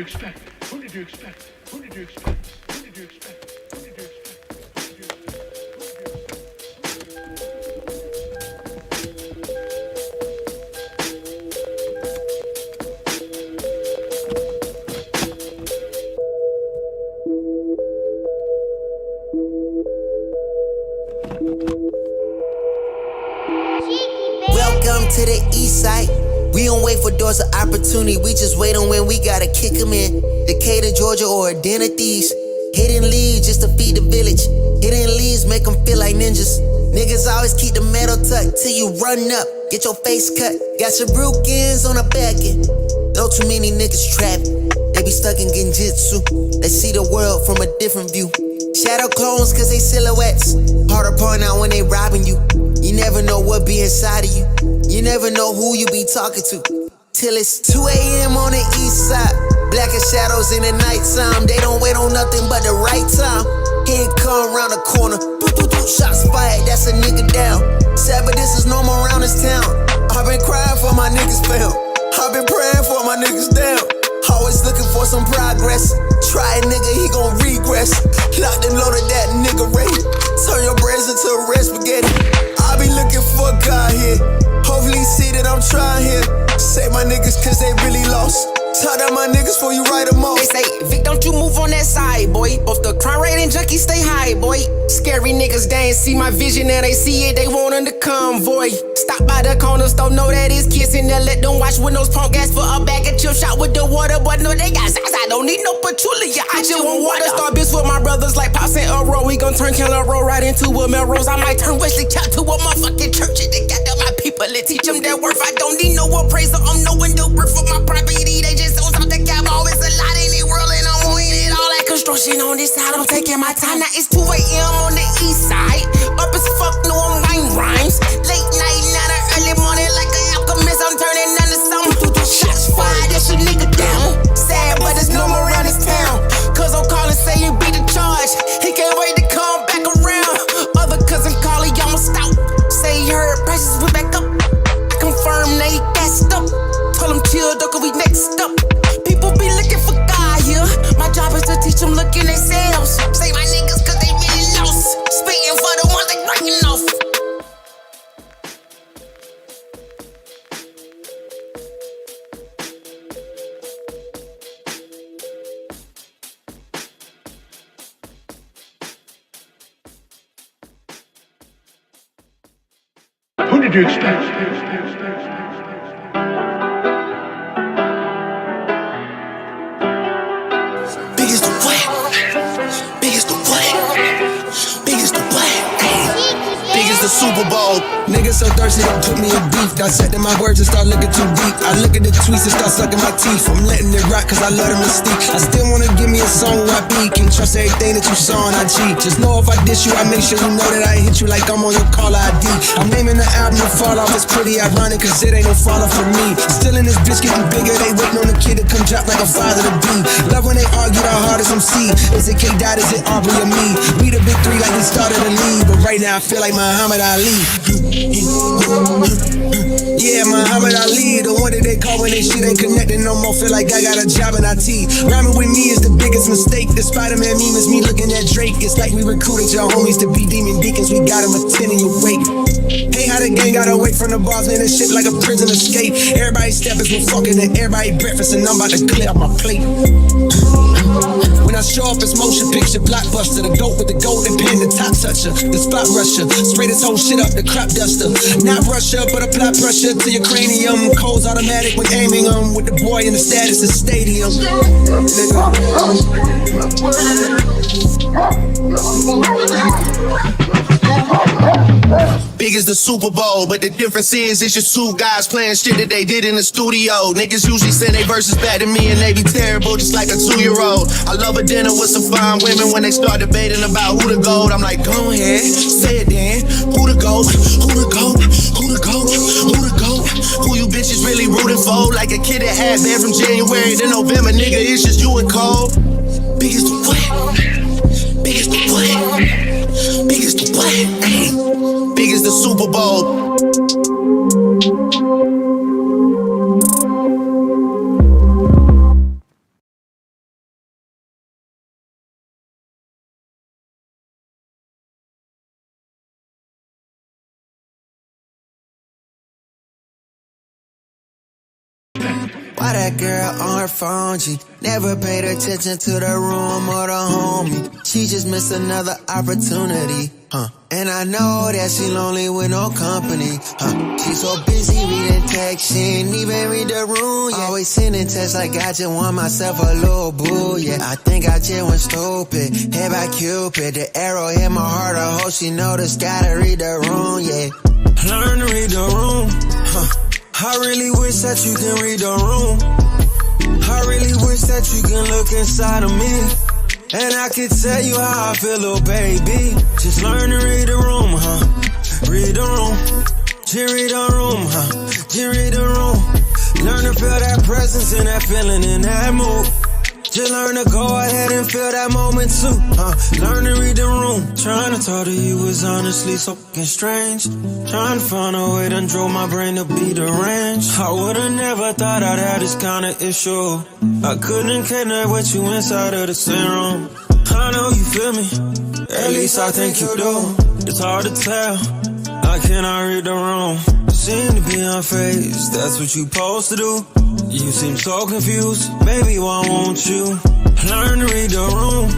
expect? Who did you expect? Who did you expect? Who did you expect? Who did you expect? Welcome to the east side. We don't wait for doors of opportunity, we just wait on when we gotta kick them in. Decatur, Georgia, or a den of thieves. Hidden leaves just to feed the village. Hidden leaves make them feel like ninjas. Niggas always keep the metal tucked till you run up, get your face cut. Got your brukins on the back end. Know too many niggas trapped. They be stuck in genjutsu. They see the world from a different view. Shadow clones cause they silhouettes. Hard to point out when they robbing you. You never know what be inside of you. You never know who you be talking to. Till it's 2 a.m. on the east side. Black as shadows in the nighttime. They don't wait on nothing but the right time. He ain't come around the corner. Shots fired, that's a nigga down. Sad, but this is normal around this town. I've been crying for my niggas fail. I've been praying for my niggas down. Always looking for some progress. Try a nigga, he gon' regress. Locked and loaded that nigga ready. Turn your brains into red spaghetti. I be looking for God here. Hopefully see that I'm trying here. Save my niggas cause they really lost. Talk to my niggas before you write them off. They say, Vic, don't you move on that side, boy. Both the crime rate and junkies stay high, boy. Scary niggas, they ain't see my vision. Now they see it, they want them to convoy. Stop by the corner store, know that it's kids in there. Let them watch windows punk gas for a bag of chip shot with the water. But no, they got size, I don't need no patchouli. I just want water. Star bitch with my brothers like Pops and Earl. We gon' turn Keller Road right into a Melrose. I might turn Wesley Chop to a motherfucking church. And they got them my people and teach them their worth. I don't need no appraiser, I'm knowing the worth of my property. They just don't talk the cap, always a lot in the world. And I'm on it, all that construction on this side. I'm taking my time, now it's 2 a.m. on the east side. Up as fuck, no, I'm writing rhymes. Late night, not an early morning, like an alchemist. I'm turning into something. Shots fired, that's your nigga down. Sad, but it's normal around this town. Cause I'm calling, say you beat the charge. He can't wait to come back around. Other cousin calling, y'all stout. Say he heard prices went back up. I confirm they gassed up. Told him chill, though, cause we next up. People be looking for God here. My job is to teach them look in themselves. Say my niggas cause they really lost. Speaking for the ones they breaking off. Who did you expect? Biggest the what? Biggest the what? Biggest the what? Biggest the Super Bowl. Niggas so thirsty, don't put me in beef. Dissecting my words and start looking too deep. I look at the tweets and start sucking my teeth. I'm letting it rock cause I love the mystique. I still wanna give me a song where I beat. Can trust everything that you saw on IG. Just know if I diss you, I make sure you know that I hit you like I'm on your caller ID. I'm naming the album to fall off. It's pretty ironic cause it ain't no fall off for me. Still in this bitch getting bigger. They waiting on the kid to come drop like a father to be. Love when they argue the hardest MC. Is it K Dot, is it Aubrey or me? We the big three like we started the league. But right now I feel like Muhammad Ali. Yeah, Muhammad Ali, the one that they call when they shit ain't connected no more. Feel like I got a job in IT. Rhyming with me is the biggest mistake. The Spider-Man meme is me looking at Drake. It's like we recruited your homies to be demon deacons. We got them a 10 in your wake. Hey, how the gang got away from the bars, man, this shit like a prison escape. Everybody stepping for fucking and everybody breakfast, and I'm about to clear up my plate. When I show up, it's motion picture, blockbuster. The goat with the golden pen, the top toucher, the spot rusher. Spray this whole shit up, the crop duster. Not Russia, but apply pressure to your cranium. Codes automatic when aiming with the boy in the status of stadium. Big as the Super Bowl, but the difference is it's just two guys playing shit that they did in the studio. Niggas usually send they verses back to me and they be terrible, just like a 2-year-old. I love a dinner with some fine women when they start debating about who the GOAT. I'm like, go ahead, say it then. Who the GOAT? Who the GOAT? Who the GOAT? Who the GOAT? Who you bitches really rooting for? Like a kid that had been from January to November, nigga, it's just you and Cole. Big as the what? Big as the what? Big as the what? Ay. Big as the Super Bowl. Why that girl on her phone, G? Never paid attention to the room or the homie. She just missed another opportunity, And I know that she lonely with no company, She's so busy reading text, she ain't even read the room, yeah. Always sending texts like I just want myself a little boo, yeah. I think I just went stupid, hit by Cupid. The arrow hit my heart, I hope she noticed, gotta read the room, yeah. Learn to read the room, I really wish that you can read the room. I really wish that you can look inside of me, and I can tell you how I feel, little baby. Just learn to read the room, Read the room. Just read the room, Just read the room. Learn to feel that presence and that feeling in that mood. Just learn to go ahead and feel that moment too, Learn to read the room. Trying to talk to you was honestly so fucking strange. Trying to find a way to drove my brain to be deranged. I would've never thought I'd have this kind of issue. I couldn't connect with you inside of the same room. I know you feel me, at least I think you do. It's hard to tell, I cannot read the room. Seem to be unfazed, that's what you supposed to do. You seem so confused, baby, why won't you learn to read the room?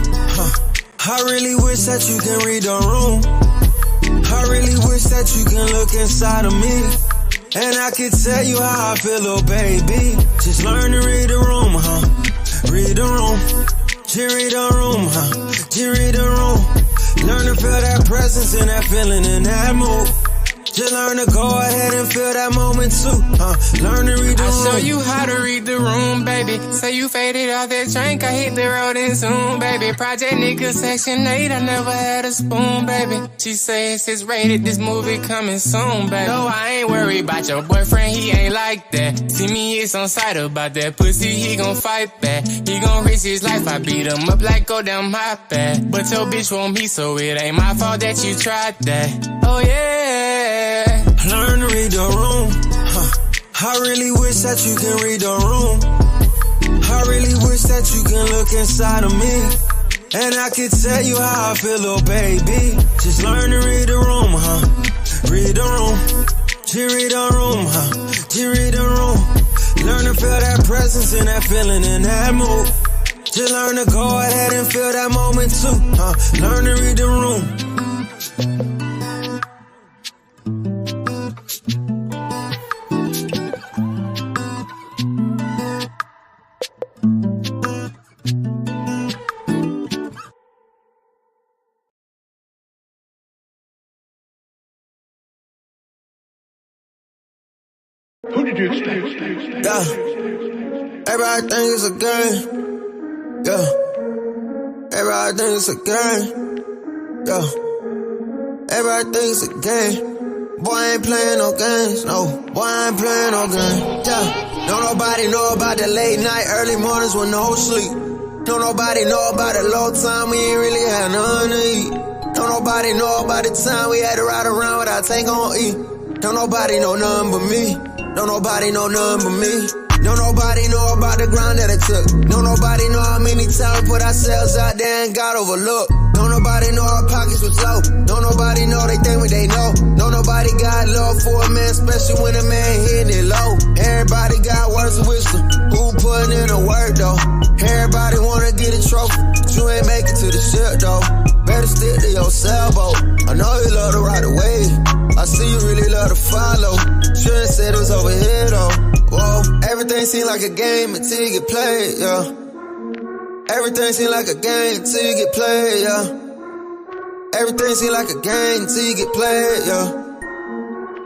I really wish that you can read the room. I really wish that you can look inside of me, and I can tell you how I feel, little baby. Just learn to read the room, Read the room. Just read the room, Just read the room. Learn to feel that presence and that feeling in that mood. Just learn to go ahead and feel that moment too, Learn to read the room. I show you how to read the room, baby. Say you faded off that drink, I hit the road and zoom, baby. Project nigga section 8, I never had a spoon, baby. She says it's rated, this movie coming soon, baby. No, I ain't worried about your boyfriend, he ain't like that. See me, it's on sight about that pussy, he gon' fight back. He gon' risk his life, I beat him up like go down my path. But your bitch want me, so it ain't my fault that you tried that. Oh yeah. Learn to read the room, I really wish that you can read the room. I really wish that you can look inside of me, and I can tell you how I feel, little baby. Just learn to read the room, Read the room. Just read the room, Just read the room. Learn to feel that presence and that feeling in that mood. Just learn to go ahead and feel that moment too, Learn to read the room. Who did you expect? Yeah, everybody think it's a game. Yeah, everybody think it's a game. Yeah, everybody think it's a game. Boy, I ain't playing no games. No, boy, I ain't playing no games. Yeah, don't nobody know about the late night, early mornings with no sleep. Don't nobody know about the low time we ain't really had nothing to eat. Don't nobody know about the time we had to ride around without tank on E. Don't nobody know nothing but me. Don't nobody know nothing but me. Don't nobody know about the grind that it took. Don't nobody know how many times we put ourselves out there and got overlooked. Don't nobody know our pockets was low. Don't nobody know they think what they know. Don't nobody got love for a man, especially when a man hitting it low. Everybody got words of wisdom. Who putting in the work though? Everybody wanna get a trophy, but you ain't make it to the ship though. Better stick to your sailboat. I know you love to ride away. I see you really love to follow. Should've said it was over here though. Whoa, everything seem like a game until you get played, yeah. Everything seem like a game until you get played, yeah. Everything seem like a game until you get played, yeah.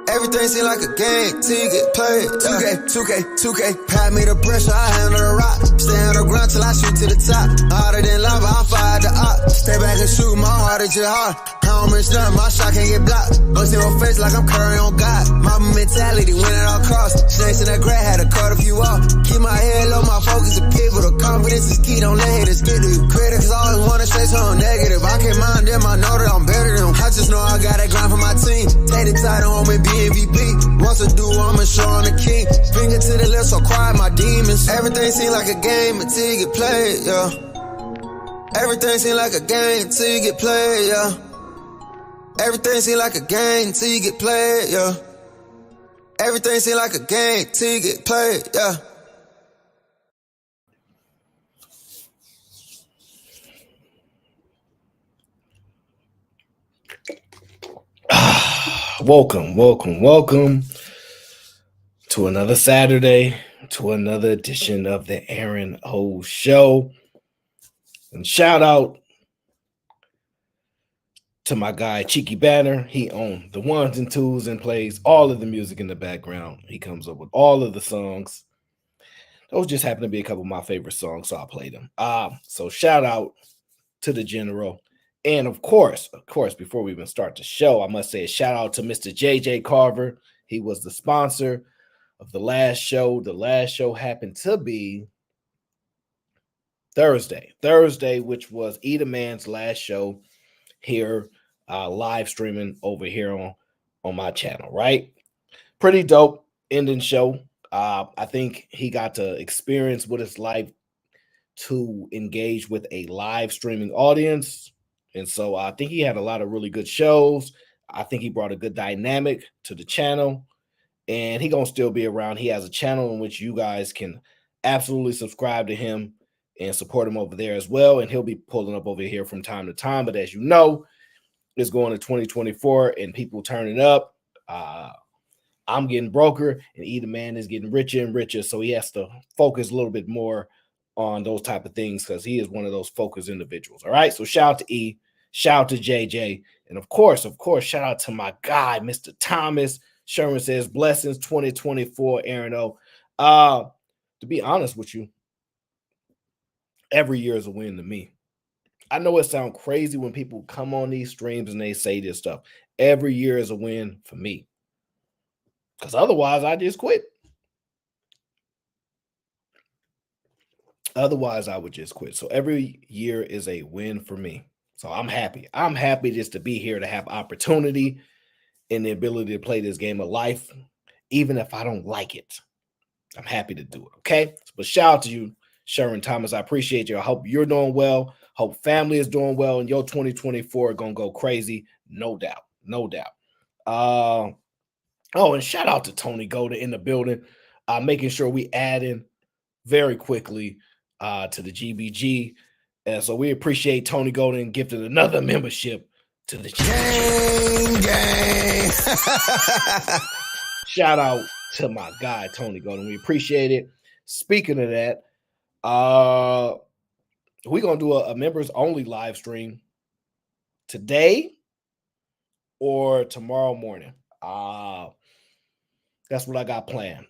Everything seem like a game till you get played. 2K, pat me the pressure, I handle the rock. Stay on the ground till I shoot to the top. Harder than lava, I fire the op. Stay back and shoot, my heart is just hard. I don't miss nothing, my shot can't get blocked. Bust in my face like I'm Curry on God. My mentality win at all costs. Snakes in that gray, had to cut a few off. Keep my head low, my focus is people. The confidence is key, don't let haters get to you. Critics always wanna say something negative. I can't mind them, I know that I'm better than them. I just know I got that grind for my team. Take the title home and be MVP. Once I do, I'ma show on the king. Finger to the left, so quiet my demons. Everything seem like a game until you get played, yeah. Everything seem like a game until you get played, yeah. Everything seem like a game until you get played, yeah. Everything seem like a game till you get played, yeah. Welcome to another Saturday, to another edition of the Aaron O Show. And shout out to my guy Cheeky Banner. He owns the ones and twos and plays all of the music in the background. He comes up with all of the songs. Those just happen to be a couple of my favorite songs, so I played them. So shout out to the general. And of course, before we even start the show, I must say a shout out to Mr. JJ Carver. He was the sponsor of the last show. The last show happened to be Thursday, which was Eda Man's last show here, live streaming over here on my channel, right? Pretty dope ending show. I think he got to experience what it's like to engage with a live streaming audience. And so I think he had a lot of really good shows. I think he brought a good dynamic to the channel, and he gonna still be around. He has a channel in which you guys can absolutely subscribe to him and support him over there as well. And he'll be pulling up over here from time to time. But as you know, it's going to 2024 and people turning up. I'm getting broker, and Eda Man is getting richer and richer. So he has to focus a little bit more on those type of things because he is one of those focused individuals. All right. So shout out to E, shout out to JJ, and of course, shout out to my guy, Mr. Thomas. Sherman says, blessings 2024, Aaron O. To be honest with you, every year is a win to me. I know it sounds crazy when people come on these streams and they say this stuff. Every year is a win for me. Because otherwise, I just quit. Otherwise, I would just quit. So every year is a win for me. So I'm happy. I'm happy just to be here, to have opportunity and the ability to play this game of life, even if I don't like it. I'm happy to do it, okay? But shout out to you, Sharon Thomas. I appreciate you. I hope you're doing well. Hope family is doing well, and your 2024 going to go crazy. No doubt. No doubt. And shout out to Tony Golden in the building, making sure we add in very quickly to the GBG. And so we appreciate Tony Golden gifted another membership to the GBG. Gang. Shout out to my guy, Tony Golden. We appreciate it. Speaking of that, we're going to do a members only live stream today or tomorrow morning. That's what I got planned.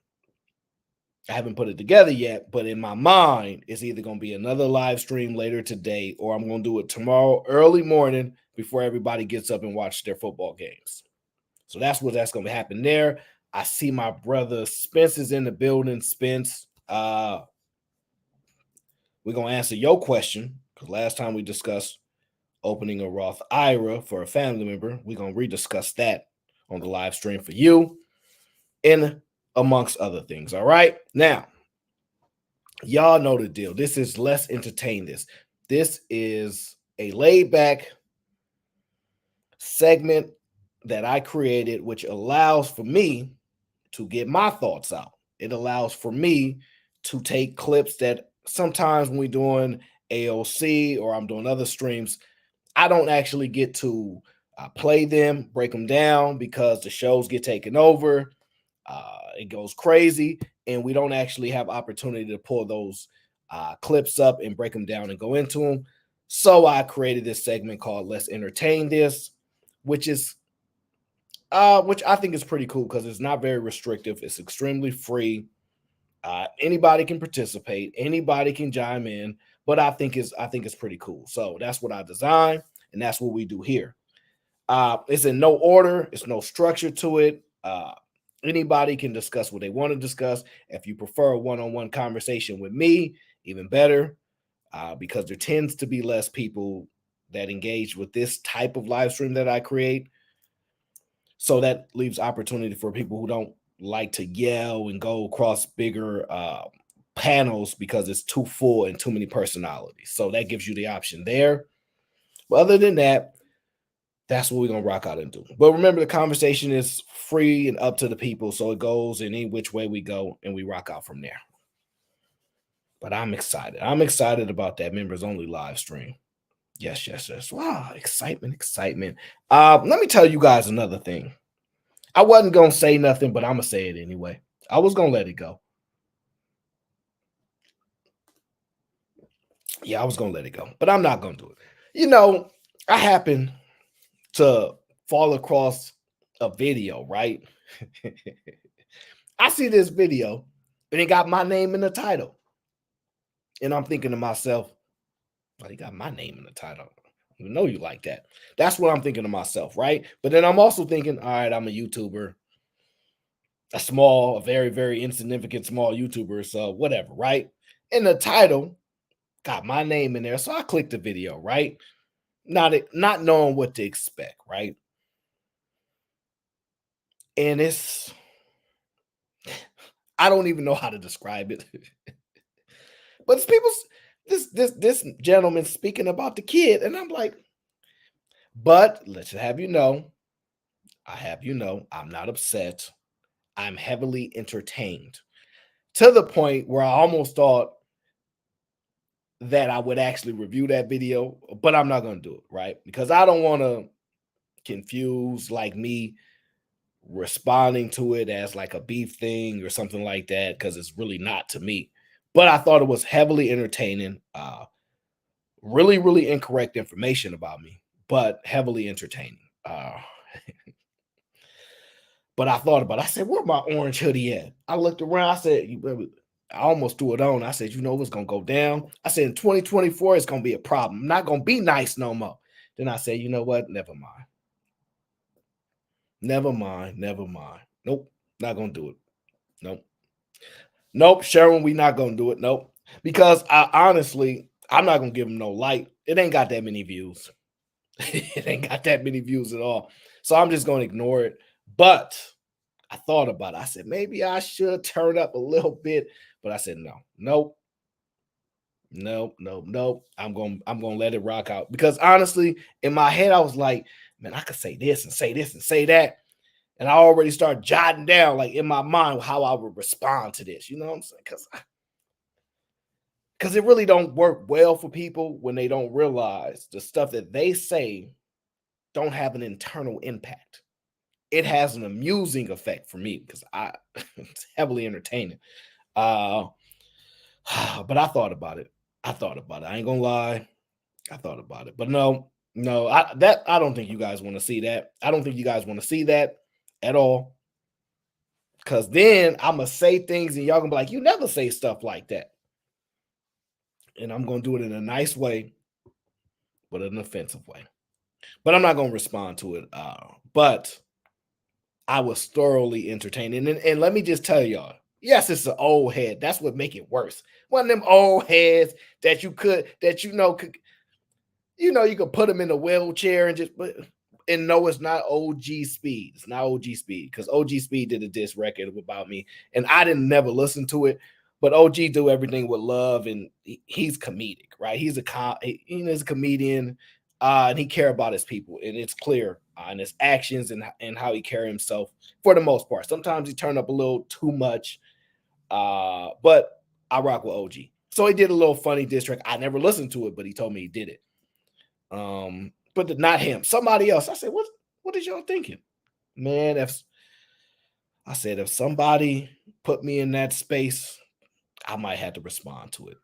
I haven't put it together yet, but in my mind, it's either going to be another live stream later today, or I'm going to do it tomorrow early morning before everybody gets up and watch their football games. So that's going to happen there. I see my brother Spence is in the building. Spence, we're going to answer your question, because last time we discussed opening a Roth IRA for a family member. We're going to rediscuss that on the live stream for you, and amongst other things. All right. Now, y'all know the deal. This is Let's Entertain This. This is a laid back segment that I created, which allows for me to get my thoughts out. It allows for me to take clips that sometimes when we're doing AOC or I'm doing other streams, I don't actually get to play them, break them down, because the shows get taken over. It goes crazy, and we don't actually have opportunity to pull those clips up and break them down and go into them. So I created this segment called Let's Entertain This, which I think is pretty cool because it's not very restrictive. It's extremely free. Anybody can participate. Anybody can chime in, but I think it's pretty cool. So that's what I designed, and that's what we do here. It's in no order. It's no structure to it. Anybody can discuss what they want to discuss. If you prefer a one-on-one conversation with me, even better, because there tends to be less people that engage with this type of live stream that I create. So that leaves opportunity for people who don't like to yell and go across bigger panels because it's too full and too many personalities. So that gives you the option there. But other than that, that's what we're going to rock out and do. But remember, the conversation is free and up to the people, so it goes in any which way we go, and we rock out from there. But I'm excited. I'm excited about that members-only live stream. Yes. Wow, excitement. Let me tell you guys another thing. I wasn't gonna say nothing, but I'm gonna say it anyway. I was gonna let it go. Yeah, I was gonna let it go, but I'm not gonna do it. You know, I happened to fall across a video, right? I see this video and it got my name in the title. And I'm thinking to myself, well, he got my name in the title. I know you like that. That's what I'm thinking to myself, right? But then I'm also thinking, all right, I'm a YouTuber, a very, very insignificant small YouTuber. So whatever, right? And the title got my name in there. So I clicked the video, right? Not knowing what to expect, right? And I don't even know how to describe it. But it's this gentleman speaking about the kid, and I'm like, but let's have you know, I'm not upset. I'm heavily entertained to the point where I almost thought that I would actually review that video, but I'm not going to do it, right? Because I don't want to confuse like me responding to it as like a beef thing or something like that, because it's really not to me. But I thought it was heavily entertaining, really, really incorrect information about me, but heavily entertaining. But I thought about it. I said, where my orange hoodie at? I looked around. I said, I almost threw it on. I said, you know what's going to go down? I said, in 2024, it's going to be a problem. I'm not going to be nice no more. Then I said, you know what? Never mind. Never mind. Never mind. Nope. Not going to do it. Nope. Nope. Sharon, we not going to do it. Nope. Because I'm not going to give him no light. It ain't got that many views. It ain't got that many views at all. So I'm just going to ignore it. But I thought about it. I said, maybe I should turn up a little bit. But I said, nope. I'm gonna let it rock out. Because honestly, in my head, I was like, man, I could say this and say this and say that. And I already started jotting down, like in my mind, how I would respond to this. You know what I'm saying? Because it really don't work well for people when they don't realize the stuff that they say don't have an internal impact. It has an amusing effect for me because it's heavily entertaining. But I thought about it. I ain't gonna lie. I thought about it. But no, I don't think you guys want to see that. I don't think you guys want to see that at all. Because then I'm gonna say things and y'all gonna be like, you never say stuff like that. And I'm gonna do it in a nice way, but an offensive way. But I'm not gonna respond to it. But I was thoroughly entertained. And let me just tell y'all, yes, it's an old head. That's what make it worse. One of them old heads that you could you could put them in a wheelchair and know it's not OG Speed. It's not OG Speed because OG Speed did a diss record about me, and I didn't never listen to it. But OG do everything with love, and he's comedic, right? He's a comedian, and he care about his people, and it's clear in his actions and how he carry himself for the most part. Sometimes he turned up a little too much, but I rock with OG. So he did a little funny diss track. I never listened to it, but he told me he did it. But not him, somebody else. I said, what is y'all thinking? Man, if somebody put me in that space, I might have to respond to it.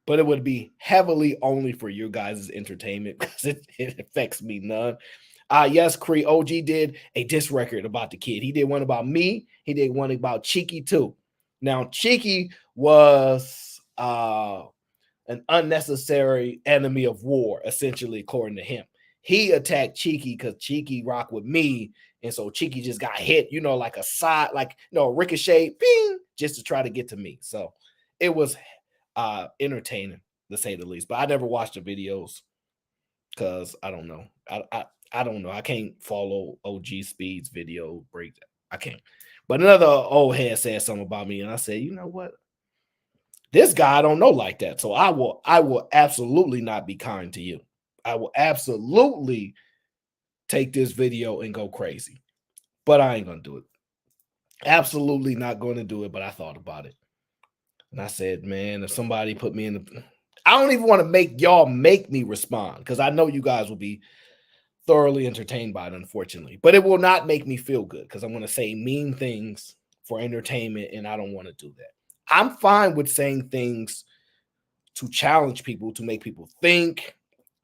But it would be heavily only for your guys' entertainment because it affects me none. Yes, Cree OG did a diss record about the kid. He did one about me. He did one about Cheeky too. Now, Cheeky was an unnecessary enemy of war, essentially, according to him. He attacked Cheeky because Cheeky rocked with me, and so Cheeky just got hit, like a side, a ricochet, ping, just to try to get to me. So it was entertaining, to say the least. But I never watched the videos because I don't know. I don't know. I can't follow OG Speed's video break. I can't. But another old head said something about me, and I said, you know what? This guy I don't know like that. So I will absolutely not be kind to you. I will absolutely take this video and go crazy. But I ain't going to do it. Absolutely not going to do it, but I thought about it. And I said, man, if somebody put me in I don't even want to make y'all make me respond because I know you guys will be thoroughly entertained by it, unfortunately. But it will not make me feel good because I'm going to say mean things for entertainment, and I don't want to do that. I'm fine with saying things to challenge people, to make people think,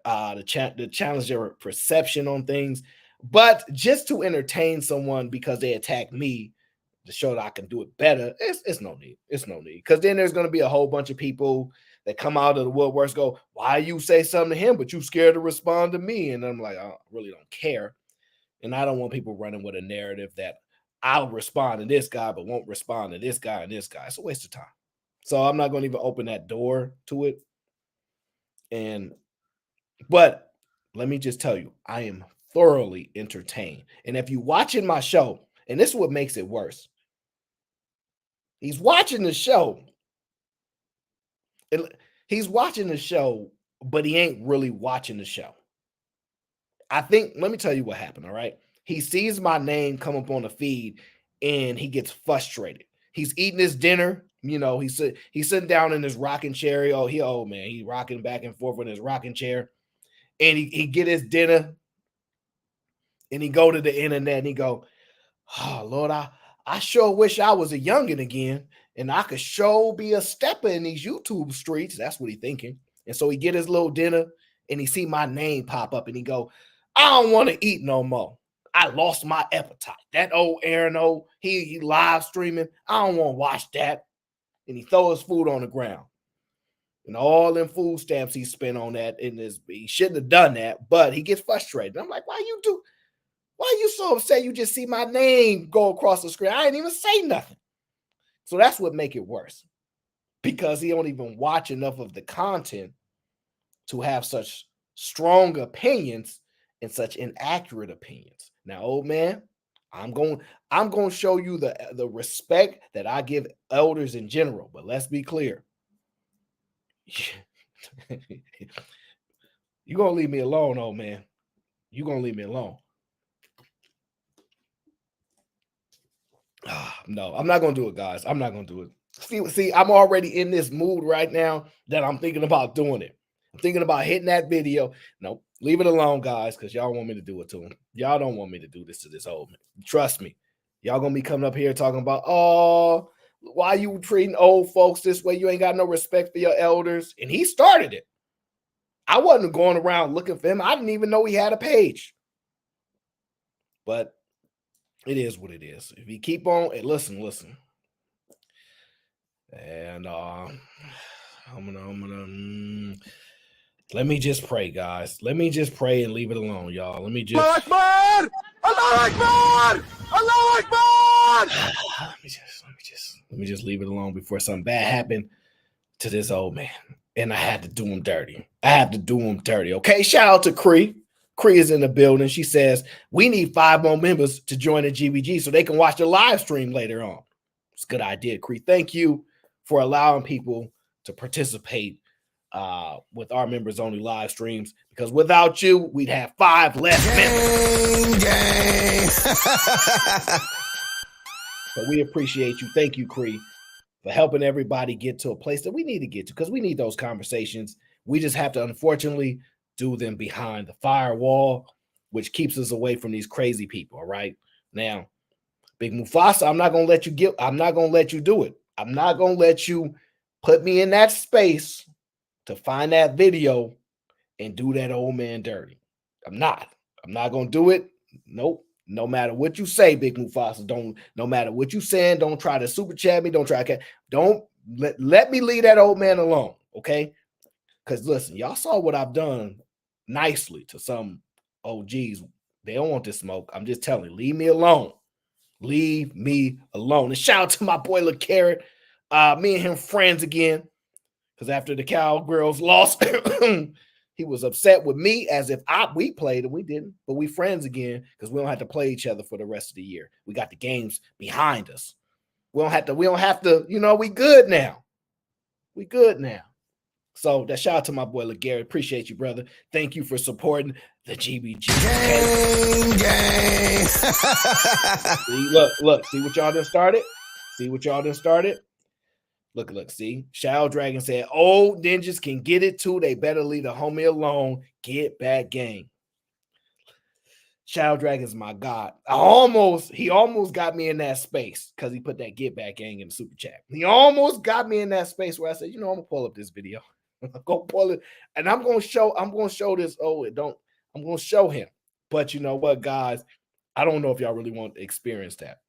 to challenge their perception on things. But just to entertain someone because they attack me to show that I can do it better, it's no need. It's no need. Because then there's going to be a whole bunch of people that come out of the woodworks, go, why you say something to him, but you scared to respond to me? And I'm like, I really don't care. And I don't want people running with a narrative that I'll respond to this guy, but won't respond to this guy and this guy. It's a waste of time. So I'm not going to even open that door to it. But let me just tell you, I am thoroughly entertained. And if you're watching my show, and this is what makes it worse, he's watching the show. He's watching the show, but he ain't really watching the show. I think, let me tell you what happened, all right? He sees my name come up on the feed, and he gets frustrated. He's eating his dinner. You know, he's sitting down in his rocking chair. He's rocking back and forth in his rocking chair. And he get his dinner, and he go to the internet, and he go, oh, Lord, I sure wish I was a youngin' again, and I could sure be a stepper in these YouTube streets. That's what he thinking. And so he get his little dinner, and he see my name pop up, and he go, I don't want to eat no more. I lost my appetite. That old Aaron O, he live streaming. I don't want to watch that. And he throw his food on the ground. And all them food stamps he spent on that, he shouldn't have done that, but he gets frustrated. I'm like, why you so upset? You just see my name go across the screen. I didn't even say nothing. So that's what make it worse, because he don't even watch enough of the content to have such strong opinions and such inaccurate opinions. Now, old man, I'm going to show you the respect that I give elders in general, but let's be clear. You're going to leave me alone, old man. You're going to leave me alone. No, I'm not going to do it, guys. I'm not going to do it. See, I'm already in this mood right now that I'm thinking about doing it. I'm thinking about hitting that video. No, leave it alone, guys, because y'all want me to do it to him. Y'all don't want me to do this to this old man. Trust me. Y'all going to be coming up here talking about, oh, why you treating old folks this way? You ain't got no respect for your elders. And he started it. I wasn't going around looking for him. I didn't even know he had a page. But it is what it is. If you keep on, listen. And let me just pray, guys. Let me just pray and leave it alone, y'all. Let me just Allah Akbar! Allah Akbar! Let me just leave it alone before something bad happened to this old man. And I had to do him dirty. Okay, shout out to Cree. Cree is in the building. She says, we need 5 more members to join the GBG so they can watch the live stream later on. It's a good idea, Cree. Thank you for allowing people to participate with our members only live streams, because without you, we'd have 5 less members. So we appreciate you. Thank you, Cree, for helping everybody get to a place that we need to get to, because we need those conversations. We just have to, unfortunately, do them behind the firewall, which keeps us away from these crazy people. All right. Now, Big Mufasa, I'm not gonna let you do it. I'm not gonna let you put me in that space to find that video and do that old man dirty. I'm not gonna do it. Nope. No matter what you say, Big Mufasa, no matter what you saying, don't try to super chat me. Don't let me leave that old man alone. Okay. Because listen, y'all saw what I've done nicely to some OGs. They don't want this smoke. I'm just telling you, leave me alone. Leave me alone. And shout out to my boy LaCarrot. Me and him friends again. Because after the Cowgirls lost, he was upset with me as if we played and we didn't. But we friends again because we don't have to play each other for the rest of the year. We got the games behind us. We don't have to, we good now. We good now. So that shout out to my boy LeGarrette. Appreciate you, brother. Thank you for supporting the GBG. Gang. See, look. See what y'all done started? Look. See, Shadow Dragon said, old ninjas can get it too. They better leave the homie alone. Get back, gang. Shadow Dragon's my god. He almost got me in that space because he put that get back gang in the super chat. He almost got me in that space where I said, I'm gonna pull up this video. I'm gonna pull it, and I'm gonna show this. I'm gonna show him. But you know what, guys? I don't know if y'all really want to experience that.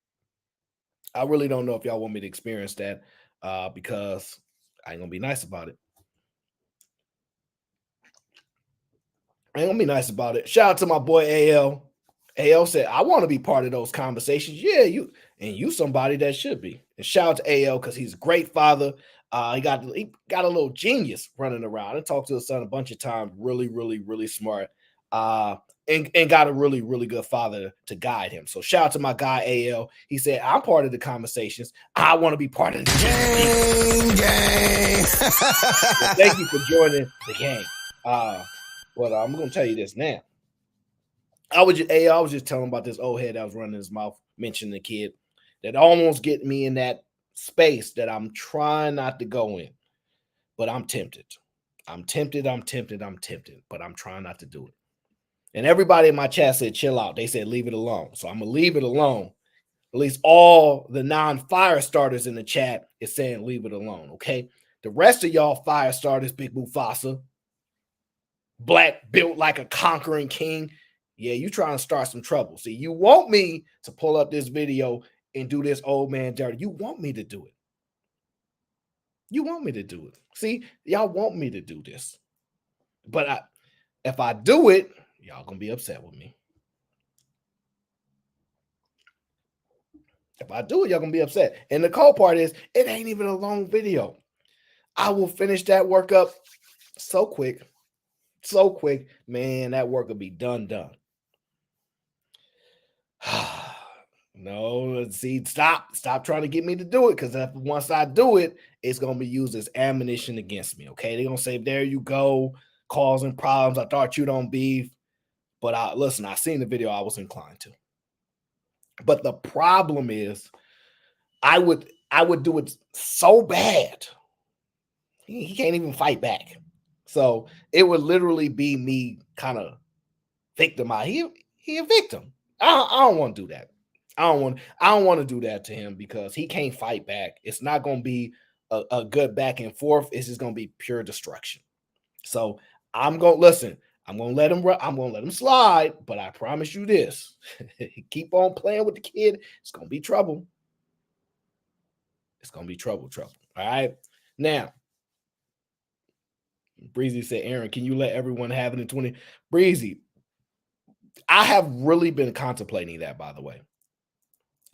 I really don't know if y'all want me to experience that because I ain't gonna be nice about it. I ain't gonna be nice about it. Shout out to my boy AL. AL said, I want to be part of those conversations. Yeah, you somebody that should be. And shout out to AL because he's a great father. He got a little genius running around. I talked to his son a bunch of times. Really, really, really smart. And got a really, really good father to guide him. So shout out to my guy AL. He said, I'm part of the conversations. I want to be part of the gang. So thank you for joining the game. But I'm gonna tell you this now. I was just telling him about this old head that was running his mouth, mentioning the kid that almost get me in that space that I'm trying not to go in, but I'm tempted. I'm tempted, but I'm trying not to do it. And everybody in my chat said, chill out. They said, leave it alone. So I'm gonna leave it alone. At least all the non-fire starters in the chat is saying, leave it alone. Okay. The rest of y'all fire starters, Big Mufasa, Black built like a conquering king. Yeah, you trying to start some trouble. See, you want me to pull up this video and do this old man dirty. You want me to do it. You want me to do it. See, y'all want me to do this. But if I do it, y'all gonna be upset with me. If I do it, y'all gonna be upset. And the cold part is, it ain't even a long video. I will finish that work up so quick. So quick, man, that work will be done. No, see, stop trying to get me to do it, because once I do it, it's gonna be used as ammunition against me. Okay, they're gonna say, there you go, causing problems. I thought you don't beef. But I seen the video, I was inclined to. But the problem is, I would do it so bad. He can't even fight back. So it would literally be me kind of victimize. He a victim. I don't want to do that. I don't want to do that to him because he can't fight back. It's not going to be a good back and forth. It's just going to be pure destruction. So I'm going to listen. I'm going to let him run. I'm going to let him slide. But I promise you this: keep on playing with the kid. It's going to be trouble. It's going to be trouble. All right. Now, Breezy said, Aaron, can you let everyone have it in 20? Breezy, I have really been contemplating that, by the way.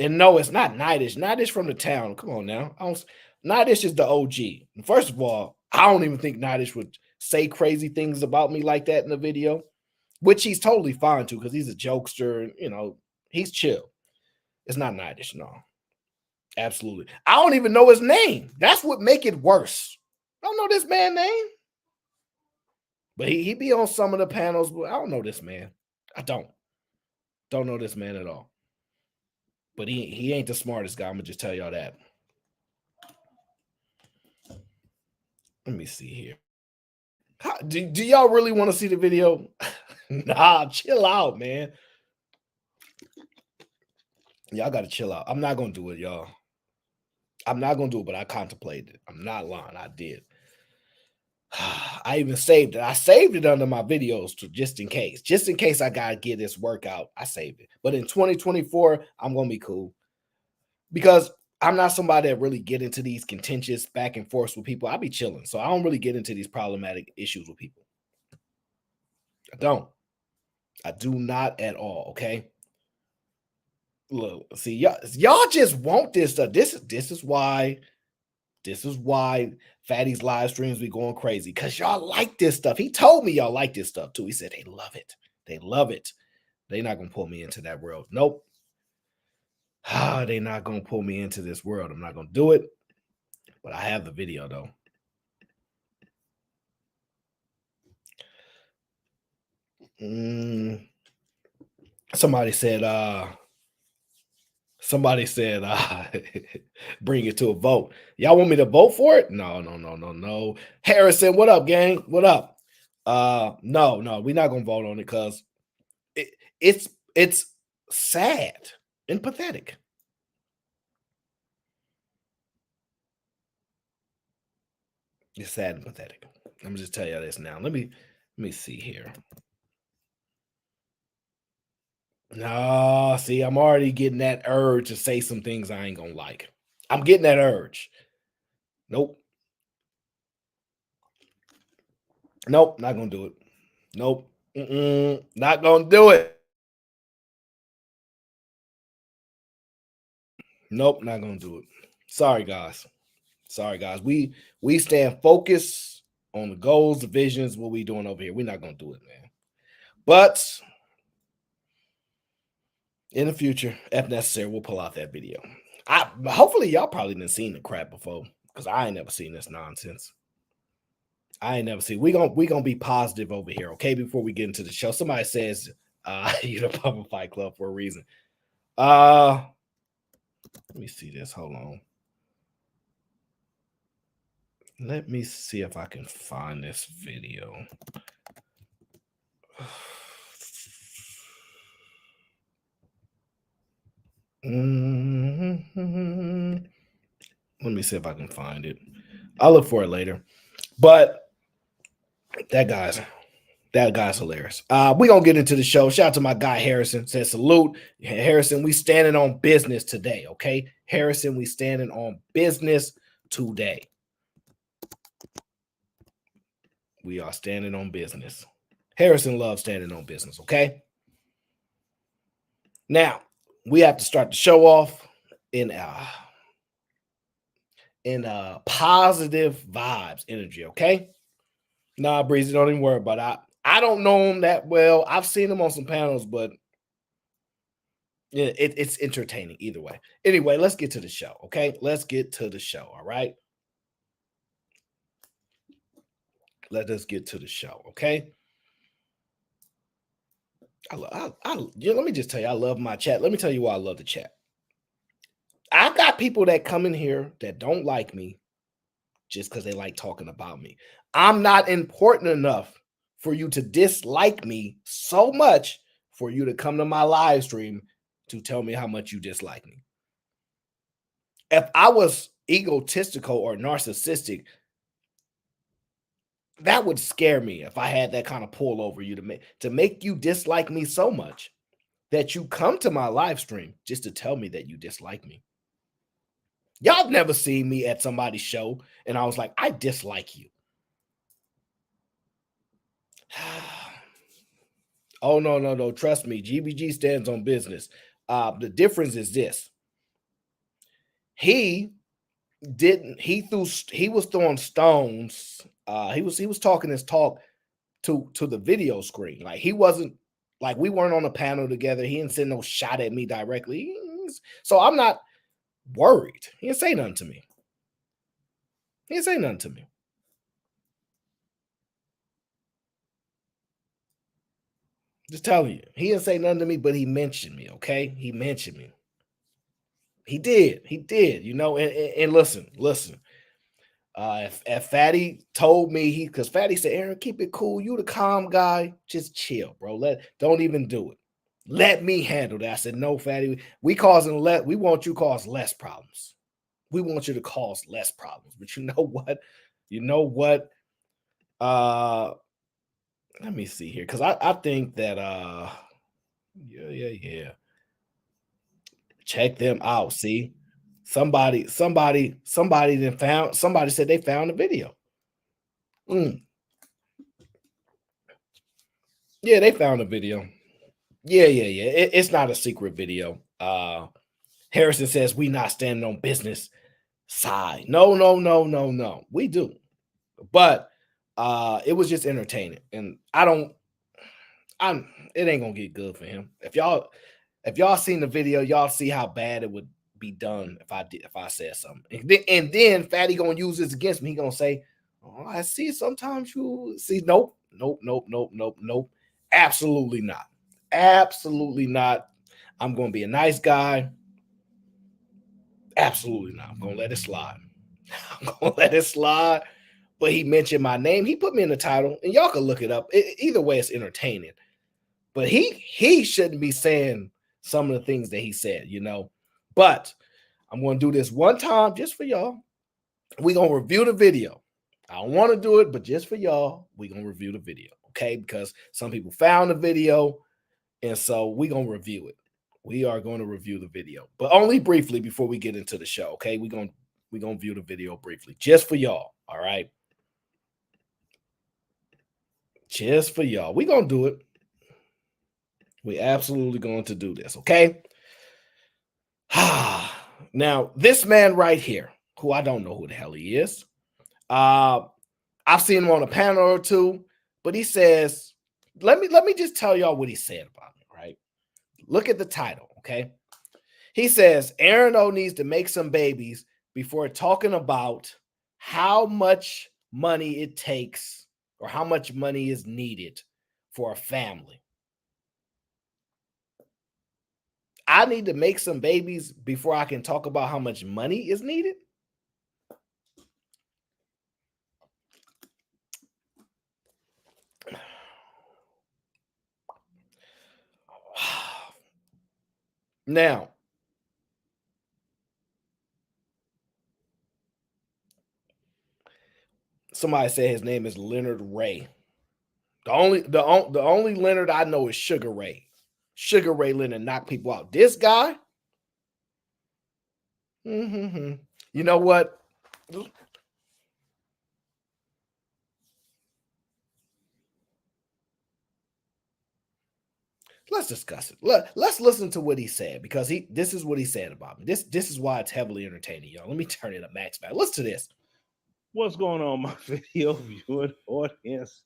And no, it's not Nightish. Nightish from the town. Come on now. Nightish is the OG. First of all, I don't even think Nightish would say crazy things about me like that in the video, which he's totally fine to because he's a jokester. And, he's chill. It's not Nightish, no. Absolutely. I don't even know his name. That's what make it worse. I don't know this man's name. But he be on some of the panels, but I don't know this man. I don't know this man at all. But he ain't the smartest guy. I'm gonna just tell y'all that. Let me see here. Do y'all really want to see the video? Nah, chill out, man. Y'all gotta chill out. I'm not gonna do it, y'all. I'm not gonna do it, but I contemplated it. I'm not lying. I did. I even saved it. I saved it under my videos just in case I gotta get this workout. I saved it. But in 2024, I'm gonna be cool because I'm not somebody that really get into these contentious back and forth with people. I be chilling, so I don't really get into these problematic issues with people. I do not at all. Okay. Look, see, y'all just want this stuff. This is why Fatty's live streams be going crazy, because y'all like this stuff. He told me y'all like this stuff too. He said they love it. They're not gonna pull me into that world. Nope. They're not gonna pull me into this world. I'm not gonna do it. But I have the video though. Somebody said bring it to a vote. Y'all want me to vote for it? No. Harrison, what up, gang? What up? No, we're not gonna vote on it because It's sad and pathetic. It's sad and pathetic. Let me just tell you this now. Let me see here. No, see, I'm already getting that urge to say some things I ain't gonna like. I'm getting that urge. Nope. Nope, not gonna do it. Nope. Not gonna do it. Nope, not gonna do it. Sorry, guys. Sorry, guys. We stand focused on the goals, the visions, what we doing over here. We're not gonna do it, man. But in the future, if necessary, we'll pull out that video. Hopefully y'all probably didn't seen the crap before, because I ain't never seen this nonsense. I ain't never seen. We gonna be positive over here, okay? Before we get into the show, somebody says you're the Pump Fight Club for a reason. Let me see this. Hold on. Let me see if I can find this video. Let me see if I can find it. I'll look for it later. But that guy's hilarious. We're gonna get into the show. Shout out to my guy Harrison. Says salute. Harrison, we standing on business today. Okay. Harrison, we standing on business today. We are standing on business. Harrison loves standing on business. Okay. Now we have to start the show off in positive vibes energy. Okay. Nah, Breezy, don't even worry about it. I don't know him that well. I've seen him on some panels, but yeah, it's entertaining either way. Anyway, let's get to the show. Okay. Let's get to the show. All right. Let us get to the show. Okay. Let me just tell you, I love my chat. Let me tell you why I love the chat. I've got people that come in here that don't like me just because they like talking about me. I'm not important enough for you to dislike me so much for you to come to my live stream to tell me how much you dislike me. If I was egotistical or narcissistic, that would scare me if I had that kind of pull over you to make you dislike me so much that you come to my live stream just to tell me that you dislike me. Y'all have never seen me at somebody's show and I was like, I dislike you. Oh, no. Trust me. GBG stands on business. The difference is this. He was throwing stones. He was talking his talk to the video screen. Like he wasn't like we weren't on a panel together. He didn't send no shot at me directly. So I'm not worried. He didn't say nothing to me. Just telling you. He didn't say nothing to me, but he mentioned me, okay? He mentioned me. He did. You know, and listen. If Fatty told me because Fatty said, Aaron, keep it cool. You the calm guy. Just chill, bro. Don't even do it. Let me handle that. I said, no, Fatty. We want you to cause less problems. We want you to cause less problems. But you know what? Let me see here. Because I think that yeah. Check them out. See? Somebody said they found the video. Yeah, they found a video. Yeah. It's not a secret video. Harrison says we not standing on business side. No. We do. But it was just entertaining. And it ain't gonna get good for him. If y'all seen the video, y'all see how bad it would be done if I said something. And then Fatty gonna use this against me. He gonna say, oh, I see sometimes you see. Nope. Absolutely not. I'm gonna be a nice guy. Absolutely not. I'm gonna let it slide. But he mentioned my name. He put me in the title, and y'all can look it up. Either way, it's entertaining. But he shouldn't be saying some of the things that he said, you know. But I'm going to do this one time just for y'all. We're going to review the video. I don't want to do it, but just for y'all, we're going to review the video, okay? Because some people found the video, and so we're going to review it. We are going to review the video, but only briefly before we get into the show, okay? We're going to view the video briefly, just for y'all, all right? Just for y'all. We're going to do it. We absolutely going to do this, okay? Now, this man right here, who I don't know who the hell he is. I've seen him on a panel or two, but he says, let me just tell y'all what he said about me, right? Look at the title, okay? He says, Aaron O needs to make some babies before talking about how much money it takes or how much money is needed for a family. I need to make some babies before I can talk about how much money is needed? Now, somebody said his name is Leonard Ray. The only Leonard I know is Sugar Ray. Sugar Ray Leonard knocked people out. This guy, you know what? Let's discuss it. Let's listen to what he said, because this is what he said about me. This is why it's heavily entertaining, y'all. Let me turn it up max back. Listen to this. What's going on, my video viewing audience?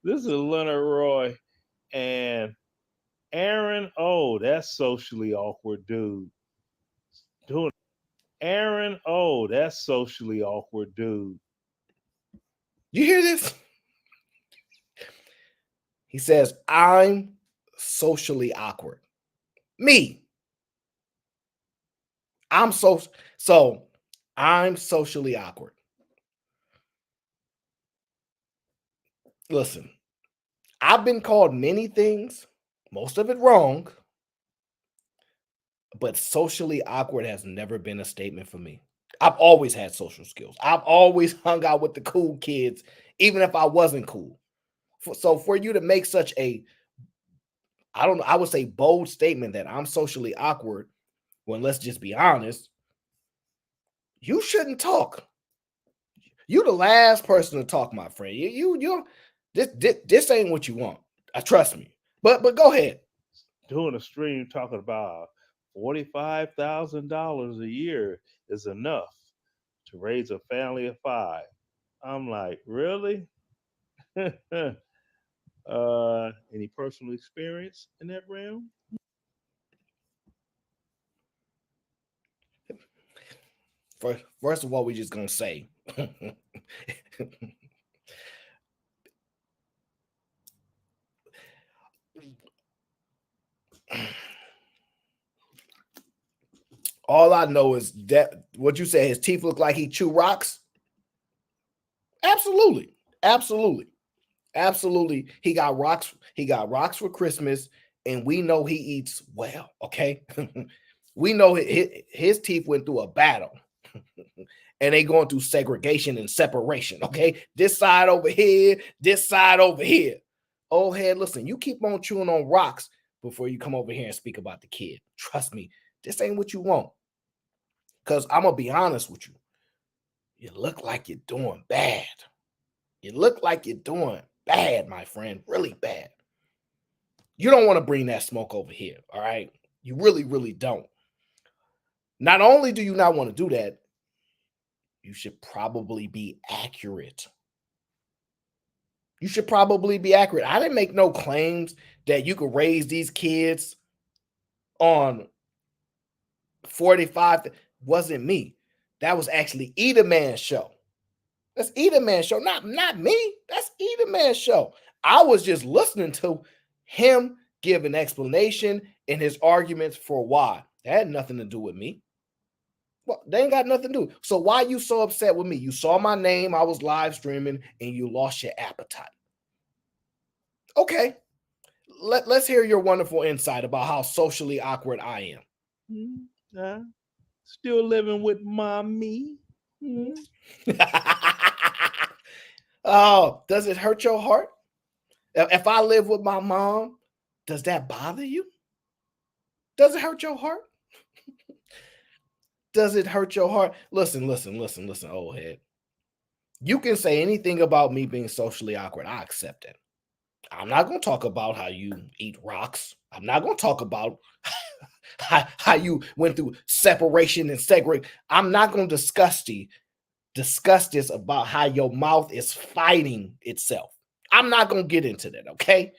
This is Leonard Roy and Aaron. Oh, that's socially awkward, dude. Doing Aaron. Oh, that's socially awkward, dude. You hear this? He says, I'm socially awkward. Me. I'm socially awkward. Listen, I've been called many things, most of it wrong, but socially awkward has never been a statement for me. I've always had social skills. I've always hung out with the cool kids, even if I wasn't cool. So for you to make such a, I would say bold statement that I'm socially awkward, when let's just be honest, you shouldn't talk. You the last person to talk, my friend. This ain't what you want. Trust me. But go ahead. Doing a stream talking about $45,000 a year is enough to raise a family of 5. I'm like, really? Any personal experience in that realm? First of all, we just gonna say all I know is that what you say, his teeth look like he chew rocks. Absolutely. He got rocks for Christmas, and we know he eats well. Okay. We know his teeth went through a battle. And they going through segregation and separation. Okay. This side over here, this side over here. Old head, listen, you keep on chewing on rocks before you come over here and speak about the kid. Trust me, this ain't what you want. Because I'm going to be honest with you. You look like you're doing bad. You look like you're doing bad, my friend. Really bad. You don't want to bring that smoke over here. All right. You really, really don't. Not only do you not want to do that, you should probably be accurate. You should probably be accurate. I didn't make no claims that you could raise these kids on 45. Wasn't me. That was actually Eda Man's show. That's Eda Man's show. Not me. That's Eda Man's show. I was just listening to him give an explanation and his arguments for why. That had nothing to do with me. Well, they ain't got nothing to do. So why are you so upset with me? You saw my name, I was live streaming, and you lost your appetite. Okay. let's hear your wonderful insight about how socially awkward I Still living with mommy. am. Oh, does it hurt your heart? If I live with my mom, does that bother you? Does it hurt your heart? Does it hurt your heart? Listen, old head. You can say anything about me being socially awkward. I accept it. I'm not going to talk about how you eat rocks. I'm not going to talk about how you went through separation and segregation. I'm not going to discuss this about how your mouth is fighting itself. I'm not going to get into that, okay?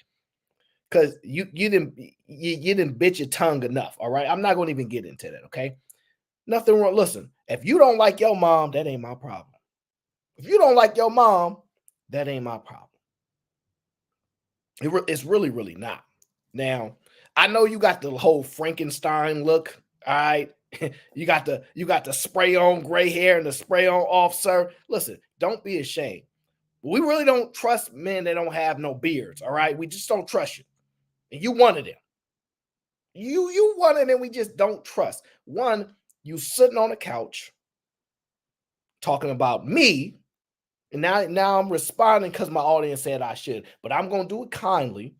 Because you didn't bitch your tongue enough, all right? I'm not going to even get into that, okay? Nothing wrong. Listen, if you don't like your mom, that ain't my problem. If you don't like your mom, that ain't my problem. It's really, really not. Now, I know you got the whole Frankenstein look, all right? you got the spray on gray hair and the spray on off, sir. Listen, don't be ashamed. We really don't trust men that don't have no beards, all right? We just don't trust you. And you one of them. You one of them we just don't trust. One, you sitting on the couch talking about me, and now I'm responding because my audience said I should, but I'm going to do it kindly.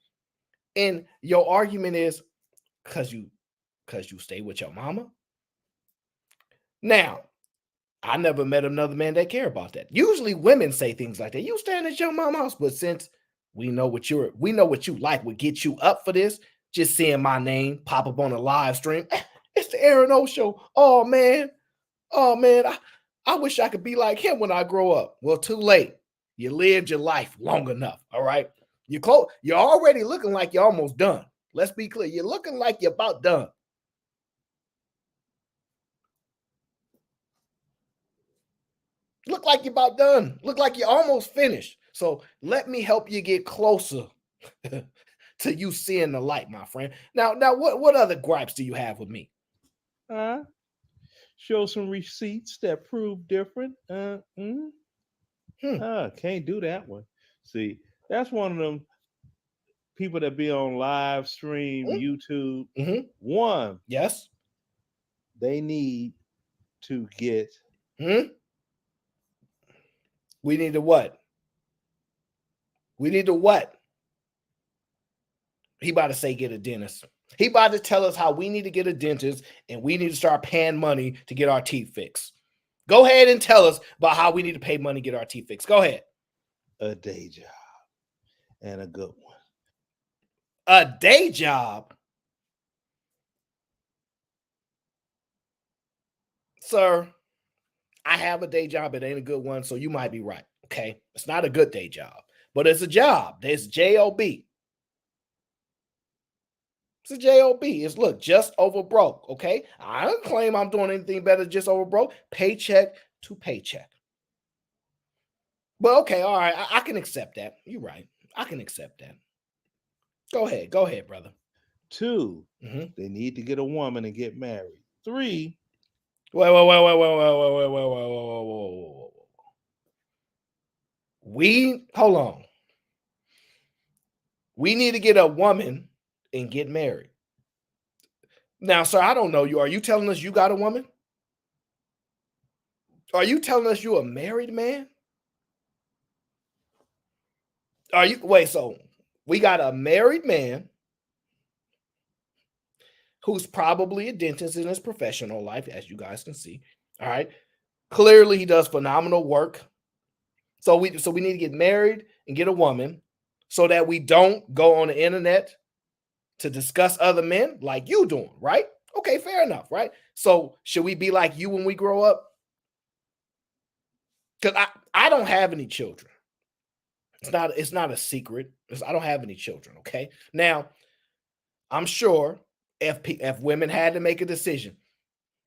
And your argument is because you stay with your mama. Now, I never met another man that care about that. Usually women say things like that. You staying at your mama's house, but since we know what you like, would get you up for this. Just seeing my name pop up on a live stream. It's the Aaron O Show. Oh man, I wish I could be like him when I grow up. Well, too late. You lived your life long enough. All right. You're already looking like you're almost done. Let's be clear. You're looking like you're about done. Look like you're about done. Look like you're almost finished. So let me help you get closer to you seeing the light, my friend. Now, what other gripes do you have with me? Show some receipts that prove different. Can't do that one. See, that's one of them people that be on live stream, YouTube. One, yes, they need to get. We need to what? We need to what? He about to say get a dentist. He about to tell us how we need to get a dentist and we need to start paying money to get our teeth fixed. Go ahead and tell us about how we need to pay money to get our teeth fixed. Go ahead. A day job and a good one. A day job? Sir, I have a day job. It ain't a good one, so you might be right, okay? It's not a good day job, but it's a job. There's J-O-B. It's a J-O-B. It's, look, just over broke, okay? I don't claim I'm doing anything better just over broke. Paycheck to paycheck. But okay, all right, I can accept that. You're right. I can accept that. Go ahead, brother. 2, they need to get a woman and get married. 3, wait. Hold on. We need to get a woman and get married. Now, sir, I don't know you. Are you telling us you got a woman? Are you telling us you're a married man? So we got a married man who's probably a dentist in his professional life, as you guys can see. All right. Clearly, he does phenomenal work. So we need to get married and get a woman so that we don't go on the internet to discuss other men like you doing, right? Okay, fair enough, right? So should we be like you when we grow up? Because I don't have any children. It's not a secret. I don't have any children, okay? Now, I'm sure if women had to make a decision,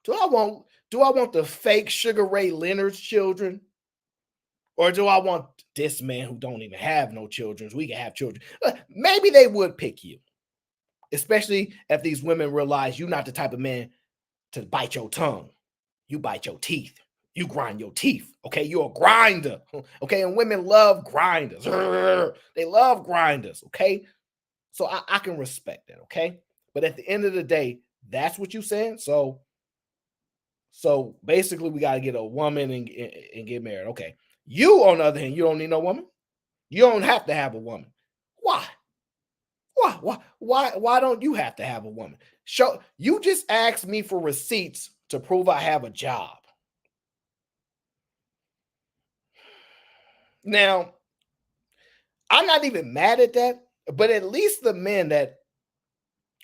do I want the fake Sugar Ray Leonard's children? Or do I want this man who don't even have no children? We can have children. Maybe they would pick you, especially if these women realize you're not the type of man to bite your tongue. You bite your teeth. You grind your teeth. Okay, you're a grinder. Okay, and women love grinders. They love grinders. Okay, So I can respect that, okay? But at the end of the day, that's what you saying. So basically, we got to get a woman and get married. Okay. You, on the other hand, you don't need no woman. You don't have to have a woman. Why? Why don't you have to have a woman? Show you just asked me for receipts to prove I have a job. Now, I'm not even mad at that, but at least the men that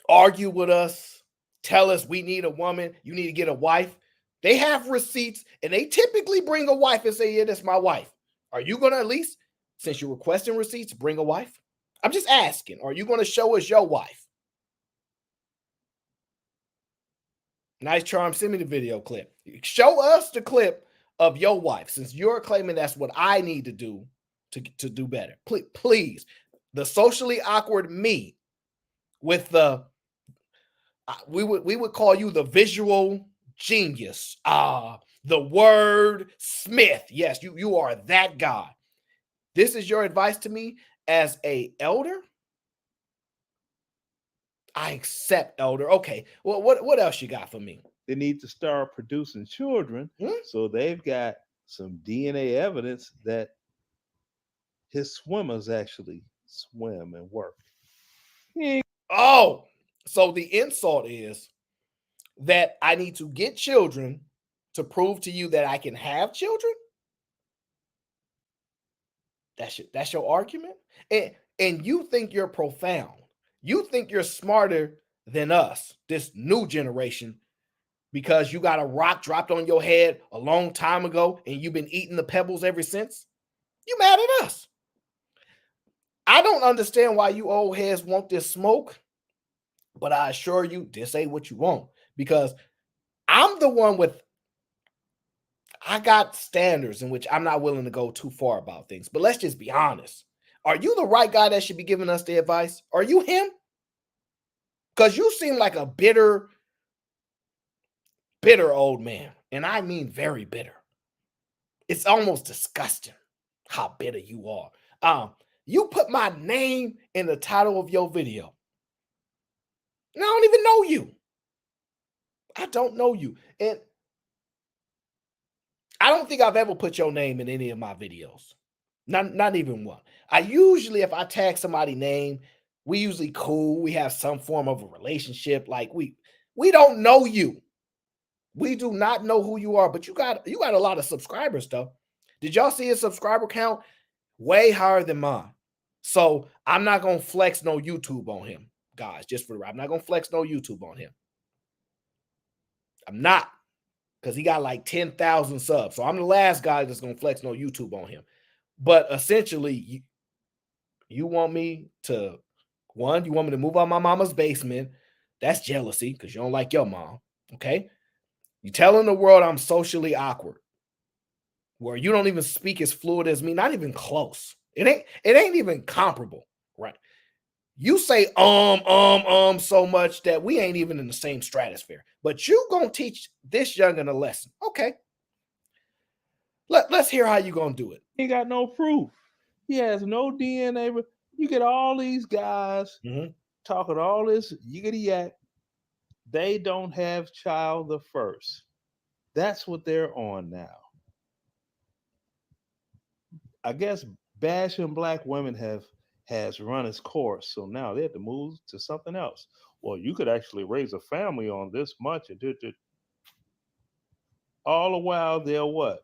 argue with us, tell us we need a woman, you need to get a wife, they have receipts and they typically bring a wife and say, yeah, that's my wife. Are you going to at least, since you're requesting receipts, bring a wife? I'm just asking, are you going to show us your wife? Nice charm. Send me the video clip. Show us the clip of your wife, since you're claiming that's what I need to do to do better. Please. The socially awkward me with the we would call you the visual genius. The word Smith. Yes, you are that guy. This is your advice to me as a elder? I accept, elder. Okay. Well, what else you got for me? They need to start producing children, so they've got some DNA evidence that his swimmers actually swim and work. Oh, so the insult is that I need to get children to prove to you that I can have children? That's your argument? And you think you're profound. You think you're smarter than us, this new generation, because you got a rock dropped on your head a long time ago and you've been eating the pebbles ever since? You mad at us? I don't understand why you old heads want this smoke, but I assure you, this ain't what you want, because I'm the one I got standards in which I'm not willing to go too far about things. But let's just be honest. Are you the right guy that should be giving us the advice? Are you him? Because you seem like a bitter old man. And I mean very bitter. It's almost disgusting how bitter you are. You put my name in the title of your video. And I don't even know you. I don't know you. And I don't think I've ever put your name in any of my videos. Not even one. I usually, if I tag somebody's name, we usually cool. We have some form of a relationship. Like we don't know you. We do not know who you are, but you got a lot of subscribers though. Did y'all see his subscriber count? Way higher than mine. So I'm not gonna flex no YouTube on him, guys. Just for the I'm not gonna flex no YouTube on him. I'm not, because he got like 10,000 subs. So I'm the last guy that's gonna flex no YouTube on him. But essentially, you want me to move out my mama's basement. That's jealousy because you don't like your mom. Okay. You telling the world I'm socially awkward, where you don't even speak as fluid as me, not even close. It ain't even comparable, right? You say so much that we ain't even in the same stratosphere. But you gonna teach this youngin' a lesson. Okay. Let's hear how you gonna do it. He got no proof. He has no DNA. You get all these guys talking all this yiggity yak. They don't have child the first. That's what they're on now. I guess bashing black women has run its course. So now they have to move to something else. Well, you could actually raise a family on this much and do. All the while they're what?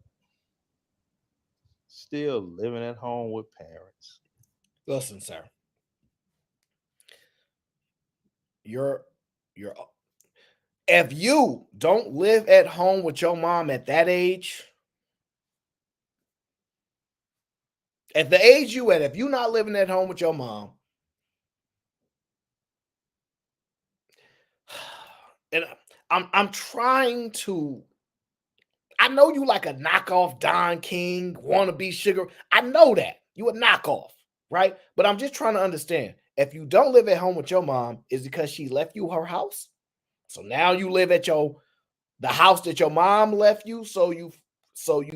Still living at home with parents. Listen, sir. If you don't live at home with your mom at that age, at the age you at, if you're not living at home with your mom, and I'm trying to, I know you like a knockoff Don King, wannabe Sugar. I know that. You a knockoff, right? But I'm just trying to understand. If you don't live at home with your mom, is it because she left you her house? So now you live at the house that your mom left you, so you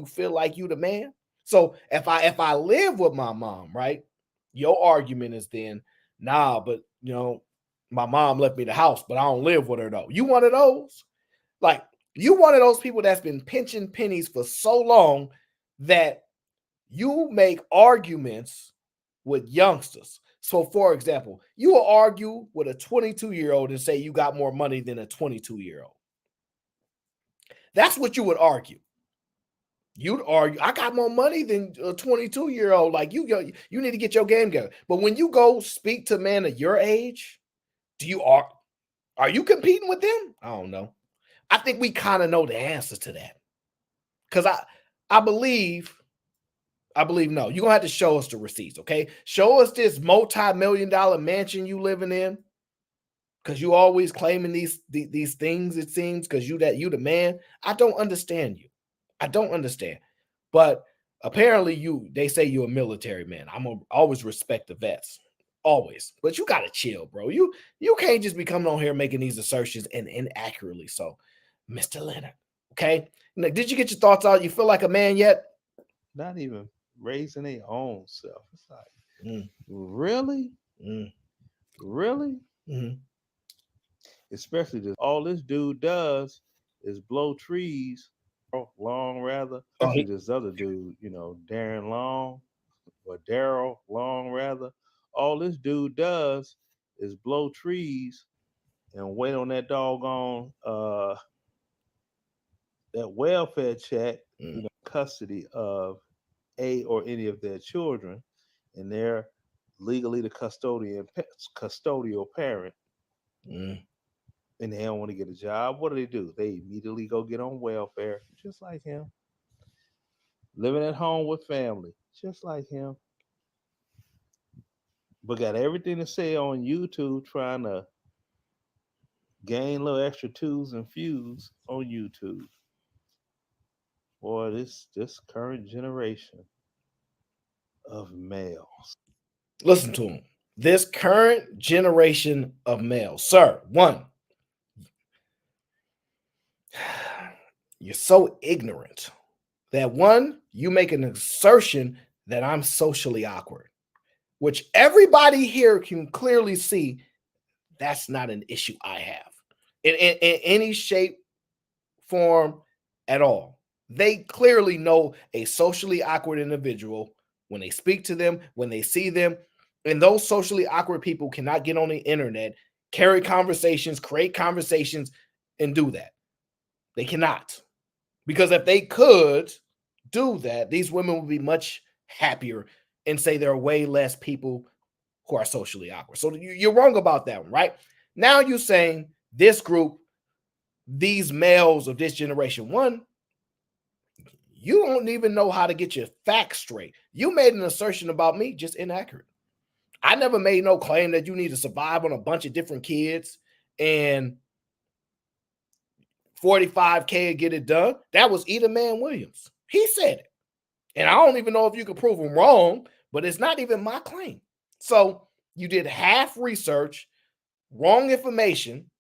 feel like you the man. So if I live with my mom, right? Your argument is then, nah, but you know, my mom left me the house, but I don't live with her though. You one of those? Like, you one of those people that's been pinching pennies for so long that you make arguments with youngsters. So, for example, you will argue with a 22-year-old and say you got more money than a 22-year-old. That's what you would argue. You'd argue, I got more money than a 22-year-old. Like, you need to get your game together. But when you go speak to men of your age, are you competing with them? I don't know. I think we kind of know the answer to that. Because I believe no. You're gonna have to show us the receipts, okay? Show us this multi-million-dollar mansion you living in. Because you always claiming these things, it seems, because you the man. I don't understand you. I don't understand. But apparently they say you're a military man. I'm gonna always respect the vets. Always. But you gotta chill, bro. You can't just be coming on here making these assertions and inaccurately. So, Mr. Leonard, okay? Now, did you get your thoughts out? You feel like a man yet? Not even raising their own self. It's like, really? Really? Mm-hmm. Especially all this dude does is blow trees. Long, rather. Especially this other dude, Darren Long or Daryl Long, rather. All this dude does is blow trees and wait on that doggone that welfare check, custody of a or any of their children, and they're legally the custodial parent. And they don't want to get a job. What do? They immediately go get on welfare, just like him. Living at home with family, just like him. But got everything to say on YouTube, trying to gain little extra twos and fews on YouTube. Boy, this current generation of males. Listen to him. This current generation of males. Sir, one, you're so ignorant that you make an assertion that I'm socially awkward, which everybody here can clearly see that's not an issue I have in any shape, form at all. They clearly know a socially awkward individual when they speak to them, when they see them, and those socially awkward people cannot get on the internet, carry conversations, create conversations, and do that. They cannot. Because if they could do that, these women would be much happier and say there are way less people who are socially awkward. So you're wrong about that one, right? Now you're saying this group, these males of this generation, one, you don't even know how to get your facts straight. You made an assertion about me, just inaccurate. I never made no claim that you need to survive on a bunch of different kids and 45K and get it done. That was Eda Man Williams. He said it. And I don't even know if you can prove him wrong, but it's not even my claim. So you did half research, wrong information.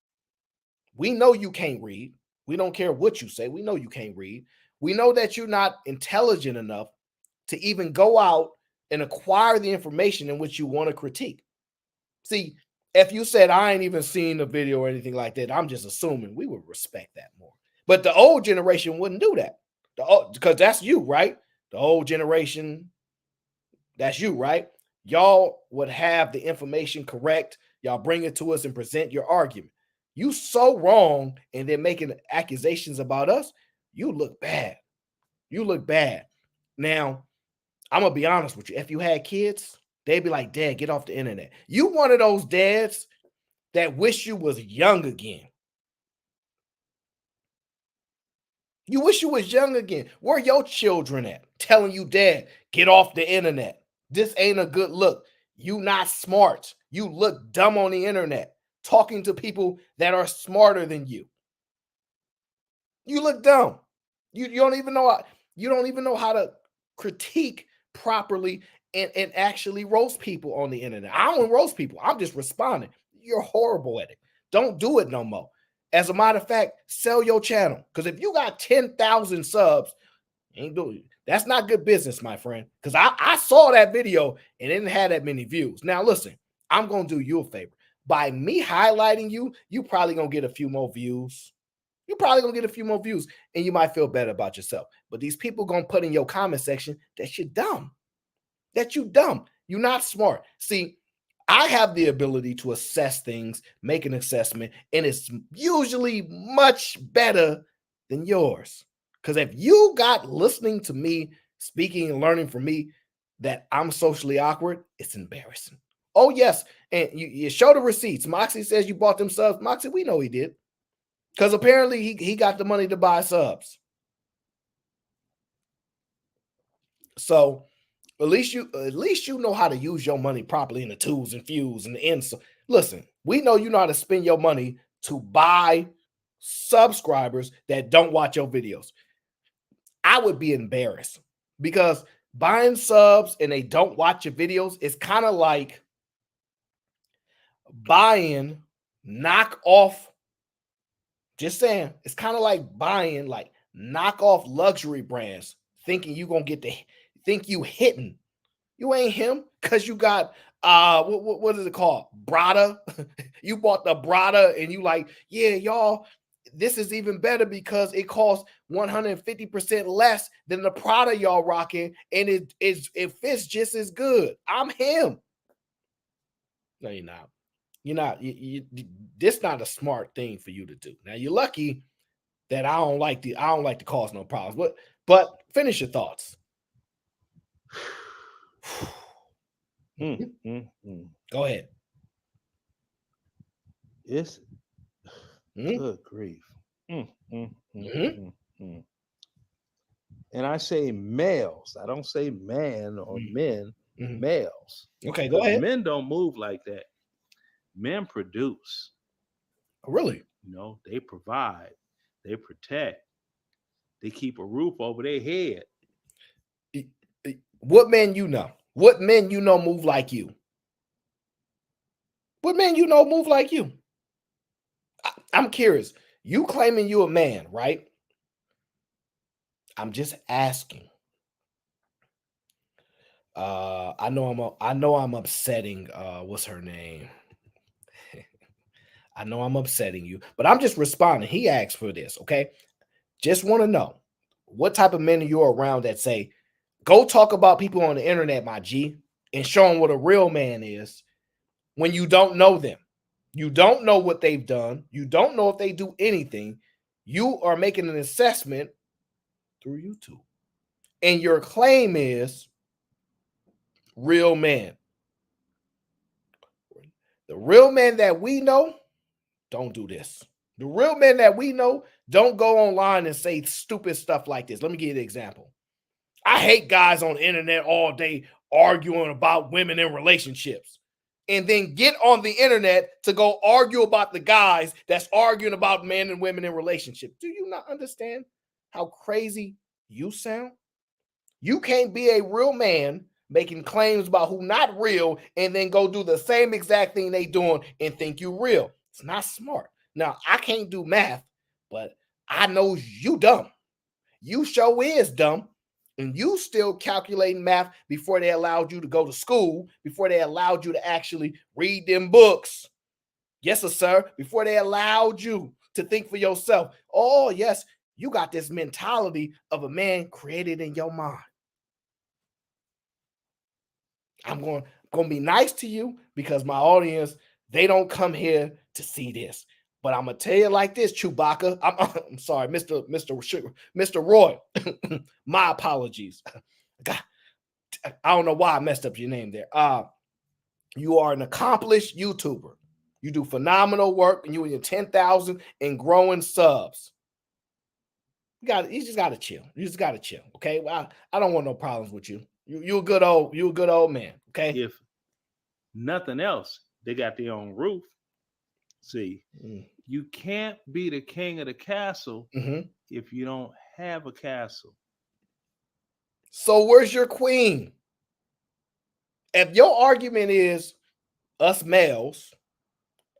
We know you can't read. We don't care what you say. We know you can't read. We know that you're not intelligent enough to even go out and acquire the information in which you want to critique. See, if you said, I ain't even seen the video or anything like that, I'm just assuming we would respect that more. But the old generation wouldn't do that. Because that's you, right? The old generation, that's you, right? Y'all would have the information correct. Y'all bring it to us and present your argument. You so wrong, and then making accusations about us, you look bad. You look bad. Now, I'm going to be honest with you. If you had kids, they'd be like, Dad, get off the internet. You one of those dads that wish you was young again. You wish you was young again. Where your children at? Telling you, Dad, get off the internet. This ain't a good look. You not smart. You look dumb on the internet. Talking to people that are smarter than you. You look dumb. You don't even know how to critique properly and actually roast people on the internet. I don't roast people. I'm just responding. You're horrible at it. Don't do it no more. As a matter of fact, sell your channel. Because if you got 10,000 subs, ain't doing it. That's not good business, my friend. Because I saw that video and it didn't have that many views. Now, listen, I'm going to do you a favor. by me highlighting you, you probably gonna get a few more views. You're probably gonna get a few more views, and you might feel better about yourself. But these people gonna put in your comment section that you're dumb. That you dumb. You're not smart. See, I have the ability to assess things, make an assessment, and it's usually much better than yours. Because if you got listening to me, speaking and learning from me, that I'm socially awkward, it's embarrassing. Oh, yes. And you show the receipts. Moxie says you bought them subs. Moxie, we know he did. Because apparently he got the money to buy subs. So at least you know how to use your money properly in the twos and fews and the ends. Listen, we know you know how to spend your money to buy subscribers that don't watch your videos. I would be embarrassed because buying subs and they don't watch your videos is kind of like buying knockoff. Just saying, it's kind of like buying like knockoff luxury brands, thinking you gonna get think you hitting. You ain't him because you got what is it called? Brada. You bought the Brada and you like, yeah, y'all, this is even better because it costs 150% less than the Prada y'all rocking, and it fits just as good. I'm him. No, you're not. You're not. This not a smart thing for you to do. Now you're lucky that I don't like to cause no problems. But finish your thoughts. Go ahead. It's good grief. And I say males. I don't say man or men. Males. Okay, go ahead. Men don't move like that. Men produce. Really? You know, they provide, they protect, they keep a roof over their head. What men you know? What men you know move like you? What men you know move like you? I'm curious. You claiming you a man, right? I'm just asking. I know I'm upsetting. What's her name? I know I'm upsetting you, but I'm just responding. He asked for this, okay? Just want to know what type of men are you around that say, go talk about people on the internet, my G, and show them what a real man is when you don't know them. You don't know what they've done. You don't know if they do anything. You are making an assessment through YouTube. And your claim is real man. The real men that we know don't do this. The real men that we know don't go online and say stupid stuff like this. Let me give you an example. I hate guys on the internet all day arguing about women in relationships and then get on the internet to go argue about the guys that's arguing about men and women in relationships. Do you not understand how crazy you sound? You can't be a real man making claims about who not real and then go do the same exact thing they doing and think you real. It's not smart. Now, I can't do math, but I know you dumb. You sure is dumb. And you still calculating math before they allowed you to go to school, before they allowed you to actually read them books. Yes, sir. Before they allowed you to think for yourself. Oh, yes, you got this mentality of a man created in your mind. I'm going to be nice to you because my audience, they don't come here to see this. But I'm gonna tell you like this, Chewbacca. I'm sorry, Mr. Roy. My apologies. God, I don't know why I messed up your name there. You are an accomplished YouTuber. You do phenomenal work, and you in your 10,000 and growing subs. You just gotta chill. You just gotta chill. Okay. Well, I don't want no problems with you. You're a good old man. Okay. If nothing else, they got their own roof. See, you can't be the king of the castle if you don't have a castle. So where's your queen? If your argument is us males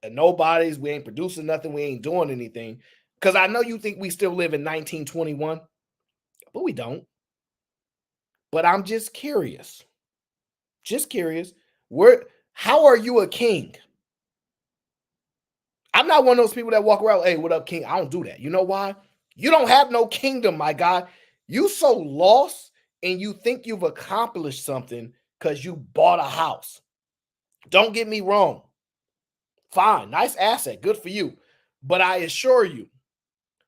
and we ain't producing nothing, we ain't doing anything, because I know you think we still live in 1921, but we don't. But I'm just curious. How are you a king? I'm not one of those people that walk around, hey, what up, king? I don't do that. You know why? You don't have no kingdom, my guy. You so lost and you think you've accomplished something because you bought a house. Don't get me wrong. Fine, nice asset, good for you. But I assure you,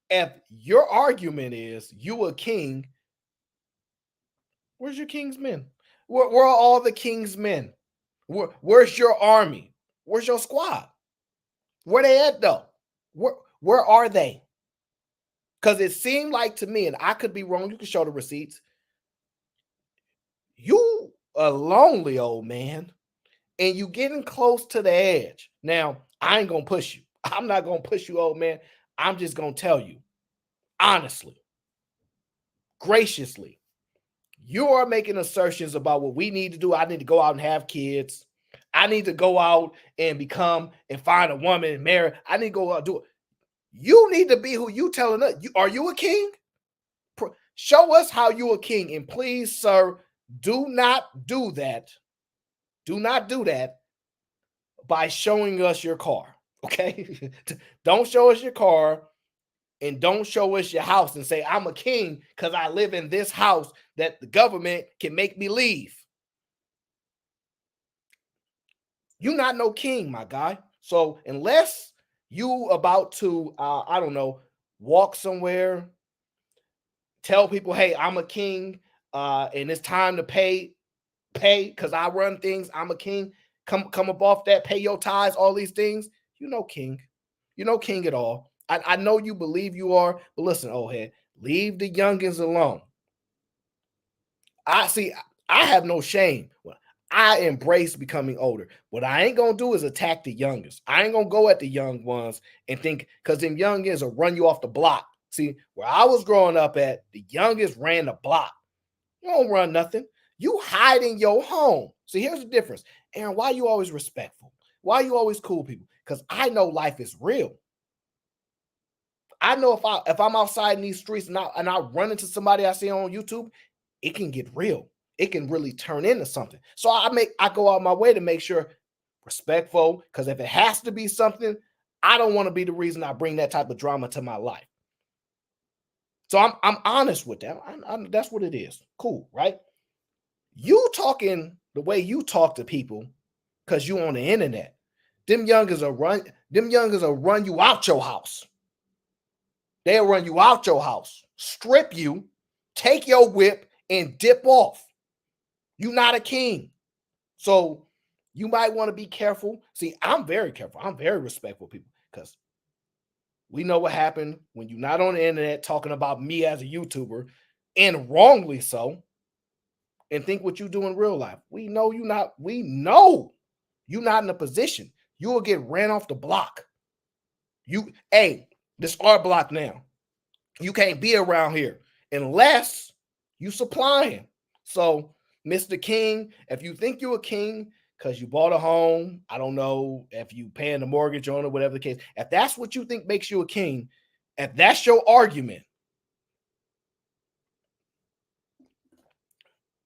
if your argument is you a king, where's your king's men? Where are all the king's men? Where's your army? Where's your squad? Where they at though? Where are they? Because it seemed like to me, and I could be wrong, you can show the receipts. You a lonely old man, and you getting close to the edge. Now, I ain't gonna push you. I'm not gonna push you, old man. I'm just gonna tell you, honestly, graciously, you are making assertions about what we need to do. I need to go out and have kids. I need to go out and become and find a woman and marry. I need to go out and do it. You need to be who you telling us. Are you a king? Show us how you a king. And please, sir, do not do that. Do not do that by showing us your car. Okay? Don't show us your car and don't show us your house and say, I'm a king because I live in this house that the government can make me leave. You're not no king, my guy. So unless you about to, I don't know, walk somewhere, tell people, hey, I'm a king, and it's time to pay, because I run things, I'm a king. Come up off that, pay your tithes, all these things. You know king. You know king at all. I know you believe you are, but listen, old head, leave the youngins alone. I have no shame. I embrace becoming older. What I ain't gonna do is attack the youngest. I ain't gonna go at the young ones and think, because them youngins will run you off the block. See, where I was growing up at, the youngest ran the block. You don't run nothing. You hide in your home. See, here's the difference. Aaron, why you always respectful? Why you always cool people? Because I know life is real. I know if I'm outside in these streets and I run into somebody I see on YouTube, it can get real. It can really turn into something. So I go out my way to make sure respectful, because if it has to be something, I don't want to be the reason I bring that type of drama to my life. So I'm honest with that. That's what it is. Cool, right? You talking the way you talk to people because you on the internet. Them youngers will run you out your house. They'll run you out your house, strip you, take your whip, and dip off. You're not a king. So you might want to be careful. See, I'm very careful. I'm very respectful of people, because we know what happened when you're not on the internet talking about me as a YouTuber, and wrongly so, and think what you do in real life. We know you're not in a position. You will get ran off the block. This our block now. You can't be around here unless you supplying. So, Mr. King, if you think you're a king because you bought a home, I don't know if you paying the mortgage on it, whatever the case, if that's what you think makes you a king, if that's your argument,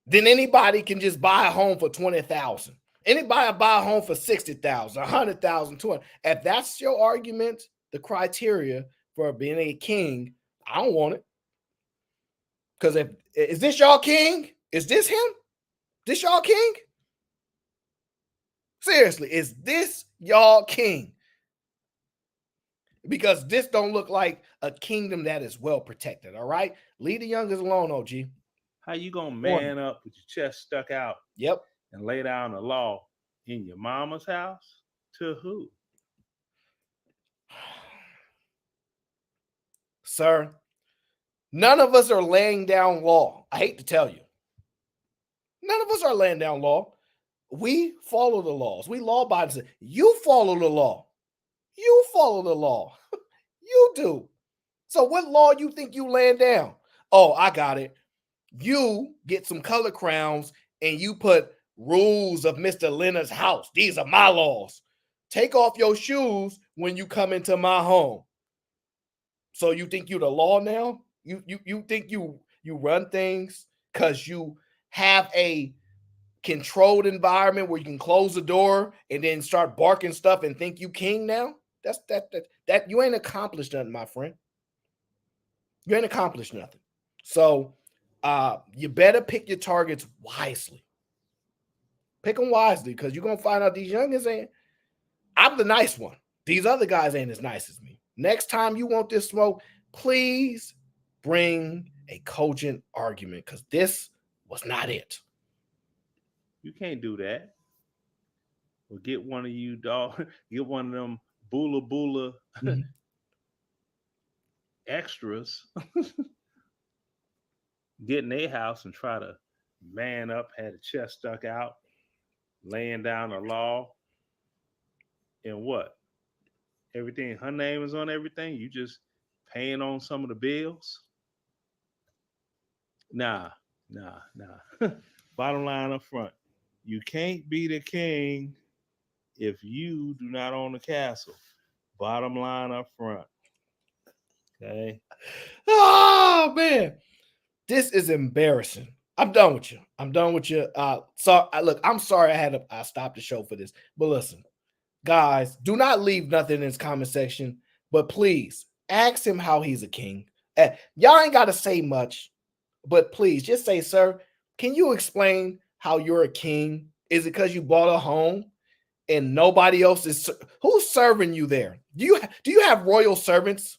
then anybody can just buy a home for $20,000. Anybody buy a home for $60,000, $100,000, $200,000. If that's your argument, the criteria for being a king, I don't want it. Because is this y'all king? Is this him? This y'all king? Seriously, is this y'all king? Because this don't look like a kingdom that is well protected. All right, leave the youngest alone, OG. How you gonna man up with your chest stuck out? Yep. And lay down the law in your mama's house? To who? Sir, none of us are laying down law. I hate to tell you. None of us are laying down law. We follow the laws. We law abiding. You follow the law. You follow the law. You do. So what law you think you laying down? Oh, I got it. You get some color crowns and you put rules of Mr. Leonard's house. These are my laws. Take off your shoes when you come into my home. So you think you the law now? You think you run things because you have a controlled environment where you can close the door and then start barking stuff and think you king now? That you ain't accomplished nothing, my friend. You ain't accomplished nothing. So you better pick your targets wisely. Pick them wisely, because you're gonna find out these youngins ain't. I'm the nice one. These other guys ain't as nice as me. Next time you want this smoke, please bring a cogent argument, because this was not it. You can't do that. Or get one of you dog, get one of them bula bula extras, get in their house and try to man up, had a chest stuck out, laying down the law, and what? Everything, her name is on everything. You just paying on some of the bills. Nah. Bottom line up front, you can't be the king if you do not own the castle. Bottom line up front. Okay. Oh man, this is embarrassing. I'm done with you. Look, I'm sorry I stopped the show for this. But listen, guys, do not leave nothing in his comment section. But please ask him how he's a king. Y'all ain't got to say much, but please just say, sir, can you explain how you're a king? Is it because you bought a home and nobody else is? Who's serving you there? Do you have royal servants?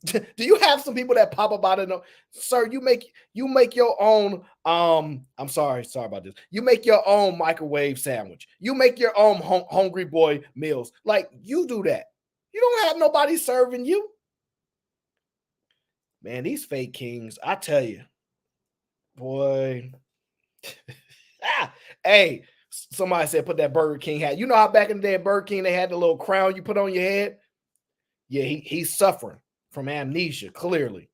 Do you have some people that pop up out of no? Sir, you make your own I'm sorry about this. You make your own microwave sandwich. You make your own hungry boy meals. Like, you do that. You don't have nobody serving you. Man, these fake kings, I tell you, boy. Hey, somebody said put that Burger King hat. You know how back in the day at Burger King they had the little crown you put on your head? Yeah, he's suffering from amnesia, clearly.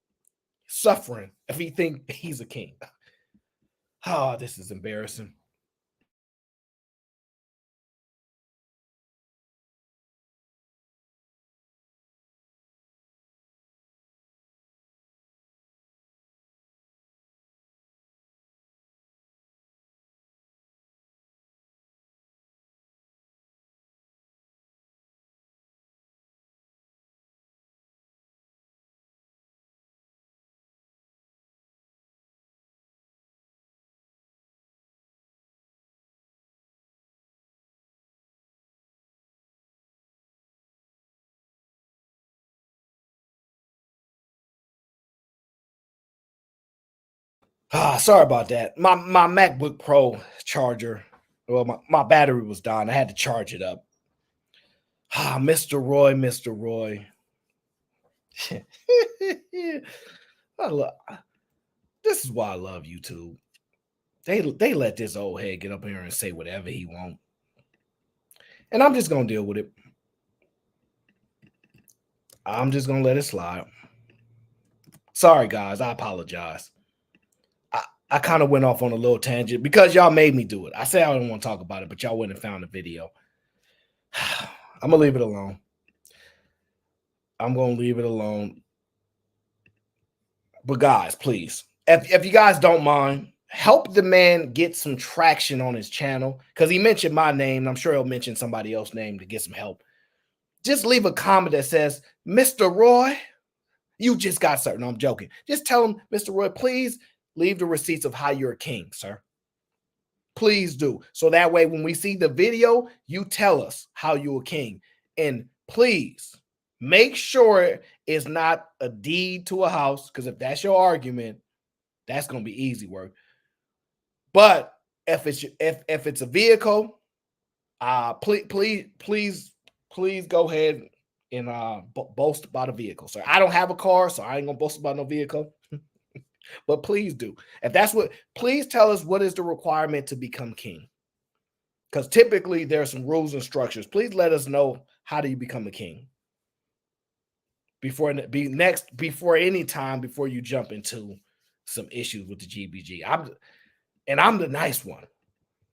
Suffering if he think he's a king. Oh, this is embarrassing. Sorry about that. My MacBook Pro charger, well, my battery was dying. I had to charge it up. Mr. Roy. This is why I love YouTube. They let this old head get up here and say whatever he wants. And I'm just gonna deal with it. I'm just gonna let it slide. Sorry, guys. I apologize. I kind of went off on a little tangent because y'all made me do it. I said I didn't want to talk about it, but y'all went and found the video. I'm gonna leave it alone. But guys, please, if you guys don't mind, help the man get some traction on his channel, because he mentioned my name. I'm sure he'll mention somebody else's name to get some help. Just leave a comment that says, Mr. Roy, you just got certain. No, I'm joking. Just tell him, Mr. Roy, please leave the receipts of how you're a king, sir. Please do. So that way, when we see the video, you tell us how you're a king. And please make sure it's not a deed to a house, because if that's your argument, that's going to be easy work. But if it's a vehicle, please go ahead and boast about a vehicle. So I don't have a car, so I ain't gonna boast about no vehicle. But please do. If that's what, please tell us what is the requirement to become king. Because typically there are some rules and structures. Please let us know, how do you become a king? Before any time, before you jump into some issues with the GBG. I'm the nice one.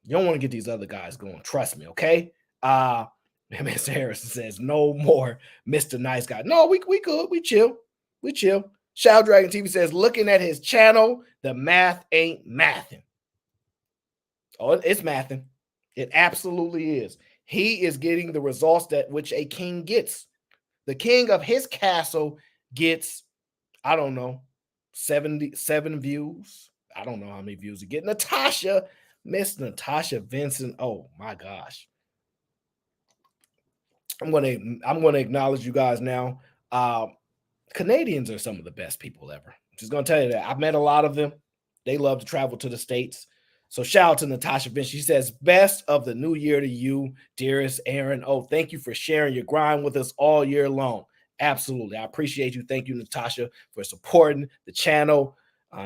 You don't want to get these other guys going. Trust me, okay? Mr. Harrison says, no more Mr. Nice Guy. No, we good. We chill. Shadow Dragon TV says, looking at his channel, the math ain't mathing. Oh, it's mathing. It absolutely is. He is getting the results that which a king gets. The king of his castle gets, I don't know, 77 views. I don't know how many views he get. Natasha, Miss Natasha Vincent. Oh my gosh. I'm gonna acknowledge you guys now. Canadians are some of the best people ever. I'm just gonna tell you that. I've met a lot of them. They love to travel to the States. So shout out to Natasha Vince. She says, best of the new year to you, dearest Aaron. Oh, thank you for sharing your grind with us all year long. Absolutely. I appreciate you. Thank you, Natasha, for supporting the channel.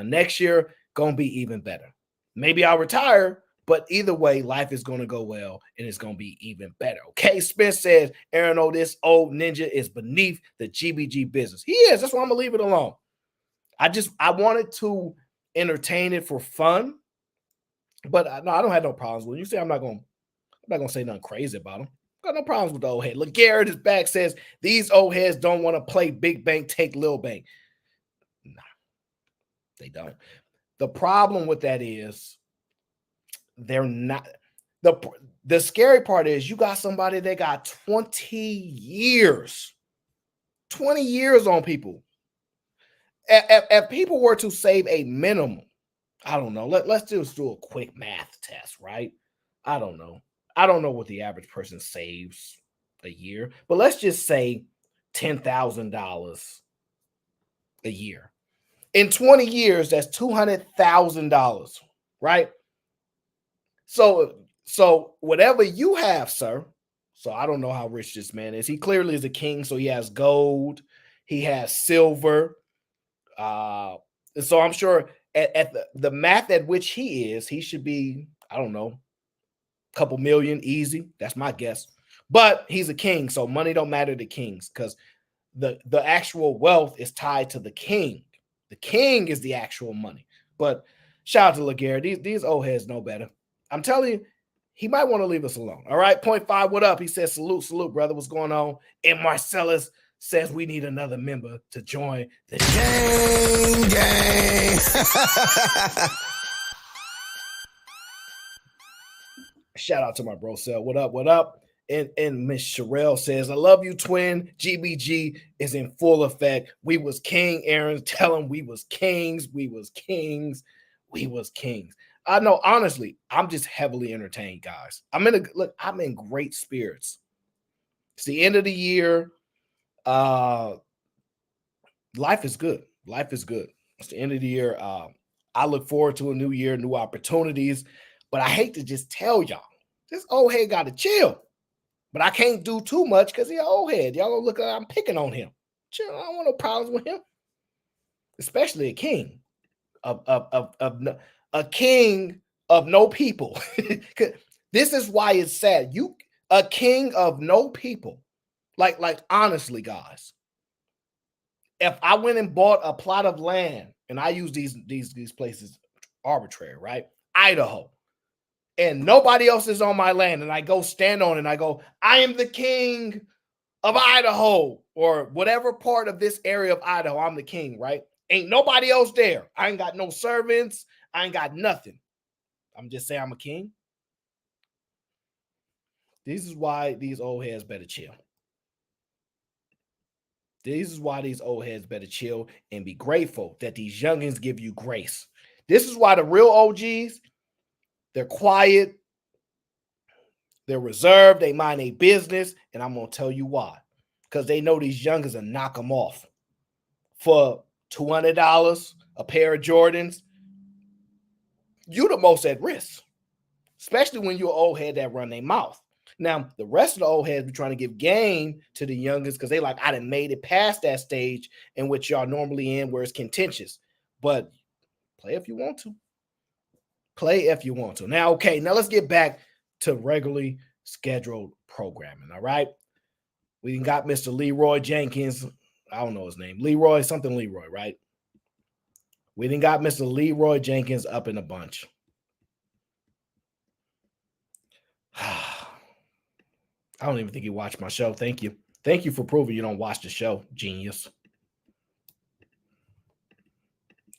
Next year, gonna be even better. Maybe I'll retire, but either way, life is going to go well and it's going to be even better. Okay. Spence says, Aaron, oh, this old ninja is beneath the GBG business. He is. That's why I'm going to leave it alone. I wanted to entertain it for fun, but no, I don't have no problems with it. You say I'm not going to say nothing crazy about him. Got no problems with the old head. Look, Garrett is back, says, these old heads don't want to play big bank, take little bank. No, they don't. The problem with that is they're not. The scary part is you got somebody that got 20 years on people. If people were to save a minimum, I don't know. Let's just do a quick math test, right? I don't know what the average person saves a year, but let's just say $10,000 a year. In 20 years, that's $200,000, right? So whatever you have, sir. So I don't know how rich this man is. He clearly is a king. So he has gold, he has silver. And so I'm sure at the math at which he is, he should be, I don't know, a couple million easy. That's my guess. But he's a king, so money don't matter to kings because the actual wealth is tied to the king. The king is the actual money. But shout out to Laguerre. These old heads know better. I'm telling you, he might want to leave us alone. All right, 0.5, what up? He says, salute, brother. What's going on? And Marcellus says we need another member to join the gang. Shout out to my bro Cell. What up? And Miss Sherelle says, I love you, twin. GBG is in full effect. We was king, Aaron. Tell him we was kings. I know, honestly, I'm just heavily entertained, guys. I'm in great spirits. It's the end of the year. Life is good. It's the end of the year. I look forward to a new year, new opportunities, but I hate to just tell y'all, this old head got to chill. But I can't do too much because he's an old head. Y'all gonna look like I'm picking on him. Chill, I don't want no problems with him. Especially a king of a king of no people. This is why it's sad. You a king of no people. Like honestly, guys. If I went and bought a plot of land, and I use these places arbitrary, right? Idaho. And nobody else is on my land, and I go stand on it, and I go, I am the king of Idaho, or whatever part of this area of Idaho, I'm the king, right? Ain't nobody else there. I ain't got no servants. I ain't got nothing. I'm just saying I'm a king. This is why these old heads better chill. This is why these old heads better chill and be grateful that these youngins give you grace. This is why the real OGs, they're quiet, they're reserved, they mind their business, and I'm going to tell you why. Because they know these youngins will knock them off. For $200, a pair of Jordans, you're the most at risk, especially when you're an old head that run their mouth. Now, the rest of the old heads be trying to give game to the youngins because they like, I done made it past that stage in which y'all normally in where it's contentious. But play if you want to. Play if you want to. Now, okay, now let's get back to regularly scheduled programming, all right? We got Mr. Leroy Jenkins. I don't know his name. Leroy, right? We done got Mr. Leroy Jenkins up in a bunch. I don't even think he watched my show. Thank you. Thank you for proving you don't watch the show, genius.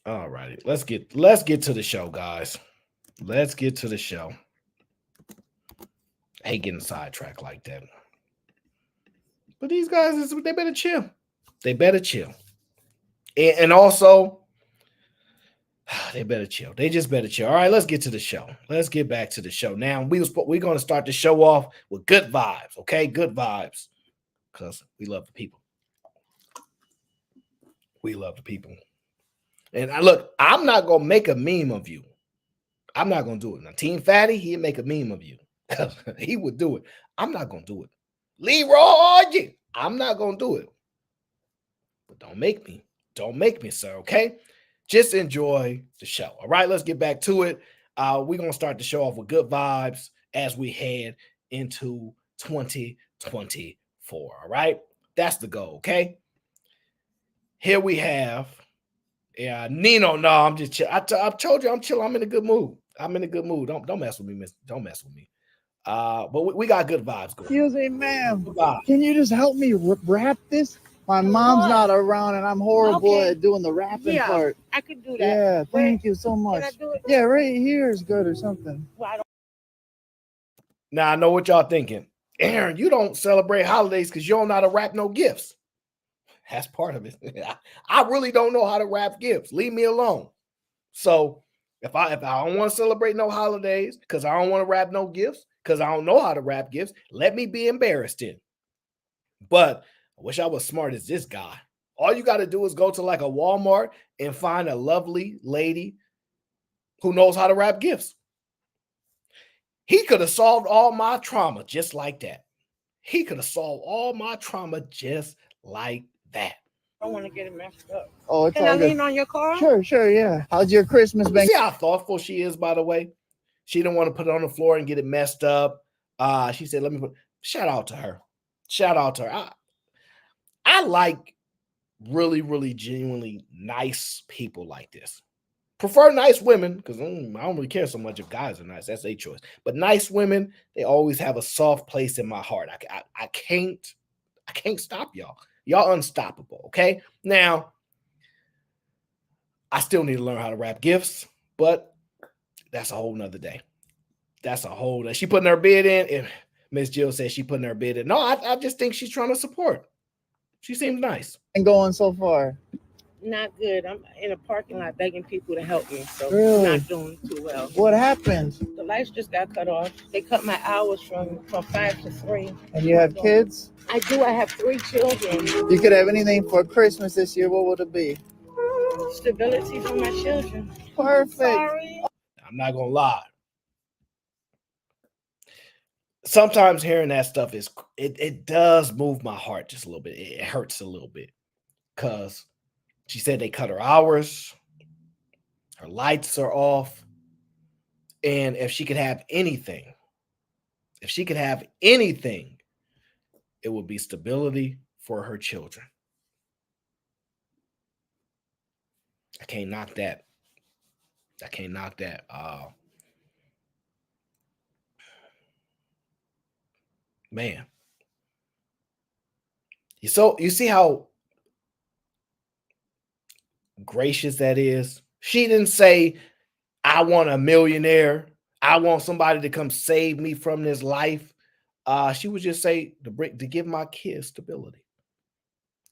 All righty. Let's get to the show, guys. Let's get to the show. I hate getting sidetracked like that. But these guys, they better chill. They better chill. And also, they better chill. They just better chill. All right, let's get to the show. Let's get back to the show. Now, we're going to start the show off with good vibes, okay? Good vibes. Because we love the people. We love the people. And look, I'm not going to make a meme of you. I'm not going to do it. Now, Team Fatty, he'd make a meme of you. He would do it. I'm not going to do it. Leroy, I'm not going to do it. But don't make me. Don't make me, sir, okay? Just enjoy the show. All right, let's get back to it. We're going to start the show off with good vibes as we head into 2024. All right, that's the goal, okay? Here we have, Nino. No, I'm just chill. I told you I'm chill. I'm in a good mood. I'm in a good mood. Don't mess with me, miss. Don't mess with me. But we got good vibes going. Excuse me, ma'am. Can you just help me wrap this? My mom's not around, and I'm horrible at doing the wrapping part. I could do that. Yeah, thank you so much. Can I do it? Yeah, right here is good or something. Well, Now I know what y'all thinking. Aaron, you don't celebrate holidays because you don't know how to wrap no gifts. That's part of it. I really don't know how to wrap gifts. Leave me alone. So if I don't want to celebrate no holidays because I don't want to wrap no gifts because I don't know how to wrap gifts, let me be embarrassed in. But I wish I was smart as this guy. All you got to do is go to like a Walmart and find a lovely lady who knows how to wrap gifts. He could have solved all my trauma just like that. He could have solved all my trauma just like that. I don't want to get it messed up. Oh, it's Can all I good. lean on your car? Sure, yeah. How's your Christmas been? See how thoughtful she is, by the way? She didn't want to put it on the floor and get it messed up. She said, let me put, shout out to her. Shout out to her. I like really, really genuinely nice people like this. Prefer nice women because I don't really care so much if guys are nice. That's their choice. But nice women, they always have a soft place in my heart. I can't stop y'all. Y'all unstoppable, okay? Now, I still need to learn how to wrap gifts, but that's a whole nother day. That's a whole. She putting her bid in. If Miss Jill says she putting her bid in, no, I just think she's trying to support. She seems nice. And going so far? Not good. I'm in a parking lot begging people to help me, so Really? not doing too well. What happened? The lights just got cut off. They cut my hours from 5 to 3. And you have kids? I do. I have 3 children. You could have anything for Christmas this year. What would it be? Stability for my children. Perfect. Sorry. I'm not gonna lie. Sometimes hearing that stuff it does move my heart just a little bit. It hurts a little bit because she said they cut her hours, her lights are off, and if she could have anything, it would be stability for her children. I can't knock that. Man. You see how gracious that is? She didn't say, I want a millionaire. I want somebody to come save me from this life. She would just say to give my kids stability,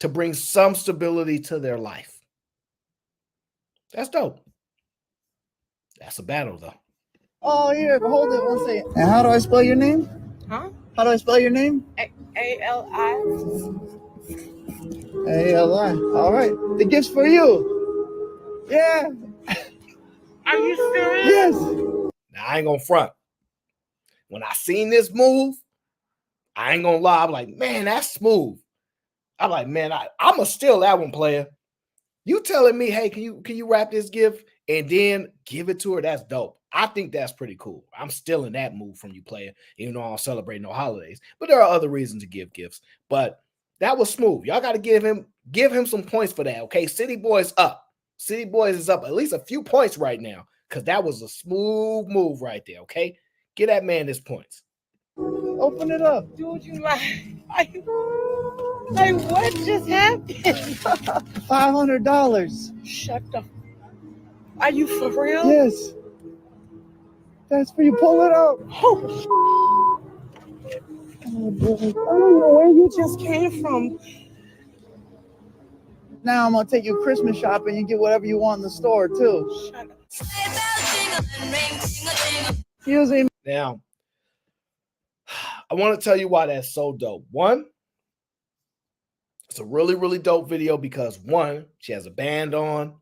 to bring some stability to their life. That's dope. That's a battle, though. Oh, here, hold it one second. And how do I spell your name? Huh? How do I spell your name? A-L-I. A-L-I. All right. The gift's for you. Yeah. Are you serious? Yes. Now, I ain't gonna front. When I seen this move, I ain't gonna lie. I'm like, man, that's smooth. I'm like, man, I'm gonna steal that one, player. You telling me, hey, can you wrap this gift and then give it to her? That's dope. I think that's pretty cool. I'm stealing that move from you, player, even though I don't celebrate no holidays. But there are other reasons to give gifts. But that was smooth. Y'all got to give him some points for that, okay? City Boys up. City Boys is up at least a few points right now because that was a smooth move right there, okay? Get that man his points. Open it up. Dude, you like what just happened? $500. Shut the. Are you for real? Yes. That's for you. Pull it out. Oh. Come I don't know where you just came from. Now I'm gonna take you Christmas shopping. You get whatever you want in the store too. Shut up. Excuse me. Now, I want to tell you why that's so dope. One, it's a really, really dope video because one, she has a band on.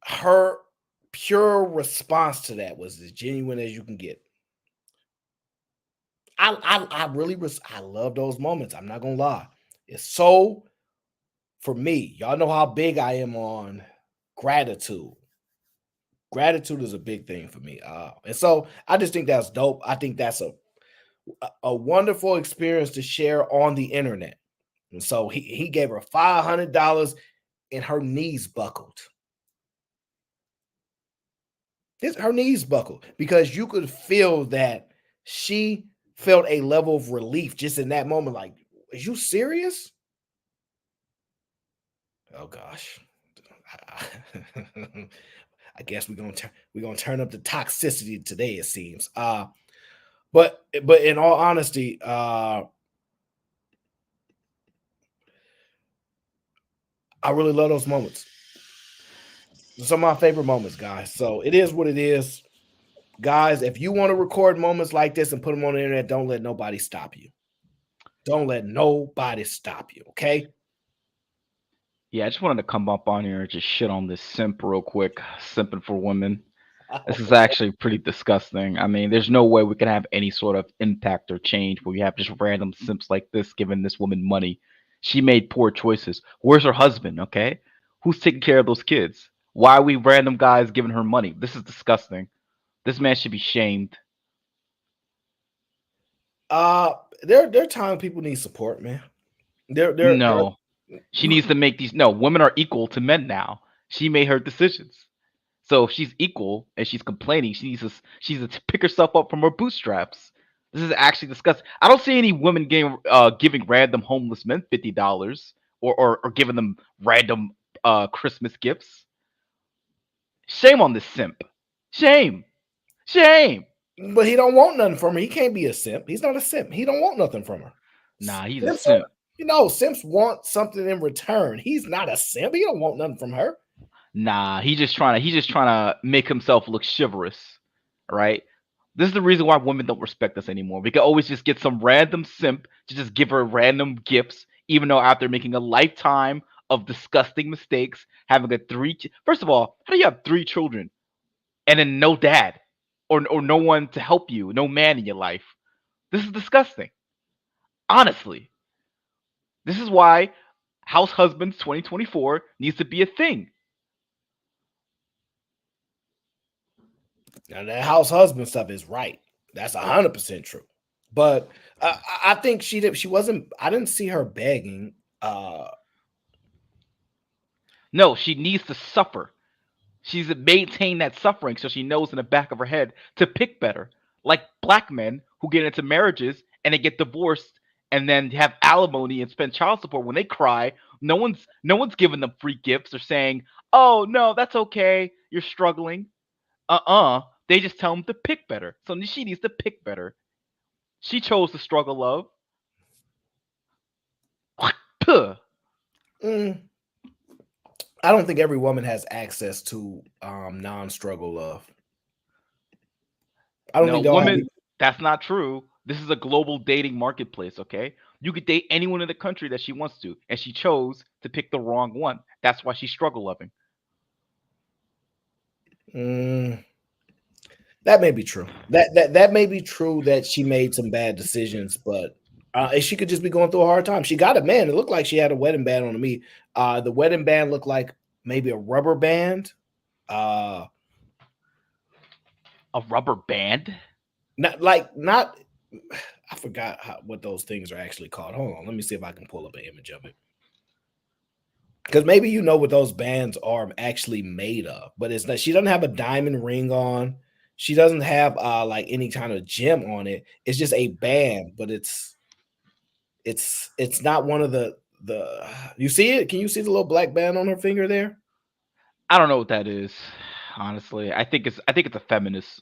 Her pure response to that was as genuine as you can get. I really I love those moments. I'm not gonna lie. It's so for me, y'all know how big I am on gratitude. Gratitude is a big thing for me. And so I just think that's dope. I think that's a wonderful experience to share on the internet. And so he gave her $500 and her knees buckled. Her knees buckled because you could feel that she felt a level of relief just in that moment. Like, is you serious? Oh gosh. I guess we're gonna turn up the toxicity today, it seems. But in all honesty, I really love those moments. Some of my favorite moments, guys. So it is what it is. Guys, if you want to record moments like this and put them on the internet, don't let nobody stop you. Don't let nobody stop you, okay? Yeah, I just wanted to come up on here and just shit on this simp real quick. Simping for women. This is actually pretty disgusting. I mean, there's no way we can have any sort of impact or change where we have just random simps like this giving this woman money. She made poor choices. Where's her husband, okay? Who's taking care of those kids? Why are we random guys giving her money? This is disgusting. This man should be shamed. There are times people need support, man. No. She needs to make these. No, women are equal to men now. She made her decisions. So if she's equal and she's complaining, she needs to pick herself up from her bootstraps. This is actually disgusting. I don't see any women giving random homeless men $50 or giving them random Christmas gifts. Shame on this simp. Shame. Shame. But he don't want nothing from her. He can't be a simp. He's not a simp. He don't want nothing from her. Nah, he's a simp. You know, simps want something in return. He's not a simp. He don't want nothing from her. Nah, he's just trying to make himself look chivalrous, right? This is the reason why women don't respect us anymore. We can always just get some random simp to just give her random gifts, even though after making a lifetime of disgusting mistakes, having first of all, how do you have 3 children and then no dad or no one to help you, no man in your life? This is disgusting. Honestly, this is why House Husbands 2024 needs to be a thing. Now that house husband stuff is right. That's 100% true. But I think she wasn't. I didn't see her begging. No, she needs to suffer. She's maintained that suffering so she knows in the back of her head to pick better. Like black men who get into marriages and they get divorced and then have alimony and spend child support. When they cry, no one's giving them free gifts or saying, "Oh no, that's okay. You're struggling." They just tell them to pick better. So she needs to pick better. She chose to struggle love. I don't think every woman has access to non-struggle love. I don't think women. That's not true. This is a global dating marketplace, okay? You could date anyone in the country that she wants to, and she chose to pick the wrong one. That's why she's struggle loving. That may be true. That may be true that she made some bad decisions, but she could just be going through a hard time. She got a man. It looked like she had a wedding band on me. The wedding band looked like maybe a rubber band. A rubber band? Not. I forgot what those things are actually called. Hold on, let me see if I can pull up an image of it. Because maybe you know what those bands are actually made of, but it's not. She doesn't have a diamond ring on. She doesn't have like any kind of gem on it. It's just a band, but it's not one of the. You see it? Can you see the little black band on her finger there? I don't know what that is. Honestly, I think it's a feminist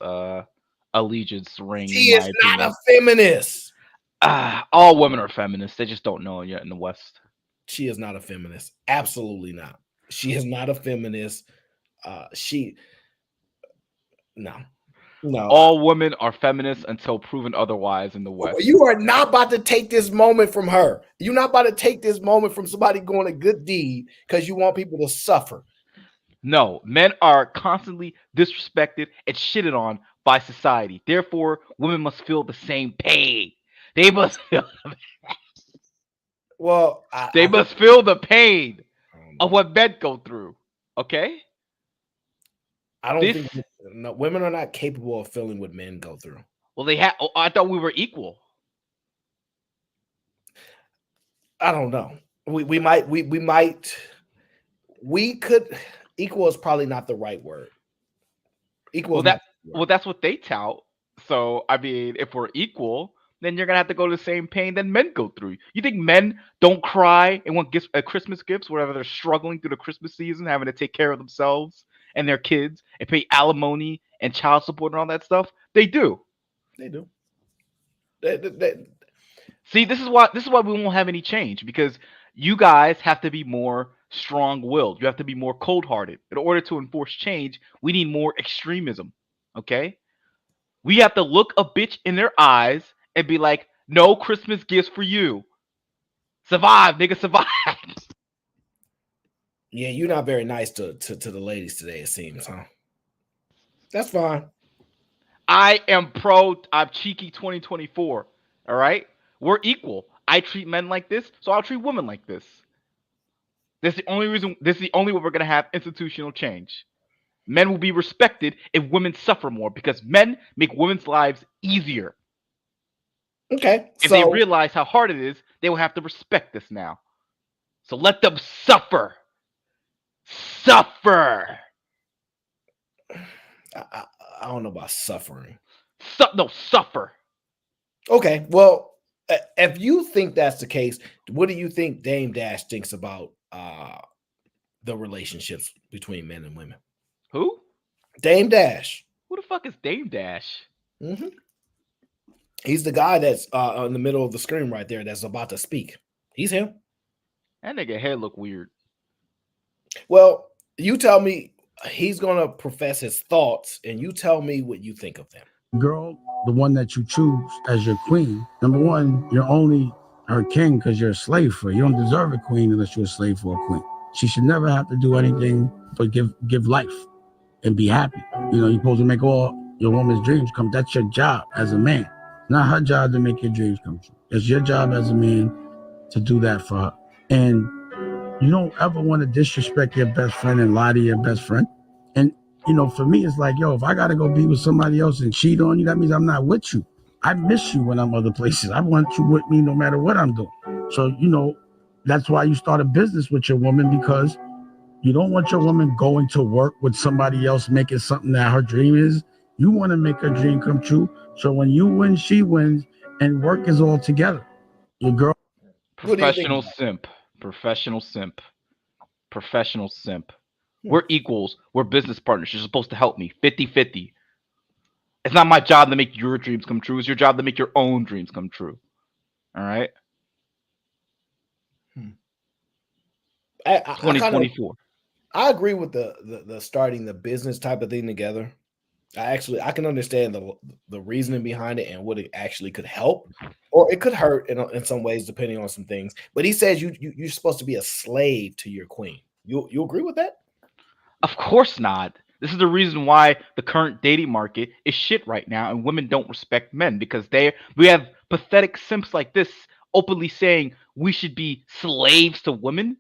allegiance ring. She In is my not opinion, a feminist. all women are feminists. They just don't know it yet in the West. She is not a feminist. Absolutely not. She is not a feminist. She no. No, All women are feminists until proven otherwise in the West. you are not about to take this moment from her. You're not about to take this moment from somebody doing a good deed because you want people to suffer. No, men are constantly disrespected and shitted on by society. Therefore, women must feel the same pain. They must feel Well, they must feel the pain of what men go through. Okay? I don't This think no, women are not capable of feeling what men go through. well, they have. I thought we were equal. I don't know. We could equal is probably not the right word. Equal Well, is not the word. that's what they tout. So I mean, if we're equal, then you're gonna have to go to the same pain that men go through. You think men don't cry and want gifts, Christmas gifts, whenever they're struggling through the Christmas season, having to take care of themselves and their kids and pay alimony and child support and all that stuff? They do. They do. See, this is why we won't have any change, because you guys have to be more strong-willed. You have to be more cold-hearted. In order to enforce change, we need more extremism. Okay? We have to look a bitch in their eyes and be like, "No Christmas gifts for you. Survive, nigga, survive." Yeah, you're not very nice to the ladies today, it seems, huh? That's fine. I am pro. I'm cheeky 2024. All right? We're equal. I treat men like this, so I'll treat women like this. This is the only reason. This is the only way we're gonna have institutional change. Men will be respected if women suffer more, because men make women's lives easier. Okay. If they realize how hard it is, they will have to respect this now. So let them suffer. Suffer. I don't know about suffering. No, suffer. Okay. Well, if you think that's the case, what do you think Dame Dash thinks about the relationships between men and women? Who? Dame Dash. Who the fuck is Dame Dash? Mm-hmm. He's the guy that's in the middle of the screen right there that's about to speak. He's him. That nigga hair look weird. Well, you tell me. He's gonna profess his thoughts, and you tell me what you think of them. Girl, the one that you choose as your queen, number one, you're only her king because you're a slave for her. You don't deserve a queen unless you're a slave for a queen. She should never have to do anything but give life and be happy. You know, you're supposed to make all your woman's dreams come. That's your job as a man. Not her job to make your dreams come true. It's your job as a man to do that for her. And you don't ever want to disrespect your best friend and lie to your best friend. And, you know, for me, it's like, yo, if I got to go be with somebody else and cheat on you, that means I'm not with you. I miss you when I'm other places. I want you with me no matter what I'm doing. So, you know, that's why you start a business with your woman, because you don't want your woman going to work with somebody else making something that her dream is. You want to make her dream come true. So when you win, she wins, and work is all together. Your girl. Professional simp. Professional simp. Professional simp. We're equals. We're business partners. You're supposed to help me 50-50. It's not my job to make your dreams come true. It's your job to make your own dreams come true. All right? 2024. I agree with the starting the business type of thing together. I can understand the reasoning behind it and what it actually could help, or it could hurt in some ways depending on some things. But he says you're supposed to be a slave to your queen. You agree with that? Of course not. This is the reason why the current dating market is shit right now, and women don't respect men, because we have pathetic simps like this openly saying we should be slaves to women.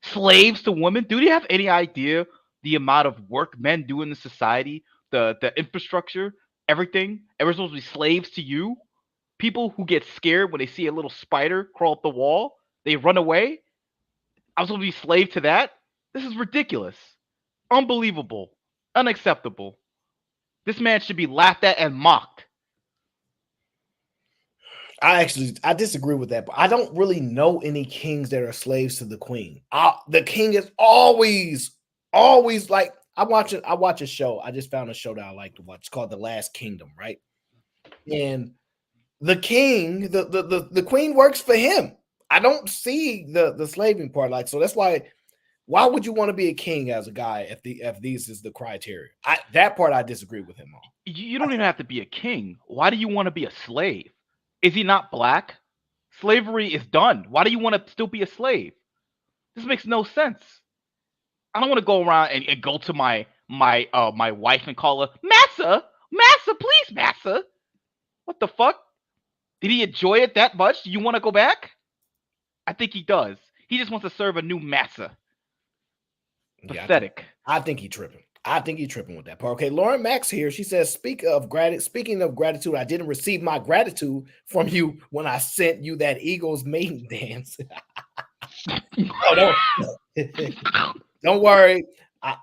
Slaves to women? Do they have any idea the amount of work men do in the society, the infrastructure, everything? And we're supposed to be slaves to you? People who get scared when they see a little spider crawl up the wall, they run away. I'm supposed to be slave to that? This is ridiculous. Unbelievable. Unacceptable. This man should be laughed at and mocked. I disagree with that, but I don't really know any kings that are slaves to the queen. The king is always like, I watch a show. I just found a show that I like to watch. It's called The Last Kingdom, right? And the king, the queen works for him. I don't see the slaving part. Like, so that's why would you want to be a king as a guy if these is the criteria? That part I disagree with him on. You don't even have to be a king. Why do you want to be a slave? Is he not black? Slavery is done. Why do you want to still be a slave? This makes no sense. I don't want to go around and go to my wife and call her Massa, please, Massa. What the fuck? Did he enjoy it that much? Do you want to go back? I think he does. He just wants to serve a new Massa. Pathetic. I think he's tripping. I think he's tripping with that part. Okay, Lauren Max here. She says, speaking of gratitude, I didn't receive my gratitude from you when I sent you that Eagles mating dance. Don't worry. I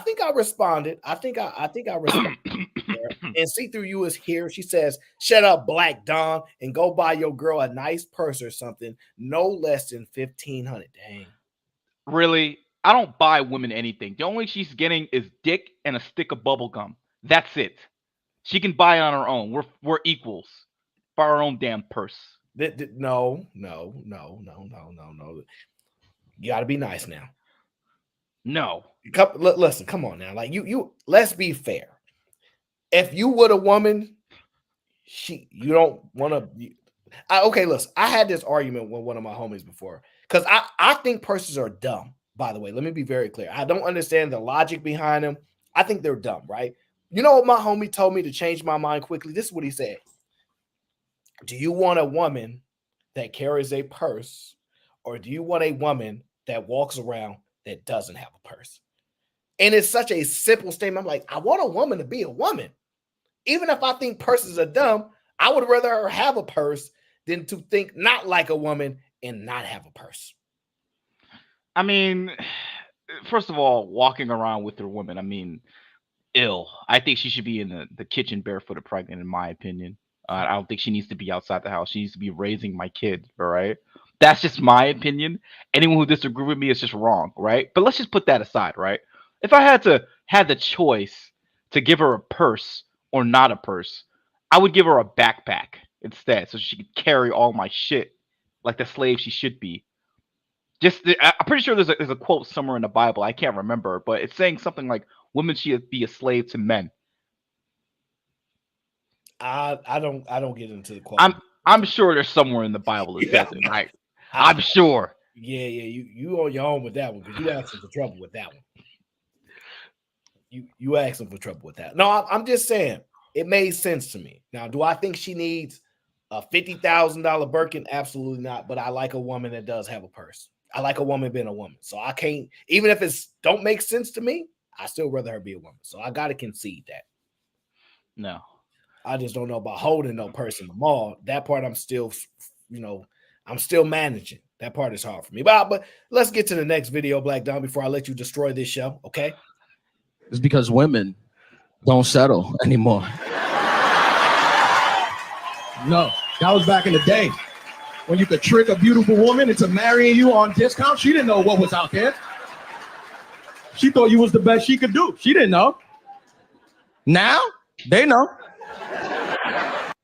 think I responded. I think I responded. And See Through You is here. She says, shut up, Black Don, and go buy your girl a nice purse or something. No less than $1,500. Dang. Really? I don't buy women anything. The only she's getting is dick and a stick of bubble gum. That's it. She can buy it on her own. We're equals. Buy our own damn purse. No. You got to be nice now. No. Listen, come on now. Like you. Let's be fair. If you were a woman, you don't want to. Okay, listen. I had this argument with one of my homies before because I think purses are dumb. By the way, let me be very clear. I don't understand the logic behind them. I think they're dumb, right? You know what my homie told me to change my mind quickly? This is what he said. Do you want a woman that carries a purse, or do you want a woman that walks around that doesn't have a purse? And it's such a simple statement. I'm like, I want a woman to be a woman. Even if I think purses are dumb, I would rather her have a purse than to think not like a woman and not have a purse. I mean, first of all, walking around with her woman, I mean, ill. I think she should be in the kitchen barefooted pregnant, in my opinion. I don't think she needs to be outside the house. She needs to be raising my kid, all right? That's just my opinion. Anyone who disagrees with me is just wrong, right? But let's just put that aside, right? If I had the choice to give her a purse or not a purse, I would give her a backpack instead so she could carry all my shit like the slave she should be. I'm pretty sure there's a quote somewhere in the Bible. I can't remember, but it's saying something like women should be a slave to men. I don't get into the quote. I'm sure there's somewhere in the Bible that says it, right? I'm sure. Yeah, you on your own with that one because you asking for trouble with that one. You asking for trouble with that. No, I'm just saying it made sense to me. Now, do I think she needs a $50,000 Birkin? Absolutely not. But I like a woman that does have a purse. I like a woman being a woman. So I can't, even if it's don't make sense to me, I still rather her be a woman. So I got to concede that. No. I just don't know about holding no purse in the mall. That part I'm still, I'm still managing. That part is hard for me. But let's get to the next video, Black Don, before I let you destroy this show, okay? It's because women don't settle anymore. No, that was back in the day when you could trick a beautiful woman into marrying you on discount. She didn't know what was out there. She thought you was the best she could do. She didn't know. Now they know.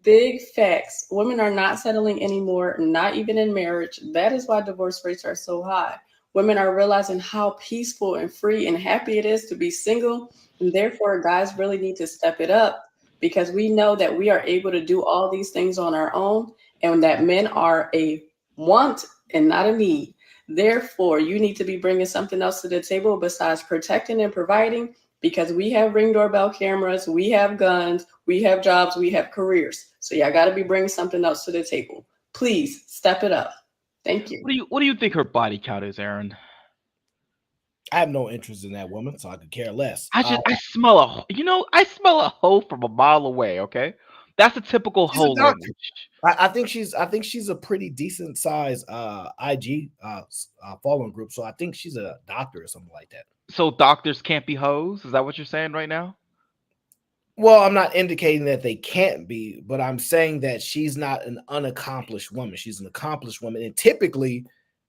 Big facts. Women are not settling anymore, not even in marriage. That is why divorce rates are so high. Women are realizing how peaceful and free and happy it is to be single. And therefore, guys really need to step it up because we know that we are able to do all these things on our own and that men are a want and not a need. Therefore, you need to be bringing something else to the table besides protecting and providing because we have Ring doorbell cameras, we have guns, we have jobs, we have careers. So y'all got to be bringing something else to the table. Please step it up. Thank you. What do you think her body count is, Aaron? I have no interest in that woman, so I could care less. I smell a hoe from a mile away. Okay, that's a typical hoe language. I think she's a pretty decent size IG following group. So I think she's a doctor or something like that. So doctors can't be hoes? Is that what you're saying right now? Well, I'm not indicating that they can't be, but I'm saying that she's not an unaccomplished woman. She's an accomplished woman. And typically,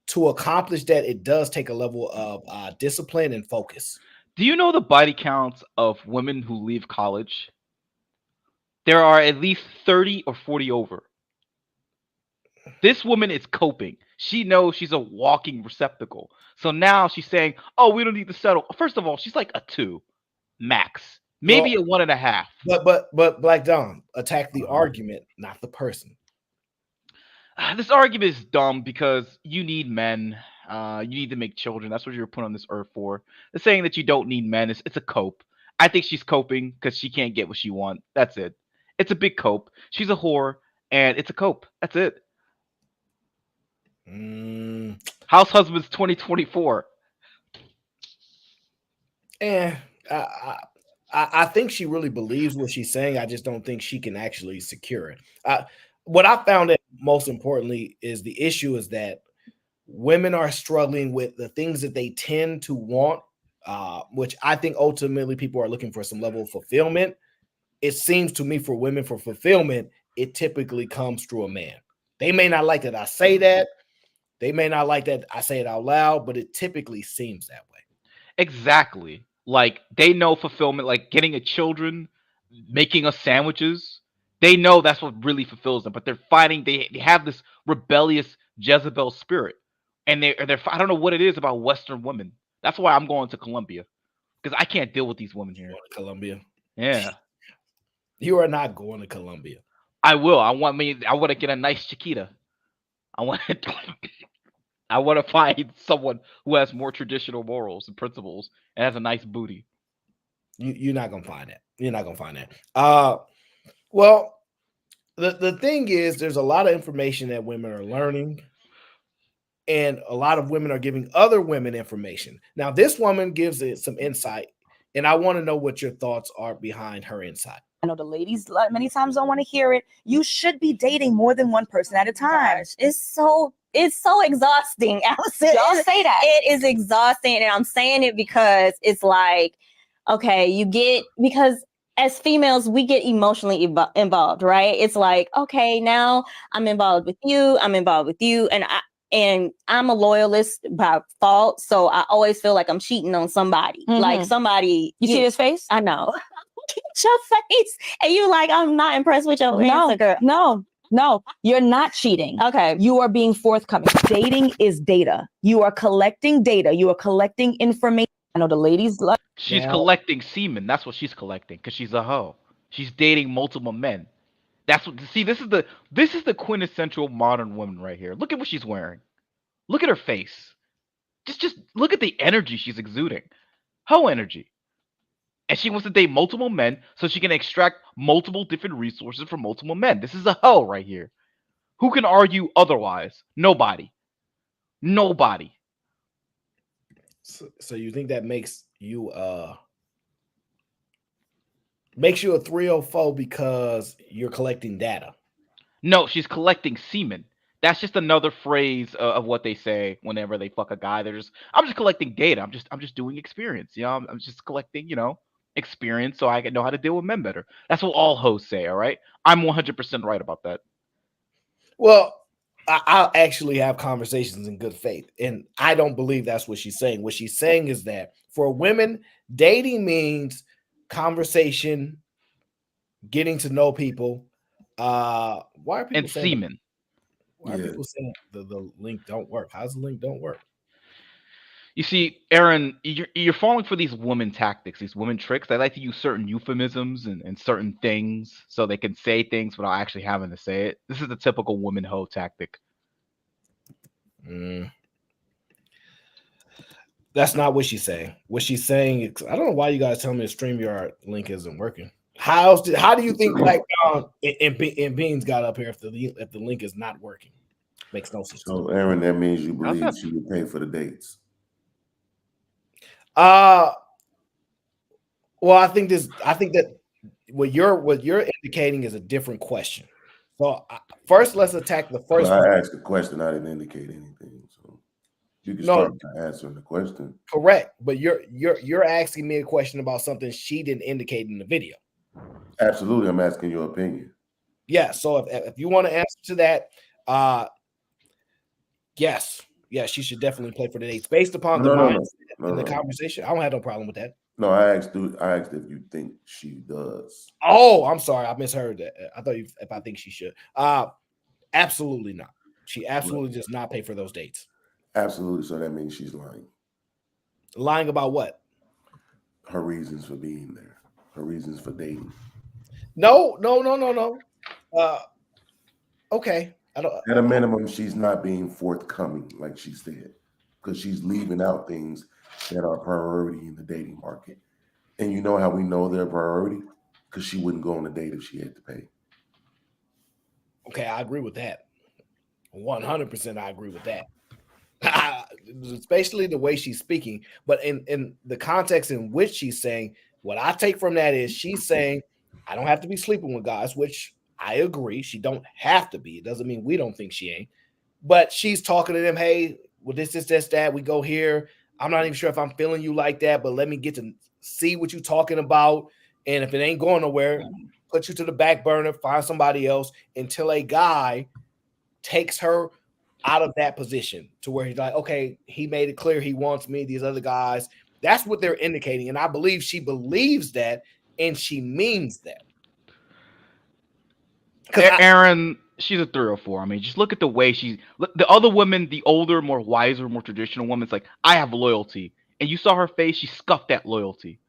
to accomplish that, it does take a level of discipline and focus. Do you know the body counts of women who leave college? There are at least 30 or 40 over. This woman is coping. She knows she's a walking receptacle. So now she's saying, "Oh, we don't need to settle." First of all, she's like a 2 max, maybe a Well, 1.5. but Black Dom, attack the argument, not the person. This argument is dumb because you need men. You need to make children. That's what you were put on this earth for. The saying that you don't need men is it's a cope. I think she's coping because she can't get what she wants. That's it. It's a big cope. She's a whore, and it's a cope. That's it. House Husbands 2024. I, I think she really believes what she's saying. I just don't think she can actually secure it. What I found that most importantly is the issue is that women are struggling with the things that they tend to want, which I think ultimately people are looking for some level of fulfillment. It seems to me for women for fulfillment, it typically comes through a man. They may not like that I say that. They may not like that I say it out loud, but it typically seems that way. Exactly. Like they know fulfillment, like getting a children, making us sandwiches. They know that's what really fulfills them, but they're fighting. They have this rebellious Jezebel spirit, and they're I don't know what it is about Western women. That's why I'm going to Colombia because I can't deal with these women here. Colombia, yeah. You are not going to Colombia. I will. I want to get a nice Chiquita. I want to find someone who has more traditional morals and principles and has a nice booty. You're not gonna find that. You're not gonna find that. Well, the thing is, there's a lot of information that women are learning, and a lot of women are giving other women information. Now, this woman gives it some insight, and I want to know what your thoughts are behind her insight. I know the ladies many times don't want to hear it. You should be dating more than one person at a time. It's so exhausting. Y'all say that. It is exhausting. And I'm saying it because it's like, okay, because as females, we get emotionally involved, right? It's like, okay, now I'm involved with you. And I'm a loyalist by fault. So I always feel like I'm cheating on somebody. Like somebody. You see his face? I know. Your face. And you like, I'm not impressed with your answer, girl. No, you're not cheating. Okay. You are being forthcoming. Dating is data. You are collecting data. You are collecting information. I know the ladies love. She's collecting semen. That's what she's collecting because she's a hoe. She's dating multiple men. That's what. See, this is the quintessential modern woman right here. Look at what she's wearing. Look at her face. Just look at the energy she's exuding. Hoe energy. And she wants to date multiple men so she can extract multiple different resources from multiple men. This is a hoe right here. Who can argue otherwise? Nobody. Nobody. So you think that makes you a 304 because you're collecting data? No, she's collecting semen. That's just another phrase of what they say whenever they fuck a guy. I'm just collecting data. I'm just doing experience. You know, I'm just collecting, experience so I can know how to deal with men better. That's what all hoes say, all right? I'm 100% right about that. Well, I'll actually have conversations in good faith, and I don't believe that's what she's saying. What she's saying is that for women, dating means conversation, getting to know people. Why are people saying semen? Why are people saying the link don't work? How's the link don't work? You see, Aaron, you're falling for these woman tactics, these women tricks. They like to use certain euphemisms and certain things so they can say things without actually having to say it. This is the typical woman hoe tactic. That's not what she's saying. What she's saying is, I don't know why you guys tell me the StreamYard link isn't working. How do you think Black Dawn and Beans got up here if the link is not working? Makes no sense. So, Aaron, that means you believe she would pay for the dates. Well, I think that what you're indicating is a different question. So first, let's attack the first. Well, I asked a question. I didn't indicate anything. So you can start by answering the question. Correct, but you're asking me a question about something she didn't indicate in the video. Absolutely, I'm asking your opinion. Yeah. So if you want to answer to that, yes, she should definitely play for the dates based upon the conversation. I don't have no problem with that. No, I asked if you think she does. Oh, I'm sorry, I misheard that. I thought if I think she should. Absolutely not. She absolutely does not pay for those dates. Absolutely. So that means she's lying. Lying about what? Her reasons for being there. Her reasons for dating. No. Okay. I don't. At a minimum, she's not being forthcoming, like she said, because she's leaving out things that are priority in the dating market. And you know how we know they're priority? Because she wouldn't go on a date if she had to pay. Okay, I agree with that. 100%, I agree with that. Especially the way she's speaking, but in the context in which she's saying, what I take from that is she's saying, I don't have to be sleeping with guys, which I agree. She don't have to be. It doesn't mean we don't think she ain't. But she's talking to them, hey, well, this, that. We go here. I'm not even sure if I'm feeling you like that, but let me get to see what you're talking about. And if it ain't going nowhere, put you to the back burner, find somebody else until a guy takes her out of that position to where he's like, okay, he made it clear he wants me, these other guys. That's what they're indicating. And I believe she believes that and she means that. Aaron, she's a 3 or 4. I mean, just look at the way the other women, the older, more wiser, more traditional women, it's like, I have loyalty. And you saw her face, she scuffed that loyalty.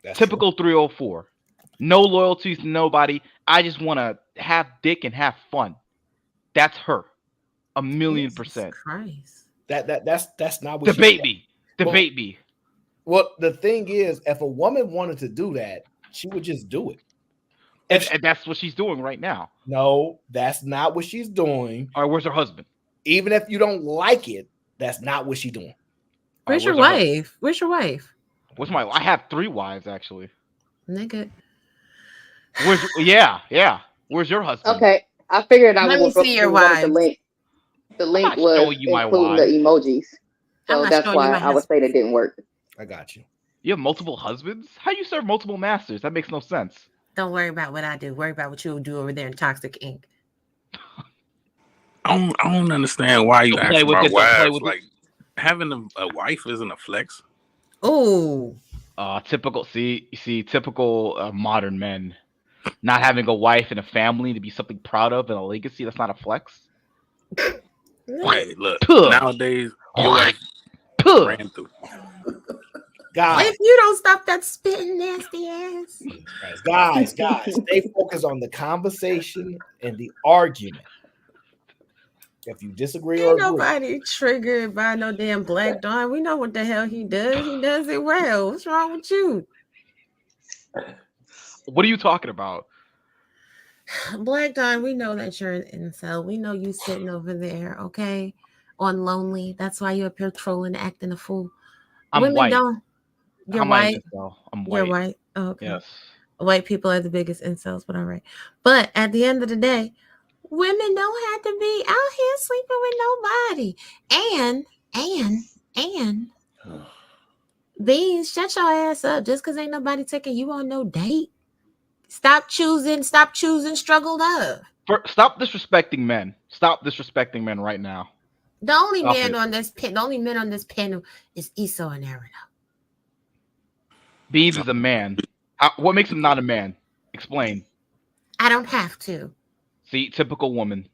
That's typical true. 304. No loyalties to nobody. I just want to have dick and have fun. That's her. 1,000,000%. Christ. That's not what debate me. Debate me. Well, the thing is, if a woman wanted to do that, she would just do it. And that's what she's doing right now. No, that's not what she's doing. All right, where's her husband? Even if you don't like it, that's not what she's doing. Where's your wife? Where's your wife? Where's my? I have 3 wives actually. Nigga. Yeah. Where's your husband? Okay, I figured I Let would me see your wives. the link. The link was including the emojis, so that's why I would say that didn't work. I got you. You have multiple husbands? How you serve multiple masters? That makes no sense. Don't worry about what I do. Worry about what you do over there in Toxic Inc. I don't understand why you ask about wives. Like having a wife isn't a flex. Oh, typical. Typical modern men not having a wife and a family to be something proud of and a legacy. That's not a flex. Right. Look, nowadays your wife ran through. Guys, if you don't stop that spitting nasty ass. Guys, stay focused on the conversation and the argument. If you disagree or agree. Nobody triggered by no damn Black Dawn. We know what the hell he does. He does it well. What's wrong with you? What are you talking about? Black Dawn, we know that you're an incel. We know you sitting over there, okay, on lonely. That's why you're up here trolling, acting a fool. I'm white. You're white. I'm white. You're white. Oh, okay. Yes. White people are the biggest incels, but all right. But at the end of the day, women don't have to be out here sleeping with nobody. And these shut your ass up just because ain't nobody taking you on no date. Stop choosing struggle love. Stop disrespecting men. Stop disrespecting men right now. The only men on this panel is Esau and Aaron. Beebs is a man. What makes him not a man? Explain. I don't have to. See, typical woman.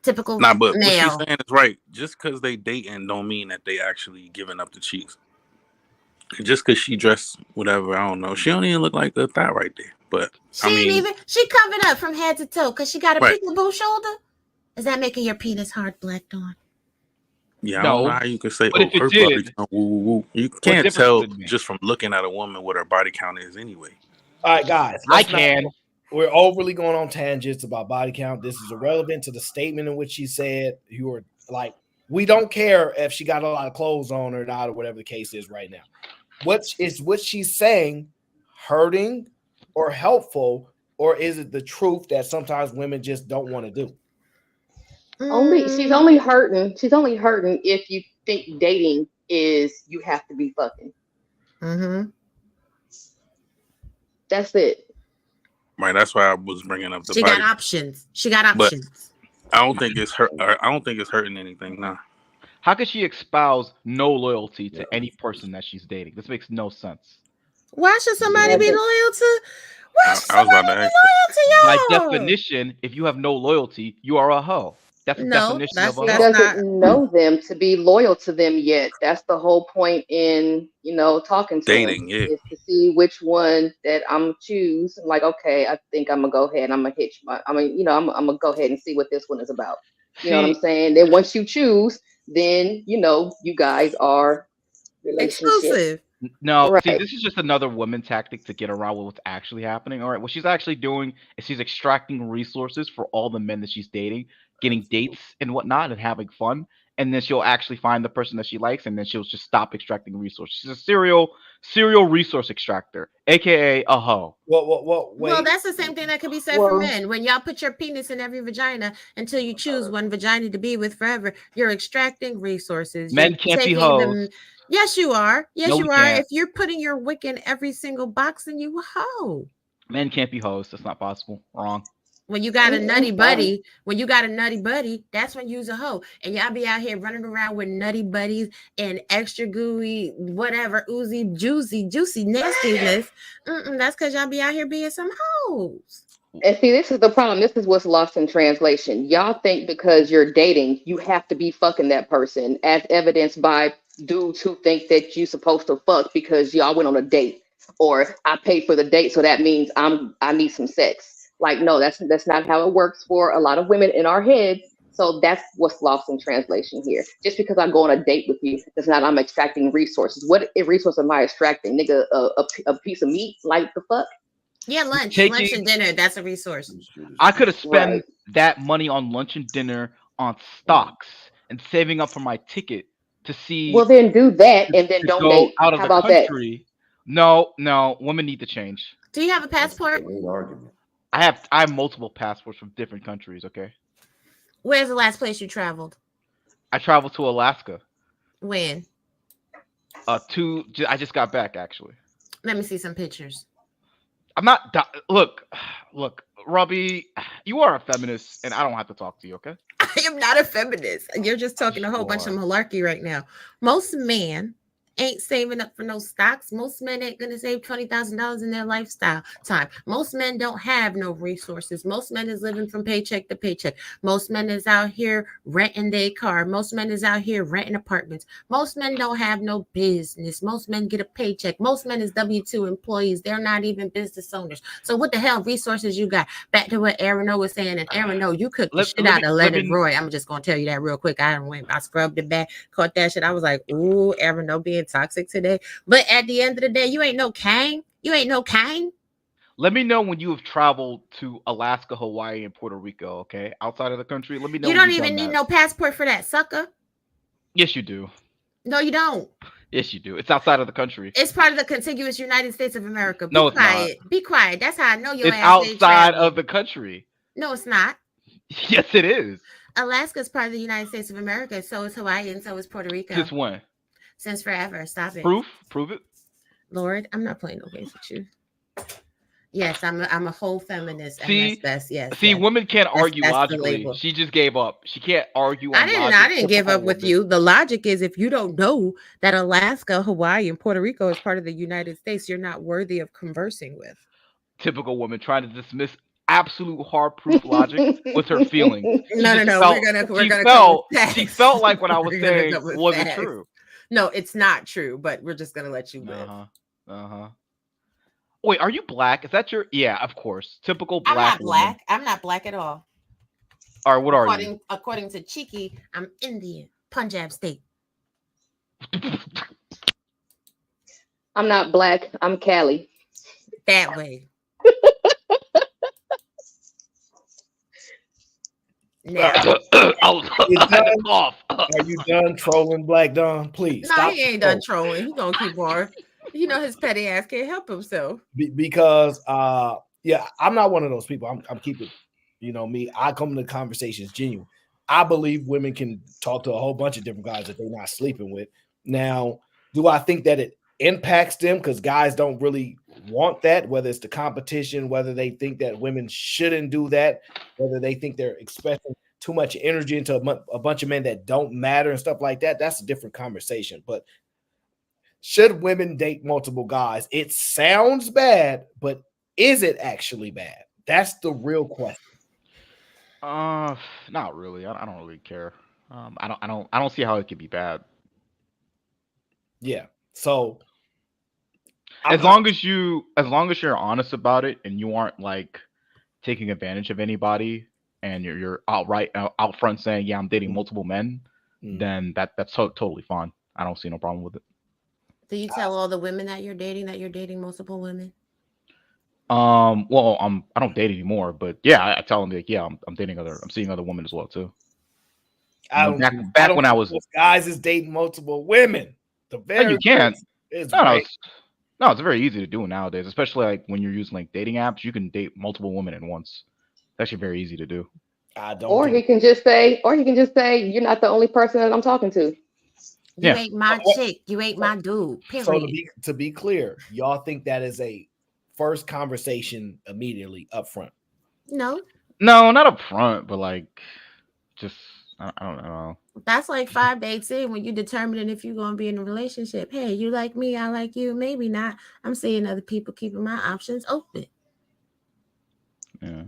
Typical but male. What she's saying is right. Just because they dating don't mean that they actually giving up the cheeks. Just because she dressed whatever, I don't know. She don't even look like the thigh right there. But she covered up from head to toe because she got a peekaboo shoulder. Is that making your penis hard, Black Dawn? Yeah, I don't know how you can say, her body count, woo, woo, woo. You can't tell just from looking at a woman what her body count is anyway. All right, guys. I can. We're overly going on tangents about body count. This is irrelevant to the statement in which she said. You were like, we don't care if she got a lot of clothes on or not, or whatever the case is right now. What she's saying hurting or helpful, or is it the truth that sometimes women just don't want to do? She's only hurting if you think dating is you have to be fucking. Mm-hmm. That's it. Right. That's why I was bringing up the. She got options. I don't think it's hurting anything now. How could she espouse no loyalty to any person that she's dating? This makes no sense. Why should somebody be loyal to? Why should I was about somebody to be ask. By loyal to y'all? definition, if you have no loyalty, you are a hoe. That's the No, definition of a He hoe. doesn't know them to be loyal to them yet. That's the whole point in, talking to him, Dating, yeah. is to see which one that I'm gonna choose. I'm like, okay, I think I'm gonna go ahead and I'm gonna hit you. I'm gonna go ahead and see what this one is about. You know what I'm See, saying? Then once you choose, then you guys are relationship. exclusive. no, see, Right. this is just another woman tactic to get around with what's actually happening. All right, what she's actually doing is she's extracting resources for all the men that she's dating, getting dates and whatnot, and having fun. And then she'll actually find the person that she likes, and then she'll just stop extracting resources. She's a serial resource extractor, aka a hoe. Well, Wait. that's the same thing that could be said for men. When y'all put your penis in every vagina until you choose one vagina to be with forever, you're extracting resources. You're Men can't be taking hoes. them. Yes, you are. Yes, No, you we are. can't. If you're putting your wick in every single box, then you a hoe. Men can't be hoes. That's not possible. Wrong. When you got a nutty Fine. buddy, that's when you's a hoe. And y'all be out here running around with nutty buddies and extra gooey, whatever, oozy, juicy nastiness. That's because y'all be out here being some hoes. And see, this is the problem. This is what's lost in translation. Y'all think because you're dating, you have to be fucking that person, as evidenced by dudes who think that you're supposed to fuck because y'all went on a date, or I paid for the date, so that means I need some sex. Like, no, that's not how it works for a lot of women in our heads. So that's what's lost in translation here. Just because I go on a date with you, does not I'm extracting resources. What resource am I extracting, nigga? A piece of meat? Like the fuck? Yeah, lunch Taking, and dinner. That's a resource. I could have spent Right. that money on lunch and dinner on stocks and saving up for my ticket to see Well, then do that and then to don't go date. out of How the about that? country. No, women need to change. Do you have a passport? Great argument. I have multiple passports from different countries. Okay, Where's the last place you traveled? I traveled to Alaska. When? I just got back actually. Let me see some pictures. I'm not. Look, Robbie, you are a feminist, and I don't have to talk to you. Okay. I am not a feminist. You're just talking a whole bunch of malarkey right now. Most men ain't saving up for no stocks. Most men ain't gonna save $20,000 in their lifestyle time. Most men don't have no resources. Most men is living from paycheck to paycheck. Most men is out here renting their car. Most men is out here renting apartments. Most men don't have no business. Most men get a paycheck. Most men is W-2 employees. They're not even business owners. So what the hell resources you got? Back to what Aaron O was saying, and Aaron O, you cooked the shit out of Leonard Roy. I'm just gonna tell you that real quick. I scrubbed it back, caught that shit. I was like, ooh, Aaron O being toxic today. But at the end of the day, you ain't no Kang. You ain't no Kang. Let me know when you have traveled to Alaska, Hawaii, and Puerto Rico. Okay, outside of the country. Let me know. You don't even need no passport for that, sucker. Yes, you do. No, you don't. Yes, you do. It's outside of the country. It's part of the contiguous United States of America. Be No, it's quiet. not. Be quiet. That's how I know your It's ass ain't outside traveling. of the country. No, it's not. Yes, it is. Alaska is part of the United States of America. So is Hawaii, and so is Puerto Rico. Since when? Since forever. Stop it. Prove it. Lord, I'm not playing no games with you. Yes, I'm a whole feminist. See, best. Yes. see, yes. women can't argue that's the logically. label. She just gave up. She can't argue. I On didn't. logic. I didn't give Typical up with woman. you. The logic is, if you don't know that Alaska, Hawaii, and Puerto Rico is part of the United States, you're not worthy of conversing with. Typical woman trying to dismiss absolute hard proof logic with her feelings. No. Felt, We're gonna she come felt, with facts. she felt like what I was We're gonna saying come with wasn't facts. true. No, it's not true. But we're just gonna let you live. Wait, are you black? Is that your? Yeah, of course. Typical I'm black. not black. I'm not black at all. All right, what are you? According to Cheeky, I'm Indian, Punjab state. I'm not black. I'm Cali. That way. Now, Are you done trolling Black Don? Please no, stop. he ain't done trolling. He gonna keep on. You know his petty ass can't help himself. Because yeah, I'm not one of those people. I'm keeping, me. I come to conversations genuine. I believe women can talk to a whole bunch of different guys that they're not sleeping with. Now, do I think that it impacts them? Because guys don't really want that, whether it's the competition, whether they think that women shouldn't do that, whether they think they're expecting too much energy into a bunch of men that don't matter and stuff like that, that's a different conversation. But should women date multiple guys? It sounds bad, but is it actually bad? That's the real question. Not really. I don't really care. I don't see how it could be bad. Yeah. So as long as you're honest about it and you aren't like taking advantage of anybody and you're outright out front saying, yeah, I'm dating multiple men, then that's totally fine. I don't see no problem with it. Do you tell all the women that you're dating multiple women? Well, I don't date anymore, but yeah, I tell them like, yeah, I'm seeing other women as well too. Back when I was guys is dating multiple women. The very you can't. It's no, it's very easy to do nowadays, especially like when you're using like dating apps. You can date multiple women at once. It's actually very easy to do. Or he can just say, you're not the only person that I'm talking to. You ain't my chick. You ain't my dude. Period. So to be clear, y'all think that is a first conversation immediately up front? No, not up front, but like just I don't know. That's like 5 dates in when you're determining if you're going to be in a relationship. Hey, you like me, I like you. Maybe not. I'm seeing other people, keeping my options open. Yeah.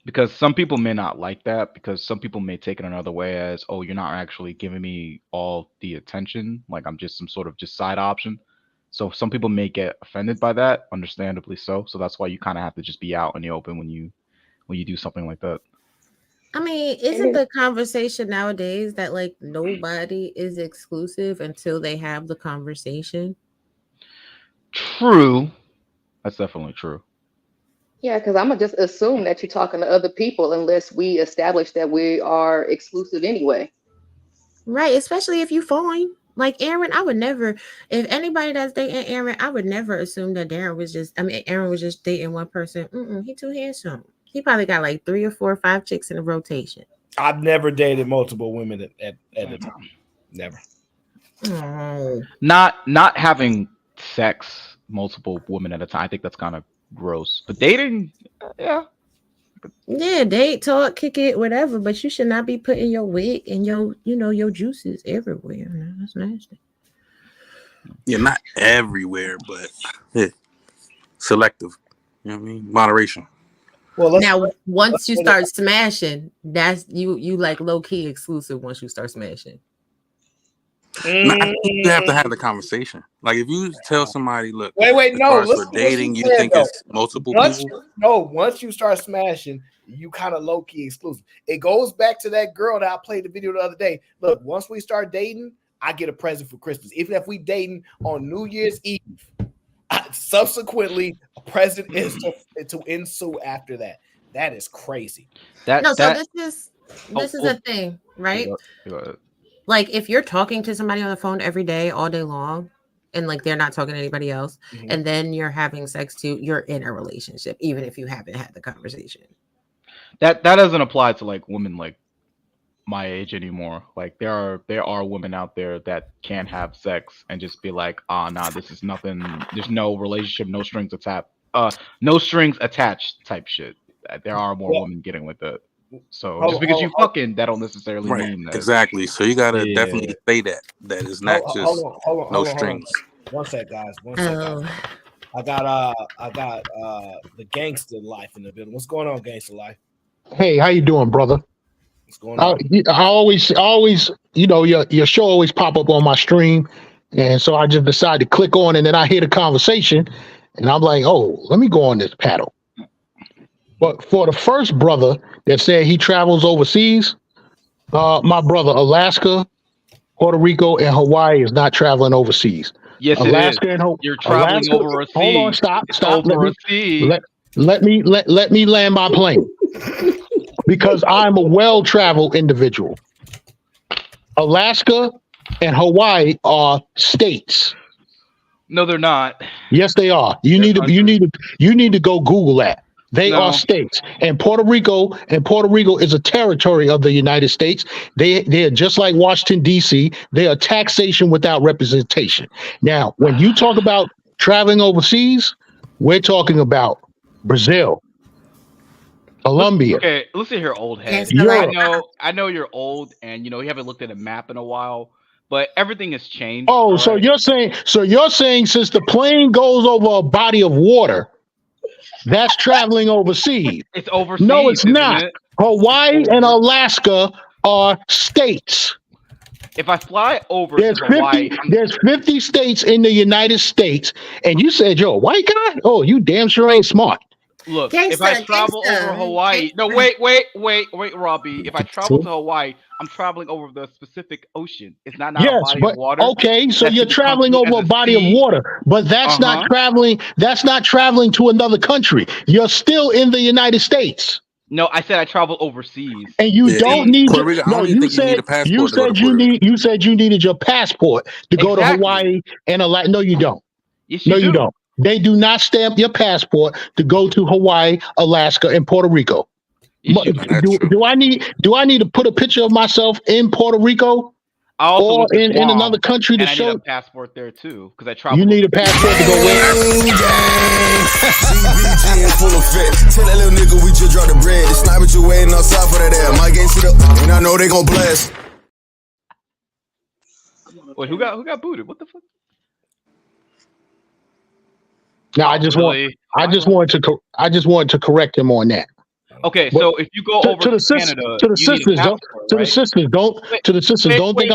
Because some people may not like that, because some people may take it another way as, oh, you're not actually giving me all the attention. Like I'm just some sort of just side option. So some people may get offended by that, understandably so. So that's why you kind of have to just be out in the open when you do something like that. I mean, isn't the conversation nowadays that like nobody is exclusive until they have the conversation? True. That's definitely true. Yeah, because I'm going to just assume that you're talking to other people unless we establish that we are exclusive anyway. Right, especially if you fine. Like Aaron, I would never, if anybody that's dating Aaron, I would never assume that Aaron was just dating one person. He too handsome. He probably got like 3 or 4 or 5 chicks in a rotation. I've never dated multiple women at a time. Never. Oh. Not having sex multiple women at a time. I think that's kind of gross. But dating, yeah. Yeah, date, talk, kick it, whatever. But you should not be putting your wig and your juices everywhere. No, that's nasty. Yeah, not everywhere, but yeah, selective. You know what I mean? Moderation. Well, now once you start smashing, that's you like low key exclusive. Once you start smashing, I think you have to have the conversation. Like if you tell somebody, look, wait, no, for dating, you think it's multiple people. Once you start smashing, you kind of low key exclusive. It goes back to that girl that I played the video the other day. Look, once we start dating, I get a present for Christmas. Even if we dating on New Year's Eve, subsequently a present is to ensue after that. That is crazy. So this is a thing, right? Like if you're talking to somebody on the phone every day, all day long, and like they're not talking to anybody else, and then you're having sex too, you're in a relationship, even if you haven't had the conversation. That doesn't apply to like women like my age anymore. Like there are women out there that can't have sex and just be like, nah, this is nothing. There's no relationship, no strings attached type shit. There are more women getting with that. So just because you fucking, that don't necessarily mean that. Exactly. So you gotta definitely say that is not just no strings. One sec, guys. I got the gangster life in the building. What's going on, gangster life? Hey, how you doing, brother? What's going on? I always, your show always pop up on my stream, and so I just decided to click on, and then I hear the conversation, and I'm like, oh, let me go on this panel. But for the first brother that said he travels overseas, my brother, Alaska, Puerto Rico, and Hawaii is not traveling overseas. Yes, Alaska it is. And you're traveling over a sea. Hold on, stop. Over a sea. Let me land my plane. Because I'm a well-traveled individual. Alaska and Hawaii are states. No, they're not. Yes, they are. You need to go Google that. They are states. And Puerto Rico is a territory of the United States. They're just like Washington, D.C. They are taxation without representation. Now, when you talk about traveling overseas, we're talking about Brazil, Colombia. Okay, listen here, old head. Europe. I know you're old, and you haven't looked at a map in a while, but everything has changed. Oh, all so right? you're saying since the plane goes over a body of water, that's traveling overseas. It's overseas. No, it's isn't not. it? Hawaii and Alaska are states. If I fly over There's to Hawaii, 50 states in the United States, and you said you're a white guy? Oh, you damn sure ain't smart. look, if I travel over Hawaii, no, wait, Robbie. If I travel to Hawaii, I'm traveling over the Pacific Ocean. It's not a Yes, body but of water. okay, so That you're should become traveling as over a body of sea. water, but that's not traveling. That's not traveling to another country. You're still in the United States. No, I said I travel overseas. And you don't need Puerto Rico. I don't even think you need a passport to go to Puerto Rico. you said you needed your passport to go to Hawaii and Alaska. No, you don't. Yes, you do. You don't. They do not stamp your passport to go to Hawaii, Alaska, and Puerto Rico. Do I need to put a picture of myself in Puerto Rico I also or went to in Guam, another country to and I show? need a passport there too because I travel. You need a passport to go where? CBG in full effect. Tell that little nigga we just dropped the bread. The sniper you waiting outside for that air. My game sit up, and I know they gon' blast. Wait, who got booted? What the fuck? No, I just wanted to correct him on that. Okay, But so if you go over to Canada, to the you need a sisters, passport, don't think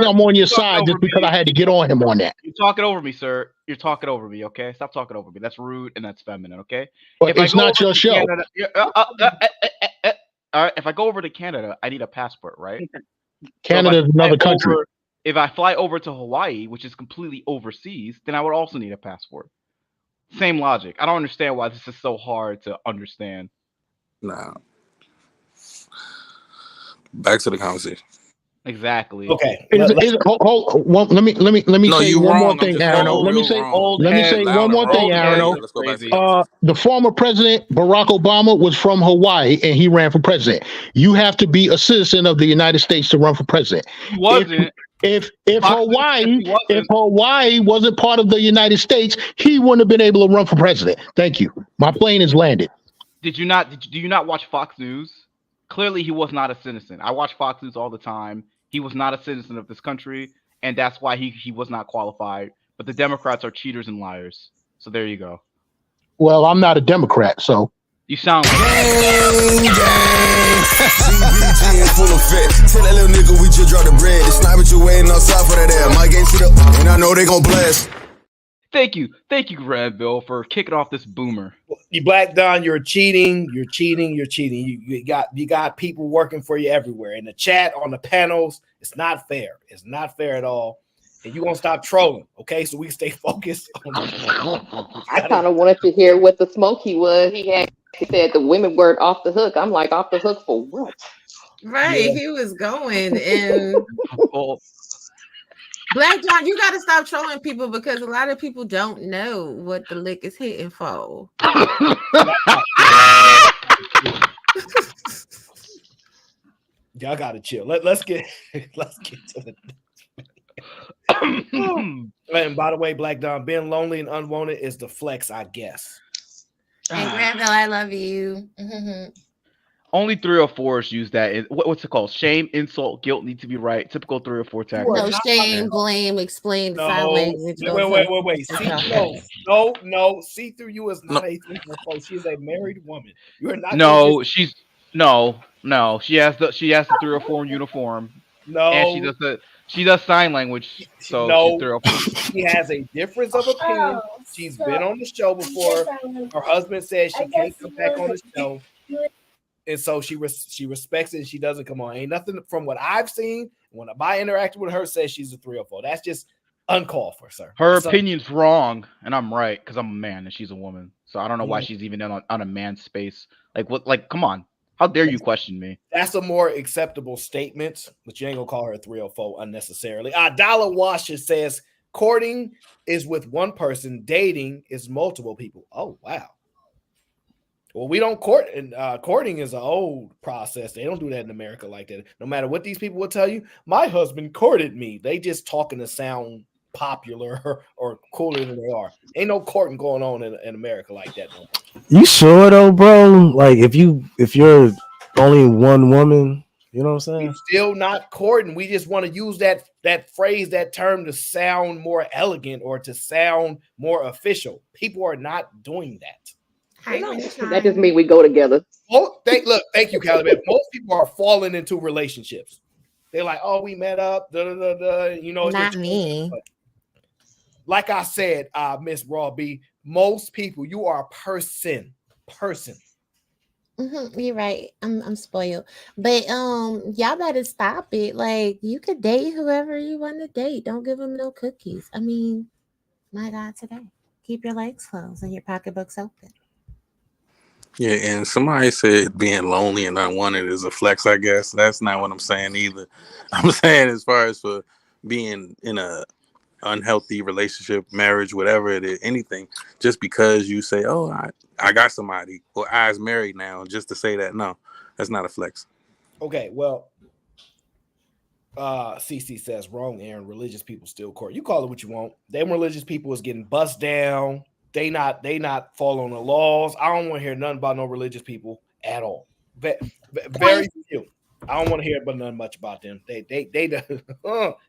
I'm on your side just because I had to get on him on that. You're talking over me, sir. You're talking over me. Okay, stop talking over me. That's rude and that's feminine. Okay. But it's not your show. Canada, all right. If I go over to Canada, I need a passport, right? Canada is another country. If I fly over to Hawaii, which is completely overseas, then I would also need a passport. Same logic. I don't understand why this is so hard to understand. Nah. Back to the conversation. Exactly. Okay. Let me say one more thing, Aaron. Let me say one more thing, Aaron. The former president Barack Obama was from Hawaii and he ran for president. You have to be a citizen of the United States to run for president. He wasn't. If Hawaii wasn't part of the United States, he wouldn't have been able to run for president. Thank you. My plane has landed. Do you not watch Fox News? Clearly, he was not a citizen. I watch Fox News all the time. He was not a citizen of this country, and that's why he was not qualified. But the Democrats are cheaters and liars. So there you go. Well, I'm not a Democrat, so. You sound like CBG in full effect. Tell that little nigga we just dropped the bread. The sniper you waiting outside for that air. My game sit up, and I know they gon' blast. Thank you, Granville, for kicking off this boomer. You Black Don, you're cheating. You got people working for you everywhere in the chat, on the panels. It's not fair. It's not fair at all. And you gonna stop trolling, okay? So we can stay focused on I kind of wanted to hear what the smoke he was. He said the women weren't off the hook. I'm like, off the hook for what? Right, Yeah. he was going and Black John, you got to stop trolling people because a lot of people don't know what the lick is hitting for. Y'all gotta chill. Let's get to the. And by the way, Black Don, being lonely and unwanted is the flex, I guess. And Granville, I love you. Only 304s use that. What's it called? Shame, insult, guilt need to be right. Typical 304 tactics. No shame, blame, explain, sign language. Wait. No. See through you is not a 304. She is a married woman. You are not. No. She has the 304 uniform. No. And she does sign language. So she's 304. She has a difference of opinion. She's been on the show before. Her husband says she can't come back on the show. And so she respects it and she doesn't come on. Ain't nothing from what I've seen when I interacted with her says she's a 304. That's just uncalled for, sir. Her opinion's wrong, and I'm right because I'm a man and she's a woman. So I don't know why she's even on a man's space. Like what? Like, come on. How dare you question me? That's a more acceptable statement, but you ain't gonna call her a 304 unnecessarily. Dollar Washer says courting is with one person, dating is multiple people. Oh wow. Well, we don't court, and courting is an old process. They don't do that in America like that. No matter what these people will tell you, my husband courted me. They just talking to sound popular or cooler than they are. Ain't no courting going on in America like that no more. You sure though, bro? Like if you're only one woman, you know what I'm saying? Still not courting. We just want to use that phrase, that term to sound more elegant or to sound more official. People are not doing that. That just means we go together. Thank you, Caliban. Most people are falling into relationships. They're like, oh, we met up, you know, it's Not just me. like I said, Miss Raw B, most people, you are a person. You're right. I'm spoiled, but y'all better stop it. Like you could date whoever you want to date. Don't give them no cookies. I mean, my God, today keep your legs closed and your pocketbooks open. Yeah, and somebody said being lonely and unwanted is a flex. I guess that's not what I'm saying either. I'm saying as far as for being in a unhealthy relationship, marriage, whatever it is, anything, just because you say, "Oh, I got somebody," or "I's married now," just to say that, no, that's not a flex. Okay, well, CC says wrong, Aaron. Religious people still court. You call it what you want. Them religious people is getting bust down. They not following the laws. I don't want to hear nothing about no religious people at all. Very few. I don't want to hear but nothing much about them. They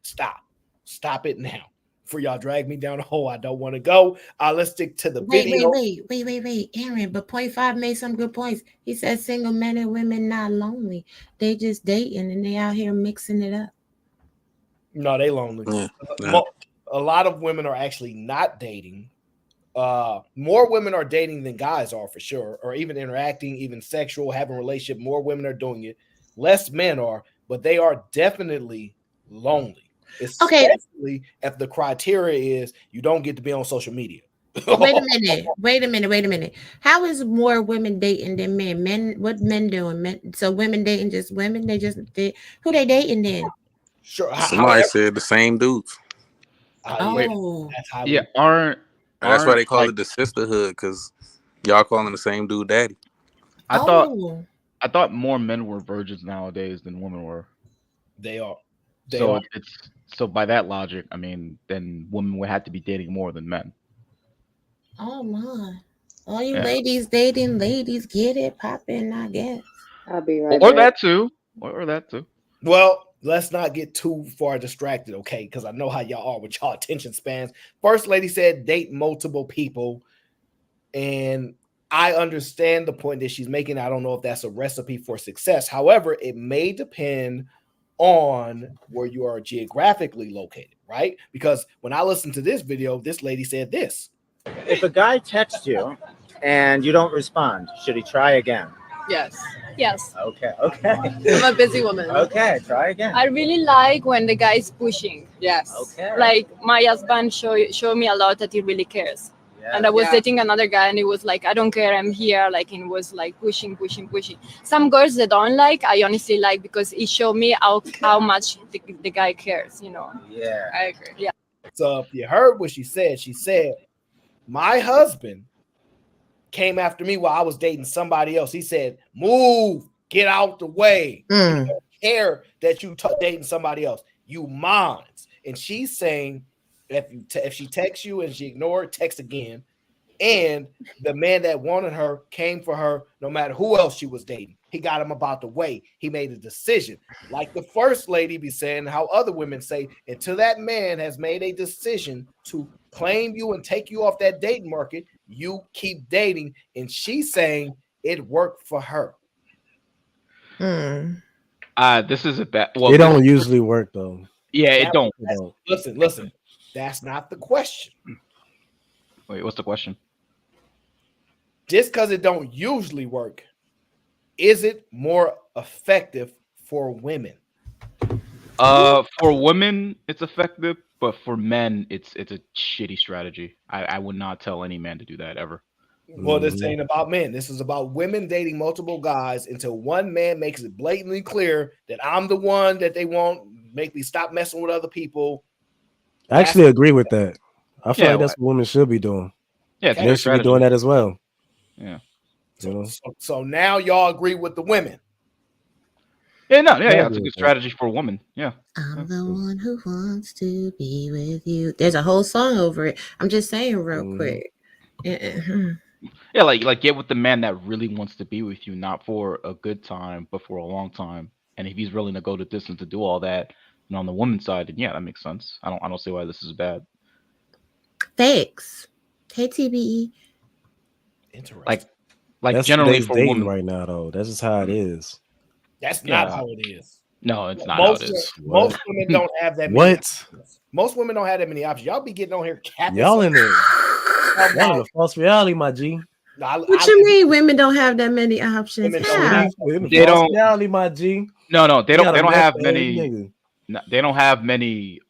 stop it now. For y'all drag me down a hole I don't want to go. Let's stick to the video. Wait, Aaron. But point 5 made some good points. He said single men and women not lonely. They just dating and they out here mixing it up. No, they lonely. Yeah. A lot of women are actually not dating. More women are dating than guys are for sure, or even interacting, even sexual, having a relationship. More women are doing it. Less men are, but they are definitely lonely. Especially if the criteria is you don't get to be on social media. Wait a minute. How is more women dating than men? What men doing? So women dating just women? Who they dating then? Sure. Somebody said the same dudes. Yeah, aren't that's why they call like, it the sisterhood, because y'all calling the same dude daddy. I thought more men were virgins nowadays than women were. They are. So by that logic, I mean, then women would have to be dating more than men. Oh my! All you ladies dating ladies, get it popping, I guess. I'll be right Or back. that too. Or that too. Well, let's not get too far distracted, okay? Because I know how y'all are with y'all attention spans. First lady said date multiple people, and I understand the point that she's making. I don't know if that's a recipe for success. However, it may depend on where you are geographically located, right? Because when I listened to this video, this lady said this. If a guy texts you and you don't respond, should he try again? Yes. Yes. Okay. I'm a busy woman. Okay, try again. I really like when the guy is pushing. Yes. Okay. Like my husband showed me a lot that he really cares. Yeah. And I was dating another guy and it was like, I don't care, I'm here. Like it was like pushing. Some girls that don't like, I honestly like because it showed me how much the guy cares, you know. Yeah. I agree. Yeah. So if you heard what she said, my husband came after me while I was dating somebody else. He said, move, get out the way. I don't care that you dating somebody else. You minds. And she's saying if she texts you and she ignored, text again. And the man that wanted her came for her no matter who else she was dating. He got him about the way. He made a decision. Like the first lady be saying, how other women say, until that man has made a decision to claim you and take you off that dating market, you keep dating. And she's saying it worked for her. This is a bad. Well, it don't usually work though. Yeah, it don't. Listen. That's not the question. Wait, what's the question? Just because it don't usually work, is it more effective for women? For women, it's effective, but for men, it's a shitty strategy. I would not tell any man to do that ever. Well, this ain't about men. This is about women dating multiple guys until one man makes it blatantly clear that I'm the one that they want. Make me stop messing with other people. I actually agree with that. I feel like that's what women should be doing. Yeah, men should be doing that as well. Yeah. So now y'all agree with the women. Yeah, no, yeah, I yeah. It's agree a with good that. strategy for a woman. Yeah. I'm the one who wants to be with you. There's a whole song over it. I'm just saying real quick. Yeah, like get with the man that really wants to be with you, not for a good time, but for a long time. And if he's willing to go the distance to do all that, and on the woman's side, then yeah, that makes sense. I don't see why this is bad. Thanks. Hey TBE. Interesting. Like That's generally today's for dating women. right now, though. That's just how it is. That's not Yeah. how it is. No, it's not how it is. Most What? women don't have that many What? options. Most women don't have that many options. Y'all be getting on here capping. Y'all in a false reality, my G. What you mean women don't have that many options? Women What How? are you in a They false don't. reality, my G? No, they You don't. got They a don't meth have every many. nigga. No, they don't have many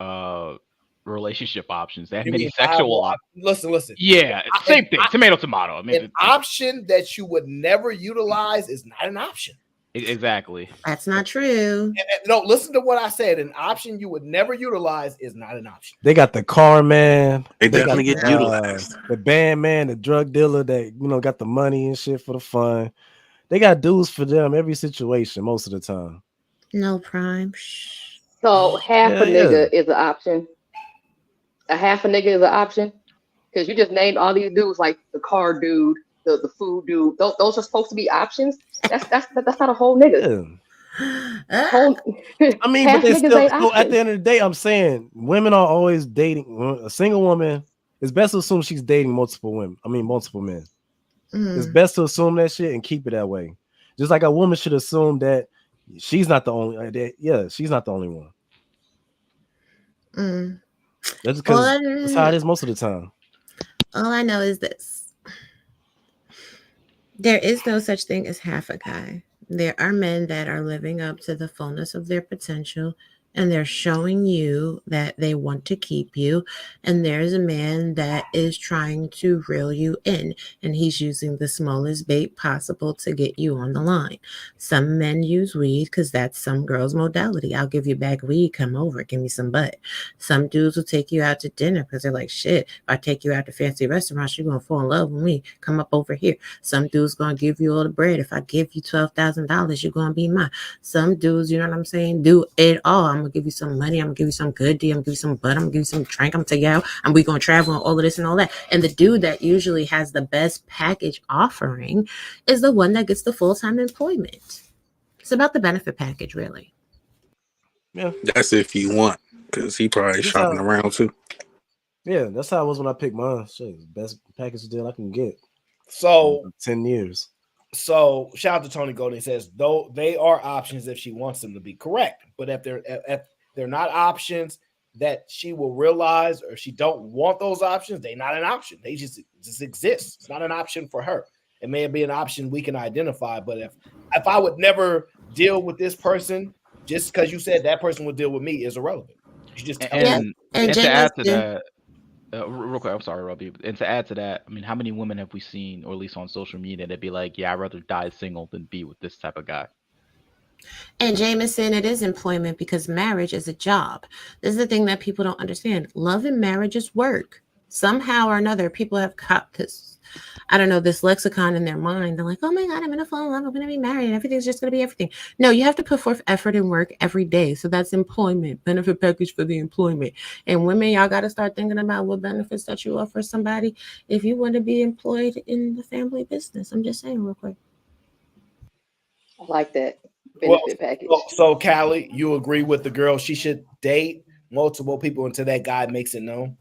relationship options. They have You many mean sexual viable options. Listen. Yeah, it's the same thing. Tomato, tomato. I mean, An option that you would never utilize is not an option. exactly. That's not true. No, listen to what I said. An option you would never utilize is not an option. They got the car man. They They got definitely get utilized. the band man, the drug dealer that got the money and shit for the fun. They got dudes for them every situation most of the time. No prime. So half a Yeah. nigga is an option. A half a nigga is an option because you just named all these dudes like the car dude, the food dude. Those are supposed to be options. That's not a whole nigga. Whole I mean, but half they niggas still. ain't So at the options. end of the day, I'm saying women are always dating. A single woman, it's best to assume she's dating multiple women. I mean, multiple men. It's best to assume that shit and keep it that way. Just like a woman should assume that she's not the only. She's not the only one. That's because that's how it is most of the time. All I know is this. There is no such thing as half a guy. There are men that are living up to the fullness of their potential and they're showing you that they want to keep you. And there's a man that is trying to reel you in and he's using the smallest bait possible to get you on the line. Some men use weed because that's some girls' modality. I'll give you a bag of weed, come over, give me some butt. Some dudes will take you out to dinner because they're like, shit, if I take you out to fancy restaurants, you're going to fall in love with me. Come up over here. Some dudes going to give you all the bread. If I give you $12,000, you're going to be mine. Some dudes, you know what I'm saying, do it all. I'm going to give you some money. I'm going to give you some good deal. I'm going to give you some butt. I'm going to give you some drink. I'm going to take you out. And we're going to travel and all of this and all that. And the dude that usually has the best package offering is the one that gets the full-time employment. It's about the benefit package, really. Yeah. That's if you want, because he probably That's shopping how- around too. Yeah, that's how it was when I picked mine. Shit, best package deal I can get. So 10 years. So shout out to Tony Golden. He says though they are options if she wants them to be correct, but if they're not options that she will realize or she don't want those options, they're not an option. They just exist. It's not an option for her. It may be an option we can identify, but if I would never deal with this person just because you said that person would deal with me is irrelevant. You just tell me. And to add to that, real quick, I'm sorry, Robbie. And to add to that, I mean, how many women have we seen, or at least on social media, that'd be like, "Yeah, I'd rather die single than be with this type of guy." And Jameson, it is employment because marriage is a job. This is the thing that people don't understand. Love and marriage is work. Somehow or another, people have caught this, I don't know, this lexicon in their mind. They're like, oh my God, I'm going to fall in love. I'm going to be married. And everything's just going to be everything. No, you have to put forth effort and work every day. So that's employment, benefit package for the employment. And women, y'all got to start thinking about what benefits that you offer somebody if you want to be employed in the family business. I'm just saying real quick. I like that benefit package. So Callie, you agree with the girl? She should date multiple people until that guy makes it known.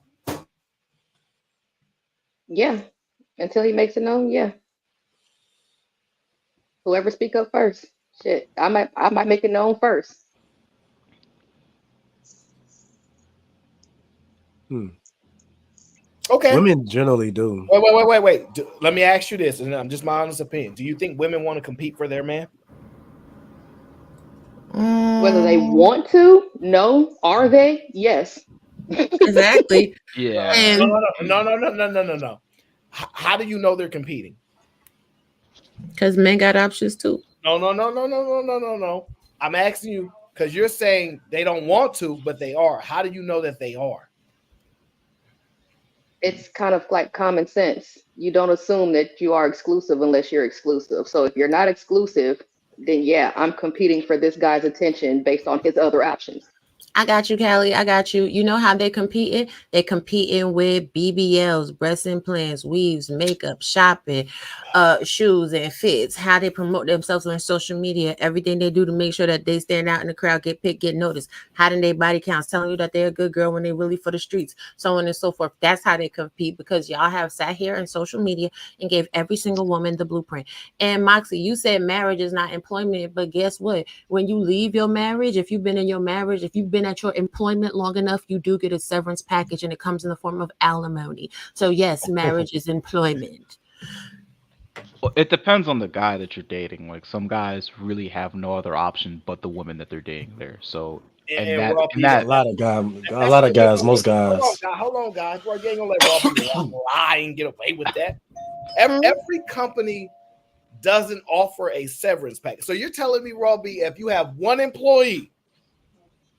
Yeah, until he makes it known. Yeah, whoever speak up first. Shit, I might make it known first. Okay. Women generally do. Wait. Let me ask you this, and I'm just my honest opinion. Do you think women want to compete for their man? Whether they want to, no. Are they? Yes. Exactly. Yeah. No. How do you know they're competing? Because men got options too. No. I'm asking you because you're saying they don't want to, but they are. How do you know that they are? It's kind of like common sense. You don't assume that you are exclusive unless you're exclusive. So if you're not exclusive, then yeah, I'm competing for this guy's attention based on his other options. I got you, Callie. I got you. You know how they competing? They competing with BBLs, breast implants, weaves, makeup, shopping, shoes and fits. How they promote themselves on social media, everything they do to make sure that they stand out in the crowd, get picked, get noticed. Hiding their body counts, telling you that they're a good girl when they really for the streets, so on and so forth. That's how they compete because y'all have sat here in social media and gave every single woman the blueprint. And Moxie, you said marriage is not employment, but guess what? When you leave your marriage, if you've been in your marriage, if you've been at your employment long enough, you do get a severance package and it comes in the form of alimony. So yes, marriage is employment. Well, it depends on the guy that you're dating. Like some guys really have no other option but the woman that they're dating there. So and And that Raw and B, that A lot of guys, most hold guys. on, guys. You ain't gonna let Raw B lie and get away with that. Every company doesn't offer a severance package. So you're telling me, Raw B, if you have one employee,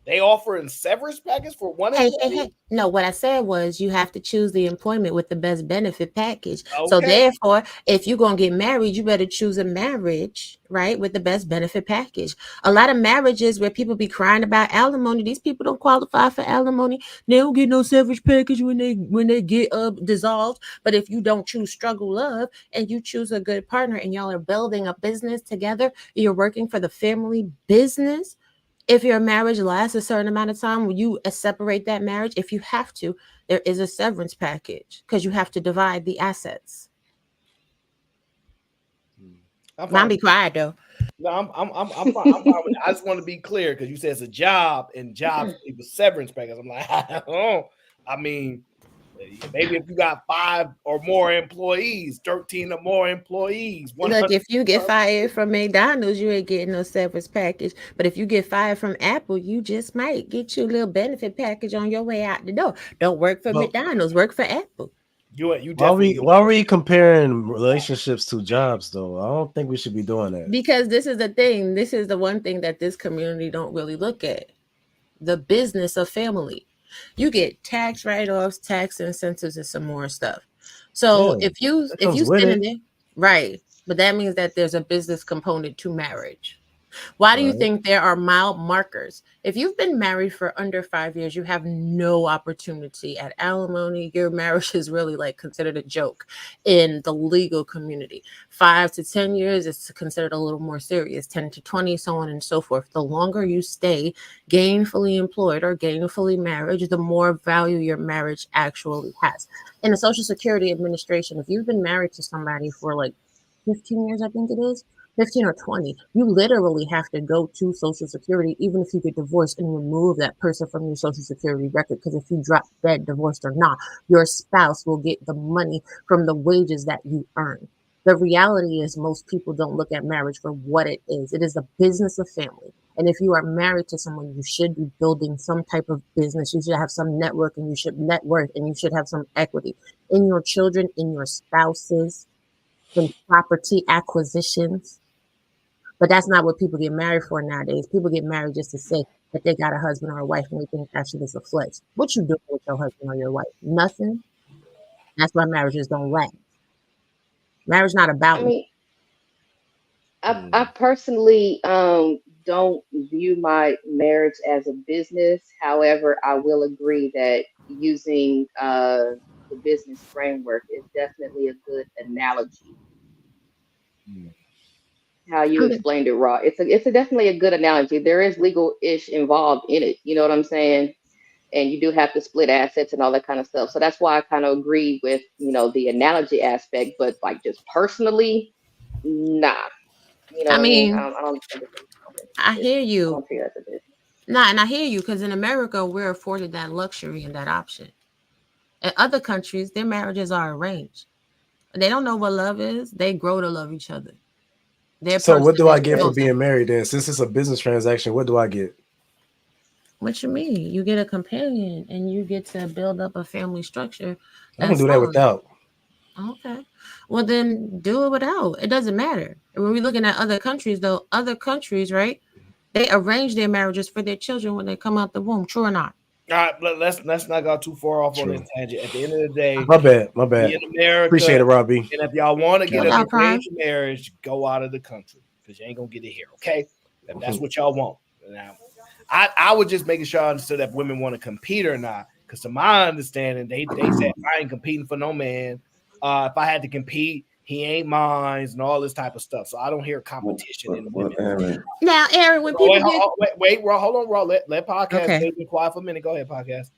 they offer a severance package for one employee? No, what I said was you have to choose the employment with the best benefit package. So Okay. therefore, if you're going to get married, you better choose a marriage, right, with the best benefit package. A lot of marriages where people be crying about alimony, these people don't qualify for alimony. They don't get no severance package when they get dissolved. But if you don't choose struggle love and you choose a good partner and y'all are building a business together, you're working for the family business. If your marriage lasts a certain amount of time, when you separate that marriage, if you have to, there is a severance package because you have to divide the assets. Mom be quiet though. No, I'm fine. I'm fine with it. I just want to be clear because you said it's a job and jobs people severance package. I'm like, I mean, maybe if you got 5 or more employees, 13 or more employees, Look, if you get 100. fired from McDonald's, you ain't getting no severance package. But if you get fired from Apple, you just might get you a little benefit package on your way out the door. Don't work for But McDonald's, work for Apple. You why definitely are we comparing relationships to jobs though? I don't think we should be doing that. Because this is the thing. This is the one thing that this community don't really look at. The business of family. You get tax write-offs, tax incentives, and some more stuff. So Yeah, that if comes you with spend in it. there, right. But that means that there's a business component to marriage. Why do you Right. think there are mile markers? If you've been married for under 5 years, you have no opportunity at alimony. Your marriage is really like considered a joke in the legal community. 5 to 10 years is considered a little more serious, 10 to 20, so on and so forth. The longer you stay gainfully employed or gainfully married, the more value your marriage actually has. In the Social Security Administration, if you've been married to somebody for like 15 years, I think it is, 15 or 20, you literally have to go to Social Security, even if you get divorced, and remove that person from your Social Security record. Because if you drop dead, divorced or not, your spouse will get the money from the wages that you earn. The reality is, most people don't look at marriage for what it is. It is a business of family. And if you are married to someone, you should be building some type of business. You should have some network and you should net worth and you should have some equity in your children, in your spouses, in property acquisitions. But that's not what people get married for nowadays. People get married just to say that they got a husband or a wife and they think that shit is a flex. What you doing with your husband or your wife? Nothing. That's why marriages don't last. Marriage not I about me. mean, I personally don't view my marriage as a business. However, I will agree that using the business framework is definitely a good analogy. How you explained it, Raw. It's definitely a good analogy. There is legal ish involved in it. You know what I'm saying? And you do have to split assets and all that kind of stuff. So that's why I kind of agree with the analogy aspect. But like just personally, nah. You know I what I mean? mean, I don't think it's I hear I you. don't see it as a business. Nah, and I hear you because in America, we're afforded that luxury and that option. In other countries, their marriages are arranged. They don't know what love is. They grow to love each other. Their So what person do I is get for chosen. being married then? Since it's a business transaction, what do I get? What you mean? You get a companion and you get to build up a family structure I can that's do that solid. without. Okay. Well, then do it without. It doesn't matter. When we're looking at other countries, though, other countries, right? They arrange their marriages for their children when they come out the womb. True or not? All right, but let's not go too far off on this True. tangent. At the end of the day, My bad. we in My bad. America, Appreciate it, Robbie. and if y'all want to get an Without crime. arranged marriage, go out of the country. because you ain't gonna get it here. Okay, if that's what y'all want. Now, I was just making sure I understood if women want to compete or not. Because to my understanding, they said I ain't competing for no man. If I had to compete, he ain't mine, and all this type of stuff. So I don't hear competition in the women. Now, Aaron, when people wait, hold on, Raw. Let podcast. Okay. Be quiet for a minute. Go ahead, podcast.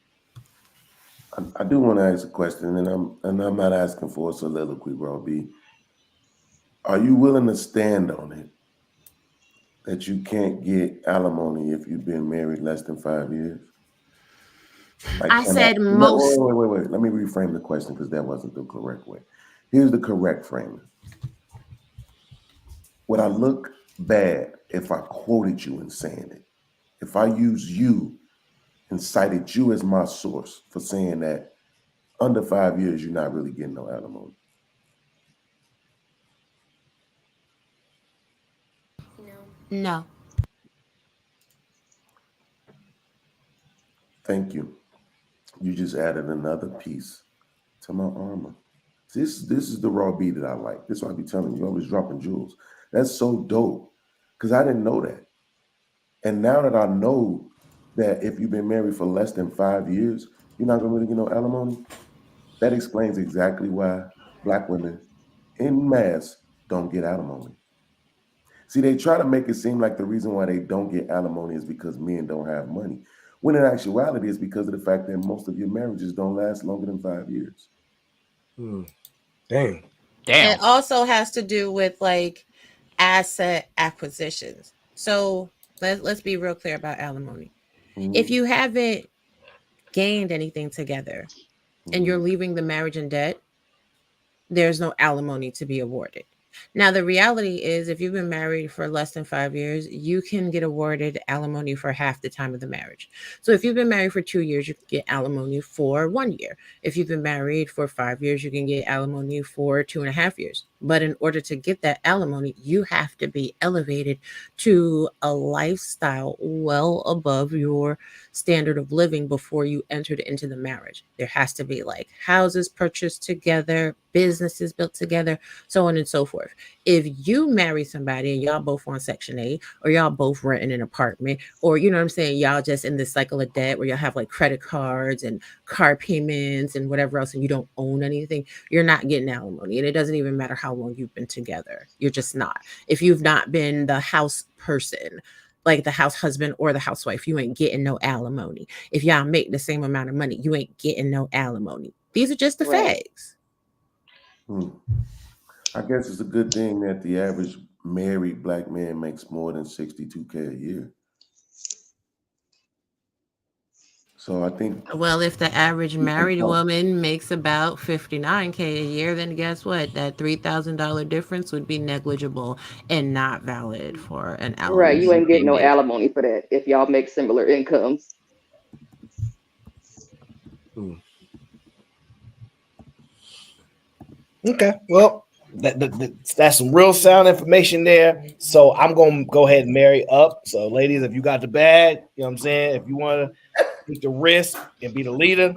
I do want to ask a question, and I'm not asking for a soliloquy, Raw B. Are you willing to stand on it that you can't get alimony if you've been married less than 5 years? Like, I said no, most. wait. Let me reframe the question because that wasn't the correct way. Here's the correct framing. Would I look bad if I quoted you in saying it? If I used you and cited you as my source for saying that under 5 years, you're not really getting no alimony? No. Thank you. You just added another piece to my armor. This is the Raw B that I like. This is why I be telling you, always dropping jewels. That's so dope because I didn't know that. And now that I know that if you've been married for less than 5 years, you're not going to really get no alimony, that explains exactly why Black women en masse don't get alimony. See, they try to make it seem like the reason why they don't get alimony is because men don't have money, when in actuality, it's because of the fact that most of your marriages don't last longer than 5 years. Damn. It also has to do with like asset acquisitions. So let's be real clear about alimony. If you haven't gained anything together and you're leaving the marriage in debt, there's no alimony to be awarded. Now, the reality is, if you've been married for less than 5 years, you can get awarded alimony for half the time of the marriage. So if you've been married for 2 years, you can get alimony for 1 year. If you've been married for 5 years, you can get alimony for 2.5 years. But in order to get that alimony, you have to be elevated to a lifestyle well above your standard of living before you entered into the marriage. There has to be like houses purchased together, businesses built together, so on and so forth. If you marry somebody and y'all both on Section 8, or y'all both renting an apartment, or you know what I'm saying, y'all just in this cycle of debt where y'all have like credit cards and car payments and whatever else, and you don't own anything, you're not getting alimony. And it doesn't even matter how long you've been together. You're just not. If you've not been the house person, like the house husband or the housewife, you ain't getting no alimony. If y'all make the same amount of money, you ain't getting no alimony. These are just the facts. I guess it's a good thing that the average married Black man makes more than $62K a year. So I think, Well, if the average married woman makes about $59K a year, then guess what? That $3,000 difference would be negligible and not valid for an alimony. Right, you ain't getting no alimony for that if y'all make similar incomes. Okay, well, that's some real sound information there. So I'm gonna go ahead and marry up. So, ladies, if you got the bag, you know what I'm saying. If you want to take the risk and be the leader,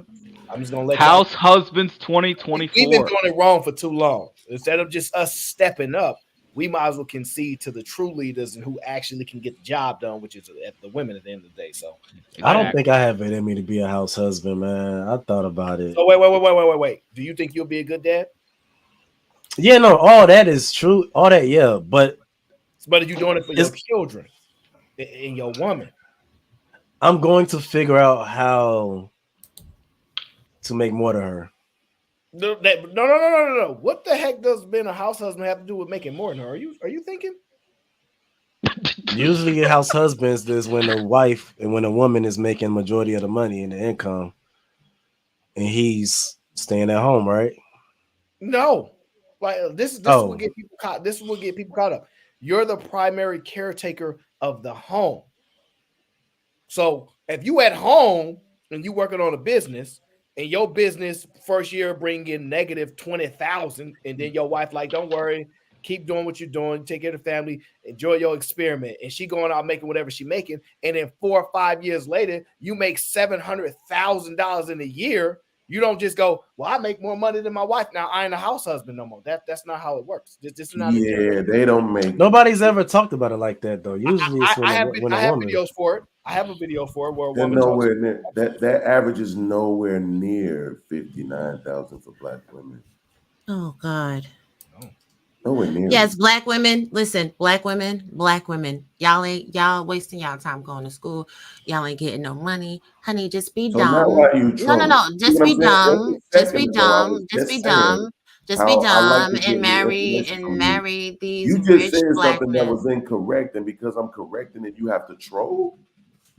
I'm just gonna let House Husbands 2024. We've been doing it wrong for too long. Instead of just us stepping up, we might as well concede to the true leaders and who actually can get the job done, which is the women at the end of the day. So I don't think I have it in me to be a house husband, man. I thought about it. So wait. Do you think you'll be a good dad? Yeah, no, all that is true. All that, yeah, but are you doing it for your children and your woman? I'm going to figure out how to make more to her. No. What the heck does being a house husband have to do with making more than her? Are you thinking? Usually, house husbands is when the wife and when a woman is making majority of the money and the income, and he's staying at home, right? No, like this is what get people caught. This is what get people caught up. You're the primary caretaker of the home. So if you at home and you working on a business, and your business first year bring in negative 20,000, and then your wife like, don't worry, keep doing what you're doing, take care of the family, enjoy your experiment, and she going out making whatever she making, and then 4 or 5 years later, you make $700,000 in a year. You don't just go, well, I make more money than my wife. Now I ain't a house husband no more. That's not how it works. This is not Yeah, they don't make. Nobody's ever talked about it like that though. Usually it's I have when a woman. videos for it. I have a video for it where a They're woman talks. nowhere near that average is nowhere near 59,000 for black women. Oh God. Nowhere near. Yes, black women. Listen, black women. Y'all wasting y'all time going to school. Y'all ain't getting no money, honey. Just be So now dumb. why you No, Trump? See just what I'm be saying? dumb. Just a Just be second ago, I was dumb. Just be just saying dumb. Just be how I like dumb to get and new marry information and from you. marry these You just rich said black something that men. was incorrect, and because I'm correcting it, you have to troll.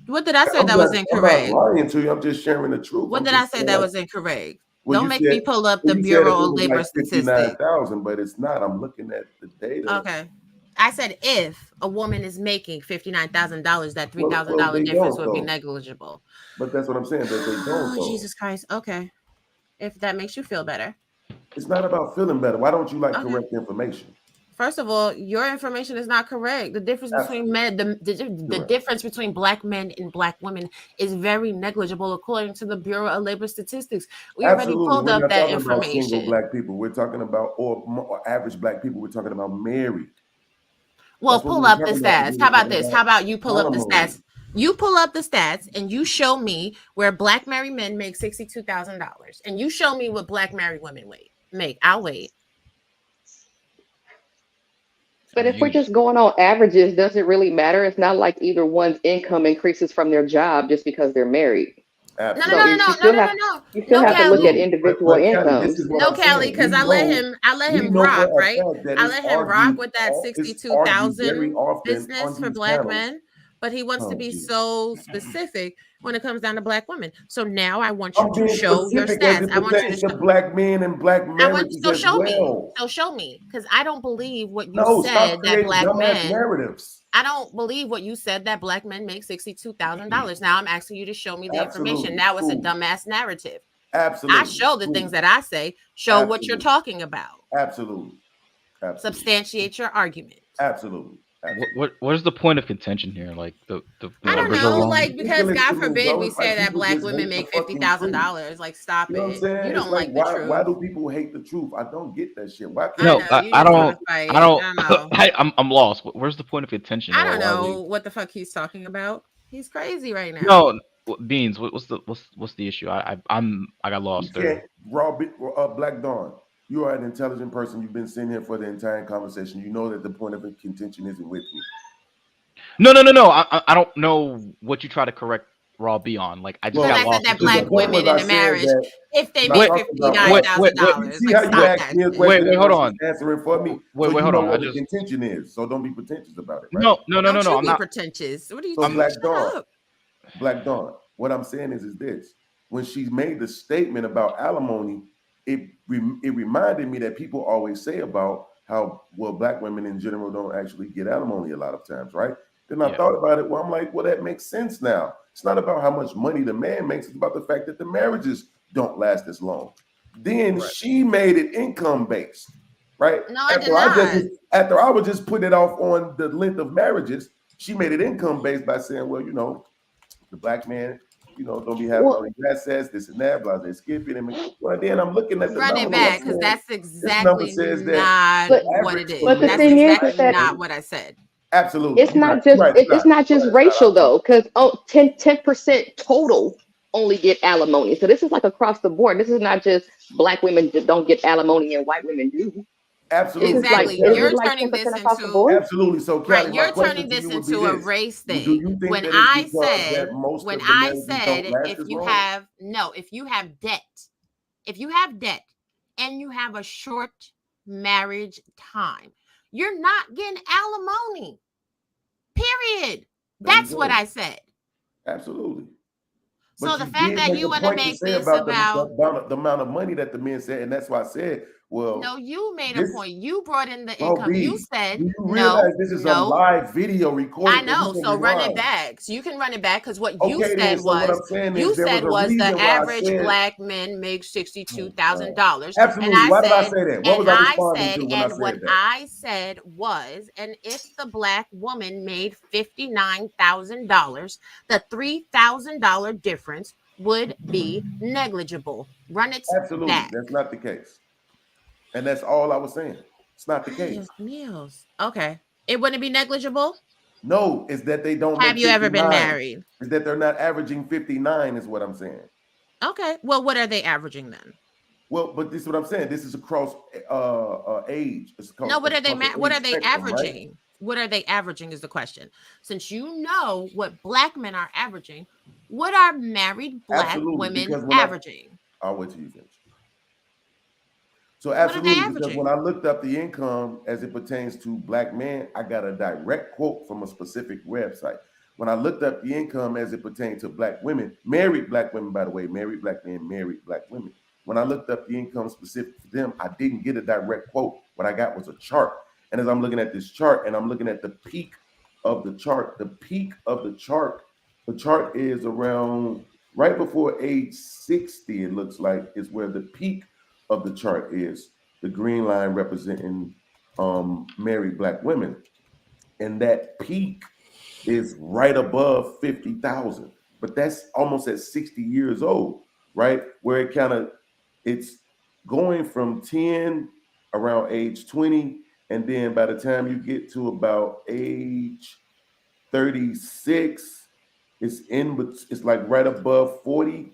What did I say that was I'm incorrect? not lying to you. I'm just sharing the truth. What I'm did I just say saying, that like, was incorrect? well, Don't you make said me pull up well, the you said if Bureau it of was Labor like Statistics. 59,000, but it's not. I'm looking at the data. Okay. I said if a woman is making $59,000, that $3,000 Well, they difference don't would be though. negligible. But that's what I'm saying. That they don't Oh, though. Jesus Christ. Okay. If that makes you feel better. It's not about feeling better. Why don't you like Okay. correct information? First of all, your information is not correct. The difference between men, the difference between black men and black women is very negligible according to the Bureau of Labor Statistics. We already Absolutely. pulled We're up not that talking about single information. black people. We're talking about or average black people. We're talking about married. Well, That's what pull we're up the talking about. stats. We're How about talking this? How about you pull up the alimony. stats? You pull up the stats and you show me where black married men make $62,000, and you show me what black married women make. I'll wait. But if we're just going on averages, does it really matter? It's not like either one's income increases from their job just because they're married. No, So you still have to look at Callie. individual Kelly, incomes. this is what No, I'm Callie, saying. because I let We him know rock, for a right? fact that I it's let him rock argued, with that it's argued very 62,000 often business on for these black panels. men, but he wants to Oh, be geez. so specific when it comes down to black women. So now I want you I'm to being show your specific as stats. it I want you pertains to to black men and black marriages as show me. well. So show me, because I don't believe what you No, said stop that creating black dumbass men. narratives. I don't believe what you said that black men make $62,000. Now I'm asking you to show me the information. Absolutely. Now it's a Cool. dumbass narrative. Absolutely. I show the Cool. things that I say. Show what you're talking about. Absolutely. Substantiate your argument. Absolutely. What is the point of contention here? Like the I don't numbers are know, wrong. like, because God To me, forbid bro, we it's like say that people black just women hate the make fucking truth. $50,000. Like, stop You know what I'm it. saying? You It's don't like like the truth. why do people hate the truth? I don't get that shit. Why can't No, I know, you I just want don't. to fight. I don't. I know. I'm lost. Where's the point of contention? I Or don't why are we? know what the fuck he's talking about. He's crazy right now. No, Beans. What's the issue? I got you lost can't there. Black Dawn? You are an intelligent person. You've been sitting here for the entire conversation. You know that the point of contention isn't with me. No. I don't know what you try to correct Raw B on. Like I just got I lost. said that black women in a marriage, if they make $59,000, See how you asked me a question? Wait, hold and on. she's answering for me. Wait, so you hold know on. what the contention is. So don't be pretentious about it. Right? No. Don't you I'm be not pretentious. What are you So talking about? Black Dawn. What I'm saying is this: when she made the statement about alimony, it reminded me that people always say about how black women in general don't actually get alimony a lot of times, right? Then I thought about it. Well, I'm like, well, that makes sense now. It's not about how much money the man makes; it's about the fact that the marriages don't last as long. Then she made it income based, right? No, I did not. After I was just putting it off on the length of marriages, she made it income based by saying, well, the black man, don't be having all these assets, this and that, blah, blah, skipping. Well, then I'm looking at the Run it number. back, because that's exactly not what it is. But the That's thing is exactly that not what I said. Absolutely. it's not just it's not just racial though, because 10% total only get alimony. So this is like across the board. This is not just black women that don't get alimony and white women do. Absolutely. Exactly. So, You're like turning this 10% across the into board? Absolutely. So, Kelly, right. You're turning this into a race thing. Do you think When that I it's because said, that most when of the I marriages said, don't last if as you long? have debt and you have a short marriage time, you're not getting alimony. Period. That's what I said. Absolutely. So But the you fact did that make you a want to point to make say this about about the amount of money that the men said, and that's why I said, well, no, you made a point. You brought in the Bro, income. B, You said do you no, realize this is a no. live video recording? I know. So run it back. So you can run it back, because what you said was the average black men make $62,000. Absolutely. And I Why did I said, say that? What was I responding to when I what said that? I said was, and if the black woman made $59,000, the $3,000 difference would be negligible. Run it Absolutely, back. that's not the case, and that's all I was saying. It's not the case. Meals. Okay. It wouldn't be negligible. No, it's that they don't Have make you ever been 59. married? Is that they're not averaging 59 is what I'm saying. Okay. Well, what are they averaging then? Well, but this is what I'm saying. This is across age. It's No, what are they across the what age are they spectrum, right? averaging? What are they averaging is the question. Since you know what black men are averaging, what are married black Absolutely, women because when averaging? I'll wait till you finish. So What are they absolutely, because when averaging? I looked up the income as it pertains to black men, I got a direct quote from a specific website. When I looked up the income as it pertained to black women, married black women, by the way, married black men, married black women. When I looked up the income specific for them, I didn't get a direct quote. What I got was a chart. And as I'm looking at this chart and I'm looking at the peak of the chart, the chart is around right before age 60, it looks like, is where the peak of the chart is. The green line representing married black women. And that peak is right above 50,000. But that's almost at 60 years old, right? Where it's going from 10 around age 20. And then by the time you get to about age 36, it's like right above 40.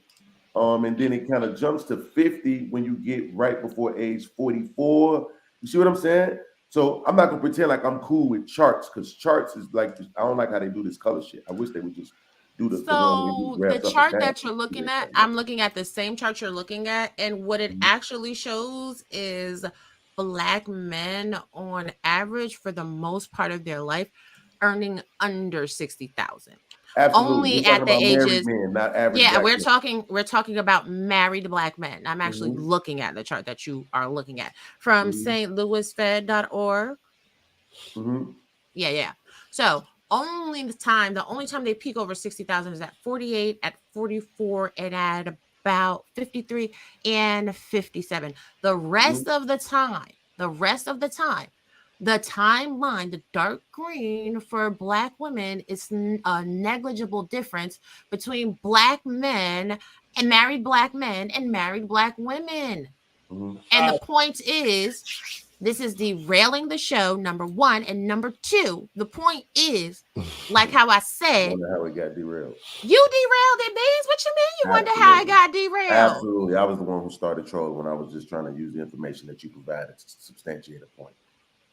And then it kind of jumps to 50 when you get right before age 44. You see what I'm saying? So I'm not gonna pretend like I'm cool with charts, because charts is like, I don't like how they do this color shit. I wish they would just do the one where you So the grabs up chart and down. that you're looking at, I'm looking at the same chart you're looking at, and what it actually shows is black men on average for the most part of their life earning under 60,000. Absolutely. Only We're talking at the about married ages. men, not average Yeah, black we're talking about married black men. I'm actually men. looking at the chart that you are looking at from stlouisfed.org. Yeah. So the only time they peak over 60,000 is at 48, at 44, and at about 53 and 57. The rest of the time, the timeline, the dark green for black women is a negligible difference between black men and married black women. And the point is, this is derailing the show, number one. And number two, the point is, like how I I said, wonder how it got derailed. you derailed it, Beans. What you mean you wonder how it got derailed? Absolutely. I was the one who started trolling when I was just trying to use the information that you provided to substantiate a point.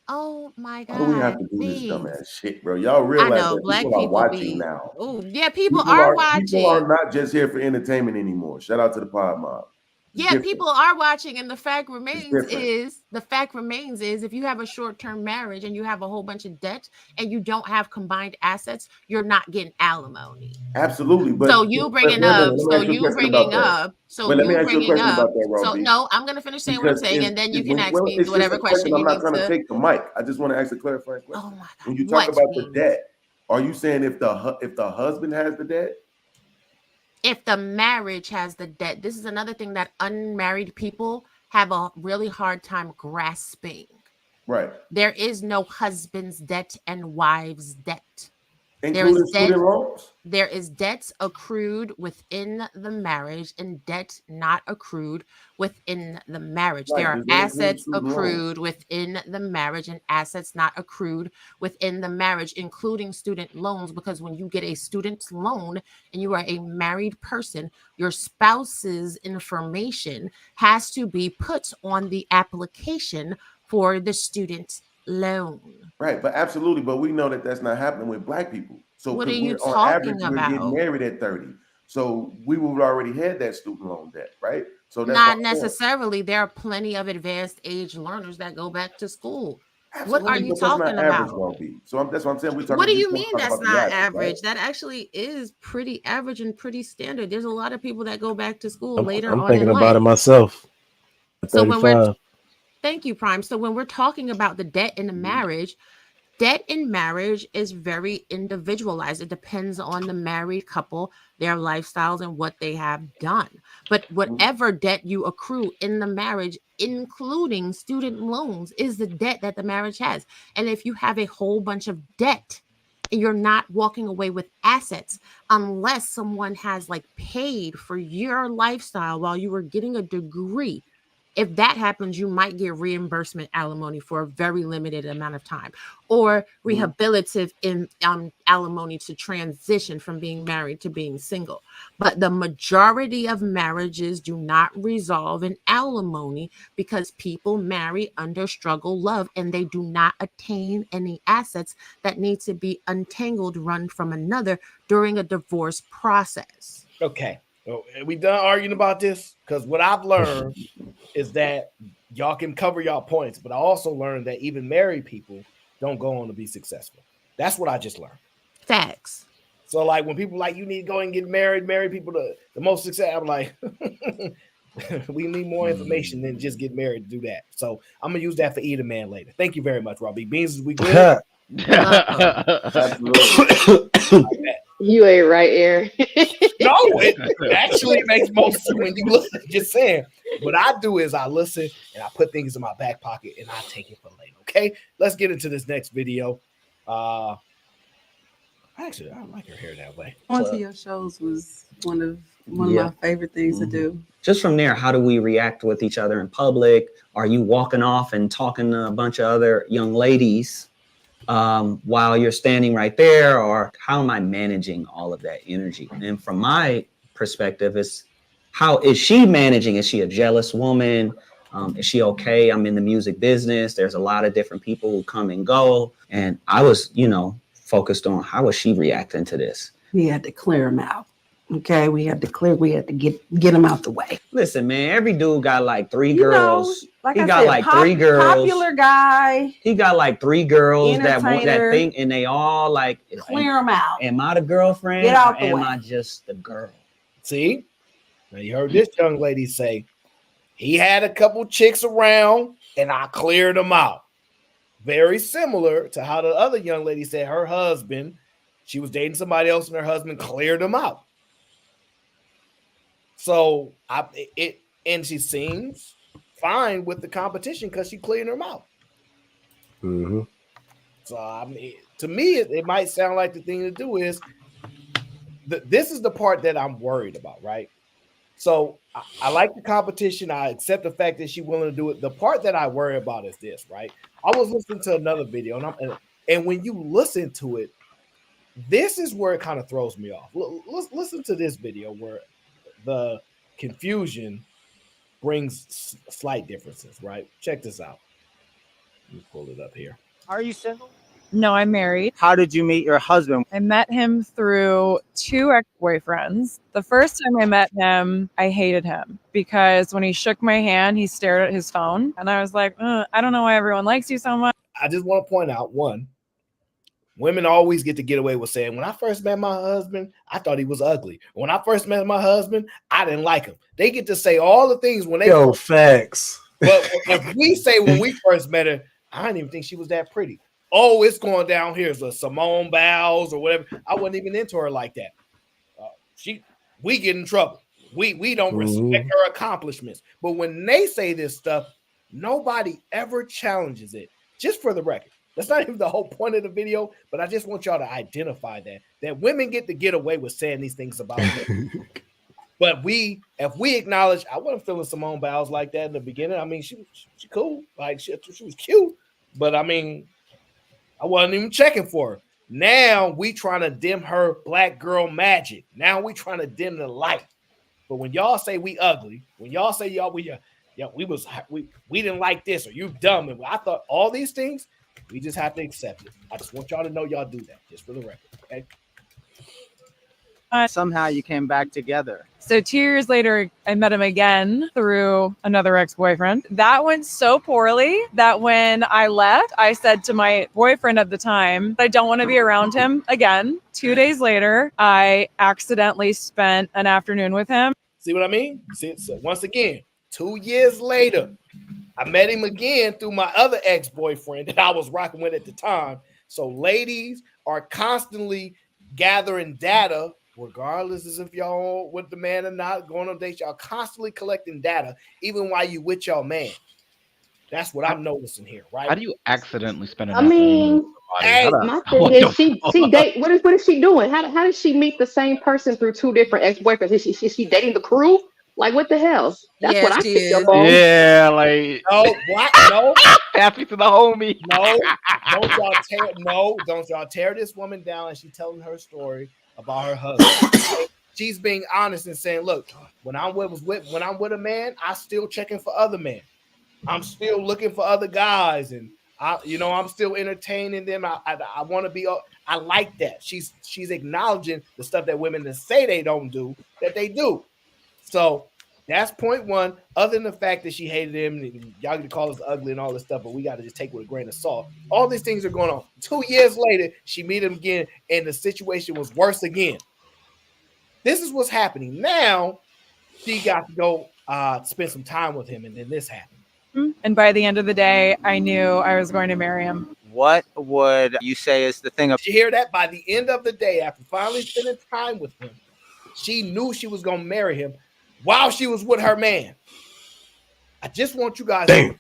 Oh my God. Why do we have to do this dumbass shit, bro? Y'all realize that black people are people watching now. Oh, yeah, people are watching. People are not just here for entertainment anymore. Shout out to the pod mob. Yeah, people are watching, and the fact remains is if you have a short-term marriage and you have a whole bunch of debt and you don't have combined assets, you're not getting alimony. Absolutely, but so you bringing up, no, I'm gonna finish saying what I'm saying, and then you can ask me whatever question I'm you not need trying to to. take the mic. I just want to ask a clarifying question. Oh my God! When you talk about the debt, are you saying if the husband has the debt? If the marriage has the debt, this is another thing that unmarried people have a really hard time grasping. Right. There is no husband's debt and wives' debt. Including student loans? There is debts accrued within the marriage and debt not accrued within the marriage. Right. There are assets accrued within the marriage and assets not accrued within the marriage, including student loans, because when you get a student loan and you are a married person, your spouse's information has to be put on the application for the student loan. Right, but absolutely, but we know that that's not happening with black people. So what are you on average, we're getting married at 30. So we would already had that student loan debt, right? So that's not necessarily. There are plenty of advanced age learners that go back to school. Absolutely, what are you talking about? So that's what I'm saying. What do you mean that's not average? That actually is pretty average and pretty standard. There's a lot of people that go back to school later on. I'm thinking about it myself. So thank you, Prime. So when we're talking about the debt in the marriage, debt in marriage is very individualized. It depends on the married couple, their lifestyles, and what they have done. But whatever debt you accrue in the marriage, including student loans, is the debt that the marriage has. And if you have a whole bunch of debt you're not walking away with assets unless someone has like paid for your lifestyle while you were getting a degree. If that happens, you might get reimbursement alimony for a very limited amount of time, or rehabilitative in alimony to transition from being married to being single. But the majority of marriages do not resolve in alimony because people marry under struggle love and they do not attain any assets that need to be untangled one from another during a divorce process. Okay. So, are we done arguing about this? Because what I've learned is that y'all can cover y'all points, but I also learned that even married people don't go on to be successful. That's what I just learned. Facts. So like when people like you need to go and get married people the most success, I'm like, we need more information than just get married to do that. So I'm gonna use that for Eat a Man later. Thank you very much, Robbie. Beans, is we good? You ain't right, Aaron. No, it actually makes most sense when you listen. Just saying. What I do is I listen and I put things in my back pocket and I take it for later. Okay, let's get into this next video. Actually, I like her hair that way. Going to your shows was one of my favorite things to do. Just from there, how do we react with each other in public? Are you walking off and talking to a bunch of other young ladies while you're standing right there? Or how am I managing all of that energy? And from my perspective, is how is she managing? Is she a jealous woman? Is she okay? I'm in the music business. There's a lot of different people who come and go. And I was, focused on how was she reacting to this? We had to clear him out. Okay, we had to get him out the way. Listen, man, every dude got like three girls. Like he I got said, like three girls. Popular guy. He got like three girls that want that entertainer. thing, and they all like Clear him out. Am I the girlfriend? Get out or the am way. I just the girl? See, now you heard this young lady say he had a couple chicks around, and I cleared them out. Very similar to how the other young lady said her husband, she was dating somebody else, and her husband cleared them out. So and she seems fine with the competition because she cleared them out. Mm-hmm. So I mean, to me, it might sound like the thing to do is this is the part that I'm worried about, right? So I like the competition. I accept the fact that she's willing to do it. The part that I worry about is this, right? I was listening to another video, and when you listen to it, this is where it kind of throws me off. Listen to this video where the confusion brings slight differences, right? Check this out. Let me pull it up here. Are you single? No, I'm married. How did you meet your husband? I met him through 2 ex-boyfriends. The first time I met him, I hated him because when he shook my hand, he stared at his phone. And I was like, I don't know why everyone likes you so much. I just want to point out, one, women always get to get away with saying, when I first met my husband, I thought he was ugly. When I first met my husband, I didn't like him. They get to say all the things when they facts. But if we say when we first met her, I didn't even think she was that pretty. Oh, it's going down here. It's a Simone Biles or whatever. I wasn't even into her like that. We get in trouble. We don't respect her accomplishments. But when they say this stuff, nobody ever challenges it. Just for the record. That's not even the whole point of the video, but I just want y'all to identify that women get to get away with saying these things about men. But if we acknowledge, I wasn't feeling Simone Biles like that in the beginning. I mean, she cool. Like she was cute. But I mean, I wasn't even checking for her. Now we trying to dim her black girl magic. Now we trying to dim the light. But when y'all say we ugly, when y'all say we didn't like this or you dumb, and I thought all these things, we just have to accept it. I just want y'all to know y'all do that, just for the record. Okay. Somehow you came back together. So 2 years later, I met him again through another ex-boyfriend. That went so poorly that when I left, I said to my boyfriend at the time, I don't want to be around him again. 2 days later, I accidentally spent an afternoon with him. See what I mean? See, so once again, 2 years later, I met him again through my other ex-boyfriend that I was rocking with at the time. So ladies are constantly gathering data, regardless as if y'all with the man or not, going on dates, y'all constantly collecting data, even while you with your man. That's what I'm noticing here, right? How do you accidentally spend an I mean, Hey, My thing is, she date. What is she doing? How does she meet the same person through two different ex boyfriends? Is she dating the crew? Like what the hell? That's Yeah, what I she picked up is. on. Yeah, like no, what? No, pass me to the homie. no, don't y'all tear this woman down and she's telling her story about her husband. She's being honest and saying, look, when I'm with a man, I still checking for other men. I'm still looking for other guys, and I'm still entertaining them. I want to be. I like that. She's acknowledging the stuff that women that say they don't do that they do. So that's point one. Other than the fact that she hated him, y'all can call us ugly and all this stuff, but we got to just take it with a grain of salt. All these things are going on. 2 years later, she meet him again, and the situation was worse again. This is what's happening now. She got to go spend some time with him, and then this happened. And by the end of the day, I knew I was going to marry him. What would you say is the thing? Did you hear that? By the end of the day, after finally spending time with him, she knew she was going to marry him while she was with her man. I just want you guys to.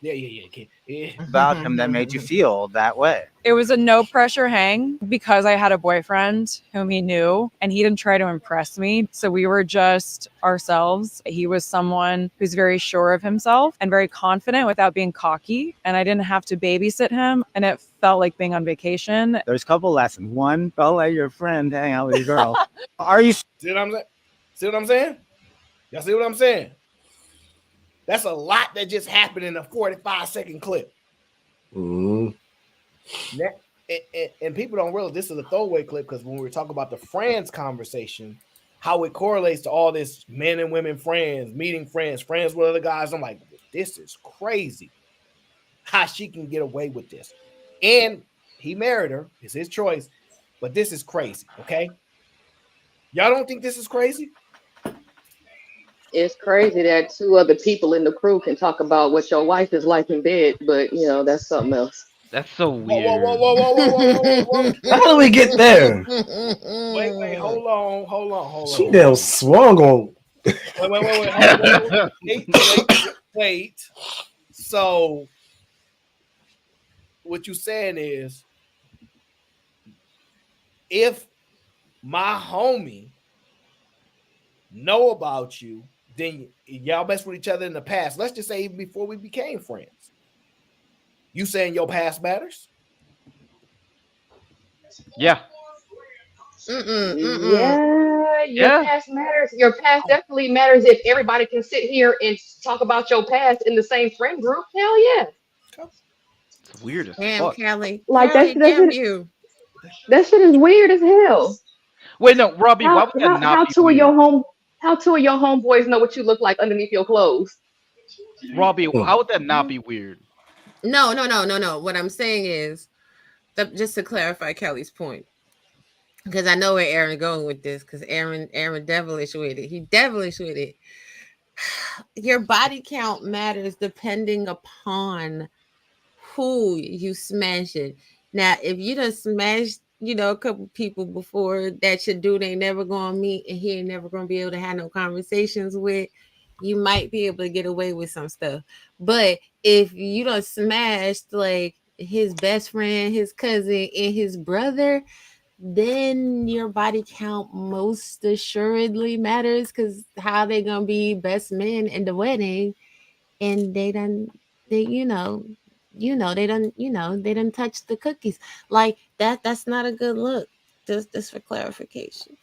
Yeah. About him that made you feel that way? It was a no pressure hang because I had a boyfriend whom he knew and he didn't try to impress me. So we were just ourselves. He was someone who's very sure of himself and very confident without being cocky. And I didn't have to babysit him. And it felt like being on vacation. There's a couple lessons. One, don't let your friend hang out with your girl. Are you? See what I'm saying? See what I'm saying? Y'all see what I'm saying? That's a lot that just happened in a 45-second clip. Mm-hmm. And people don't realize this is a throwaway clip because when we were talking about the friends conversation, how it correlates to all this men and women friends, meeting friends with other guys. I'm like, this is crazy how she can get away with this. And he married her. It's his choice. But this is crazy, okay? Y'all don't think this is crazy? It's crazy that two other people in the crew can talk about what your wife is like in bed, but that's something else. That's so weird. Whoa. How do we get there? Wait, hold on. She damn swung on. Wait. So what you saying is if my homie know about you, then y'all messed with each other in the past. Let's just say even before we became friends. You saying your past matters? Yeah. Yeah, your past matters. Your past definitely matters if everybody can sit here and talk about your past in the same friend group. Hell yeah. It's weird as Damn, fuck. Kelly. Like Kelly, that damn shit. you. That shit is weird as hell. Wait, no, Robbie, why would that not be two weird? how two of your homeboys know what you look like underneath your clothes? Robbie, how would that not be weird? No. What I'm saying is, just to clarify Kelly's point, because I know where Aaron going with this, because Aaron devilish with it. He devilish with it. Your body count matters depending upon who you smash it. Now, if you done smashed, a couple people before that your dude ain't never gonna meet and he ain't never gonna be able to have no conversations with, you might be able to get away with some stuff. But if you done smashed like his best friend, his cousin, and his brother, then your body count most assuredly matters, because how they gonna be best men in the wedding and they done touch the cookies like that. That's not a good look. Just for clarification.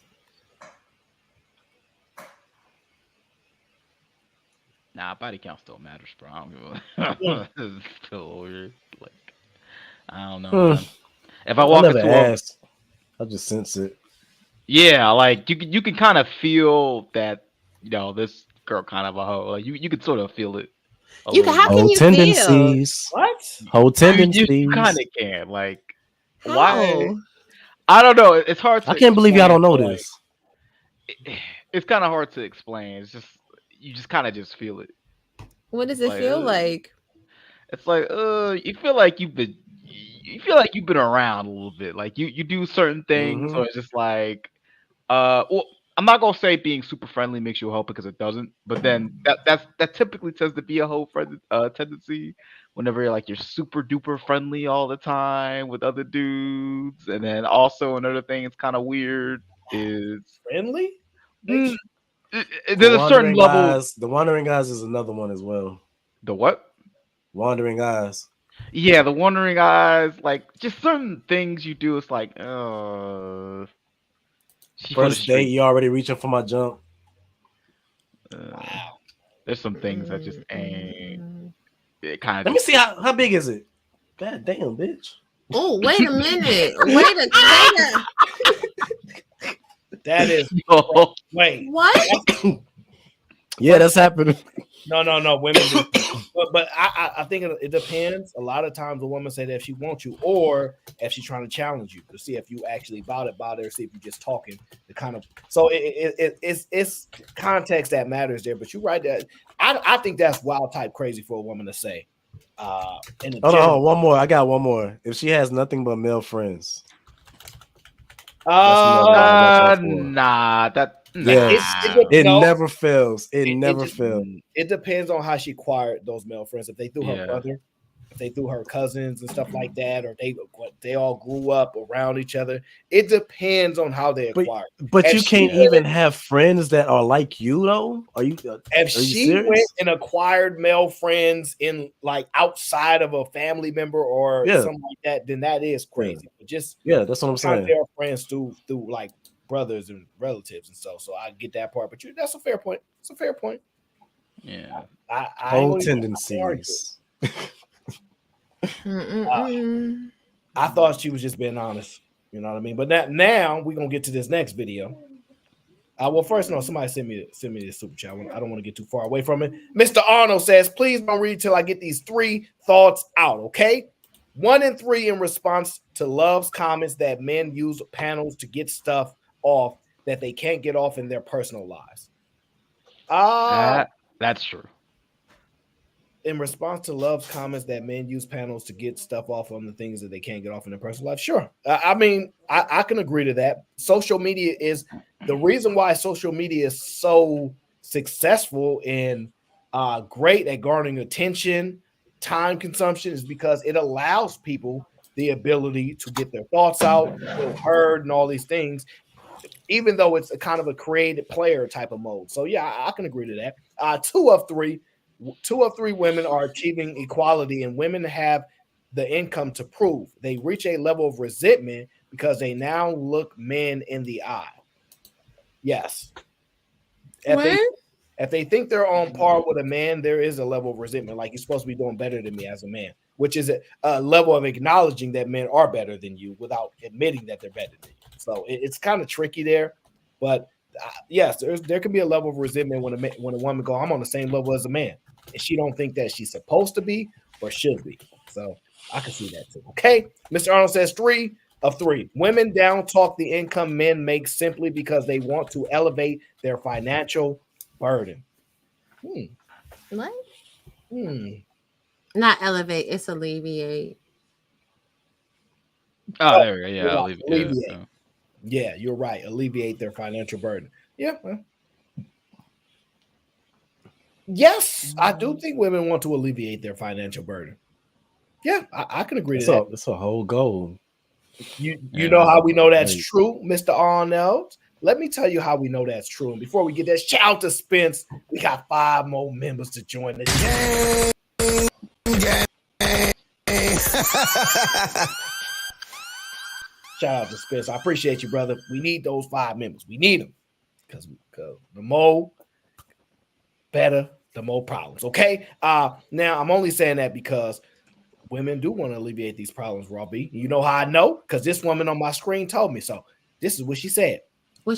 Nah, body count still matters, bro. I don't give a It's still weird. Like, I don't know, man. If I walk never into asked. I just sense it. Yeah, like you can kind of feel that, this girl kind of a hoe. Like you can sort of feel it. How can you tendencies. feel? What? Whole You tendencies. kind of can. Like, How? why? I don't know. It's hard to I can't believe y'all don't know explain, this. like, it's kind of hard to explain. It's just you just kind of just feel it. What does it Like, feel like? It's like you feel like you've been around a little bit. Like you do certain things, or it's just like well, I'm not gonna say being super friendly makes you a hoe because it doesn't, but then that typically tends to be a hoe tendency. Whenever you're super duper friendly all the time with other dudes, and then also another thing that's kind of weird is Friendly? mm, The there's a certain wandering level. eyes. The wandering eyes is another one as well. The what? Wandering eyes. Yeah, the wandering eyes, like just certain things you do. It's like, she for the First date, street. you already reaching for my jump. There's some things that just ain't. It kind of. Let me see how big is it. God damn, bitch. Oh, wait a minute. Wait a That is wait. What? Yeah, that's happening. No, women do. But I think it depends. A lot of times a woman say that if she wants you or if she's trying to challenge you to see if you actually about it, or see if you're just talking. The kind of so it's context that matters there. But you're right that I think that's wild type crazy for a woman to say. In Hold on, one more. I got one more. If she has nothing but male friends. Nah, Yes, it never fails. It never fails. It depends on how she acquired those male friends. If they threw her brother, if they threw her cousins and stuff like that, or they all grew up around each other. It depends on how they acquired. But you can't even have friends that are like you, though. Are you? If are you she serious? went and acquired male friends in like outside of a family member or something like that, then that is crazy. But just that's what I'm saying. They are friends through like brothers and relatives and stuff. So I get that part. But that's a fair point. It's a fair point. Yeah. Whole tendencies. I thought she was just being honest. You know what I mean? But now we're gonna get to this next video. Well, first, no, somebody send me this super chat. I don't want to get too far away from it. Mr. Arnold says, please don't read till I get these 3 thoughts out, okay? 1 and 3 in response to Love's comments that men use panels to get stuff off that they can't get off in their personal lives. That's true. In response to Love's comments that men use panels to get stuff off on the things that they can't get off in their personal life, sure. I mean, I can agree to that. Social media is the reason why social media is so successful and great at garnering attention, time consumption, is because it allows people the ability to get their thoughts out, feel heard, and all these things, even though it's a kind of a creative player type of mode. So yeah, I can agree to that. 2 of 3 women are achieving equality, and women have the income to prove. They reach a level of resentment because they now look men in the eye. Yes. If they think they're on par with a man, there is a level of resentment. Like, you're supposed to be doing better than me as a man, which is a level of acknowledging that men are better than you without admitting that they're better than you. So it's kind of tricky there. But yes, there can be a level of resentment when a woman goes, I'm on the same level as a man, and she don't think that she's supposed to be or should be. So I can see that too. Okay, Mr. Arnold says 3 of 3 women down talk the income men make simply because they want to elevate their financial burden. What? Not elevate, it's alleviate. Oh, there we go. Yeah, alleviate. Yeah, you're right. Alleviate their financial burden. Yeah. Well. Yes, I do think women want to alleviate their financial burden. Yeah, I can agree to that. It's a whole goal. You know how we know that's true, Mr. Arnold? Let me tell you how we know that's true. And before we get that, shout out to Spence. We got 5 more members to join the Shout out to Spence. I appreciate you, brother. We need those 5 members. We need them because the more better, the more problems. Okay. Now I'm only saying that because women do want to alleviate these problems, Robbie. You know how I know? Because this woman on my screen told me so. This is what she said.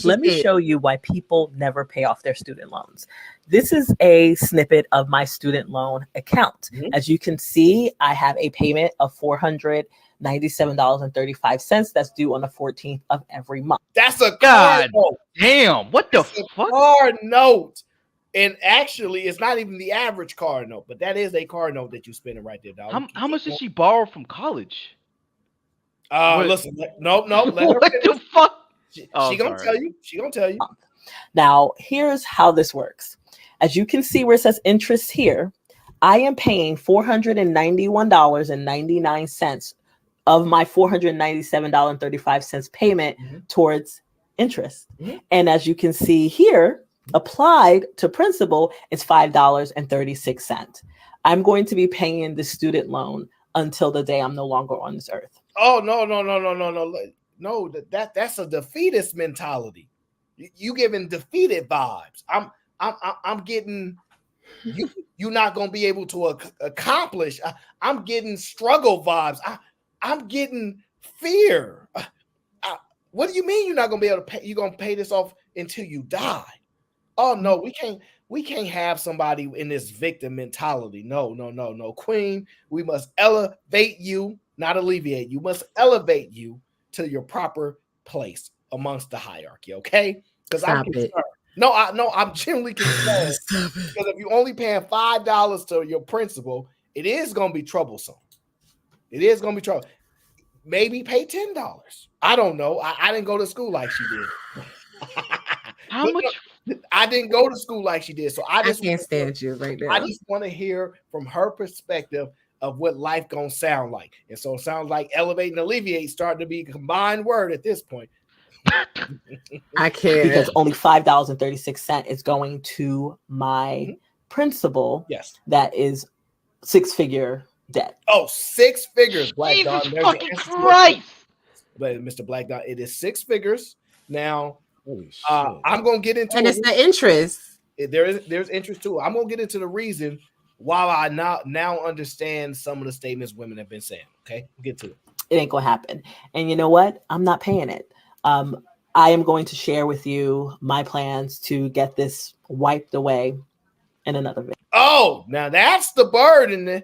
Let me show you why people never pay off their student loans. This is a snippet of my student loan account. As you can see, I have a payment of $497.35 that's due on the 14th of every month. That's a card note. Damn, what the fuck? Card note. And actually, it's not even the average card note, but that is a card note that you're spending right there, dog. How much did she borrow from college? Listen, no, let her what the fuck? She gonna tell you. She gonna tell you. Now, here's how this works. As you can see where it says interest here, I am paying $491.99 of my $497.35 payment towards interest. And as you can see here, applied to principal is $5.36. I'm going to be paying the student loan until the day I'm no longer on this earth. Oh, no. No, that's a defeatist mentality. You giving defeated vibes. I'm getting you're not going to be able to accomplish. I'm getting struggle vibes. I'm getting fear. What do you mean you're not going to be able to pay? You're going to pay this off until you die? Oh no, we can't have somebody in this victim mentality. No, Queen, we must elevate you, not alleviate. You must elevate you to your proper place amongst the hierarchy, okay? Because I'm concerned. No, I'm genuinely concerned. Because if you only paying $5 to your principal, it is going to be troublesome. It is going to be trouble. Maybe pay $10. I don't know. I didn't go to school like she did. How much? I didn't go to school like she did, so I can't stand you right now. I just want to hear from her perspective of what life gonna sound like, and so it sounds like elevate and alleviate starting to be a combined word at this point. I can't, because only $5.36 is going to my principal. Yes, that is 6-figure debt. Oh, 6 figures, Black Jesus Dog. fucking Christ! But Mr. Black Dog, it is 6 figures now. I'm gonna get into and it's the interest. There's interest too. I'm gonna get into the reason why I now understand some of the statements women have been saying. Okay, we'll get to it. It ain't gonna happen. And you know what? I'm not paying it. I am going to share with you my plans to get this wiped away in another video. Oh, now that's the burden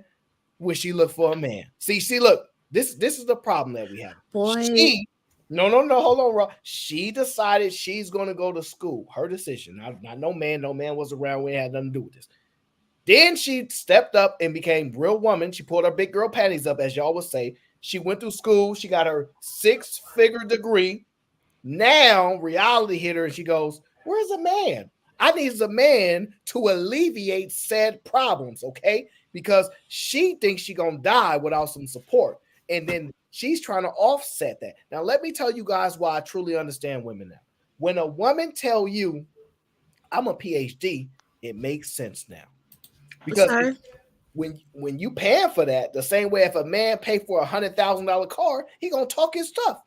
when she look for a man. See, look, this is the problem that we have. Boy. No, hold on, Rob. She decided she's going to go to school. Her decision. Not no man. No man was around. We had nothing to do with this. Then she stepped up and became real woman. She pulled her big girl panties up, as y'all would say. She went through school. She got her 6-figure degree. Now reality hit her and she goes, where's a man? I need a man to alleviate said problems, okay? Because she thinks she's going to die without some support. And then she's trying to offset that. Now, let me tell you guys why I truly understand women now. When a woman tell you, I'm a PhD, it makes sense now. Because when you paying for that, the same way if a man pay for $100,000 car, he going to talk his stuff.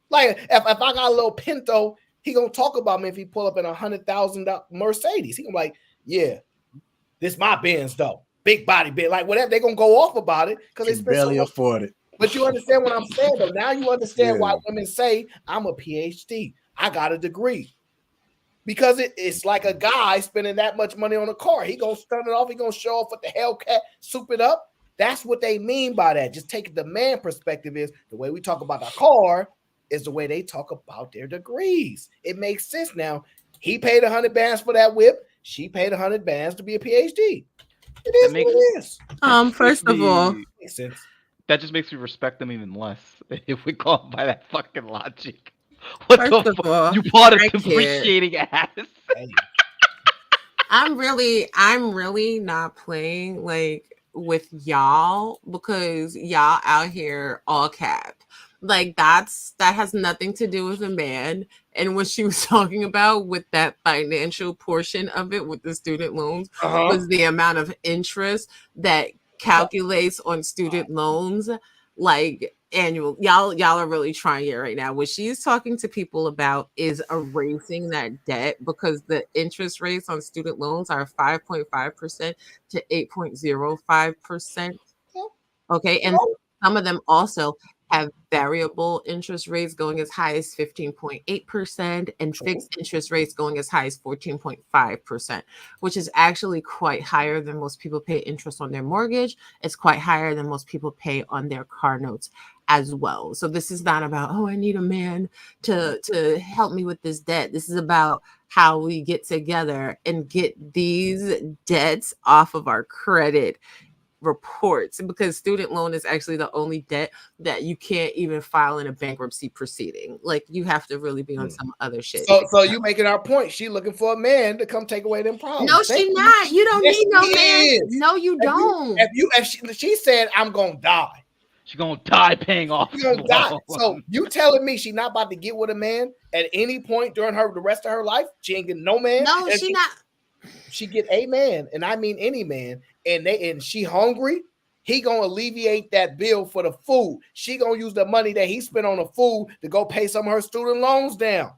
Like if I got a little Pinto, he going to talk about me if he pull up in $100,000 Mercedes. He going to be like, yeah, this my Benz though. Big body, big, like whatever. They're going to go off about it because they barely afford it. But you understand what I'm saying, though. Now you understand why women say, I'm a PhD. I got a degree. Because it's like a guy spending that much money on a car. He going to stun it off. He going to show off with the Hellcat, soup it up. That's what they mean by that. Just take the man perspective is the way we talk about our car is the way they talk about their degrees. It makes sense now. He paid 100 bands for that whip. She paid 100 bands to be a PhD. It is what it is. First of all, makes sense. That just makes me respect them even less if we go by that fucking logic. What First the of fuck? all, You bought a I can't. depreciating ass. I'm really not playing like with y'all because y'all out here all cap. Like that has nothing to do with a man. And what she was talking about with that financial portion of it with the student loans was the amount of interest that calculates on student loans like annual. Y'all are really trying it right now. What she's talking to people about is erasing that debt because the interest rates on student loans are 5.5% to 8.05%. Okay, and some of them also have variable interest rates going as high as 15.8% and fixed interest rates going as high as 14.5%, which is actually quite higher than most people pay interest on their mortgage. It's quite higher than most people pay on their car notes as well. So this is not about, oh, I need a man to help me with this debt. This is about how we get together and get these debts off of our credit reports, because student loan is actually the only debt that you can't even file in a bankruptcy proceeding. Like you have to really be on some other shit. So you making our point. She looking for a man to come take away them problems. No, she not. You don't need no man. No, you don't. If she said, I'm gonna die. She's gonna die paying off. She's gonna die. So you telling me she not about to get with a man at any point during the rest of her life? She ain't getting no man. No, she not. She get a man, and I mean any man, and she hungry. He gonna alleviate that bill for the food. She gonna use the money that he spent on the food to go pay some of her student loans down.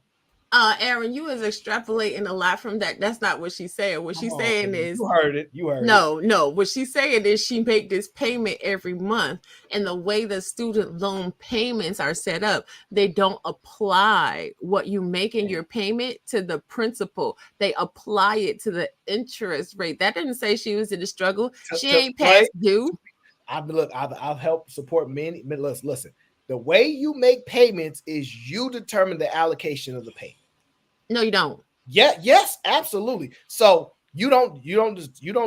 Aaron, you is extrapolating a lot from that. That's not what she's saying. What she's saying is you heard it. No. What she's saying is she make this payment every month, and the way the student loan payments are set up, they don't apply what you make in your payment to the principal. They apply it to the interest rate. That didn't say she was in a struggle. She ain't past due. I've helped support many. Listen. The way you make payments is you determine the allocation of the payment. No, you don't. Yeah, yes, absolutely. So you don't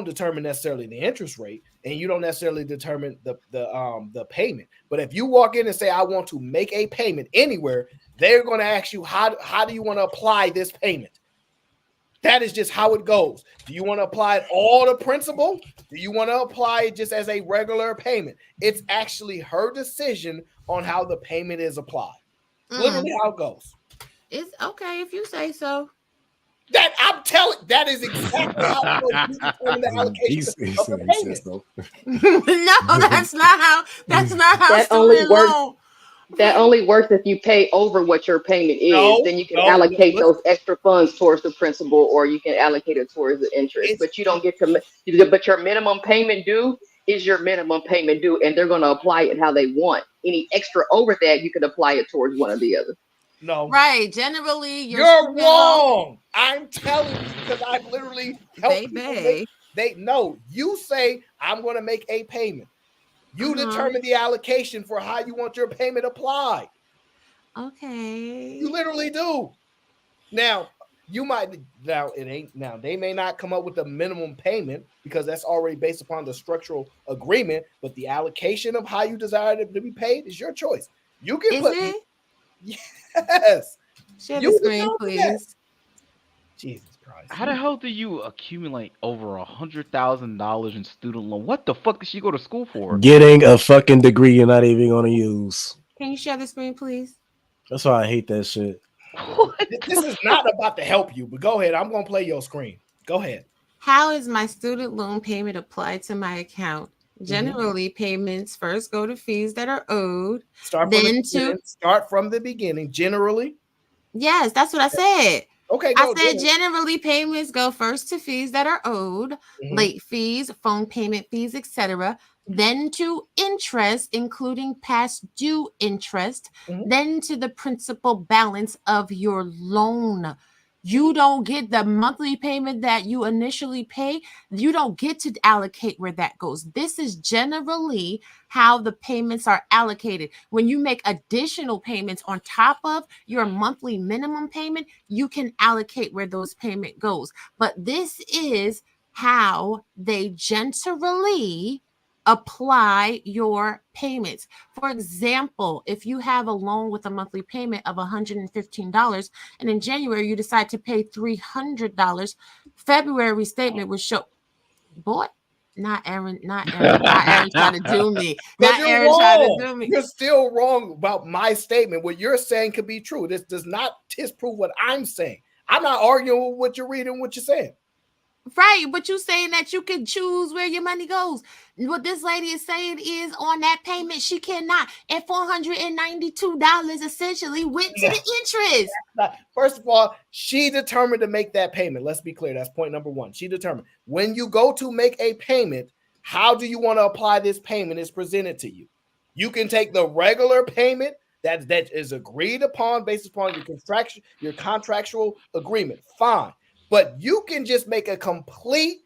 determine necessarily the interest rate, and you don't necessarily determine the payment. But if you walk in and say, I want to make a payment anywhere, they're going to ask you, how do you want to apply this payment? That is just how it goes. Do you want to apply it all to principal? Do you want to apply it just as a regular payment? It's actually her decision on how the payment is applied. Literally how it goes. It's okay if you say so. That I'm telling, that is exactly how it goes. You determine the allocation of the payment. No, that's not how. That's not how. That only works. That only works if you pay over what your payment is. Then you can allocate those extra funds towards the principal, or you can allocate it towards the interest. But you don't get to. But your minimum payment due is your minimum payment due, and they're going to apply it how they want. Any extra over that, you can apply it towards one or the other. No. Right. Generally, you're wrong. I'm telling you, because I've literally helped people. You say I'm going to make a payment. You determine the allocation for how you want your payment applied. Okay. You literally do. Now, they may not come up with the minimum payment because that's already based upon the structural agreement, but the allocation of how you desire it to be paid is your choice. You can put it. Yes. Share the screen, please. Jesus Christ. How the hell do you accumulate over $100,000 in student loan? What the fuck did she go to school for? Getting a fucking degree you're not even going to use. Can you share the screen, please? That's why I hate that shit. This is not about to help you, but go ahead. I'm going to play your screen. Go ahead. How is my student loan payment applied to my account? Generally, payments first go to fees that are owed. Start from the beginning. Generally. Yes, that's what I said. Okay. I said generally payments go first to fees that are owed, late fees, phone payment fees, etc. Then to interest, including past due interest, then to the principal balance of your loan. You don't get the monthly payment that you initially pay. You don't get to allocate where that goes. This is generally how the payments are allocated. When you make additional payments on top of your monthly minimum payment, you can allocate where those payment goes. But this is how they generally apply your payments. For example, if you have a loan with a monthly payment of $115 and in January you decide to pay $300, February statement will show, not Aaron trying to do me. Not Aaron trying to do me. You're still wrong about my statement. What you're saying could be true. This does not disprove what I'm saying. I'm not arguing with what you're reading, what you're saying. Right, but you saying that you can choose where your money goes. What this lady is saying is on that payment, she cannot. And $492 essentially went to the interest. First of all, she determined to make that payment. Let's be clear. That's point number one. She determined. When you go to make a payment, how do you want to apply this payment is presented to you. You can take the regular payment that is agreed upon based upon your contractual agreement. Fine. But you can just make a complete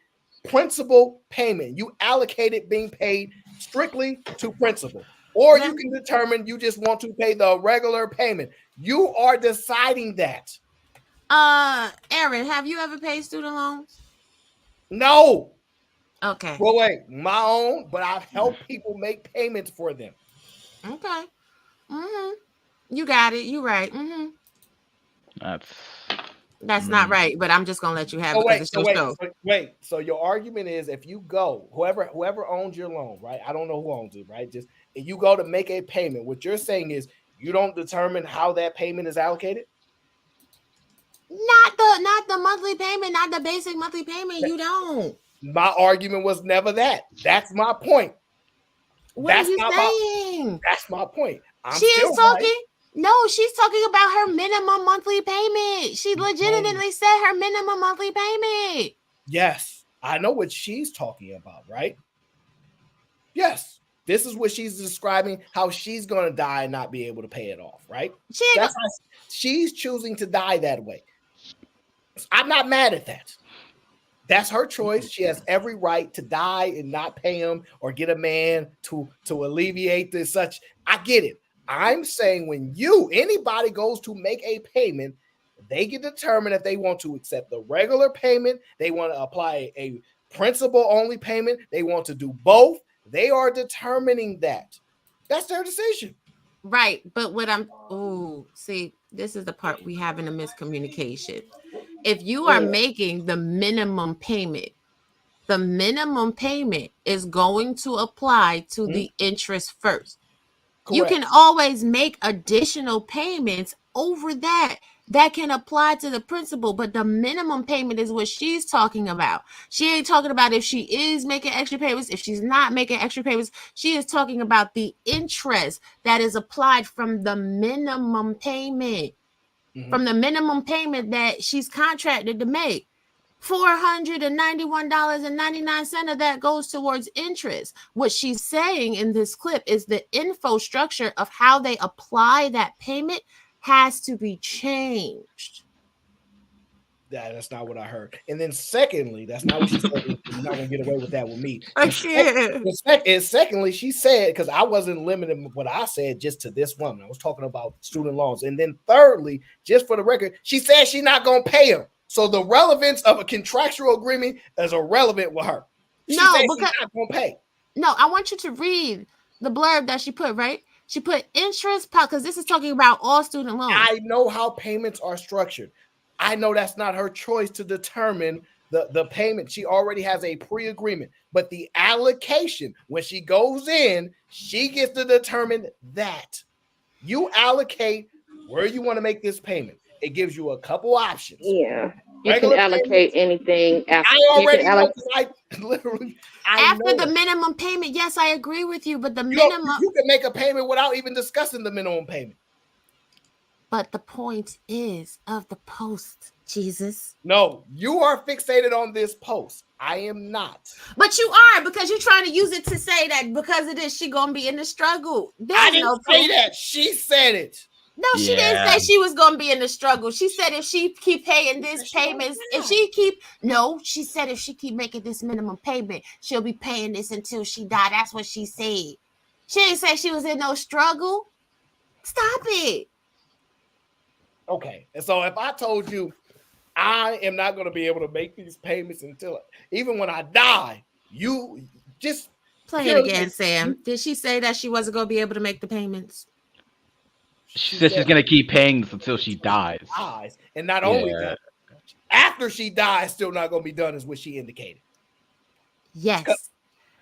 principal payment. You allocate it being paid strictly to principal. Or you can determine you just want to pay the regular payment. You are deciding that. Aaron, have you ever paid student loans? No. Okay. Well, wait, my own, but I've helped people make payments for them. Okay. You got it. You right. That's not right, but I'm just gonna let you have it because it's your show. So your argument is if you go, whoever owns your loan, right? I don't know who owns it, right? Just and you go to make a payment. What you're saying is you don't determine how that payment is allocated. Not the monthly payment, not the basic monthly payment. You don't. My argument was never that. That's my point. What are you saying? That's my point. She is talking. No, she's talking about her minimum monthly payment. She legitimately said her minimum monthly payment. Yes, I know what she's talking about, right? Yes, this is what she's describing how she's going to die and not be able to pay it off, right? That's how she's choosing to die that way. I'm not mad at that. That's her choice. She has every right to die and not pay him or get a man to alleviate this such. I get it. I'm saying when anybody goes to make a payment, they can determine if they want to accept the regular payment, they want to apply a principal only payment, they want to do both. They are determining that. That's their decision. Right. But what see, this is the part we have in a miscommunication. If you are making the minimum payment is going to apply to the interest first. Correct. You can always make additional payments over that can apply to the principal, but the minimum payment is what she's talking about. She ain't talking about if she is making extra payments, if she's not making extra payments. She is talking about the interest that is applied from the minimum payment, from the minimum payment that she's contracted to make. $491.99 of that goes towards interest. What she's saying in this clip is the info structure of how they apply that payment has to be changed. That's not what I heard. And then secondly, that's not what she said. You're not going to get away with that with me. Secondly, she said, because I wasn't limiting what I said just to this woman. I was talking about student loans. And then thirdly, just for the record, she said she's not going to pay him. So the relevance of a contractual agreement is irrelevant with her. She said she's not going to pay. No, I want you to read the blurb that she put, right? She put interest, because this is talking about all student loans. I know how payments are structured. I know that's not her choice to determine the payment. She already has a pre-agreement. But the allocation, when she goes in, she gets to determine that. You allocate where you want to make this payment. It gives you a couple options. Yeah. You can allocate anything after. I already know. After the minimum payment, yes, I agree with you. But the minimum, you can make a payment without even discussing the minimum payment. But the point is of the post, Jesus. No, you are fixated on this post. I am not. But you are, because you're trying to use it to say that because of this, she gonna be in the struggle. I didn't say that. She said it. No, she didn't say she was gonna be in the struggle. She said if she keep paying this payments, she said if she keep making this minimum payment, she'll be paying this until she die. That's what she said. She didn't say she was in no struggle. Stop it. Okay, and so if I told you I am not going to be able to make these payments until even when I die, you just play it again, Sam. Did she say that she wasn't going to be able to make the payments? She said she's going to keep paying until she dies. And not only that, after she dies, still not going to be done, is what she indicated. Yes,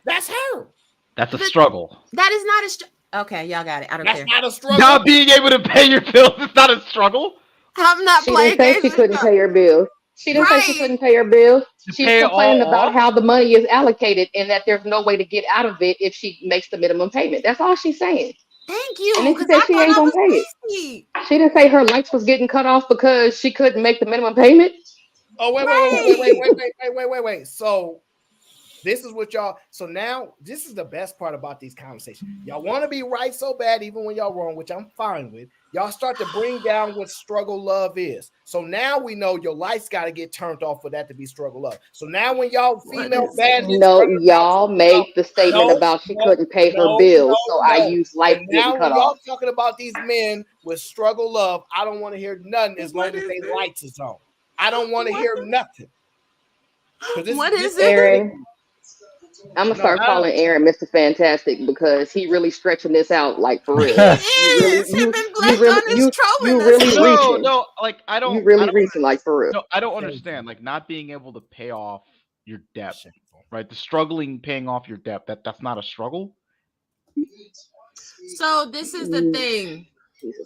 that's her. That's a struggle. That is not a struggle. Okay, y'all got it. I don't care. That's not a struggle. Not being able to pay your bills is not a struggle. I'm not playing. She didn't say she couldn't pay her bills. She didn't say she couldn't pay her bills. She's complaining about how the money is allocated and that there's no way to get out of it if she makes the minimum payment. That's all she's saying. Thank you. And then she said she ain't gonna pay it. She didn't say her lights was getting cut off because she couldn't make the minimum payment. Oh, wait. So this is what y'all. So now this is the best part about these conversations. Y'all want to be right so bad, even when y'all wrong, which I'm fine with. Y'all start to bring down what struggle love is. So now we know your lights got to get turned off for that to be struggle love. So now when y'all female badness, y'all made the statement about she couldn't pay her bills, so I use lights getting cut off. Now y'all talking about these men with struggle love. I don't want to hear nothing as long as they lights is on. I don't want to hear nothing. What is it? I'm gonna No, start calling Aaron Mr. Fantastic because he really stretching this out like for real. You really reaching. No, like I You don't really reaching like for real. no, I don't understand. Like not being able to pay off your debt, right? The struggling paying off your debt, that's not a struggle. So this is the thing.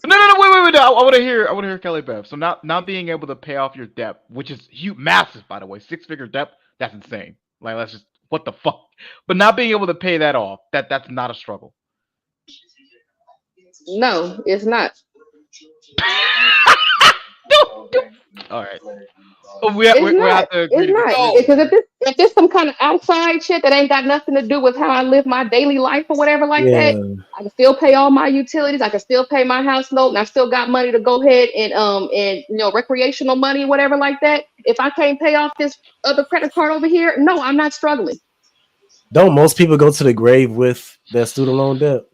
No, wait. No, I want to hear Kelly Bev. So not being able to pay off your debt, which is huge, massive, by the way, 6-figure debt. That's insane. Like that's just what the fuck. But not being able to pay that off, that's not a struggle. No, it's not. All right. We It's have not. to agree It's to not. disagree. Because if there's some kind of outside shit that ain't got nothing to do with how I live my daily life or whatever like that, I can still pay all my utilities. I can still pay my house note, and I still got money to go ahead and recreational money, whatever like that. If I can't pay off this other credit card over here, no, I'm not struggling. Don't most people go to the grave with their student loan debt?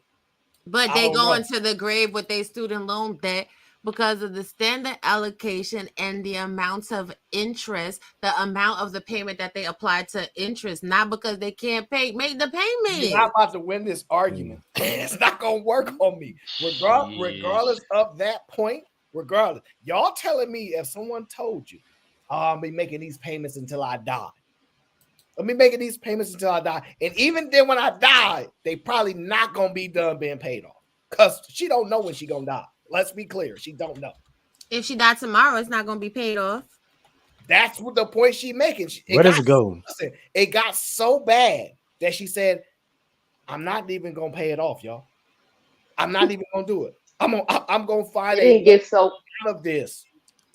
But they go into the grave with their student loan debt because of the standard allocation and the amounts of interest, the amount of the payment that they apply to interest, not because they can't make the payment. You're not about to win this argument. It's not gonna work on me. Regardless of that point, regardless. Y'all telling me if someone told you, I'll be making these payments until I die. Let me making these payments until I die. And even then when I die, they probably not gonna be done being paid off. Because she don't know when she gonna die. Let's be clear. She don't know. If she died tomorrow, it's not going to be paid off. That's what the point she making. Where does it go? Listen, it got so bad that she said, I'm not even gonna pay it off, y'all. I'm not even gonna do it. I'm gonna find It didn't get so out of this.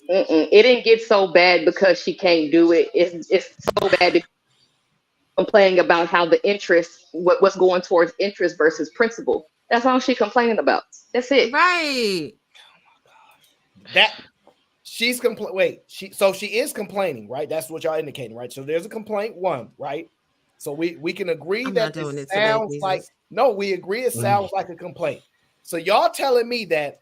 It didn't get so bad because she can't do it. It's so bad because complaining about how the interest, what's going towards interest versus principal. That's all she's complaining about. That's it. Right. That she's she is complaining, right? That's what y'all indicating, right? So there's a complaint one, right? So we can agree that it sounds like we agree it sounds like a complaint. So y'all telling me that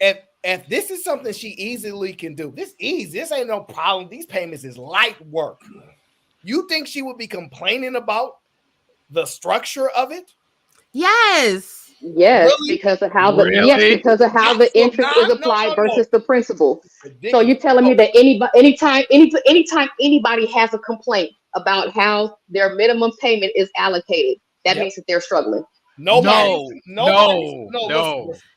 if this is something she easily can do, this ain't no problem. These payments is light work. You think she would be complaining about the structure of it? Yes. Yes, really? Because of how the the interest is applied versus the principal. So you're telling me that anytime anybody has a complaint about how their minimum payment is allocated, that means that they're struggling. No.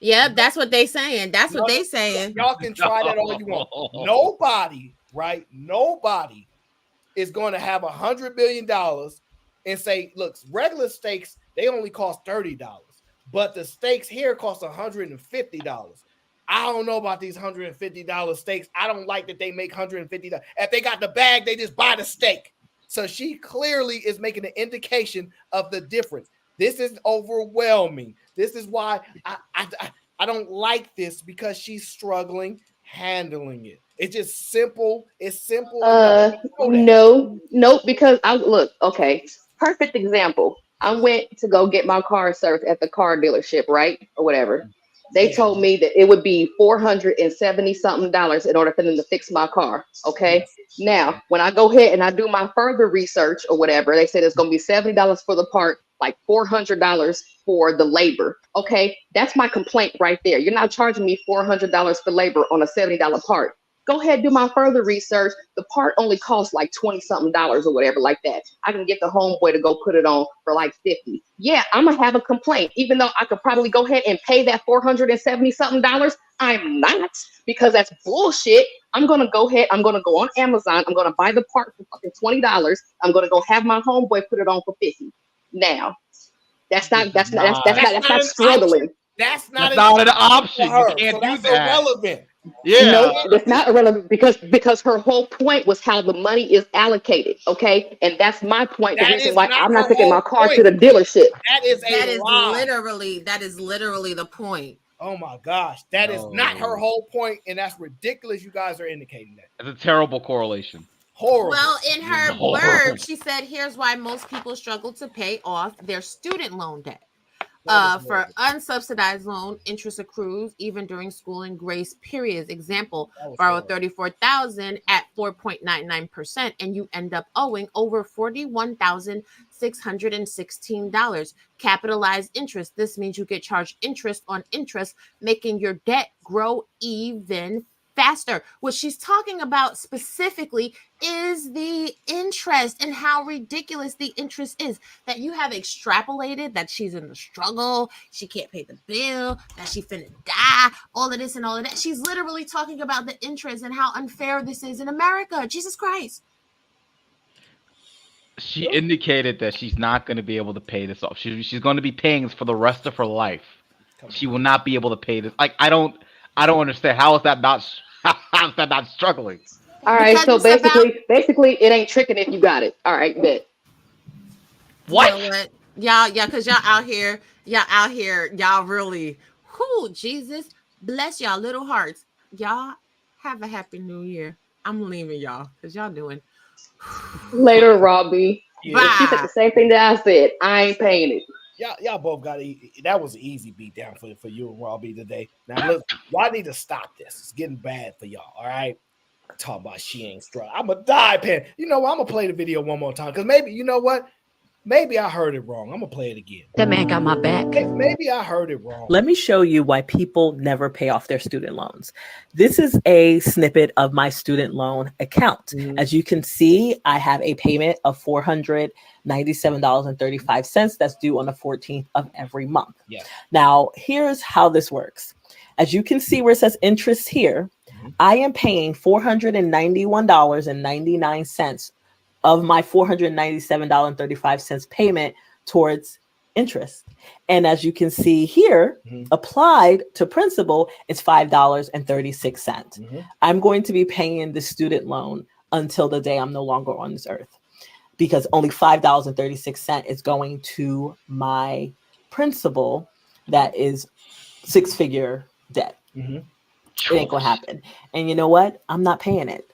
Yep, that's what they saying. That's what they saying. Y'all can try that all you want. Nobody, right? Nobody is going to have $100 billion and say, look, regular steaks, they only cost $30. But the steaks here cost $150. I don't know about these $150 steaks. I don't like that they make $150. If they got the bag, they just buy the steak. So she clearly is making an indication of the difference. This is overwhelming. This is why I don't like this, because she's struggling handling it. It's just simple. It's simple. No, because perfect example. I went to go get my car serviced at the car dealership, right? Or whatever. They told me that it would be $470 something in order for them to fix my car. Okay. Now, when I go ahead and I do my further research or whatever, they said it's going to be $70 for the part, like $400 for the labor. Okay. That's my complaint right there. You're not charging me $400 for labor on a $70 part. Go ahead, do my further research. The part only costs like $20 something or whatever like that. I can get the homeboy to go put it on for like $50. Yeah, I'm gonna have a complaint, even though I could probably go ahead and pay that $470 something. I'm not, because that's bullshit. I'm gonna go ahead. I'm gonna go on Amazon. I'm gonna buy the part for fucking $20. I'm gonna go have my homeboy put it on for $50. Now, that's not struggling. That's not an option. You can't do that's that. Irrelevant. Yeah. No, it's not irrelevant because her whole point was how the money is allocated. Okay, and that's my point. The reason why I'm not taking my car to the dealership. That is literally the point. Oh my gosh, that is not her whole point, and that's ridiculous. You guys are indicating that. That's a terrible correlation. Horrible. Well, in her blurb, she said, here's why most people struggle to pay off their student loan debt. For unsubsidized loan, interest accrues even during school and grace periods. Example, borrow 34,000 at 4.99%, and you end up owing over $41,616. Capitalized interest. This means you get charged interest on interest, making your debt grow even faster. What she's talking about specifically is the interest and how ridiculous the interest is, that you have extrapolated that she's in the struggle, she can't pay the bill, that she finna die, all of this and all of that. She's literally talking about the interest and how unfair this is in America. Jesus Christ. She indicated that she's not going to be able to pay this off. She's going to be paying this for the rest of her life. She will not be able to pay this. Like, I don't understand. How is that not struggling? All right, so basically, it ain't tricking if you got it. All right, bet. What? You know what? Y'all, because y'all out here, y'all really, Jesus bless y'all little hearts. Y'all have a happy new year. I'm leaving y'all because y'all doing Later, Robbie. Bye. She said the same thing that I said. I ain't paying it. Y'all both got that was an easy beat down for you and Robbie today. Now look, y'all need to stop this. It's getting bad for y'all. All right. Talk about she ain't strong. I'm a die pen. You know what? I'm gonna play the video one more time because maybe you know what? Maybe I heard it wrong. I'm gonna play it again. That man got my back. Maybe I heard it wrong. Let me show you why people never pay off their student loans. This is a snippet of my student loan account. As you can see, I have a payment of $497.35 that's due on the 14th of every month. Yeah. Now, here's how this works. As you can see where it says interest here, I am paying $491.99 of my $497.35 payment towards interest. And as you can see here, applied to principal, it's $5.36. I'm going to be paying the student loan until the day I'm no longer on this earth, because only $5.36 is going to my principal that is six-figure debt. It ain't gonna happen. And you know what? I'm not paying it.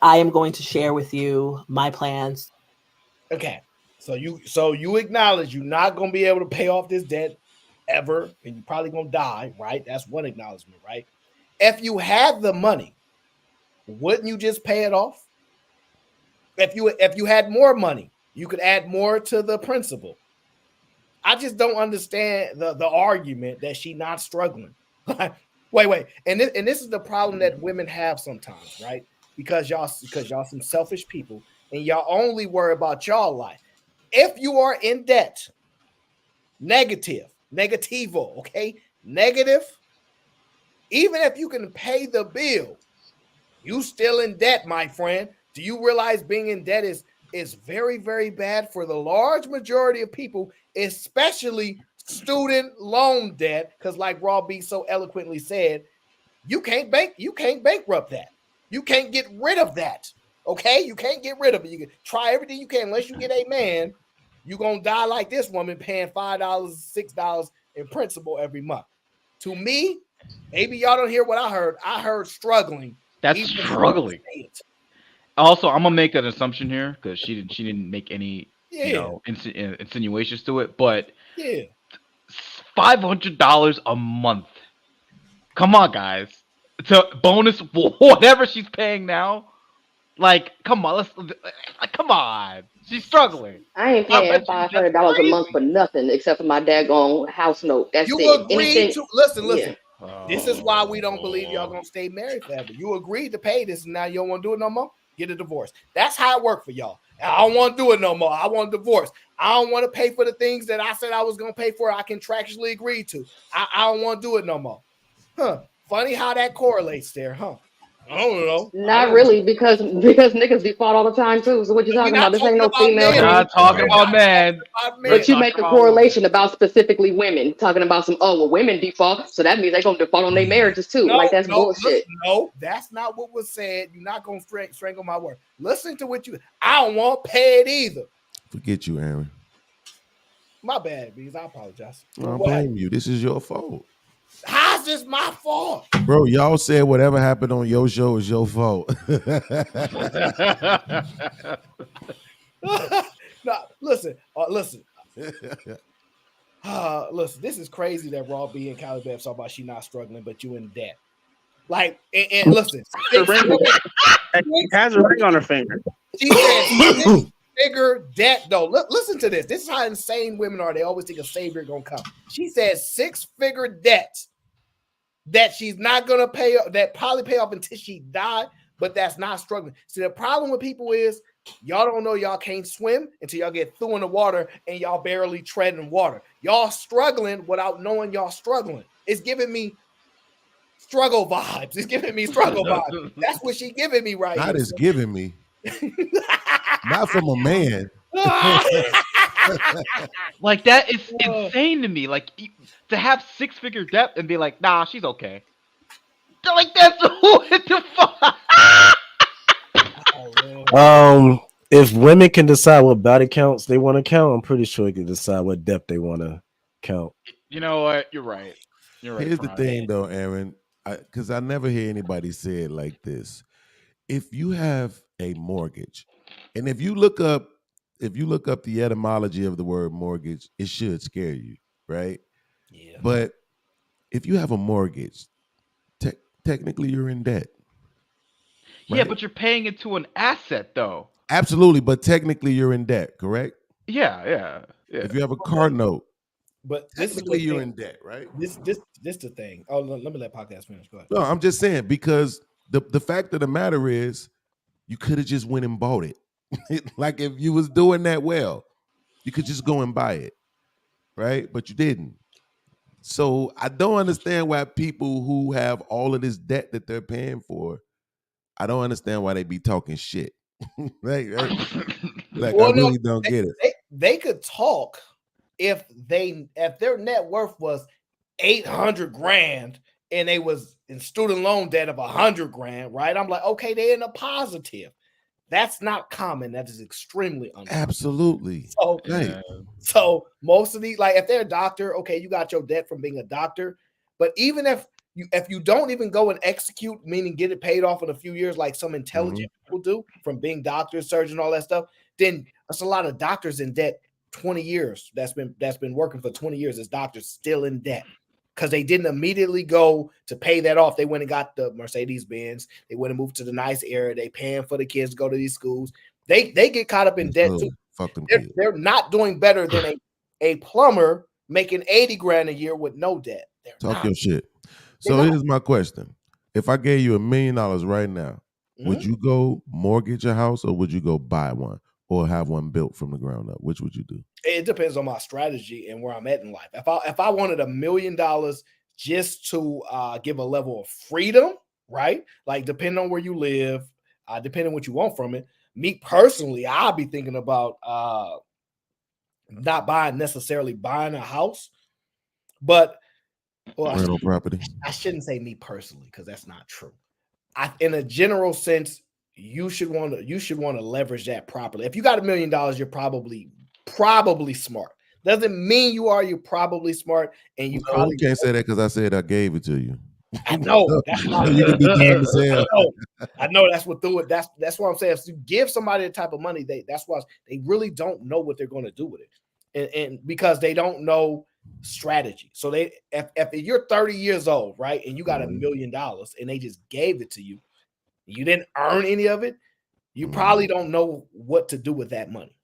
I am going to share with you my plans. Okay. So you acknowledge you're not gonna be able to pay off this debt ever, and you're probably gonna die, right? That's one acknowledgement, right? If you had the money, wouldn't you just pay it off? If you had more money, you could add more to the principal. I just don't understand the argument that she not struggling. wait, and this is the problem that women have sometimes, right? Because y'all some selfish people, and y'all only worry about y'all life. If you are in debt, negativo, okay, negative. Even if you can pay the bill, you still in debt, my friend. Do you realize being in debt is very, very bad for the large majority of people, especially student loan debt? Because like Raw B so eloquently said, you can't bankrupt that. You can't get rid of that. Okay, you can't get rid of it. You can try everything you can, unless you get a man. You're gonna die like this woman paying $5, $6 in principal every month. To me, maybe y'all don't hear what I heard. I heard struggling. That's struggling. Also, I'm gonna make an assumption here because she didn't make any insinuations to it, but $500 a month. Come on, guys. To bonus whatever she's paying now. Like, come on, come on. She's struggling. I ain't paying $500 a month for nothing except for my daggone house note. That's you it. Agreed to listen. Yeah. This is why we don't believe y'all gonna stay married forever. You agreed to pay this, and now you don't want to do it no more. Get a divorce. That's how it worked for y'all. I don't want to do it no more. I want a divorce. I don't want to pay for the things that I said I was gonna pay for. I contractually agreed to. I don't want to do it no more. Huh? Funny how that correlates there, huh? I don't know. Not really, because niggas default all the time too. So what you talking about? This ain't no female thing. We're not talking about men. But you make a correlation about specifically women, talking about women default, so that means they're gonna default on their marriages too. That's bullshit. No, that's not what was said. You're not gonna strangle my word. Listen to what I don't want to pay it either. Forget you, Aaron. My bad, bees. I apologize. I don't blame you. This is your fault. How's this my fault? Bro, y'all said whatever happened on your show is your fault. No, listen. Listen, this is crazy that Raw B and Kylie Bev talk about she not struggling, but you in debt. Like, and listen, She has a ring on her finger. she said bigger debt though. Listen to this. This is how insane women are. They always think a savior gonna come. She said 6-figure debt that she's not gonna pay, that probably pay off until she die, but that's not struggling. See, the problem with people is y'all don't know y'all can't swim until y'all get through in the water and y'all barely tread in water. Y'all struggling without knowing y'all struggling. It's giving me struggle vibes. It's giving me struggle vibes. That's what she giving me right Not here. is giving me. Not from a man. Like that is insane to me. Like to have 6-figure debt and be like, nah, she's okay. Like that's what the fuck. If women can decide what body counts they want to count, I'm pretty sure they can decide what depth they want to count. You know what? You're right. You're right. Here's the Prime. thing, though, Aaron, because I never hear anybody say it like this. If you have a mortgage, and if you look up the etymology of the word mortgage, it should scare you, right? Yeah. But if you have a mortgage, technically you're in debt. Yeah, right? but you're paying into an asset though. Absolutely, but technically you're in debt, correct? Yeah. If you have a car note, but this is technically the you're thing. in debt, right? This the thing. Oh, let me let podcast finish. Go ahead. No, I'm just saying, because the fact of the matter is, you could have just went and bought it. Like if you was doing that well, you could just go and buy it, right? But you didn't. So I don't understand why people who have all of this debt that they're paying for, I don't understand why they be talking shit. Like Well, I really don't get it. They could talk if their net worth was 800 grand and they was in student loan debt of 100 grand, right? I'm like, okay, they're in a positive. That's not common. That is extremely uncommon. Absolutely. So, right. So most of these, like if they're a doctor, okay, you got your debt from being a doctor. But even if you don't even go and execute, meaning get it paid off in a few years, like some intelligent people do from being doctors, surgeon, all that stuff, then that's a lot of doctors in debt 20 years. That's been working for 20 years as doctors still in debt. Because they didn't immediately go to pay that off. They went and got the Mercedes-Benz. They went and moved to the nice area. They paying for the kids to go to these schools. They get caught up in debt too. Fuck them kids. They're not doing better than a plumber making 80 grand a year with no debt. Talk your shit. So here's my question. If I gave you $1 million right now, would you go mortgage a house or would you go buy one or have one built from the ground up? Which would you do? It depends on my strategy and where I'm at in life. If I wanted $1 million just to give a level of freedom, right? Like depending on where you live, depending on what you want from it. Me personally, I'll be thinking about not necessarily buying a house, but rental property. I shouldn't say me personally because that's not true. In a general sense, you should want to leverage that properly. If you got $1 million, you're probably smart. Doesn't mean you are. You're probably smart, and you probably can't say that because I said I gave it to you. I know that's why you can be dumb as hell. I know that's what threw it. That's what I'm saying. If you give somebody the type of money, that's why they really don't know what they're going to do with it, and because they don't know strategy. So if you're 30 years old, right, and you got $1 million, and they just gave it to you, you didn't earn any of it, you probably don't know what to do with that money.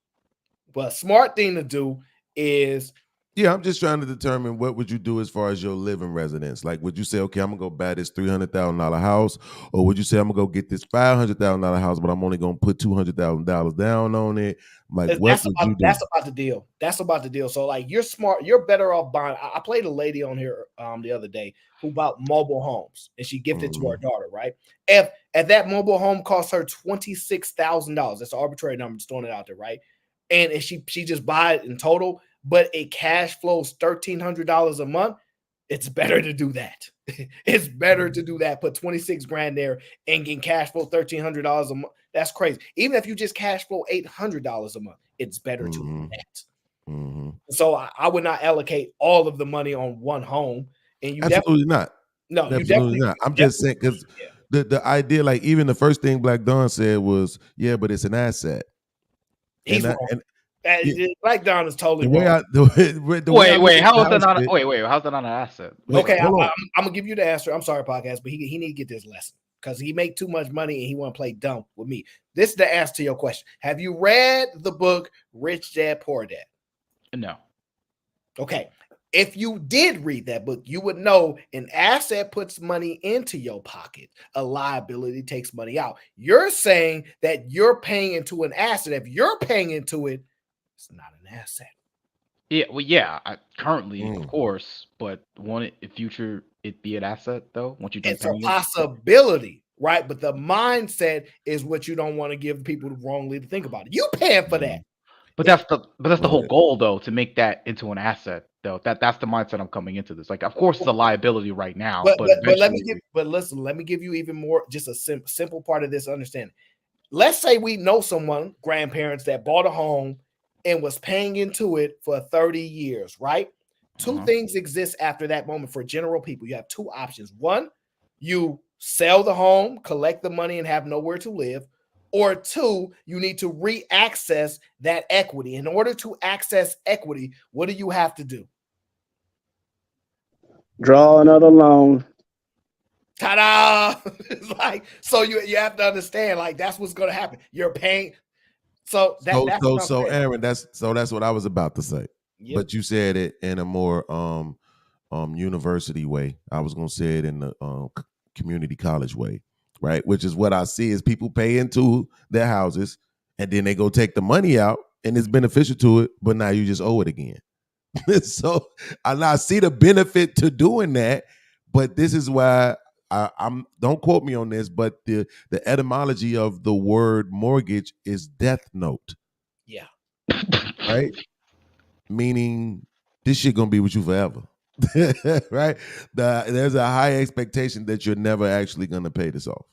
But a smart thing to do is I'm just trying to determine what would you do as far as your living residence. Like, would you say, okay, I'm gonna go buy this $300,000 house, or would you say I'm gonna go get this $500,000 house, but I'm only gonna put $200,000 down on it? Like, what would you do? That's about the deal. That's about the deal. So, like, you're smart. You're better off buying. I played a lady on here the other day who bought mobile homes, and she gifted to her daughter. Right? If that mobile home cost her $26,000, that's an arbitrary number. Just throwing it out there, right? And she just buy it in total, but it cash flows $1,300 a month. It's better to do that. It's better to do that. Put 26 grand there and get cash flow $1,300 a month. That's crazy. Even if you just cash flow $800 a month, it's better to do that. So I would not allocate all of the money on one home. And you absolutely not. No, absolutely you definitely not. I'm just saying because the idea, like even the first thing Black Dawn said was, yeah, but it's an asset. He's wrong. Black Don is totally The way wrong. Wait, how is that not? Wait, how's that not an asset? Okay, I'm gonna give you the answer. I'm sorry, podcast, but he need to get this lesson because he make too much money and he want to play dumb with me. This is the answer to your question. Have you read the book Rich Dad Poor Dad? No. Okay. If you did read that book, you would know an asset puts money into your pocket. A liability takes money out. You're saying that you're paying into an asset. If you're paying into it, it's not an asset. Yeah, well, currently, of course, but won't it in future it be an asset though? Once you done It's a paying it? possibility, right? But the mindset is what you don't want to give people wrongly to think about it. You paying for that. But that's the whole goal though, to make that into an asset though. That's the mindset I'm coming into this. Like, of course, it's a liability right now, but let me give you even more, just a simple part of this understanding. Let's say we know someone, grandparents, that bought a home and was paying into it for 30 years, right? Two things exist after that moment for general people. You have two options. One, you sell the home, collect the money, and have nowhere to live. Or two, you need to re-access that equity. In order to access equity, what do you have to do? Draw another loan. Ta-da! Like, so you have to understand, like, that's what's going to happen. You're paying. So Aaron, that's what I was about to say. Yep. But you said it in a more university way. I was going to say it in the community college way. Right, which is what I see is people pay into their houses and then they go take the money out and it's beneficial to it, but now you just owe it again. So I see the benefit to doing that, but this is why I'm don't quote me on this, but the etymology of the word mortgage is death note. Yeah. Right? Meaning this shit gonna be with you forever. Right? There's a high expectation that you're never actually gonna pay this off.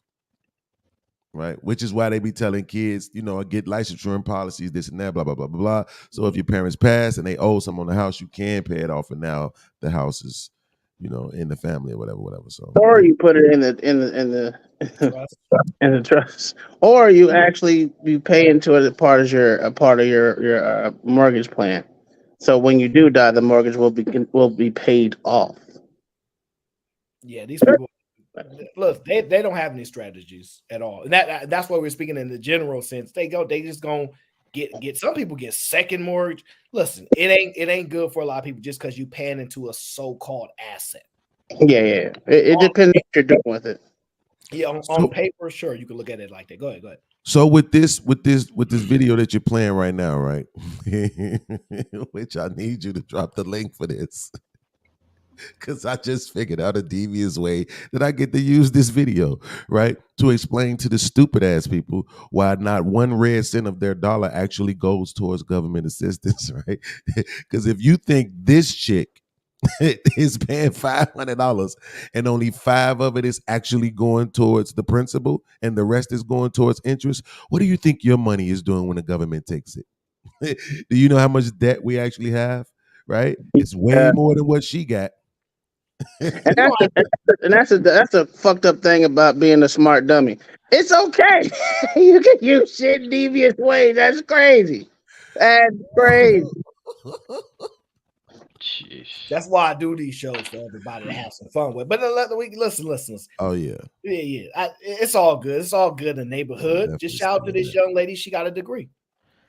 Right, which is why they be telling kids, get licensure policies, this and that, blah blah blah blah blah. So if your parents pass and they owe some on the house, you can pay it off, and now the house is, in the family or whatever. So, or you put it in the trust, or you actually pay into it as part of your mortgage plan. So when you do die, the mortgage will be paid off. Yeah, these people. Look, they don't have any strategies at all, and that's why we're speaking in the general sense. They just gonna get some people get second mortgage. Listen, it ain't good for a lot of people just because you paying into a so-called asset. Yeah. It depends what you're doing with it. Yeah, on paper, sure, you can look at it like that. Go ahead. So with this video that you're playing right now, right? Which I need you to drop the link for this. Because I just figured out a devious way that I get to use this video, right, to explain to the stupid ass people why not 1 red cent of their dollar actually goes towards government assistance, right? Because if you think this chick is paying $500 and only 5 of it is actually going towards the principal and the rest is going towards interest, what do you think your money is doing when the government takes it? Do you know how much debt we actually have, right? It's way more than what she got. And that's a fucked up thing about being a smart dummy. It's okay. You can use shit in devious ways. That's crazy. That's crazy. That's why I do these shows for everybody to have some fun with. But listen. Oh yeah. It's all good. It's all good in the neighborhood. Just shout out to this young lady. She got a degree.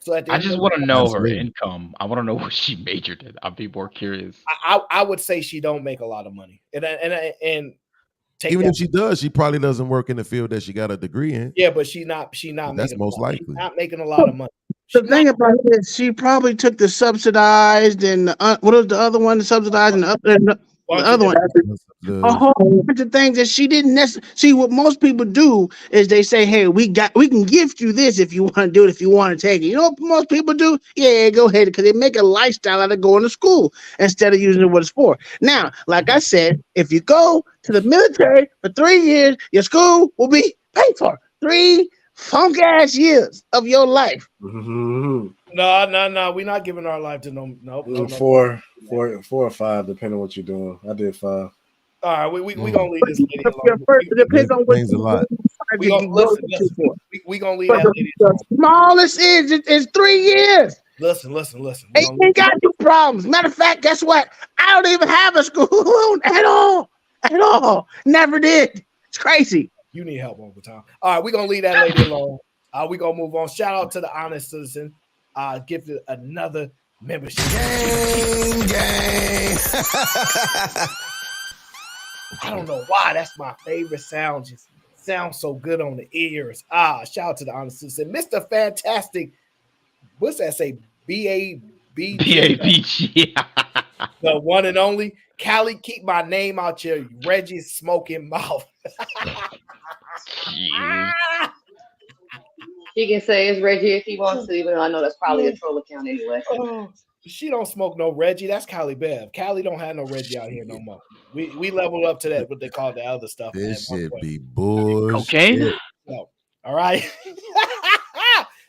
So I just want to know her income. I want to know what she majored in. I'd be more curious. I would say she don't make a lot of money, and even if she does, she probably doesn't work in the field that she got a degree in. Yeah, but she not. That's most likely. She's not making a lot of money. The thing about it is, she probably took the subsidized and what was the other one? The subsidized and the other one. A whole bunch of things that she didn't necessarily see. What most people do is they say, "Hey, we can gift you this if you want to do it. If you want to take it." You know what most people do? Yeah, go ahead, because they make a lifestyle out of going to school instead of using it what it's for. Now, like I said, if you go to the military for 3 years, your school will be paid for. 3 funk ass years of your life. No. We're not giving our life to no. 4 or 5, depending on what you're doing. I did 5. All right, we gonna leave this lady alone. It depends on what a lot. We gonna leave that lady alone. The smallest is 3 years. Listen. Hey, you ain't got no problems. Matter of fact, guess what? I don't even have a school loan at all. At all. Never did. It's crazy. You need help, Uncle Tom. All right, we're gonna leave that lady alone. We're gonna move on. Shout out to the honest citizen. Give it another membership. Gang. I don't know why. That's my favorite sound. Just sounds so good on the ears. Shout out to the honest citizen. Mr. Fantastic. What's that say? B-A-B-G. The one and only. Callie, keep my name out your Reggie's smoking mouth. He can say it's Reggie if he wants to, even though I know that's probably a troll account anyway. She don't smoke no Reggie. That's Callie Bev. Callie don't have no Reggie out here no more. We leveled up to that, what they call the other stuff. This shit be bullshit. Okay. So, all right.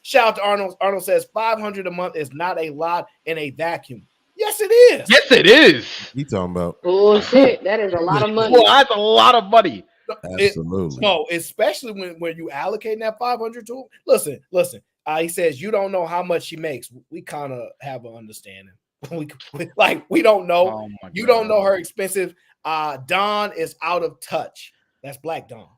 Shout out to Arnold. Arnold says 500 a month is not a lot in a vacuum. Yes, it is. Yes, it is. You talking about? Bullshit. That is a lot of money. Well, that's a lot of money. Absolutely. No, especially when you allocating that 500 to him. Listen. He says you don't know how much she makes. We kind of have an understanding. we don't know. You don't know her expensive. Dawn is out of touch. That's Black Dawn.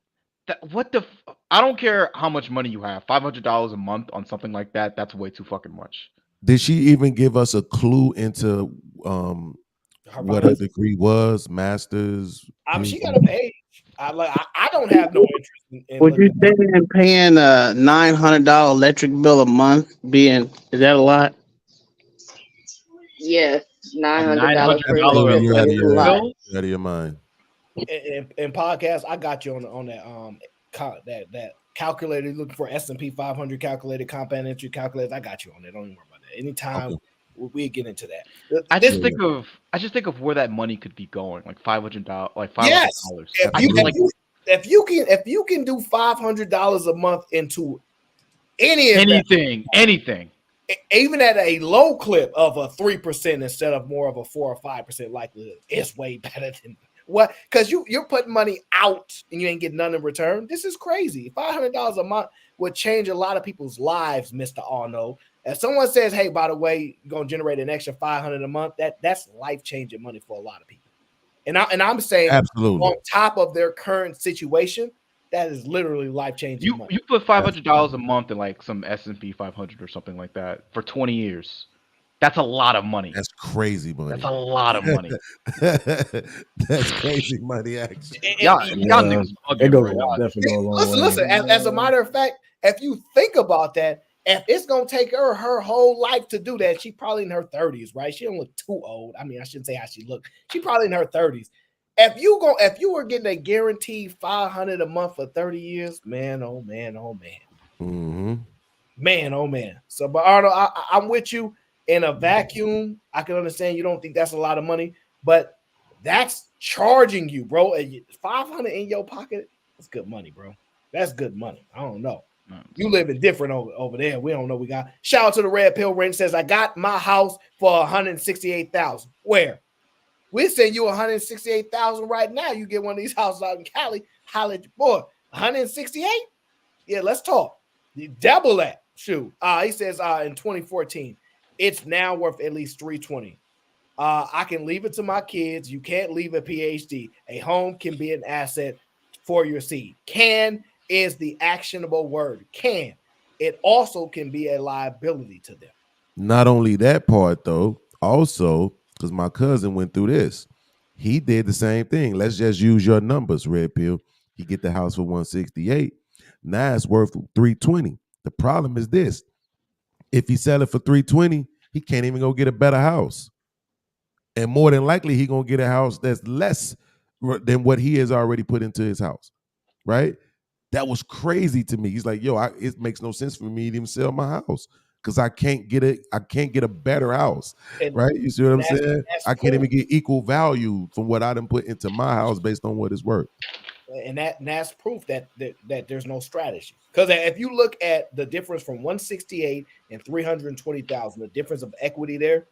I don't care how much money you have. $500 a month on something like that. That's way too fucking much. Did she even give us a clue into what her degree was? Master's. I mean, she got a page. I don't have no interest in Would you say in paying a $900 electric bill a month is that a lot? Yes, $900 for You're out of a lot. you're out of your mind. In podcast, I got you on that calculator. Looking for S&P 500 calculated compound entry calculators. I got you on it. Don't even worry about that. Anytime we get into that. I just think of where that money could be going, like $500, like $500. Yes. If you can do $500 a month into anything, even at a low clip of a 3% instead of more of a 4 or 5% likelihood, it's way better than what, because you're putting money out and you ain't getting none in return. This is crazy. $500 a month would change a lot of people's lives, Mr. Arno. If someone says, hey, by the way, you're gonna generate an extra $500 a month, that's life-changing money for a lot of people. And I'm saying absolutely on top of their current situation, that is literally life-changing money. You put $500 a month in like some S&P 500 or something like that for 20 years. That's a lot of money. That's crazy money. That's a lot of money. That's crazy money, actually. Y'all niggas bugging, Listen. As a matter of fact, if you think about that, if it's gonna take her whole life to do that, she probably in her 30s, right? She don't look too old. I mean, I shouldn't say how she look. She probably in her 30s. If you were getting a guaranteed $500 a month for 30 years, man, oh man. Mm-hmm. Man, oh man. So, but Arnold, I'm with you. In a vacuum, I can understand you don't think that's a lot of money, but that's charging you, bro. $500 in your pocket, that's good money, bro. That's good money. I don't know. You living different over there. We don't know. We got shout out to the Red Pill Range says I got my house for $168,000. Where? We send you $168,000 right now. You get one of these houses out in Cali. Holla at your boy. 168? Yeah, let's talk. You double that. Shoot. He says in 2014, it's now worth at least $320. I can leave it to my kids. You can't leave a PhD. A home can be an asset for your seed. Can is the actionable word. Can. It also can be a liability to them. Not only that part, though, also, because my cousin went through this. He did the same thing. Let's just use your numbers, Red Pill. He get the house for 168. Now it's worth 320. The problem is this. If he sell it for 320, he can't even go get a better house. And more than likely, he going to get a house that's less than what he has already put into his house, right? That was crazy to me. He's like, yo, it makes no sense for me to even sell my house because I can't get a better house, right? You see what I'm saying? I can't even get equal value from what I done put into my house based on what it's worth. And that's proof that there's no strategy. Because if you look at the difference from 168 and 320,000, the difference of equity there,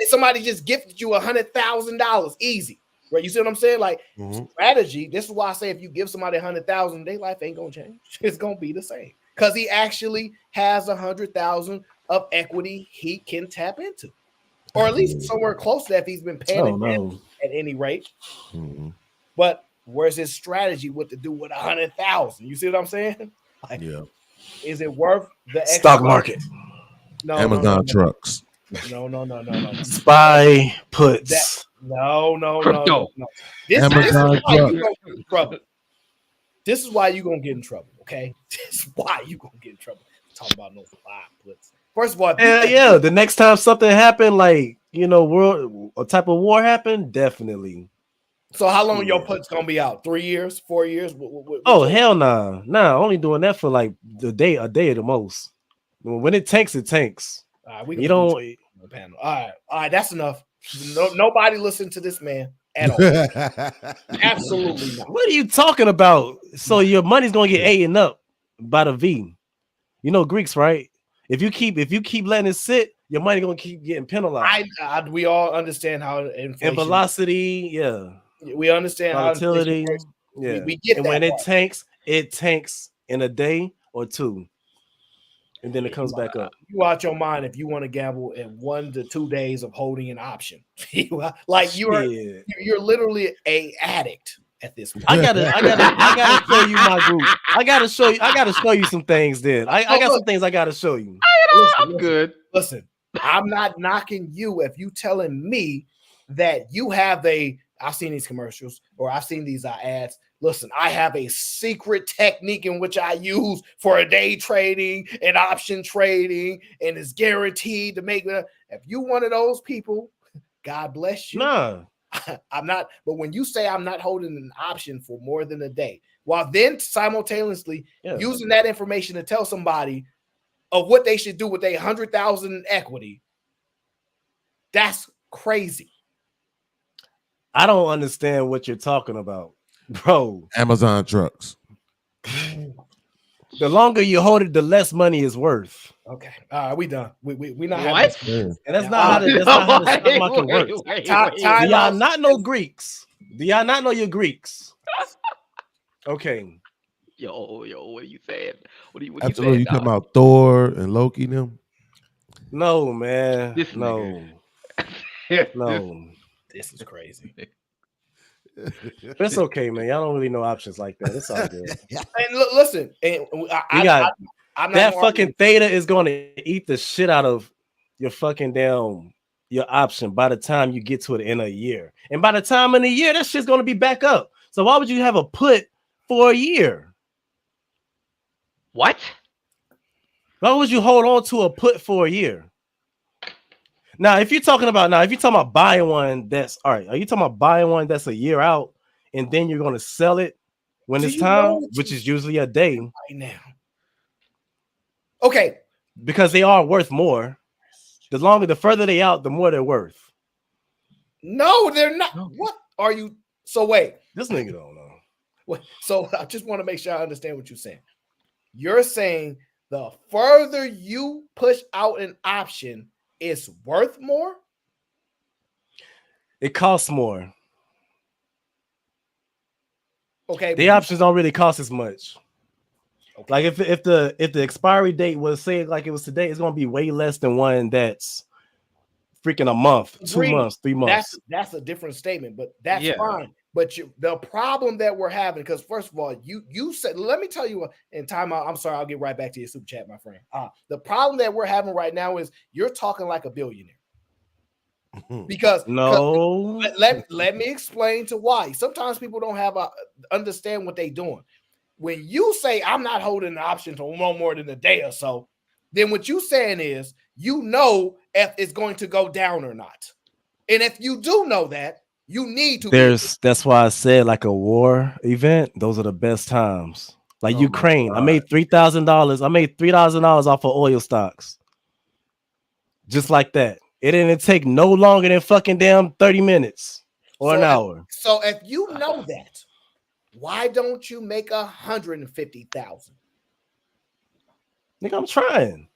somebody just gifted you $100,000 easy. Right? You see what I'm saying? Like strategy. This is why I say if you give somebody $100,000, their life ain't gonna change. It's gonna be the same because he actually has $100,000 of equity he can tap into, or at least somewhere close to that if he's been paying it down at any rate. But where's his strategy what to do with 100,000? You see what I'm saying? Like, yeah. is it worth the Stock market? No, Amazon trucks. No. Spy puts. No. This is Amazon why you truck. gonna get in trouble. This is why you gonna get in trouble. Okay, this is why you gonna get in trouble. Talking about no spy puts. First of all, Yeah. The next time something happened, like world a type of war happened, definitely. So how long your put's gonna be out? 3 years, 4 years? Oh hell nah. Only doing that for like a day at the most. When it tanks, it tanks. We You don't. on the panel. All right, that's enough. Nobody listen to this man at all. Absolutely not. What are you talking about? So your money's gonna get eaten up by the V. You know Greeks, right? If you keep letting it sit, your money gonna keep getting penalized. We all understand how inflation And velocity, yeah. We understand volatility, how inflation works. yeah. We get and that when part. it tanks in a day or two, and then it comes back up. You out your mind if you want to gamble in 1 to 2 days of holding an option. Like you're literally a addict at this point. I gotta show you my group. I gotta show you some things. Then I got some things I gotta show you. I'm good. Listen, I'm not knocking you if you telling me that you have I've seen these commercials or I've seen these ads. Listen, I have a secret technique in which I use for a day trading and option trading, and it's guaranteed to make it. If you one of those people, God bless you. Nah. I'm not. But when you say I'm not holding an option for more than a day, while then simultaneously using that information to tell somebody of what they should do with a 100,000 in equity, that's crazy. I don't understand what you're talking about, bro. Amazon trucks. The longer you hold it, the less money is worth. Okay, we done. We not what? having And that's not how the stock market works. Do y'all not know Greeks? Do y'all not know your Greeks? Okay. Yo, what are you saying? What are you Absolutely. saying? You talking about Thor and Loki them? No, man. This no. No. This is crazy. It's okay, man. Y'all don't really know options like that. It's all good. And listen, and I'm not gonna fucking argue. theta is going to eat the shit out of your fucking your option by the time you get to it in a year. And by the time in a year, that shit's going to be back up. So why would you have a put for a year? What? Why would you hold on to a put for a year? Now, if you're talking about buying one that's all right, are you talking about buying one that's a year out and then you're going to sell it when it's time, which is usually a day right now? Okay, because they are worth more. The further they out, the more they're worth. No, they're not. What are you? So wait, this nigga don't know. Wait, so I just want to make sure I understand what you're saying. You're saying the further you push out an option, it's worth more? It costs more. Okay. The options don't really cost as much. Okay. Like if the expiry date was, say, like it was today, it's gonna be way less than one that's freaking a month, 2 months, 3 months. That's a different statement, but that's fine. But the problem that we're having, because first of all, you said, let me tell you what, in time out, I'm sorry, I'll get right back to your super chat, my friend. The problem that we're having right now is you're talking like a billionaire. Because let me explain to why. Sometimes people don't have understand what they're doing. When you say I'm not holding an option for no more than a day or so, then what you saying is you know if it's going to go down or not. And if you do know that, you need to. That's why I said like a war event. Those are the best times. Like Ukraine, I made $3,000. I made $3,000 off of oil stocks. Just like that. It didn't take no longer than fucking damn 30 minutes or an hour. So if you know that, why don't you make 150,000? Nigga, I'm trying.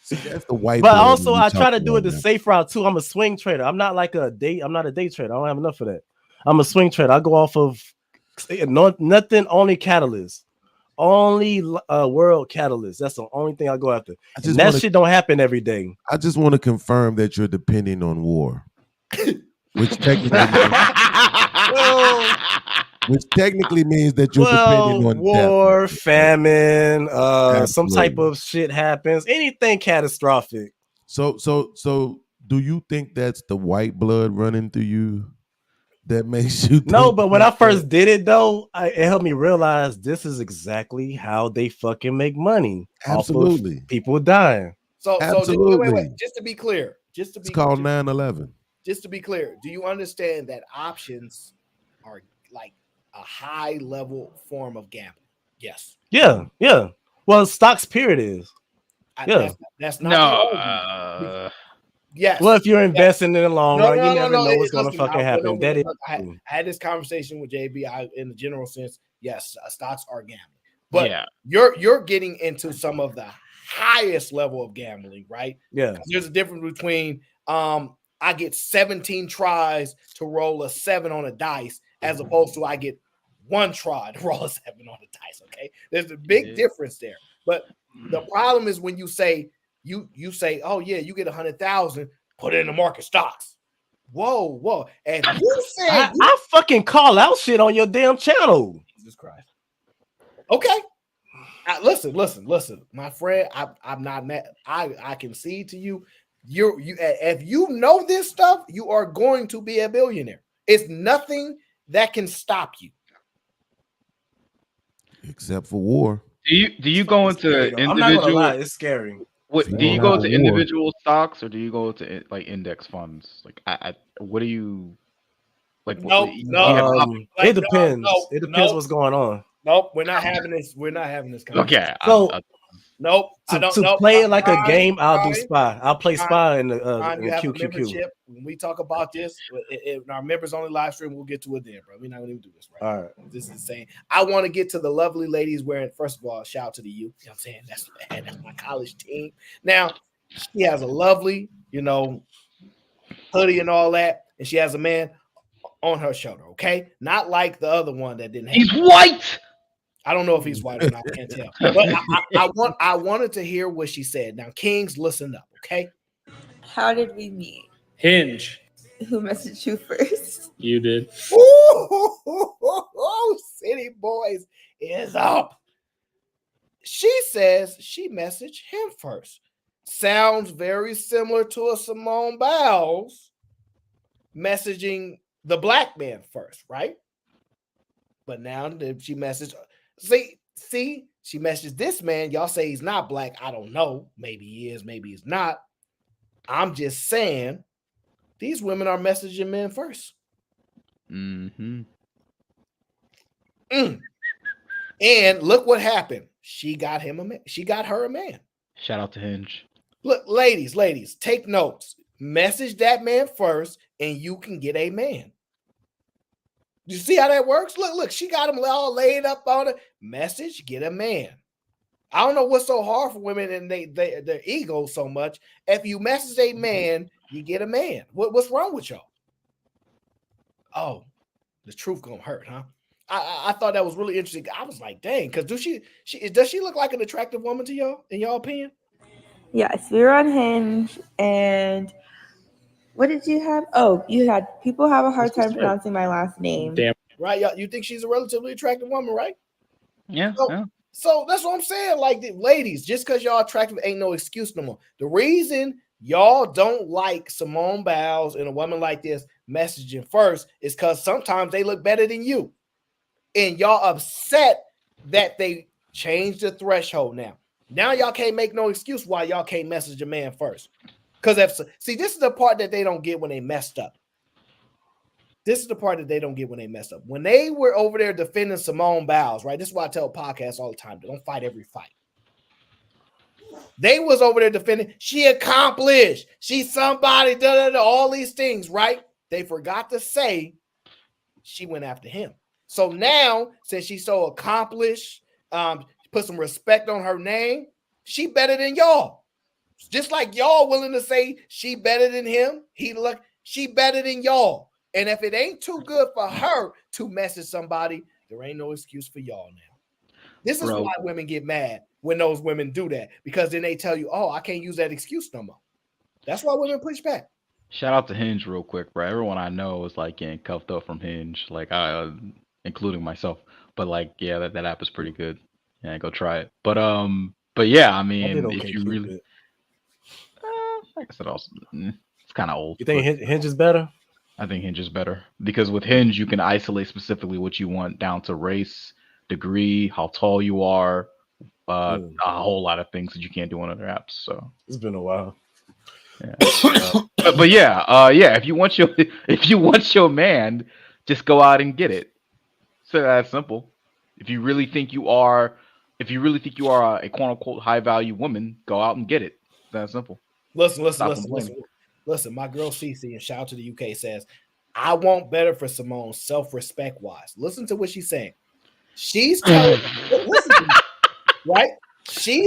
See, that's the white. But also, I try to do it the safe route too. I'm a swing trader. I'm not like I'm not a day trader. I don't have enough of that. I'm a swing trader. I go off of nothing, only catalyst. only world catalyst. That's the only thing I go after. And just that wanna- shit don't happen every day. I just want to confirm that you're depending on war, which technically means that you're depending on war, death. famine, some type Absolutely. of shit happens. Anything catastrophic. So do you think that's the white blood running through you that makes you No, think but when I like first that? did it though, it helped me realize this is exactly how they fucking make money off Absolutely. of people dying. So Absolutely. wait. Just to be clear, It's called 9/11. just to be clear, do you understand that options are like a high level form of gambling? Yes. Yeah. Well, stocks period is. Yeah. That's not the argument. Yes. Well, if you're investing in the long run, you never know what's Listen, gonna fucking happen. That is I had this conversation with JB. In the general sense, yes, stocks are gambling, but Yeah. you're getting into some of the highest level of gambling, right? Yeah. There's a difference between I get 17 tries to roll a 7 on a dice as opposed to I get 1 try to roll a 7 on a dice. Okay, there's a big difference there. But the problem is when you say you say, oh yeah, you get 100,000, put it in the market stocks. Whoa. And you said I fucking call out shit on your damn channel. Jesus Christ. Okay. Listen, my friend. I'm not mad. I concede to you. You if you know this stuff, you are going to be a billionaire. It's nothing that can stop you. Except for war. Do you go into I'm not gonna lie, individual? it's scary. What If you do you don't go have to a war. individual stocks or do you go to like index funds? Like, what do you like? Nope, you no. have It depends. No, It depends no. what's going on. Nope, we're not having this. We're not having this conversation. Okay. So nope, I don't to know. play it like a Brian, game, I'll do Brian, spy. I'll play spy in the Brian, you have a QQQ. membership. When we talk about this, in our members only live stream, we'll get to it then, bro. We're not going to even do this right. All right. This is insane. I want to get to the lovely ladies wearing, first of all, shout out to the U. You know what I'm saying? That's my college team. Now, she has a lovely, hoodie and all that, and she has a man on her shoulder, okay? Not like the other one that didn't have. He's white. I don't know if he's white or not. I can't tell. But I wanted to hear what she said. Now, Kings, listen up, okay? How did we meet? Hinge. Who messaged you first? You did. Ooh, City Boys is up. She says she messaged him first. Sounds very similar to a Simone Biles messaging the black man first, right? But now she messaged. See, she messaged this man. Y'all say he's not black. I don't know. Maybe he is. Maybe he's not. I'm just saying these women are messaging men first. Mm-hmm. And look what happened. She got him a man. She got her a man. Shout out to Hinge. Look, ladies, take notes. Message that man first, and you can get a man. You see how that works? Look, she got him all laid up on it. Message, get a man. I don't know what's so hard for women and their ego so much. If you message a man, you get a man. What's wrong with y'all? Oh, the truth gonna hurt, huh? I thought that was really interesting. I was like, dang, because does she look like an attractive woman to y'all, in y'all opinion? Yes, we were on Hinge, and what did you have? Oh, you had people have a hard time pronouncing my last name. Damn. Right, y'all, you think she's a relatively attractive woman, right? Yeah. So that's what I'm saying. Like, ladies, just because y'all attractive ain't no excuse no more. The reason y'all don't like Simone Biles and a woman like this messaging first is because sometimes they look better than you. And y'all upset that they changed the threshold now. Now y'all can't make no excuse why y'all can't message a man first. Because this is the part that they don't get when they messed up. This is the part that they don't get when they messed up. When they were over there defending Simone Biles, right? This is why I tell podcasts all the time, don't fight every fight. They was over there defending, she accomplished, she's somebody, all these things, right? They forgot to say she went after him. So now, since she's so accomplished, put some respect on her name, she better than y'all. Just like y'all willing to say she better than him, she better than y'all. And if it ain't too good for her to message somebody, there ain't no excuse for y'all now. This is Bro. why women get mad when those women do that, because then they tell you, "Oh, I can't use that excuse no more." That's why women push back. Shout out to Hinge real quick, bro. Everyone I know is like getting cuffed up from Hinge, like including myself. But like, yeah, that app is pretty good. Yeah, go try it. But yeah, I I did mean, okay. if you really, like I said, also it's kind of old. You think but Hinge is better? I think Hinge is better because with Hinge you can isolate specifically what you want down to race, degree, how tall you are, a whole lot of things that you can't do on other apps. So It's been a while. yeah. But yeah, yeah. If you want your man, just go out and get it. So that's simple. If you really think you are a quote unquote high value woman, go out and get it. That's simple. Listen. My girl Cece, and shout out to the UK, says, "I want better for Simone, self-respect wise." Listen to what she's saying. She's telling, listen to me, right?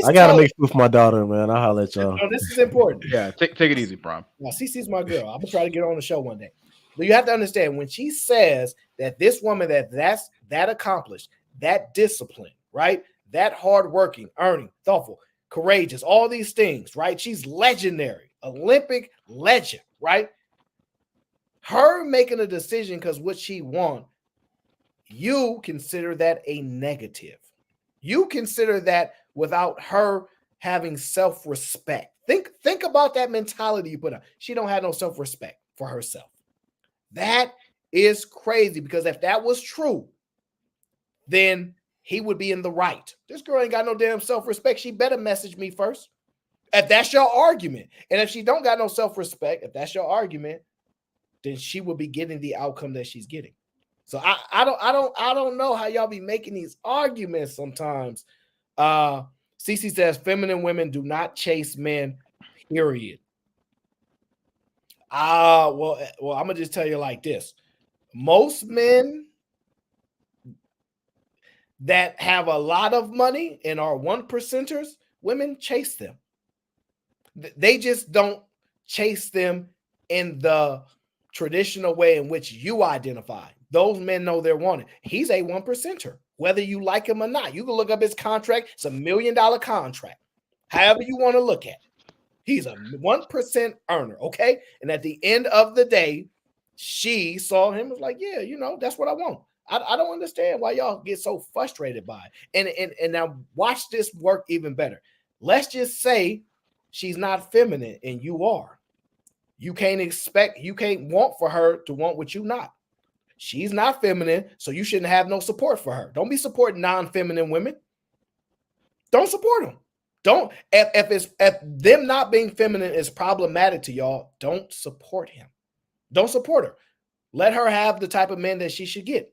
I gotta make food for my daughter, man. I'll holler at y'all. No, this is important. Yeah, take it easy, Prime. Now, Cece's my girl. I'm gonna try to get her on the show one day. But you have to understand, when she says that this woman that's that accomplished, that disciplined, right? That hardworking, earning, thoughtful, courageous, all these things, right? She's legendary, Olympic legend, right? Her making a decision because what she wants, you consider that a negative. You consider that without her having self-respect. Think about that mentality you put on. She don't have no self-respect for herself. That is crazy, because if that was true, then he would be in the right. This girl ain't got no damn self-respect. She better message me first. If that's your argument. And if she don't got no self-respect, if that's your argument, then she will be getting the outcome that she's getting. So I don't know how y'all be making these arguments sometimes. Cece says feminine women do not chase men, period. Well, I'm gonna just tell you like this. Most men that have a lot of money and are 1%ers, women chase them. They just don't chase them in the traditional way in which you identify. Those men know they're wanted. He's a 1%er, whether you like him or not. You can look up his contract. It's $1 million contract. However you want to look at it. He's a 1% earner, okay? And at the end of the day, she saw him and was like, yeah, that's what I want. I don't understand why y'all get so frustrated by it. And now watch this work even better. Let's just say she's not feminine and you are. You can't want for her to want what you not. She's not feminine, so you shouldn't have no support for her. Don't be supporting non-feminine women. Don't support them. Don't, if them not being feminine is problematic to y'all, don't support him. Don't support her. Let her have the type of men that she should get.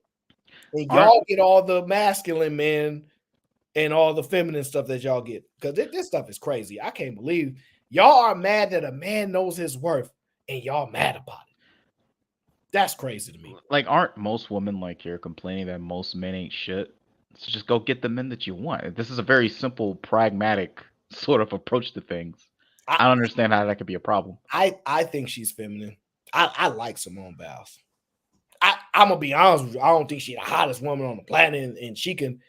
And y'all get all the masculine men and all the feminine stuff that y'all get. Because this stuff is crazy. I can't believe y'all are mad that a man knows his worth and y'all mad about it. That's crazy to me. Like, aren't most women like here complaining that most men ain't shit? So just go get the men that you want. This is a very simple, pragmatic sort of approach to things. I don't understand how that could be a problem. I think she's feminine. I like Simone Biles. I'm gonna be honest with you. I don't think she's the hottest woman on the planet, and she can.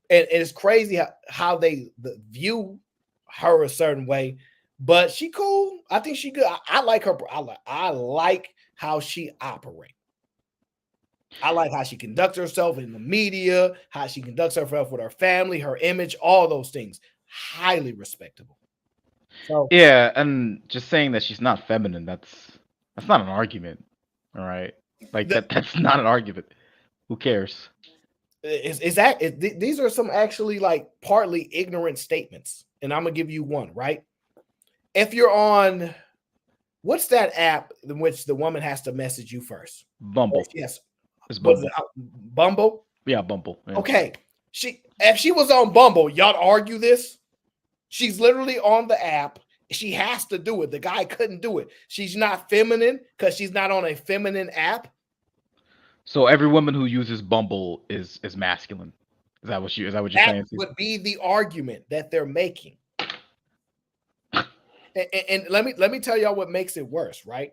And it's crazy how they view her a certain way, but she cool. I think she good. I like her. I like how she operates. I like how she conducts herself in the media, how she conducts herself with her family, her image, all those things. Highly respectable. So yeah, and just saying that she's not feminine, that's not an argument. All right. Like that's not an argument. Who cares? These are some actually like partly ignorant statements. And I'm gonna give you one, right? If you're on what's that app in which the woman has to message you first? Bumble. Yes. It's Bumble. Bumble? Yeah, Bumble. Yeah. Okay. If she was on Bumble, y'all argue this? She's literally on the app. She has to do it. The guy couldn't do it. She's not feminine because she's not on a feminine app. So every woman who uses Bumble is masculine. Is that what you're saying? That would be the argument that they're making. And let me tell y'all what makes it worse, right?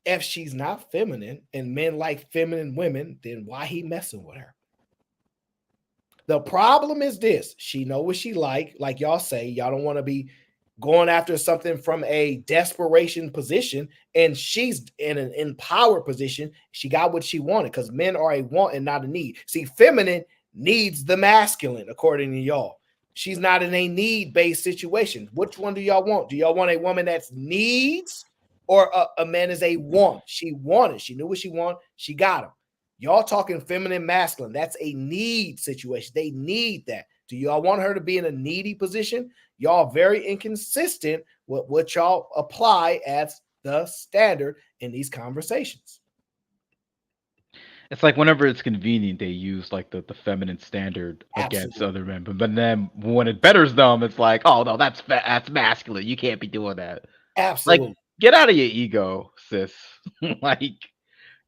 If she's not feminine and men like feminine women, then why he messing with her? The problem is this: she know what she like y'all say. Y'all don't want to be going after something from a desperation position, and she's in an empowered position. She got what she wanted because men are a want and not a need. See, feminine needs the masculine, according to y'all. She's not in a need-based situation. Which one do y'all want? Do y'all want a woman that's needs or a man is a want? She wanted. She knew what she wanted. She got him. Y'all talking feminine, masculine. That's a need situation. They need that. Do y'all want her to be in a needy position? Y'all very inconsistent with what y'all apply as the standard in these conversations. It's like whenever it's convenient, they use like the feminine standard against other men. But then when it betters them, it's like, oh no, that's masculine. You can't be doing that. Absolutely. Like, get out of your ego, sis. Like,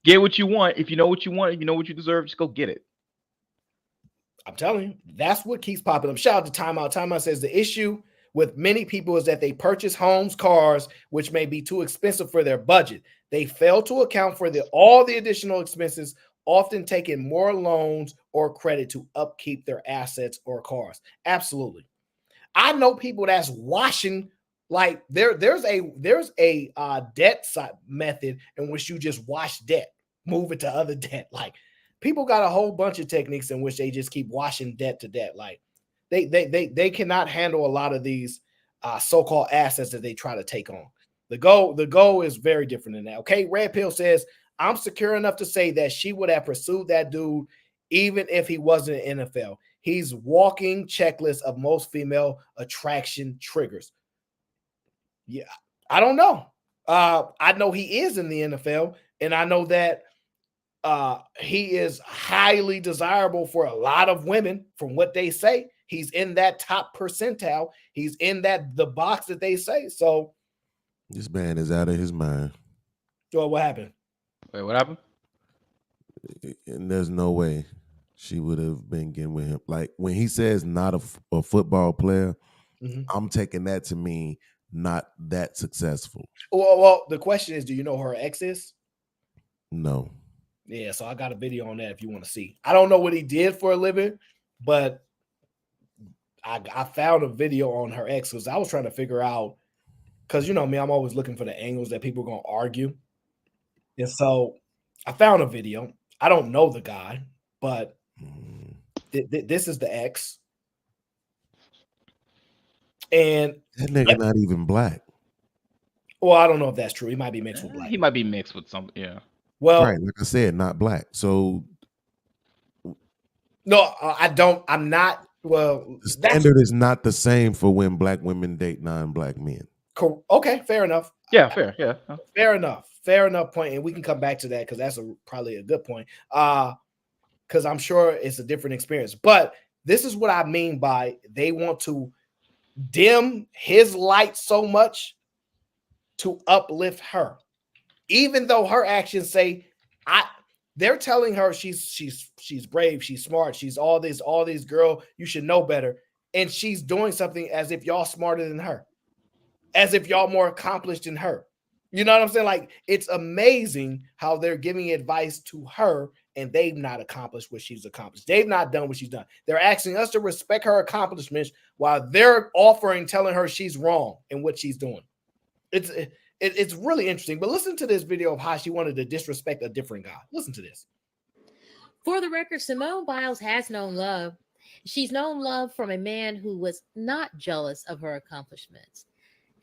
get what you want. If you know what you want, if you know what you deserve, just go get it. I'm telling you, that's what keeps popping up. Shout out to Timeout. Timeout says the issue with many people is that they purchase homes, cars, which may be too expensive for their budget. They fail to account for all the additional expenses, often taking more loans or credit to upkeep their assets or cars. Absolutely. I know people that's washing, like there's a debt method in which you just wash debt, move it to other debt. Like people got a whole bunch of techniques in which they just keep washing debt to debt. Like they cannot handle a lot of these so-called assets that they try to take on. The goal is very different than that. Okay, Red Pill says, I'm secure enough to say that she would have pursued that dude even if he wasn't in NFL. He's walking checklist of most female attraction triggers. Yeah, I don't know. I know he is in the NFL, and I know that he is highly desirable for a lot of women from what they say. He's in that top percentile. He's in the box that they say. So this man is out of his mind. So what happened? Wait, what happened? And there's no way she would have been getting with him. Like when he says not a football player, I'm taking that to mean not that successful. Well, the question is, do you know who her ex is? No. Yeah, so I got a video on that if you want to see. I don't know what he did for a living, but I found a video on her ex because I was trying to figure out, because you know me, I'm always looking for the angles that people are going to argue. And so I found a video. I don't know the guy, but this is the ex. And that nigga not even black. Well, I don't know if that's true. He might be mixed with black. He might be mixed with some, yeah. Well, right, like I said, not black. So no, I don't. I'm not. Well, the standard is not the same for when black women date non-black men. Okay, fair enough. Yeah, fair. Yeah, fair enough. Fair enough point, and we can come back to that because that's probably a good point. Because I'm sure it's a different experience. But this is what I mean by they want to dim his light so much to uplift her, even though her actions say they're telling her she's brave, she's smart, she's all these girl, you should know better, and she's doing something as if y'all smarter than her, as if y'all more accomplished than her. You know what I'm saying? Like, it's amazing how they're giving advice to her and they've not accomplished what she's accomplished. They've not done what she's done. They're asking us to respect her accomplishments while they're telling her she's wrong in what she's doing. It's really interesting. But listen to this video of how she wanted to disrespect a different guy. Listen to this. For the record, Simone Biles has known love. She's known love from a man who was not jealous of her accomplishments.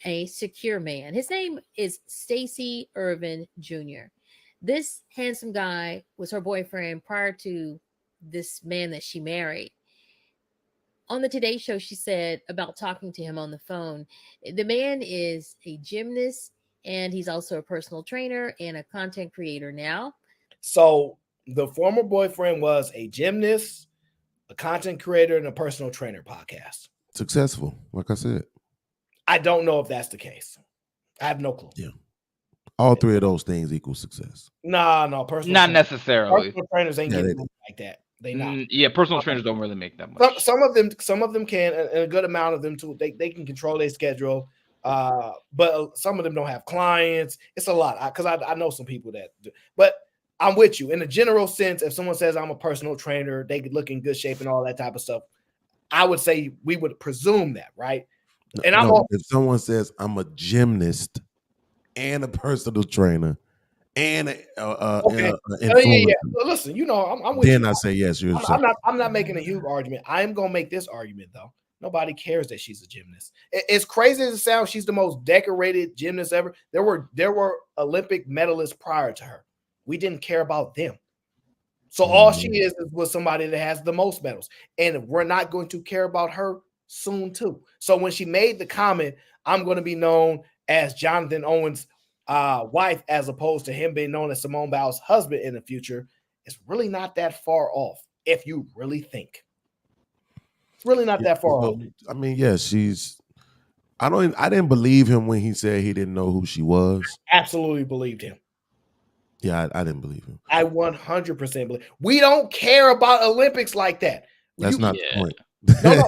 A secure man. His name is Stacey Irvin Jr. This handsome guy was her boyfriend prior to this man that she married. On the Today Show, she said about talking to him on the phone, the man is a gymnast and he's also a personal trainer and a content creator now. So the former boyfriend was a gymnast, a content creator, and a personal trainer podcast. Successful, like I said. I don't know if that's the case. I have no clue. Yeah. All three of those things equal success. No, personal not necessarily. Personal trainers ain't getting like that. They not. Yeah, personal trainers don't really make that much. Some of them can, and a good amount of them too. They can control their schedule. But some of them don't have clients. It's a lot because I know some people that do. But I'm with you in a general sense. If someone says I'm a personal trainer, they could look in good shape and all that type of stuff. I would say we would presume that, right? And I'm all, if someone says I'm a gymnast and a personal trainer and okay. influencer, Yeah. Well, listen, I'm with then you. I say yes. You're I'm not making a huge argument. I am gonna make this argument though. Nobody cares that she's a gymnast. It's crazy as it sounds. She's the most decorated gymnast ever. There were Olympic medalists prior to her. We didn't care about them. So all she is was somebody that has the most medals, and we're not going to care about her soon too. So when she made the comment, I'm going to be known as Jonathan Owens' wife, as opposed to him being known as Simone Biles' husband in the future, it's really not that far off. If you really think, it's really not that far off. I mean, yes, she's. I didn't believe him when he said he didn't know who she was. Absolutely believed him. Yeah, I didn't believe him. I 100% believe. We don't care about Olympics like that. That's not the point. No.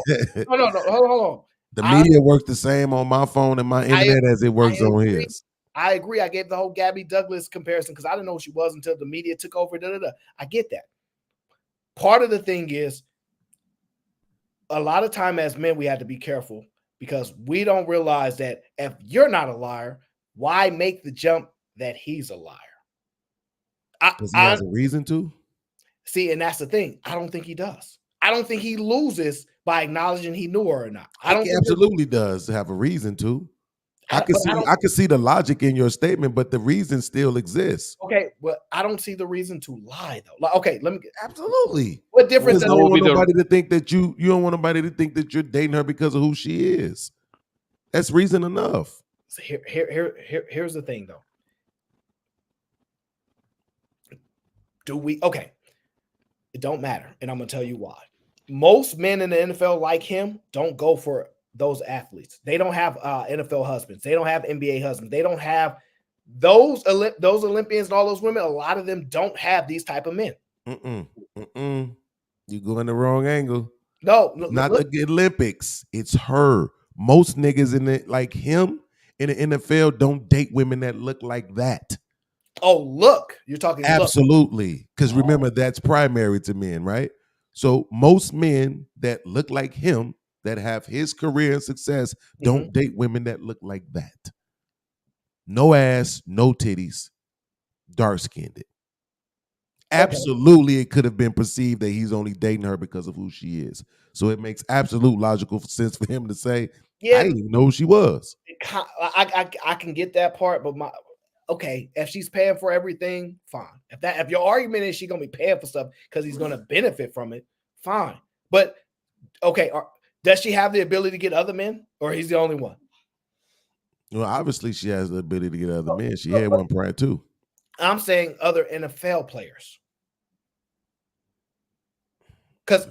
Hold on. The media works the same on my phone and my internet as it works on his. I agree. I gave the whole Gabby Douglas comparison because I didn't know who she was until the media took over. I get that. Part of the thing is, a lot of time as men, we have to be careful because we don't realize that if you're not a liar, why make the jump that he's a liar? Because he has a reason to. See, and that's the thing. I don't think he does. I don't think he loses by acknowledging he knew her or not. I don't He think absolutely does have a reason to. I can see the logic in your statement, but the reason still exists. Okay, well, I don't see the reason to lie though. Like, okay, let me absolutely. What difference? You don't want nobody to think that you don't want nobody to think that you're dating her because of who she is. That's reason enough. So here's the thing though. Okay, it don't matter, and I'm gonna tell you why. Most men in the NFL like him don't go for those athletes. They don't have NFL husbands. They don't have NBA husbands. They don't have those Olympians and all those women. A lot of them don't have these type of men. You go in the wrong angle. No, not the Olympics. It's her. Most niggas in it like him in the NFL don't date women that look like that. Oh, look, you're talking absolutely because remember that's primary to men, right? So most men that look like him that have his career and success don't date women that look like that. No ass, no titties, dark skinned. Absolutely, it could have been perceived that he's only dating her because of who she is. So it makes absolute logical sense for him to say, I didn't even know who she was. I can get that part, but okay, if she's paying for everything, fine. If your argument is she's gonna be paying for stuff because he's gonna benefit from it, fine. But okay, does she have the ability to get other men, or he's the only one? Well, obviously she has the ability to get other men. She had one prior too. I'm saying other NFL players.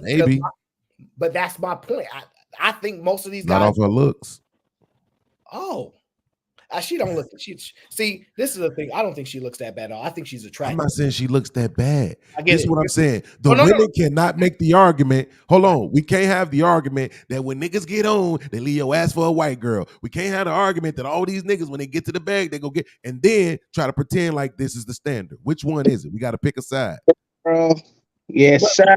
Maybe. But that's my point. I think most of these not guys off her looks. Oh. She don't look. See, this is the thing. I don't think she looks that bad at all. I think she's attractive. I'm not saying she looks that bad. This is what I'm saying. The women cannot make the argument. Hold on. We can't have the argument that when niggas get on, they leave your ass for a white girl. We can't have the argument that all these niggas, when they get to the bag, they go get and then try to pretend like this is the standard. Which one is it? We got to pick a side. Bro. Yes, sir.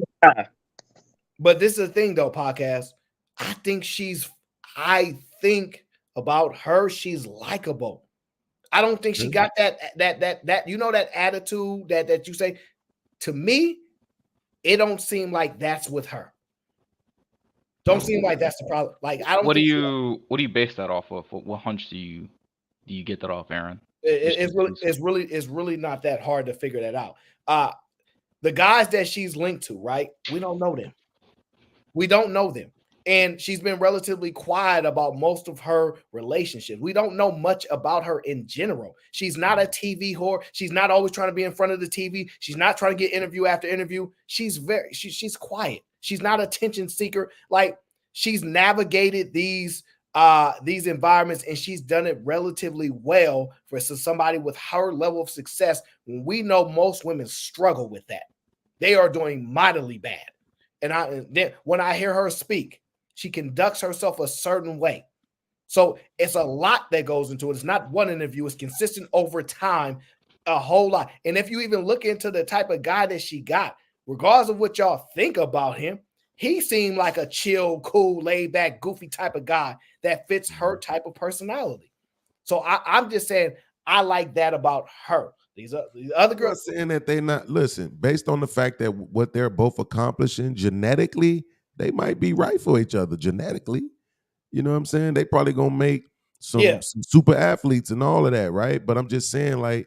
But this is the thing, though, podcast. I think about her, she's likable. I don't think she got that that attitude that you say. To me, it don't seem like that's with her. Don't seem like that's the problem. Like I don't. What do you base that off of? What hunch do you get that off, Aaron? It's really not that hard to figure that out. The guys that she's linked to, right? We don't know them. We don't know them. And she's been relatively quiet about most of her relationships. We don't know much about her in general. She's not a TV whore. She's not always trying to be in front of the TV. She's not trying to get interview after interview. She's quiet. She's not attention seeker. Like she's navigated these environments and she's done it relatively well for somebody with her level of success. When we know most women struggle with that, they are doing mightily bad. And then when I hear her speak, she conducts herself a certain way. So it's a lot that goes into it. It's not one interview. It's consistent over time. A whole lot. And if you even look into the type of guy that she got, regardless of what y'all think about him, he seemed like a chill, cool, laid back, goofy type of guy that fits her type of personality. So I'm just saying I like that about her. These other girls saying that they not listen based on the fact that what they're both accomplishing genetically, they might be right for each other genetically. You know what I'm saying? They probably gonna make some super athletes and all of that, right? But I'm just saying, like,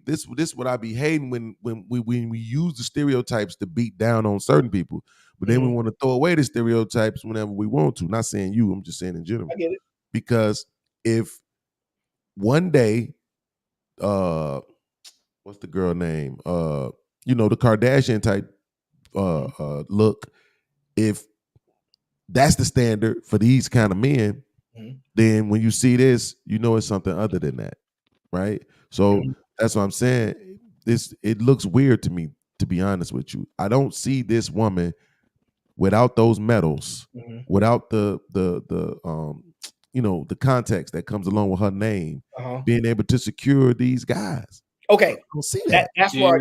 this what I be hating when we use the stereotypes to beat down on certain people, but then we want to throw away the stereotypes whenever we want to. Not saying you, I'm just saying in general. I get it. Because if one day, what's the girl name? You know, the Kardashian type look, if that's the standard for these kind of men, then when you see this, you know it's something other than that, right? So that's what I'm saying. It looks weird to me, to be honest with you. I don't see this woman without those medals, without the you know, the context that comes along with her name, being able to secure these guys. Okay, I don't see that. That's where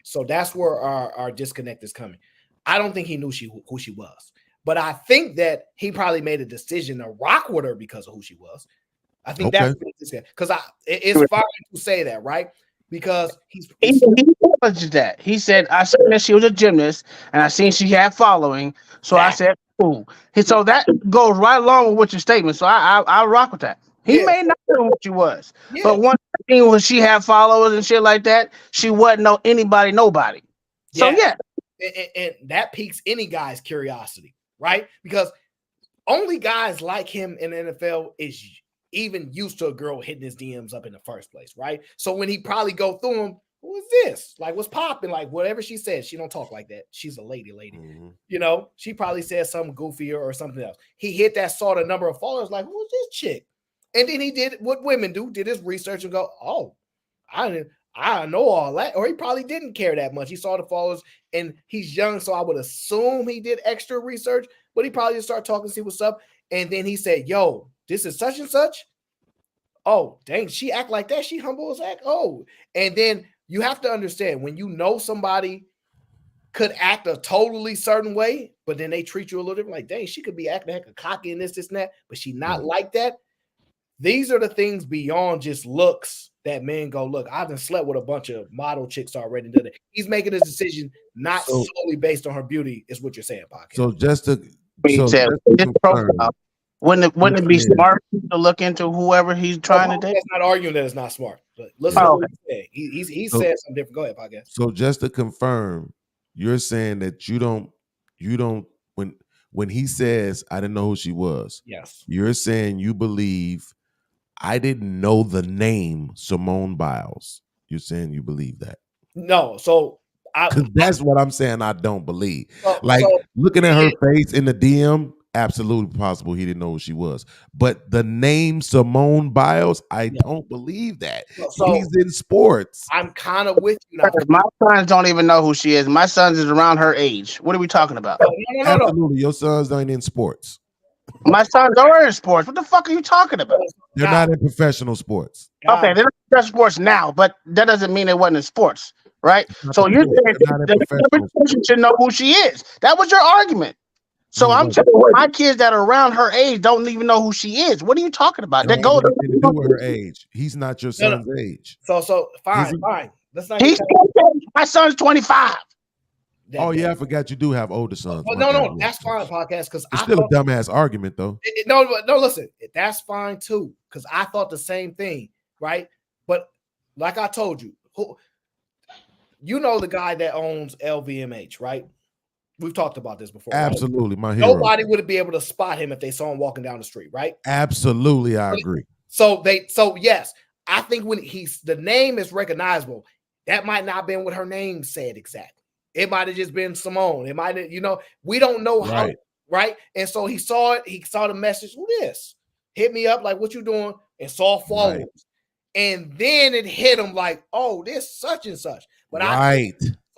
so that's where our disconnect is coming. I don't think he knew who she was, but I think that he probably made a decision to rock with her because of who she was. I think that's because it's fine to say that, right? Because he acknowledged that. He said, I seen that she was a gymnast and I seen she had following. So I said, cool. So that goes right along with what your statement. So I rock with that. He may not know who she was, but one thing when she had followers and shit like that, she wasn't know anybody, nobody. So and that piques any guy's curiosity, right? Because only guys like him in the NFL is even used to a girl hitting his DMs up in the first place, right? So when he probably go through them, who is this? Like, what's popping? Like, whatever she says, she don't talk like that. She's a lady. You know, she probably said something goofier or something else. He hit that sort of number of followers, like, who's this chick? And then he did what women do, did his research and go, oh, I know all that. Or he probably didn't care that much. He saw the followers and he's young, so I would assume he did extra research, but he probably just started talking, see what's up. And then he said, yo, this is such and such. Oh, dang, she act like that. She humble as heck. Oh, and then you have to understand when you know somebody could act a totally certain way, but then they treat you a little different. Like, dang, she could be acting heck of cocky and this, and that, but she not like that. These are the things beyond just looks that men go, look, I've been slept with a bunch of model chicks already. He's making his decision not solely based on her beauty, is what you're saying, podcast. So just to wouldn't it be smart to look into whoever he's trying to date? That's not arguing that it's not smart. But listen to what he's saying. He said something different. Go ahead, podcast. So just to confirm, you're saying that you don't when he says I didn't know who she was. Yes. You're saying you believe I didn't know the name Simone Biles. You're saying you believe that? No. So that's what I'm saying. I don't believe. Looking at her face in the DM, absolutely possible he didn't know who she was. But the name Simone Biles, I don't believe that. He's in sports. I'm kind of with you now. My sons don't even know who she is. My sons is around her age. What are we talking about? Absolutely, your sons aren't in sports. My sons are in sports. What the fuck are you talking about? They're not in professional sports. Okay, they're in sports now, but that doesn't mean they wasn't in sports, right? So you're saying the person should know who she is. That was your argument. So I'm telling you, my kids that are around her age don't even know who she is. What are you talking about? That goes to do with her age. He's not your son's age. So fine. Let's not. My son's 25. Oh yeah, I forgot you do have older sons. No, that's fine, podcast. Because it's still a dumbass argument, though. No, listen, that's fine too. Because I thought the same thing, right? But like I told you, you know the guy that owns LVMH, right? We've talked about this before. Absolutely, right? my hero. Nobody would be able to spot him if they saw him walking down the street, right? Absolutely, I agree. So yes, I think when the name is recognizable, that might not have been what her name said exactly. It might have just been Simone. It might have, we don't know how, right? And so he saw it. He saw the message. Who this? Hit me up like, what you doing? And saw followers. Right. And then it hit him like, oh, this such and such. But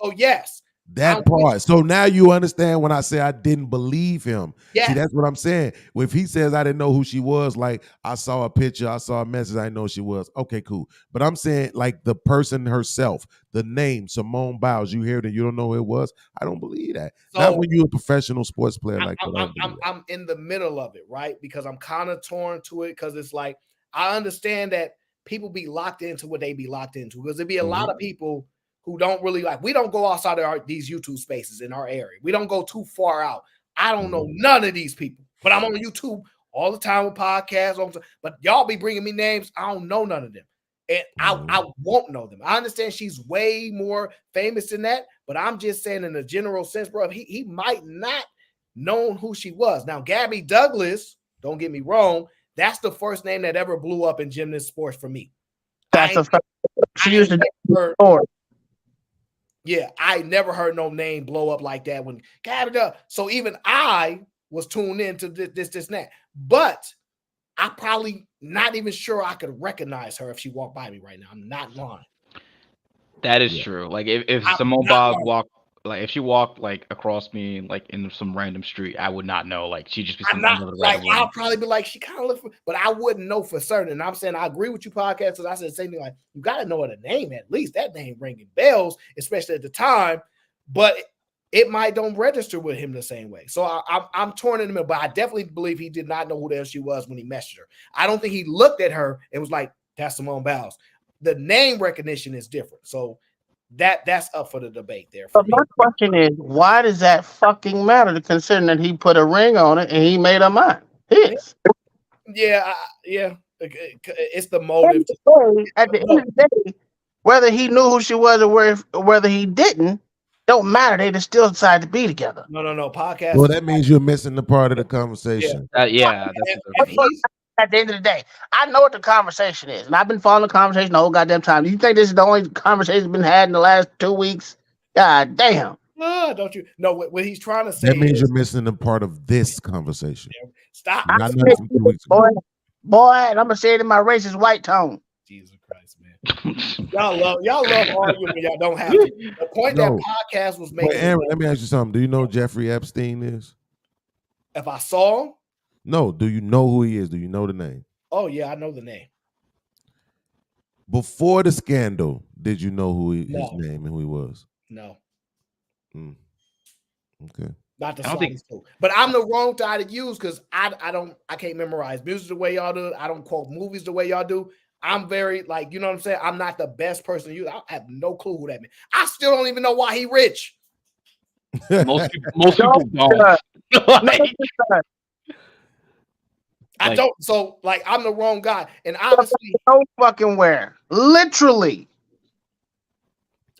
so yes, That part. So now you understand when I say I didn't believe him. Yes. See, that's what I'm saying. If he says I didn't know who she was, like I saw a picture, I saw a message, I didn't know who she was. Okay, cool. But I'm saying like the person herself, the name Simone Biles, you hear that you don't know who it was. I don't believe that. So, not when you're a professional sports player like that. I'm in the middle of it, right? Because I'm kind of torn to it because it's like I understand that people be locked into what they be locked into because there be a lot of people who don't really like, we don't go outside of these YouTube spaces in our area. We don't go too far out. I don't know none of these people, but I'm on YouTube all the time with podcasts. But y'all be bringing me names. I don't know none of them. And I won't know them. I understand she's way more famous than that, but I'm just saying in a general sense, bro, he might not know who she was. Now, Gabby Douglas, don't get me wrong, that's the first name that ever blew up in gymnast sports for me. That's a fact. She used to I never heard no name blow up like that when Gabby Douglas. So even I was tuned into this, and that. But I probably not even sure I could recognize her if she walked by me right now. I'm not lying. That is true. Like if Simone Biles walked, like if she walked like across me, like in some random street, I would not know. Like she'd just be some not, other like random woman. I'll probably be like, she kind of looks, but I wouldn't know for certain. And I'm saying I agree with you, podcasters. I said the same thing. Like you got to know the name at least. That name ringing bells, especially at the time. But it might don't register with him the same way. So I'm torn in the middle. But I definitely believe he did not know who the hell she was when he messaged her. I don't think he looked at her and was like, "That's Simone Biles." The name recognition is different. So that's up for the debate there. But my question is, why does that fucking matter? Considering that he put a ring on it and he made her mine. His. Yeah. It's the motive. At the end of the day, whether he knew who she was or whether he didn't, don't matter. They just still decided to be together. No. Podcast. Well, that means you're missing the part of the conversation. That's at the end of the day, I know what the conversation is, and I've been following the conversation the whole goddamn time. Do you think this is the only conversation that's been had in the last 2 weeks? God damn. Don't you? No, what he's trying to say That means is, you're missing the part of this conversation. Stop. Not nothing from 2 weeks ago. Boy, and I'm gonna say it in my racist white tone. Jesus Christ, man. y'all love arguing when y'all don't have to. The point that podcast was making. Wait, Aaron, let me ask you something. Do you know who Jeffrey Epstein is? If I saw him, no. Do you know who he is? Do you know the name? Oh yeah, I know the name. Before the scandal, did you know his name and who he was? No. Okay. Not the slightest clue. But I'm the wrong guy to use because I can't memorize music the way y'all do. I don't quote movies the way y'all do. I'm very like, you know what I'm saying? I'm not the best person to use. I have no clue who that means. I still don't even know why he rich. Most people don't. I don't. So like I'm the wrong guy. And obviously no fucking where. Literally.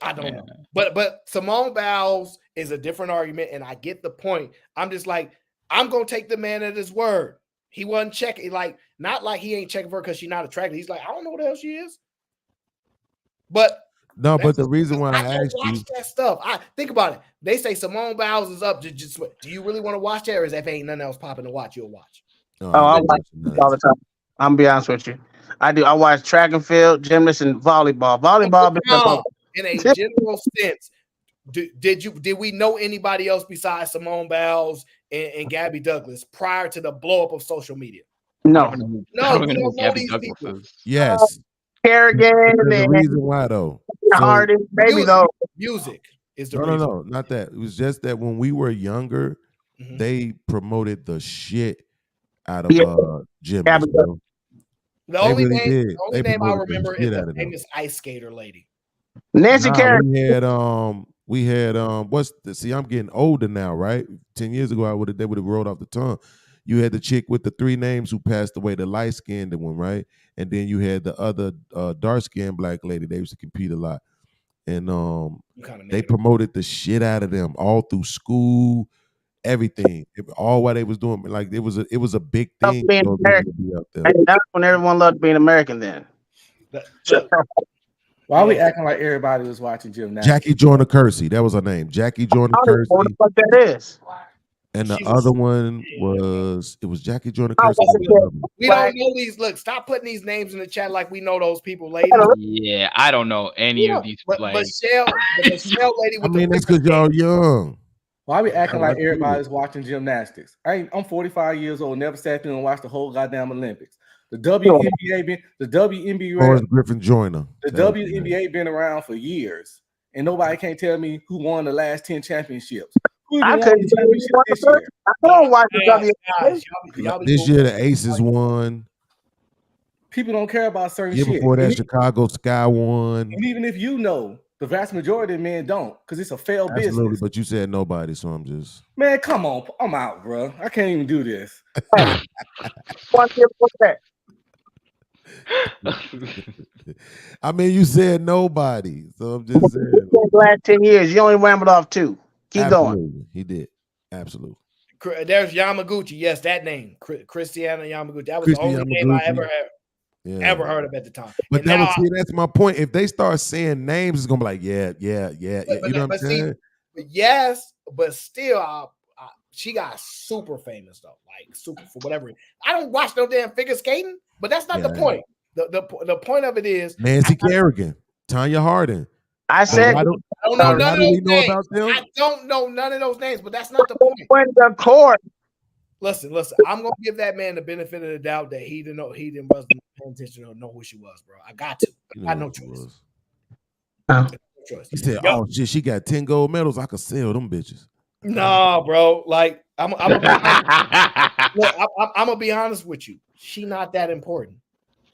I don't know. But Simone Biles is a different argument, and I get the point. I'm just like, I'm gonna take the man at his word. He wasn't checking, like, not like he ain't checking for her because she's not attractive. He's like, I don't know what the hell she is. But no, but the reason why I asked you that stuff, I think about it. They say Simone Biles is up. Just do you really want to watch that, or is if ain't nothing else popping to watch, you'll watch? I watch it all the time. I'm gonna be honest with you. I do. I watch track and field, gymnasts, and volleyball. Volleyball. In a general sense, did we know anybody else besides Simone Biles and Gabby Douglas prior to the blow up of social media? No, we don't know these people. Yes. Kerrigan. The reason why though. Hardest, baby though. Music is the reason. No, not that. It was just that when we were younger, they promoted the shit out of gym. The only name I remember is the famous ice skater lady. Nancy Kerrigan. We had I'm getting older now, right? 10 years ago they would have rolled off the tongue. You had the chick with the 3 names who passed away, the light-skinned one, right? And then you had the other dark-skinned black lady. They used to compete a lot. And they promoted the shit out of them all through school, everything. All what they was doing, like it was a big thing. Being American. That's when everyone loved being American then. Why are we acting like everybody was watching gymnastics? Jackie Joyner Kersey, that was her name. Jackie Joyner Kersey. What the fuck that is? And the She's other one was Jackie Jordan I Kirsten. We don't know these. Look, stop putting these names in the chat like we know those people, ladies. Yeah, I don't know any of these. But Like, Michelle, the Michelle lady I with mean, the that's because y'all young. Why we acting I like get it. everybody's watching gymnastics? I'm 45 years old, never sat there and watched the whole goddamn Olympics. The WNBA, Forrest Griffin Joyner. the That was the name. WNBA been around for years, and nobody can't tell me who won the last 10 championships. Who I even won couldn't the tell you championship what this the- year? I don't watch the Guys, WNBA. y'all be This moving. year the Aces won. People don't care about certain Year shit. before that, And Chicago Sky won. even if you know, the vast majority of men don't, because it's a failed Absolutely, business. but you said nobody, so I'm just. Man, come on, I'm out, bro. I can't even do this. I mean, you said nobody, so I'm just saying. Last 10 years, you only rambled off 2. Keep going. Absolutely, he did. Absolutely. There's Yamaguchi. Yes, that name, Christiana Yamaguchi. That was Christy the only name I Yamaguchi. ever heard of at the time. But And that now was see, that's my point. If they start saying names, it's gonna be like, yeah. You know what I'm saying? Yes, but still, she got super famous though, like super for whatever. I don't watch no damn figure skating, but that's not the point. The point of it is Nancy Kerrigan, Tanya Harding. I said, I don't know none of those we know names. about them? I don't know none of those names, but that's not the point. When the court. Listen. I'm gonna give that man the benefit of the doubt that he didn't wasn't paying attention or know who she was, bro. I got to. I no choice. He said, "Oh shit, she got 10 gold medals. I could sell them bitches." No, bro. Like I'm gonna be honest with you. She not that important.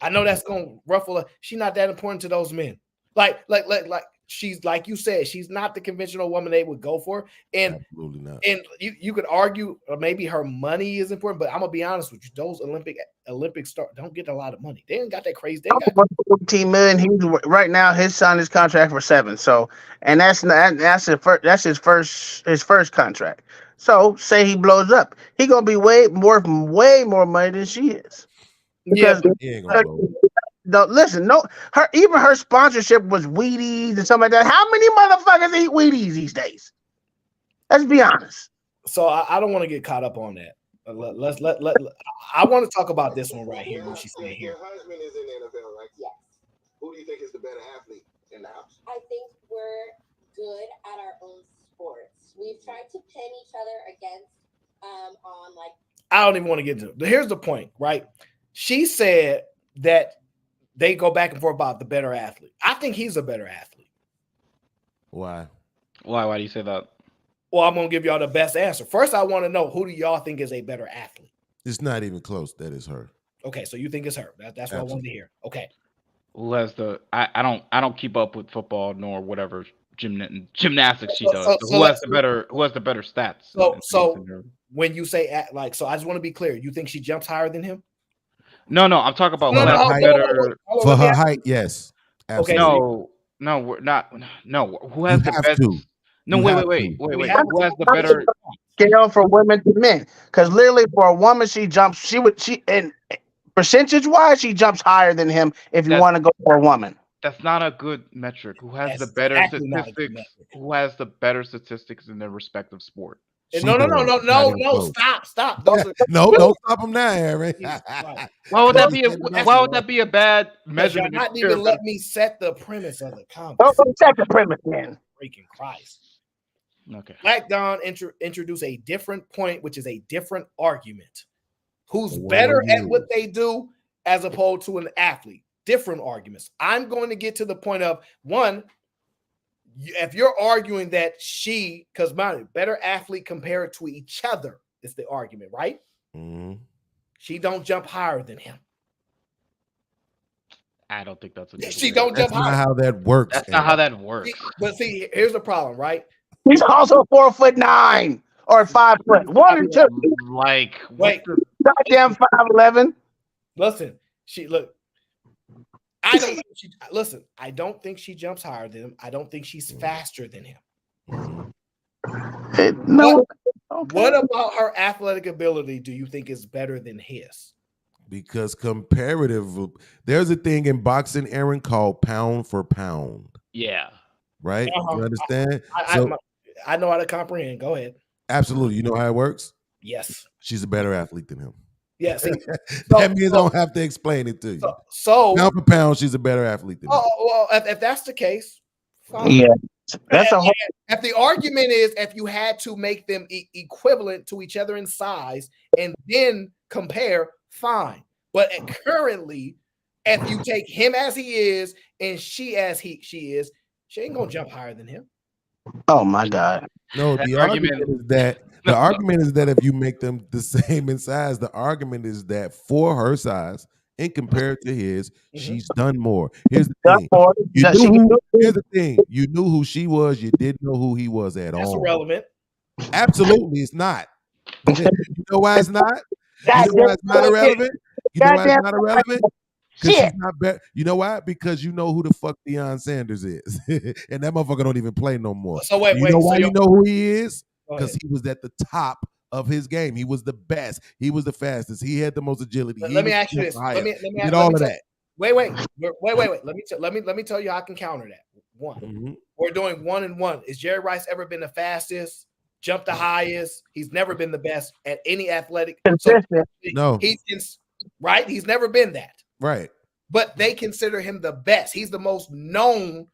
I know that's gonna ruffle her. She not that important to those men. Like she's like you said, she's not the conventional woman they would go for. And absolutely not. And you could argue maybe her money is important, but I'm gonna be honest with you. Those Olympic stars don't get a lot of money. They ain't got that crazy. They got 14 million. He's right now. His son is contract for 7. So, and that's his first contract. So, say he blows up, he gonna be way more money than she is. Because he ain't gonna blow up. No, listen, her sponsorship was Wheaties and something like that. How many motherfuckers eat Wheaties these days? Let's be honest. So I don't want to get caught up on that. Let I want to talk about this one right here. What she's saying here. Her husband is in the NFL, right? Yes. Who do you think is the better athlete in the house? I think we're good at our own sports. We've tried to pin each other against on like. I don't even want to get into it. Here's the point, right? She said that they go back and forth about the better athlete. I think he's a better athlete. Why? Why do you say that? Well, I'm gonna give y'all the best answer. First, I want to know, who do y'all think is a better athlete? It's not even close. That is her. Okay, so you think it's her. That's what I wanted to hear. Okay. Who has the? I don't keep up with football nor whatever gymnastics she does. So who has the better stats? So when you say so I just want to be clear. You think she jumps higher than him? No, I'm talking about who has the better for her height. Yes. Absolutely. Okay. No, we're not. No, who has the best? No, wait. Who has the better scale for women to men? Because literally, for a woman, and percentage wise, she jumps higher than him. If you want to go for a woman, that's not a good metric. Who has the better statistics? Who has the better statistics in their respective sport? No! Stop! Don't stop him now, Aaron. Why would that be a bad measurement? You're not even let me set the premise of the conversation. Don't set the premise, man. Freaking Christ! Okay. Black Dawn introduce a different point, which is a different argument. Who's better at what they do as opposed to an athlete? Different arguments. I'm going to get to the point of one. If you're arguing that because better athlete compared to each other is the argument, right? Mm-hmm. She don't jump higher than him. I don't think that's a good she don't jump higher. That's not how that works. That's not how that works. But see, here's the problem, right? He's also 4'9" or 5 foot. 1 and 2. Like wait, goddamn 5'11". Listen, I don't think she jumps higher than him. I don't think she's faster than him. No. What about her athletic ability do you think is better than his? Because there's a thing in boxing, Aaron, called pound for pound. Yeah. Right? You understand? I know how to comprehend. Go ahead. Absolutely. You know how it works? Yes. She's a better athlete than him. Yeah. See, That means I don't have to explain it to you. So pound for pound, she's a better athlete than him. well, if that's the case, fine. Yeah, that's a whole. If the argument is if you had to make them equivalent to each other in size and then compare, fine. But currently, if you take him as he is and she as she is, she ain't gonna jump higher than him. Oh my God. No, the argument is that if you make them the same in size, the argument is that for her size and compared to his, she's done more. Here's the thing. Here's the thing. You knew who she was. You didn't know who he was at all. That's irrelevant. Absolutely, it's not. You know why it's not? You know why it's not irrelevant? You know why it's not irrelevant? Because she's not better. You know why? Because you know who the fuck Deion Sanders is, and that motherfucker don't even play no more. So wait, you know why so you know who he is? Go Because ahead. he was at the top of his game. He was the best. He was the fastest. He had the most agility. Let me ask you this. Let me ask all of that. Wait. Let me tell you how I can counter that. One, we're doing 1 and 1. Is Jerry Rice ever been the fastest? Jump the highest? He's never been the best at any athletic. So No. Right. He's never been that. Right. But they consider him the best. He's the most known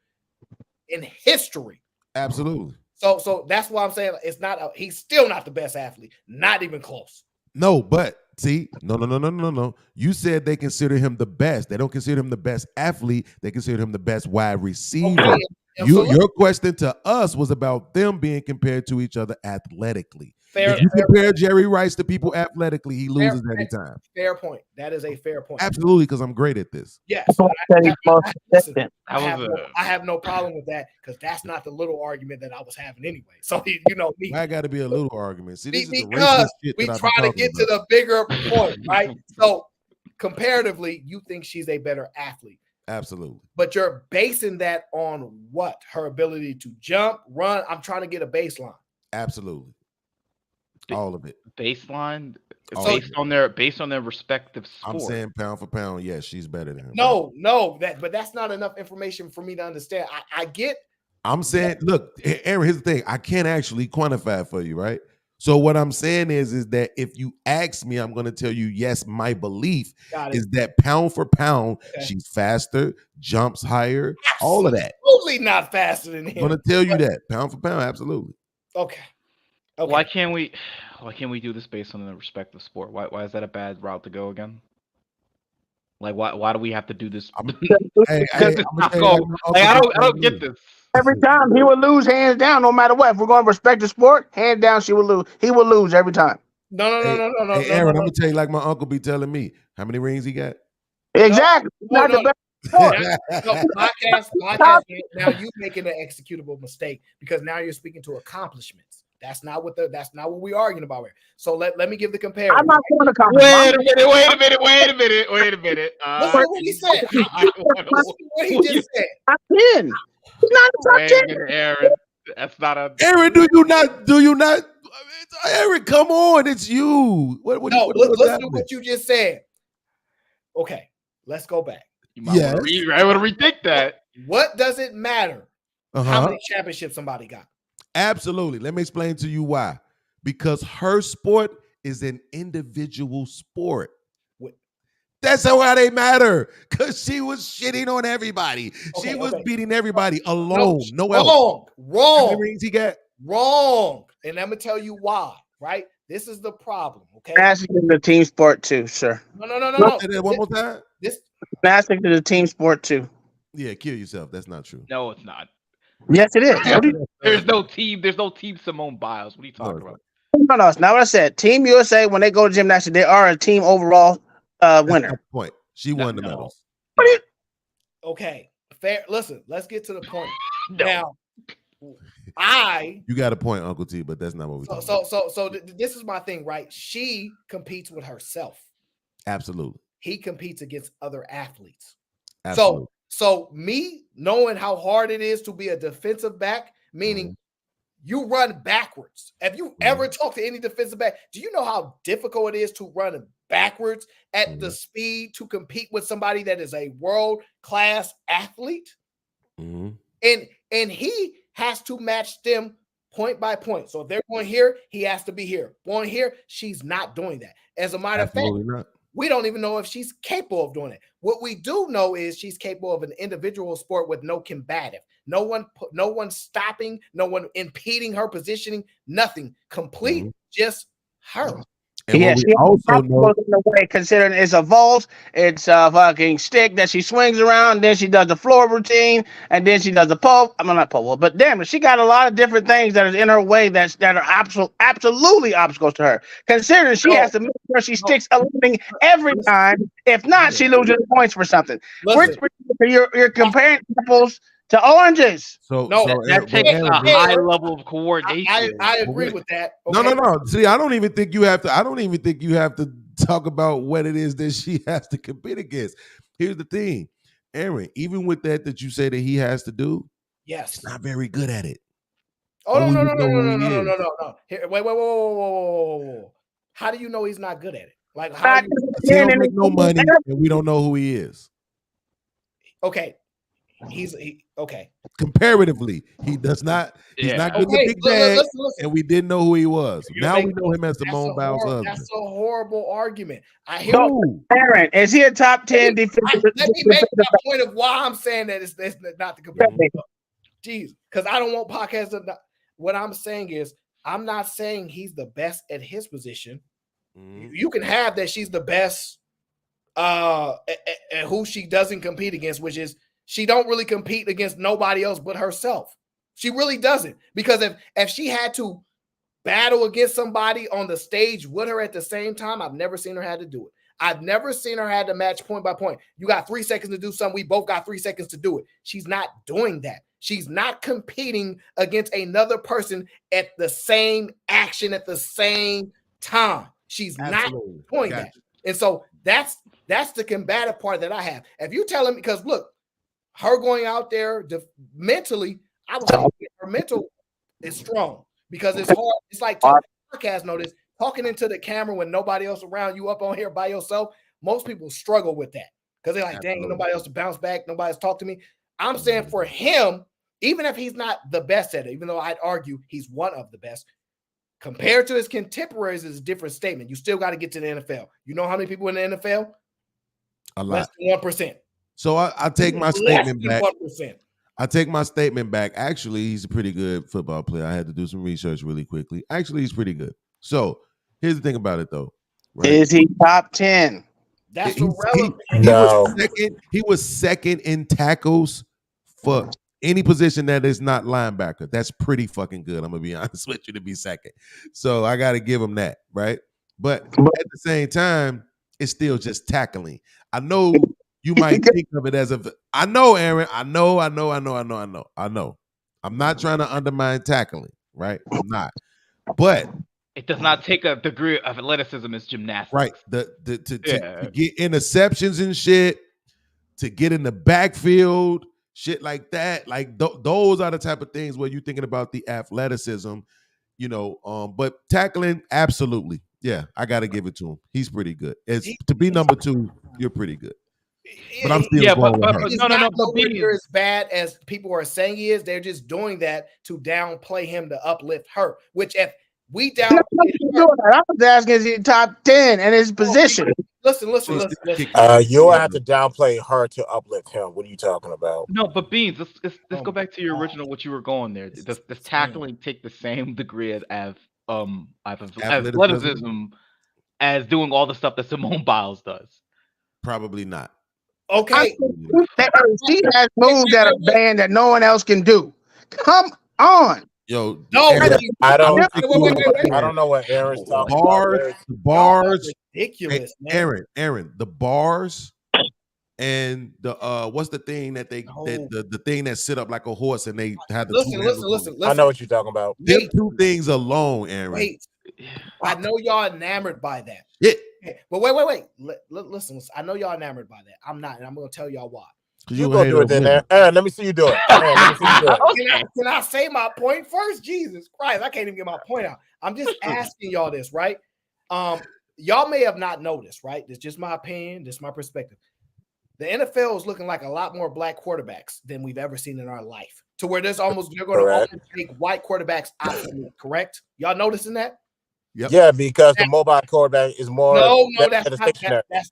in history. Absolutely. So that's why I'm saying it's not. He's still not the best athlete. Not even close. No, but see, no. You said they consider him the best. They don't consider him the best athlete. They consider him the best wide receiver. Okay. Your question to us was about them being compared to each other athletically. If you compare Jerry Rice to people athletically, he loses every time. Fair point. That is a fair point. Absolutely, because I'm great at this. Yes. I have no problem with that because that's not the little argument that I was having anyway. So I got to be a little argument. See, this is the racist because shit we that try to get to the bigger point, right? So comparatively, you think she's a better athlete. Absolutely. But you're basing that on what? Her ability to jump, run. I'm trying to get a baseline. Absolutely. All of it. Baseline All based on their respective sport. I'm saying pound for pound, yes, she's better than him. No, but that's not enough information for me to understand. I get. I'm saying, look, Aaron, here's the thing. I can't actually quantify it for you, right? So what I'm saying is that if you ask me, I'm going to tell you, yes, my belief is that pound for pound, she's faster, jumps higher, all of that. Absolutely not faster than him. I'm going to tell you that. Pound for pound, absolutely. Okay. Why can't we do this based on the respective sport? Why is that a bad route to go again? Like why do we have to do this? I don't get this. Every time he would lose hands down, no matter what. If we're going to respect the sport, hands down, she would lose. He would lose every time. No. Hey, Aaron, I'm gonna tell you like my uncle be telling me how many rings he got. Exactly. Not the best sport. Podcast. Now you making an executable mistake because now you're speaking to accomplishments. That's not what we're arguing about here. So let me give the comparison. I'm not going to comment. Wait a minute. Listen to what he said. What he just said. I'm in. Not Wait a minute, Aaron. That's not a Aaron. Do you not? Aaron, come on, it's you. Listen to what you just said. Okay, let's go back. You might want to rethink that. What does it matter how many championships somebody got? Absolutely. Let me explain to you why. Because her sport is an individual sport. That's why they matter. Because she was shitting on everybody. She was beating everybody alone. No else. Wrong. How many rings he got? Wrong. And I'm gonna tell you why. Right. This is the problem. Okay. Gymnastics is a team sport too, sir. No. Say that one more time. Gymnastics is a team sport too. Yeah, kill yourself. That's not true. No, it's not. Yes, it is. There's no team Simone Biles. What are you talking about? No, it's not what I said. Team USA, when they go to gymnastics, they are a team overall winner. Point. She won the medals. Okay. Fair. Listen, let's get to the point. No. Now, you got a point, Uncle T, but that's not what we're talking about. So this is my thing, right? She competes with herself. Absolutely. He competes against other athletes. Absolutely. So me knowing how hard it is to be a defensive back, meaning you run backwards. Have you ever talked to any defensive back? Do you know how difficult it is to run backwards at the speed to compete with somebody that is a world-class athlete? And he has to match them point by point. So if they're going here, he has to be here. Going here, she's not doing that. As a matter of fact, Absolutely not. we don't even know if she's capable of doing it. What we do know is she's capable of an individual sport with no combative, no one stopping, no one impeding her positioning, nothing. Complete, just her. And Yeah, what we she also know, goes in the way considering it's a vault, it's a fucking stick that she swings around, then she does the floor routine, and then she does the pole. I'm not pole, but damn it, she got a lot of different things that is in her way that are absolutely obstacles to her. Considering she has to make sure she sticks a landing every time. If not, she loses points for something. You're comparing apples to oranges. That takes a high level of coordination. I agree with that. No. See, I don't even think you have to talk about what it is that she has to compete against. Here's the thing, Aaron. Even with that you say that he has to do, yes, he's not very good at it. Oh no. Here, wait, whoa. How do you know he's not good at it? Like how do you? He don't make no money, and we don't know who he is. Okay, okay. Comparatively, he does not. He's not good in the big bag, listen. and we didn't know who he was. You're Now we making- know him as Simone Biles' husband. That's a horrible argument. I hear. So, Aaron, is he a top 10 defensive? Let me make my point of why I'm saying that it's not the comparison. Jeez, because I don't want podcasts to not. What I'm saying is, I'm not saying he's the best at his position. You can have that she's the best at who she doesn't compete against, which is she don't really compete against nobody else but herself. She really doesn't, because if she had to battle against somebody on the stage with her at the same time, I've never seen her had to do it. I've never seen her had to match point by point. You got 3 seconds to do something. We both got 3 seconds to do it. She's not doing that. She's not competing against another person at the same action at the same time. She's not doing that. And so that's the combative part that I have. If you tell him, because look, her going out there mentally, I was saying her mental is strong because it's hard. It's like podcast notice. Talking into the camera when nobody else around, you up on here by yourself. Most people struggle with that because they're like, dang, nobody else to bounce back. Nobody's talk to me. I'm saying for him, even if he's not the best at it, even though I'd argue he's one of the best, compared to his contemporaries is a different statement. You still got to get to the NFL. You know how many people in the NFL? A lot. Less than 1%. So I take my statement back. 1%. I take my statement back. Actually, he's a pretty good football player. I had to do some research really quickly. Actually, he's pretty good. So here's the thing about it, though. Right? Is he top 10? That's irrelevant. He was second in tackles for any position that is not linebacker. That's pretty fucking good. I'm gonna be honest with you, to be second. So I got to give him that, right? But at the same time, it's still just tackling. I know you might think of it as I know, Aaron. I know. I'm not trying to undermine tackling, right? I'm not. But it does not take a degree of athleticism as gymnastics. Right. To get interceptions and shit, to get in the backfield, shit like that. Like those are the type of things where you're thinking about the athleticism, you know. But tackling, absolutely. Yeah, I gotta give it to him. He's pretty good. To be number 2, you're pretty good. But I'm still going with her. He's not nowhere near as bad as people are saying he is. They're just doing that to downplay him to uplift her. Which if we down, I was asking, is he top 10 in his position? Listen. You'll have to downplay her to uplift him. What are you talking about? No, but Beans, let's go back to your original. What you were going there. Does tackling take the same degree as athleticism as doing all the stuff that Simone Biles does? Probably not. Okay. She has moves that are banned that no one else can do. Come on. Yo, no, Aaron, I don't know what Aaron's talking about. The bars, ridiculous, man. Aaron, the bars and the what's the thing that they the thing that sit up like a horse and they have the listen. I know what you're talking about. Them 2 things alone, Aaron. Wait. I know y'all enamored by that. Yeah. But wait. Listen. I know y'all enamored by that. I'm not, and I'm gonna tell y'all why. You go do it then, Aaron. Let me see you do it. Can I say my point first? Jesus Christ, I can't even get my point out. I'm just asking y'all this, right? Y'all may have not noticed, right? It's just my opinion, this is my perspective. the NFL is looking like a lot more black quarterbacks than we've ever seen in our life. To where they're going to almost make white quarterbacks obsolete. Correct? Y'all noticing that? Yep. Yeah, because the mobile quarterback is more. No, that's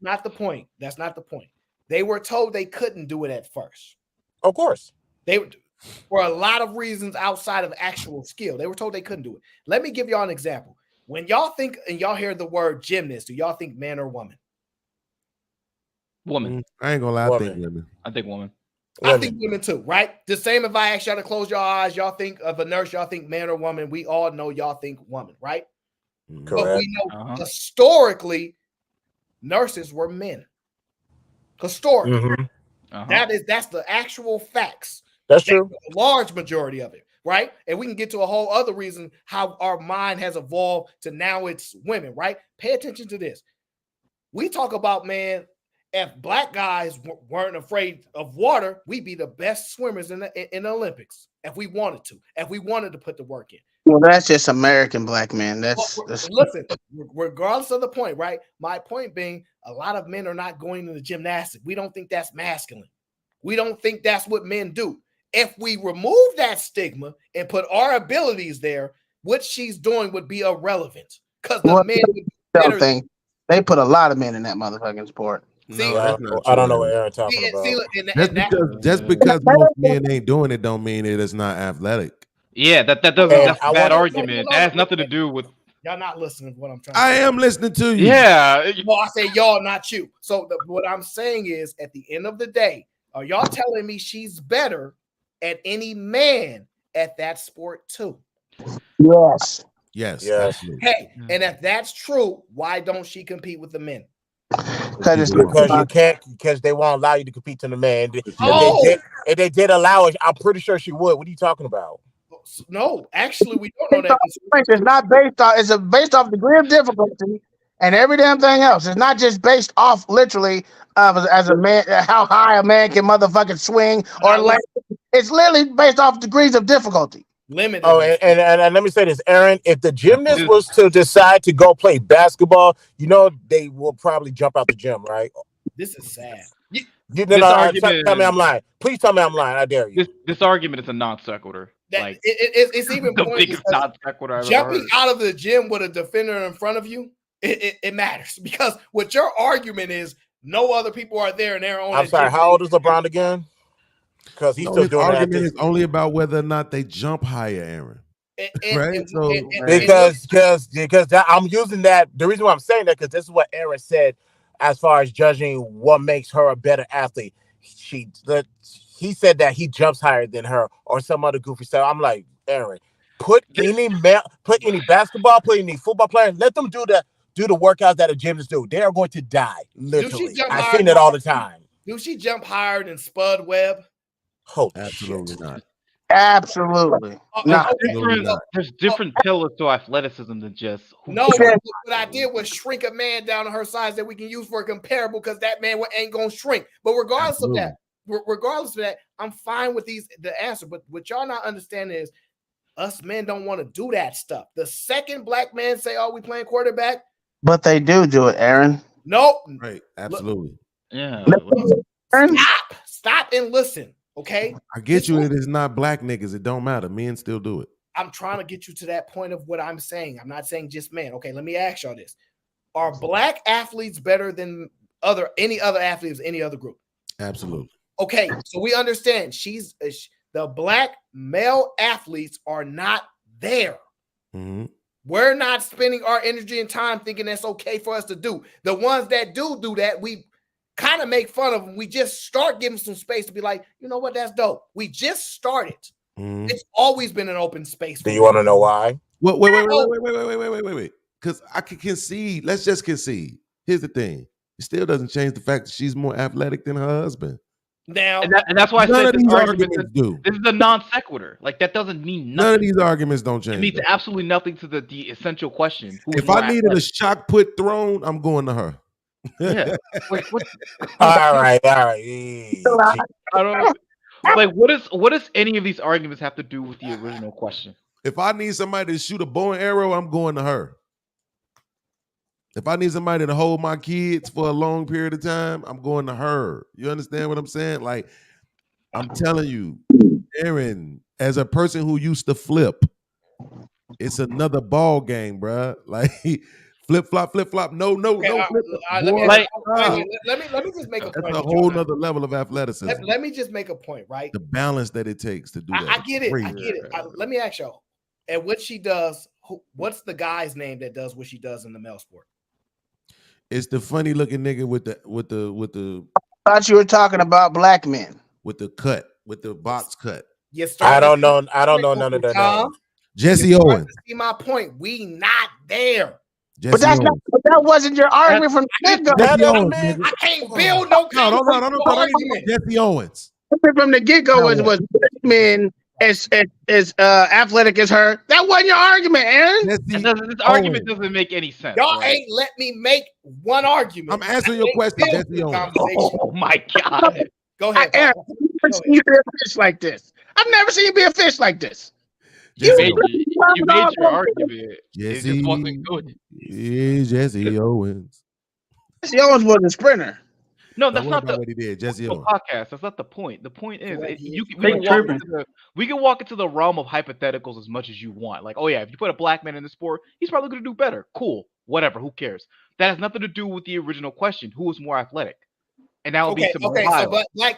not the point. That's not the point. They were told they couldn't do it at first. Of course. They for a lot of reasons outside of actual skill. They were told they couldn't do it. Let me give y'all an example. When y'all think and y'all hear the word gymnast, do y'all think man or woman? Woman. I ain't gonna lie, I think women. I think woman. I think women too, right? The same if I ask y'all to close your eyes, y'all think of a nurse, y'all think man or woman. We all know y'all think woman, right? Correct. But we know historically, nurses were men. Historically. That's the actual facts. That's true. A large majority of it, right? And we can get to a whole other reason how our mind has evolved to now it's women, right? Pay attention to this. We talk about, man, if black guys weren't afraid of water, we'd be the best swimmers in the Olympics if we wanted to put the work in. Well, that's just American black men. That's Listen, regardless of the point, right? My point being, a lot of men are not going into gymnastics. We don't think that's masculine. We don't think that's what men do. If we remove that stigma and put our abilities there, what she's doing would be irrelevant because the men would be better. They put a lot of men in that motherfucking sport. I don't know what Aaron's talking about. Just because most men ain't doing it, don't mean it's not athletic. Yeah, that's a bad argument. That has nothing to do with. Y'all not listening to what I'm trying to I say. am listening to you. Yeah. Well, I say y'all, not you. So what I'm saying is, at the end of the day, are y'all telling me she's better at any man at that sport too? Yes. Yes. Absolutely. Hey, and if that's true, why don't she compete with the men? Because you can't, because they won't allow you to compete to the man. If they did allow it, I'm pretty sure she would. What are you talking about? No, actually, we don't know that. It's not based off. It's based off degree of difficulty and every damn thing else. It's not just based off literally as a man how high a man can motherfucking swing or land. It's literally based off degrees of difficulty. Limited. Oh, and let me say this, Aaron. If the gymnast was to decide to go play basketball, they will probably jump out the gym, right? This is sad. Tell me I'm lying. Please tell me I'm lying. I dare you. This argument is a non sequitur. It's even the biggest non sequitur I've ever jumping heard. out of the gym with a defender in front of you. It matters because what your argument is, no other people are there and they're on. I'm sorry. How old is LeBron again? Because he's still doing argument that. is only about whether or not they jump higher, Aaron. Right? Because I'm using that. The reason why I'm saying that because this is what Aaron said as far as judging what makes her a better athlete. He said that he jumps higher than her or some other goofy stuff. I'm like, Aaron, put any basketball player, any football player, let them do the workouts that a gymnast do. They are going to die. Literally, I've seen it all the time. Do she jump higher than Spud Webb? Oh, absolutely not. Absolutely. There's different pillars to athleticism than just. No, what I did was shrink a man down to her size that we can use for a comparable because that man ain't gonna shrink. But regardless of that, I'm fine with the answer. But what y'all not understanding is us men don't want to do that stuff. The second black man say, "Oh, we playing quarterback," But they do it, Aaron. No. Right. Absolutely. Yeah. Stop and listen. Okay. I get you. It is not black niggas. It don't matter. Men still do it. I'm trying to get you to that point of what I'm saying. I'm not saying just men. Okay, let me ask y'all this. Are black athletes better than any other athletes, any other group? Absolutely. Okay, so we understand the black male athletes are not there. Mm-hmm. We're not spending our energy and time thinking that's okay for us to do. The ones that do that, we kind of make fun of them. We just start giving some space to be like, you know what, that's dope. We just started. Mm-hmm. It's always been an open space. Do you want to know why? Wait. Because I can concede. Let's just concede. Here's the thing. It still doesn't change the fact that she's more athletic than her husband. Now, and that's why I none said of these arguments do. This is a non sequitur. Like that doesn't mean nothing. None of these arguments don't change. It means absolutely nothing to the essential question. If I needed a shock put thrown, I'm going to her. Yeah. Like, what? All right. I don't. Like, what does any of these arguments have to do with the original question? If I need somebody to shoot a bow and arrow, I'm going to her. If I need somebody to hold my kids for a long period of time, I'm going to her. You understand what I'm saying? Like, I'm telling you, Aaron, as a person who used to flip, it's another ball game, bruh. Like, flip flop. No, flip. Let me just make a That's point. a whole nother level of athleticism. Let me just make a point, right? The balance that it takes to do that. I get it. I get it. Let me ask y'all. And what she does, what's the guy's name that does what she does in the male sport? It's the funny looking nigga with the. I thought you were talking about black men. With the box cut. Yes, I don't know none of their names. Jesse Owens. See my point. We not there. But that wasn't your argument from the get-go. I can't build no argument. Jesse Owens. From the get-go was black men as athletic as her. That wasn't your argument, Aaron. This argument doesn't make any sense. Y'all ain't let me make one argument. I'm answering your question, Jesse Owens. Oh my God. Go ahead. Aaron, I've never seen you be a fish like this. I've never seen you be a fish like this. You made your argument. It Jesse, just wasn't good. Jesse Owens. Jesse Owens was a sprinter. No, that's not what he did. Jesse Owens. Podcast. That's not the point. The point is, we can walk into the realm of hypotheticals as much as you want. Like, oh yeah, if you put a black man in the sport, he's probably going to do better. Cool, whatever. Who cares? That has nothing to do with the original question: who was more athletic? And that would be some so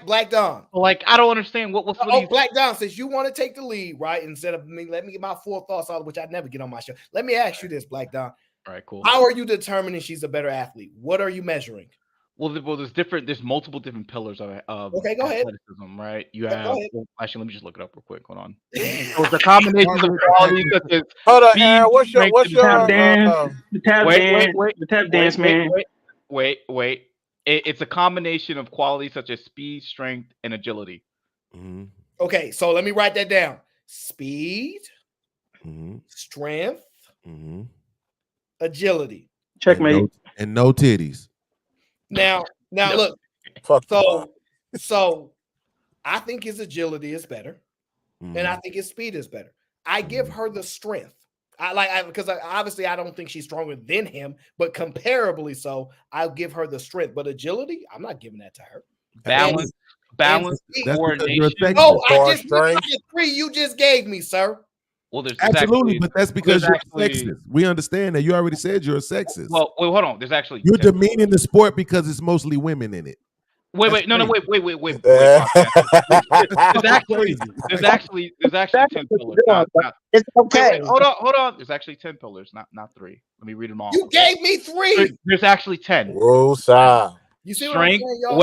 Black Don. Like, I don't understand what Black Don says you want to take the lead, right? Instead of me, let me get my full thoughts out, which I never get on my show. Let me ask you this, Black Don. All right, cool. How are you determining she's a better athlete? What are you measuring? Well, there's multiple different pillars of okay, go ahead. Athleticism, right? You have actually, let me just look it up real quick. Hold on. So it's a combination of qualities such as hold on, Aaron. What's your tap dance? The tap dance. The tap dance, man. Wait. It's a combination of qualities such as speed, strength, and agility. Mm-hmm. Okay, so let me write that down. Speed, strength, agility. Checkmate. And no titties. Now look. So I think his agility is better, and I think his speed is better. I give her the strength. Because obviously I don't think she's stronger than him, but comparably so, I'll give her the strength. But agility, I'm not giving that to her. Balance, coordination. No, I just looked at the 3 you just gave me, sir. Well, there's absolutely, but that's because you're sexist. We understand that. You already said you're a sexist. Well, wait, hold on. There's actually you're demeaning the sport because it's mostly women in it. Wait. There's actually 10 pillars. It's okay. Wait, hold on. There's actually 10 pillars, not 3. Let me read them all. You gave me 3. There's actually 10. Rosa. You see strength? What I'm saying, y'all?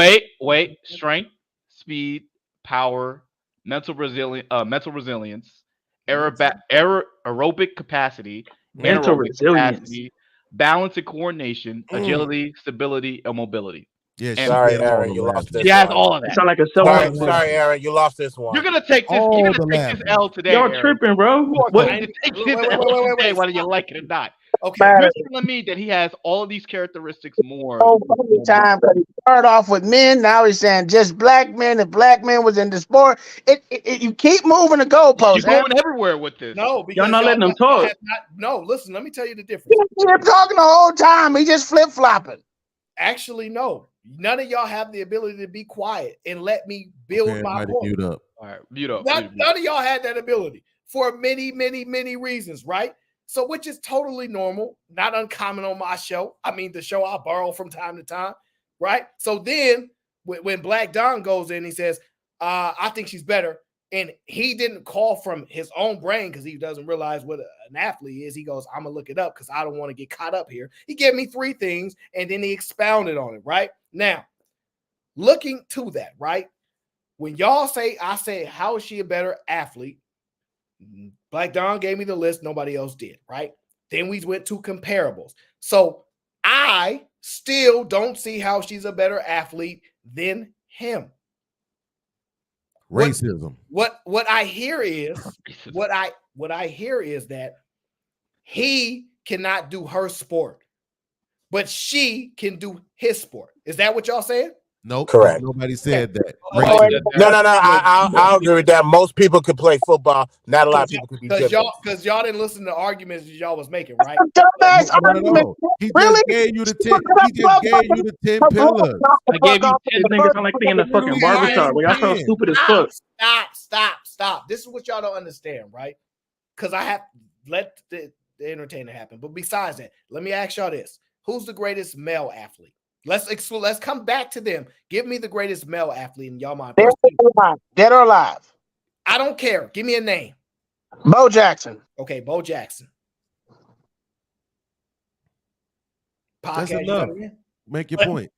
Wait. Strength, speed, power, mental resilience, aerobic capacity, anaerobic capacity, balance and coordination, agility, stability, and mobility. Yeah, sorry, Aaron, you lost this. She has all of that. Sound like a sorry, Aaron, you lost this one. You're gonna take this L today. Y'all tripping, bro. What? Take this L today, whether you like it or not. Okay, you're telling me that he has all of these characteristics more. Every time, but he started off with men. Now he's saying just black men. If black men was in the sport, you keep moving the goalposts. You're going everywhere with this. No, because y'all not letting them talk. No, listen. Let me tell you the difference. You're talking the whole time. He just flip flopping. Actually, no. None of y'all have the ability to be quiet and let me build my point. Mute up. All right, mute up. None of y'all had that ability for many, many, many reasons, right? So, which is totally normal, not uncommon on my show. I mean, the show I borrow from time to time, right? So then when Black Don goes in, he says, I think she's better. And he didn't call from his own brain because he doesn't realize what an athlete is. He goes, I'm going to look it up because I don't want to get caught up here. He gave me 3 things and then he expounded on it, right? Now, looking to that, right? When y'all say, I say, how is she a better athlete? Black Don gave me the list. Nobody else did, right? Then we went to comparables. So I still don't see how she's a better athlete than him. Racism. What I hear is what I hear is that he cannot do her sport, but she can do his sport. Is that what y'all saying? Nope. Correct. Nobody said that. No. I'll agree with that. Most people could play football. Not a lot of people could be Because gymnasts. y'all didn't listen to the arguments that y'all was making, right? Dumbass Not at argument. all. He Really? just gave you the 10. He just gave you the 10 pillars. I gave you 10 niggas sound like they in the fucking barbershop. Where y'all sound stupid as fuck. Stop. This is what y'all don't understand, right? Because I have let the entertainment happen. But besides that, let me ask y'all this: who's the greatest male athlete? Let's come back to them. Give me the greatest male athlete in y'all mind. Dead or alive? I don't care. Give me a name. Bo Jackson. Okay, Bo Jackson. That's Podcast, enough. Make your point.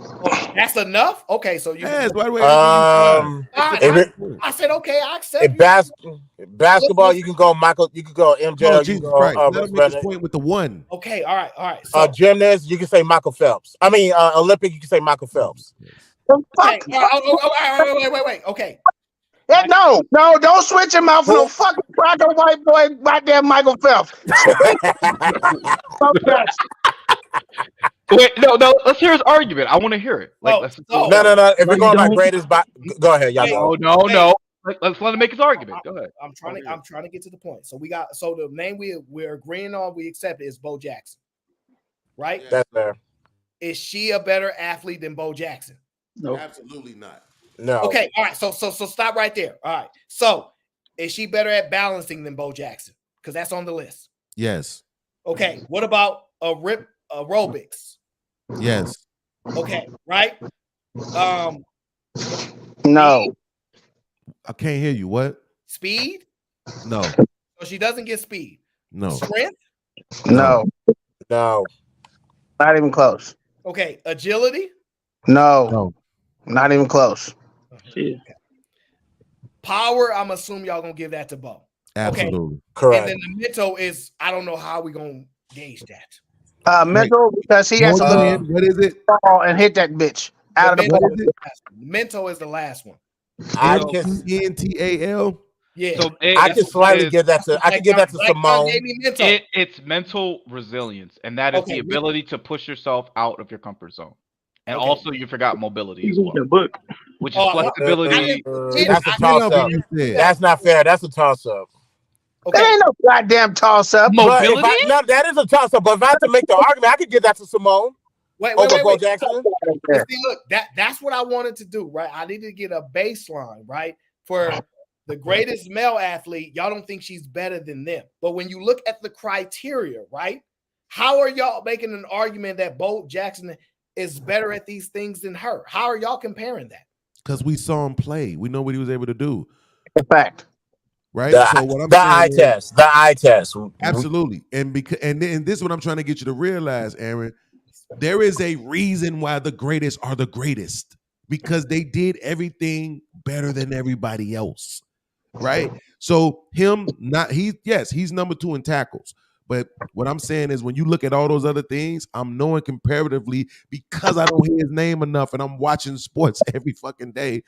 Oh, that's enough. Okay, so you. Yes, by the way, I said okay. I accept. In basketball, you can go Michael. You can go MJ. Oh, you Jesus can go, Christ. Let him make his point with the one. Okay, all right. So gymnast, you can say Michael Phelps. I mean, Olympic, you can say Michael Phelps. okay. Wait. Okay. No, don't switch him out for no fucking cracker white boy, goddamn Michael Phelps. Wait, no. Let's hear his argument. I want to hear it. No. If we're going by greatest, go ahead, y'all. No. Let's let him make his argument. Go ahead. I'm trying to get to the point. So the name we're agreeing on, we accept it, is Bo Jackson, right? That's fair. Is she a better athlete than Bo Jackson? No, absolutely not. No. Okay, all right. So stop right there. All right. So is she better at balancing than Bo Jackson? Because that's on the list. Yes. Okay. What about aerobics? Yes. Okay. Right. No. I can't hear you. What? Speed? No. So she doesn't get speed. No. Strength? No. No. Not even close. Okay. Agility? No. Not even close. Okay. Power, I'm assuming y'all gonna give that to Bo. Absolutely. Okay. Correct. And then the mental is, I don't know how we gonna gauge that. Mental, because he has to look what is it? And hit that bitch out of the ball. Mental is the last one. Mental. Yeah. So I can slightly give that to. I can give that to Simone. It's mental resilience, and that is the ability to push yourself out of your comfort zone. And also, you forgot mobility as well, which is flexibility. That's a toss up. That's not fair. That's a toss up. Okay. That ain't no goddamn toss up. Mobility? No, that is a toss up. But if I had to make the argument, I could give that to Simone. Wait. Bo Jackson. See, look, that's what I wanted to do, right? I needed to get a baseline, right? For the greatest male athlete, y'all don't think she's better than them. But when you look at the criteria, right? How are y'all making an argument that Bo Jackson is better at these things than her? How are y'all comparing that? Because we saw him play. We know what he was able to do. In fact. Right. So what I'm saying the eye test. Absolutely. And this is what I'm trying to get you to realize, Aaron. There is a reason why the greatest are the greatest, because they did everything better than everybody else. Right. So he's number 2 in tackles. But what I'm saying is when you look at all those other things, I'm knowing comparatively, because I don't hear his name enough and I'm watching sports every fucking day,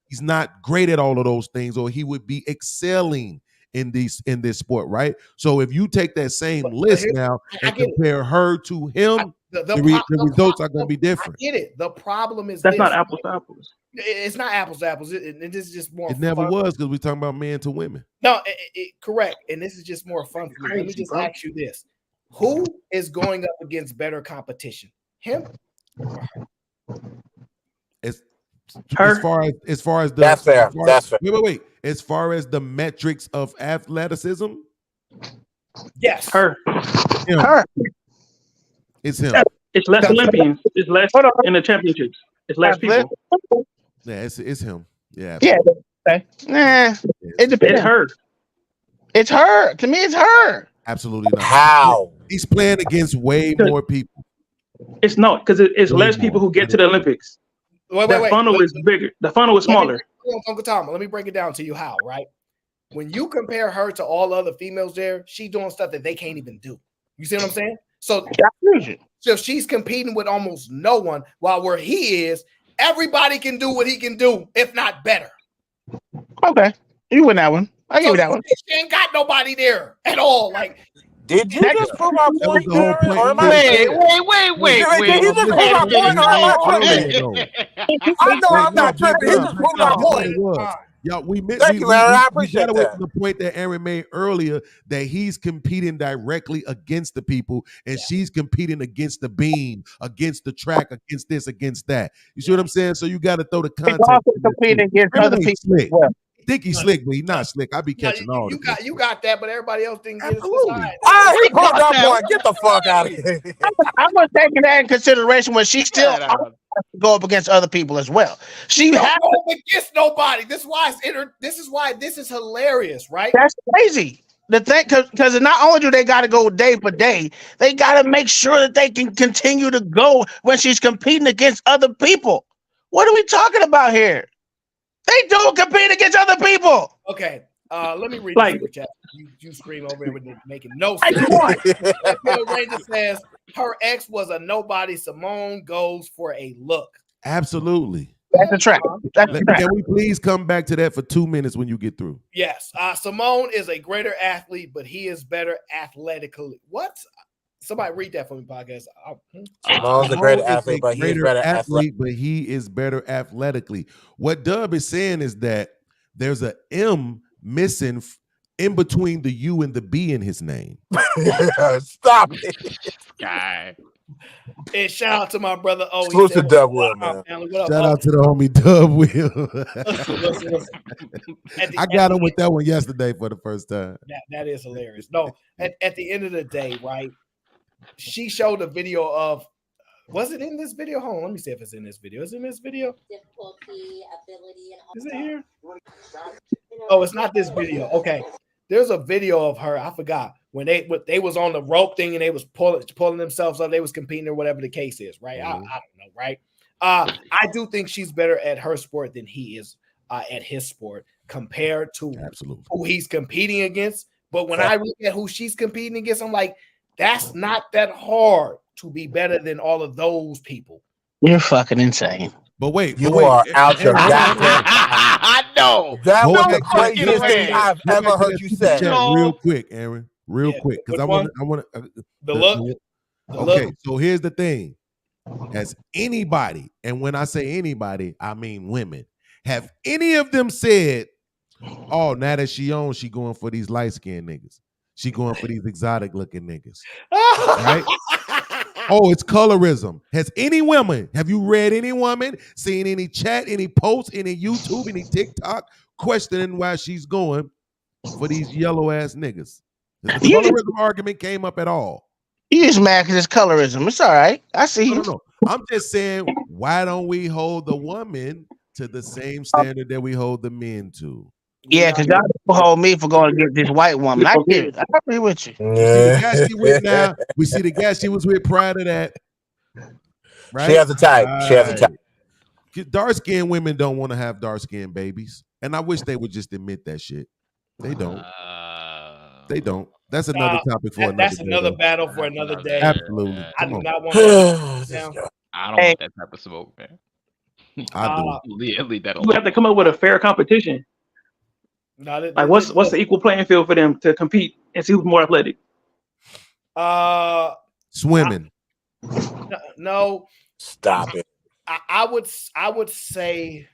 he's not great at all of those things, or he would be excelling in this sport, right? So if you take that same list now and compare her to him, the results are going to be different. I get it. The problem is that's not apples to apples. It's not apples to apples. It is just more. It never was, because we're talking about men to women. No, correct. And this is just more fun for me. Let me just ask you this: who is going up against better competition? Him? As far as the that's fair. That's fair. Wait. As far as the metrics of athleticism, yes, her. Her. It's him. It's less Olympians. It's less in the championships. It's less people. Yeah, it's him. Yeah. Yeah. Okay. It depends. It's her. It's her. To me, it's her. Absolutely not. How? He's playing against way more people. It's not, because it's less people who get to the Olympics. Wait. Funnel is bigger. The funnel is smaller. Uncle Tom, let me break it down to you how, right? When you compare her to all other females there, she's doing stuff that they can't even do. You see what I'm saying? So she's competing with almost no one, while where he is, everybody can do what he can do, if not better. Okay. You win that one. I give you that one. She ain't got nobody there at all. Like, Did you just prove my That was point, the whole Aaron? point. Or am I Did he just prove my point? Or am I tripping? I know I'm not tripping. He just proved my point. Y'all, Thank you, Aaron. I appreciate got away that. from the point that Aaron made earlier that he's competing directly against the people, and she's competing against the beam, against the track, against this, against that. You see what I'm saying? So you got to throw the He's context. also competing against other people as Slick. well. Think he's slick, but he's not slick. I be catching all the You got that, but everybody else didn't get it. He proved my point. Get the fuck out of here. I'm gonna take that in consideration when she still has to go up against other people as well. She Don't has go up against nobody. This is why this is hilarious, right? That's crazy. The thing, because not only do they got to go day for day, they got to make sure that they can continue to go when she's competing against other people. What are we talking about here? They don't compete against other people. Okay, let me read Like- the super chat. You scream over here with it making no sense. Phil Ranger says her ex was a nobody. Simone goes for a look. Absolutely. That's a trap. That's a trap. Can we please come back to that for 2 minutes when you get through? Yes, Simone is a greater athlete, but he is better athletically. What? Somebody read that for me, podcast. Simone's a great athlete, but he's better athlete, but he is better athletically. What Dub is saying is that there's a M missing in between the U and the B in his name. Stop it, guy. And shout out to my brother. Oh, exclusive Dub Will, man. Shout out to the homie Dub Will. I got him with that one yesterday for the first time. That is hilarious. No, at the end of the day, right? She showed a video of. Was it in this video? Hold on, let me see if it's in this video. Is it in this video? Difficulty, ability, and all. Is it here? Oh, it's not this video. Okay, there's a video of her. I forgot when they was on the rope thing and they was pulling themselves up. They was competing or whatever the case is, right? I don't know, right? I do think she's better at her sport than he is at his sport compared to who he's competing against. But when I look at who she's competing against, I'm like, that's not that hard to be better than all of those people. You're fucking insane. But wait, you are out your goddamn. I know. That was No, the craziest thing I've ever heard you say. Real quick, Aaron. Real quick, because I want the look. Okay, so here's the thing: has anybody, and when I say anybody, I mean women, have any of them said, "Oh, now that she going for these light skinned niggas. She going for these exotic looking niggas." Right? Oh, it's colorism. Has any woman, have you read any woman, seen any chat, any posts, any YouTube, any TikTok questioning why she's going for these yellow ass niggas? The colorism argument came up at all. You just mad because it's colorism. It's all right. I see you. No. I'm just saying, why don't we hold the woman to the same standard that we hold the men to? Yeah, because y'all don't hold me for going to get this white woman. I get it. I agree with you. See the guy she with now. We see the guy she was with prior to that. Right? She has a type. She has a type. Dark-skinned women don't want to have dark-skinned babies. And I wish they would just admit that shit. They don't. They don't. That's another topic for another day. That's another battle for another day. Absolutely. I do not want to. I don't want that type of smoke, man. I do. Leave that alone. You have to come up with a fair competition. Like what's the equal playing field for them to compete and see who's more athletic? Swimming. No. Stop it. I would say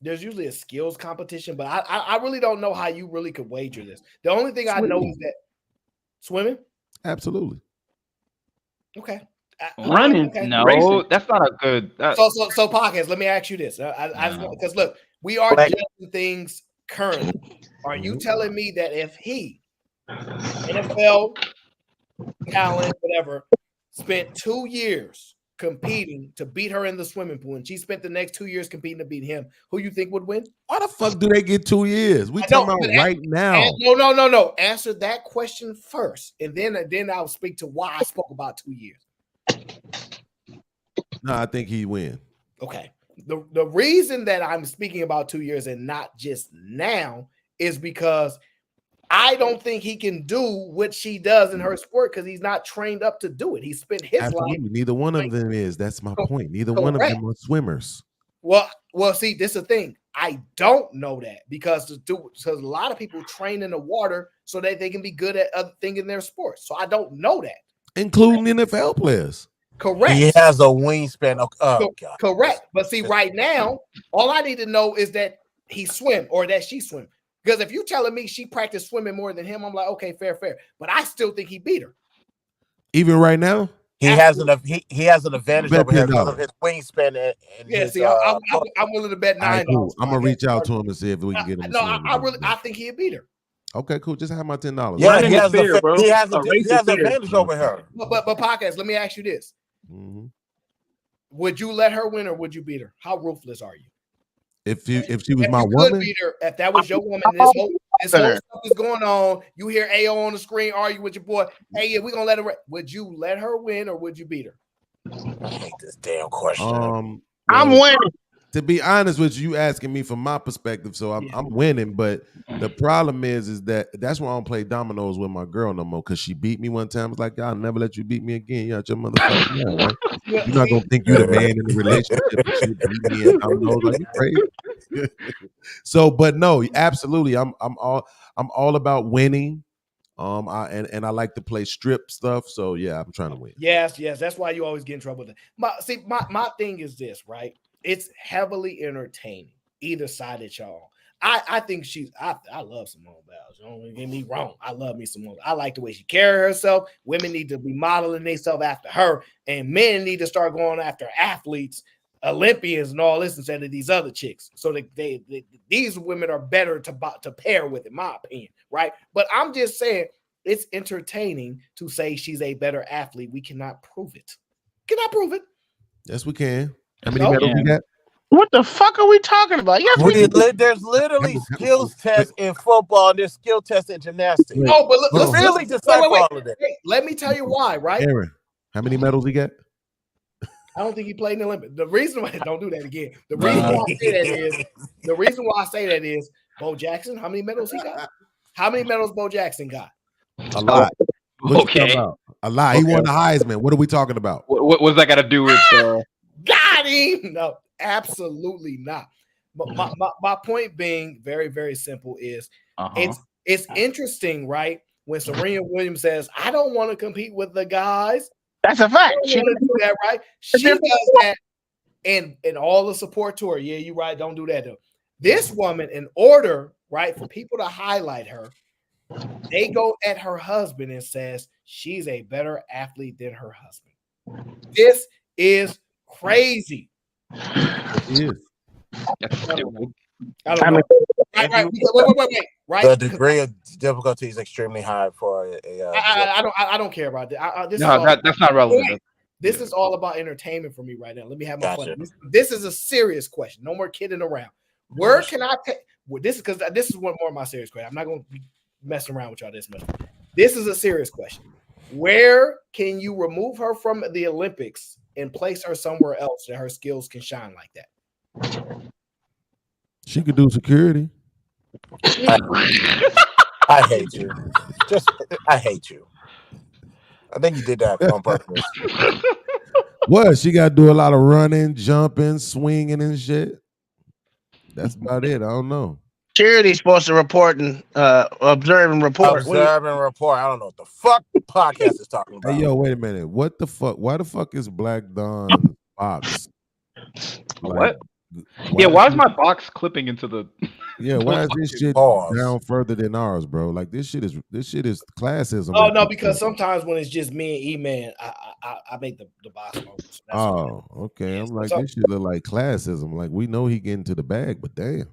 there's usually a skills competition, but I really don't know how you really could wager this. The only thing I know is that swimming. Absolutely. Okay. Running. Okay. No, Racing. that's not a good. So podcast. Let me ask you this. Because look, we are judging things currently. Are you telling me that if he, NFL talent, whatever, spent 2 years competing to beat her in the swimming pool, and she spent the next 2 years competing to beat him, who you think would win? Why the fuck do they get 2 years? We talking about right now. No. Answer that question first, and then I'll speak to why I spoke about 2 years. No, I think he win. Okay. The reason that I'm speaking about 2 years and not just now is because I don't think he can do what she does in her sport because he's not trained up to do it. He spent his life. Neither one of them is. That's my point. Neither one of them are swimmers. Well, see, this is the thing. I don't know that because a lot of people train in the water so that they can be good at other things in their sports. So I don't know that, including NFL players. Correct. He has a wingspan. Oh God. Correct. But see, right now, all I need to know is that he swim or that she swim. Because if you're telling me she practiced swimming more than him, I'm like, okay, fair. But I still think he beat her. Even right now, he has an advantage over here because of his wingspan and yeah. his, See, I'm willing to bet $9. Right, cool. I'm gonna reach out to him and see if we can get him. No, I think he'd beat her. Okay, cool. Just have my $10. Yeah, he has an advantage over her. But podcast, let me ask you this. Mm-hmm. Would you let her win or would you beat her? How ruthless are you? If she was my woman, beat her, if that was your woman, this whole stuff is going on. You hear AO on the screen argue with your boy. Hey, yeah, we're gonna let her. Would you let her win or would you beat her? I hate this damn question. I'm winning. To be honest with you, asking me from my perspective, so I'm winning. But the problem is that's why I don't play dominoes with my girl no more because she beat me one time. It's like, I'll never let you beat me again. You out your motherfucking mind, right? You're not gonna think you the man in the relationship and shit. Beat me at dominoes. Are you crazy? So, but no, absolutely. I'm all about winning. I like to play strip stuff. So yeah, I'm trying to win. Yes. That's why you always get in trouble with that. My thing is this, right? It's heavily entertaining, either side of y'all. I think I love Simone Biles. Don't get me wrong. I love me Simone. I like the way she carries herself. Women need to be modeling themselves after her, and men need to start going after athletes, Olympians, and all this instead of these other chicks. So these women are better to pair with, in my opinion, right? But I'm just saying it's entertaining to say she's a better athlete. We cannot prove it. Yes, we can. How many medals you got? What the fuck are we talking about? Yes, there's literally skills tests in football and there's skill tests in gymnastics. No, but let's really decipher all of that. Let me tell you why, right? Aaron, how many medals he got? I don't think he played in the Olympics. The reason why don't do that again. The reason why I say that is Bo Jackson. How many medals he got? How many medals Bo Jackson got? A lot. Okay. A lot. He won the Heisman. What are we talking about? What's that got to do with? Got him. No, absolutely not. But my point being very, very simple is it's interesting, right? When Serena Williams says, I don't want to compete with the guys. That's a fact. She do that, right? She does that and all the support to her. Yeah, you're right. Don't do that though. This woman, in order, right, for people to highlight her, they go at her husband and says she's a better athlete than her husband. This is crazy. It is. I don't know. Wait. Right? The degree of difficulty is extremely high for I don't care about that. That's not relevant. This is all about entertainment for me right now. Let me have my fun. This is a serious question. No more kidding around. Where can I take this? Because this is one more of my serious question. I'm not going to be messing around with y'all this much. This is a serious question. Where can you remove her from the Olympics and place her somewhere else that her skills can shine like that? She could do security. I hate you. I hate you. I think you did that on purpose. What? She got to do a lot of running, jumping, swinging, and shit. That's about it. I don't know. Charity's supposed to report and observe and report. Observe and report. I don't know what the fuck podcast is talking about. Hey, yo, wait a minute. What the fuck? Why the fuck is Black Dawn box? What? Why is my box clipping into the? Yeah, why is this shit down further than ours, bro? Like this shit is classism. Oh no, because sometimes when it's just me and E-Man, I make the box. Oh, okay. I'm like, this shit look like classism. Like we know he getting to the bag, but damn.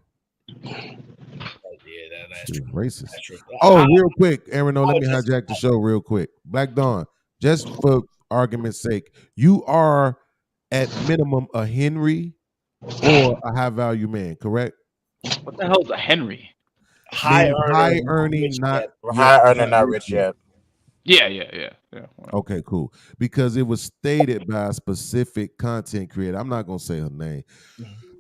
That's true. Racist. That's true. Oh, real quick, Aaron, let me hijack the show real quick. Black Dawn, just for argument's sake, you are at minimum a Henry or a high value man, correct? What the hell is a Henry? High earning, not rich yet. Yeah. Okay, cool. Because it was stated by a specific content creator. I'm not gonna say her name.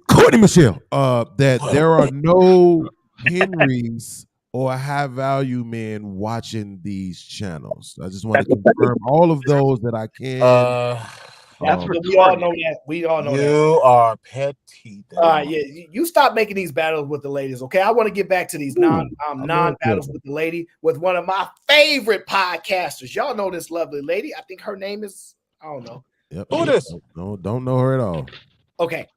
Courtney Michelle. That there are no Henrys or high value men watching these channels. I just want to confirm all of those that I can. That's we all retarded. know that. We all know that. You are petty. All right, yeah, you stop making these battles with the ladies, okay? I want to get back to these non battles with the lady with one of my favorite podcasters. Y'all know this lovely lady. I think her name is I don't know. Yep. Who this? Don't know her at all. Okay.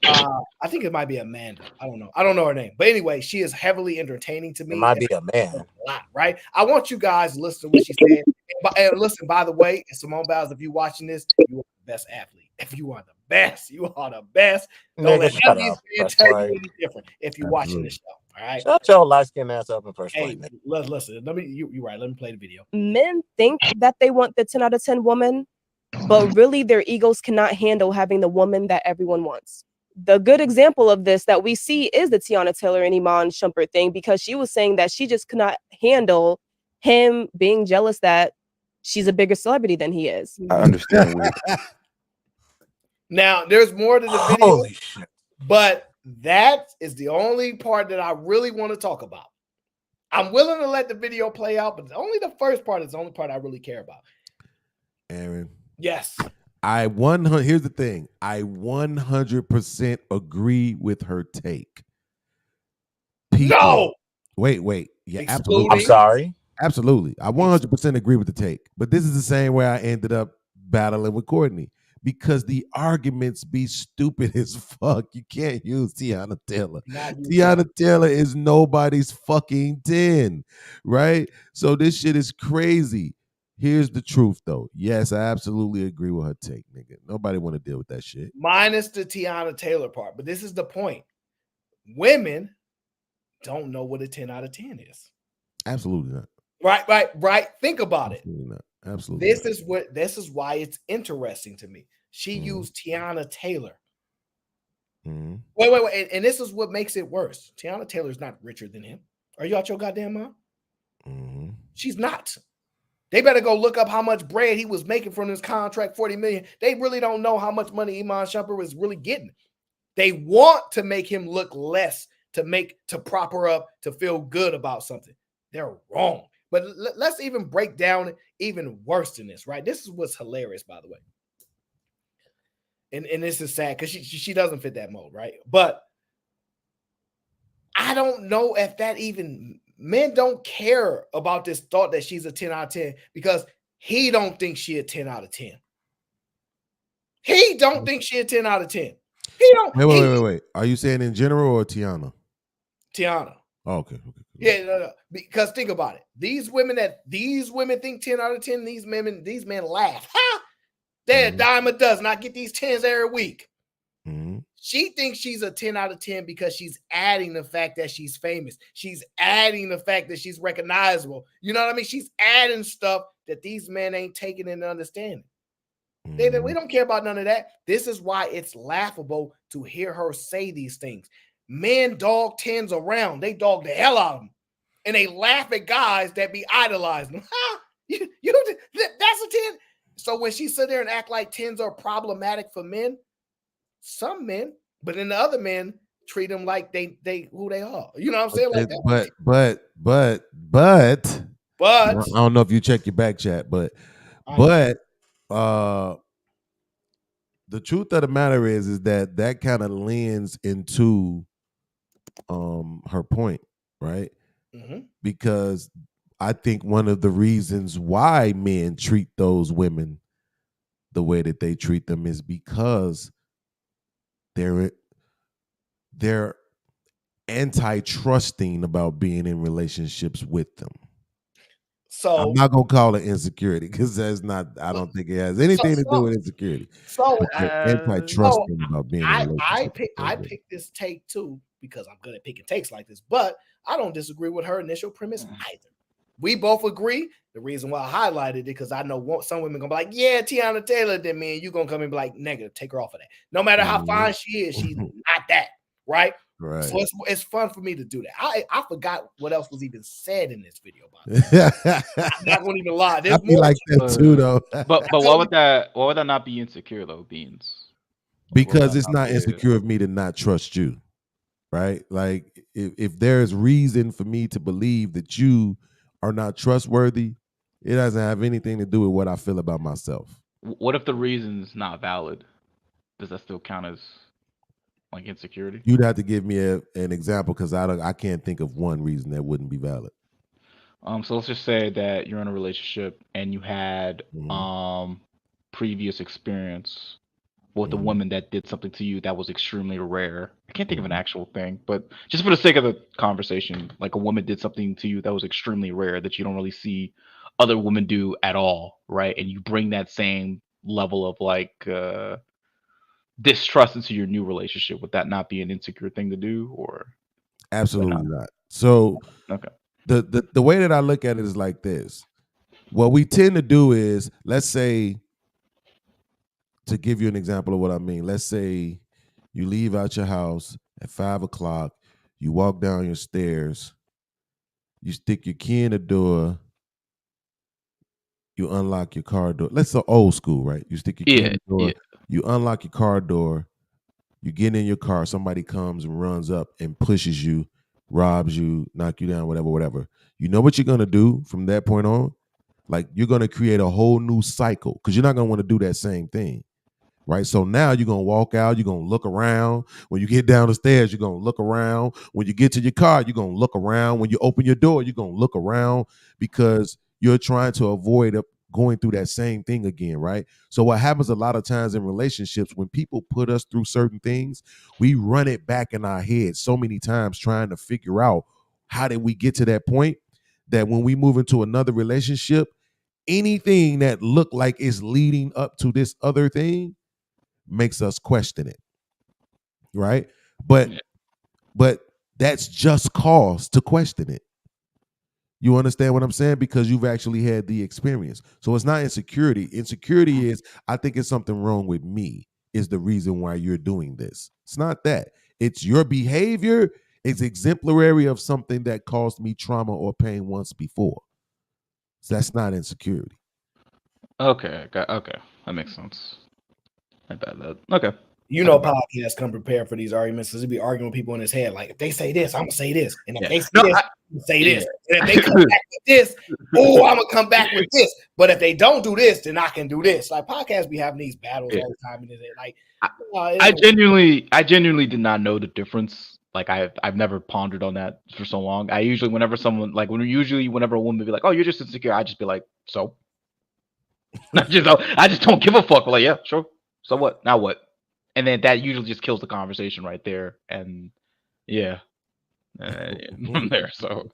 I think it might be Amanda. I don't know. I don't know her name. But anyway, she is heavily entertaining to me. It might be a man. A lot, right? I want you guys to listen to what she said. And listen, by the way, Simone Biles, if you're watching this, you are the best athlete. If you are the best, you are the best. Don't let none of these men tell you any different if you're watching this show. All right. Shut your light skinned ass up in first place. Hey, listen. You're right. Let me play the video. Men think that they want the 10 out of 10 woman, but really their egos cannot handle having the woman that everyone wants. The good example of this that we see is the Tiana Taylor and Iman Shumpert thing, because she was saying that she just could not handle him being jealous that she's a bigger celebrity than he is. I understand. Now, there's more to the video. Holy shit. But that is the only part that I really want to talk about. I'm willing to let the video play out, but only the first part is the only part I really care about. Aaron. Yes. Here's the thing. I 100% agree with her take. No. Wait. Yeah, absolutely. I'm sorry. Absolutely. I 100% agree with the take. But this is the same way I ended up battling with Courtney, because the arguments be stupid as fuck. You can't use Tiana Taylor. Tiana Taylor is nobody's fucking 10, right? So this shit is crazy. Here's the truth, though. Yes, I absolutely agree with her take, nigga. Nobody want to deal with that shit. Minus the Tiana Taylor part. But this is the point. Women don't know what a 10 out of 10 is. Absolutely not. Right. Think about Absolutely it. Not. Absolutely. This is why it's interesting to me. She used Tiana Taylor. Mm-hmm. Wait. And this is what makes it worse. Tiana Taylor is not richer than him. Are you out your goddamn mind? Mm-hmm. She's not. They better go look up how much bread he was making from this contract, $40 million. They really don't know how much money Iman Shumpert was really getting. They want to make him look less to prop her up, to feel good about something. They're wrong. But let's even break down even worse than this, right? This is what's hilarious, by the way. And this is sad because she doesn't fit that mold, right? But I don't know if that even men don't care about this thought that she's a 10 out of 10 because he don't think she a 10 out of 10. He don't think she a 10 out of 10. He don't. Wait. Are you saying in general or Tiana? Tiana. Oh, okay. Yeah, no. Because think about it. These women think 10 out of 10, these men laugh. Ha! They're a dime a dozen. I get these 10s every week. Mm-hmm. She thinks she's a 10 out of 10 because she's adding the fact that she's famous. She's adding the fact that she's recognizable. You know what I mean? She's adding stuff that these men ain't taking into understanding. Mm-hmm. We don't care about none of that. This is why it's laughable to hear her say these things. Men dog 10s around. They dog the hell out of them. And they laugh at guys that be idolizing them. Ha! That's a 10. So when she sit there and act like 10s are problematic for men, some men, but then the other men treat them like they who they are. You know what I'm saying? Like that. But I don't know if you check your back chat, but the truth of the matter is that kind of lends into her point, right? Mm-hmm. Because I think one of the reasons why men treat those women the way that they treat them is because they're anti-trusting about being in relationships with them. So I'm not gonna call it insecurity because that's not. I don't think it has anything to do with insecurity. So anti-trusting about being in a relationship. I picked this take too because I'm good at picking takes like this, but I don't disagree with her initial premise either. We both agree. The reason why I highlighted it because I know some women gonna be like, yeah, Tiana Taylor did me, and you gonna come and be like, negative, take her off of that. No matter how fine she is, she's not that, right? Right. So it's fun for me to do that. I forgot what else was even said in this video. I'm not gonna even lie. I feel like that too, though. But why would that not be insecure though, Beans? Because it's not insecure of me to not trust you, right? Like if there's reason for me to believe that you are not trustworthy, it doesn't have anything to do with what I feel about myself. What if the reason's not valid? Does that still count as like insecurity? You'd have to give me an example because I can't think of one reason that wouldn't be valid. So let's just say that you're in a relationship and you had previous experience with a woman that did something to you that was extremely rare. I can't think of an actual thing, but just for the sake of the conversation, like a woman did something to you that was extremely rare that you don't really see other women do at all, right? And you bring that same level of like distrust into your new relationship. Would that not be an insecure thing to do, or Absolutely not. So okay. The way that I look at it is like this. What we tend to do is, let's say, to give you an example of what I mean, let's say you leave out your house at 5 o'clock, you walk down your stairs, you stick your key in the door, you unlock your car door. Let's say old school, right? You stick your key in the door, you unlock your car door, you get in your car, somebody comes and runs up and pushes you, robs you, knock you down, whatever. You know what you're going to do from that point on? Like, you're going to create a whole new cycle because you're not going to want to do that same thing, right? So now you're going to walk out, you're going to look around. When you get down the stairs, you're going to look around. When you get to your car, you're going to look around. When you open your door, you're going to look around because you're trying to avoid going through that same thing again, right? So what happens a lot of times in relationships, when people put us through certain things, we run it back in our head so many times trying to figure out how did we get to that point that when we move into another relationship, anything that looked like it's leading up to this other thing makes us question it, right? But that's just cause to question it. You understand what I'm saying? Because you've actually had the experience. So it's not insecurity. Insecurity is, I think it's something wrong with me, is the reason why you're doing this. It's not that. It's your behavior is exemplary of something that caused me trauma or pain once before. So that's not insecurity. Okay, okay, that makes sense. I bet that. Okay. You know, podcasts come prepared for these arguments because he'd be arguing with people in his head. Like, if they say this, I'm gonna say this, and if they say this, I'm gonna say this, and if they come back with this, oh, I'm gonna come back with this. But if they don't do this, then I can do this. Like, podcasts be having these battles all the time, and like, I genuinely did not know the difference. Like I've never pondered on that for so long. I usually whenever a woman be like, "Oh, you're just insecure," I just be like, "So." I just don't give a fuck. Like, yeah, sure. So what? Now what? And then that usually just kills the conversation right there. And yeah, from there. So,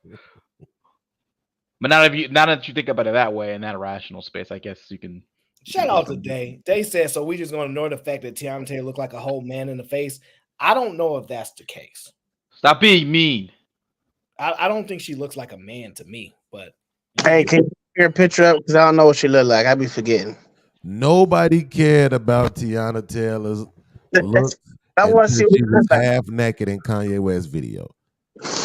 but now that you think about it that way in that irrational space, I guess you can. Shout out to Day. Day said, so we just gonna ignore the fact that Tiana Taylor looked like a whole man in the face. I don't know if that's the case. Stop being mean. I don't think she looks like a man to me, but hey, can you hear a picture up? Because I don't know what she look like. I be forgetting. Nobody cared about Tiana Taylor's look. I want to see she was half naked in Kanye West's video.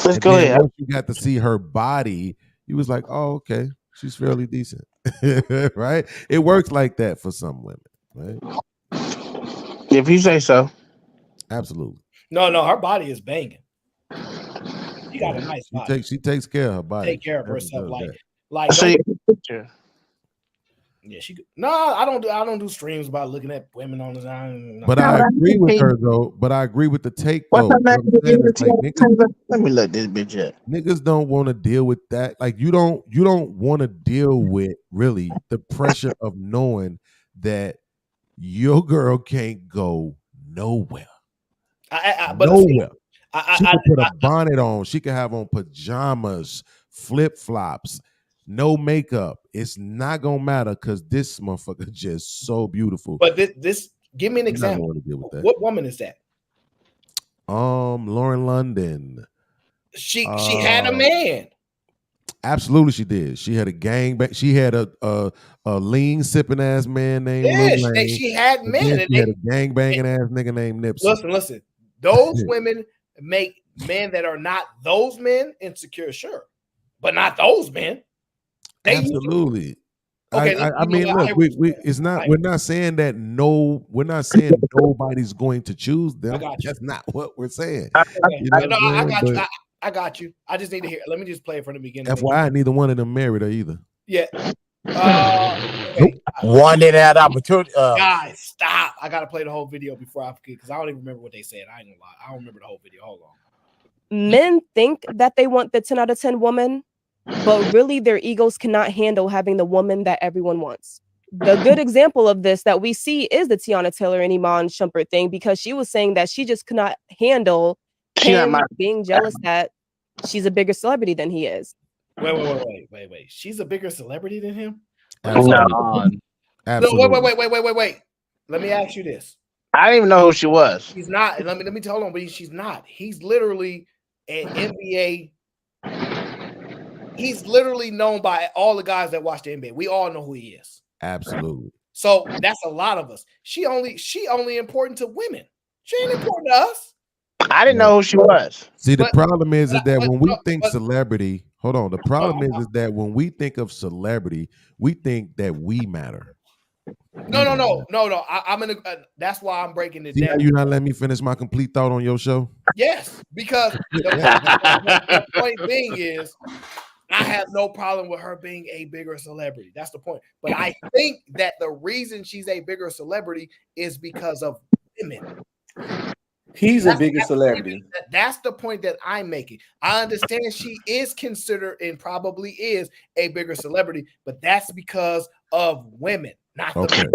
Let's go ahead. Once you got to see her body, you was like, "Oh, okay, she's fairly decent." Right? It works like that for some women, right? If you say so. Absolutely. No, her body is banging. She got a nice body. She takes care of her body. Take care of herself, like. Yeah, she. No, I don't do streams about looking at women on the time. But I agree with her though. But I agree with the take though. Let me look this bitch up. Niggas don't want to deal with that. Like you don't want to deal with really the pressure of knowing that your girl can't go nowhere. Nowhere. She can put a bonnet on. She can have on pajamas, flip flops. No makeup. It's not gonna matter because this motherfucker just so beautiful. But this give me an example. What woman is that? Lauren London. She had a man. Absolutely, she did. She had a gangbang. She had a lean sipping ass man named Lil Wayne. She had men. She had a gang banging ass nigga named Nipsey. Listen. Those women make men that are not those men insecure, sure, but not those men. Absolutely. Okay, I mean, look, it's not. We're not saying that. We're not saying nobody's going to choose them. That's not what we're saying. I got you. I just need to hear. Let me just play it from the beginning. FYI, neither one of them married her either. Yeah. One didn't have the opportunity. Guys, stop! I gotta play the whole video before I forget because I don't even remember what they said. I ain't gonna lie, I don't remember the whole video. Hold on. Men think that they want the 10 out of 10 woman, but really their egos cannot handle having the woman that everyone wants. The good example of this that we see is the Tiana Taylor and Iman Shumpert thing, because she was saying that she just could not handle him being jealous that she's a bigger celebrity than he is. Wait. She's a bigger celebrity than him? Absolutely. Wait. Let me ask you this. I didn't even know who she was. He's not. Let me tell him, but she's not. He's literally an NBA. He's literally known by all the guys that watch the NBA. We all know who he is. Absolutely. So that's a lot of us. She only important to women. She ain't important to us. I didn't know who she was. See, the problem is that when we think celebrity, hold on. The problem is that when we think of celebrity, we think that we matter. No. I'm gonna. That's why I'm breaking it See how down. you not letting me finish my complete thought on your show? Yes, because the point being is, I have no problem with her being a bigger celebrity. That's the point. But I think that the reason she's a bigger celebrity is because of women. He's a bigger celebrity. That's the point that I'm making. I understand she is considered and probably is a bigger celebrity, but that's because of women, not the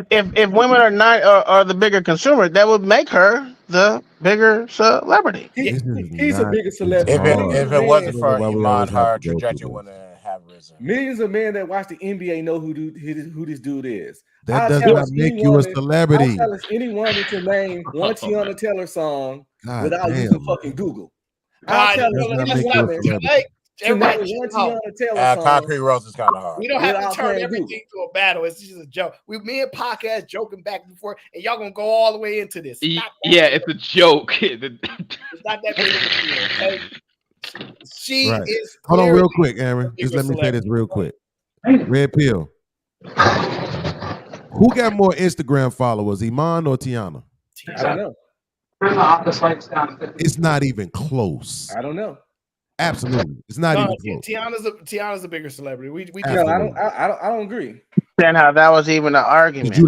men. If women are not are the bigger consumer, that would make her the bigger celebrity. He's a bigger celebrity. If it wasn't for Iman, her trajectory wouldn't have risen. Millions of men that watch the NBA know who this dude is. That does not make you a celebrity. I'll challenge anyone to name one Tiana Taylor song without damn. using fucking Google. I'll challenge anyone to name one Tiana Taylor song. Concrete Rose is kind of hard. We don't have to turn everything to a battle. It's just a joke. Me and podcast joking back and forth, and y'all gonna go all the way into this. It's a joke. It's not that big of a deal. Okay? She is. Hold on, real quick, Aaron. Just let me say this real quick. Red Pill. Who got more Instagram followers, Iman or Tiana? I don't know. It's not even close. I don't know. Absolutely, it's not even close. Tiana's a bigger celebrity. We I don't agree. Then how that was even an argument? Because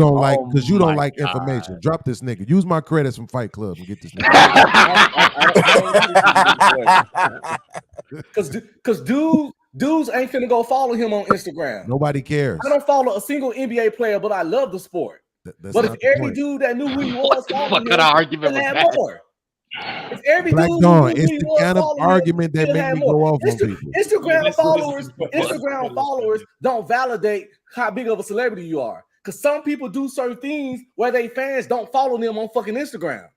you don't like information. Drop this nigga. Use my credits from Fight Club and get this nigga. Because dudes ain't finna go follow him on Instagram. Nobody cares. I don't follow a single NBA player, but I love the sport. But if every dude that knew who he was following him, argument had was that? more. If every Black dude Dawn, knew who it's he the was kind of following argument that him, make had me more. go off on people. Instagram followers don't validate how big of a celebrity you are. Because some people do certain things where they fans don't follow them on fucking Instagram.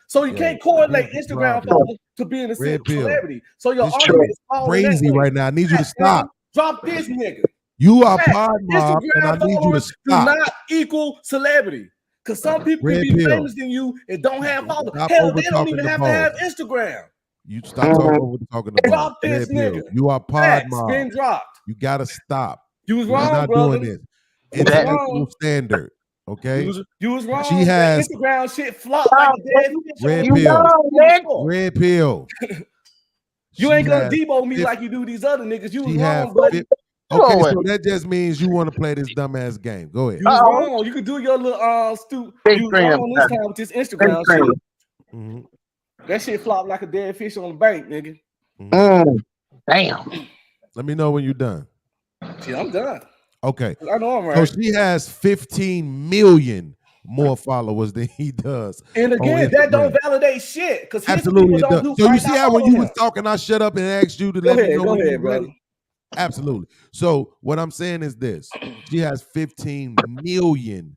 So you can't correlate Instagram followers to being a celebrity. So your argument is crazy right now. I need you to stop. Drop this nigga. You are pod mob, and I need you to Do stop. not equal celebrity. Because some people can be famous than you and don't have followers. Stop Hell, they don't over-talking even the have ball. to have Instagram. You stop talking about. Drop this Red nigga. Pill. You are pod Facts mob. been dropped. You gotta stop. You was You're wrong, not brother. doing this. You was Intellectual wrong. standard. Okay. You was wrong. She has Instagram shit flopped like a dead fish. Red on the Pill. floor. Red Pill. You ain't gonna has debo me like you do these other niggas. You was She has wrong, buddy. Okay, so that just means you want to play this dumbass game. Go ahead. You was wrong. You could do your little stupid. You was wrong this time with this Instagram shit. Mm-hmm. That shit flopped like a dead fish on the bank, nigga. Damn. Let me know when you're done. See, I'm done. Okay. I know I'm right. So she has 15 million more followers than he does. And again, that don't validate shit. Because absolutely it does. So you see how when you was talking, I shut up and asked you to let me know. Go when ahead, you brother. ready? Absolutely. So what I'm saying is this: she has 15 million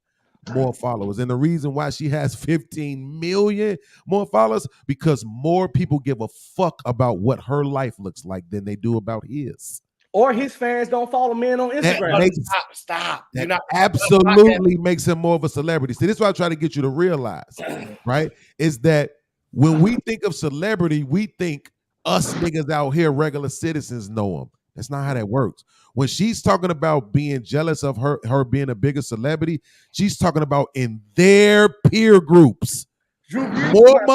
more followers, and the reason why she has 15 million more followers because more people give a fuck about what her life looks like than they do about his. Or his fans don't follow men on Instagram. Stop. That absolutely makes him more of a celebrity. See, this is what I try to get you to realize, right? Is that when we think of celebrity, we think us niggas out here, regular citizens, know him. That's not how that works. When she's talking about being jealous of her being a bigger celebrity, she's talking about in their peer groups. More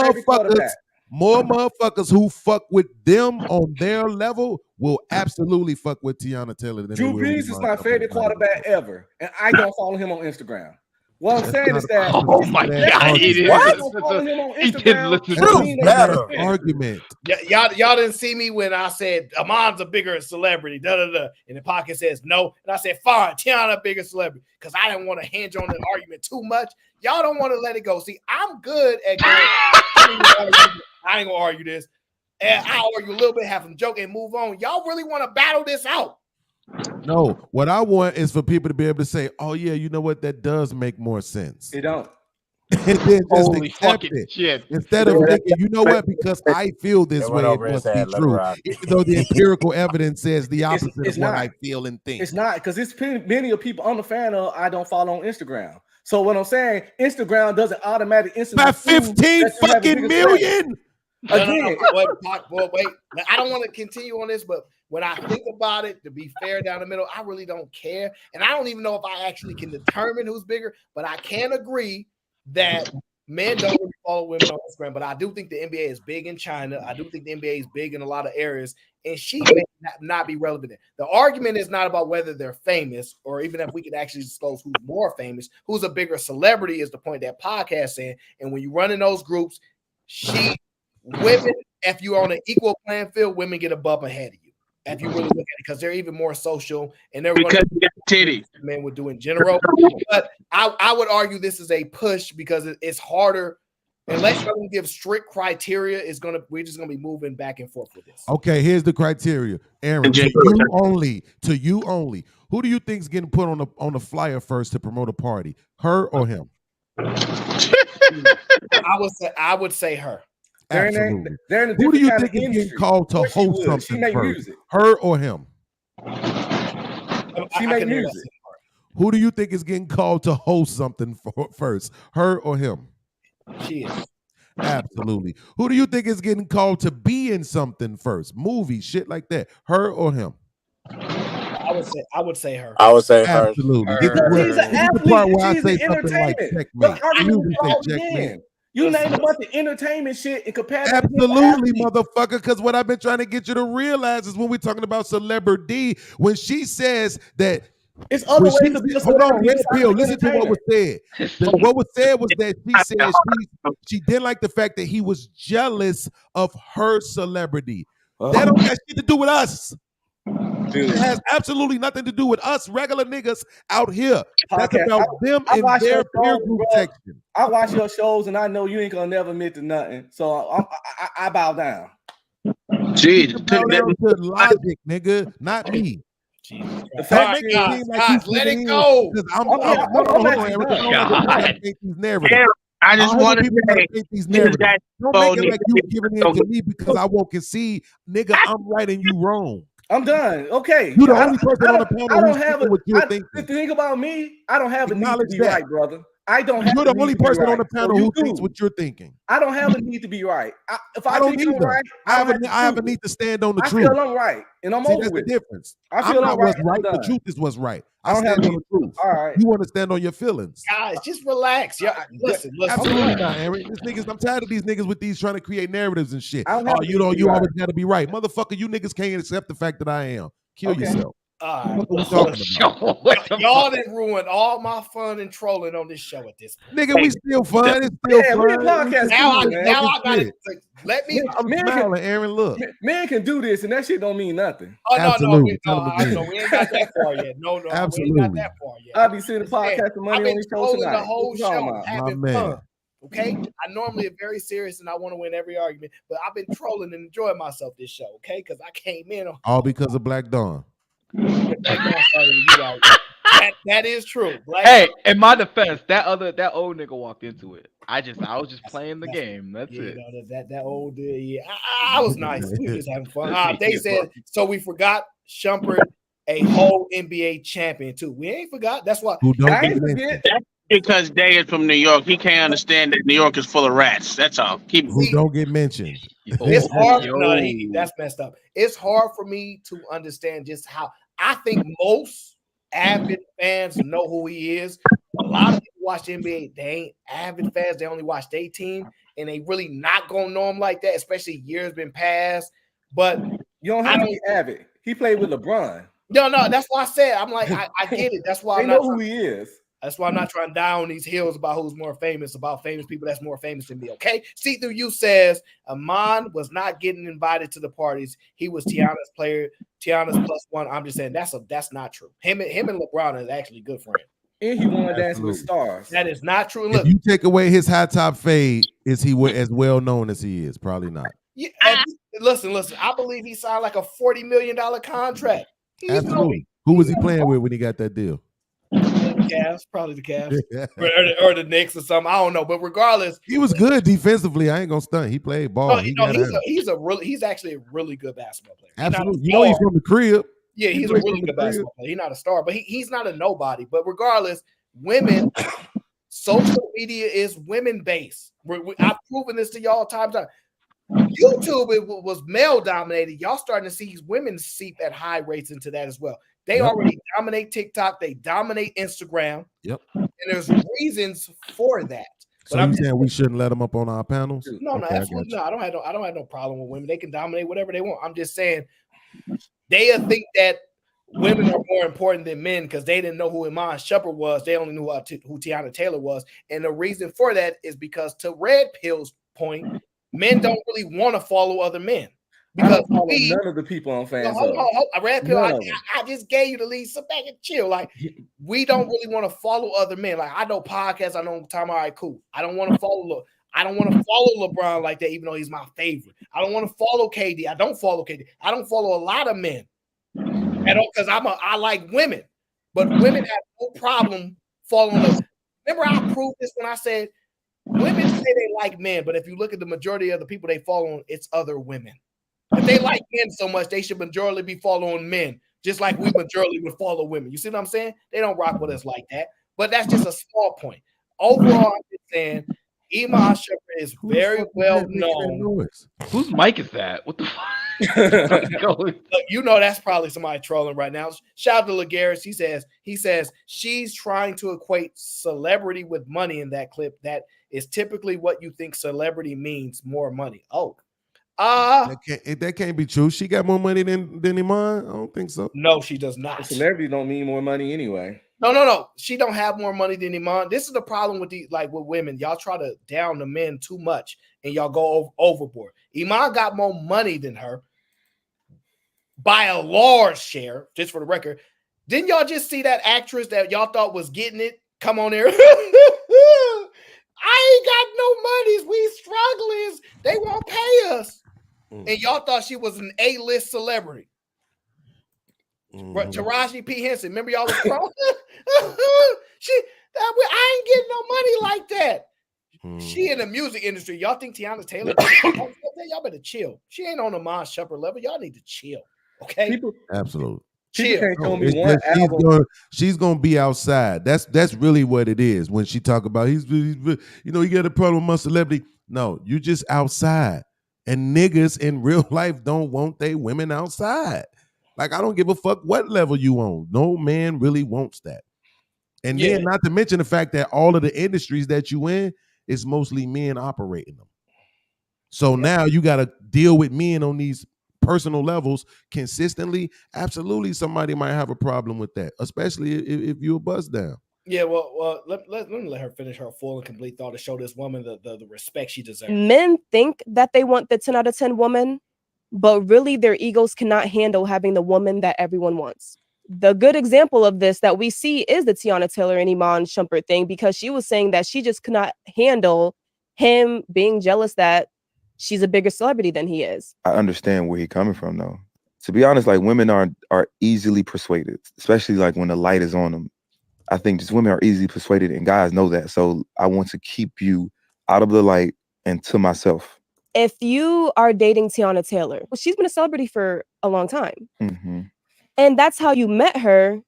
motherfuckers who fuck with them on their level will absolutely fuck with Tiana Taylor than Drew Brees is my favorite quarterback ever, and I don't follow him on Instagram. What I'm saying is that oh my god, he didn't listen to better argument. Y'all didn't see me when I said Amon's a bigger celebrity, and the pocket says no, and I said fine, Tiana a bigger celebrity, because I didn't want to hinge on the argument too much. Y'all don't want to let it go. See, I'm good at going. I ain't gonna argue this, and I'll argue a little bit, have some joke, and move on. Y'all really want to battle this out? No, what I want is for people to be able to say, "Oh yeah, you know what? That does make more sense." It don't. And then just Holy accept fucking it shit. instead of thinking, you know what? Because I feel this They way, went it over and must said, be "Let it true, rock." even though the empirical evidence says the opposite It's of what not. I feel and think. It's not, because it's many of people I'm a fan of I don't follow on Instagram. So what I'm saying, Instagram doesn't automatically By 15 fucking million. Again, wait. I don't want to continue on this, but when I think about it, to be fair down the middle, I really don't care. And I don't even know if I actually can determine who's bigger, but I can agree that men don't really follow women on Instagram. But I do think the NBA is big in China. I do think the NBA is big in a lot of areas, and she may not be relevant. The argument is not about whether they're famous, or even if we could actually disclose who's more famous, who's a bigger celebrity is the point that podcast saying. And when you run in those groups, women, if you're on an equal playing field, women get a bump ahead of you. If you really look at it, because they're even more social, and they're because you got titties. Men would do in general. But I would argue this is a push because it's harder. Unless you give strict criteria, we're just gonna be moving back and forth with this. Okay, here's the criteria, Aaron. To you only. Who do you think is getting put on the flyer first to promote a party? Her or him? I would say her. Absolutely. Who do you think is getting called to host something first? Her or him? She make music. Who do you think is getting called to host something first? Her or him? She is. Absolutely. Who do you think is getting called to be in something first? Movies, shit like that. Her or him? I would say her. I would say her. Absolutely. Because he's an athlete. The part where I She's say in something like entertainment. checkmate. I usually say checkmate. You name a bunch of entertainment shit and compare that to Absolutely, motherfucker. Because what I've been trying to get you to realize is when we're talking about celebrity, when she says that it's other ways to be a hold on, celebrity Red besides Pill. Listen to what was said. What was said was that she said she didn't like the fact that he was jealous of her celebrity. That don't have shit to do with us. It has absolutely nothing to do with us, regular niggas out here. That's about them and their peer group section. I watch your shows and I know you ain't gonna never admit to nothing. So I bow down. Jeez, bow down to logic, nigga, not me. The fact is, let it go. I just want to say these narratives. Don't make it like you giving in to me because I won't concede, nigga. I'm right and you wrong. I'm done. Okay. You're the only person on the panel who's thinking what you're thinking. The thing about me, I don't have a need to be right, brother. I don't have. You're the only person on the panel who thinks what you're thinking. I don't have a need to be right. If I don't think I'm either. right, I have a need to stand on the truth. I feel I'm right, and I'm over that's with the difference. I feel I'm not what's I'm right. The done. truth is what's right. I don't stand have on the truth. All right. You want to stand on your feelings. Guys, just relax. Yeah, listen. Absolutely not, Aaron. I'm tired of these niggas with these trying to create narratives and shit. I don't have Oh, to you be you right. always got to be right, motherfucker. You niggas can't accept the fact that I am. Kill yourself. What we talking about? Y'all done ruined all my fun and trolling on this show at this point. Nigga, we still fun. It's still fun. We podcast. Now I got it. Let me. I'm smiling, Aaron. Look, man can do this, and that shit don't mean nothing. Oh Absolutely. no, we ain't got that far yet. No, Absolutely. we ain't got that far yet. I'll be sitting podcast the money I've on been this show trolling tonight. the whole show, having man. fun. Okay, I normally am very serious and I want to win every argument, but I've been trolling and enjoying myself this show. Okay, because I came in on all because of Black Dawn. That is true. Hey, in my defense, that old nigga walked into it. I was just playing the game. That's it. You know, that old yeah. I was nice. We were just having fun. They said so. We forgot Shumpert, a whole NBA champion too. We ain't forgot. That's why. Who don't I ain't forget. because Day is from New York, he can't understand that New York is full of rats. That's all. Who don't get mentioned. It's hard. No, that's messed up. It's hard for me to understand just how I think most avid fans know who he is. A lot of people watch the NBA. They ain't avid fans. They only watch their team, and they really not gonna know him like that. Especially years been passed. But You don't have to be avid. He played with LeBron. No, that's why I said I'm like I get it. That's why They I'm know not who he is. That's why I'm not trying to die on these hills about who's more famous, about famous people that's more famous than me. Okay. See through you says Amon was not getting invited to the parties. He was Tiana's player, Tiana's +1. I'm just saying that's not true. Him and LeBron is actually good friends. And he won Dancing with Stars. That is not true. If Look, you take away his high top fade, is he as well known as he is? Probably not. yeah, listen. I believe he signed like a $40 million contract. Absolutely. Who was he playing with when he got that deal? Probably the Cavs, or the Knicks or something. I don't know, but regardless, he was good defensively. I ain't gonna stunt. He played ball. He's actually a really good basketball player. Absolutely. You know he's from the crib. Yeah, he's a really good basketball player. He's not a star, but he's not a nobody. But regardless, women, social media is women based. I've proven this to y'all time. YouTube was male dominated. Y'all starting to see women seep at high rates into that as well. They already dominate TikTok. They dominate Instagram. Yep. And there's reasons for that. So you saying we shouldn't let them up on our panels? No, absolutely no. I don't have no problem with women. They can dominate whatever they want. I'm just saying they think that women are more important than men because they didn't know who Iman Shumpert was. They only knew who Tiana Taylor was. And the reason for that is because, to Red Pill's point, men don't really want to follow other men. Because none of the people on fans. Hold on. Red Pill, I just gave you the lead. Sit back and chill. Like, we don't really want to follow other men. Like, I know podcasts. I know time. All right, cool. I don't want to follow LeBron like that, even though he's my favorite. I don't want to follow KD. I don't follow KD. I don't follow a lot of men. Because I like women, but women have no problem following them. Remember, I proved this when I said women say they like men, but if you look at the majority of the people they follow, it's other women. If they like men so much, they should majorly be following men, just like we majorly would follow women. You see what I'm saying? They don't rock with us like that. But that's just a small point. Overall, I'm just saying Iman Shumpert is very well known. Whose mic is that? What the fuck? Look, you know that's probably somebody trolling right now. Shout out to Lagares. He says she's trying to equate celebrity with money in that clip. That is typically what you think celebrity means, more money. Oh. That can't be true. She got more money than Iman. I don't think so. No, she does not. Celebrity don't mean more money anyway. No. She don't have more money than Iman. This is the problem with with women. Y'all try to down the men too much and y'all go overboard. Iman got more money than her by a large share, just for the record. Didn't y'all just see that actress that y'all thought was getting it come on there? I ain't got no monies. We struggling. They won't pay us. And y'all thought she was an A-list celebrity. Taraji P. Henson. Remember y'all was wrong? I ain't getting no money like that. She in the music industry. Y'all think Tiana Taylor? Y'all better chill. She ain't on the Iman Shumpert level. Y'all need to chill. Okay? Absolutely. She's gonna be outside. That's really what it is. When she talk about he's you got a problem with my celebrity. No, you just outside. And niggas in real life don't want they women outside. Like, I don't give a fuck what level you on. No man really wants that. And then not to mention the fact that all of the industries that you in is mostly men operating them. So now you got to deal with men on these personal levels consistently. Absolutely, somebody might have a problem with that, especially if you're a buzz down. Yeah, well, let me let her finish her full and complete thought to show this woman the respect she deserves. Men think that they want the 10 out of 10 woman, but really their egos cannot handle having the woman that everyone wants. The good example of this that we see is the Tiana Taylor and Iman Shumpert thing, because she was saying that she just could not handle him being jealous that she's a bigger celebrity than he is. I understand where he's coming from, though. To be honest, like, women are easily persuaded, especially like when the light is on them. I think just women are easily persuaded, and guys know that. So I want to keep you out of the light and to myself. If you are dating Tiana Taylor, she's been a celebrity for a long time. Mm-hmm. And that's how you met her.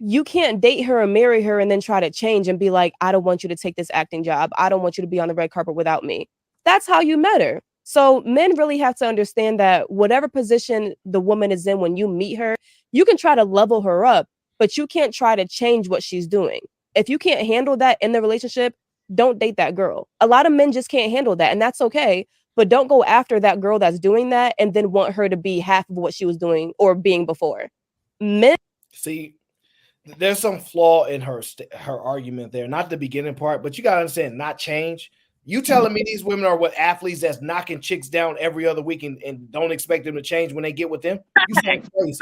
You can't date her and marry her and then try to change and be like, I don't want you to take this acting job. I don't want you to be on the red carpet without me. That's how you met her. So men really have to understand that whatever position the woman is in when you meet her, you can try to level her up, but you can't try to change what she's doing. If you can't handle that in the relationship, don't date that girl. A lot of men just can't handle that, and that's okay. but don't go after that girl that's doing that and then want her to be half of what she was doing or being before. Men See, there's some flaw in her argument there. Not the beginning part, but you gotta understand, not change. You telling me these women are what athletes that's knocking chicks down every other week and don't expect them to change when they get with them? You sound crazy.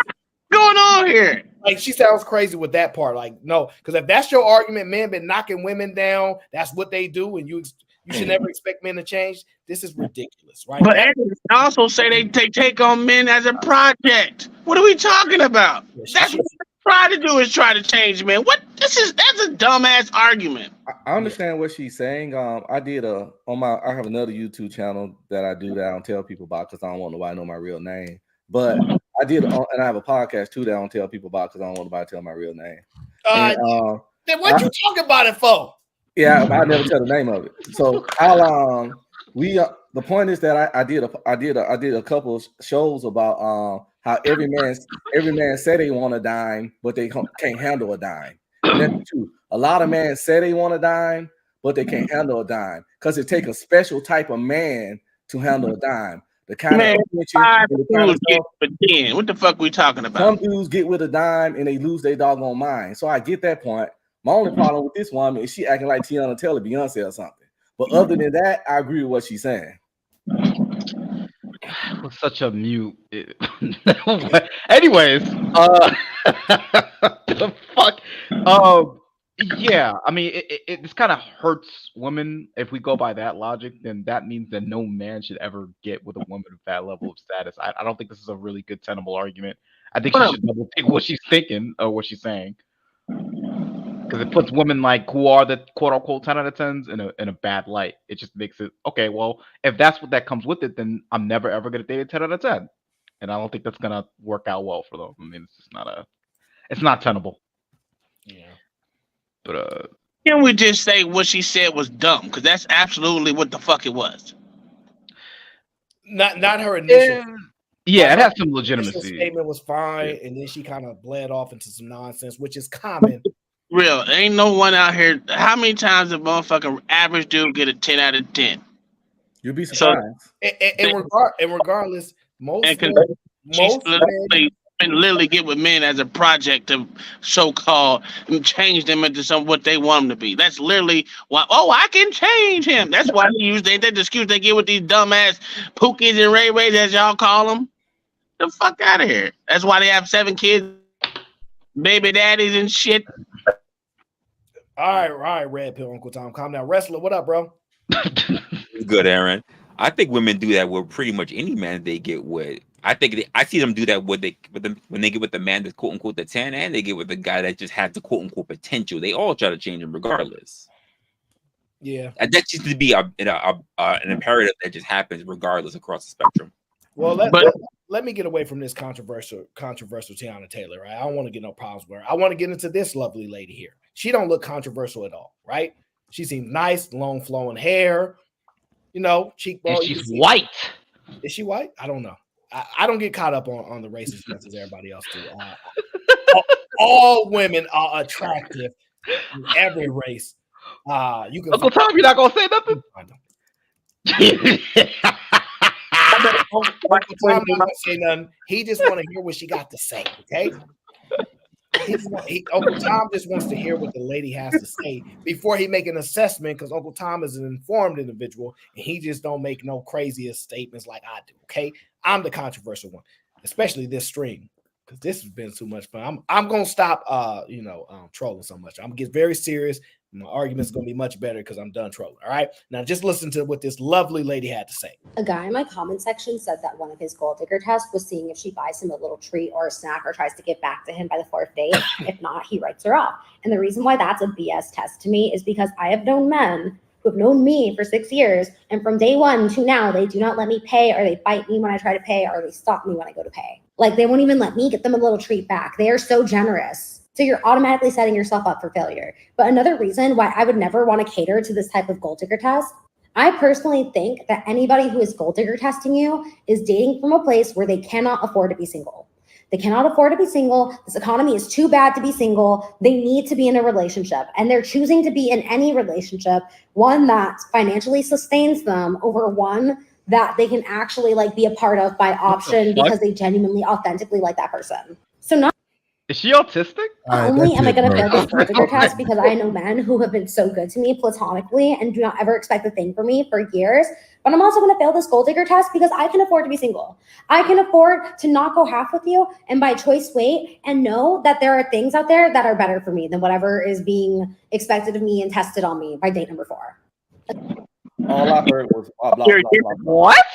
Going on here? Like, she sounds crazy with that part. Like, no, because if that's your argument, men been knocking women down, that's what they do, and you should never expect men to change. This is ridiculous, right? But they also say they take on men as a project. What are we talking about? That's what they try to do, is try to change men. That's a dumbass argument. I understand what she's saying. I have another YouTube channel that I do that I don't tell people about because I don't want nobody to know my real name. But I did, and I have a podcast too that I don't tell people about because I don't want nobody to tell my real name. Then what you talking about it for? Yeah, I never tell the name of it. So the point is that I did a couple of shows about how every man say they want a dime, but they can't handle a dime. And that's true. A lot of men say they want a dime, but they can't handle a dime because it takes a special type of man to handle a dime. The kind Man, of 5 dudes get for 10. What the fuck we talking about? Some dudes get with a dime and they lose their doggone mind. So I get that point. My only problem with this woman is she acting like Tiana Taylor, Beyonce or something. But other than that, I agree with what she's saying. Was such a mute. Anyways, the fuck. Yeah, I mean, it kind of hurts women if we go by that logic. Then that means that no man should ever get with a woman of that level of status. I don't think this is a really good tenable argument. I think she should double think what she's thinking or what she's saying, because it puts women like who are the quote unquote 10 out of 10s in a bad light. It just makes it okay. Well, if that's what that comes with it, then I'm never ever gonna date a 10 out of 10, and I don't think that's gonna work out well for them. I mean, it's just it's not tenable. Yeah. But can we just say what she said was dumb? Because that's absolutely what the fuck it was. Not her initial. Yeah, it has some legitimacy. Initial statement was fine, and then she kind of bled off into some nonsense, which is common. Real, ain't no one out here. How many times a motherfucking average dude get a 10 out of 10? You'd be surprised. And regardless, most literally get with men as a project to so-called change them into what they want them to be. That's literally why. Oh, I can change him. That's why they use that excuse they get with these dumbass pookies and ray-rays, as y'all call them. The fuck out of here. That's why they have 7 kids, baby daddies and shit. All right, Red Pill, Uncle Tom, calm down. Wrestler, what up, bro? Good, Aaron. I think women do that with pretty much any man they get with. I think I see them do that when they get with the man that's quote unquote the 10, and they get with the guy that just has the quote unquote potential. They all try to change him regardless. Yeah, and that seems to be an imperative that just happens regardless across the spectrum. Well, let me get away from this controversial Tiana Taylor. Right, I don't want to get no problems with her. I want to get into this lovely lady here. She don't look controversial at all, right? She seems nice, long flowing hair, cheekbone. And she's white. Is she white? I don't know. I don't get caught up on the racist stuff as everybody else do. All women are attractive in every race. You can Uncle Tom, you're not gonna say nothing. Uncle Tom not gonna say nothing. He just want to hear what she got to say. Okay. Uncle Tom just wants to hear what the lady has to say before he make an assessment, because Uncle Tom is an informed individual and he just don't make no craziest statements like I do. Okay, I'm the controversial one, especially this stream, because this has been too much fun. I'm gonna stop trolling so much. I'm gonna get very serious. My argument's gonna be much better because I'm done trolling. All right, now just listen to what this lovely lady had to say. A guy in my comment section said that one of his gold digger tests was seeing if she buys him a little treat or a snack or tries to get back to him by the 4th date. If not, he writes her off. And the reason why that's a BS test to me is because I have known men who have known me for 6 years, and from day 1 to now, they do not let me pay, or they bite me when I try to pay, or they stop me when I go to pay. Like, they won't even let me get them a little treat back. They are so generous. So you're automatically setting yourself up for failure. But another reason why I would never want to cater to this type of gold digger test, I personally think that anybody who is gold digger testing you is dating from a place where they cannot afford to be single. They cannot afford to be single. This economy is too bad to be single. They need to be in a relationship, and they're choosing to be in any relationship, one that financially sustains them over one that they can actually like be a part of by option because they genuinely, authentically like that person. So not Is she autistic? Not only am I going to fail this gold digger test because I know men who have been so good to me platonically and do not ever expect a thing from me for years, but I'm also going to fail this gold digger test because I can afford to be single. I can afford to not go half with you and by choice wait and know that there are things out there that are better for me than whatever is being expected of me and tested on me by date number 4. All I heard was blah, blah, blah, blah, blah. What?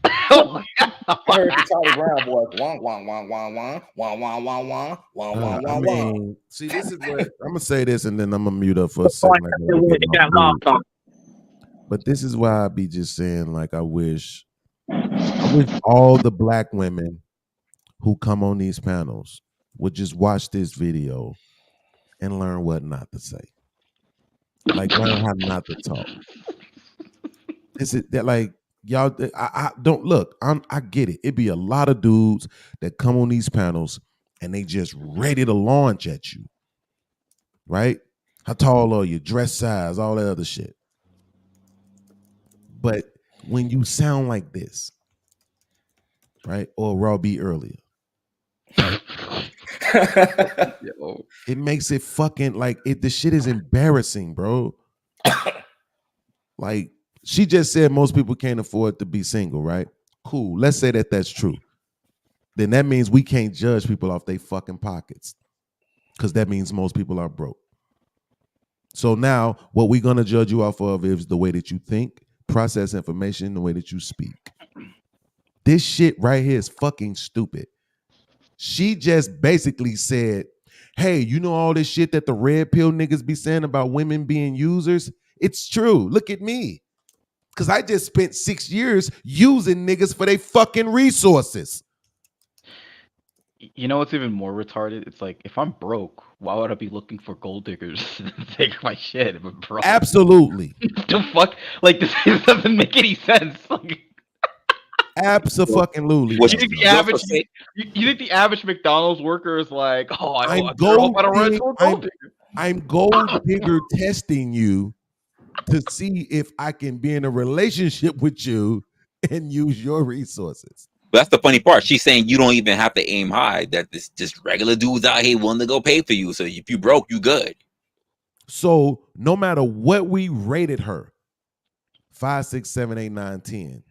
I heard the Charlie Brown boys. Wah, wah, wah, wah, wah, wah, wah, wah, wah, wah, wah, I wah, wah. mean, see, this is what I'm gonna say this, and then I'm gonna mute up for a second. But this is why I be just saying, like, I wish all the black women who come on these panels would just watch this video and learn what not to say. Like, learn how not to talk. Is it that like y'all? I don't look. I get it. It be a lot of dudes that come on these panels and they just ready to launch at you, right? How tall are you? Dress size, all that other shit. But when you sound like this, right, or Raw B earlier, it makes it fucking like it. The shit is embarrassing, bro. Like she just said, most people can't afford to be single, right? Cool. Let's say that that's true. Then that means we can't judge people off their fucking pockets, because that means most people are broke. So now what we're gonna judge you off of is the way that you think, process information, the way that you speak. This shit right here is fucking stupid. She just basically said, hey, you know all this shit that the red pill niggas be saying about women being users? It's true. Look at me. Because I just spent 6 years using niggas for their fucking resources. You know what's even more retarded? It's like, if I'm broke, why would I be looking for gold diggers to take my shit if I'm broke? Absolutely. The fuck? Like, this doesn't make any sense. Like, absolutely. You think the average, you think the average McDonald's worker is like, oh, I'm I sure hope I don't run into a gold digger. I'm gold digger testing you to see if I can be in a relationship with you and use your resources. But that's the funny part. She's saying you don't even have to aim high. That this just regular dudes out here willing to go pay for you. So if you broke, you good. So no matter what we rated her, 5, 6, 7, 8, 9, 10,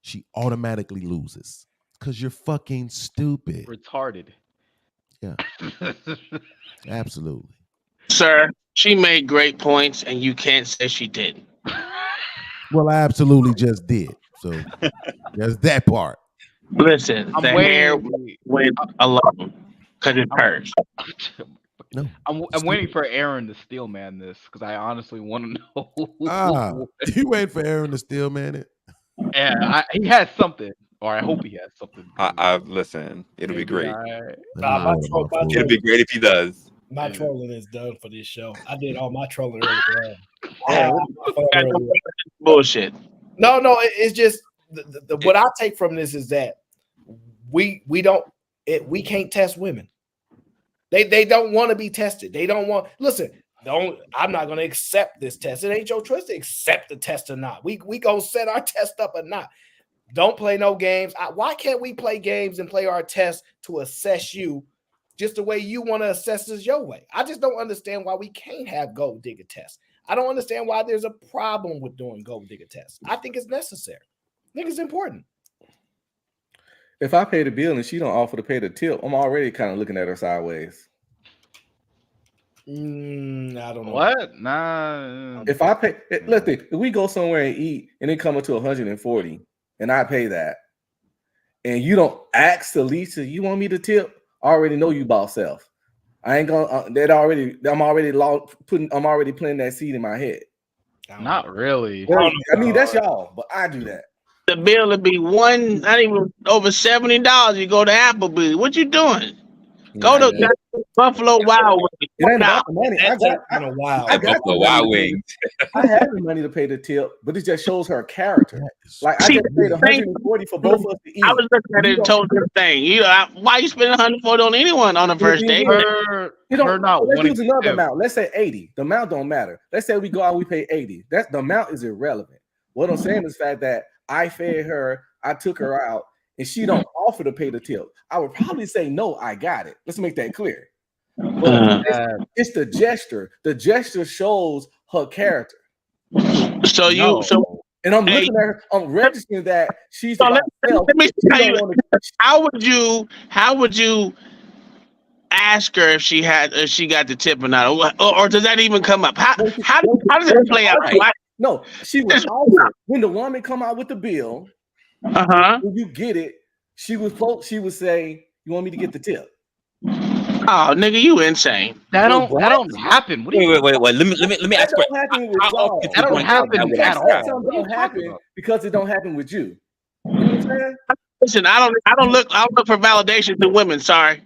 she automatically loses because you're fucking stupid. Retarded. Yeah. Absolutely. Sir, she made great points, and you can't say she didn't. Well, I absolutely just did. So there's that part. Listen, I'm the hair went alone because it's hers. No, I'm waiting for Aaron to steel man this because I honestly want to know. You waiting for Aaron to steel man it? Yeah, he has something, or I hope he has something. I listen. It'll be great. It'll be great if he does. My trolling is done for this show. I did all my trolling earlier on. Bullshit. No, it's just what I take from this is that we can't test women. They don't want to be tested. They don't want. Listen, I'm not going to accept this test. It ain't your choice to accept the test or not. We gonna set our test up or not. Don't play no games. Why can't we play games and play our test to assess you just the way you want to assess us your way? I just don't understand why we can't have gold digger tests. I don't understand why there's a problem with doing gold digger tests. I think it's necessary. I think it's important. If I pay the bill and she don't offer to pay the tip, I'm already kind of looking at her sideways. I don't know. What? Nah. If I pay, let's think, if we go somewhere and eat and it come up to 140 and I pay that, and you don't ask the Lisa, you want me to tip? I already know you bought self. I ain't gonna. I'm already planting that seed in my head. Not really. Well, I mean, that's y'all, but I do that. The bill would be not even over $70. You go to Applebee's. What you doing? Go to Buffalo Wild Wings. It ain't about the money. I got Buffalo Wild Wings. I have the money to pay the tip, but it just shows her character. Like I just paid 140 for both of us to eat. I was looking at it and told her thing. Why you spending 140 on anyone on the first date? Let's use another amount. Let's say 80. The amount don't matter. Let's say we go out, we pay 80. That's the amount is irrelevant. What I'm saying is the fact that I fed her, I took her out, and she don't offer to pay the tip, I would probably say no, I got it. Let's make that clear. But it's the gesture. The gesture shows her character. So and I'm looking at her, I'm registering that she's about self. Let me tell you, how would you ask her if she got the tip or not, or does that even come up? How does it play out? Right? No, she was offered when the woman come out with the bill. When you get it, she would say, "You want me to get the tip?" Oh, nigga, you insane. That don't happen. What wait. Let me ask that. Don't happen with y'all. That don't happen at all. That don't happen because it don't happen with you. You know what I'm saying? Listen, I don't look for validation to women. Sorry,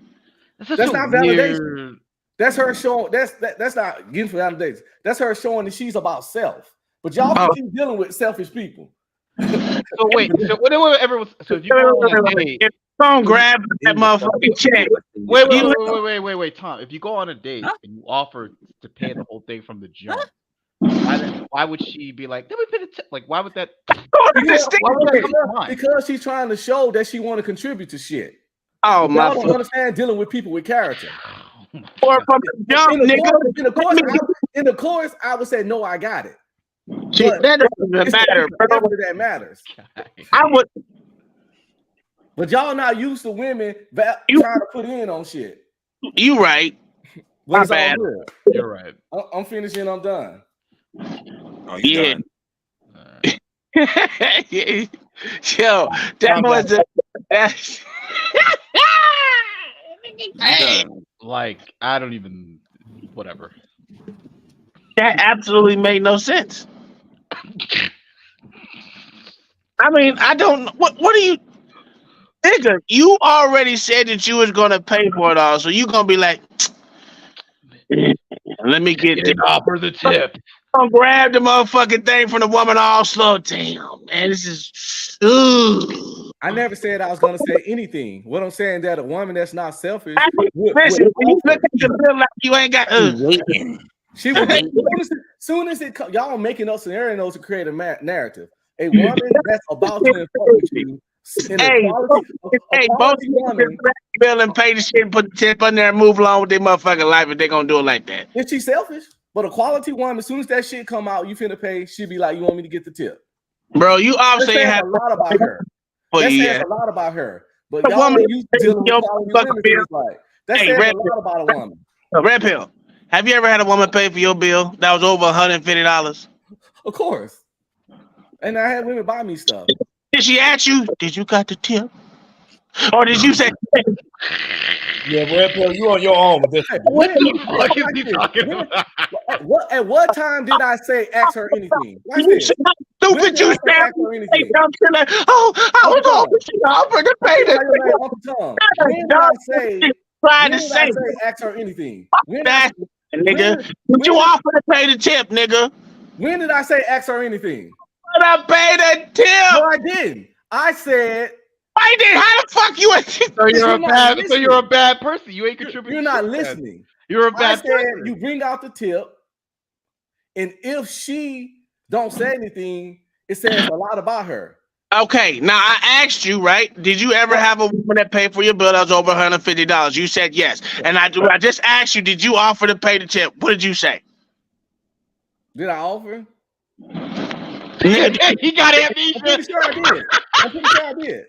that's not validation. That's her showing. That's not getting for validation. That's her showing that she's about self. But y'all keep dealing with selfish people. So wait, so everyone. So if you go on a date, don't grab that motherfucking check. Wait, Tom. If you go on a date and you offer to pay the whole thing from the jump, why would she be like, "Let me pay the tip"? Like, why would that? Because she's trying to show that she want to contribute to shit. Oh my! I don't understand dealing with people with character. Or from the jump, in the course, I would say no, I got it. That doesn't matter. That matters. I would. But y'all not used to women trying to put in on shit. You right. My bad. You're right. I'm finishing. I'm done. Oh, you done. Yo, that was like I don't even. Whatever. That absolutely made no sense. I mean, I don't. What are you? Nigga, you already said that you was gonna pay for it all, so you gonna be like, let me get the offer the tip. I'm gonna grab the motherfucking thing from the woman all slow. Damn, man, this is. I never said I was gonna say anything. What I'm saying that a woman that's not selfish. Listen, when you look at the bill like you ain't got. She would. Soon as it comes, y'all making up scenarios to create a narrative. A woman that's about to inform with you. Hey, both women bill and pay the shit and put the tip on there and move along with their motherfucking life if they're gonna do it like that. Is she selfish? But a quality woman, as soon as that shit come out, you finna pay, she be like, "You want me to get the tip?" Bro, you obviously have a lot about her. That says a lot about her. But y'all ain't used to dealing with quality women. Like, that says a lot about a woman. Red Pill, have you ever had a woman pay for your bill that was over $150? Of course. And I had women buy me stuff. Did she ask you, did you got the tip? Or did you say, yeah, Red Pill, you on your own with this. What is he talking about? At what time did I say ask her anything? Stupid, you said ask her anything. Oh, I was offered to pay the When did I say ask her anything? Nigga, did you offer to pay the tip, nigga? When did I say ask her anything? But I paid the tip. No, I didn't. I said. I did. How the fuck you? So you're a bad person. You ain't contributing. You're not listening. You're a bad person. You bring out the tip, and if she don't say anything, it says a lot about her. Okay, now I asked you, right? Did you ever have a woman that paid for your bill that was over $150? You said yes, and I just asked you, did you offer to pay the tip? What did you say? Did I offer? He got amnesia. I'm pretty sure I did.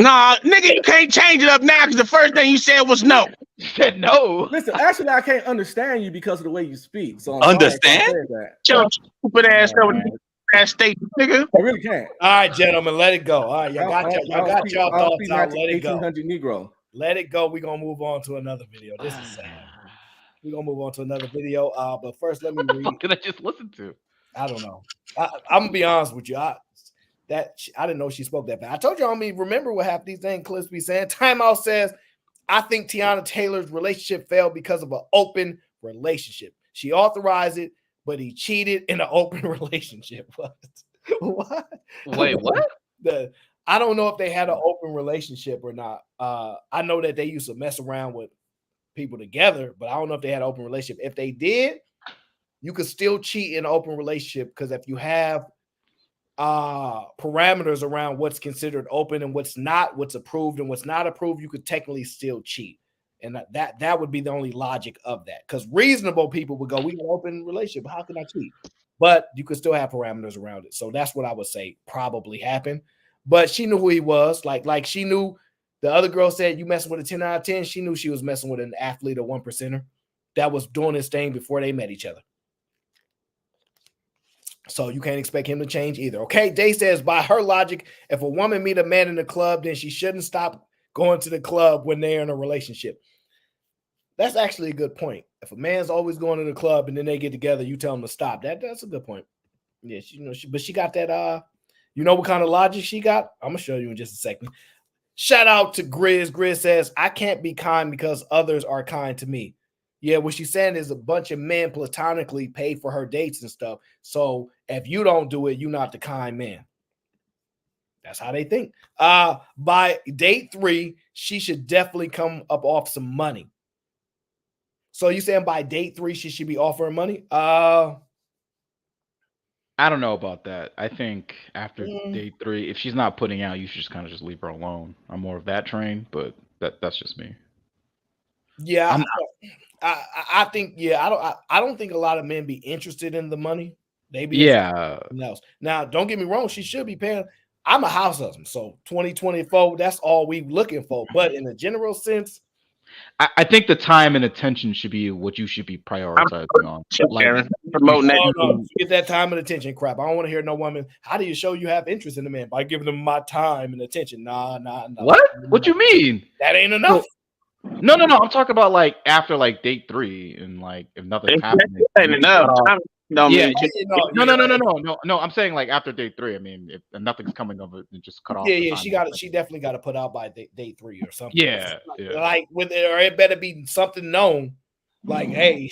Nah, nigga, you can't change it up now because the first thing you said was no. You said no. Listen, actually, I can't understand you because of the way you speak. So understand? Your stupid ass state, nigga. I really can't. All right, gentlemen, let it go. All right, y'all got y'all thoughts out. Let it go. 1800 Negro. Let it go. We're gonna move on to another video. This is sad. We're gonna move on to another video. But first, let me read. What did I just listen to? I don't know. I'm gonna be honest with you. I didn't know she spoke that bad. I told you, I mean, remember what half these things clips be saying. Timeout says, I think Tiana Taylor's relationship failed because of an open relationship. She authorized it, but he cheated in an open relationship. What? Wait, what? I don't know if they had an open relationship or not. I know that they used to mess around with people together, but I don't know if they had an open relationship. If they did, you could still cheat in an open relationship because if you have parameters around what's considered open and what's not, what's approved and what's not approved, you could technically still cheat. And that would be the only logic of that. Because reasonable people would go, we got an open relationship. How can I cheat? But you could still have parameters around it. So that's what I would say probably happened. But she knew who he was. Like she knew the other girl said, you messing with a 10 out of 10. She knew she was messing with an athlete, a 1%er that was doing his thing before they met each other. So you can't expect him to change either. Okay. Day says, by her logic, if a woman meet a man in the club, then she shouldn't stop going to the club when they're in a relationship. That's actually a good point. If a man's always going to the club and then they get together, you tell him to stop. That's a good point. Yeah, but she got that. You know what kind of logic she got? I'm gonna show you in just a second. Shout out to Grizz. Grizz says, I can't be kind because others are kind to me. Yeah, what she's saying is a bunch of men platonically pay for her dates and stuff. So if you don't do it, you're not the kind man. That's how they think. By date 3, she should definitely come up off some money. So you saying by date 3 she should be offering money? I don't know about that. I think after date 3, if she's not putting out, you should just kind of just leave her alone. I'm more of that train, but that's just me. Yeah, I think I don't think a lot of men be interested in the money. They be interested else. Now, don't get me wrong, she should be paying. I'm a house husband, so 2024, that's all we looking for. But in a general sense, I think the time and attention should be what you should be prioritizing on. Like promoting that. Get that time and attention crap. I don't want to hear no woman. How do you show you have interest in a man? By giving them my time and attention. Nah. What? What you mean? That ain't enough. No. I'm talking about like after like date 3 and like if nothing's happening. Ain't enough. No. I'm saying like after date 3. I mean, if nothing's coming of it, then just cut off. Yeah. She definitely got to put out by date 3 or something. Yeah. Like with it, or it better be something known. Like, hey,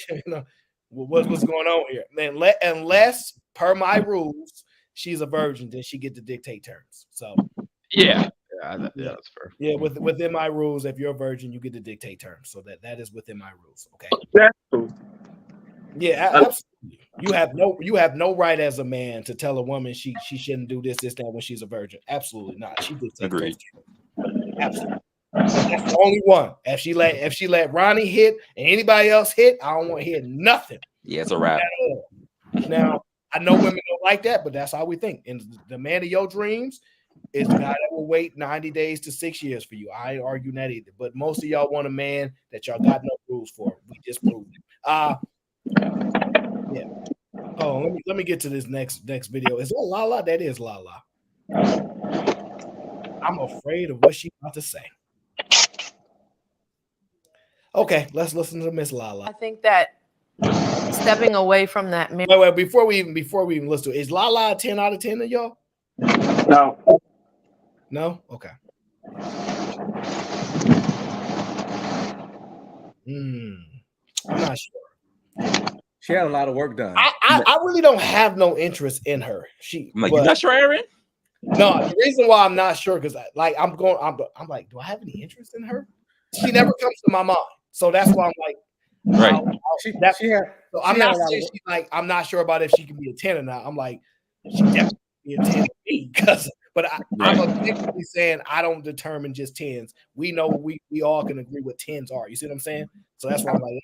what's going on here? Man, unless per my rules, she's a virgin, then she get to dictate terms. So yeah, that's fair. Yeah, within my rules, if you're a virgin, you get to dictate terms. So that is within my rules. Okay. That's true. Yeah, absolutely. You have no right as a man to tell a woman she shouldn't do this, that when she's a virgin. Absolutely not. She dictates. Agreed. Absolutely. That's the only one. If she let Ronnie hit and anybody else hit, I don't want to hear nothing. Yeah, it's a wrap. Now, I know women don't like that, but that's how we think. And the man of your dreams is the guy that will wait 90 days to 6 years for you. I ain't arguing that either. But most of y'all want a man that y'all got no rules for. We just proved it. Yeah. Oh, let me get to this next video. Is that Lala? That is Lala. I'm afraid of what she's about to say. Okay, let's listen to Miss Lala. I think that stepping away from that. Wait, before we even listen to it, is Lala a 10 out of 10 to y'all? No. No? Okay. I'm not sure. She had a lot of work done. I really don't have no interest in her. I'm like, you not sure, Aaron? No, the reason why I'm not sure because I'm like, do I have any interest in her? She never comes to my mind, so that's why I'm like, right. I'm not sure about if she can be a 10 or not. I'm like, she definitely be a 10 to me I'm objectively saying I don't determine just 10s. We know we all can agree what 10s are. You see what I'm saying? So that's why I'm like,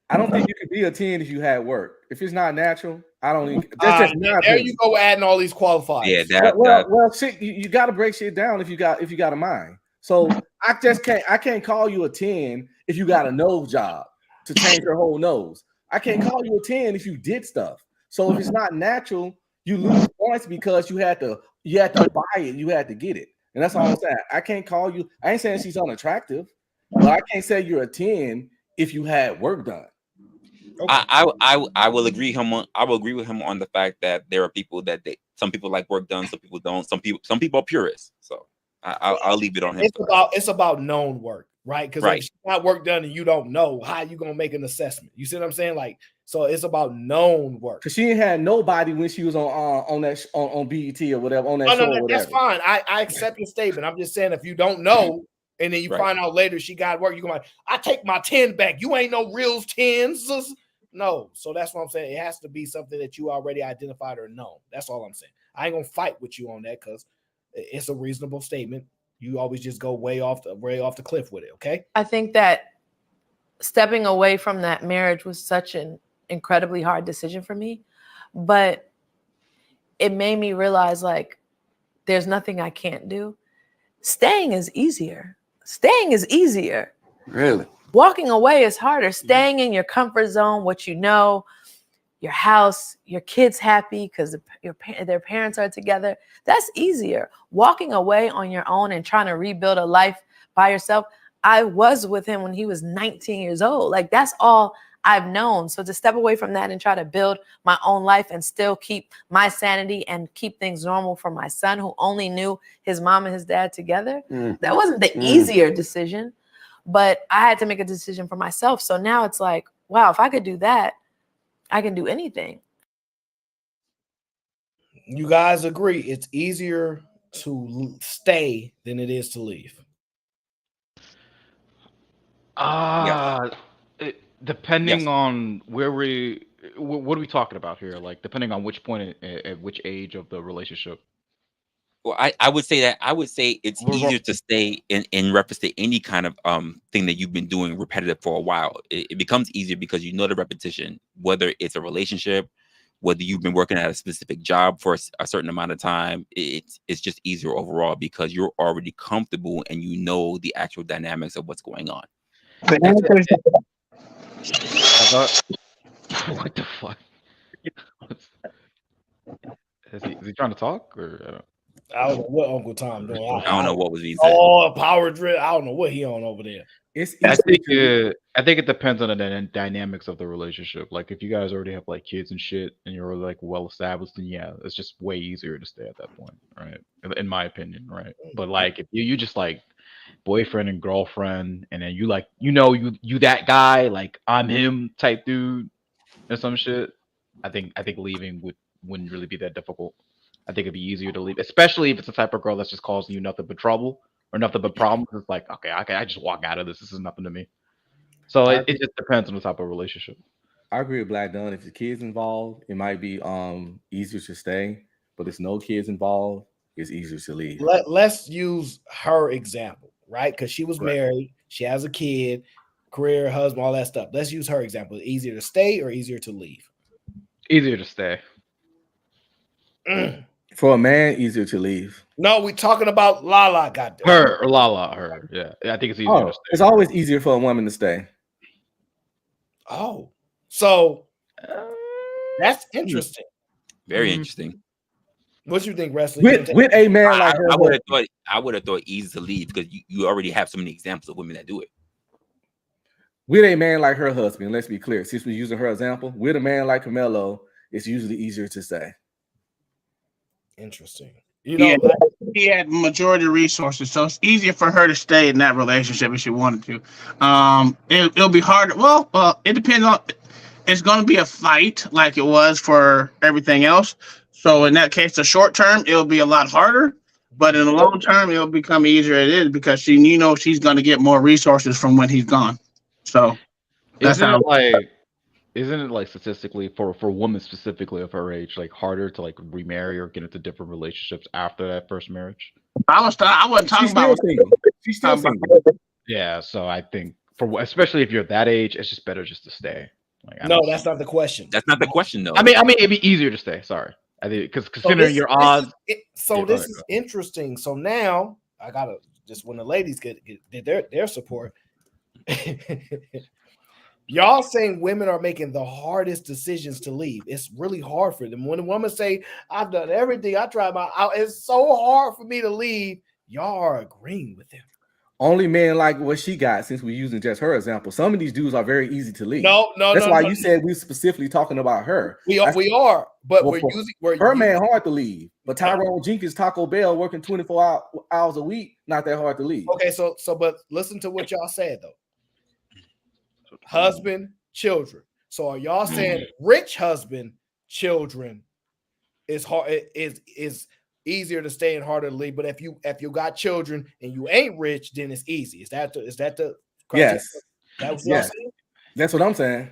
I don't think you could be a 10 if you had work. If it's not natural, I don't even. There you go, adding all these qualifiers. Yeah, well, shit, you got to break shit down if you got a mind. So I can't call you a 10 if you got a nose job to change your whole nose. I can't call you a 10 if you did stuff. So if it's not natural, you lose points because you had to buy it, you had to get it. And that's all I'm saying. I can't call you. I ain't saying she's unattractive, but I can't say you're a 10 if you had work done. Okay. I will agree with him on the fact that there are people that some people like work done, some people don't. Some people are purists. So I'll leave it on him. It's about known work, right? Because if she's not work done and you don't know, how you gonna make an assessment? You see what I'm saying? Like, so it's about known work. Because she ain't had nobody when she was on BET or whatever on that show. No, that's fine. I accept your statement. I'm just saying if you don't know. And then you find out later she got work. You go like, I take my 10 back. You ain't no real 10s. No. So that's what I'm saying. It has to be something that you already identified or know. That's all I'm saying. I ain't gonna fight with you on that because it's a reasonable statement. You always just go way off the cliff with it. Okay. I think that stepping away from that marriage was such an incredibly hard decision for me, but it made me realize like there's nothing I can't do. Staying is easier. Really? Walking away is harder. Staying in your comfort zone, what you know, your house, your kids happy because their parents are together. That's easier. Walking away on your own and trying to rebuild a life by yourself. I was with him when he was 19 years old. Like that's all I've known. So to step away from that and try to build my own life and still keep my sanity and keep things normal for my son who only knew his mom and his dad together, that wasn't the easier decision, but I had to make a decision for myself. So now it's like, wow, if I could do that, I can do anything. You guys agree it's easier to stay than it is to leave? Depending on where what are we talking about here? Like, depending on which point at which age of the relationship. Well, I would say it's easier to stay in reference to any kind of thing that you've been doing repetitive for a while. It becomes easier because you know the repetition, whether it's a relationship, whether you've been working at a specific job for a certain amount of time. It's just easier overall because you're already comfortable and you know the actual dynamics of what's going on. What the fuck? Is he trying to talk or? I don't know what Uncle Tom doing. I don't know what was being said. Oh, power drill. I don't know what he on over there. I think it depends on the dynamics of the relationship. Like if you guys already have like kids and shit, and you're like well established, then yeah, it's just way easier to stay at that point, right? In my opinion, right? But like if you just like boyfriend and girlfriend, and then you like you that guy, like I'm him type dude, or some shit. I think leaving wouldn't really be that difficult. I think it'd be easier to leave, especially if it's the type of girl that's just causing you nothing but trouble or nothing but problems. It's like, okay, I just walk out of this. This is nothing to me. So it just depends on the type of relationship. I agree with Black Dunn. If the kids involved, it might be easier to stay. But if there's no kids involved, it's easier to leave. Let's use her example, right? Because she was married, she has a kid, career, husband, all that stuff. Let's use her example. Easier to stay or easier to leave? Easier to stay. For a man, easier to leave. No, we're talking about Lala. Goddamn. Her or Lala, her. Yeah, I think it's easier to stay. It's always easier for a woman to stay. Oh, so that's interesting. Very interesting. What you think, Wesley? With a man like her, I would have thought easy to leave because you already have so many examples of women that do it. With a man like her husband, let's be clear. Since we're using her example, with a man like Carmelo, it's usually easier to stay. Interesting. He had majority resources, so it's easier for her to stay in that relationship if she wanted to. It'll be harder. Well, it depends on. It's going to be a fight like it was for everything else. So in that case, the short term it'll be a lot harder, but in the long term it'll become easier. It is because she's going to get more resources from when he's gone. So that's how. Isn't it like statistically for women specifically of her age, like harder to like remarry or get into different relationships after that first marriage? I wasn't talking about. She's still single. Yeah, so I think especially if you're that age, it's just better just to stay. Like, no, that's not the question. That's not the question, though. I mean, it'd be easier to stay. Sorry, I think because considering your odds. This is interesting. So now I gotta just when the ladies get their support. Y'all saying women are making the hardest decisions to leave. It's really hard for them. When a woman say, I've done everything, I tried it's so hard for me to leave. Y'all are agreeing with them. Only men like what she got, since we're using just her example. Some of these dudes are very easy to leave. No. That's why you said we're specifically talking about her. We are, but we're her man hard to leave. But Tyrone Jenkins, Taco Bell, working 24 hours a week, not that hard to leave. Okay, so but listen to what y'all said though. Husband, children. So are y'all saying rich husband, children is hard is easier to stay and harder to leave? But if you got children and you ain't rich, then it's easy. Is that the criteria? Yes. That's what I'm saying.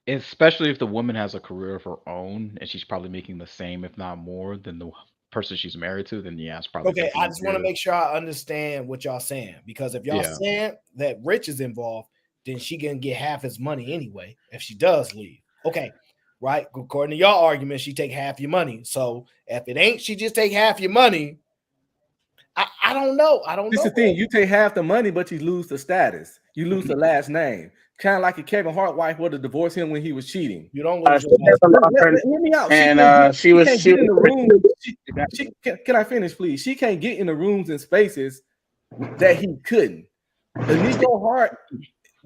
especially if the woman has a career of her own and she's probably making the same, if not more, than the person she's married to, then yeah, it's probably Okay, going to be I just want to easier. make sure I understand what y'all saying, because if y'all Yeah. saying that Rich is involved, then she gonna get half his money anyway if she does leave. Okay, right? According to y'all argument, she take half your money. So if it ain't, she just take half your money. I don't know. I don't This know. is the thing. You take half the money, but you lose the status. You lose the last name. Kind of like if Kevin Hart wife would have divorced him when he was cheating. You don't lose lose your your last last name. name. Hear me out. And She can't get in the room. She, Can I finish, please? She can't get in the rooms and spaces that he couldn't. Nico Hart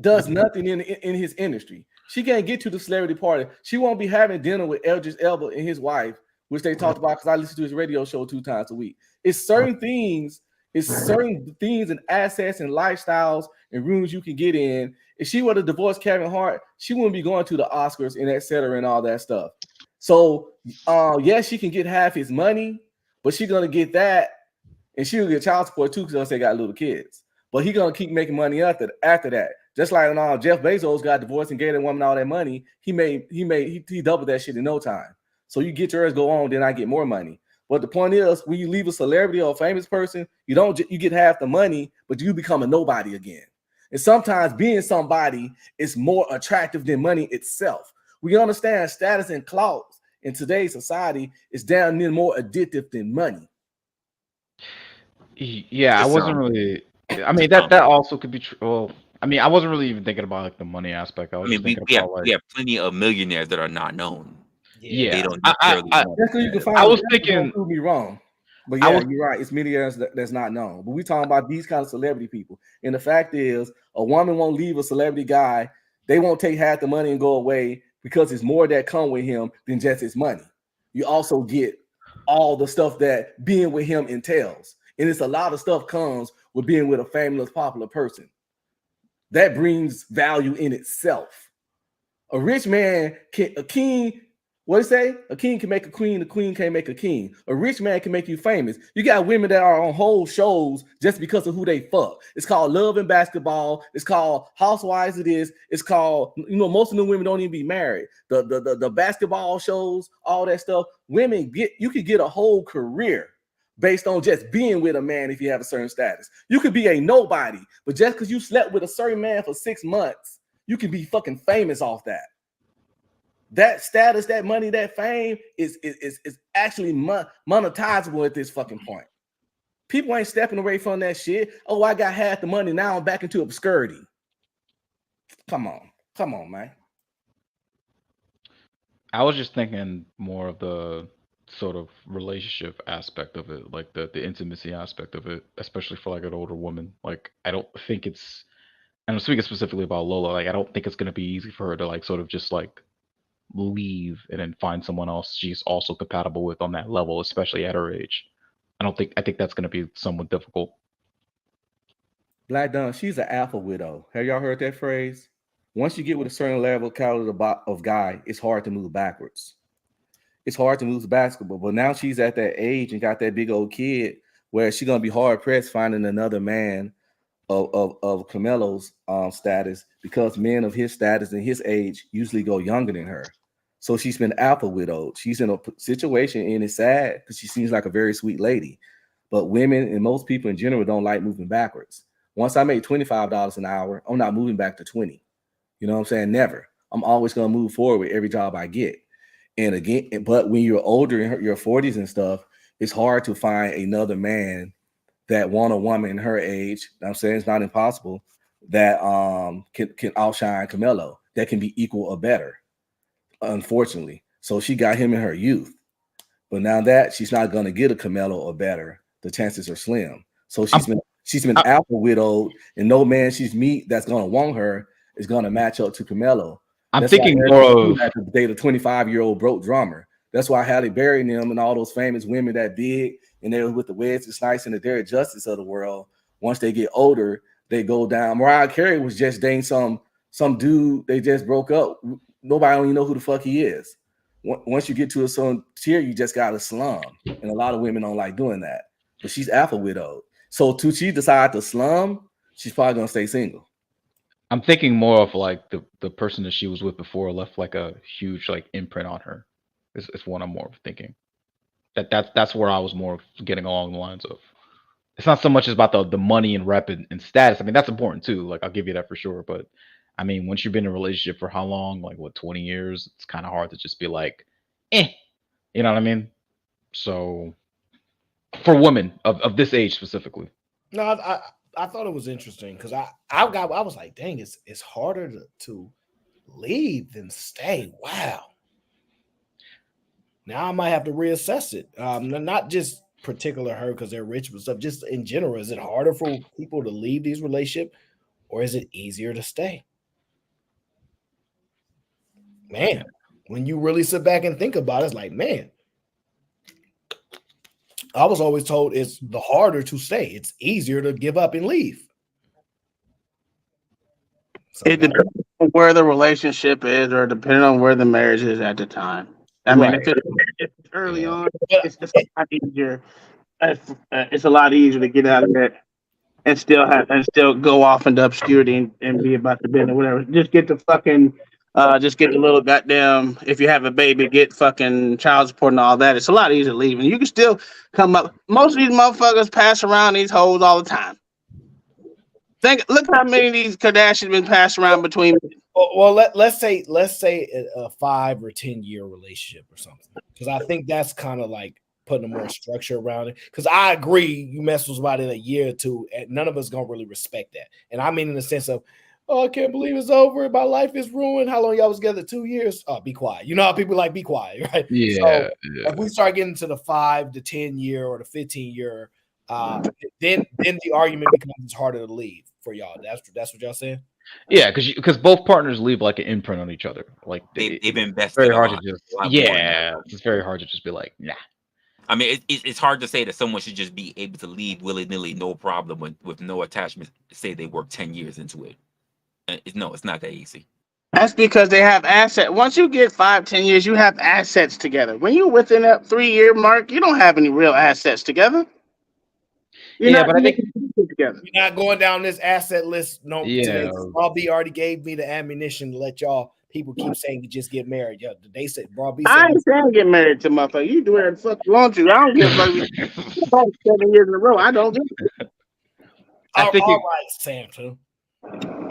does nothing in his industry. She can't get to the celebrity party. She won't be having dinner with Eldridge Elba and his wife, which they talked about because I listen to his radio show 2 times a week. It's certain things and assets and lifestyles and rooms you can get in. If she were to divorce Kevin Hart, she wouldn't be going to the Oscars and et cetera and all that stuff. So, yes, she can get half his money, but she's gonna get that, and she'll get child support too because they got little kids. But he's gonna keep making money after that. Just like when Jeff Bezos got divorced and gave that woman all that money, he doubled that shit in no time. So you get yours, go on, then I get more money. But the point is, when you leave a celebrity or a famous person, you get half the money, but you become a nobody again. And sometimes being somebody is more attractive than money itself. We understand status and clout in today's society is damn near more addictive than money. Yeah, I wasn't really. I mean, that also could be true. Well, I mean, I wasn't really even thinking about like the money aspect. I was just thinking about like. we have plenty of millionaires that are not known. Yeah, They don't necessarily know. That's because you can find. I was Don't thinking. prove me wrong. But yeah, you're right. It's millionaires that's not known. But we talking about these kind of celebrity people. And the fact is, a woman won't leave a celebrity guy. They won't take half the money and go away because it's more that come with him than just his money. You also get all the stuff that being with him entails. And it's a lot of stuff comes with being with a famous, popular person. That brings value in itself. A rich man, a king, what do you say? A king can make a queen can't make a king. A rich man can make you famous. You got women that are on whole shows just because of who they fuck. It's called Love and Basketball. It's called Housewives of this. It's called, most of the women don't even be married. The basketball shows, all that stuff. You could get a whole career based on just being with a man if you have a certain status. You could be a nobody, but just because you slept with a certain man for 6 months, you can be fucking famous off that. That status, that money, that fame is actually monetizable at this fucking point. People ain't stepping away from that shit. Oh, I got half the money. Now I'm back into obscurity. Come on, man. I was just thinking more of the sort of relationship aspect of it, like the intimacy aspect of it, especially for like an older woman. Like, I don't think it's, and I'm speaking specifically about Lola. Like, I don't think it's gonna be easy for her to like sort of just like leave and then find someone else she's also compatible with on that level, especially at her age. I think that's going to be somewhat difficult. Black Dunn, she's an alpha widow. Have y'all heard that phrase? Once you get with a certain level of guy, it's hard to move backwards. It's hard to move basketball, but now she's at that age and got that big old kid where she's gonna be hard pressed finding another man of Camelo's status, because men of his status and his age usually go younger than her. So she's been alpha widowed. She's in a situation, and it's sad because she seems like a very sweet lady. But women and most people in general don't like moving backwards. Once I make $25 an hour, I'm not moving back to 20. You know what I'm saying? Never. I'm always going to move forward with every job I get. And again, but when you're older in your 40s and stuff, it's hard to find another man that want a woman her age. I'm saying it's not impossible, that can outshine Camelo, that can be equal or better, unfortunately. So she got him in her youth. But now that she's not going to get a Camelo or better, the chances are slim. So she's been alpha widowed, and no man she's meet that's going to want her is going to match up to Camelo. I'm That's thinking why more of had to date a 25-year-old broke drummer. That's why Halle Berry and them and all those famous women that big and they were with the Wesley Snipes and the Derek Justice of the world. Once they get older, they go down. Mariah Carey was just dating some dude. They just broke up. Nobody don't even know who the fuck he is. Once you get to a certain tier, you just got to slum, and a lot of women don't like doing that. But she's alpha widowed, so she decide to slum, she's probably gonna stay single. I'm thinking more of like the person that she was with before left like a huge like imprint on her. Is what I'm more thinking. That's where I was more getting along the lines of. It's not so much as about the money and rep and status. I mean, that's important too. Like I'll give you that for sure. But I mean, once you've been in a relationship for how long? Like what, 20 years? It's kind of hard to just be like, eh. You know what I mean? So for women of this age specifically. No, I thought it was interesting because I was like, dang, it's harder to leave than stay. Wow. Now I might have to reassess it. Not just particular her because they're rich, but stuff. Just in general, is it harder for people to leave these relationships, or is it easier to stay? Man, when you really sit back and think about it, it's like, man, I was always told it's the harder to stay. It's easier to give up and leave. So it depends on where the relationship is, or depending on where the marriage is at the time. I mean, Right. if it's early on, it's a lot easier. It's a lot easier to get out of it and still go off into obscurity and be about the business, whatever. Just get the little goddamn. If you have a baby, get fucking child support and all that. It's a lot easier to leave, and you can still come up. Most of these motherfuckers pass around these hoes all the time. Look how many of these Kardashians been passed around between. Well, let's say a 5 or 10 year relationship or something, because I think that's kind of like putting a more structure around it. Because I agree, you mess with somebody in a year or two, and none of us gonna really respect that. And I mean in the sense of, oh, I can't believe it's over. My life is ruined. How long y'all was together? 2 years. Oh, be quiet. You know how people like be quiet, right? Yeah. So if we start getting to the 5 to 10 year or the 15 year, then the argument becomes harder to leave for y'all. That's what y'all saying. Yeah, because both partners leave like an imprint on each other. Like They've it's invested very a hard lot, to just a lot more in yeah. It's very hard to just be like nah. I mean, it's hard to say that someone should just be able to leave willy nilly, no problem, with no attachment. Say they work 10 years into it. No, it's not that easy. That's because they have assets. Once you get 5-10 years, you have assets together. When you're within that 3-year mark, you don't have any real assets together. You're not I think together. You're not going down this asset list today. Yeah. Bro B already gave me the ammunition to let y'all people keep saying you just get married. Yeah, they said Bro B I said ain't saying get married to motherfucker. You do whatever the fuck you want to. I don't give a fuck. 7 years in a row. I don't give a fuck. I think all right, Sam too.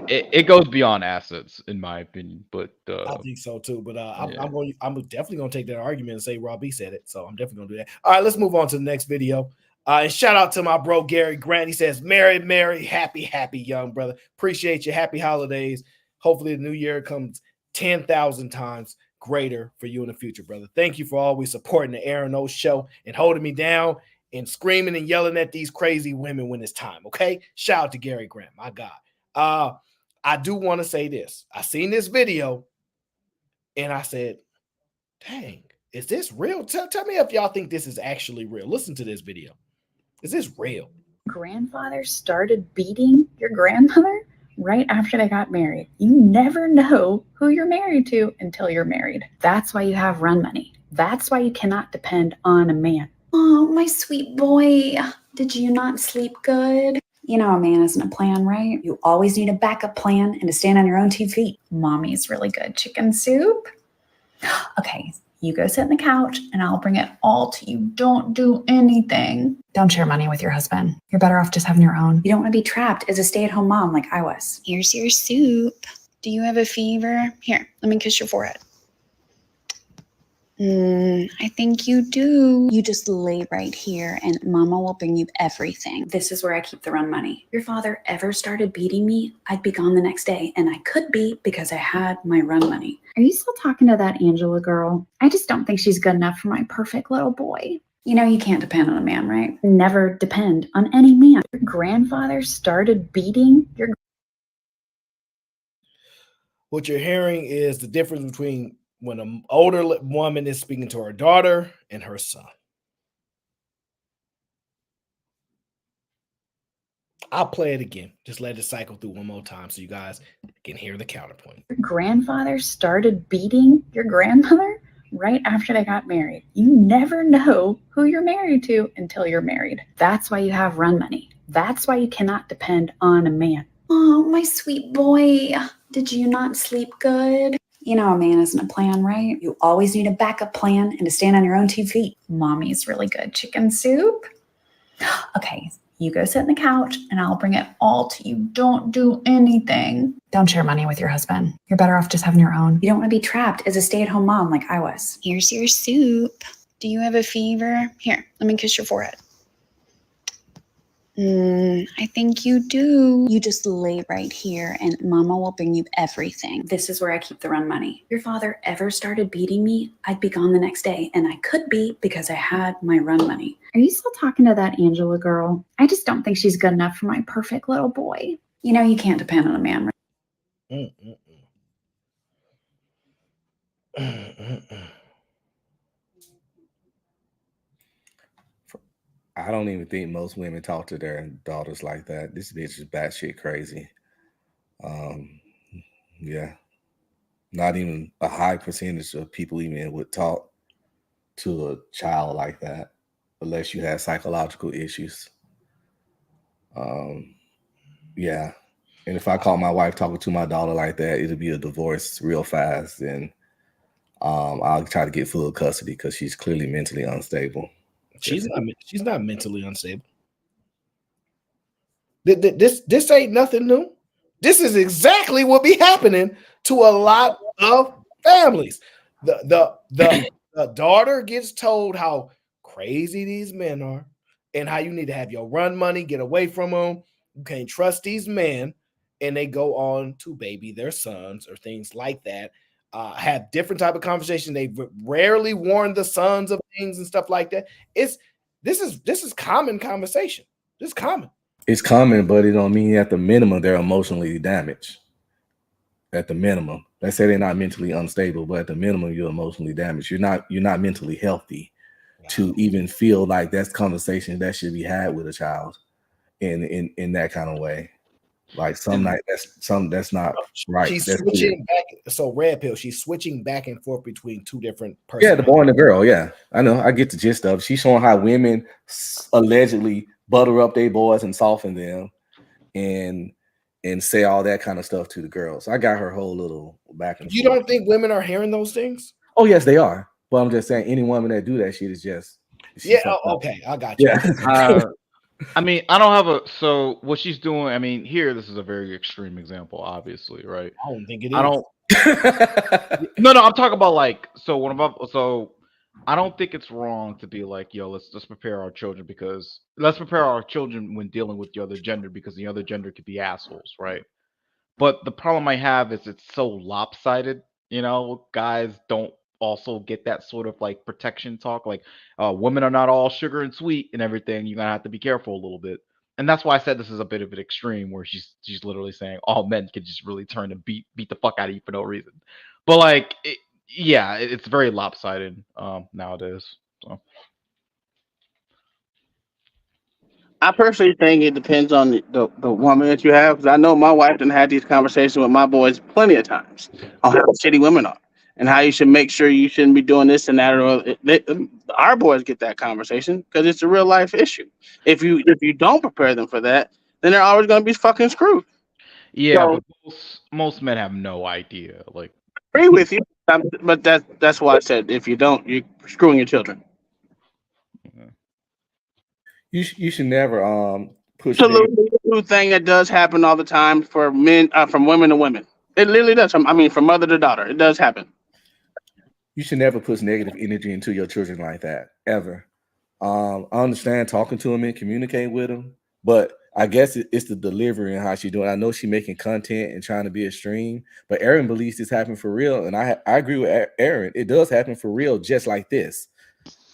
It goes beyond assets, in my opinion. But I think so too. But I'm definitely gonna take that argument and say Rob B said it. So I'm definitely gonna do that. All right, let's move on to the next video. And shout out to my bro Gary Grant. He says, "Merry, happy, young brother. Appreciate you. Happy holidays. Hopefully the new year comes 10,000 times greater for you in the future, brother. Thank you for always supporting the Aaron O show and holding me down and screaming and yelling at these crazy women when it's time. Okay, shout out to Gary Grant, my God. I do want to say this. I seen this video and I said, dang, is this real? Tell me if y'all think this is actually real. Listen to this video. Is this real? Grandfather started beating your grandmother right after they got married. You never know who you're married to until you're married. That's why you have run money. That's why you cannot depend on a man. Oh, my sweet boy. Did you not sleep good? You know, a man isn't a plan, right? You always need a backup plan and to stand on your own 2 feet. Mommy's really good chicken soup. Okay, you go sit on the couch and I'll bring it all to you. Don't do anything. Don't share money with your husband. You're better off just having your own. You don't want to be trapped as a stay-at-home mom like I was. Here's your soup. Do you have a fever? Here, let me kiss your forehead. I think you do. You just lay right here and Mama will bring you everything. This is where I keep the run money. If your father ever started beating me, I'd be gone the next day. And I could be because I had my run money. Are you still talking to that Angela girl? I just don't think she's good enough for my perfect little boy. You know, you can't depend on a man, right? Never depend on any man. Your grandfather started beating your... What you're hearing is the difference between when an older woman is speaking to her daughter and her son. I'll play it again. Just let it cycle through one more time so you guys can hear the counterpoint. Your grandfather started beating your grandmother right after they got married. You never know who you're married to until you're married. That's why you have run money. That's why you cannot depend on a man. Oh, my sweet boy. Did you not sleep good? You know, a man isn't a plan, right? You always need a backup plan and to stand on your own 2 feet. Mommy's really good chicken soup. Okay, you go sit on the couch and I'll bring it all to you. Don't do anything. Don't share money with your husband. You're better off just having your own. You don't want to be trapped as a stay-at-home mom like I was. Here's your soup. Do you have a fever? Here, let me kiss your forehead. I think you do. You just lay right here and Mama will bring you everything. This is where I keep the run money. If your father ever started beating me, I'd be gone the next day, and I could be because I had my run money. Are you still talking to that Angela girl? I just don't think she's good enough for my perfect little boy. You know, you can't depend on a man. I don't even think most women talk to their daughters like that. This bitch is batshit crazy. Yeah. Not even a high percentage of people even would talk to a child like that unless you have psychological issues. Yeah. And if I call my wife talking to my daughter like that, it'll be a divorce real fast. And I'll try to get full custody because she's clearly mentally unstable. She's not mentally unstable. This ain't nothing new. This is exactly what be happening to a lot of families. The daughter gets told how crazy these men are and how you need to have your run money, get away from them. You can't trust these men, and they go on to baby their sons or things like that. Have different type of conversation. They rarely warn the sons of things and stuff like that. This is common conversation. This is common. It's common, but it don't mean at the minimum they're emotionally damaged. At the minimum, let's say they're not mentally unstable, but at the minimum you're emotionally damaged. You're not mentally healthy to even feel like that's conversation that should be had with a child in that kind of way. Like that's not right. She's That's switching back. So red pill. She's switching back and forth between two different yeah, the boy and the girl. Yeah, I know. I get the gist of it. She's showing how women allegedly butter up their boys and soften them, and say all that kind of stuff to the girls. I got her whole little back and You forth. don't think women are hearing those things? Oh yes, they are. But I'm just saying, any woman that do that shit is just yeah. Okay, I got you. Yeah. I mean, I don't have a so what she's doing. I mean, here this is a very extreme example, obviously, right? I don't think it is. I don't. No, I'm talking about like so. I don't think it's wrong to be like, yo, let's prepare our children because let's prepare our children when dealing with the other gender because the other gender could be assholes, right? But the problem I have is it's so lopsided. You know, guys don't also get that sort of like protection talk. Like, women are not all sugar and sweet and everything. You're gonna have to be careful a little bit. And that's why I said this is a bit of an extreme where she's literally saying all men can just really turn and beat the fuck out of you for no reason. But like, it's very lopsided nowadays. So. I personally think it depends on the woman that you have, because I know my wife done had these conversations with my boys plenty of times on how shitty women are and how you should make sure you shouldn't be doing this and that. Our boys get that conversation because it's a real life issue. If you don't prepare them for that, then they're always going to be fucking screwed. Yeah, So, but most men have no idea. Like, I agree with you, but that's why I said if you don't, you're screwing your children. You should never push Absolutely, thing that does happen all the time for men, from women to women. It literally does. I mean, from mother to daughter, it does happen. You should never push negative energy into your children like that ever. I understand talking to them and communicating with them, but I guess it's the delivery and how she's doing. I know she's making content and trying to be extreme, but Aaron believes this happened for real, and I agree with Aaron. It does happen for real, just like this.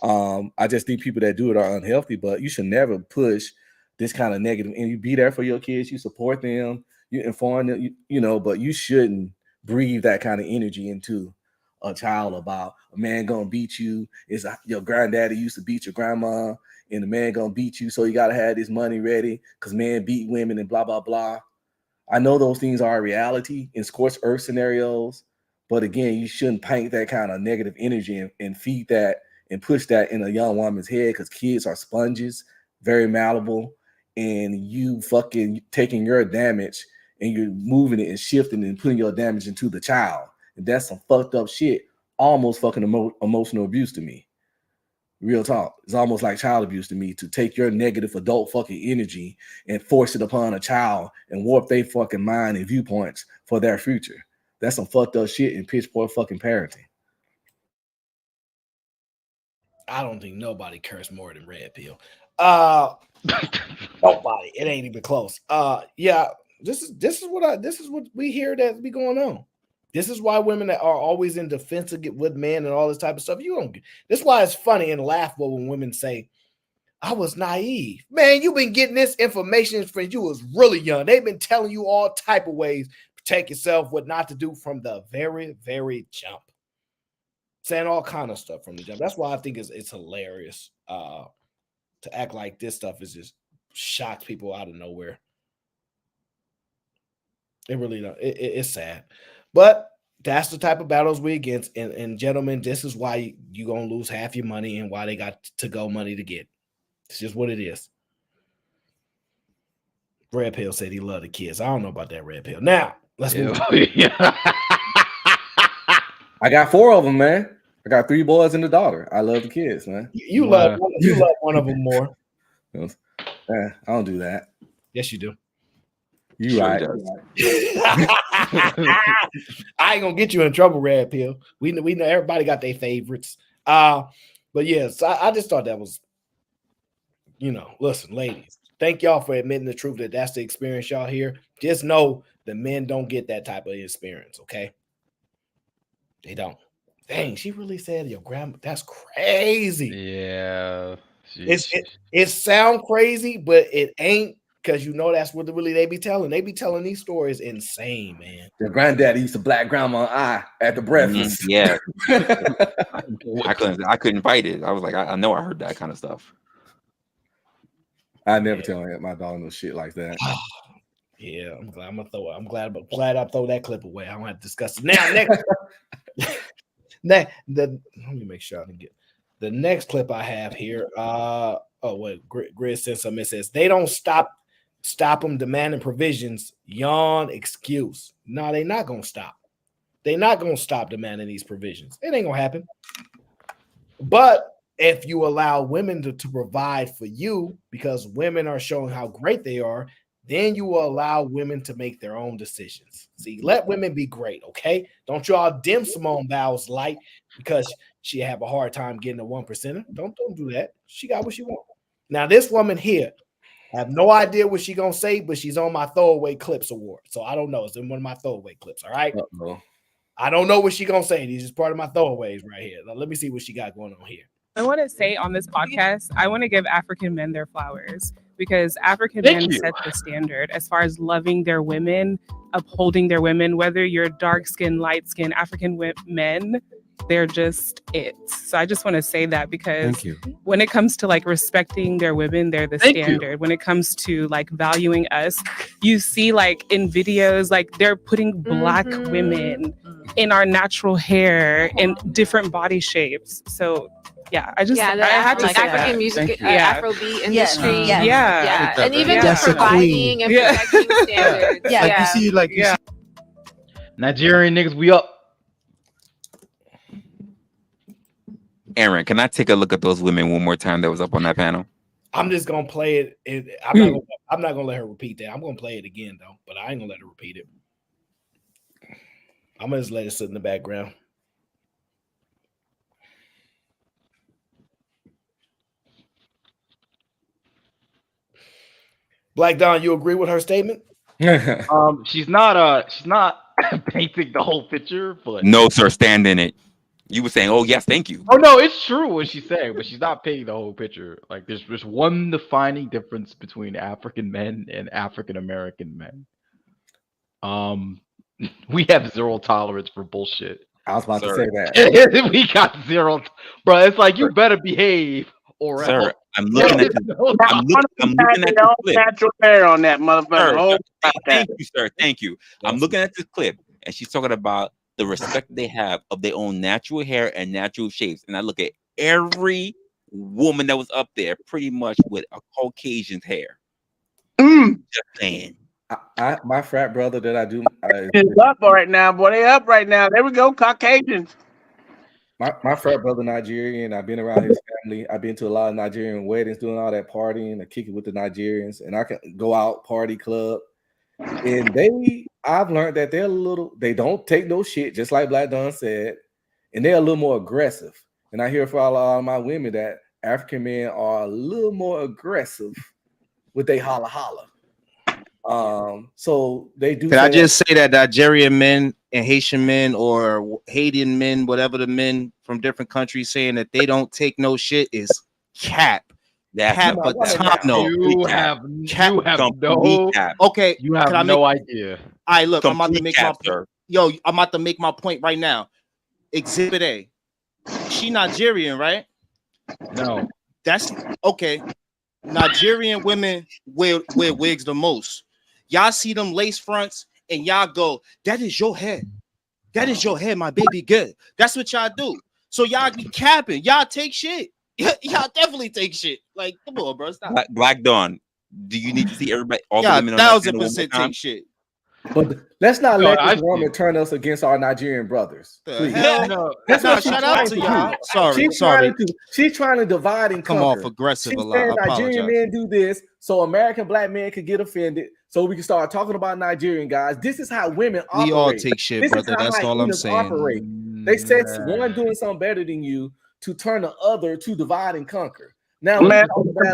I just think people that do it are unhealthy, but you should never push this kind of negative. And you be there for your kids, you support them, you inform them, you know, but you shouldn't breathe that kind of energy into a child about a man gonna beat you. It's your granddaddy used to beat your grandma, and the man gonna beat you, so you gotta have this money ready because men beat women and blah blah blah. I know those things are a reality in scorched earth scenarios, but again, you shouldn't paint that kind of negative energy and feed that and push that in a young woman's head because kids are sponges, very malleable, and you fucking taking your damage and you're moving it and shifting and putting your damage into the child. And that's some fucked up shit. Almost fucking emotional abuse to me. Real talk. It's almost like child abuse to me to take your negative adult fucking energy and force it upon a child and warp their fucking mind and viewpoints for their future. That's some fucked up shit and pitch poor fucking parenting. I don't think nobody cursed more than Red Pill. Nobody. It ain't even close. Yeah. This is what we hear that be going on. This is why women that are always in defense with men and all this type of stuff. This is why it's funny and laughable when women say, I was naive. Man, you've been getting this information since you was really young. They've been telling you all type of ways to protect yourself, what not to do from the very, very jump. Saying all kind of stuff from the jump. That's why I think it's hilarious to act like this stuff is just shocks people out of nowhere. It really don't. It's sad. But that's the type of battles we against. And gentlemen, this is why you're going to lose half your money and why they got to-go money to get. It's just what it is. Red Pill said he loved the kids. I don't know about that Red Pill. Now, let's move on. I got 4 of them, man. I got 3 boys and a daughter. I love the kids, man. You love one of them more. I don't do that. Yes, you do. You Sure right. I ain't gonna get you in trouble, Red Pill. We know everybody got their favorites. But yes, I just thought that was, listen, ladies, thank y'all for admitting the truth that that's the experience y'all hear. Just know that men don't get that type of experience, okay? They don't. Dang, she really said your grandma. That's crazy. Yeah. It sound crazy, but it ain't, because that's what really they be telling. They be telling these stories insane, man. Your granddaddy used to black grandma eye at the breakfast. Yeah. I couldn't fight it. I was like, I know I heard that kind of stuff. I never tell my dog no shit like that. Yeah, I'm glad I throw that clip away. I don't have to discuss it now. Let me make sure I can get the next clip I have here. Grid sent something. It says they don't stop them demanding provisions. Yawn excuse. No, they're not gonna stop. They're not gonna stop demanding these provisions. It ain't gonna happen. But if you allow women to provide for you, because women are showing how great they are, then you will allow women to make their own decisions. See, let women be great, okay? Don't y'all dim Simone Biles light because she have a hard time getting a 1%er. Don't do that. She got what she wants. Now, this woman here, I have no idea what she's gonna say, but she's on my throwaway clips award. So I don't know. It's in one of my throwaway clips. All right. I don't know what she's gonna say. These is part of my throwaways right here. Now, let me see what she got going on here. I want to say on this podcast, I want to give African men their flowers, because African men set the standard as far as loving their women, upholding their women, whether you're dark skin, light skin, African men, they're just it. So I just want to say that, because when it comes to like respecting their women, they're the standard. When it comes to like valuing us, you see like in videos, like they're putting Black women in our natural hair and different body shapes. So yeah, I had to like say African that. music, Yeah. Afrobeat industry, Yeah. and even just providing and protecting standards. You see, like you see. Nigerian niggas, we up. Aaron, can I take a look at those women one more time that was up on that panel? I'm just gonna play it. I'm not gonna let her repeat that. I'm gonna play it again though, but I ain't gonna let her repeat it. I'm gonna just let it sit in the background. Black Don, you agree with her statement? She's not painting the whole picture, but No, sir, stand in it. You were saying, oh yes, thank you. Oh no, it's true what she's saying, but she's not painting the whole picture. Like there's one defining difference between African men and African American men. We have zero tolerance for bullshit. I was about to say that. We got zero, bro. It's like you better behave or Sir, else. I'm looking at I'm looking at the clip. Natural hair on that motherfucker. Thank you, sir. Thank you. I'm looking at this clip, and she's talking about the respect they have of their own natural hair and natural shapes. And I look at every woman that was up there, pretty much with a Caucasian hair. Just saying. My frat brother that I do. It's up right now, boy. They up right now. There we go, Caucasians. My frat brother Nigerian. I've been around his family. I've been to a lot of Nigerian weddings, doing all that partying, I kick it with the Nigerians, and I can go out party club. And I've learned that they don't take no shit, just like Black Don said, and they're a little more aggressive. And I hear from a lot of my women that African men are a little more aggressive with they holla holla. So they do. Can I just say that Nigerian men and Haitian men or Haitian men, whatever the men from different countries saying that they don't take no shit is cap. Cap, but no. You have no. Okay, You have no idea. All right, look, I'm about to make cap, my I'm about to make my point right now. Exhibit A. She Nigerian, right? No. That's okay. Nigerian women wear wigs the most. Y'all see them lace fronts and y'all go, that is your head. That is your head, my baby. Good. That's what y'all do. So y'all be capping. Y'all take shit. Y'all definitely take shit. Like, come on, bro. Stop. Black Dawn, do you need to see everybody? All Yeah, the women on that 1000% take shit. But let's not let this woman turn us against our Nigerian brothers. Please. That's what she's shout trying out to y'all. do. She's trying to divide and come conquer. off aggressive She's a lot. saying I Nigerian apologize. men do this, so American black men could get offended. So we can start talking about Nigerian guys. This is how women operate. We all take shit, this brother. Is how That's all I'm hyenas saying. operate. They said one doing something better than you to turn the other to divide and conquer. Now, Man,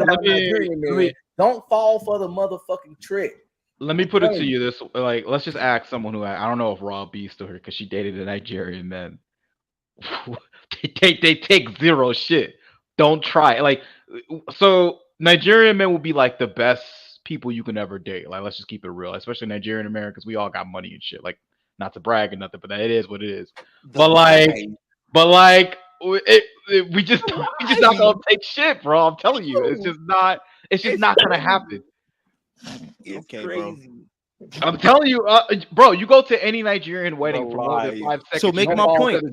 Nigerian men, don't fall for the motherfucking trick. Let me put it to you this: like, let's just ask someone who I don't know if Rob B still here because she dated a Nigerian man. they take zero shit. Don't try. Like, so Nigerian men will be like the best people you can ever date. Like, let's just keep it real, especially Nigerian Americans. We all got money and shit. Like, not to brag or nothing, but it is what it is. But we just not gonna take shit, bro. I'm telling you, it's just not gonna happen. It's okay, crazy. I'm telling you, bro. You go to any Nigerian wedding for more than 5 seconds. So make my point.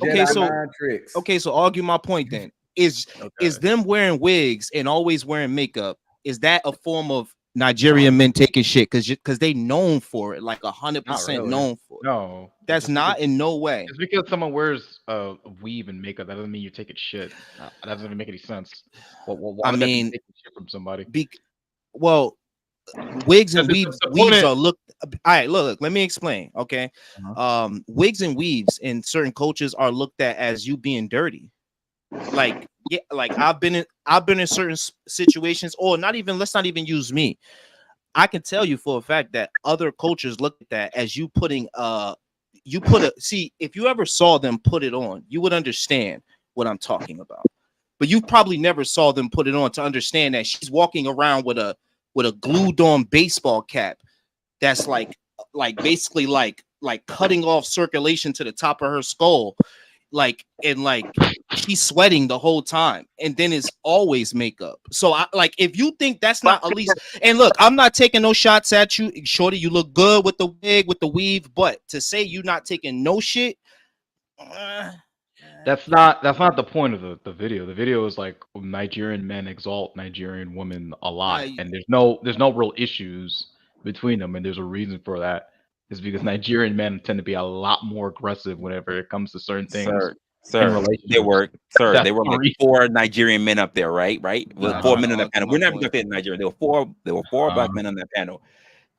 Okay, so argue my point then. Is them wearing wigs and always wearing makeup, is that a form of Nigerian men taking shit? Because they known for it, like 100% known for it. No, that's not in no way. Just because someone wears a weave and makeup, that doesn't mean you're taking shit. That doesn't even make any sense. Why would that be taking shit from somebody? Wigs and weaves are looked. All right, look, let me explain. Okay, wigs and weaves in certain cultures are looked at as you being dirty. Like, yeah, like I've been in certain situations, or not even. Let's not even use me. I can tell you for a fact that other cultures look at that as you putting see, if you ever saw them put it on, you would understand what I'm talking about. But you probably never saw them put it on to understand that she's walking around with a glued on baseball cap that's like basically like cutting off circulation to the top of her skull, and she's sweating the whole time, and then it's always makeup. So if you think that's not at least, and look, I'm not taking no shots at you, shorty, you look good with the wig, with the weave, but to say you not taking no shit, that's not the point of the video. The video is like Nigerian men exalt Nigerian women a lot, and there's no real issues between them, and there's a reason for that. Is because Nigerian men tend to be a lot more aggressive whenever it comes to certain things. Sir, there were like 4 Nigerian men up there, right? With 4 men on that panel. We're never gonna fit in Nigeria. There were 4 black men on that panel,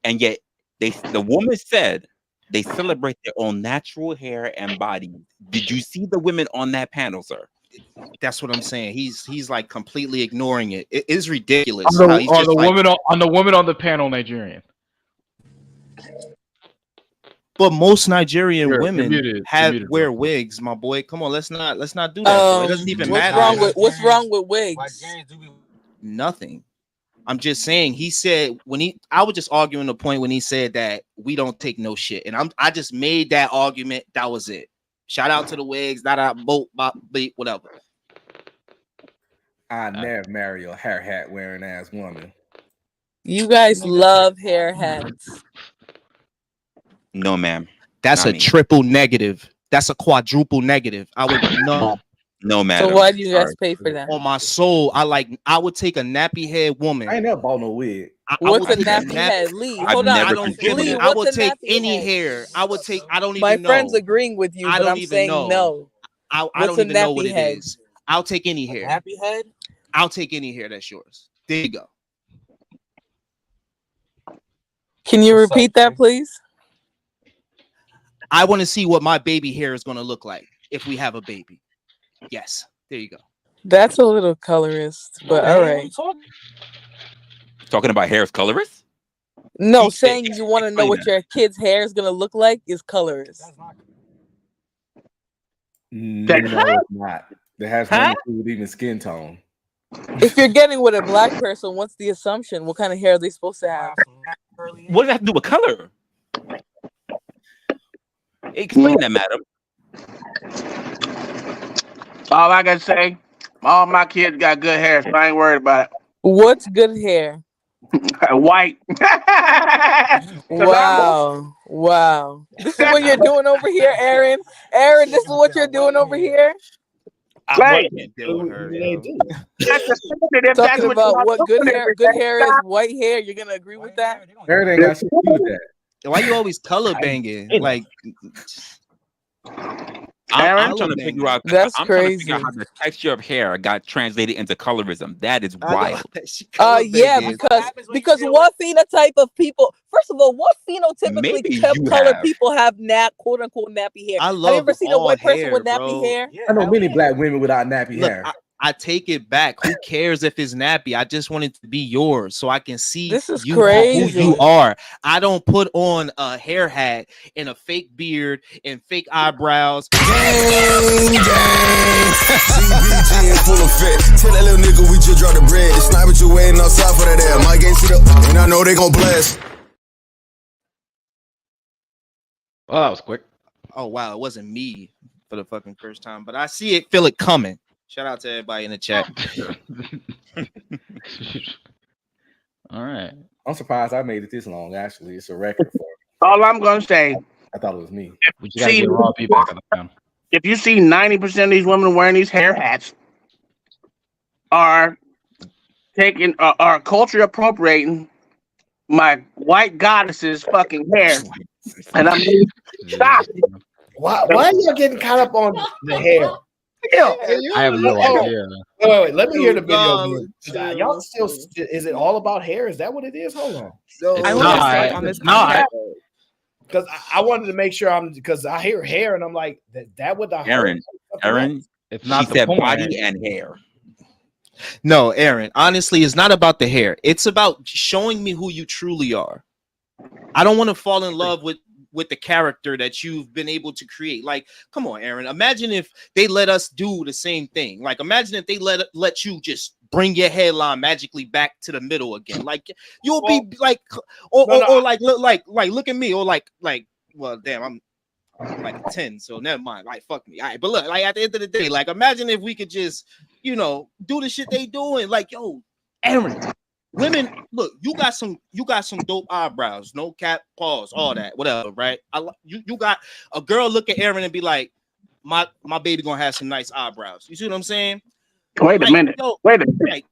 and yet the woman said they celebrate their own natural hair and body. Did you see the women on that panel, sir? That's what I'm saying. He's like completely ignoring it. It is ridiculous. Are the women on the panel Nigerian? But most Nigerian women wear wigs, my boy. Come on, let's not do that. Bro. It doesn't even matter. What's wrong with wigs? Nothing. I'm just saying. He said I was just arguing the point when he said that we don't take no shit, and I just made that argument. That was it. Shout out to the wigs. Whatever. I never marry a hair hat wearing ass woman. You guys love hair hats. No, ma'am. That's a triple negative. That's a quadruple negative. I would no, madam. So why do you guys pay for that? On my soul, I would take a nappy head woman. I ain't never bought no wig. What's will a take nappy head? Lee, hold on. never Lee, I what's will a take nappy any head? hair. I would take. I don't My even friend's know. agreeing with you, I but don't I'm even saying know. no. I What's don't a even know what nappy it head? is. I'll take any hair. Happy head. I'll take any hair that's yours. There you go. Can you repeat that, please? I want to see what my baby hair is going to look like if we have a baby. Yes. There you go. That's a little colorist, but all right. Talking about hair is colorist? No, saying you want to know Explain what that. your kid's hair is gonna look like is colorist. No, it's not. That has nothing to do with even skin tone. If you're getting with a black person, what's the assumption? What kind of hair are they supposed to have? What does that have to do with color? Explain that, madam. All I gotta say, all my kids got good hair, so I ain't worried about What's good hair? it. White. Wow. Wow. This is what you're doing over here, Aaron. Aaron, this is what you're doing over here. Right. Can't deal with her. That's the standard. If that's Talking what about y'all what good doing hair. every Good day. hair is white hair. You're gonna agree with that? Everything got shit to do with that. Why you always color banging? Like, I'm trying to figure out. That's I'm trying to figure out crazy. how the texture of hair got translated into colorism. That is I know wild. Yeah, because what phenotype of people? First of all, what phenotypically Maybe you colored have. people have quote unquote nappy hair? I Have you love ever seen a all white person hair, with nappy bro. hair? I know many black women without nappy Look, hair. I take it back. Who cares if it's nappy? I just want it to be yours so I can see This is you for who crazy. you are. I don't put on a hair hat and a fake beard and fake eyebrows. CBG in full effect. Tell that little nigga we just dropped the bread. The sniper you waiting outside for that air. Mike ain't see the and I know they gon' blast. Oh, that was quick. Oh wow, it wasn't me for the fucking first time, but I see it, feel it coming. Shout out to everybody in the chat. All right. I'm surprised I made it this long. Actually, it's a record for me. All I'm gonna say, I thought it was me. We just gotta get raw feedback on the ground. if you see 90% of these women wearing these hair hats, are taking, are culture appropriating my white goddess's fucking hair, and I'm stop. Why are y'all getting caught up on the hair? I have no idea. Wait. Let me hear the No, video again. Y'all still, is it all about hair? Is that what it is? Hold on. I want to say on this podcast. Because I wanted to make sure because I hear hair and I'm like, that what the Aaron, it's she not the said point. body and hair. No, Aaron, honestly, it's not about the hair. It's about showing me who you truly are. I don't want to fall in love with the character that you've been able to create. Like, come on, Aaron. Imagine if they let us do the same thing. Like, imagine if they let you just bring your hairline magically back to the middle again. Like, you'll be like, or look at me, or like, well, damn, I'm like a 10, so never mind. Like, fuck me. All right, but look, like at the end of the day, like, imagine if we could just, do the shit they doing. Like, yo, Aaron. Women, look, you got some dope eyebrows, no cap, pause, all that, whatever, right? You got a girl look at Aaron and be like, my baby gonna have some nice eyebrows. You see what I'm saying? Wait a minute. Wait a minute.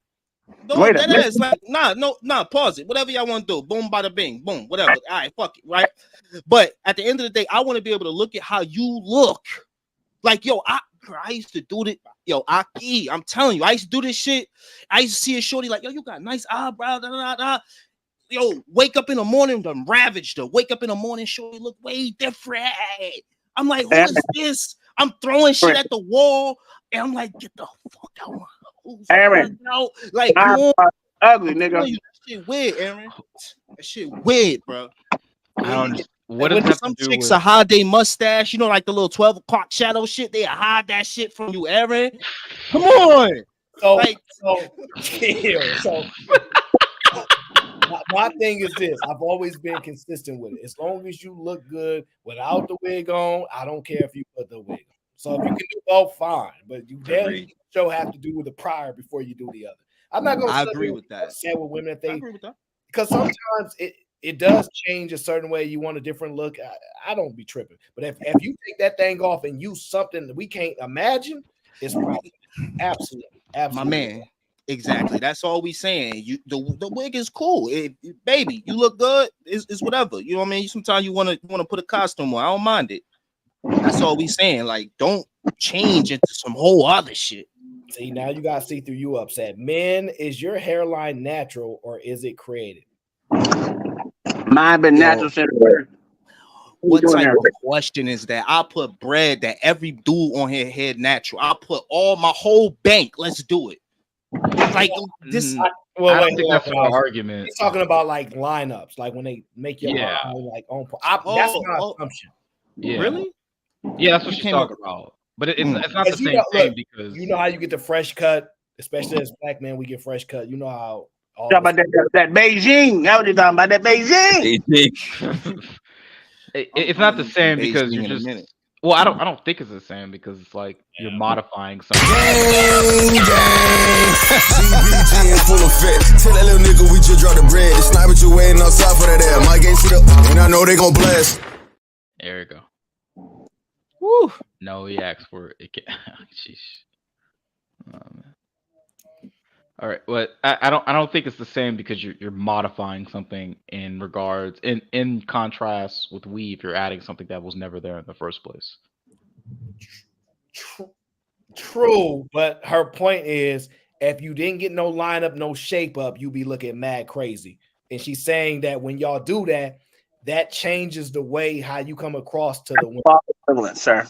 Pause it. Whatever y'all want to do. Boom, bada bing, boom, whatever. All right, fuck it, right? But at the end of the day, I want to be able to look at how you look. Like, yo, I used to do this. Yo, I'm telling you, I used to do this shit. I used to see a shorty like, yo, you got nice eyebrows. Da, da, da. Yo, wake up in the morning, done ravaged her. Wake up in the morning, shorty look way different. I'm like, who is this? I'm throwing shit at the wall, and I'm like, get the fuck out. Aaron, like, come on. Ugly nigga. That shit weird, Aaron. That shit weird, bro. I don't. What When does that some have to do chicks with? hide their mustache, like the little 12 o'clock shadow shit, they hide that shit from you, Aaron. Come on. So my thing is this. I've always been consistent with it. As long as you look good without the wig on, I don't care if you put the wig on. So if you can do both, fine. But you definitely have to do with the prior before you do the other. I'm not going to agree with that. Upset with women if they, because sometimes it does change a certain way. You want a different look. I don't be tripping. But if you take that thing off and use something that we can't imagine, it's probably absolutely. My man. Exactly. That's all we saying. The wig is cool. Baby, you look good. It's whatever. You know what I mean? Sometimes you wanna put a costume on. I don't mind it. That's all we saying. Like, don't change into some whole other shit. See, now you got to see through you upset. Men, is your hairline natural or is it created? Mine been natural since birth. What type of question is that? I put bread that every dude on here head natural. I put all my whole bank. Let's do it. Like this. I don't think that's an argument. He's talking about like lineups, like when they make your Yeah. line like on. That's my assumption. Yeah. Really? Yeah, that's what You she's came talking up- about. But it's not the Because same you know, thing look, because you know how you get the fresh cut, especially as black men, we get fresh cut. You know how all Talking about that Beijing. That's what you're talking about. That Beijing. it's not the same because Beijing you're in a just. minute. Well, I don't think it's the same because it's like you're modifying something. CBG in full effect. Tell that little nigga we just dropped the bread. The sniper you waiting outside for that air. Mike ain't see the and I know they gon' blast. There you go. Woo! No, he asked for it. Sheesh. All right, but I don't think it's the same because you're modifying something in regards in contrast with weave, you're adding something that was never there in the first place. True, but her point is if you didn't get no lineup, no shape up, you be looking mad crazy. And she's saying that when y'all do that, that changes the way how you come across to the women. Equivalent, sir.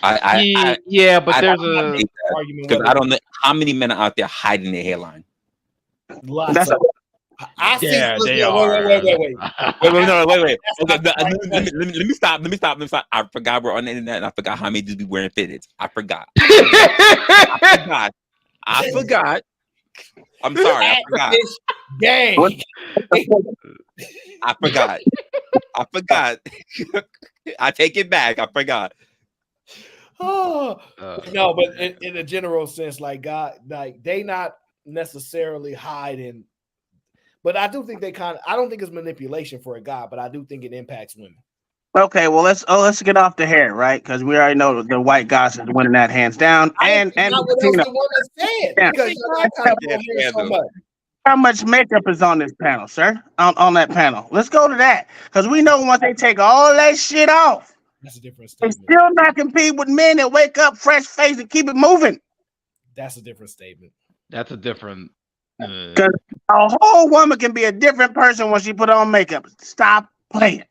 Yeah, but there's a argument because I don't know how many men are out there hiding their hairline. Lots That's of. I see. Yeah, Listen, they wait. Wait. Okay, let me stop. I forgot we're on the internet, and I forgot how many dudes be wearing fitteds. I forgot. I forgot. I'm sorry. I forgot. Gang. I forgot. I take it back. I forgot. Oh no, but in a general sense, like God, like they not necessarily hiding, but I do think they I don't think it's manipulation for a guy, but I do think it impacts women. Okay, well let's get off the hair, right? Because we already know the white guys is winning that hands down. And what else the woman said because you got to go here so much. How much makeup is on this panel, sir? On that panel. Let's go to that. Because we know once they take all that shit off, that's a different they statement. still not compete with men that wake up fresh face and keep it moving. That's a different statement. That's a different. Because a whole woman can be a different person when she put on makeup. Stop playing.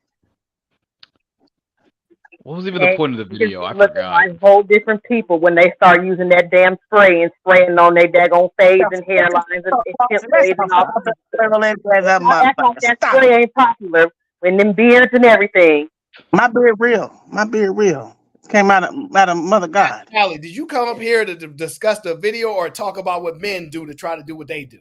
What was even the point of the video? I Looking forgot. like whole different people when they start using that damn spray and spraying on their daggone fades and hairlines and tip waves and all. I act like that spray ain't popular when them beards and everything. My beard real. My beard real. Came out of Mother God. Allie, did you come up here to discuss the video or talk about what men do to try to do what they do?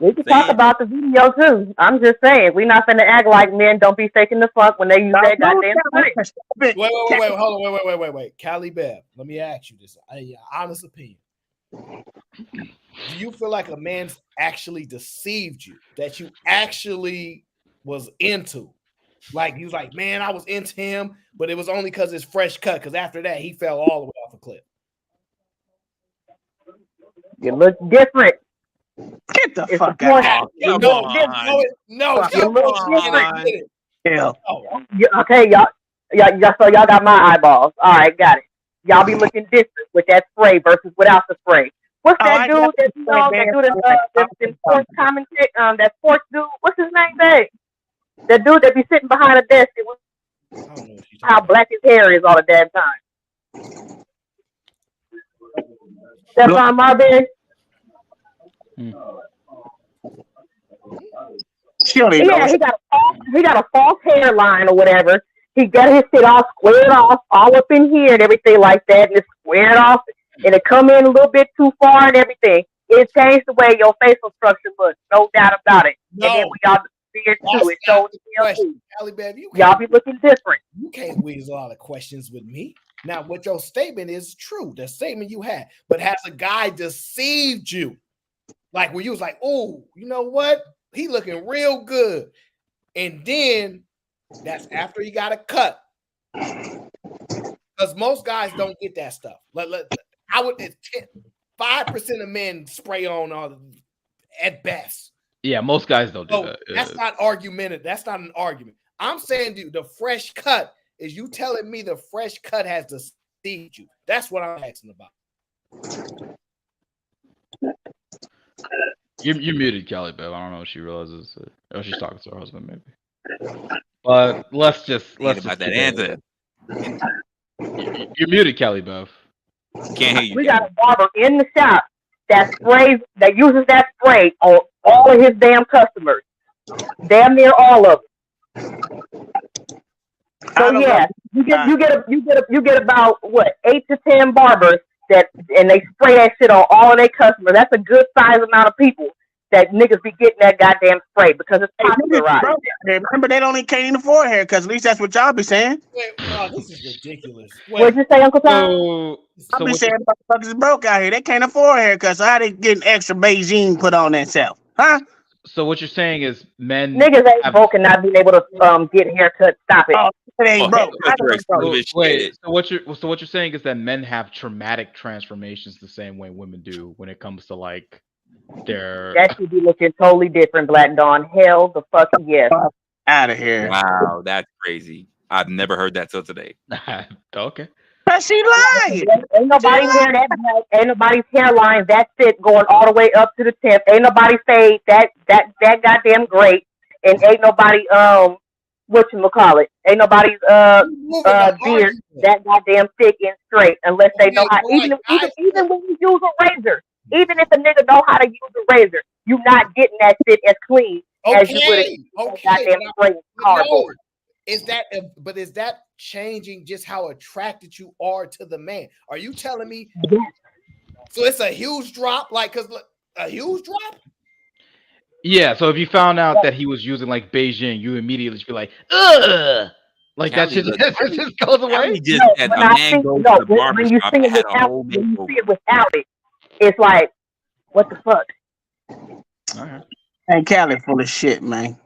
We can talk about the video too. I'm just saying, we're not finna act like men don't be faking the fuck when they use that goddamn spray. Wait. Callie Bev, let me ask you this. Honest opinion. Do you feel like a man's actually deceived you? That you actually was into? Like he was like, man, I was into him, but it was only because it's fresh cut. Because after that, he fell all the way off a cliff. You look different. Get the fuck out! No, you look different. Yeah. Okay, y'all. So y'all got my eyeballs. All right, got it. Y'all be looking different with that spray versus without the spray. What's that dude that do the sports commentary? That sports dude. What's his name, babe? That dude that be sitting behind a desk. It was how black his hair is all the damn time. Stephon Marbury. Yeah, he got a false hairline or whatever. He got his shit all squared off, all up in here and everything like that, and it's squared off, and it come in a little bit too far and everything. It changed the way your facial structure looks, no doubt about it. And then when y'all beard too, it shows the tail too. Y'all be looking different. You can't weasel all the questions with me. Now, what your statement is true, the statement you had, but has a guy deceived you? Like when you was like, oh, you know what? He looking real good. And then that's after he got a cut. Because most guys don't get that stuff. 5% of men spray on at best. Yeah, most guys don't do So that. that's not argumentative. That's not an argument. I'm saying, dude, the fresh cut is you telling me the fresh cut has deceived you. That's what I'm asking about. You're muted, Kelly, Bev. I don't know if she realizes. Or she's talking to her husband, maybe. But let's just about that answer. You're muted, Kelly, Bev. Can't hear you. We got a barber in the shop that uses that spray on all of his damn customers. Damn near all of them. So yeah, you get about what 8 to 10 barbers and they spray that shit on all of their customers. That's a good size amount of people that niggas be getting that goddamn spray because it's popularized. Remember, they can't afford haircuts. At least that's what y'all be saying. Wow, this is ridiculous. What'd you say, Uncle Tom? I be saying motherfuckers broke out here. They can't afford haircuts. So how they getting extra Beijing put on themselves? Huh? So what you're saying is niggas ain't broke and not being able to get haircuts. Stop it. It ain't broke. Wait. So what you're saying is that men have traumatic transformations the same way women do when it comes to like their. That should be looking totally different, Black Dawn. Hell, the fuck yes. Out of here. Wow, that's crazy. I've never heard that till today. Okay. But she lying. Ain't nobody's hair that black. Ain't nobody's hairline that thick going all the way up to the tip. Ain't nobody fade that goddamn great. And ain't nobody whatchamacallit. Ain't nobody's beard that goddamn thick and straight unless they know how. Even when you use a razor, even if a nigga know how to use a razor, you not getting that shit as clean as you would goddamn straight cardboard. Is that changing just how attracted you are to the man? Are you telling me? So it's a huge drop, a huge drop. Yeah. So if you found out that he was using like Beijing, you immediately be like, ugh. Like that shit just goes away. When you see it without it, it's like, what the fuck? All right. And Cali full of shit, man.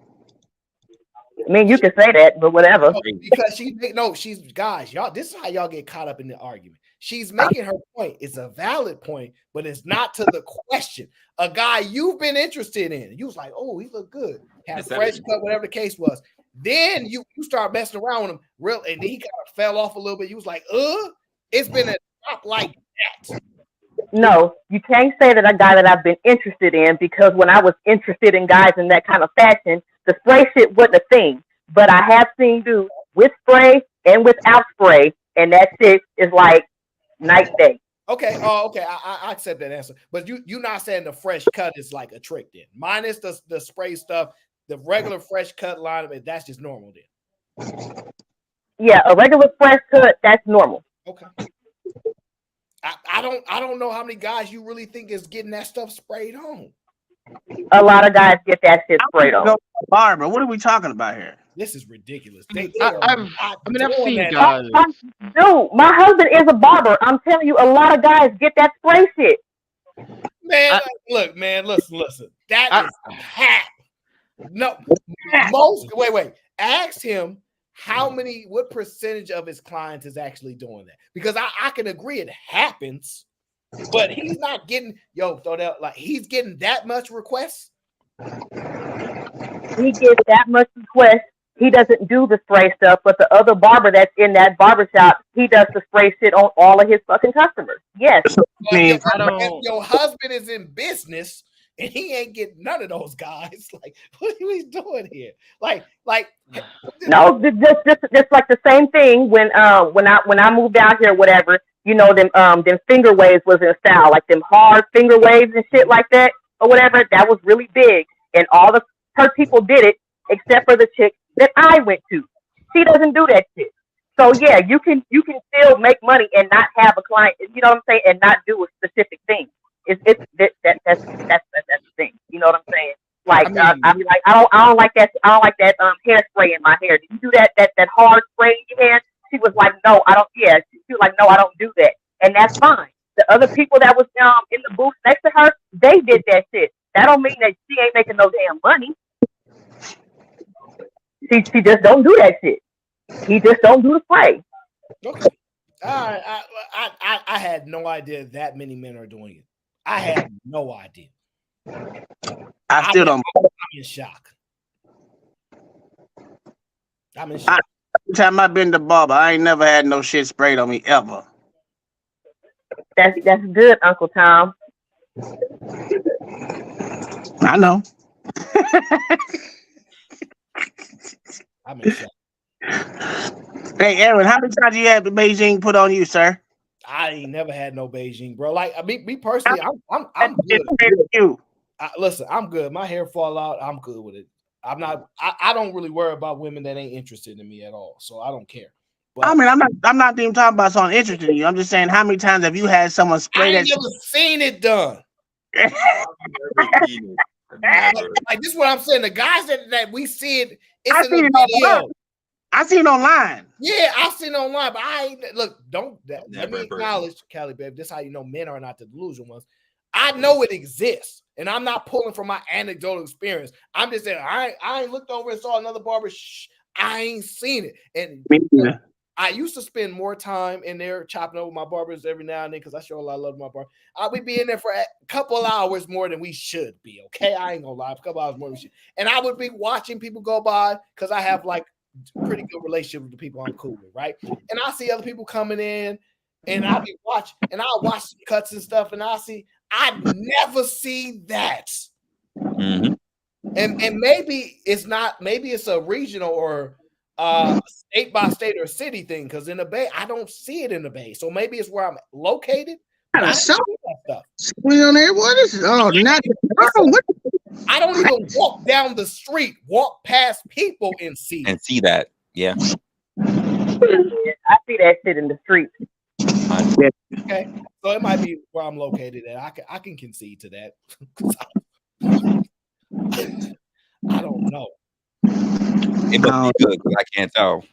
I mean, you can say that, but whatever. Because she's guys, y'all. This is how y'all get caught up in the argument. She's making her point. It's a valid point, but it's not to the question. A guy you've been interested in, you was like, oh, he looked good, had a fresh cut, whatever the case was. Then you start messing around with him, and then he kind of fell off a little bit. You was like, it's been a drop like that. No, you can't say that a guy that I've been interested in, because when I was interested in guys in that kind of fashion, the spray shit wasn't a thing. But I have seen dudes with spray and without spray, and that shit is like night and day. Okay, I accept that answer. But you're not saying the fresh cut is like a trick then. Minus the spray stuff, the regular fresh cut line of it, that's just normal then. Yeah, a regular fresh cut, that's normal. Okay. I don't know how many guys you really think is getting that stuff sprayed on. A lot of guys get that shit sprayed on. Barbara, what are we talking about here? This is ridiculous. I've seen guys. Dude, my husband is a barber. I'm telling you, a lot of guys get that spray shit. Man, look, man, listen. That is hat. No, wait. Ask him what percentage of his clients is actually doing that? Because I can agree it happens, but he's not getting he's getting that much requests. He gets that much request. He doesn't do the spray stuff, but the other barber that's in that barbershop, he does the spray shit on all of his fucking customers. Yes. Your husband is in business and he ain't getting none of those guys. Like, what are we doing here? No, just like the same thing when I moved out here, whatever, them finger waves was in style, like them hard finger waves and shit like that or whatever. That was really big, and all her people did it except for the chick that I went to. She doesn't do that shit. So yeah, you can still make money and not have a client, you know what I'm saying, and not do a specific thing. That's the thing. You know what I'm saying? Like I mean, I don't like that hairspray in my hair. Did you do that hard spray in your hair? She was like, no, I don't. Yeah, she was like, no, I don't do that, and that's fine. The other people that was in the booth next to her, they did that shit. That don't mean that she ain't making no damn money. She just don't do that shit. He just don't do the spray. Okay. I had no idea that many men are doing it. I have no idea. I still don't. I'm in shock. I'm in shock. Every time I've been to barber, I ain't never had no shit sprayed on me ever. That's good, Uncle Tom. I know. I'm in shock. Hey, Aaron, how many times you had the Beijing put on you, sir? I ain't never had no Beijing, bro. Like, I mean, me personally, I'm good. Listen, I'm good. My hair fall out. I'm good with it. I'm not. I don't really worry about women that ain't interested in me at all. So I don't care. But, I mean, I'm not even talking about someone interested in you. I'm just saying, how many times have you had someone spray I that? ain't never seen it done. Like, this is what I'm saying. The guys that we see it, it's in the video. I seen it online. Yeah, I seen it online, but I ain't look. Let me acknowledge, Callie, babe. This is how you know men are not the delusional ones. I know it exists, and I'm not pulling from my anecdotal experience. I'm just saying I ain't looked over and saw another barber. I ain't seen it, and I used to spend more time in there chopping over my barbers every now and then because I show a lot of love to my barber. We'd be in there for a couple hours more than we should be. Okay, I ain't gonna lie, a couple hours more than we should. And I would be watching people go by because I have like pretty good relationship with the people I'm cool with, right? And I see other people coming in, and I'll be watching, and I'll watch cuts and stuff, and I never see that. Mm-hmm. And maybe it's not, maybe it's a regional or state by state or city thing, because in the Bay, I don't see it in the Bay. So maybe it's where I'm located. I don't see that stuff. What is it? Oh, I don't even walk down the street, walk past people and see that. Yeah. I see that shit in the street. Okay, so it might be where I'm located at. I can concede to that. I don't know. It must be good because I can't tell.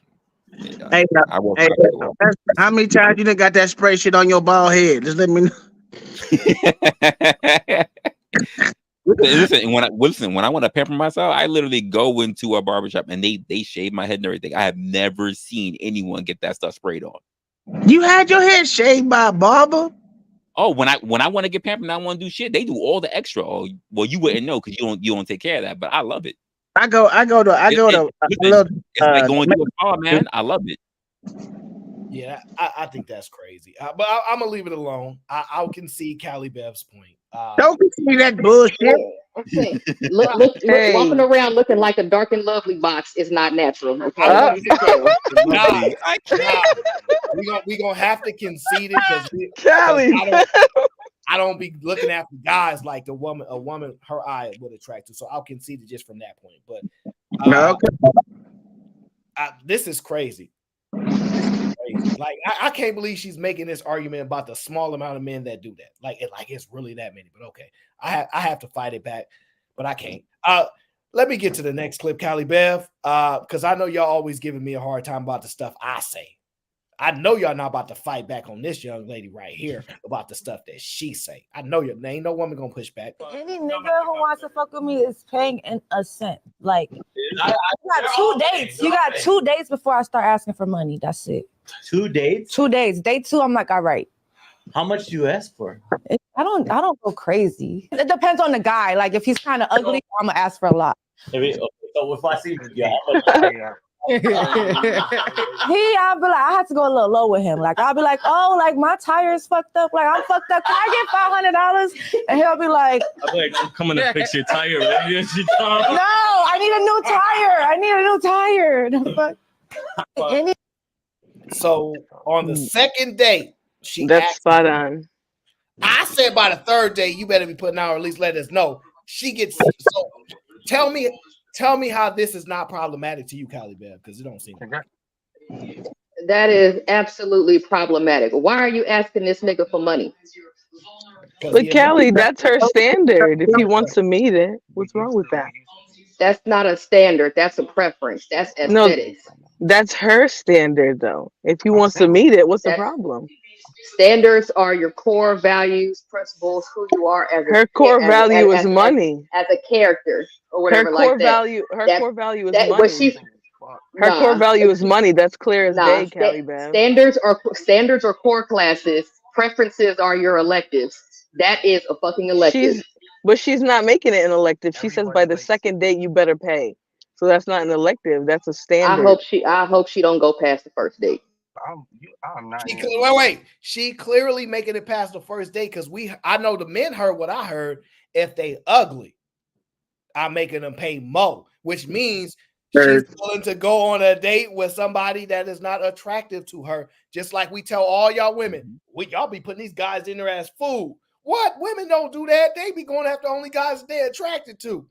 Hey, how many times you done got that spray shit on your bald head? Just let me know. Listen, when I want to pamper myself, I literally go into a barbershop and they shave my head and everything. I have never seen anyone get that stuff sprayed on. You had your head shaved by a barber? Oh, when I want to get pampered and I want to do shit, they do all the extra. Oh, well, you wouldn't know because you don't take care of that, but I love it. I go to it's like going to a spa, man. I love it. Yeah, I think that's crazy. But I'm gonna leave it alone. I can see Callie Bev's point. Don't see that bullshit. Okay. Look, walking around looking like a dark and lovely box is not natural. Okay? I can't. We gonna have to concede it because I don't be looking after guys like a woman her eye would attract to. So I'll concede it just from that point. But this is crazy. Like I can't believe she's making this argument about the small amount of men that do that. Like it's really that many. But okay, I have to fight it back, but I can't. Let me get to the next clip, Callie Bev, because I know y'all always giving me a hard time about the stuff I say. I know y'all not about to fight back on this young lady right here about the stuff that she say. I know you ain't no woman gonna push back. Any nigga who wants to fuck with me is paying a cent. Like, you got 2 dates. You got 2 dates before I start asking for money. That's it. 2 dates? 2 days. Day 2, I'm like, all right. How much do you ask for? I don't go crazy. It depends on the guy. Like, if he's kind of ugly, I'm gonna ask for a lot. So if I see I'll be like, I have to go a little low with him. Like, I'll be like, oh, like my tire is fucked up. Like, I'm fucked up. Can I get $500? And he'll be like, I'm coming to fix your tire. no, I need a new tire. The fuck? So on the second date, that's spot on. I said by the third date, you better be putting out or at least let us know. She gets so tell me how this is not problematic to you, Callie Bev, because it don't seem like that is absolutely problematic. Why are you asking this nigga for money? But Callie, that's her standard. If he wants to meet it, what's wrong with that? That's not a standard. That's a preference. That's aesthetics. No, that's her standard, though. If he wants to meet it, what's the problem? Standards are your core values, principles, who you are as her core value is money as a character or whatever. Her core value is money. Her core value is money. That's clear as day, Callie Bev. Standards are core classes. Preferences are your electives. That is a fucking elective. She's not making it an elective. She says by the second date you better pay. So that's not an elective. That's a standard. I hope she don't go past the first date. I'm not. Wait. She clearly making it past the first date because I know the men heard what I heard. If they ugly, I'm making them pay more, which means she's willing to go on a date with somebody that is not attractive to her. Just like we tell all y'all women, y'all be putting these guys in there as food. What? Women don't do that. They be going after only guys they're attracted to.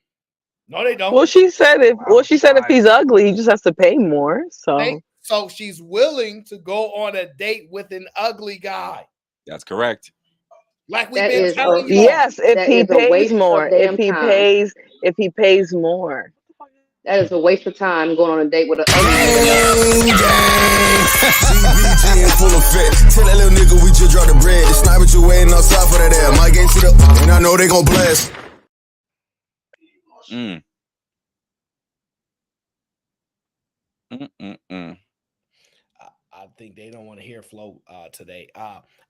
No, they don't. Well, she said if he's ugly, he just has to pay more. So she's willing to go on a date with an ugly guy. That's correct. Like we've been telling you. Yes, if he pays more. If he pays more. That is a waste of time going on a date with a CBG and full of fit. Tell that little nigga we just dropped the bread. The sniper you waiting outside for that air. My game to the and I know they gon' blast. I think they don't want to hear Flo today.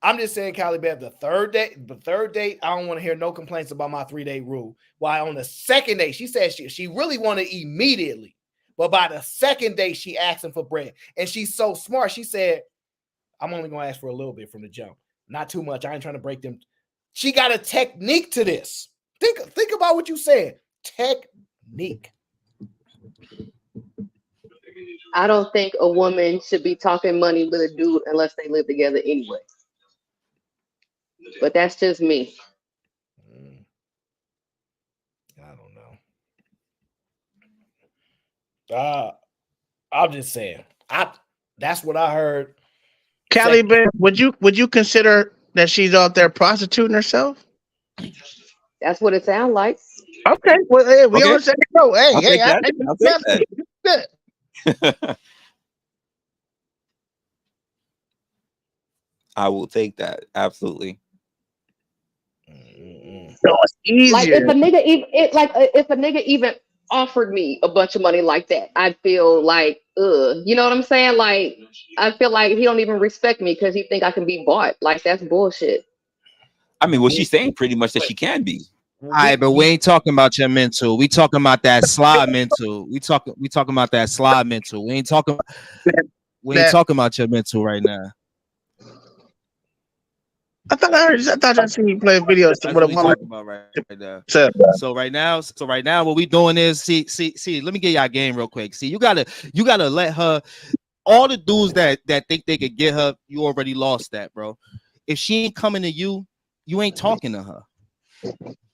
I'm just saying, Callie Bev, the third date, I don't want to hear no complaints about my 3-day rule. Why on the second date, she said she really wanted immediately, but by the second date, she asked him for bread. And she's so smart. She said, I'm only going to ask for a little bit from the jump. Not too much. I ain't trying to break them. She got a technique to this. Think about what you said. Technique. I don't think a woman should be talking money with a dude unless they live together anyway. But that's just me. I don't know. I'm just saying. That's what I heard. Callie, would you consider that she's out there prostituting herself? That's what it sounds like. Okay. Well, hey, we all said no. Hey, I'll take that. I will take that. Absolutely. So it's easier. Like if a nigga even offered me a bunch of money like that, I'd feel like, you know what I'm saying? Like I feel like he don't even respect me because he think I can be bought. Like that's bullshit. I mean, well, she's saying pretty much that she can be. All right, but we ain't talking about your mental. We talking about that slide mental. We talking about that slide mental. We ain't talking about your mental right now. I thought I seen you play videos with a woman. About right now. So right now, what we doing is see. Let me get y'all game real quick. See, you gotta let her. All the dudes that think they could get her, you already lost that, bro. If she ain't coming to you, you ain't talking to her.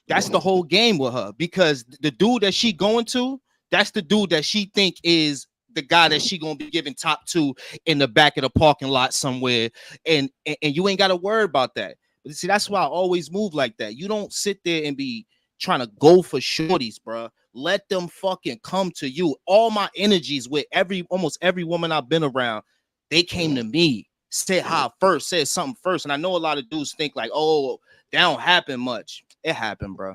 That's the whole game with her, because the dude that she going to, that's the dude that she think is the guy that she gonna be giving top to in the back of the parking lot somewhere, and you ain't got to worry about that. But see, that's why I always move like that. You don't sit there and be trying to go for shorties, bro. Let them fucking come to you. All my energies with almost every woman I've been around, they came to me, said hi first, said something first. And I know a lot of dudes think like, oh, that don't happen much. It happened, bro.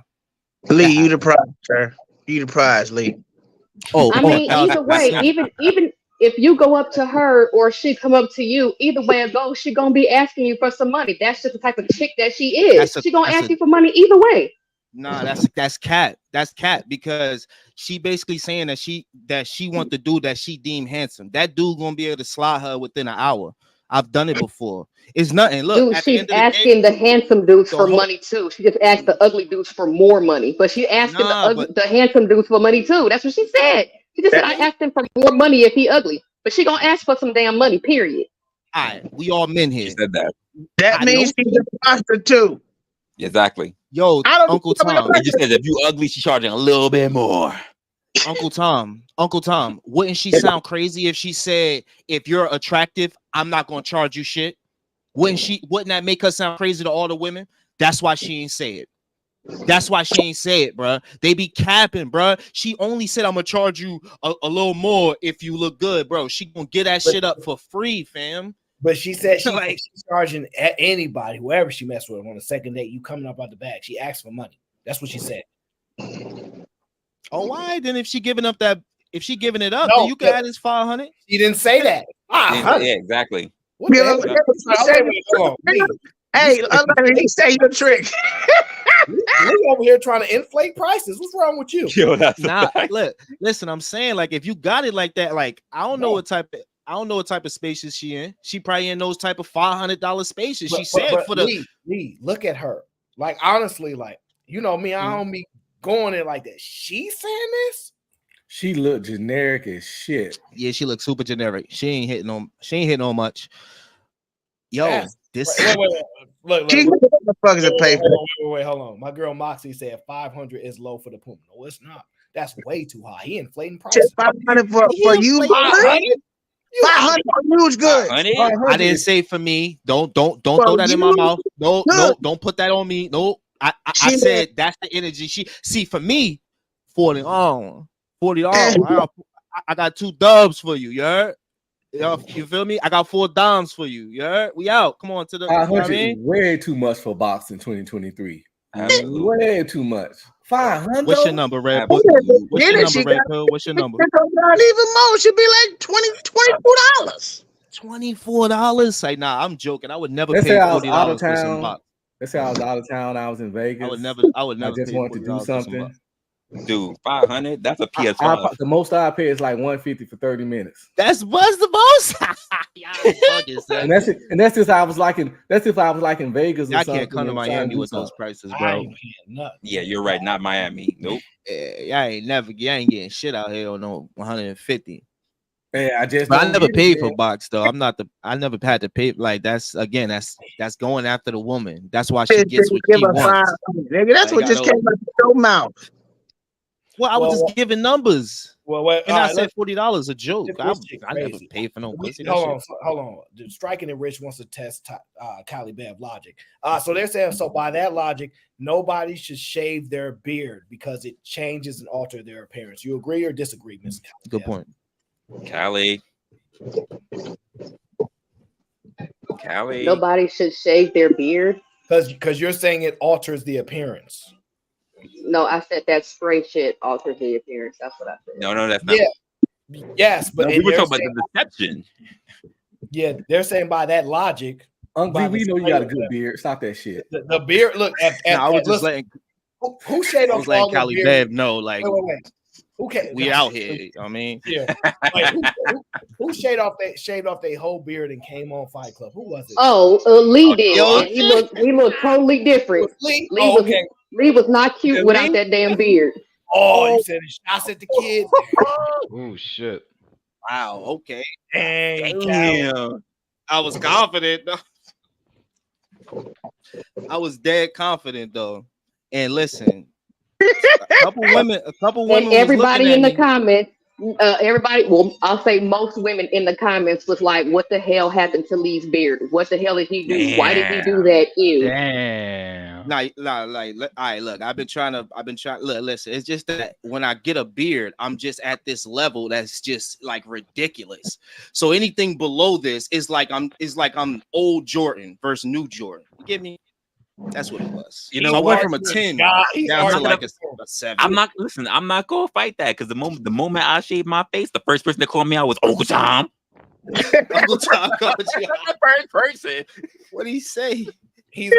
Lee, you the prize, sir. You the prize, Lee. I mean, either way, even if you go up to her or she come up to you, either way it goes, she gonna be asking you for some money. That's just the type of chick that she is. She gonna ask you for money either way. Nah, that's cat. That's cat, because she basically saying that she want the dude that she deem handsome. That dude gonna be able to slide her within an hour. I've done it before. It's nothing. Look, dude, she's asking the handsome dudes for money too. She just asked the ugly dudes for more money, but she asking the handsome dudes for money too. That's what she said. She just said, I asked him for more money if he ugly, but she gonna ask for some damn money. Period. All right, we all men here. She said that. That means she's a prostitute. Exactly. Yo, Uncle Tom. It just says if you ugly, she's charging a little bit more. Uncle Tom, wouldn't she sound crazy if she said, if you're attractive, I'm not gonna charge you shit? Wouldn't that make her sound crazy to all the women? That's why she ain't say it. That's why she ain't say it, bro. They be capping, bro. She only said, I'm gonna charge you a little more if you look good, bro. She gonna get that shit up for free, fam. But she said she's charging anybody, whoever she messed with on the second date. You coming up out the bag. She asked for money. That's what she said. Oh, why? Then if she giving it up, then you can add this 500. She didn't say that. Yeah, exactly. What the hell? Hey, he say your trick. We over here trying to inflate prices. What's wrong with you? Yo, that's Nah, look, listen, I'm saying, like, if you got it like that, like, I don't know what type of spaces she in. She probably in those type of $500 spaces. She said for the Lee, look at her. Like, honestly, like, you know me, I don't be going in like that. She saying this? She look generic as shit. Yeah, she looks super generic. She ain't hitting on much. Yo, Yes. this Look, motherfuckers that pay for wait, hold on. My girl Moxie said 500 is low for the Puma. No, it's not. That's way too high. He inflating prices. 500 for you. 500 for you's good. I didn't say for me. Don't throw that in my mouth. No, don't put that on me. No, I said that's the energy. She see for me, $40. I got 2 dubs for you. You heard? You feel me? I got 4 dimes for you. You heard? We out. Come on to the. 500 is way too much for boxing 2023. Way too much. 500. What's your number, Red? What's your number, Red Pill? What's your number? Not even more. Should be like $24. $24. Like, nah, I'm joking. I would never Let's pay say I was $40 out of for some town. box. Let's say I was out of town. I was in Vegas. I would never. I just pay wanted to do $40 for some something. box. Dude, 500. That's a PS5. The most I pay is like 150 for 30 minutes. What's the most? and that's if I was like in Vegas. I can't come to Miami with those prices, bro. Yeah, you're right. Not Miami. Nope. Yeah, I ain't getting shit out here on no 150. Yeah, I never paid for box though. I never had to pay. Like, that's going after the woman. That's why she gets what she wants. Nigga, that's what just came out of your mouth. Well, I was just giving numbers. And I said $40 a joke. I never paid for no pussy. Hold on. Striking and Rich wants to test Cali Bev logic. So they're saying, so by that logic, nobody should shave their beard because it changes and alters their appearance. You agree or disagree, Miss Cali? Good point. Cali. Nobody should shave their beard because you're saying it alters the appearance. No, I said that spray shit alters the appearance. That's what I said. No, that's not. Yeah. Yes, but we were talking about the deception. Yeah, they're saying by that logic. We know you got a good beard. Stop that shit. The beard. Look, I was just letting. Who shaved off all Cali the Bev know, like. Wait. We out here. You know what I mean, yeah. Like, who shaved off their whole beard and came on Fight Club? Who was it? Oh, Lee did. He looked totally different. Lee was not cute without that damn beard. Oh, you said shots at the kids. Oh shit! Wow. Okay. Damn. I was confident though. I was dead confident though. And listen. A couple women. And everybody in the comments, I'll say most women in the comments was like, "What the hell happened to Lee's beard? What the hell did he do? Damn. Why did he do that?" Ew. Damn. Like, all right, look, I've been trying. Look, listen, it's just that when I get a beard, I'm just at this level that's just like ridiculous. So anything below this is like I'm old Jordan versus new Jordan. You get me? That's what it was. You know, so I went from a 10 down to like a 7. I'm not gonna fight that because the moment I shaved my face, the first person that called me out was Uncle Tom. Uncle Tom called you out. The first person. What did he say? He's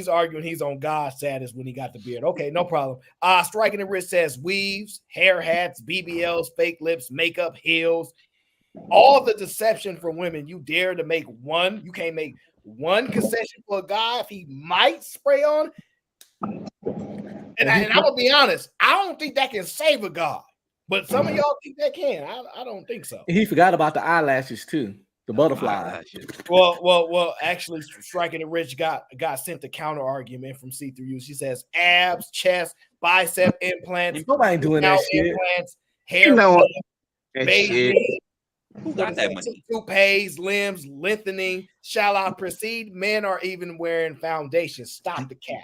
arguing he's on God's status when he got the beard. Okay, no problem. Striking the Wrist says weaves, hair hats, BBLs, fake lips, makeup, heels, all the deception for women. You dare to make one? You can't make one concession for a guy if he might spray on. And I'm gonna be honest, I don't think that can save a guy, but some of y'all think that can. I don't think so. He forgot about the eyelashes too, the butterfly. Well. Actually, Striking the Rich got sent the counter argument from C3U. She says abs, chest, bicep implants. Nobody ain't doing that shit. Implants, hair, baby. Who got that money? Toupees, limbs, lengthening. Shall I proceed? Men are even wearing foundation. Stop the cap.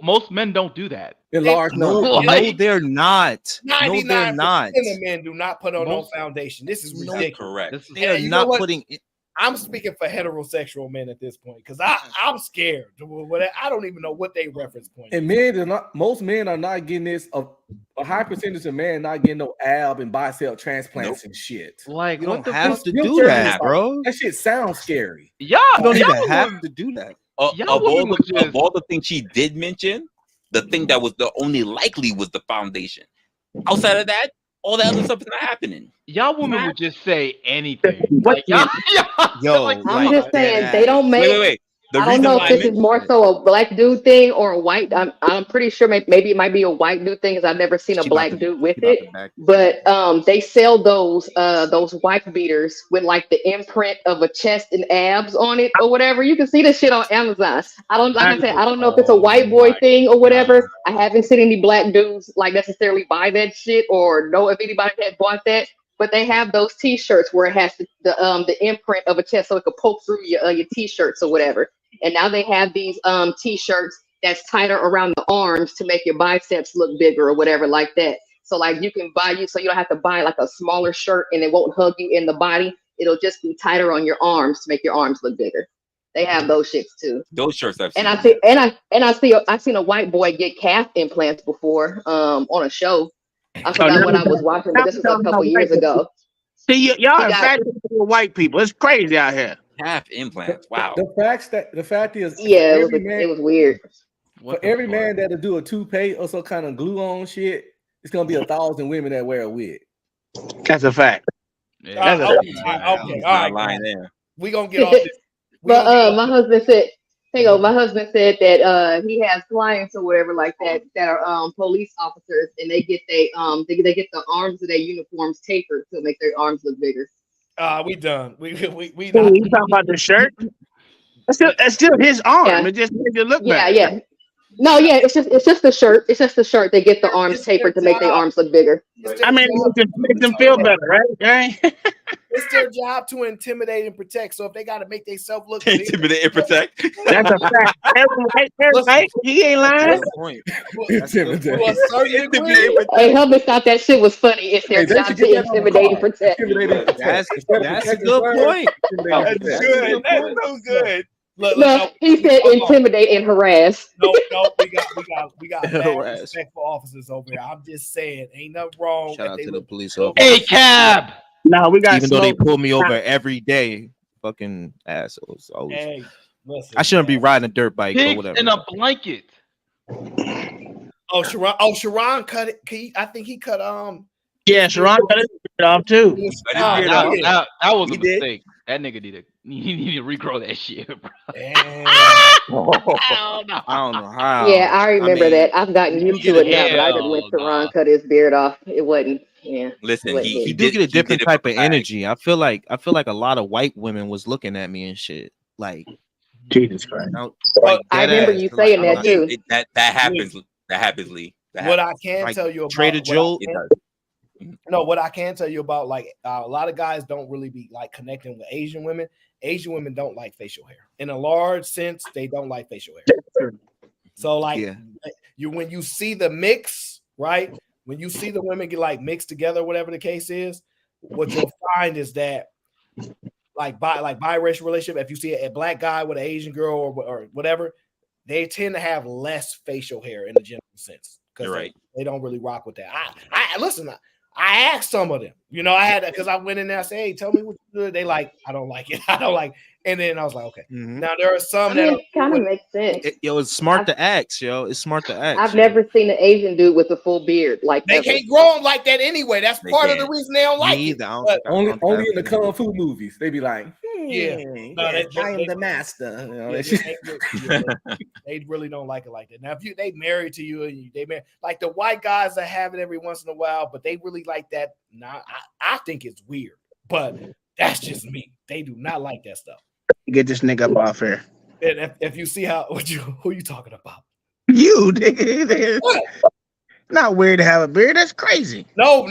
Most men don't do that. No, they're not. 99% of men do not put on no foundation. This is ridiculous. Correct. They are not putting. I'm speaking for heterosexual men at this point because I'm scared. I don't even know what they reference point. And men are not. Most men are not getting this. A high percentage of men not getting no ab and bicep transplants and shit. Like, you what don't have to do that, bro? That shit sounds scary. Y'all don't even have to do that. Of all the things she did mention, the thing that was the only likely was the foundation. Outside of that, all that other stuff is not happening. Y'all women would just say anything. Like, y'all, I'm just saying they don't make. Wait. I don't know if this is more so a black dude thing or a white. I'm pretty sure maybe it might be a white dude thing because I've never seen a black dude with it. But they sell those wife beaters with like the imprint of a chest and abs on it or whatever. You can see this shit on Amazon. I don't know if it's a white boy thing or whatever. I haven't seen any black dudes like necessarily buy that shit or know if anybody had bought that. But they have those T-shirts where it has the imprint of a chest, so it could poke through your T-shirts or whatever. And now they have these T-shirts that's tighter around the arms to make your biceps look bigger or whatever like that. So like you can so you don't have to buy like a smaller shirt and it won't hug you in the body. It'll just be tighter on your arms to make your arms look bigger. They have those shits too. Those shirts I've seen. I've seen a white boy get calf implants before on a show. I forgot what I was watching, but this was a couple years ago. See, y'all are infatuated with white people. It's crazy out here. Calf implants. Wow. The fact is, it was weird. For every man that'll do a toupee or some kind of glue on shit, it's gonna be 1,000 women that wear a wig. That's a fact. Yeah, okay, all right. We gonna get off this. But my husband said. My husband said that he has clients or whatever like that are police officers, and they get the arms of their uniforms tapered to make their arms look bigger. We done. We you talking about the shirt? That's still his arm. Yeah. It just makes it look better. Yeah. No, yeah, it's just the shirt. It's just the shirt. They get the arms tapered to make their arms look bigger. I mean, it makes them feel better, right? It's their job to intimidate and protect. So if they got to make themselves look intimidate and protect, that's a fact. Right? He ain't lying. Hey, help us thought that shit was funny. It's their job to intimidate and protect. That's a good point. That's good. That's so good. Look, he said intimidate and harass. No, we got respectful officers over here. I'm just saying, ain't nothing wrong. Shout out to the police officers. Hey, cab. No, we got. Even though they pull me over every day, fucking assholes. Hey, listen, I shouldn't be riding a dirt bike or whatever. In a blanket. Sharon cut it. I think he cut Yeah, Sharon cut it off too. That was a mistake. That nigga need to regrow that shit, bro. I don't know how. Yeah, I remember that. I've gotten used to it now, but I didn't when Sharon cut his beard off. It wasn't. Yeah. Listen, he did get a different type of energy. I feel like a lot of white women was looking at me and shit. Like Jesus Christ. I remember you saying that too. That happens. That happens, Lee. What I can tell you about Trader Joe. No, what I can tell you about, like a lot of guys don't really be like connecting with Asian women. Asian women don't like facial hair. In a large sense, they don't like facial hair. So like when you see the mix, right? When you see the women get like mixed together, whatever the case is, what you'll find is that biracial relationship, if you see a black guy with an Asian girl or whatever, they tend to have less facial hair in a general sense. Because they don't really rock with that. I listen. I asked some of them, I had because I went in there and said, hey, tell me what you do. They like, I don't like it. I don't like. And then I was like, okay. Mm-hmm. Now there are some that kind of makes sense. It's smart to ask, yo. It's smart to ask. I've never seen an Asian dude with a full beard like they can't grow them like that anyway. That's part of the reason they don't like it. Only in the kung fu movies, they be like, I am the master. They really don't like it like that. Now, if they married to you and they marry, like the white guys that have it every once in a while, but they really like that. Nah, I think it's weird, but that's just me. They do not like that stuff. Get this nigga up off here. And if you see who you talking about? You, nigga. Not weird to have a beard. That's crazy. No.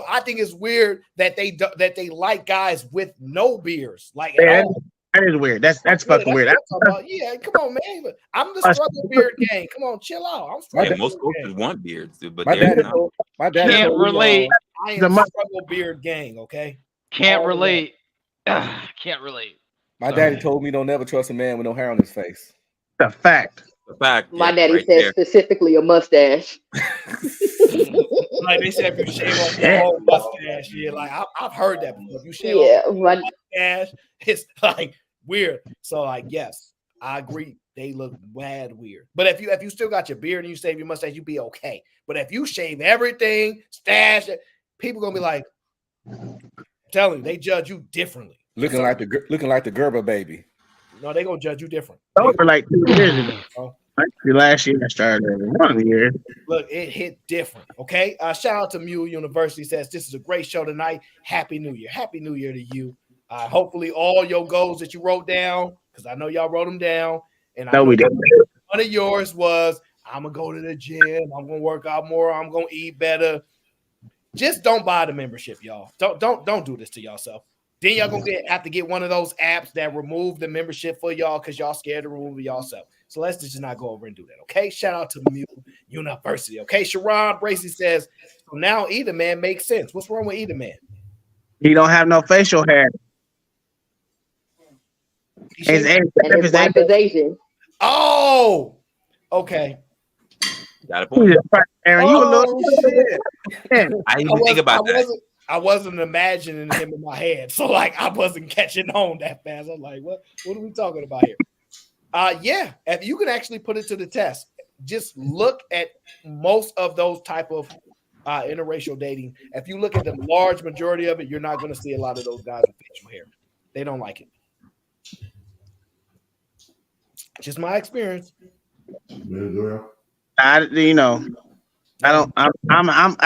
I think it's weird that they like guys with no beards. Like that is weird. That's fucking weird. Come on, man. I'm the struggle beard gang. Come on, chill out. Most cultures want beards, but my dad can't relate. I am the struggle beard gang. Okay. Can't relate. Can't relate. My daddy told me don't never trust a man with no hair on his face. The fact. The fact. My Yep, daddy right said there. specifically a mustache. Like they said, if you shave off your whole mustache, yeah, like I've heard that before. If you shave Yeah, off your mustache, it's like weird. So like, yes, I agree. They look mad weird. But if you still got your beard and you shave your mustache, you be okay. But if you shave everything, stash it, people gonna be like, I'm telling you, they judge you differently. Looking like the Gerber baby. No, they gonna judge you different. Those were like 2 years ago. Actually, last year I started 1 year. Look, it hit different. Okay. Shout out to Mule University. Says this is a great show tonight. Happy New Year. Happy New Year to you. Hopefully all your goals that you wrote down, because I know y'all wrote them down. And I know we didn't. one of yours was I'm gonna go to the gym, I'm gonna work out more, I'm gonna eat better. Just don't buy the membership, y'all. Don't do this to yourself. Then y'all gonna have to get one of those apps that remove the membership for y'all because y'all scared to remove it yourself. So let's just not go over and do that. Okay. Shout out to Mule University. Okay. Sharon Bracy says, so now Either Man makes sense. What's wrong with Either Man? He don't have no facial hair. His wife is Asian. Oh, okay. Got a point. Aaron, you a little shit. I didn't even think about that. I wasn't imagining him in my head, so like I wasn't catching on that fast. I'm like, what are we talking about here? Yeah, if you can actually put it to the test, just look at most of those type of interracial dating. If you look at the large majority of it, you're not going to see a lot of those guys with facial hair. They don't like it. Just my experience. I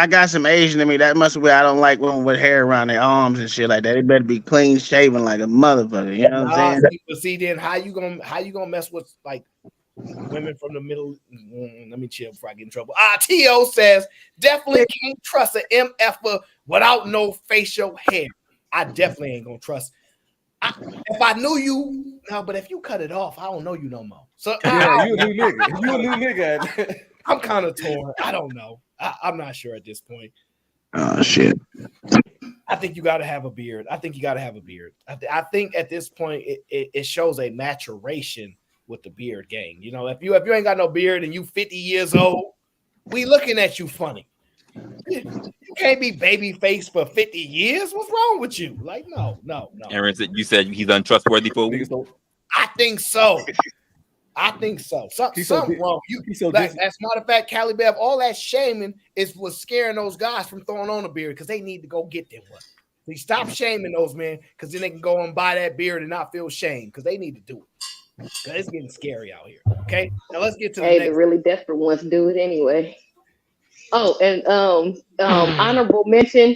got some Asian in me. That must be I don't like women with hair around their arms and shit like that. They better be clean shaven like a motherfucker. You know what I'm saying? But see, then how you gonna mess with like women from the middle? Let me chill before I get in trouble. T.O. says definitely can't trust an MFer without no facial hair. I definitely ain't gonna trust. If I knew you, no, but if you cut it off, I don't know you no more. So yeah, you a new nigga. You a new nigga. I'm kind of torn. I don't know. I'm not sure at this point. Oh shit. I think you got to have a beard. I think I think at this point it shows a maturation with the beard gang. You know, if you ain't got no beard and you 50 years old, we looking at you funny. You can't be baby face for 50 years. What's wrong with you? Like, no. Aaron said you said he's untrustworthy for weeks. I think so. Something wrong. As a matter of fact, Cali Bev, all that shaming was scaring those guys from throwing on a beard because they need to go get them one. So you stop shaming those men because then they can go and buy that beard and not feel shame because they need to do it. Because it's getting scary out here. Okay, now let's get to the really desperate ones do it anyway. Oh, and honorable mention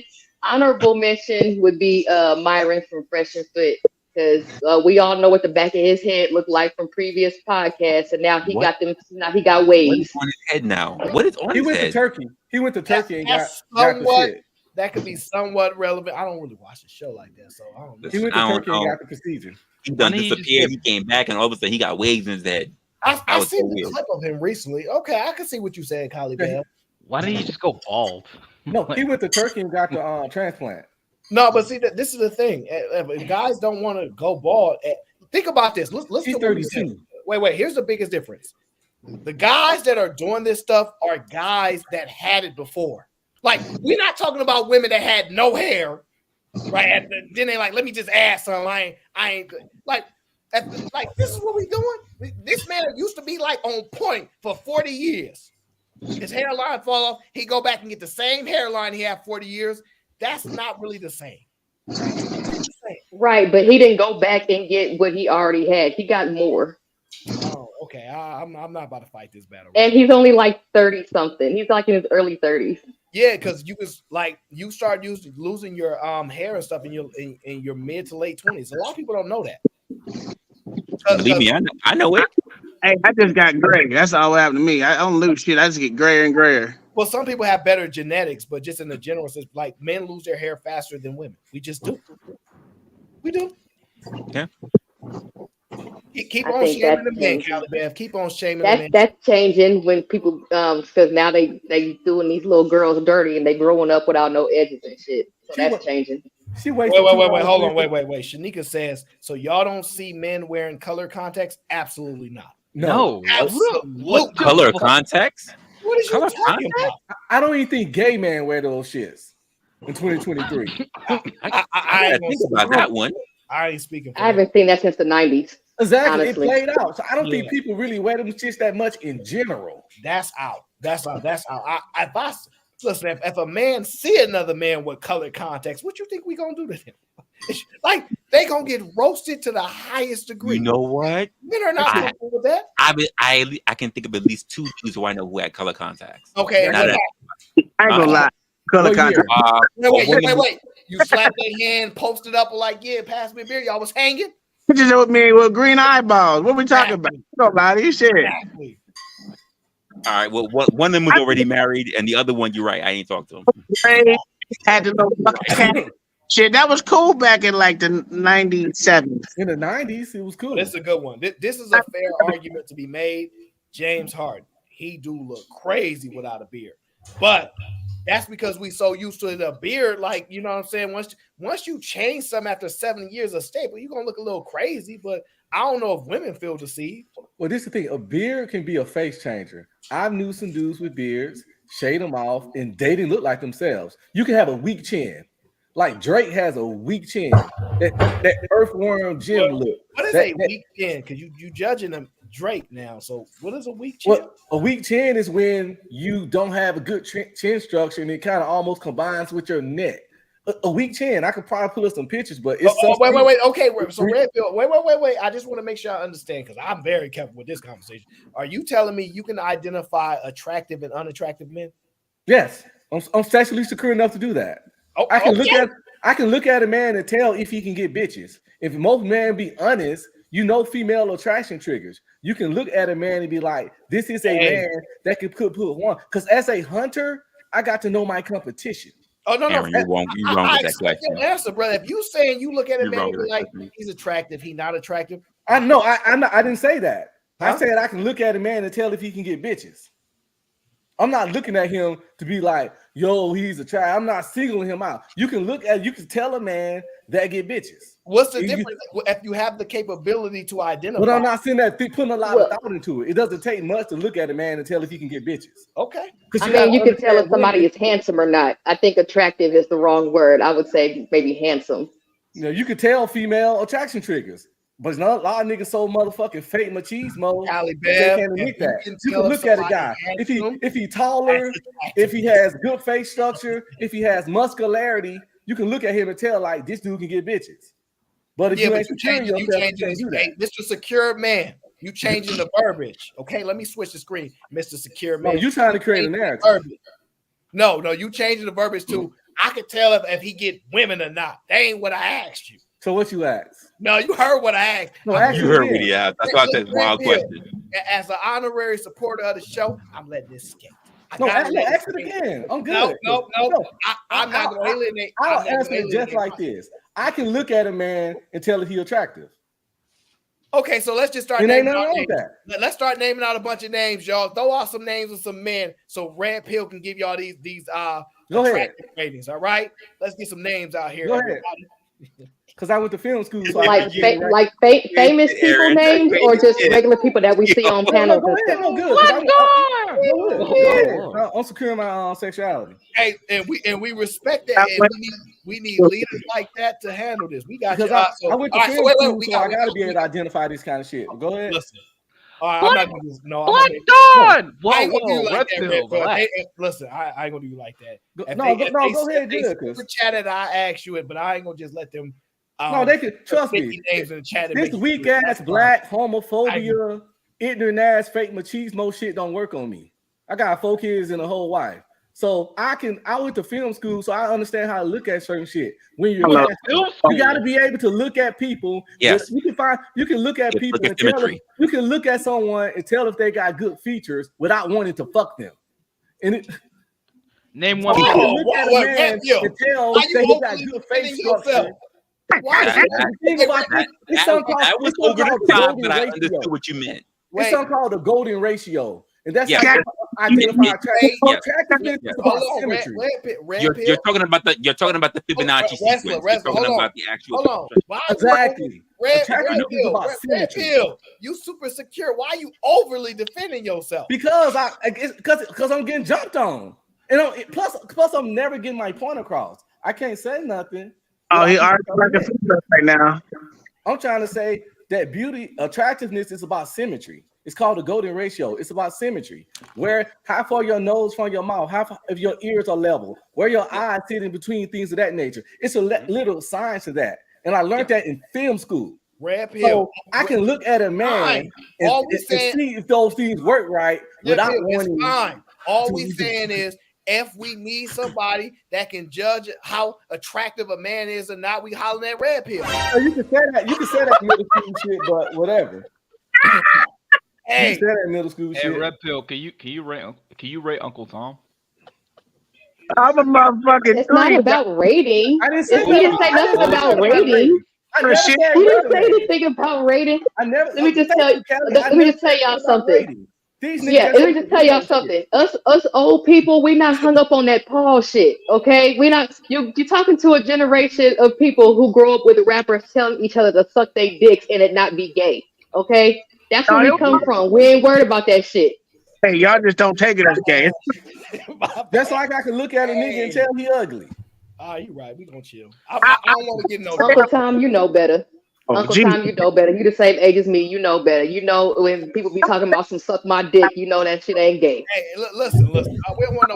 would be Myron from Fresh and Fit. Because we all know what the back of his head looked like from previous podcasts, and now he got them. Now he got waves. What is on his head now? What is on his head? He went to Turkey and got the shit. That could be somewhat relevant. I don't really watch the show like that, so I don't know. He went to Turkey and got the procedure. He done disappeared. He came back, and all of a sudden he got waves in his head. I seen a clip of him recently. Okay, I can see what you said, Kylie Bell. Why didn't he just go bald? No, he went to Turkey and got the transplant. No, but see, this is the thing. If guys don't want to go bald, think about this. Let's He's 32. Wait. Here's the biggest difference. The guys that are doing this stuff are guys that had it before. Like, we're not talking about women that had no hair, right? And then they like, let me just add something. I ain't good. Like this is what we doing. This man used to be like on point for 40 years. His hairline fall off. He go back and get the same hairline he had 40 years. That's not really the same. Right, but he didn't go back and get what he already had. He got more. Oh, okay. I'm not about to fight this battle. And he's only like 30 something. He's like in his early 30s. Yeah, because you start losing your hair and stuff in your mid to late 20s. A lot of people don't know that. Believe me, I know it. Hey, I just got gray. That's all that happened to me. I don't lose shit. I just get grayer and grayer. Well, some people have better genetics, but just in the general sense, like men lose their hair faster than women. We just do. We do. Yeah. Keep on shaming the men, Caliban. Keep on shaming the men. That's changing when people, because now they doing these little girls dirty and they growing up without no edges and shit. So that's changing. She Wait. wasted. Hold on. Wait. Shanika says, so y'all don't see men wearing color contacts? Absolutely not. No. Absolutely. What color contacts? What is you Color talking about? I don't even think gay men wear those shits in 2023. I ain't think about that one. I ain't speaking for I haven't seen that since the 90s. Exactly. Honestly. It played out. So I don't think people really wear them shits that much in general. That's out. Listen, if a man see another man with colored contacts, what you think we gonna do to him? Like they gonna get roasted to the highest degree. You know what? Men are not comfortable with that. I can think of at least 2 dudes who I know who had color contacts. Okay, Not I ain't gonna lie. Color contact. Wait. You slapped their hand, posted up like, yeah, pass me a beer. Y'all was hanging. Pictures of me with green eyeballs. What we talking about? Nobody shit. Exactly. All right. Well, one of them was already married, and the other one, you're right. I ain't talked to him. Had to know shit. That was cool back in like the 97. In the 90s, it was cool. This is a good one. This is a fair argument to be made. James Harden, he do look crazy without a beard, but that's because we so used to the beard. Like, you know what I'm saying? Once you change something after 7 years of staple, you're gonna look a little crazy. But I don't know if women feel deceived. Well, this is the thing. A beard can be a face changer. I've knew some dudes with beards, shade them off, and they didn't look like themselves. You can have a weak chin. Like Drake has a weak chin. That earthworm Jim look. What is a weak chin? Because you judging them Drake now. So what is a weak chin? Well, a weak chin is when you don't have a good chin structure and it kind of almost combines with your neck. A weak chin, I could probably pull up some pictures, but it's wait. Okay, so Redfield, wait. I just want to make sure I understand because I'm very careful with this conversation. Are you telling me you can identify attractive and unattractive men? Yes, I'm sexually secure enough to do that. Oh, I can look at a man and tell if he can get bitches. If most men be honest, you know female attraction triggers. You can look at a man and be like, this is a man that could put one. Because as a hunter, I got to know my competition. Oh no, Aaron, you're wrong with that question. Answer, brother. If you saying you look at a man and be like, he's attractive, he not attractive. I know. I didn't say that. Huh? I said I can look at a man and tell if he can get bitches. I'm not looking at him to be like, yo, he's attractive. I'm not singling him out. You can tell a man that get bitches. What's the difference if you have the capability to identify? But I'm not saying that putting a lot of thought into it. It doesn't take much to look at a man and tell if he can get bitches. Okay. I mean, you can tell if somebody is handsome or not. I think attractive is the wrong word. I would say maybe handsome. You know, you can tell female attraction triggers. But a lot of niggas so motherfucking fake machismo. They can't admit that. You can look at a guy. If he taller, if he has good face structure, if he has muscularity, you can look at him and tell like this dude can get bitches. But if you ain't securing yourself, you can't do that. Mr. Secure Man, you changing the verbiage. Okay, let me switch the screen. Mr. Secure Man. No, you trying to create a narrative. No, you changing the verbiage to I could tell if he get women or not. That ain't what I asked you. So what you asked? No, you heard what I asked. No, you heard what he asked. That's why I said wild question. As an honorary supporter of the show, I'm letting this skate. Ask it again. I'm good. No. I'm not going to alienate. I'll answer it just like this. I can look at a man and tell if he's attractive. Okay, so let's just start naming out names. Let's start naming out a bunch of names, y'all. Throw out some names of some men so Red Pill can give y'all these attractive ratings. All right, let's get some names out here. Go ahead. Because I went to film school, so famous people names or just regular people that we see on panels. I'm securing my sexuality. Hey, and we respect that. And we need leaders like that to handle this. We got because I went to film school, so I got to be able to identify this kind of shit. Go ahead. Listen. I'm not gonna do no. Listen, I ain't gonna do you like that. Go ahead, good. Chat it. I ask you it, but I ain't gonna just let them. No, they can trust me. Names in the chat this weak ass black homophobia, ignorant ass fake machismo shit don't work on me. I got 4 kids and a whole wife, so I went to film school, so I understand how to look at certain shit. When you got to be able to look at people. Yes, you can look at people and tell them, you can look at someone and tell if they got good features without wanting to fuck them. And name one. You can look at a man and tell that he got good face structure. That was over the top, but I understood what you meant. It's something called the golden ratio. And that's Yeah. how you identify Yeah. attractiveness is about symmetry. You're talking about the Fibonacci sequence. You're talking about the actual. Hold on. Why Exactly. Red Attractiveness is about Red symmetry. Pill, you super secure. Why are you overly defending yourself? Because I'm getting jumped on. And plus I'm never getting my point across. I can't say nothing. Oh, he arguing right now. I'm trying to say that attractiveness is about symmetry. It's called the golden ratio. It's about symmetry. Where how far your nose from your mouth, how far, if your ears are level, where your eyes sit in between, things of that nature. It's a little science to that. And I learned that in film school. Red Pill. So I can look at a man and see if those things work right without wanting. Fine. All we saying is if we need somebody that can judge how attractive a man is or not, we hollering at Red Pill. So you can say that. You can say that middle school shit, but whatever. Hey, you say that middle school shit. Red Pill, can you rate Uncle Tom? I'm a motherfucking. It's not about rating. I didn't say he didn't say nothing about rating. He didn't say anything about rating. Let me just tell y'all something. Yeah, let me just tell y'all something. Us old people, we not hung up on that Paul shit. Okay, we not. You're talking to a generation of people who grow up with rappers telling each other to suck their dicks and it not be gay. Okay, that's where we come from. We ain't worried about that shit. Hey, y'all just don't take it as gay. That's like I can look at a nigga and tell he ugly. You right. We gonna chill. I don't want to get no. Uncle Tom, you know better. Oh, Uncle Tom, you know better. You the same age as me. You know better. You know when people be talking about some suck my dick, you know that shit ain't gay. Hey, listen. We don't want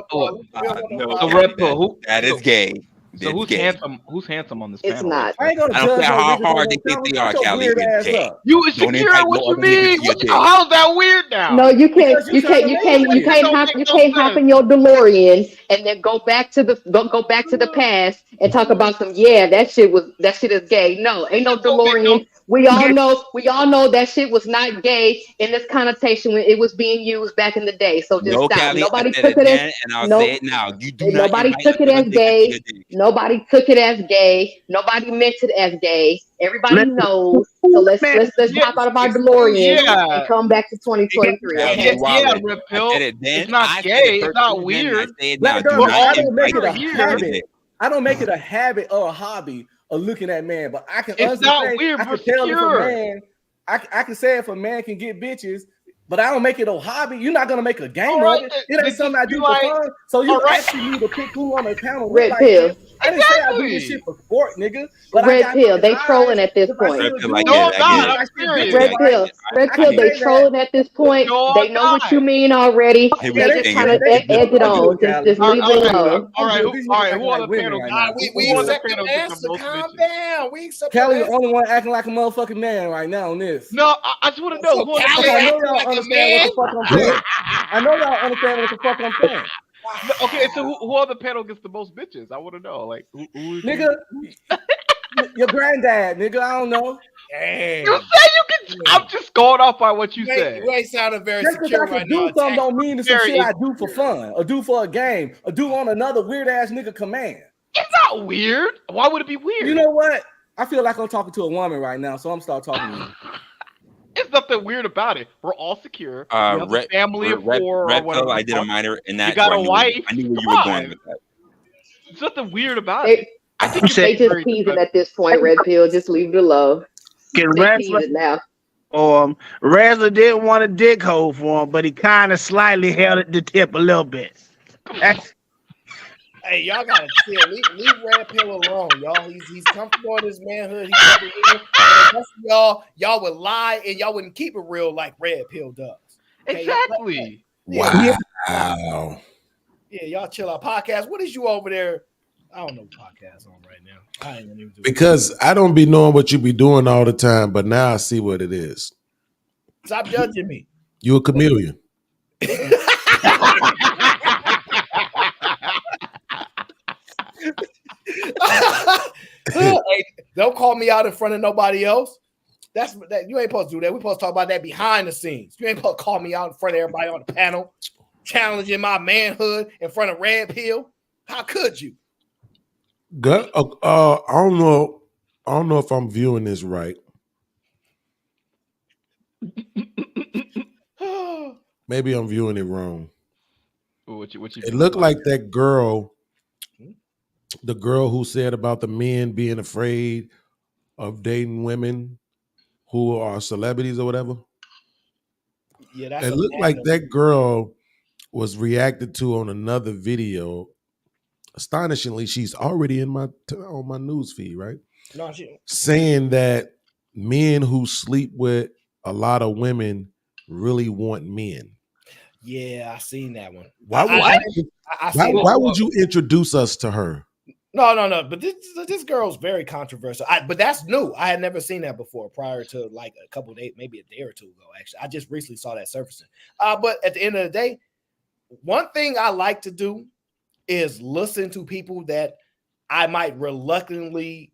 no. That is gay. So who's handsome? Who's handsome on this panel? It's not. I ain't gonna I don't judge care no how niggas hard on they no think they panel. are, Shut your Callie. weird It's ass gay. up. You insecure? What you mean? How's that weird now? No, you can't. Because You can't hop in your DeLorean and then go back to the past and talk about some. Yeah, that shit is gay. No, ain't no DeLorean. We all know that shit was not gay in this connotation when it was being used back in the day. So just No, stop. Callie, Nobody I said took it it then, as and I'll say it now. You do not nobody invite took it another as nigga to gay. your dick. Nobody took it as gay. Nobody meant it as gay. Everybody knows. So let's hop out of our DeLorean and come back to 2023. Okay? Red Pill. I said it then. It's not I gay. said it It's first not then, weird. I say it now. Like, Do dog, not I don't make invite it a your habit. dick. I don't make it a habit or a hobby of looking at man, but I can It's not weird. I can We're tell if a secure. man, I can say if a man can get bitches, but I don't make it a hobby. You're not gonna make a game of it. It ain't something I do for fun. So you actually need to pick who on the panel. Red like Pill. this. I didn't say I do this shit for sport, nigga. But Red I got Pill, they eyes, trolling at this if I point. see a Red Pill, dude, I get it, I get it. I see bitches, Red right? Pill, Red I Pill, can they say trolling at this point. They know what you mean already. Here we They go, just King. trying to edge it on. Just leave it alone. All right. Who on the panel? We accept your answer. Calm down. We accept your Kelly's the answer. only one acting like a motherfucking man right now on this. No, I just want to know who on the Callie I know panel. y'all understand what the fuck I'm saying. I know y'all understand what the fuck I'm saying. Okay, so who on the panel gets the most bitches? I want to know. Like, who Nigga, your granddad, nigga, I don't know. Hey. You say you can. I'm just going off by what you said. You ain't sounding very Just because secure I can right do now. something don't mean it's some Very shit I do for fun, or do for a game, or do on another weird ass nigga command. It's not weird. Why would it be weird? You know what? I feel like I'm talking to a woman right now, so I'm start talking to you. There's nothing weird about it. We're all secure. We have a Red, family of Red, four Red or whatever. Pill, I did a minor in that. You got so a wife. I knew where you were going with that. There's nothing weird about it. I think They just teasing at this point, Red Pill. Just leave it alone. Can They teasing now. Razzler didn't want a dick hole for him, but he kind of slightly held it the tip a little bit. Hey, y'all gotta chill. Leave Red Pill alone, y'all. He's comfortable in his manhood. He's real. Y'all would lie and y'all wouldn't keep it real like Red Pill does. Okay? Exactly. Yeah. Wow. Yeah, y'all chill out. Podcast. What is you over there? I don't know what podcast on right now. I ain't gonna even do it. Because I don't be knowing what you be doing all the time, but now I see what it is. Stop judging me. You a chameleon. Hey, don't call me out in front of nobody else. That you ain't supposed to do that. We're supposed to talk about that behind the scenes. You ain't supposed to call me out in front of everybody on the panel, challenging my manhood in front of Red Pill. How could you? Good. I don't know. I don't know if I'm viewing this right. maybe I'm viewing it wrong. What you It looked like that girl, the girl who said about the men being afraid of dating women who are celebrities or whatever. Yeah, that's It looked like that girl was reacted to on another video. Astonishingly, she's already in on my news feed, right? No, she, saying that men who sleep with a lot of women really want men. yeah, I seen that one. Why would you introduce us to her? No. But this girl's very controversial. But that's new. I had never seen that before prior to like a couple of days, maybe a day or two ago. Actually, I just recently saw that surfacing. But at the end of the day, one thing I like to do is listen to people that I might reluctantly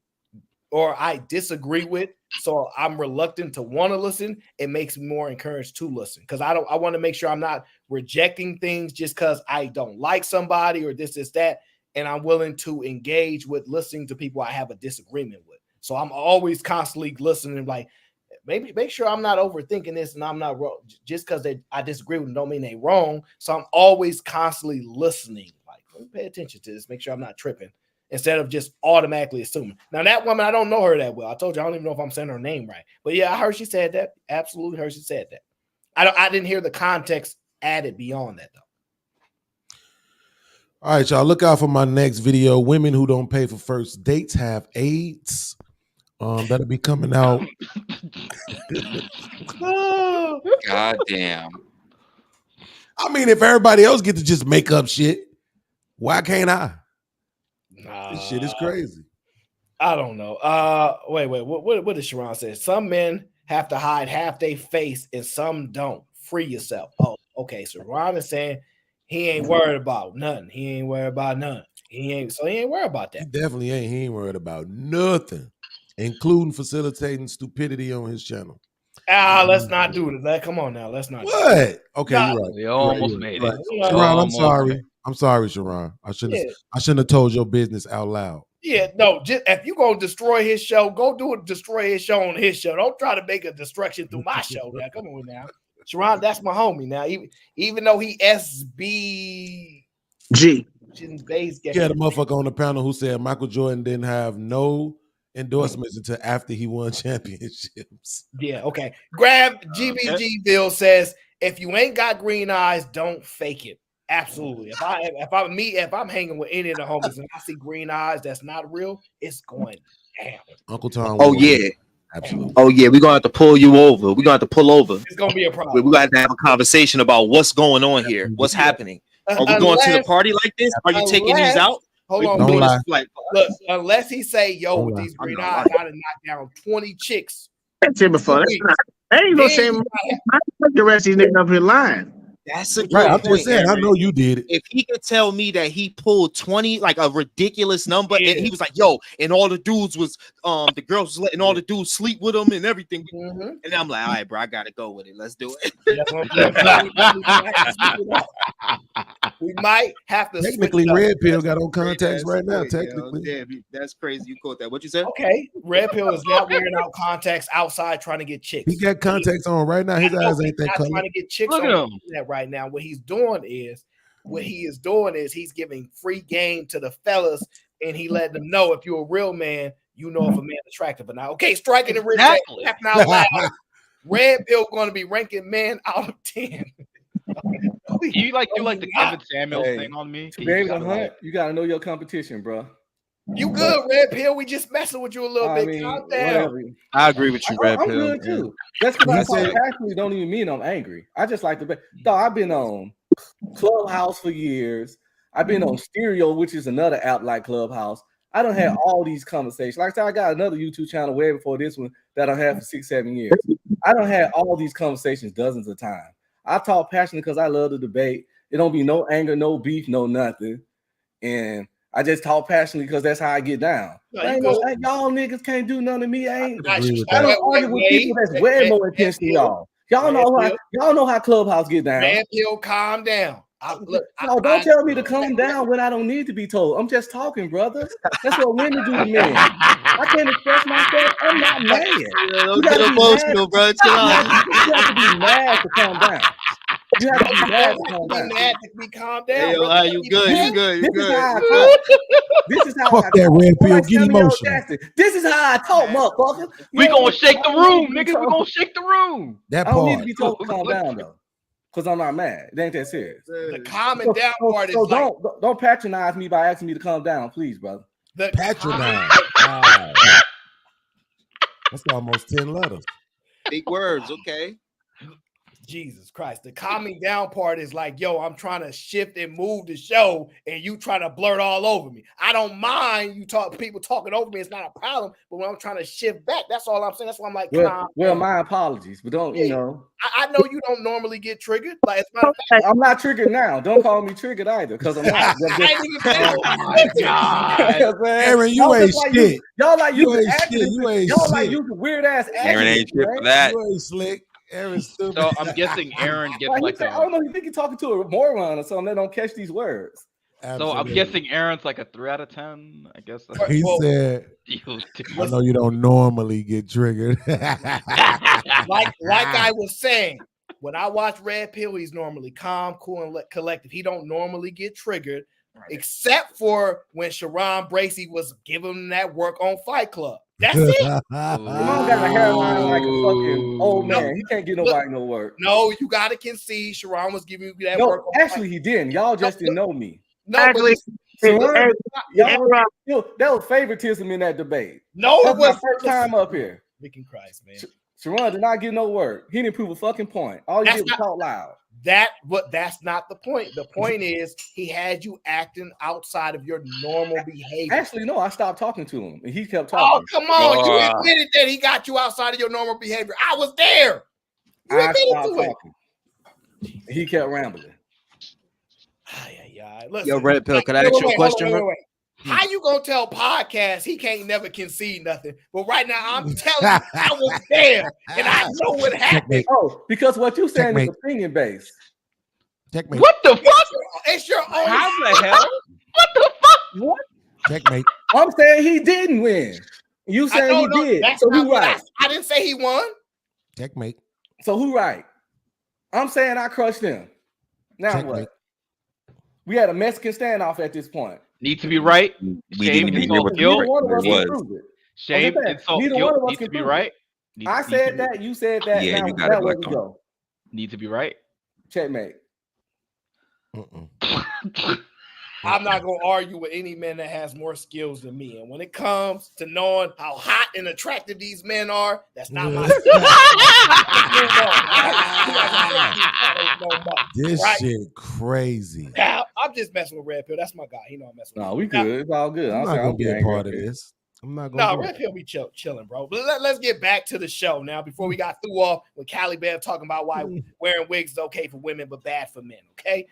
or I disagree with. So I'm reluctant to want to listen. It makes me more encouraged to listen because I want to make sure I'm not rejecting things just because I don't like somebody or this is that. And I'm willing to engage with listening to people I have a disagreement with. So I'm always constantly listening, like maybe make sure I'm not overthinking this and I'm not wrong. Just because I disagree with them don't mean they wrong. So I'm always constantly listening. Like, let me pay attention to this, make sure I'm not tripping instead of just automatically assuming. Now, that woman, I don't know her that well. I told you I don't even know if I'm saying her name right. But yeah, I heard she said that. Absolutely heard she said that. I didn't hear the context added beyond that, though. All right, y'all. Look out for my next video. Women who don't pay for first dates have AIDS. That'll be coming out. God damn. I mean, if everybody else get to just make up shit, why can't I? This shit is crazy. I don't know. Wait. What did Sharon say? Some men have to hide half their face and some don't. Free yourself. Oh, okay. So Ron is saying he ain't worried about nothing. He ain't worried about nothing. He ain't worried about that. He definitely ain't. He ain't worried about nothing, including facilitating stupidity on his channel. Let's not do that. Come on now. Let's not. What? Okay, you're right. We almost made it. Sharon, I'm sorry. I'm sorry, Sharon. I shouldn't have told your business out loud. Yeah, no, just if you gonna destroy his show, go do it, destroy his show on his show. Don't try to make a destruction through my show. Now, come on now. Sharon, that's my homie now. Even though he SBG. Yeah, the motherfucker on the panel who said Michael Jordan didn't have no endorsements until after he won championships. Yeah, okay. Grab GBGville says, if you ain't got green eyes, don't fake it. Absolutely. If I'm hanging with any of the homies and I see green eyes that's not real, it's going down. Uncle Tom. Oh yeah. Absolutely. Oh yeah, we're gonna have to pull you over. We're gonna have to pull over. It's gonna be a problem. We're gonna have to have a conversation about what's going on here. What's happening? Are we going to the party like this? Are you taking these out? Hold on, don't lie. Look, unless he say, yo, with these green eyes, I done knocked down 20 chicks. That's it before. I ain't gonna say the rest of these niggas up here lying. That's a good right. I'm point, just saying, I know you did it. If he could tell me that he pulled 20, like a ridiculous number, and he was like, yo, and all the dudes was the girls was letting all the dudes sleep with him and everything. And I'm like, all right, bro, I gotta go with it. Let's do it. We might have to. Technically, Red Pill got on contacts right now. Technically, that's crazy. You caught that. What you said? Okay, Red Pill is not wearing out contacts outside trying to get chicks. he got contacts on right now. His eyes ain't that not color. trying to get chicks. Look at on him. that right now. What he is doing is he's giving free game to the fellas, and he letting them know if you're a real man, you know if a man attractive or not. Okay, striking the rich out loud. Red Pill going to be ranking men out of 10. You like the Kevin Samuels thing on me? To be able to hunt, you gotta know your competition, bro. You good, Red Pill? We just messing with you a little bit. Calm down. I agree with you, Red I'm Pill. good too. That's because I talk passionately don't even mean I'm angry. I just like to be. Dog, I've been on Clubhouse for years. I've been on Stereo, which is another app like Clubhouse. I don't have all these conversations. Like I said, I got another YouTube channel way before this one that I had for 6-7 years. I don't have all these conversations dozens of times. I talk passionately because I love the debate. It don't be no anger, no beef, no nothing. And I just talk passionately because that's how I get down. Y'all niggas can't do nothing to me. I don't argue with people that's way more intense than y'all. Y'all know how Clubhouse get down. Red Pill, calm down. Don't tell me to calm down when I don't need to be told. I'm just talking, brother. That's what women do to men. I can't express myself. I'm not mad. Don't get emotional, bro. Chill out. You have to be mad to calm down. You have to be mad to calm Be down. mad to be calmed down. Hey, yo, brother. you good? You good? You This is good? how I talk. This is how Fuck I that talk. red I'm pill. like Get Samuel L. emotional. Jackson. This is how I talk, motherfucker. We gonna shake the room, niggas. We told, gonna shake the room. That I don't need part. to be told to calm down though, because I'm not mad. It ain't that serious. The calming down part is So like don't patronize me by asking me to calm down, please, brother. the Patronize. Wow. That's almost 10 letters. Big words, okay. Jesus Christ. The calming down part is like, yo, I'm trying to shift and move the show, and you trying to blurt all over me. I don't mind people talking over me. It's not a problem. But when I'm trying to shift back, that's all I'm saying. That's why I'm like, Well, my apologies, but don't you know? I know you don't normally get triggered. Like, as a matter of fact, I'm not triggered now. Don't call me triggered either, because I'm not. I ain't even finished. Oh my God. Aaron, you ain't shit. Y'all like You using ain't shit. adjectives. You ain't Y'all like shit. using weird ass Aaron ain't adjectives. shit man. for that. You ain't slick. Aaron's stupid. So I'm guessing Aaron gets Like, like I don't know. You think you're talking to a moron or something that don't catch these words? So I'm guessing Aaron's like a 3 out of 10. I guess. He said, I know you don't normally get triggered. like I was saying, when I watch Red Pill, he's normally calm, cool, and collective. He don't normally get triggered, except for when Sharon Bracey was giving him that work on Fight Club. That's it. Sharon got a hairline like a fucking old man. He can't get nobody no work. No, you gotta concede Sharon was giving you that No, work. actually, he didn't. Y'all just didn't know me. No, Actually, but there was favoritism in that debate. No, That's it was my first time up here. Freaking Christ, man. Sharon did not get no work. He didn't prove a fucking point. All he did was talk loud. That's not the point. The point is he had you acting outside of your normal behavior. Actually, no, I stopped talking to him and he kept talking. Oh, come on. You admitted that he got you outside of your normal behavior. I was there. You I admitted stopped to it. talking. He kept rambling. Listen, Yo, Red Pill, could I ask you a question, bro? wait. How you gonna tell podcast he can't never concede nothing? But right now I'm telling you, I was there and I know what happened. Oh, because what you saying is opinion based. Checkmate. What the fuck? It's your own. How the hell? What the fuck? What? Checkmate. I'm saying he didn't win. You saying he did. That's So not who what right? I didn't say he won. Checkmate. So who right? I'm saying I crushed him. Now Checkmate. what? We had a Mexican standoff at this point. Need to be right. We Shame, didn't even hear insult, what guilt. Neither one of us it can was. prove it. Shame, I'm just saying, insult, neither one guilt. of us Need can to be prove right. it. I said that. You said that. Yeah, now, you got now it, where Black we go? Need to be right. Checkmate. I'm not gonna argue with any man that has more skills than me. And when it comes to knowing how hot and attractive these men are, that's not my This right? shit crazy. Yeah, I'm just messing with Red Pill. That's my guy. He know I'm messing with No, him. we good. It's all good. I'm not gonna be a part of this. I'm not No, gonna. Red Pill be chilling, bro. But let's get back to the show now. Before we got through off with Callie Bev talking about why wearing wigs is okay for women but bad for men. Okay,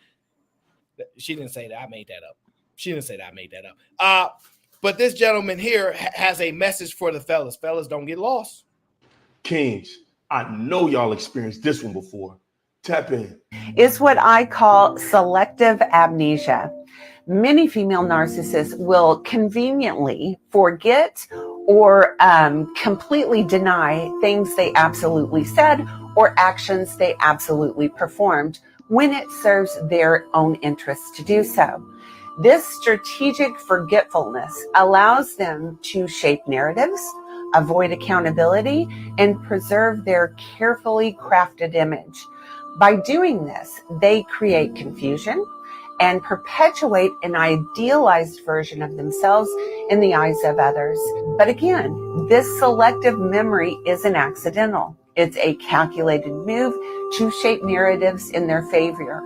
she didn't say that. I made that up. She didn't say that. I made that up. But this gentleman here has a message for the fellas. Fellas, don't get lost. Kings, I know y'all experienced this one before. Tap in. It's what I call selective amnesia. Many female narcissists will conveniently forget or completely deny things they absolutely said or actions they absolutely performed when it serves their own interests to do so. This strategic forgetfulness allows them to shape narratives, avoid accountability, and preserve their carefully crafted image. By doing this, they create confusion and perpetuate an idealized version of themselves in the eyes of others. But again, this selective memory isn't accidental. It's a calculated move to shape narratives in their favor.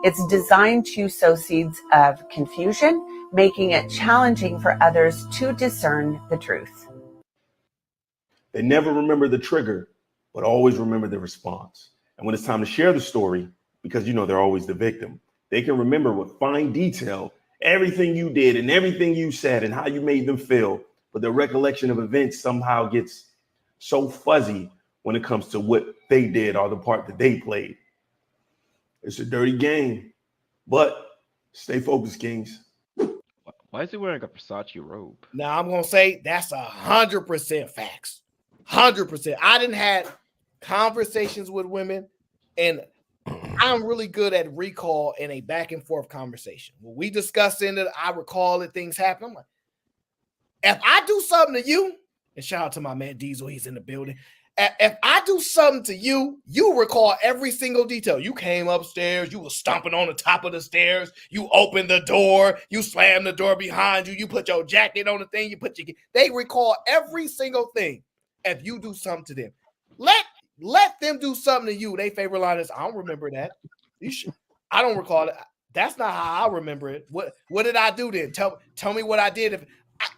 It's designed to sow seeds of confusion, making it challenging for others to discern the truth. They never remember the trigger, but always remember the response. And when it's time to share the story, because you know they're always the victim, they can remember with fine detail everything you did and everything you said and how you made them feel. But the recollection of events somehow gets so fuzzy when it comes to what they did or the part that they played. It's a dirty game, but stay focused, Kings. Why is he wearing a Versace robe? Now I'm gonna say that's 100% facts. 100%. I didn't have conversations with women, and I'm really good at recall in a back and forth conversation. When we discuss in it, I recall that things happen. I'm like, if I do something to you, and shout out to my man Diesel, he's in the building. If I do something to you, you recall every single detail. You came upstairs, you were stomping on the top of the stairs, you opened the door, you slammed the door behind you, you put your jacket on the thing, they recall every single thing. If you do something to them, let them do something to you. They favorite line is, I don't remember that. I don't recall it. That's not how I remember it. What did I do then? Tell me what I did.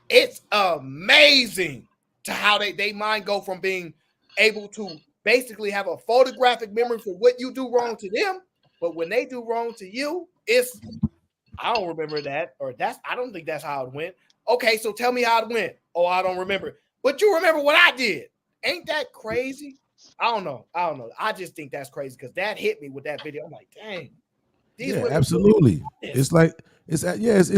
It's amazing to how they mind go from being able to basically have a photographic memory for what you do wrong to them, but when they do wrong to you, it's I don't remember that, or I don't think that's how it went. Okay, so tell me how it went. Oh, I don't remember. But you remember what I did. Ain't that crazy? I don't know. I just think that's crazy because that hit me with that video. I'm like, dang. Yeah, absolutely. It's like it's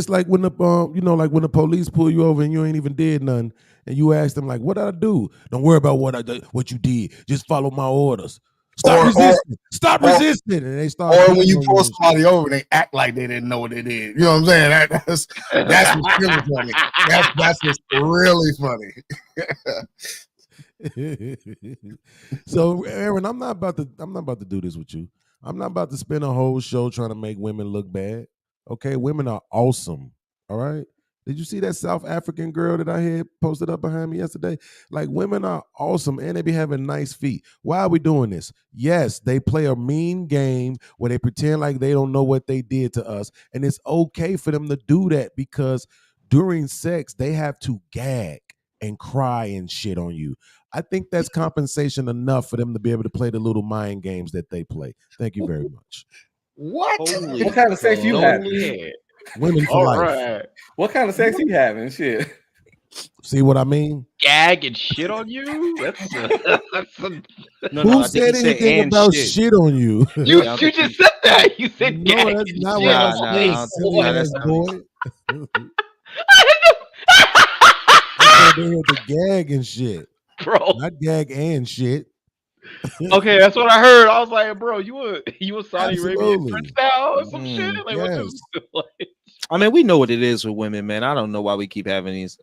like when the like when the police pull you over and you ain't even did nothing, and you ask them like, "What did I do?" Don't worry about what you did. Just follow my orders. Stop resisting. Stop resisting. And they start. Or when you pull somebody over, they act like they didn't know what they did. You know what I'm saying? That's what's really funny. That's what's really funny. So, Aaron, I'm not about to do this with you. I'm not about to spend a whole show trying to make women look bad. Okay, women are awesome. All right. Did you see that South African girl that I had posted up behind me yesterday? Like, women are awesome and they be having nice feet. Why are we doing this? Yes, they play a mean game where they pretend like they don't know what they did to us. And it's okay for them to do that because during sex, they have to gag and cry and shit on you. I think that's compensation enough for them to be able to play the little mind games that they play. Thank you very much. What kind of sex you having? Women for life. Right. What kind of sex you having? Shit. See what I mean? Gag and shit on you? That's Who said anything about shit on you? You just said that. You said no, gag that's and not shit. what I said. Silly ass boy. I said they had to gag and shit. Bro. Not gag and shit. Okay, that's what I heard. I was like, bro, you a Saudi Arabian Absolutely. prince now or some shit? Like, Yes. what this like? I mean, we know what it is with women, man. I don't know why we keep having these.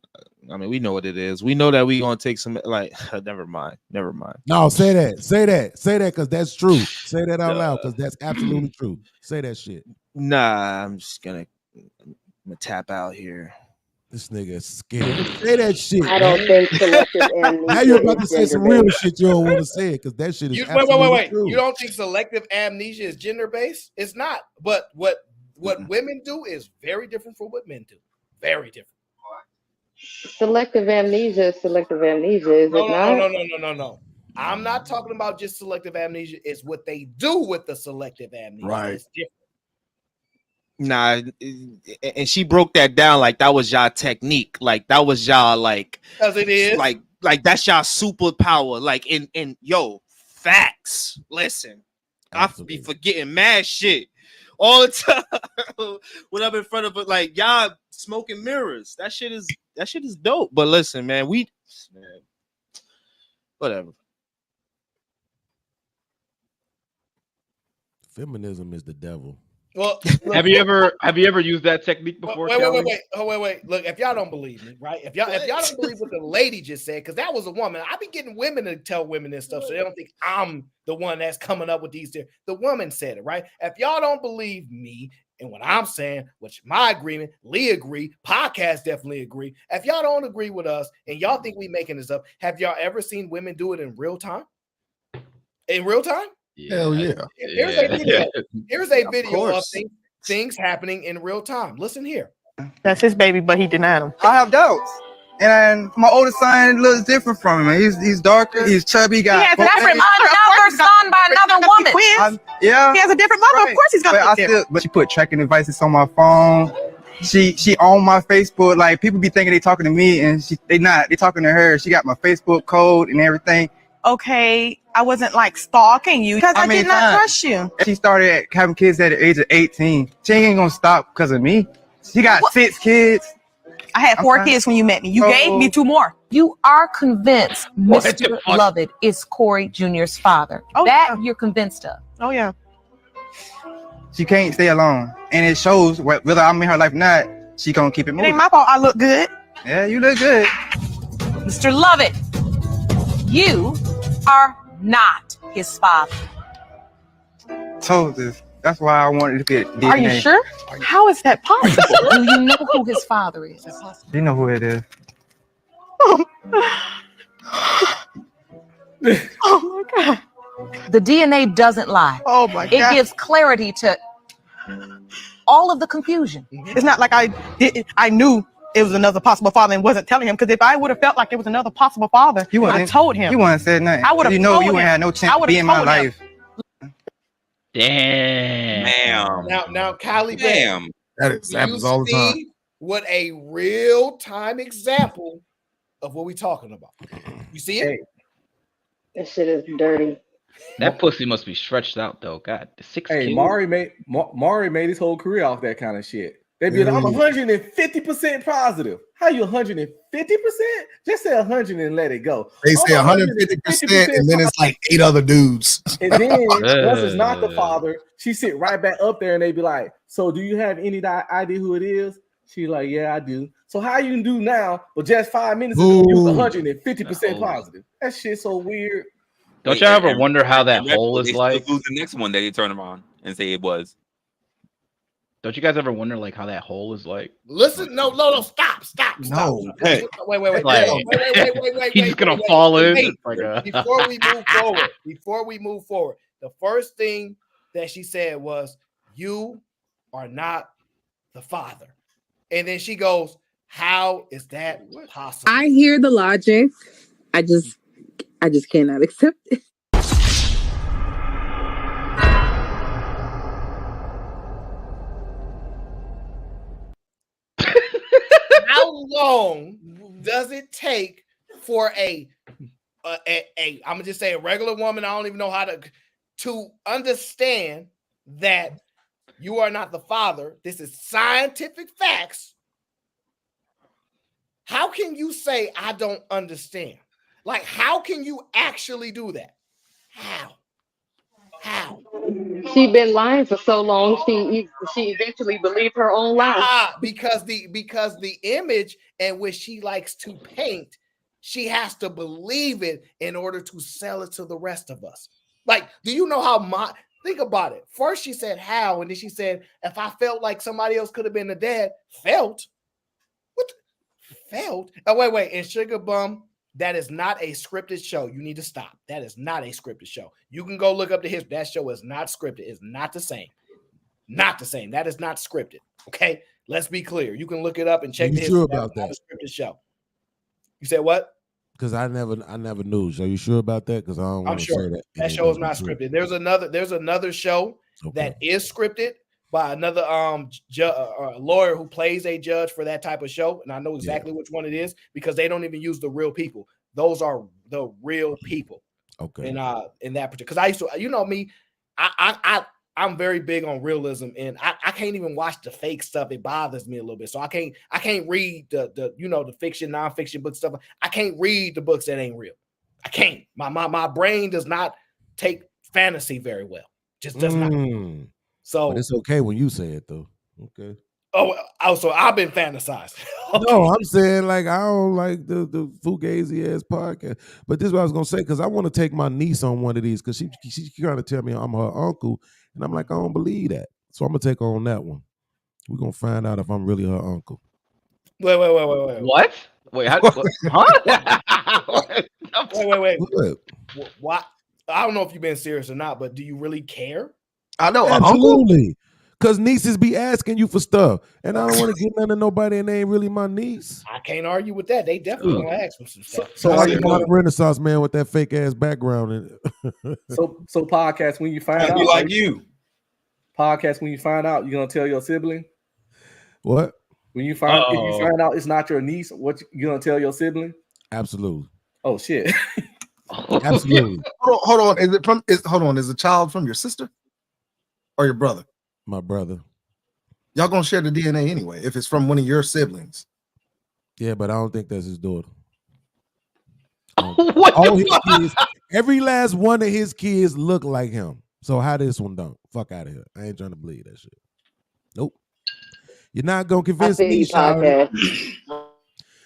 I mean, we know what it is. We know that we gonna take some like. Never mind. No, say that, because that's true. Say that out loud, because that's absolutely true. Say that shit. Nah, I'm gonna tap out here. This nigga is scared. Say that shit. I don't think selective amnesia. Now you're about to say some real gender-based. shit you don't want to say it because that shit is absolutely Wait. true. You don't think selective amnesia is gender based? It's not. But what women do is very different from what men do. Very different. Selective amnesia is selective amnesia, is it not? No. I'm not talking about just selective amnesia. It's what they do with the selective amnesia. Right. It's different. Nah, and she broke that down like that was y'all technique, like that was y'all like, as it is, like that's y'all superpower. Like in yo facts. Listen, absolutely. I be forgetting mad shit all the time when I'm in front of it. Like y'all smoking mirrors. That shit is dope. But listen, man, whatever. Feminism is the devil. Well, have you ever used that technique before? Wait. Look, if y'all don't believe me, right? If y'all don't believe what the lady just said, because that was a woman. I be getting women to tell women this stuff, so they don't think I'm the one that's coming up with these. The woman said it, right? If y'all don't believe me and what I'm saying, which my agreement, Lee agree, podcast definitely agree. If y'all don't agree with us and y'all think we making this up, have y'all ever seen women do it in real time? In real time? Hell yeah. Here's a video. Here's a video of things happening in real time. Listen here. That's his baby, but he denied him. I have doubts. And my oldest son looks different from him. He's darker, he's chubby, He has another son by another woman. Yeah. He has a different mother. Of course he's gonna look different. But she put tracking devices on my phone. She on my Facebook. Like people be thinking they talking to me and they not. They talking to her. She got my Facebook code and everything. Okay, I wasn't like stalking you because I did not trust you. She started having kids at the age of 18. She ain't gonna stop because of me. She got 6 kids. I had 4 kids when you met me. You gave me 2 more. You are convinced Mr. Lovett is Corey Jr.'s father. Oh, that you're convinced of. Oh yeah. She can't stay alone, and it shows whether I'm in her life or not. She gonna keep it It moving. ain't my fault. I look good. Yeah, you look good. Mr. Lovett, you are not his father. Told this. That's why I wanted to get DNA. Are you sure? How is that possible? Do you know who his father is? You know who it is. Oh my God. The DNA doesn't lie. Oh my It God. gives clarity to all of the confusion. It's not like I knew it was another possible father and wasn't telling him, because if I would have felt like it was another possible father, I told him. You wouldn't said nothing. I would have You know told you wouldn't him. have no I chance to would've be in my told him. life. Damn. Now, Kylie, Damn. That happens all the time. What a real time example of what we talking about. You see it? That shit is dirty. That pussy must be stretched out though. God, the 6 Hey, kids. Mari made his whole career off that kind of shit. They be like, I'm 150% positive. How you 150%? Just say 100 and let it go. They say 150%, and then it's like 8 other dudes. And then once it's not the father, she sit right back up there and they be like, so do you have any idea who it is? She's like, yeah, I do. So how you do now, but just 5 minutes ago, you was 150% positive. That shit's so weird. Don't y'all ever wonder how that hole is they like? still lose the next one that they turn around and say it was. Don't you guys ever wonder like how that hole is like? Listen, no, stop. No. Hey. Wait. Like, Wait. he's just gonna fall in. Wait. Like a- Before we move forward, the first thing that she said was, "You are not the father," and then she goes, "How is that possible?" I hear the logic. I just cannot accept it. How long does it take for a I'm gonna just say a regular woman? I don't even know how to understand that you are not the father. This is scientific facts. How can you say I don't understand? Like, how can you actually do that? How? She been lying for so long. She eventually believed her own lie. Because the image in which she likes to paint, she has to believe it in order to sell it to the rest of us. Like, do you know how think about it? First she said how, and then she said, if I felt like somebody else could have been the dad, felt? What? Felt? Oh, wait. And Sugar Bum, that is not a scripted show. You need to stop. That is not a scripted show. You can go look up the history. That show is not scripted. It's not the same. Not the same. That is not scripted. Okay? Let's be clear. You can look it up and check the history. Sure about that? Not a scripted show. You said what? Because I never knew. Are you sure about that? Because I don't want to say that. That show is not scripted. There's another show that is scripted by another lawyer who plays a judge for that type of show, and I know exactly which one it is because they don't even use the real people. Those are the real people. Okay. In that particular, because I used to, you know me, I'm very big on realism, and I can't even watch the fake stuff. It bothers me a little bit. So I can't read the fiction, nonfiction book stuff. I can't read the books that ain't real. I can't. My brain does not take fantasy very well. Just does not. So but it's okay when you say it though. Okay. So I've been fantasized. Okay. No, I'm saying like I don't like the fugazi ass podcast. But this is what I was gonna say because I want to take my niece on one of these because she trying to tell me I'm her uncle, and I'm like I don't believe that. So I'm gonna take on that one. We're gonna find out if I'm really her uncle. Wait. What? Wait, how, huh? Wait. What? I don't know if you've been serious or not, but do you really care? I know, absolutely. Because nieces be asking you for stuff, and I don't want to get none of nobody, and they ain't really my niece. I can't argue with that. They definitely gonna ask for some stuff. So I like a Renaissance man with that fake ass background in it. So podcast when you find out, like you. Podcast when you find out, you gonna tell your sibling. What? When you find if you find out it's not your niece, what you gonna tell your sibling? Absolutely. Oh shit. Absolutely. Hold on. Is the child from your sister or your brother? My brother. Y'all gonna share the DNA anyway if it's from one of your siblings. Yeah, but I don't think that's his daughter. All his kids, every last one of his kids look like him. So how this one don't? fuck out of here. I ain't trying to believe that shit. Nope. You're not gonna I convince feel me, you, Shawty. podcast.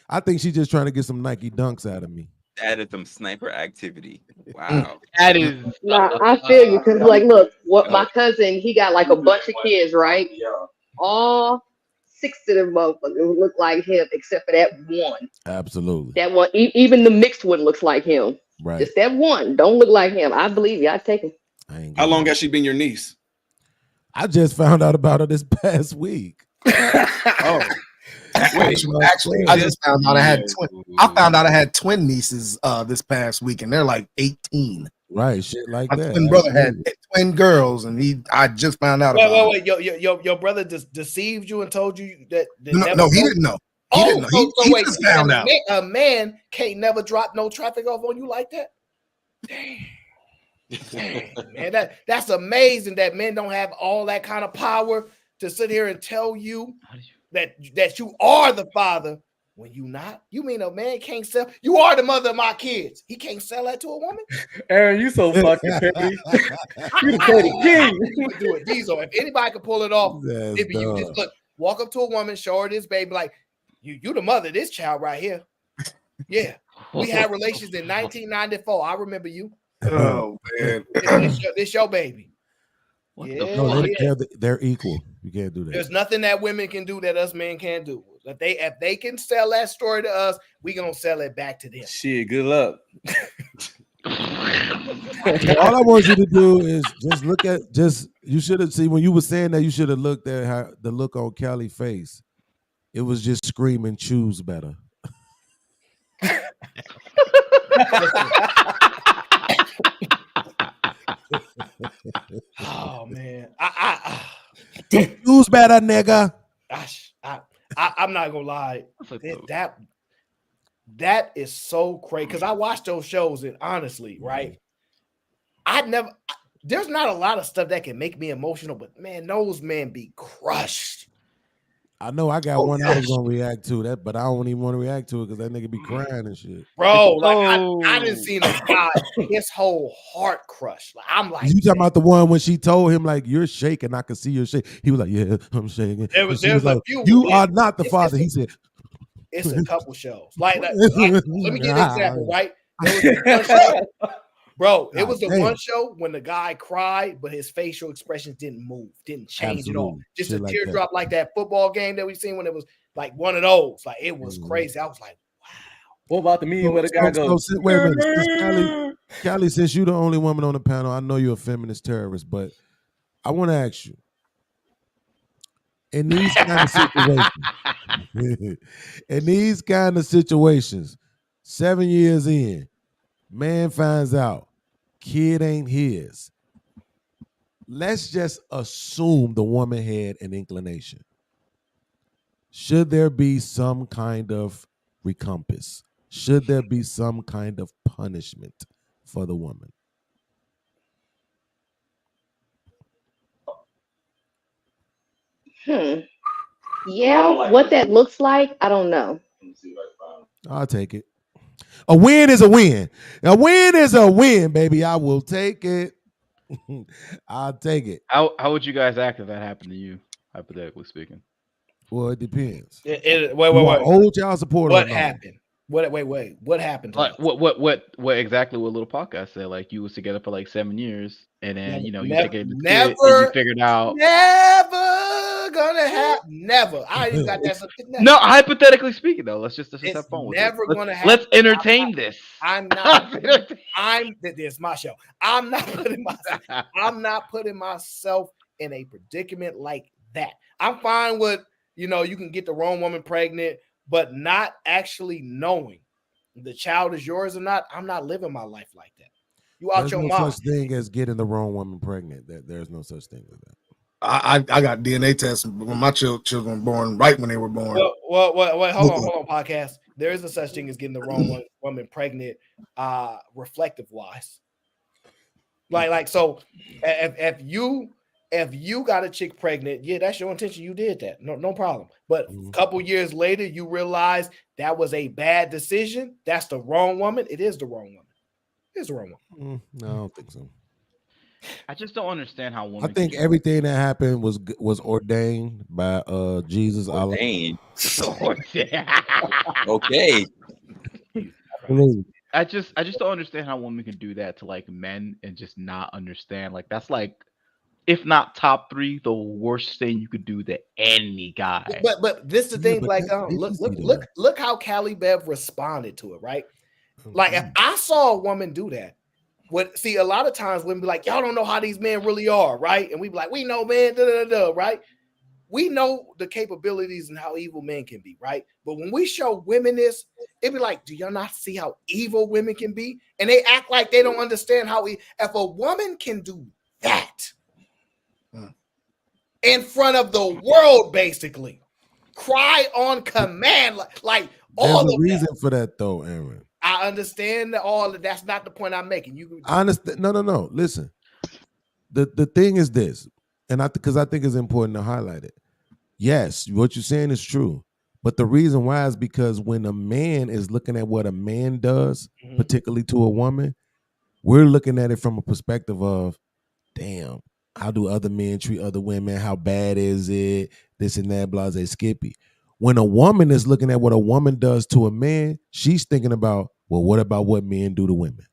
I think she's just trying to get some Nike dunks out of me. That is some sniper activity. Wow. That is Nah, I feel you because, like, look, what my cousin, he got like a bunch of kids, right? All 6 of them motherfuckers look like him, except for that one. Absolutely. That one, even the mixed one looks like him. Right. Just that one don't look like him. I believe you. I take him. How long has she been your niece? I just found out about her this past week. Oh. Actually, I just found out I found out I had twin nieces this past week, and they're like 18. Right, shit like My that. twin brother had twin girls, and I just found out about it. Wait. Your brother deceived you and told you that No, he didn't know. He didn't know. He Wait, just found out. A man can't never drop no traffic off on you like that. Dang, man, that's amazing that men don't have all that kind of power to sit here and tell you that you are the father when you not. You mean a man can't sell? You are the mother of my kids. He can't sell that to a woman. Aaron, you so fucking petty. You the petty king. Do it, Diesel. If anybody could pull it off, That's it'd be you. Just look, walk up to a woman, show her this baby, like you the mother of this child right here. Yeah, we had relations in 1994. I remember you. Oh man, this your baby. Yeah, No, they're equal. You can't do that. There's nothing that women can do that us men can't do. If they can sell that story to us, we gonna sell it back to them. Shit, good luck. All I want you to do is just look at you should have seen when you were saying that you should have looked at how the look on Callie's face. It was just screaming, choose better. Oh man, choose better, nigga. I'm not gonna lie. That is so crazy because I watch those shows and honestly, right? There's not a lot of stuff that can make me emotional, but man, those men be crushed. I know I got one I was gonna react to that, but I don't even want to react to it because that nigga be crying and shit. Bro, like I didn't see a guy his whole heart crushed. Like, I'm like, You talking about the one when she told him like you're shaking, I can see your shake. He was like, yeah, I'm shaking. There's like, a few. You are not the father. He said, it's a couple shows. Like let me give an example, right? There was one show, bro, it was the one show when the guy cried, but his facial expressions didn't move, didn't change at all. Just shit a like teardrop that. like that football game that we seen when it was like one of those. Like it was crazy. I was like, what about the meme where the guy goes? Wait a minute, Callie, since you're the only woman on the panel, I know you're a feminist terrorist, but I want to ask you. In these kind of situations, 7 years in, man finds out kid ain't his. Let's just assume the woman had an inclination. Should there be some kind of recompense? Should there be some kind of punishment for the woman? Yeah, what that looks like, I don't know. I'll take it. A win is a win. A win is a win, baby. I will take it. I'll take it. How would you guys act if that happened to you, hypothetically speaking? Well, it depends. Wait. Old child support. What happened? Wait. What happened? Like what exactly what little podcast said? Like you was together for like 7 years, and then you together and you figured out. Never gonna happen. Never. I ain't got that. No, hypothetically speaking, though, let's just have fun with it. Never gonna happen. Let's entertain this. I'm not. This is my show. I'm not putting myself in a predicament like that. I'm fine with you can get the wrong woman pregnant, but not actually knowing the child is yours or not. I'm not living my life like that. You out There's your no mind. such thing as getting the wrong woman pregnant. There's no such thing as that. I got DNA tests when my children were born, right when they were born. Well, hold on, podcast. There is no such thing as getting the wrong woman pregnant, reflective wise. Like so, if you got a chick pregnant, yeah, that's your intention. You did that, no problem. But a couple years later, you realize that was a bad decision. That's the wrong woman. It is the wrong woman. It's the wrong woman. No, I don't think so. I just don't understand how I women. think everything that happened was ordained by Jesus. Allah. Ordained. Oh, yeah. Okay. Absolutely. I just don't understand how women can do that to like men and just not understand. Like that's like, if not top three, the worst thing you could do to any guy. But this is the Yeah, thing. but Like, that's look how Callie Bev responded to it. Right. Like if I saw a woman do that, see a lot of times women be like, y'all don't know how these men really are, right? And we be like, we know, man, right? We know the capabilities and how evil men can be, right? But when we show women this, it be like, do y'all not see how evil women can be? And they act like they don't understand how if a woman can do that in front of the world, basically, cry on command, like There's all a of reason that. for that, though, Aaron. I understand that all of that's not the point I'm making. I understand. No. Listen, the thing is this, and because I think it's important to highlight it. Yes, what you're saying is true, but the reason why is because when a man is looking at what a man does, particularly to a woman, we're looking at it from a perspective of, damn, how do other men treat other women? How bad is it? This and that, blase, Skippy. When a woman is looking at what a woman does to a man, she's thinking about, well, what about what men do to women?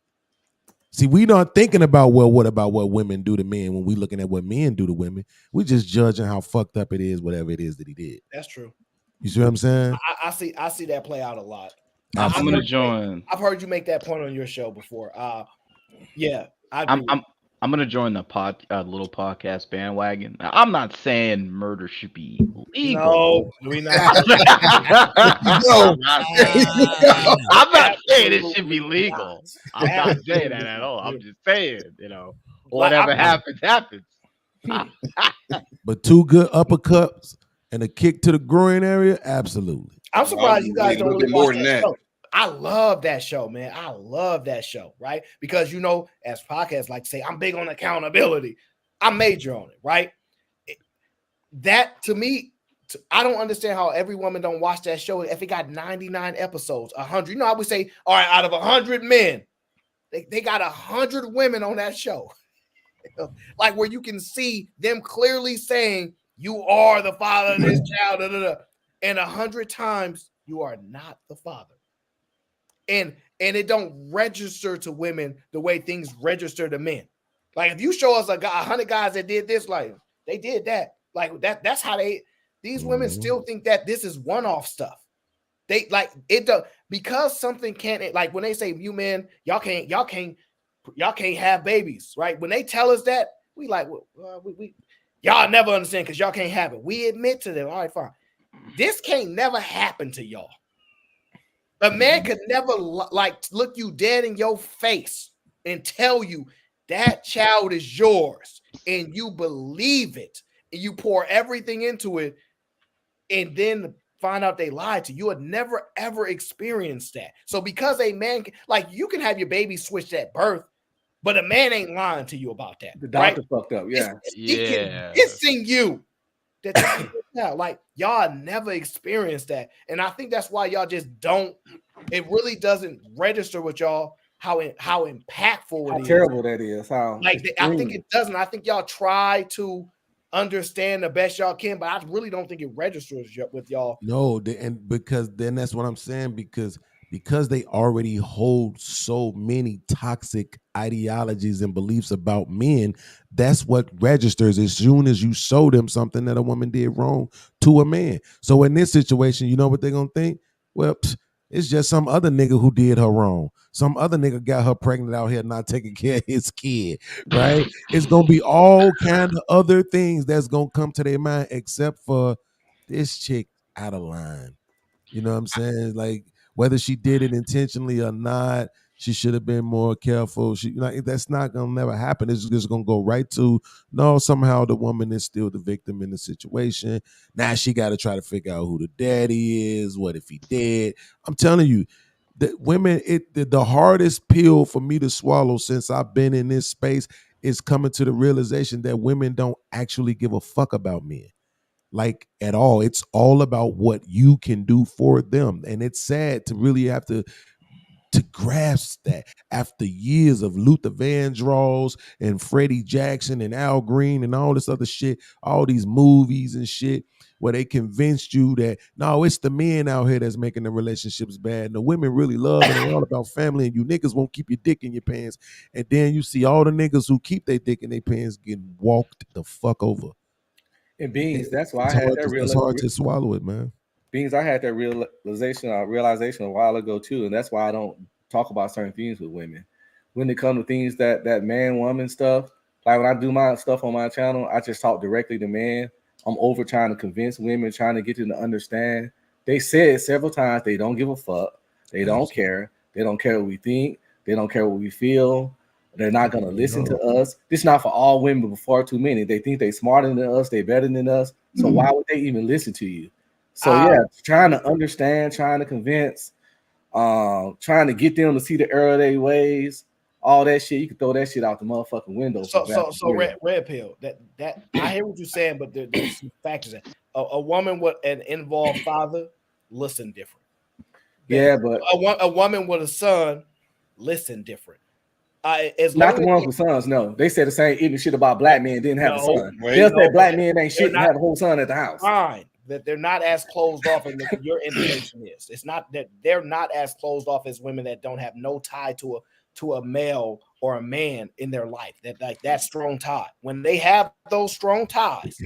See, we not thinking about, well, what about what women do to men when we looking at what men do to women? We just judging how fucked up it is, whatever it is that he did. That's true. You see what I'm saying? I see that play out a lot. I'm gonna join. I've heard you make that point on your show before. Yeah, I'm gonna join the little podcast bandwagon. Now, I'm not saying murder should be legal. No, we not. I'm not saying it should be legal. I'm not saying that at all. I'm just saying, whatever happens, happens. But two good uppercuts and a kick to the groin area, absolutely. I'm surprised you guys don't really more watch than that that. show. I love that show, man. I love that show, right? Because as podcasts like to say, I'm big on accountability. I major on it, right? That to me, I don't understand how every woman don't watch that show if it got 99 episodes, 100. I would say, all right, out of 100 men, they got 100 women on that show. Like where you can see them clearly saying, you are the father of this child, and 100 times you are not the father. And it don't register to women the way things register to men. Like if you show us 100 guys that did this, like they did that, like that's how these women still think that this is one-off stuff. They like it does because something can't, like when they say you men, y'all can't have babies, right? When they tell us that, we like, we y'all never understand because y'all can't have it. We admit to them, all right, fine. This can't never happen to y'all. A man could never look you dead in your face and tell you that child is yours, and you believe it, and you pour everything into it, and then find out they lied to you. You would never ever experience that. So because a man, you can have your baby switched at birth, but a man ain't lying to you about that. The doctor fucked up. Yeah. It's in you. Like y'all never experienced that, and I think that's why y'all just don't. It really doesn't register with y'all how impactful it How is. terrible that is. I think it doesn't. I think y'all try to understand the best y'all can, but I really don't think it registers with y'all. No, and because then that's what I'm saying, because they already hold so many toxic ideologies and beliefs about men, that's what registers as soon as you show them something that a woman did wrong to a man. So in this situation, you know what they're gonna think? Well, it's just some other nigga who did her wrong. Some other nigga got her pregnant out here not taking care of his kid, right? It's gonna be all kind of other things that's gonna come to their mind except for this chick out of line. You know what I'm saying? Like whether she did it intentionally or not, she should have been more careful. That's not gonna never happen. It's just gonna go right to no. Somehow the woman is still the victim in the situation. Now she got to try to figure out who the daddy is. What if he did? I'm telling you, that women. The hardest pill for me to swallow since I've been in this space is coming to the realization that women don't actually give a fuck about men. Like at all. It's all about what you can do for them. And it's sad to really have to to grasp that after years of Luther Vandross and Freddie Jackson and Al Green and all this other shit, all these movies and shit where they convinced you that no, it's the men out here that's making the relationships bad. And the women really love and they all about family, and you niggas won't keep your dick in your pants. And then you see all the niggas who keep their dick in their pants getting walked the fuck over. And Beans, that's why It's hard to swallow it, man. Beans, I had that realization a while ago too, and that's why I don't talk about certain things with women. When it comes to things that man woman stuff, like when I do my stuff on my channel, I just talk directly to men. I'm over trying to convince women, trying to get them to understand. They said several times they don't give a fuck, they don't care, they don't care what we think, they don't care what we feel. They're not gonna listen to us. This is not for all women, but far too many. They think they smarter than us, they better than us. So why would they even listen to you? So yeah, trying to understand, trying to convince, trying to get them to see the error of their ways, all that shit. You can throw that shit out the motherfucking window. So red pill. That I hear what you're saying, but there's some factors. A woman with an involved father listen different. Yeah, but a woman with a son listen different. Not the ones with sons. No, they said the same even shit about black men didn't have a son. They'll say black men ain't shit and have a whole son at the house. Fine. That they're not as closed off as your indication is. It's not that they're not as closed off as women that don't have no tie to a male or a man in their life. That strong tie. When they have those strong ties,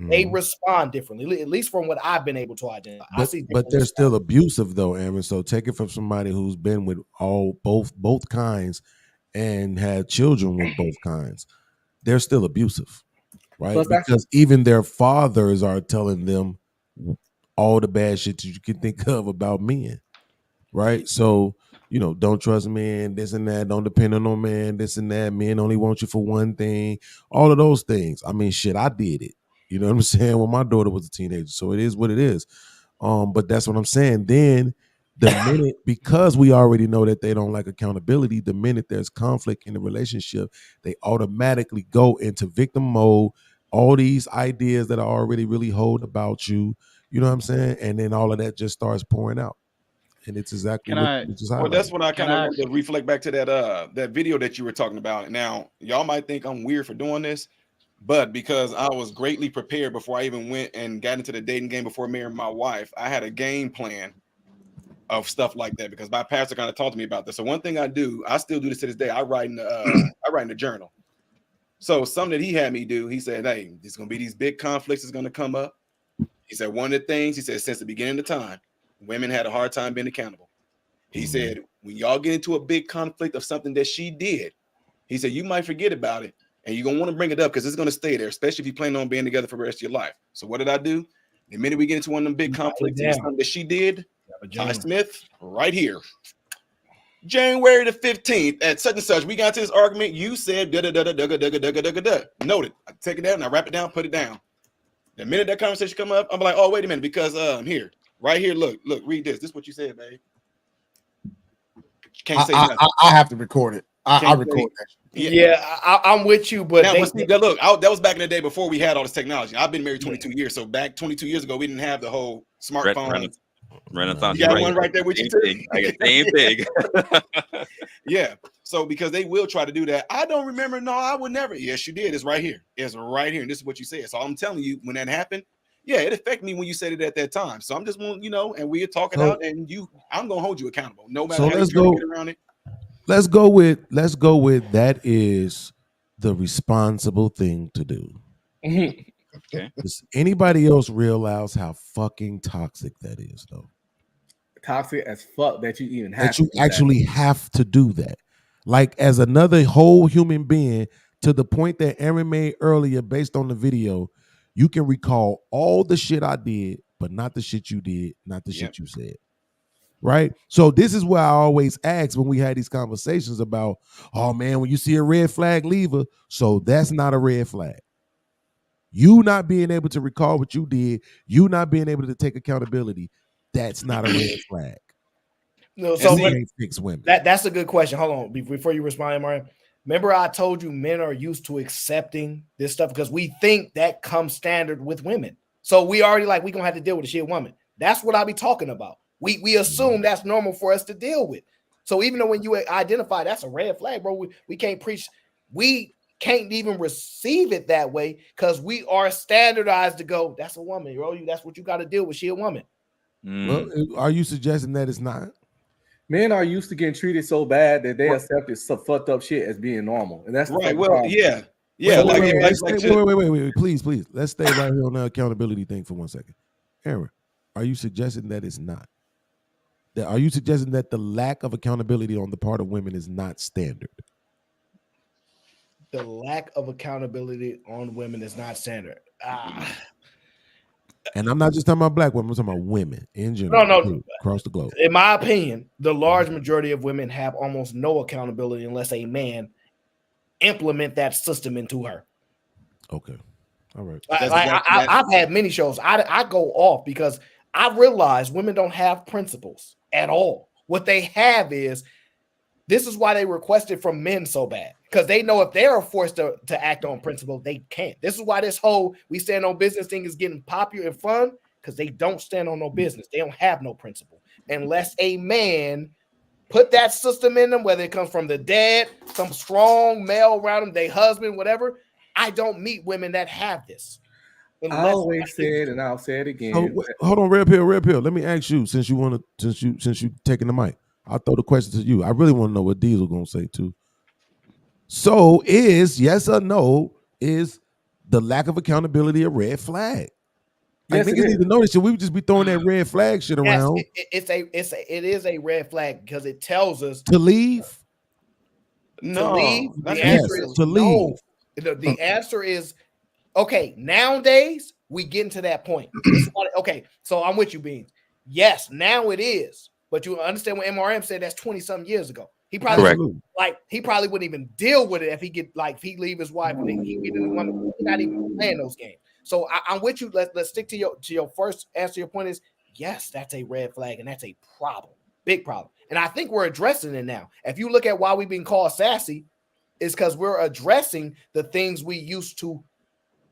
they respond differently. At least from what I've been able to identify. But they're still abusive though, Aaron. So take it from somebody who's been with both kinds and had children with both kinds. They're still abusive, right? Because even their fathers are telling them all the bad shit that you can think of about men, right? So, don't trust men, this and that, don't depend on no man, this and that, men only want you for one thing, all of those things. I mean, shit, I did it. You know what I'm saying? When my daughter was a teenager. So it is what it is. But that's what I'm saying. Then the minute, because we already know that they don't like accountability, the minute there's conflict in the relationship, they automatically go into victim mode. All these ideas that I already really hold about you, you know what I'm saying? And then all of that just starts pouring out. And it's exactly what you just highlighted. Well, that's when I kind of want to reflect back to that video that you were talking about. Now, y'all might think I'm weird for doing this, but because I was greatly prepared before I even went and got into the dating game before marrying my wife, I had a game plan of stuff like that because my pastor kind of talked to me about this. So one thing I still do this to this day. I write in the journal. So something that he had me do, he said, hey, there's going to be these big conflicts that's going to come up. He said, one of the things, he said, since the beginning of time, women had a hard time being accountable. He said, when y'all get into a big conflict of something that she did, he said, you might forget about it and you're going to want to bring it up because it's going to stay there, especially if you plan on being together for the rest of your life. So what did I do? The minute we get into one of them big conflicts, something that she did, Ty Smith, right here. January the 15th at such and such, we got to this argument. You said da-da-da-da-da-da-da-da-da-da-da. Noted. I take it down, I wrap it down, put it down. The minute that conversation come up, I'm like, oh, wait a minute, because here, right here, look, read this. This is what you said, babe. Can't say nothing. I have to record it. I record that. Yeah, I'm with you, but now, look, that was back in the day before we had all this technology. I've been married 22 years, so back 22 years ago, we didn't have the whole smartphone. Renaissance. You got one right there with you too. I got same thing. Yeah. So because they will try to do that. I don't remember. No, I would never. Yes, you did. It's right here. It's right here. And this is what you said. So I'm telling you, when that happened, yeah, it affected me when you said it at that time. So I'm just want, and we are talking out, and I'm gonna hold you accountable. No matter how you try to get around it. Let's go with that is the responsible thing to do. Okay. Does anybody else realize how fucking toxic that is, though? Toxic as fuck that you even have that you actually have to do that. Like as another whole human being, to the point that Aaron made earlier based on the video, you can recall all the shit I did, but not the shit you did, not the shit you said. Right? So this is where I always ask when we had these conversations about, oh man, when you see a red flag, leave her. So that's not a red flag. You not being able to recall what you did, you not being able to take accountability, that's not a red flag. No, so fix women. That's a good question. Hold on, before you respond, Mariam. Remember, I told you men are used to accepting this stuff because we think that comes standard with women. So we already we gonna have to deal with a shit woman. That's what I be talking about. We assume that's normal for us to deal with. So even though when you identify that's a red flag, bro, we can't preach. We can't even receive it that way because we are standardized to go, that's a woman, bro. That's what you got to deal with. She a woman. Well, are you suggesting that it's not? Men are used to getting treated so bad that they accept some fucked up shit as being normal, and that's the right. fucking Well, problem. yeah. Wait, please. Let's stay right here on the accountability thing for 1 second. Aaron, are you suggesting that it's not? Are you suggesting that the lack of accountability on the part of women is not standard? The lack of accountability on women is not standard. And I'm not just talking about black women, I'm talking about women in general. No. Across the globe. In my opinion, the large majority of women have almost no accountability unless a man implement that system into her. Okay. All right. I've had many shows. I go off because I realize women don't have principles at all. What they have is, this is why they requested from men so bad, because they know if they're forced to act on principle, they can't. This is why this whole we stand on business thing is getting popular and fun, because they don't stand on no business. They don't have no principle unless a man put that system in them, whether it comes from the dad, some strong male around them, their husband, whatever. I don't meet women that have this. I always said, and I'll say it again. So, hold on, Red Pill. Let me ask you, since you taking the mic, I'll throw the question to you. I really want to know what Diesel gonna say too. So, is yes or no, is the lack of accountability a red flag? Yes, niggas need to know this shit. We would just be throwing that red flag shit around. It is a red flag because it tells us to leave. To leave. The answer is to leave. No. The answer is okay. Nowadays, we get into that point. Okay, so I'm with you, Beans. Yes, now it is. But you understand what MRM said, that's 20-something years ago. He probably wouldn't even deal with it if he leave his wife and he not even playing those games. So I'm with you. Let's stick to your first answer. Your point is yes, that's a red flag and that's a problem, big problem. And I think we're addressing it now. If you look at why we've been called sassy, is because we're addressing the things we used to be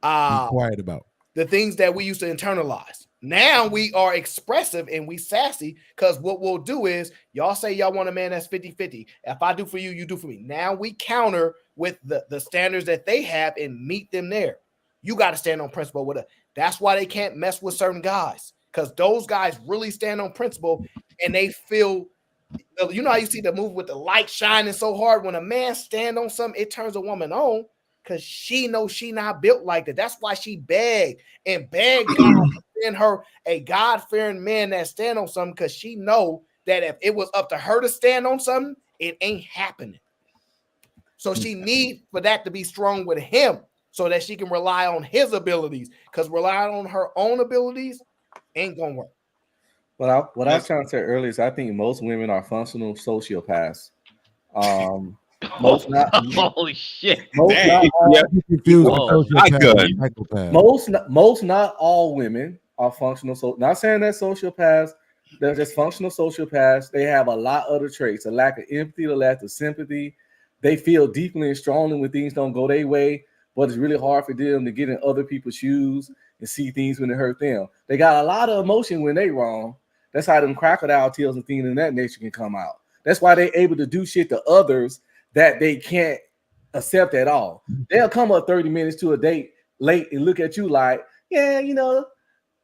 quiet about, the things that we used to internalize. Now we are expressive and we sassy because what we'll do is y'all say y'all want a man that's 50-50. If I do for you, you do for me. Now we counter with the standards that they have and meet them there. You got to stand on principle with it. That's why they can't mess with certain guys, because those guys really stand on principle and they feel, you know how you see the movie with the light shining so hard. When a man stand on something, it turns a woman on because she knows she not built like that. That's why she begged God to send her a God-fearing man that stand on something, because she know that if it was up to her to stand on something, it ain't happening. So she need for that to be strong with him so that she can rely on his abilities, because relying on her own abilities ain't gonna work. What I was trying to say earlier is I think most women are functional sociopaths. Most not. Holy shit! Most not all. Most not all women are functional. So not saying that sociopaths. They're just functional sociopaths. They have a lot of other traits: a lack of empathy, a lack of sympathy. They feel deeply and strongly when things don't go their way, but it's really hard for them to get in other people's shoes and see things when it hurt them. They got a lot of emotion when they wrong. That's how them crocodile tears and things in that nature can come out. That's why they're able to do shit to others that they can't accept at all. They'll come up 30 minutes to a date late and look at you like, yeah, you know,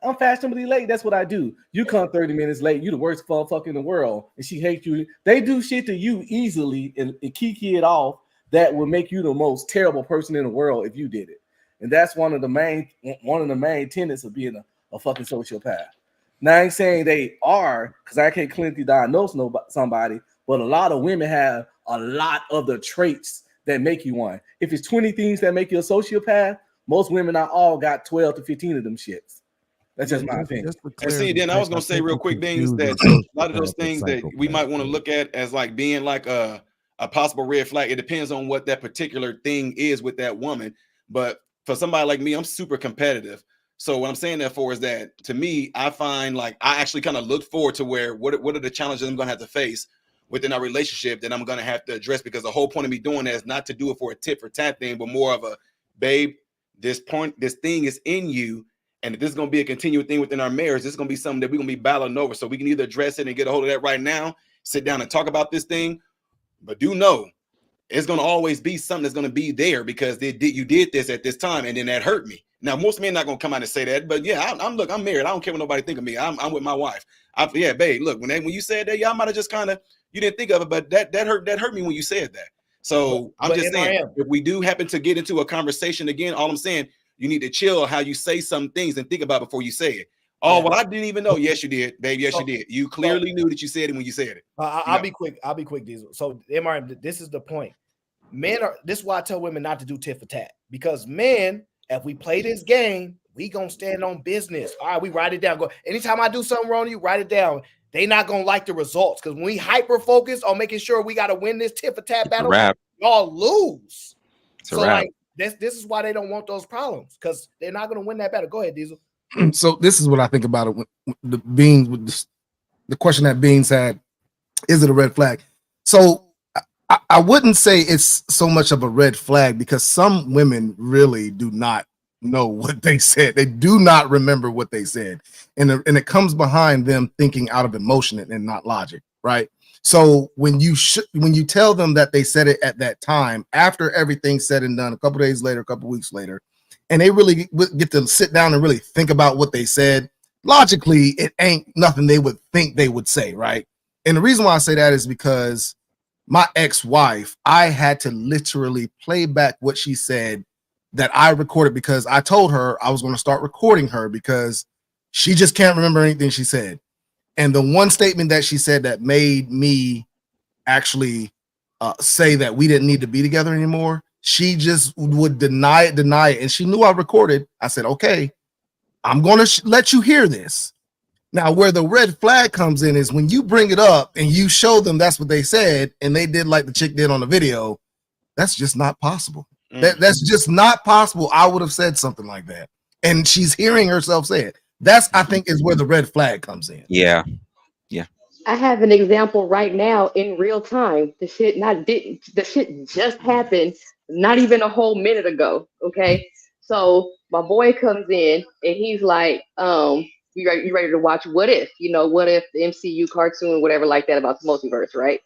I'm fashionably late. That's what I do. You come 30 minutes late, you the worst motherfucker in the world, and she hates you. They do shit to you easily and kiki it off that would make you the most terrible person in the world if you did it. And that's one of the main tenets of being a fucking sociopath. Now I ain't saying they are, because I can't clinically diagnose somebody, but a lot of women have a lot of the traits that make you one. If it's 20 things that make you a sociopath, most women not all got 12 to 15 of them shits. That's just my opinion. And see, then I was gonna say real quick things that a lot of those things that we might want to look at as like being like a possible red flag. It depends on what that particular thing is with that woman. But for somebody like me, I'm super competitive. So what I'm saying that for is that to me, I find like I actually kind of look forward to where what are the challenges I'm gonna have to face within our relationship that I'm gonna have to address, because the whole point of me doing that is not to do it for a tit for tat thing, but more of a, babe, this thing is in you, and if this is gonna be a continual thing within our marriage, this is gonna be something that we're gonna be battling over. So we can either address it and get a hold of that right now, sit down and talk about this thing. But do know it's going to always be something that's going to be there because you did this at this time, and then that hurt me. Now, most men not going to come out and say that, but yeah, I'm married. I don't care what nobody think of me. I'm with my wife. Yeah, babe, look, when you said that, yeah, I might have just kind of, you didn't think of it, but that hurt me when you said that. So I'm just saying, if we do happen to get into a conversation again, all I'm saying, you need to chill how you say some things and think about it before you say it. Oh, well, I didn't even know. Yes, you did, babe. Yes, you did. You clearly knew that you said it when you said it. I'll be quick. I'll be quick, Diesel. So, MRM, this is the point. This is why I tell women not to do tit for tat. Because men, if we play this game, we gonna stand on business. All right, we write it down. Go. Anytime I do something wrong to you, write it down. They not gonna like the results because when we hyper focus on making sure we gotta win this tit for tat battle, y'all lose. So like this is why they don't want those problems because they're not gonna win that battle. Go ahead, Diesel. So this is what I think about it. The question that Beans had, is it a red flag? So I wouldn't say it's so much of a red flag because some women really do not know what they said. They do not remember what they said. And it comes behind them thinking out of emotion and not logic, right? So when you tell them that they said it at that time, after everything's said and done, a couple days later, a couple weeks later, and they really get to sit down and really think about what they said, logically, it ain't nothing they would think they would say, right? And the reason why I say that is because my ex-wife, I had to literally play back what she said that I recorded because I told her I was going to start recording her because she just can't remember anything she said. And the one statement that she said that made me actually say that we didn't need to be together anymore, she just would deny it. And she knew I recorded. I said, okay, I'm going to let you hear this. Now, where the red flag comes in is when you bring it up and you show them that's what they said and they did like the chick did on the video. That's just not possible. That's just not possible. I would have said something like that. And she's hearing herself say it. That's, I think, is where the red flag comes in. Yeah. I have an example right now in real time. The shit just happened not even a whole minute ago. Okay. So my boy comes in and he's like, you ready to watch What If? You know, What If, the MCU cartoon, whatever like that about the multiverse, right?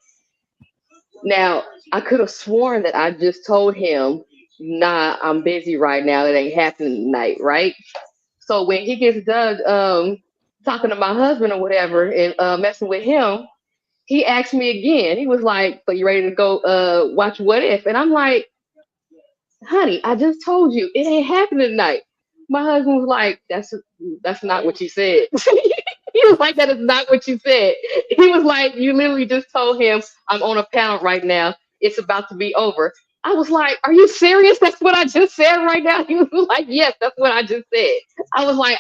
Now, I could have sworn that I just told him, nah, I'm busy right now. It ain't happening tonight, right? So when he gets done talking to my husband or whatever and messing with him, he asked me again. He was like, so you ready to go watch What If? And I'm like, honey, I just told you it ain't happening tonight. My husband was like, that's not what you said. He was like, that is not what you said. He was like, you literally just told him I'm on a panel right now. It's about to be over. I was like, are you serious? That's what I just said right now. He was like, yes, that's what I just said. I was like,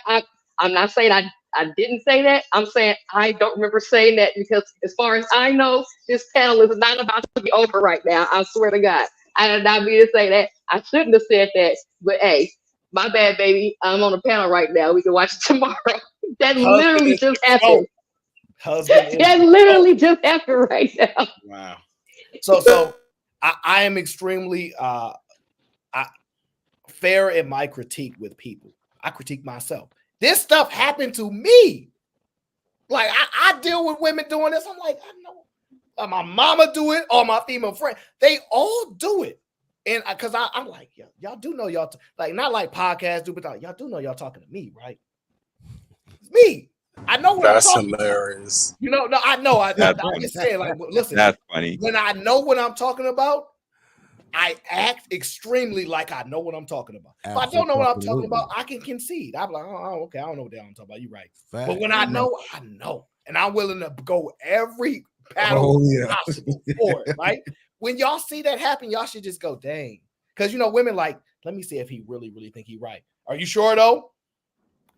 I'm not saying I didn't say that. I'm saying I don't remember saying that because as far as I know, this panel is not about to be over right now. I swear to God. I did not mean to say that. I shouldn't have said that. But hey, my bad, baby. I'm on a panel right now. We can watch it tomorrow. That literally just happened. That literally just happened right now. Wow. So I am extremely fair in my critique with people. I critique myself. This stuff happened to me. Like I deal with women doing this. I'm like, I know my mama do it, or my female friend. They all do it. And because I'm like, y'all do know y'all like not like podcasts do, but y'all do know y'all talking to me, right? It's me. I know what That's I'm talking hilarious. about. You know, no, I know. I'm just saying, like, listen, that's funny. When I know what I'm talking about, I act extremely like I know what I'm talking about. If I don't know what I'm talking about, I can concede. I'm like, oh, okay, I don't know what the hell I'm talking about. You're right. But when I know, I know. And I'm willing to go every battle possible for it, right? When y'all see that happen, y'all should just go, dang. Because, you know, women like, let me see if he really think he right. Are you sure, though?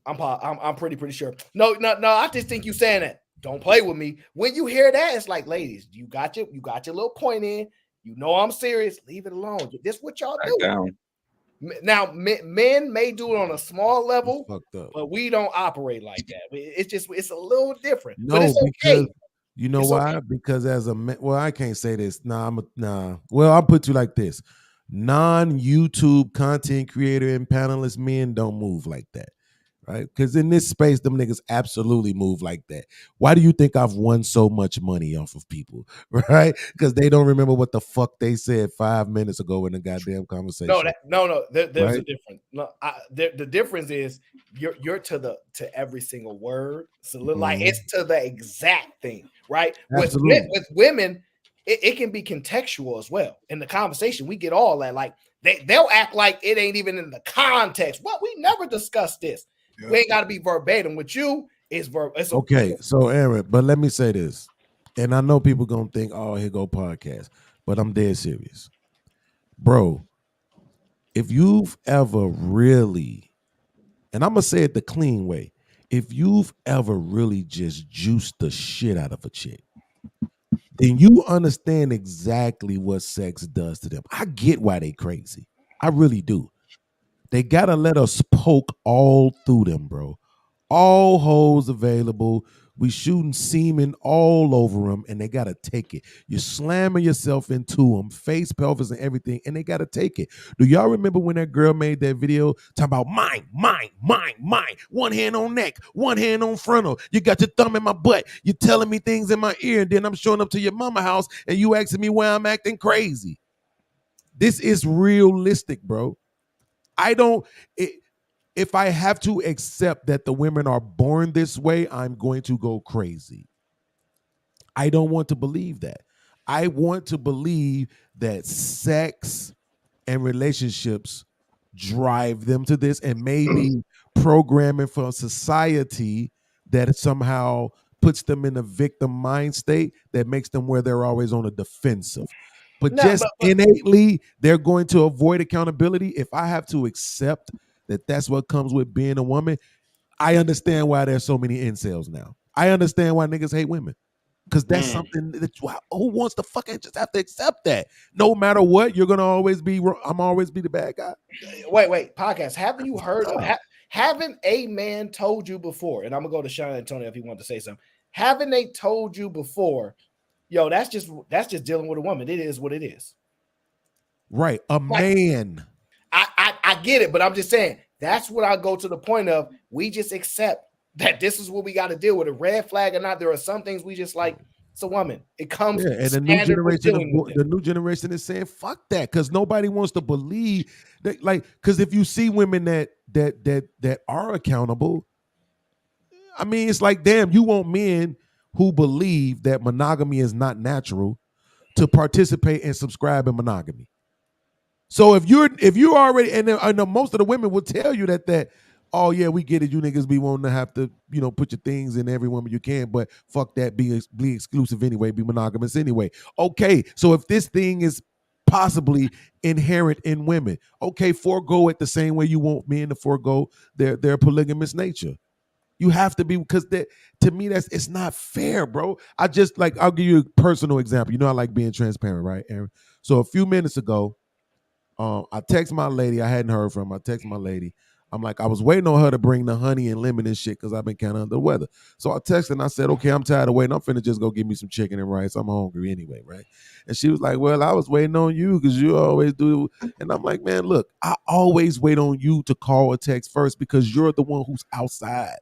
I'm pretty sure. No, I just think you saying that. Don't play with me. When you hear that, it's like, ladies, you got your little point in. You know I'm serious. Leave it alone. This what y'all do. Now, men may do it on a small level, but we don't operate like that. It's a little different. No, but it's okay. because you know why? Okay. Because as a man, well, I can't say this. Nah. Well, I'll put you like this: non-YouTube content creator and panelist men don't move like that. right? Because in this space, them niggas absolutely move like that. Why do you think I've won so much money off of people, right? Because they don't remember what the fuck they said 5 minutes ago in the goddamn conversation. There's a right? difference. No, the difference is you're to every single word. So like Mhm. it's to the exact thing, right? Absolutely. With women, it can be contextual as well. In the conversation, we get all that. Like they'll act like it ain't even in the context. Well, we never discussed this. We ain't got to be verbatim. With you, it's it's Okay, so Aaron, but let me say this, and I know people gonna think, "Oh, here go podcast," but I'm dead serious, bro. If you've ever really, and I'm gonna say it the clean way, if you've ever really just juiced the shit out of a chick, then you understand exactly what sex does to them. I get why they crazy. I really do. They gotta let us poke all through them, bro. All holes available. We shooting semen all over them, and they gotta take it. You're slamming yourself into them, face, pelvis, and everything, and they gotta take it. Do y'all remember when that girl made that video talking about mine, mine, mine, mine? One hand on neck, one hand on frontal. You got your thumb in my butt. You're telling me things in my ear, and then I'm showing up to your mama house, and you asking me why I'm acting crazy. This is realistic, bro. I don't. If I have to accept that the women are born this way, I'm going to go crazy. I don't want to believe that. I want to believe that sex and relationships drive them to this, and maybe programming for society that somehow puts them in a victim mind state that makes them where they're always on a defensive. But just innately, they're going to avoid accountability. If I have to accept that that's what comes with being a woman, I understand why there's so many incels now. I understand why niggas hate women. Because that's something that who wants to fucking just have to accept that. No matter what, you're gonna always be I'm always be the bad guy. Wait, podcast. Haven't you heard haven't a man told you before? And I'm gonna go to Sean Antonio if he wants to say something. Haven't they told you before? Yo, that's just dealing with a woman. It is what it is. Right. A man. I get it, but I'm just saying that's what I go to the point of. We just accept that this is what we got to deal with. A red flag or not, there are some things we just like. It's a woman. It comes. Yeah, and the new generation is saying fuck that, because nobody wants to believe that. Like, because if you see women that are accountable, I mean, it's like, damn, you want men who believe that monogamy is not natural to participate and subscribe in monogamy. So if you're already, and most of the women will tell you that oh yeah, we get it, you niggas be wanting to have to put your things in every woman you can, but fuck that, be exclusive anyway, be monogamous anyway. Okay, so if this thing is possibly inherent in women, okay, forego it the same way you want men to forego their polygamous nature. You have to be, because that, to me, it's not fair, bro. I'll give you a personal example. I like being transparent, right, Aaron? So a few minutes ago, I text my lady. I hadn't heard from her. I text my lady. I'm like, I was waiting on her to bring the honey and lemon and shit because I've been kind of under the weather. So I texted and I said, okay, I'm tired of waiting. I'm finna just go get me some chicken and rice. I'm hungry anyway, right? And she was like, well, I was waiting on you because you always do. And I'm like, man, look, I always wait on you to call or text first because you're the one who's outside,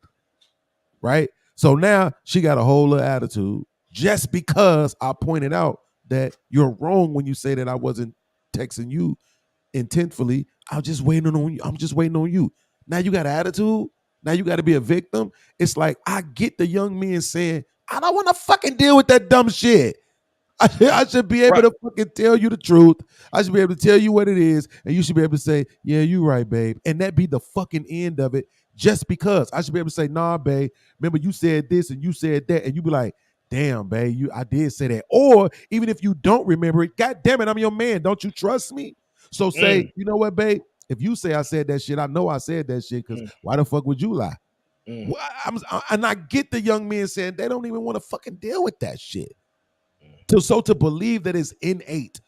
right? So now she got a whole little attitude just because I pointed out that you're wrong when you say that I wasn't texting you intentfully. I'm just waiting on you. Now you got an attitude. Now you got to be a victim. It's like, I get the young men saying, I don't want to fucking deal with that dumb shit. I should be able to fucking tell you the truth. I should be able to tell you what it is, and you should be able to say, yeah, you're right, babe. And that be the fucking end of it, just because. I should be able to say, nah, babe, remember you said this and you said that, and you be like, damn, babe, I did say that. Or even if you don't remember it, God damn it, I'm your man. Don't you trust me? So say, you know what, babe? If you say I said that shit, I know I said that shit, because why the fuck would you lie? Well, and I get the young men saying they don't even want to fucking deal with that shit. So to believe that it's innate,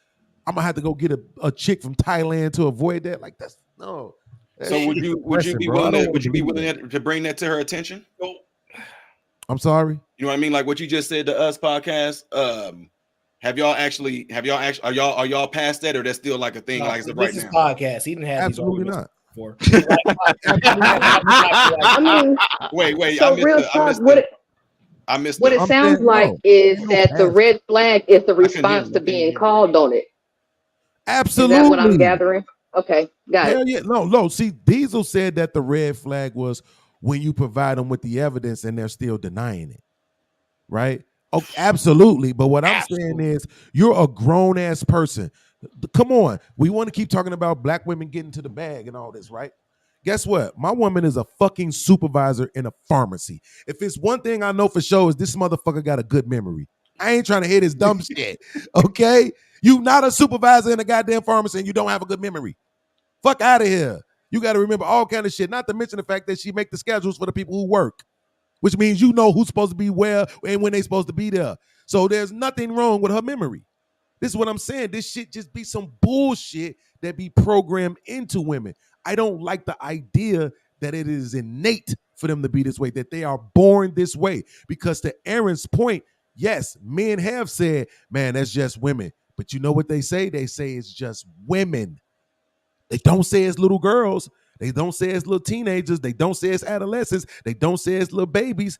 I'm gonna have to go get a chick from Thailand to avoid that. Like, that's no. So would you be willing to bring that to her attention? I'm sorry. You know what I mean? Like what you just said to us podcast. Are y'all past that, or that's still like a thing? No, like it's this right is now. podcast. He didn't have absolutely not. for. I mean, Wait. so real talk. What it sounds like is that the red flag is the response to being called on it. Absolutely. Is that what I'm gathering? Okay, got Hell it. yeah. No. See, Diesel said that the red flag was when you provide them with the evidence and they're still denying it. Right? Oh, absolutely. But what I'm saying is you're a grown ass person. Come on. We want to keep talking about black women getting to the bag and all this, right? Guess what? My woman is a fucking supervisor in a pharmacy. If it's one thing I know for sure is this motherfucker got a good memory. I ain't trying to hit his dumb shit. Okay? You not a supervisor in a goddamn pharmacy and you don't have a good memory. Fuck out of here. You got to remember all kind of shit. Not to mention the fact that she make the schedules for the people who work, which means you know who's supposed to be where and when they supposed to be there. So there's nothing wrong with her memory. This is what I'm saying. This shit just be some bullshit that be programmed into women. I don't like the idea that it is innate for them to be this way, that they are born this way. Because to Aaron's point, yes, men have said, man, that's just women. But you know what they say? They say it's just women. They don't say it's little girls. They don't say it's little teenagers. They don't say it's adolescents. They don't say it's little babies.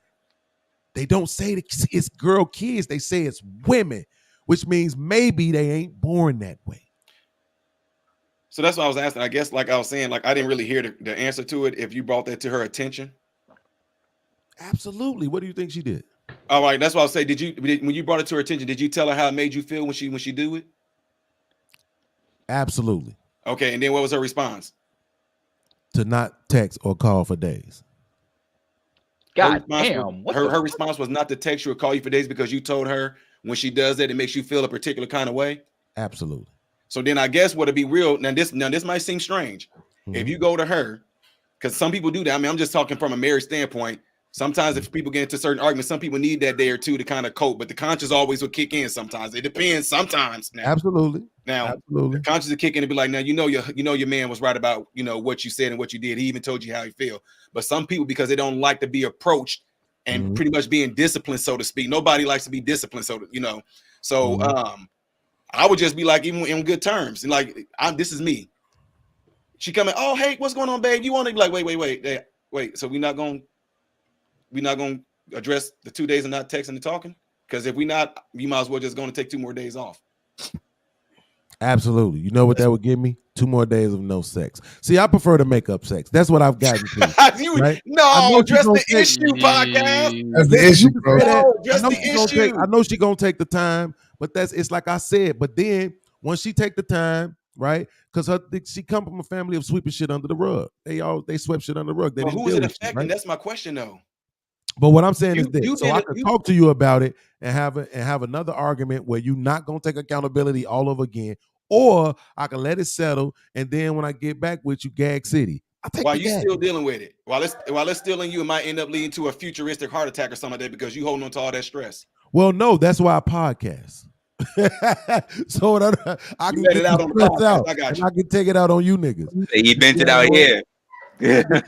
They don't say it's girl kids. They say it's women, which means maybe they ain't born that way. So that's what I was asking. I guess, like I was saying, like I didn't really hear the answer to it. If you brought that to her attention, absolutely. What do you think she did? All right, that's what I was saying. When you brought it to her attention, did you tell her how it made you feel when she do it? Absolutely. Okay, and then what was her response? To not text or call for days. God damn. Her response was not to text you or call you for days because you told her when she does that, it makes you feel a particular kind of way? Absolutely. So then I guess what to be real, now this might seem strange. Mm-hmm. If you go to her, because some people do that. I mean, I'm just talking from a marriage standpoint. Sometimes if people get into certain arguments, some people need that day or two to kind of cope, but the conscience always will kick in sometimes. It depends sometimes. Now. Absolutely. Now, absolutely. The conscience will kick in and be like, now, you know your man was right about, what you said and what you did. He even told you how he feel. But some people, because they don't like to be approached and pretty much being disciplined, so to speak. Nobody likes to be disciplined, so I would just be like, even in good terms, and like, this is me. She coming, oh, hey, what's going on, babe? You want to be like, wait. So we're not going to address the 2 days of not texting and talking? Because if we not, you might as well just going to take 2 more days off. Absolutely. You know what that would give me? 2 more days of no sex. See, I prefer to make up sex. That's what I've gotten to. Right? Address the issue, podcast. That's the issue, bro. I know she's gonna take the time, but it's like I said. But then once she take the time, right? Because she come from a family of sweeping shit under the rug. They swept shit under the rug. Well, who is it affecting? Right? That's my question, though. But what I'm saying is this: so I can talk to you about it and have another argument where you're not gonna take accountability all over again, or I can let it settle, and then when I get back with you, Gag City. While you still dealing with it, while it's still in you, it might end up leading to a futuristic heart attack or something like that because you holding on to all that stress. Well, no, that's why I podcast. So I can let it out on the podcast. I got you. I can take it out on you niggas. He bent it out here.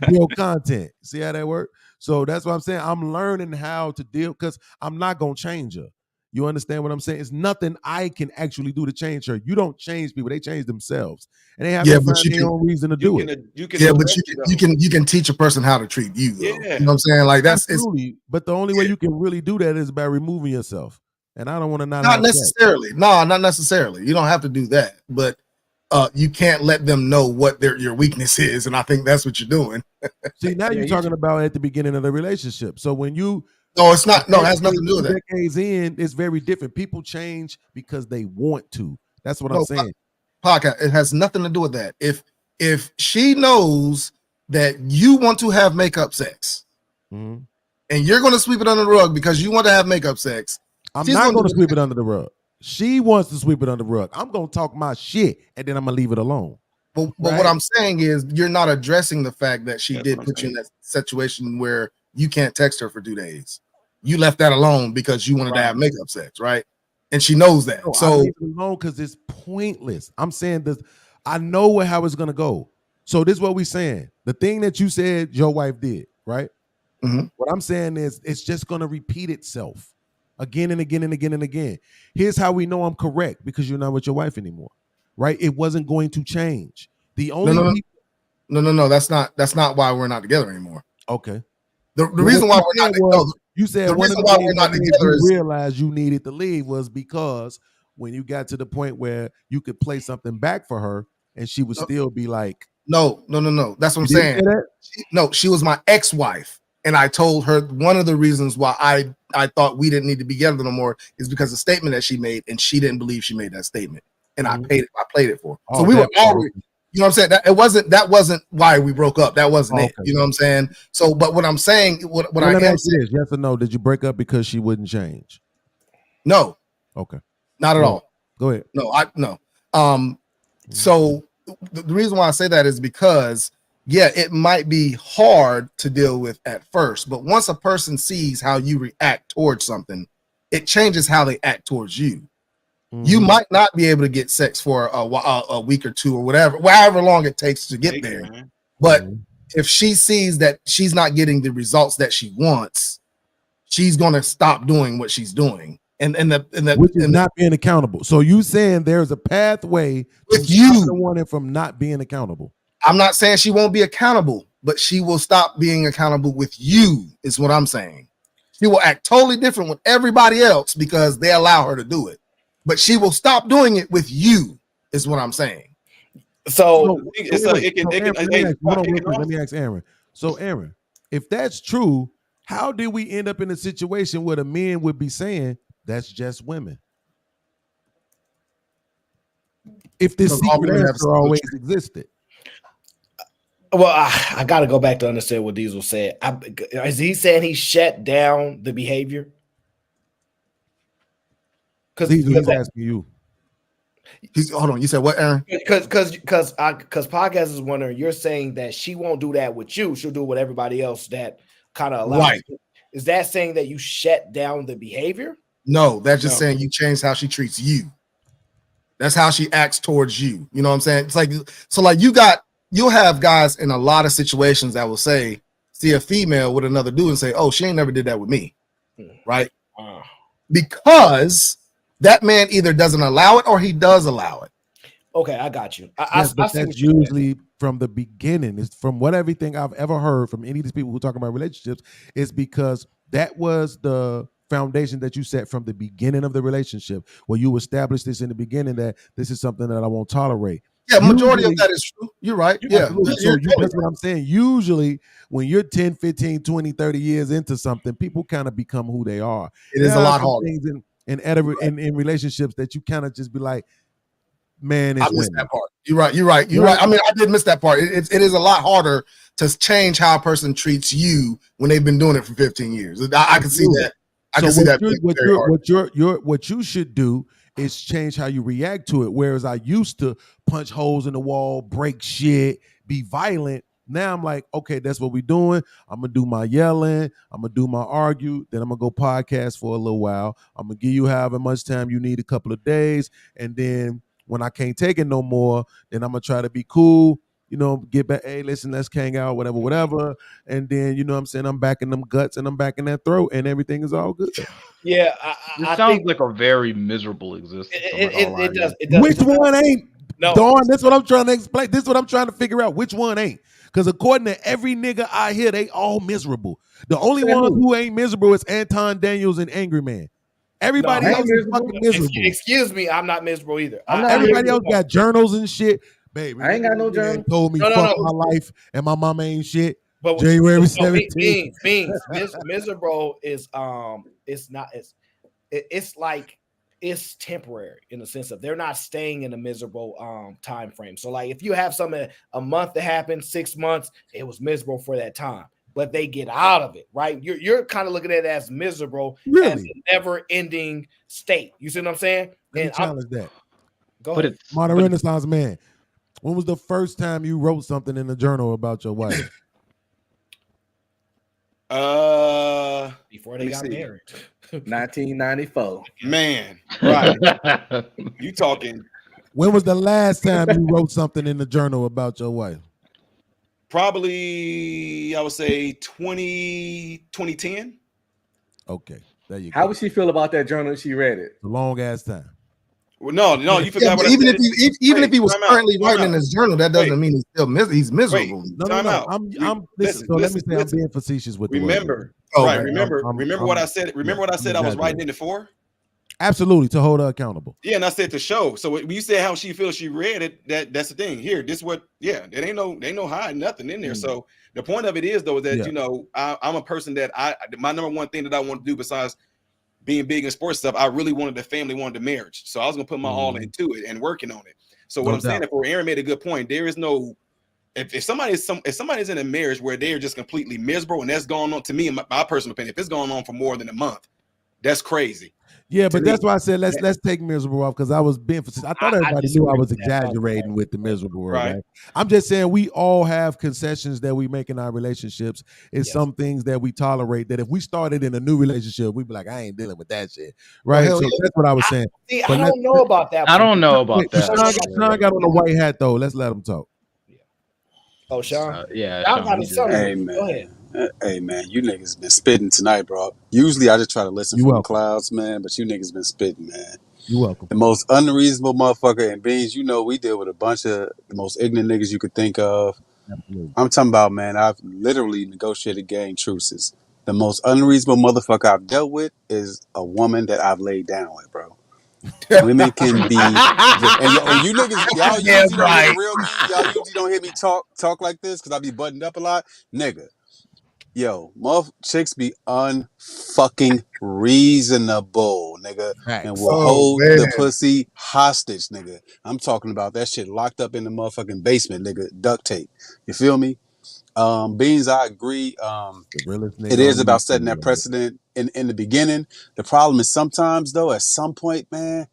Real content. See how that works? So that's what I'm saying. I'm learning how to deal because I'm not gonna change her. You understand what I'm saying? It's nothing I can actually do to change her. You don't change people; they change themselves, and they have to find their own reason to do it. You can teach a person how to treat you. Yeah. You know what I'm saying? Like that's absolutely. But the only way you can really do that is by removing yourself. And I don't want to not necessarily. No, not necessarily. You don't have to do that, but you can't let them know what your weakness is, and I think that's what you're doing. See, now you're talking about at the beginning of the relationship. So when you it's not. No, it has nothing to do with that. Decades in, it's very different. People change because they want to. That's what I'm saying. Podcast. It has nothing to do with that. If she knows that you want to have makeup sex, and you're going to sweep it under the rug because you want to have makeup sex, I'm not going to sweep it under the rug. She wants to sweep it under the rug. I'm going to talk my shit, and then I'm going to leave it alone. But what I'm saying is you're not addressing the fact that she did put you in that situation where you can't text her for 2 days. You left that alone because you wanted to have makeup sex, right? And she knows that. No, so I leave it alone because it's pointless. I'm saying this. I know how it's going to go. So this is what we're saying. The thing that you said your wife did, right? What I'm saying is it's just going to repeat itself again and again and again and again. Here's how we know I'm correct because you're not with your wife anymore, right? It wasn't going to change. The only No. That's not why we're not together anymore. Okay. The reason why we're not you said the one of reason the why things we're not that made together you is realize you needed to leave was because when you got to the point where you could play something back for her and she would still be like, no. That's what I'm You didn't saying. say that? She was my ex-wife, and I told her one of the reasons why I thought we didn't need to be together no more is because the statement that she made, and she didn't believe she made that statement, and I played it for her. So Oh, we were that- already. You know what I'm saying? That wasn't why we broke up. That wasn't it. Okay. You know what I'm saying? So, but what I'm saying, what Well, I let me am ask you this: yes or no? Did you break up because she wouldn't change? no, Okay, not at all. Go ahead. No. So the reason why I say that is because it might be hard to deal with at first, but once a person sees how you react towards something, it changes how they act towards you. You might not be able to get sex for a week or two or whatever, however long it takes to get there. But if she sees that she's not getting the results that she wants, she's going to stop doing what she's doing. Which is not being accountable. So you saying there's a pathway to with you, stop the woman from not being accountable. I'm not saying she won't be accountable, but she will stop being accountable with you, is what I'm saying. She will act totally different with everybody else because they allow her to do it. But she will stop doing it with you, is what I'm saying. Let me ask Aaron. So, Aaron, if that's true, how did we end up in a situation where the men would be saying that's just women? If this secret answer always existed. Well, I got to go back to understand what Diesel said. Is he saying he shut down the behavior? Because he's asking you. Hold on. You said what, Aaron? Because podcast is wondering. You're saying that she won't do that with you. She'll do it with everybody else that kind of allows. Right. Is that saying that you shut down the behavior? No, that's just saying you changed how she treats you. That's how she acts towards you. You know what I'm saying? It's like, so like you'll have guys in a lot of situations that will say, see a female with another dude and say, oh, she ain't never did that with me. Right? Because that man either doesn't allow it or he does allow it. Okay, I got you. Yes, but that's usually from the beginning. It's from what everything I've ever heard from any of these people who talk about relationships is because that was the foundation that you set from the beginning of the relationship, where you established this in the beginning that this is something that I won't tolerate. Yeah, majority of that is true. You're right. Yeah. So that's what I'm saying. Usually when you're 10, 15, 20, 30 years into something, people kind of become who they are. It is a lot harder. Things in relationships that you kind of just be like, man, I missed that part. You're right. I mean, I did miss that part. It is a lot harder to change how a person treats you when they've been doing it for 15 years. I can see that. I can see that. What you should do is change how you react to it. Whereas I used to punch holes in the wall, break shit, be violent. Now I'm like, okay, that's what we're doing. I'm gonna do my yelling. I'm gonna do my argue. Then I'm gonna go podcast for a little while. I'm gonna give you however much time you need, a couple of days, and then when I can't take it no more, then I'm gonna try to be cool. You know, get back. Hey, listen, let's hang out, whatever. And then, you know what I'm saying, I'm back in them guts and I'm back in that throat and everything is all good. Yeah. It sounds like a very miserable existence. It does. Which one ain't? No. Dawn, that's what I'm trying to explain. This is what I'm trying to figure out. Which one ain't? Because according to every nigga I hear, they all miserable. The only one who ain't miserable is Anton Daniels and Angry Man. Everybody else is fucking miserable. Excuse me, I'm not miserable either. Everybody else got journals and shit. Baby, I ain't got no journal. Told me fuck my life and my mama ain't shit. But January 17th. Miserable is it's like it's temporary in the sense of they're not staying in a miserable time frame. So like if you have something a month that happened, 6 months, it was miserable for that time. But they get out of it, right? You're kind of looking at it as miserable, as a never-ending state. You see what I'm saying? Let me challenge that. Go ahead. Modern Renaissance man. When was the first time you wrote something in a journal about your wife? Before they got married. 1994. Man, right. You talking. When was the last time you wrote something in the journal about your wife? Probably, I would say 2010. Okay, there you go. How would she feel about that journal if she read it? A long ass time. Well, no, you forgot what I even said. if he was Time out, currently time writing in out. his journal, that doesn't mean he's Wait, miserable. No. time out. I'm listen. So let me say I'm being facetious with the word. Remember, Oh, right? okay. Remember what I said. Remember what I said. I was writing in it for. Absolutely, to hold her accountable. Yeah, and I said to show. So when you said how she feels, she read it. That's the thing. Here, this what. Yeah, there ain't no hide nothing in there. So the point of it is though that I'm a person that my number one thing that I want to do besides being big in sports stuff, I really wanted the family, wanted the marriage. So I was gonna put my all into it and working on it. So what I'm saying, if Aaron made a good point, there is no. If somebody's in a marriage where they're just completely miserable and that's going on, to me, in my personal opinion, if it's going on for more than a month, that's crazy. Yeah, but that's why I said let's take miserable off, because I was being facetious. I thought everybody knew I was exaggerating with the miserable word, right? I'm just saying we all have concessions that we make in our relationships. It's some things that we tolerate that if we started in a new relationship, we'd be like, I ain't dealing with that shit, right? So that's what I was saying. I don't know about that. I don't know about that. Sean got on the white hat though. Let's let him talk. Oh, Sean. Yeah, Sean. Hey man, hey man, you niggas been spitting tonight, bro. Usually I just try to listen from the clouds, man, but you niggas been spitting, man. You're welcome. The most unreasonable motherfucker and Beans, you know we deal with a bunch of the most ignorant niggas you could think of. Absolutely. I'm talking about, man, I've literally negotiated gang truces. The most unreasonable motherfucker I've dealt with is a woman that I've laid down with, bro. Women can be, and you niggas, y'all usually don't hear the real me. Y'all usually don't hear me talk like this because I be buttoned up a lot, nigga. Yo, chicks be unfucking reasonable, nigga, and will hold the pussy hostage, nigga. I'm talking about that shit locked up in the motherfucking basement, nigga. Duct tape. You feel me? Beans, I agree. It is about setting that precedent in the beginning. The problem is sometimes though, at some point, man,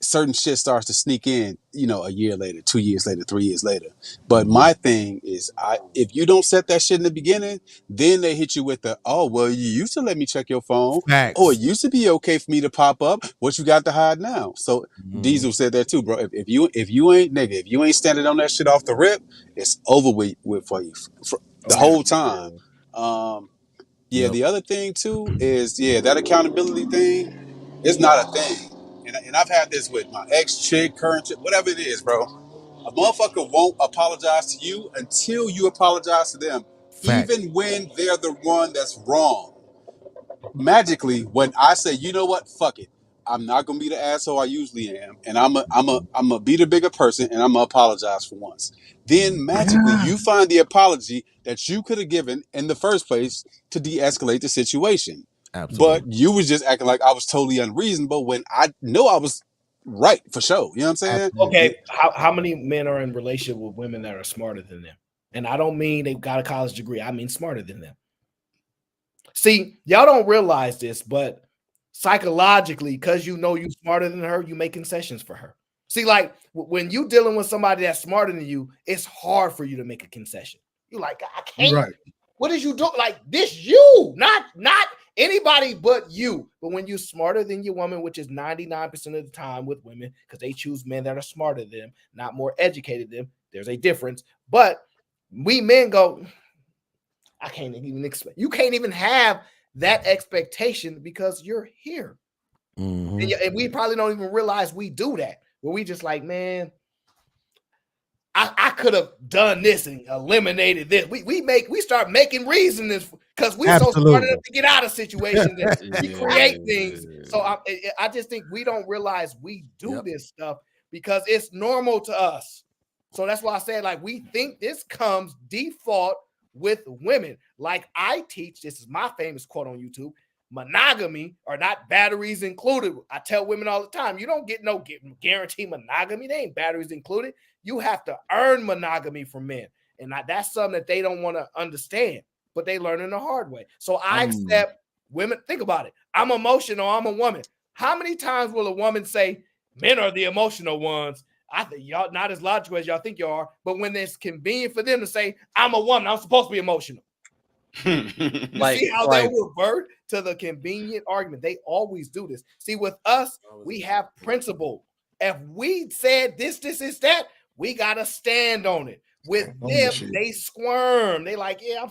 certain shit starts to sneak in, a year later, 2 years later, 3 years later. But my thing is, if you don't set that shit in the beginning, then they hit you with the, oh, well, you used to let me check your phone. Facts. Oh, it used to be okay for me to pop up. What you got to hide now? So Diesel said that too, bro. If you ain't standing on that shit off the rip, it's over with for you for the whole time. The other thing too is, that accountability thing is not a thing. And I've had this with my ex chick, current chick, whatever it is, bro. A motherfucker won't apologize to you until you apologize to them, even when they're the one that's wrong. Magically, when I say, you know what, fuck it, I'm not gonna be the asshole I usually am, and I'm a be the bigger person, and I'm gonna apologize for once. Then magically, you find the apology that you could have given in the first place to de-escalate the situation. Absolutely. But you was just acting like I was totally unreasonable when I know I was right for sure. You know what I'm saying? Okay, how many men are in relationship with women that are smarter than them? And I don't mean they've got a college degree. I mean smarter than them. See, y'all don't realize this, but psychologically, because you know you're smarter than her, you make concessions for her. See, like when you dealing with somebody that's smarter than you, it's hard for you to make a concession. You're like, I can't. Right. What did you do? Like this, you, not anybody but you. But when you're smarter than your woman, which is 99% of the time with women, because they choose men that are smarter than them, not more educated than them, there's a difference. But we men go, I can't even expect. You can't even have that expectation because you're here. And we probably don't even realize we do that. Where we just like, man, I could have done this and eliminated this. We start making reasons because we're so smart enough to get out of situations and we create things. So I just think we don't realize we do this stuff because it's normal to us. So that's why I said, like, we think this comes default with women. Like I teach, this is my famous quote on YouTube, monogamy are not batteries included. I tell women all the time, you don't get no guarantee monogamy. They ain't batteries included. You have to earn monogamy from men. And that's something that they don't want to understand, but they learn in the hard way. So I accept women. Think about it. I'm emotional. I'm a woman. How many times will a woman say men are the emotional ones? I think y'all not as logical as y'all think you are, but when it's convenient for them to say, I'm a woman, I'm supposed to be emotional. You see how they revert to the convenient argument. They always do this. See, with us, we have principle. If we said this is that, we gotta stand on it. With them, they squirm. They like, yeah,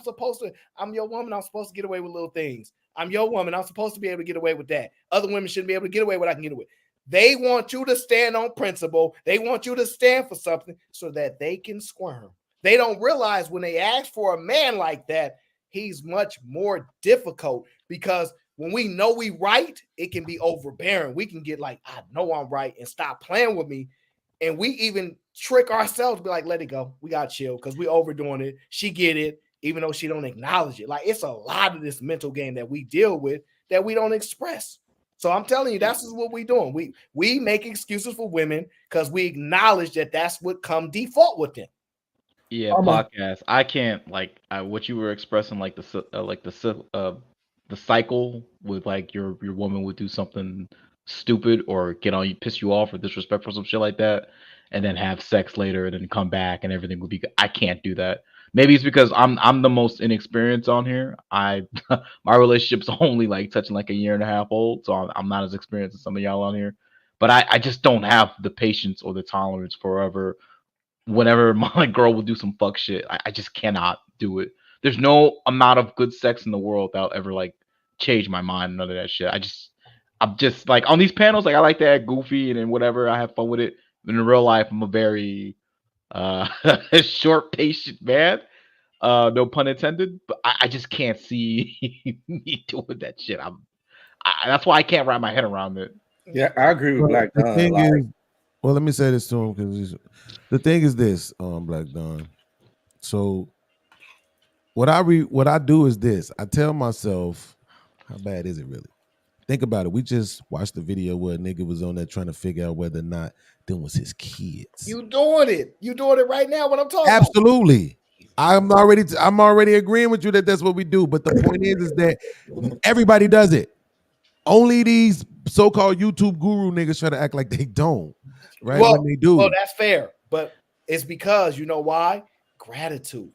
I'm your woman, I'm supposed to get away with little things. I'm your woman, I'm supposed to be able to get away with that. Other women shouldn't be able to get away with what I can get away. They want you to stand on principle. They want you to stand for something so that they can squirm. They don't realize when they ask for a man like that, he's much more difficult because when we know we right, it can be overbearing. We can get like, I know I'm right and stop playing with me. And we even trick ourselves, be like, let it go. We got to chill because we overdoing it. She get it, even though she don't acknowledge it. Like it's a lot of this mental game that we deal with that we don't express. So I'm telling you, that's what we're doing. We make excuses for women because we acknowledge that that's what come default with them. Yeah, podcast. I can't what you were expressing, like the cycle with like your woman would do something stupid or get on you, piss you off or disrespectful, some shit like that, and then have sex later and then come back and everything would be good. I can't do that. Maybe it's because I'm the most inexperienced on here. My relationship's only like touching like a year and a half old, so I'm not as experienced as some of y'all on here. But I just don't have the patience or the tolerance forever. Whenever my girl will do some fuck shit, I just cannot do it. There's no amount of good sex in the world that'll ever like change my mind. None of that shit. I'm just like on these panels, like I like to act goofy and then whatever. I have fun with it. But in real life, I'm a very short, patient man. No pun intended. But I just can't see me doing that shit. That's why I can't wrap my head around it. Yeah, I agree with Black The Don. thing Like, is, well, let me say this to him because the thing is this, Black Don. So what I do is this. I tell myself, how bad is it really? Think about it. We just watched the video where a nigga was on there trying to figure out whether or not them was his kids. You doing it. You doing it right now when I'm talking Absolutely. I'm already agreeing with you that that's what we do. But the point is that everybody does it. Only these so-called YouTube guru niggas try to act like they don't, right? Well, when they do. Well, that's fair, but it's because you know why? Gratitude.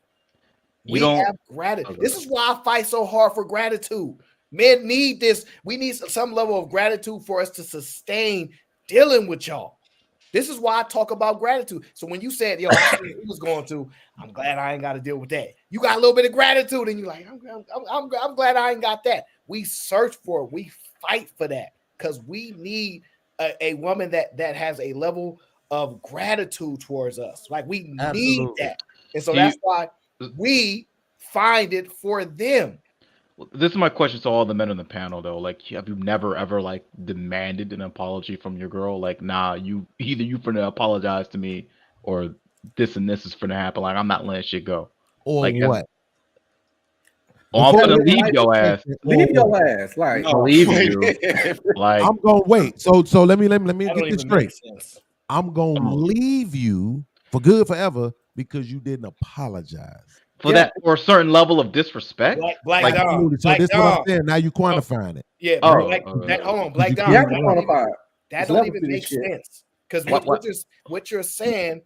We have gratitude. This is why I fight so hard for gratitude. Men need this. We need some level of gratitude for us to sustain dealing with y'all. This is why I talk about gratitude. So when you said, yo, I see what he was going to, I'm glad I ain't got to deal with that. You got a little bit of gratitude and you're like, I'm glad I ain't got that. We search for it. We fight for that because we need a woman that has a level of gratitude towards us. Like we need that. And so that's why we find it for them. This is my question to all the men on the panel, though. Like, have you never ever like demanded an apology from your girl? Like, nah, you finna apologize to me, or this and this is finna happen. Like, I'm not letting shit go. Or like, what? I'm gonna leave your ass. Leave your ass. Like, I'll leave you. Like, I'm gonna wait. So let me get this straight. I'm gonna Come on. leave you for good forever because you didn't apologize. For a certain level of disrespect. Black Dom. So this is what I'm saying. Now you quantifying it. Yeah, hold on, Black Dom. That don't even make sense because what you're saying.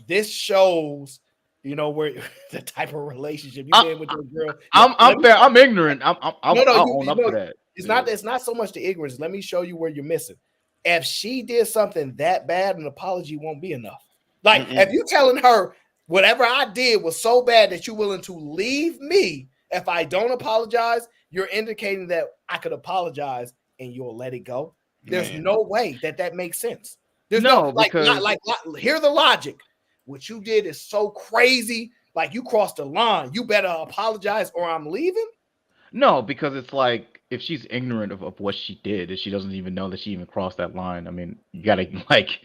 This shows, you know, where the type of relationship you in with your girl. I'm fair. I'm ignorant. I'll own up to that. It's not so much the ignorance. Let me show you where you're missing. If she did something that bad, an apology won't be enough. Like if you telling her whatever I did was so bad that you're willing to leave me if I don't apologize, you're indicating that I could apologize and you'll let it go. There's no way that makes sense. There's no hear the logic. What you did is so crazy. Like you crossed the line. You better apologize or I'm leaving. No, because it's like if she's ignorant of what she did, if she doesn't even know that she even crossed that line. I mean, you gotta like.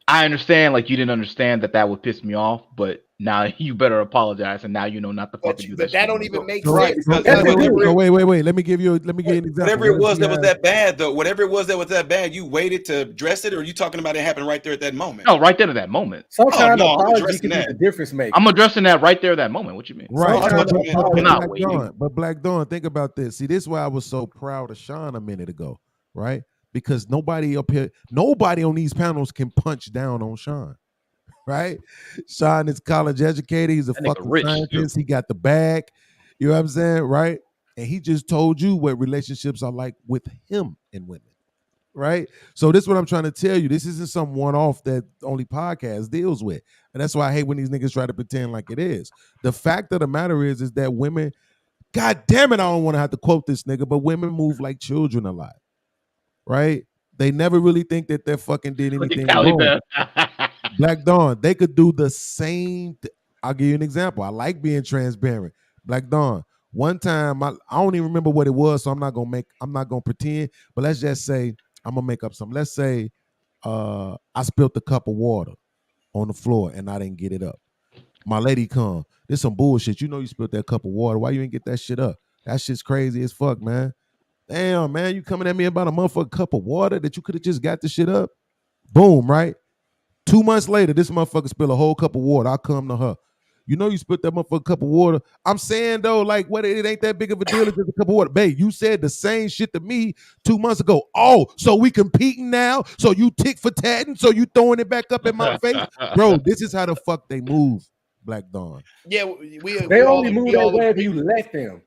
I understand, like you didn't understand that would piss me off, but now you better apologize, and now you know not to fucking do that. But that don't even make sense. sense. Wait. Let me give you an example. Whatever it was that was that bad, though. Whatever it was that was that bad, you waited to address it, or are you talking about it happened right there at that moment? No, right there at that moment. Sometimes I'm apology addressing can be that. the difference maker. I'm addressing that right there at that moment. What you mean? Right. But Black Dawn, think about this. See, this is why I was so proud of Sean a minute ago, right? Because nobody up here, nobody on these panels can punch down on Sean. Right? Sean is college educated. He's a fucking scientist. He got the bag. You know what I'm saying? Right? And he just told you what relationships are like with him and women. Right? So this is what I'm trying to tell you. This isn't some one-off that only podcast deals with. And that's why I hate when these niggas try to pretend like it is. The fact of the matter is that women, God damn it, I don't want to have to quote this nigga, but women move like children a lot. Right? They never really think that they fucking did anything wrong. Black Dawn, they could do the same. I'll give you an example. I like being transparent. Black Dawn. One time, I don't even remember what it was, so I'm not gonna pretend. But let's just say I'm gonna make up something. Let's say I spilled a cup of water on the floor and I didn't get it up. My lady come. This some bullshit. You know you spilled that cup of water. Why you ain't get that shit up? That shit's crazy as fuck, man. Damn, man, you coming at me about a motherfucking cup of water that you could have just got the shit up? Boom, right? 2 months later, this motherfucker spill a whole cup of water. I come to her. You know you spilled that motherfucking cup of water. I'm saying though, like, what? It ain't that big of a deal. It's just a cup of water. Babe, you said the same shit to me 2 months ago. Oh, so we competing now? So you tick for tatting? So you throwing it back up in my face? Bro, this is how the fuck they move, Black Dawn. Yeah, they only move that way if you let them.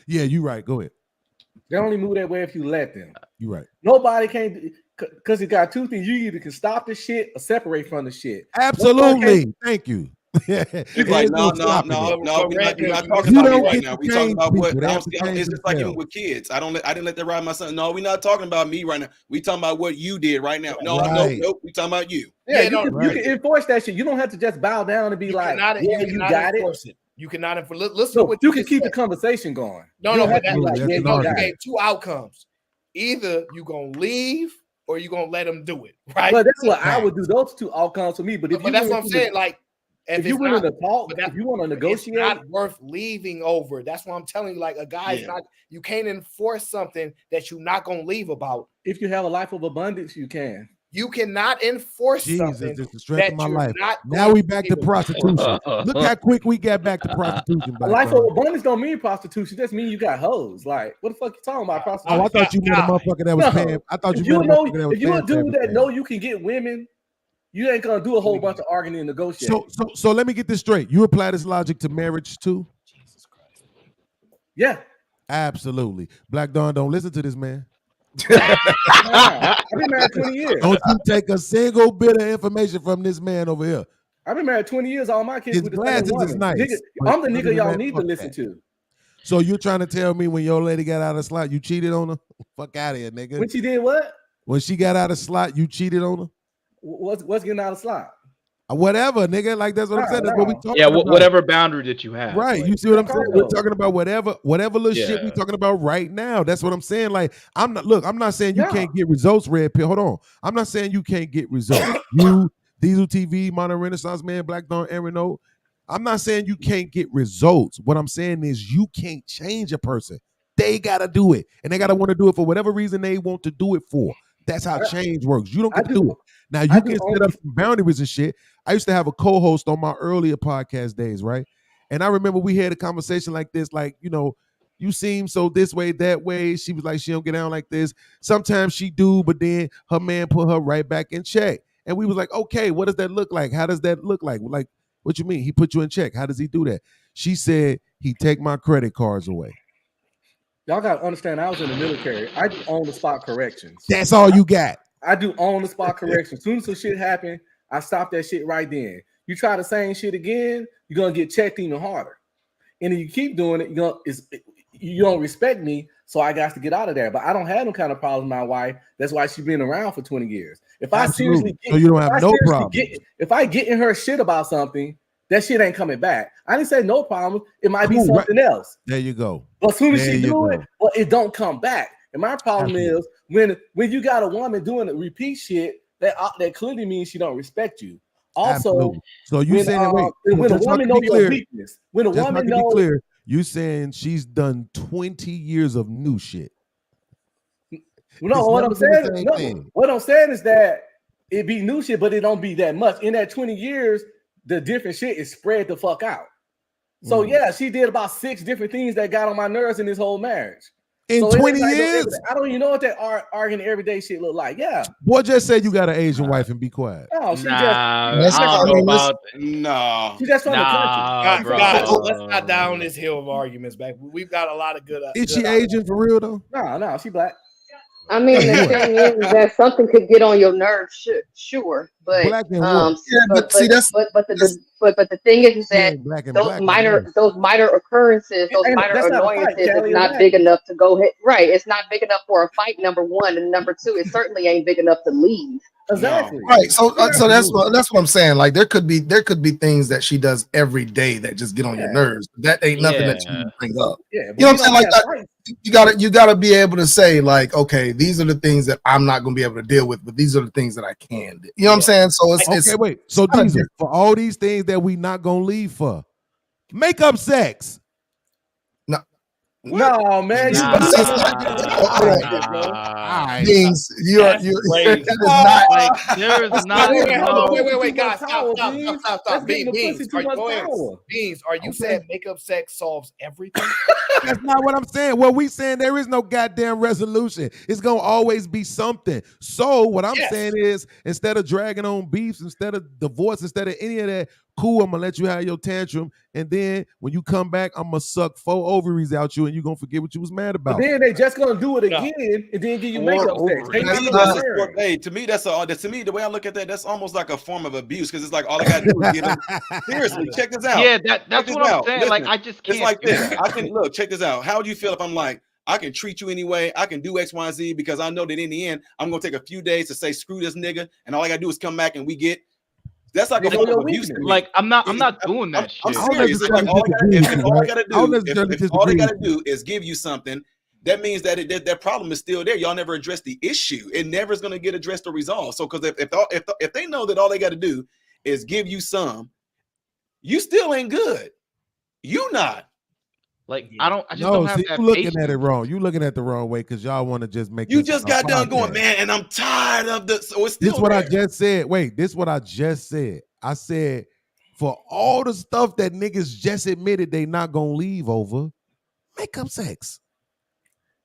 Yeah, you right. Go ahead. They only move that way if you let them. You right. Nobody can, because it got two things. You either can stop the shit or separate from the shit. Absolutely. Thank you. It's like, no, we're not talking about me right now. We talking about what it's just like even with kids. I didn't let that ride my son. No, we're not talking about me right now. We talking about what you did right now. No, nope. We talking about you. Yeah, you can enforce that shit. You don't have to just bow down and be like, you got it. You cannot enforce. Listen to what you can keep the conversation going. No, but you gave two outcomes. Either you gonna leave or you gonna let them do it. Right. Well, that's what I would do. Those two outcomes for me. But that's what I'm saying. Like, if you want to talk, if you want to negotiate, it's not worth leaving over. That's what I'm telling you. Like, a guy's not. You can't enforce something that you're not gonna leave about. If you have a life of abundance, you can. You cannot enforce something this is the strength of my life. Now we back to prostitution. Look how quick we got back to prostitution. A life of abundance don't mean prostitution. Just mean you got hoes. Like, what the fuck you talking about? Prostitution? Oh, I thought you meant a motherfucker that was paying. I thought you meant a motherfucker that was paying. If you a dude that know you can get women, you ain't gonna do a whole bunch of arguing and negotiating. So let me get this straight. You apply this logic to marriage too? Yeah. Absolutely. Black Dawn, don't listen to this man. I've been married 20 years. Don't you take a single bit of information from this man over here. I've been married 20 years. All my kids His with the glasses same is nice. Nigga, I'm the nigga y'all need to listen to. So you're trying to tell me when your lady got out of slot, you cheated on her? Fuck out of here, nigga. When she did what? When she got out of slot, you cheated on her? What's getting out of slot? Whatever, nigga. Like, that's what I'm saying. That's what we talking about. Whatever boundary that you have. Right. Like, you see what I'm saying? We're talking about whatever little shit we're talking about right now. That's what I'm saying. Like, I'm not saying you can't get results, Red Pill. Hold on. I'm not saying you can't get results. You, Diesel TV, Modern Renaissance Man, Black Dawn, Aaron O. I'm not saying you can't get results. What I'm saying is you can't change a person. They gotta do it. And they gotta want to do it for whatever reason they want to do it for. That's how change works. You don't get to do it. Now you can set up some boundaries and shit. I used to have a co-host on my earlier podcast days, right? And I remember we had a conversation like this, like, you know, you seem so this way, that way. She was like, she don't get down like this. Sometimes she do, but then her man put her right back in check. And we was like, okay, what does that look like? How does that look like? Like, what you mean? He put you in check. How does he do that? She said, he take my credit cards away. Y'all got to understand, I was in the military. I do on-the-spot corrections. That's all you got. I do on-the-spot corrections. As soon as some shit happen, I stop that shit right then. You try the same shit again, you're going to get checked even harder. And if you keep doing it, you don't respect me, so I got to get out of there. But I don't have no kind of problem with my wife. That's why she's been around for 20 years. If I seriously get, so you don't have no problem. If I get in her shit about something, that shit ain't coming back. I didn't say no problem. It might be something else. There you go. But as soon as she do it, well, it don't come back. And my problem is when you got a woman doing the repeat shit, that clearly means she don't respect you. Also, so you saying when a woman knows your weakness, when a woman knows, clear, you saying she's done 20 years of new shit. No, what I'm saying is that it be new shit, but it don't be that much. In that 20 years, the different shit is spread the fuck out. So yeah, she did about 6 different things that got on my nerves in this whole marriage. In 20 years? I don't even know what that arguing everyday shit look like. Yeah. Boy, just said you got an Asian wife and be quiet. No, she I don't know about no. She just from the country. Guys, let's not down this hill of arguments back. We've got a lot of good. Is she Asian for real though? No, she black. I mean, the thing is that something could get on your nerves, sure, but Black and what? Yeah, but see, but the thing is She that ain't black and black no more. those minor occurrences, those And minor that's not a fight, annoyances, is Callie. not big enough to go hit. Right, it's not big enough for a fight. Number one, and number two, it certainly ain't big enough to leave. Exactly. Right. So that's what I'm saying. Like there could be things that she does every day that just get on your nerves. That ain't nothing that you bring up. Yeah, You know what I'm saying? Like that, you gotta be able to say like, okay, these are the things that I'm not gonna be able to deal with, but these are the things that I can do. You know what I'm saying? So it's okay. Wait. So Diesel, for all these things that we not gonna leave for, makeup sex. No, man. Beans, you're Wait, not. There is not. Wait, guys, stop. Beans, are you saying makeup sex solves everything? That's not what I'm saying. What we saying, there is no goddamn resolution. It's gonna always be something. So what I'm saying is, instead of dragging on beefs, instead of divorce, instead of any of that, cool, I'm gonna let you have your tantrum, and then when you come back, I'm gonna suck 4 ovaries out you, and you're gonna forget what you was mad about. But then they just gonna do it again and then give you makeup sex. Hey, to me, the way I look at that, that's almost like a form of abuse because it's like all I gotta do is get them. Seriously, check this out. Yeah, that's what I'm saying. Listen, like I just can't. It's like this. I can look. Check this out. How do you feel if I'm like, I can treat you anyway. I can do X, Y, Z because I know that in the end, I'm gonna take a few days to say screw this nigga, and all I gotta do is come back and we get. That's like a form of abuse to me. Like I'm not doing that shit. I'm serious. It's like all I gotta do is give you something. That means that that problem is still there. Y'all never address the issue. It never is gonna get addressed or resolved. So because if they know that all they gotta do is give you some, you still ain't good. You not. Like I just don't have that you looking patience. at it wrong. You looking at the wrong way because y'all want to just make. You this just a got done podcast. going, man, and I'm tired of the. So it's still. This is what there. I just said. Wait, this is what I just said. I said for all the stuff that niggas just admitted they not gonna leave over, makeup sex.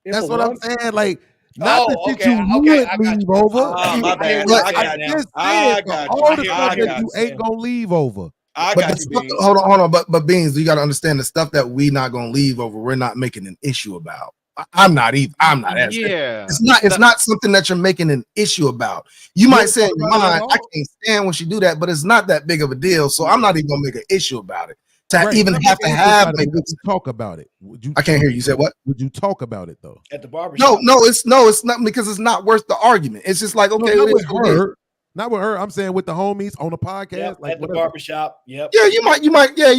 That's what I'm saying. Like, not the shit you would leave over. My bad. I just said for all the stuff that you ain't gonna leave over. Hold on. But Beans, you got to understand the stuff that we not gonna leave over. We're not making an issue about. I'm not either. I'm not. Yeah. It's not something that you're making an issue about. You might say in your mind, I can't stand when she do that, but it's not that big of a deal. So I'm not even gonna make an issue about it. Even have to have talk about it. Would you? I can't hear you. Say what? Would you talk about it though? At the barbershop? No, it's not because it's not worth the argument. It's just like okay, not with her. I'm saying with the homies on the podcast, Yep, like at the barbershop. Yep. Yeah, you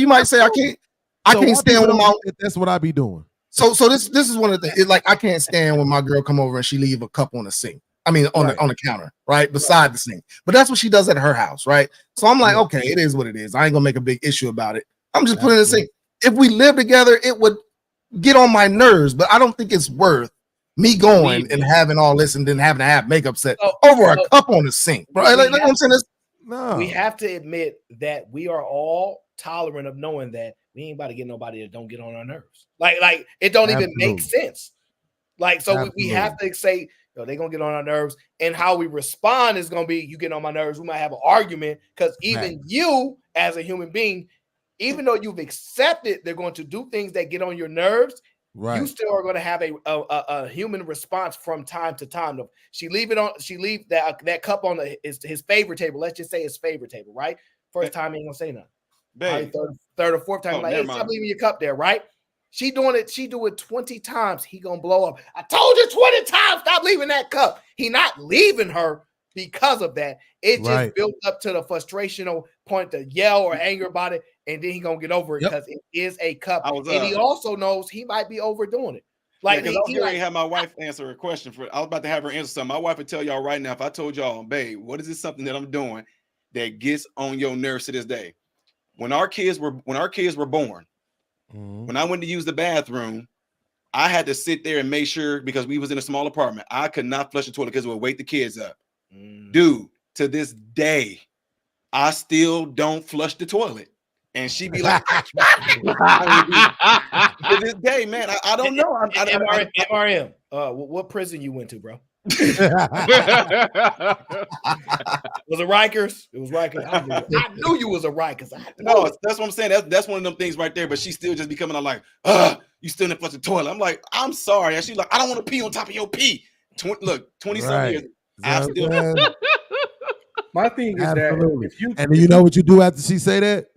might say I can't stand when my. That's what I be doing. So this is one of the things. It's like I can't stand when my girl come over and she leave a cup on the sink. I mean on the counter, right beside the sink. But that's what she does at her house, right? So I'm like, okay, it is what it is. I ain't gonna make a big issue about it. I'm just putting it in the sink. If we live together, it would get on my nerves, but I don't think it's worth me going and having all this and then having to have makeup set over a cup on the sink, right? Like what I'm saying is, we have to admit that we are all tolerant of knowing that we ain't about to get nobody that don't get on our nerves. Like it don't even make sense. Like so we have to say, they're gonna get on our nerves, and how we respond is gonna be, you get on my nerves. We might have an argument because even you, as a human being, even though you've accepted they're going to do things that get on your nerves, you still are going to have a human response from time to time. She leave that cup on his favorite table. Let's just say his favorite table, right? First time he ain't gonna say nothing. Right, third or fourth time, like, hey, stop leaving your cup there, right? She do it 20 times. He gonna blow up. I told you 20 times, stop leaving that cup. He not leaving her because of that. It just built up to the frustrational point to yell or anger about it, and then he gonna get over it because it is a cup. And he also knows he might be overdoing it. Like because I was have my wife answer a question I was about to have her answer something. My wife would tell y'all right now, if I told y'all, babe, what is this something that I'm doing that gets on your nerves to this day? When our kids were born, when I went to use the bathroom, I had to sit there and make sure, because we was in a small apartment, I could not flush the toilet because it would wake the kids up. Dude, to this day, I still don't flush the toilet. And she be like, to this day, man, I don't know. MRM, what prison you went to, bro? Was it Rikers? It was Rikers. I knew you was a Rikers. No, that's what I'm saying. That's one of them things right there. But she still just be coming out like, you still didn't flush the toilet. I'm like, I'm sorry. And she's like, I don't want to pee on top of your pee. 20 some years. I still. My thing is absolutely. that if you and you know what you do after she say that?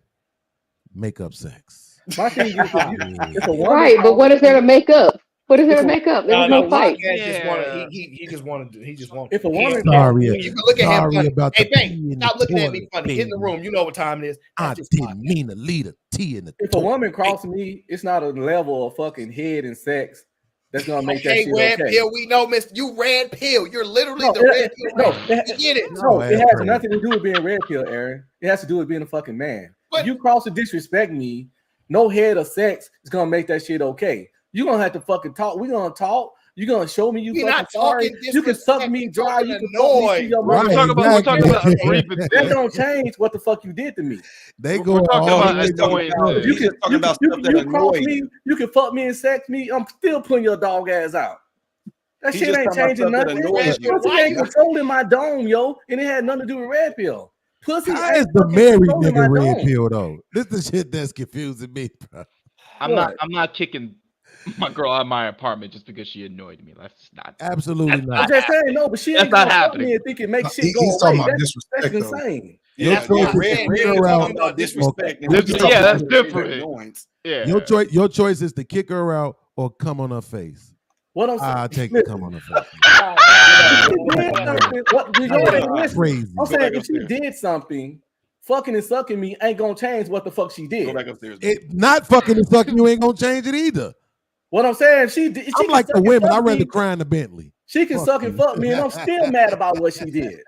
Make up sex. My thing is if a woman Right, but what is there to make up? What is there to make up? There was no fight. Just wanted, he just wanted to. He just wanted. If a woman, you can look at him funny. about Hey, the Bank, pee in stop the looking at me toilet, funny. Get in the baby. room. You know what time it is. I didn't mean to leave a tea in the if a woman crosses me, it's not a level of fucking head and sex that's gonna make that Okay, shit red okay. pill. We know, Miss. You red pill. You're literally the red pill. We get it. No, it has nothing to do with being red pill, Aaron. It has to do with being a fucking man. If you cross and disrespect me, no head or sex is gonna make that shit okay. You're gonna have to fucking talk. We're gonna talk. You're gonna show me you We're fucking not sorry. talking You can suck me dry. You can fuck me through your mouth. We're talking about agreement. That don't change what the fuck you did to me. They We're talking about annoyance. You cross me. You can fuck me and sex me. I'm still putting your dog ass out. That He shit just ain't talking about changing stuff that nothing. annoys you. Pussy ain't controlling my dome, yo, and it had nothing to do with red pill. Pussy How ain't is the fucking married controlling my nigga red dome. pill though? This is shit that's confusing me, bro. I'm not kicking my girl out of my apartment just because she annoyed me. That's just not absolutely not. I'm just saying no, but she That's ain't not gonna fuck happening. me and think it makes shit He's go away. talking about That's disrespect, though. insane. Your choice is to kick her out. about disrespect. Yeah, that's different. Yeah. Your choice is to kick her out or come on her face. What I'm I take the come on her face. Crazy. I'm saying if she did something, fucking and sucking me ain't gonna change what the fuck she did. Go back upstairs. It not fucking and sucking you ain't gonna change it either. What I'm saying, she I'm like the women. I'd rather cry in the Bentley. She can suck and fuck me, and I'm still mad about what she did.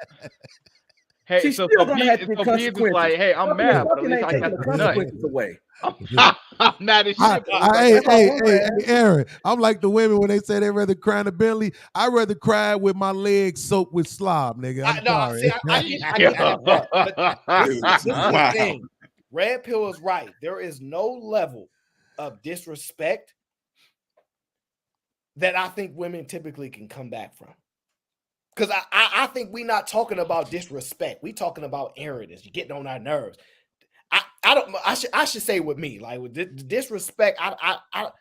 Hey, She's so still gonna have to get Beans is consequences. like, hey, I'm Fucking mad, and but at fucking least ain't I taking got the the nut. consequences away. I'm mad as shit. Hey, Aaron, I'm like the women when they say they rather cry in a Bentley. I'd rather cry with my legs soaked with slob, nigga. I'm sorry. See, I get that part. But this is the thing. Red pill is right. There is no level of disrespect that I think women typically can come back from. Because I think we're not talking about disrespect. We talking about arrogance. You're getting on our nerves. I should say with me, like with disrespect, I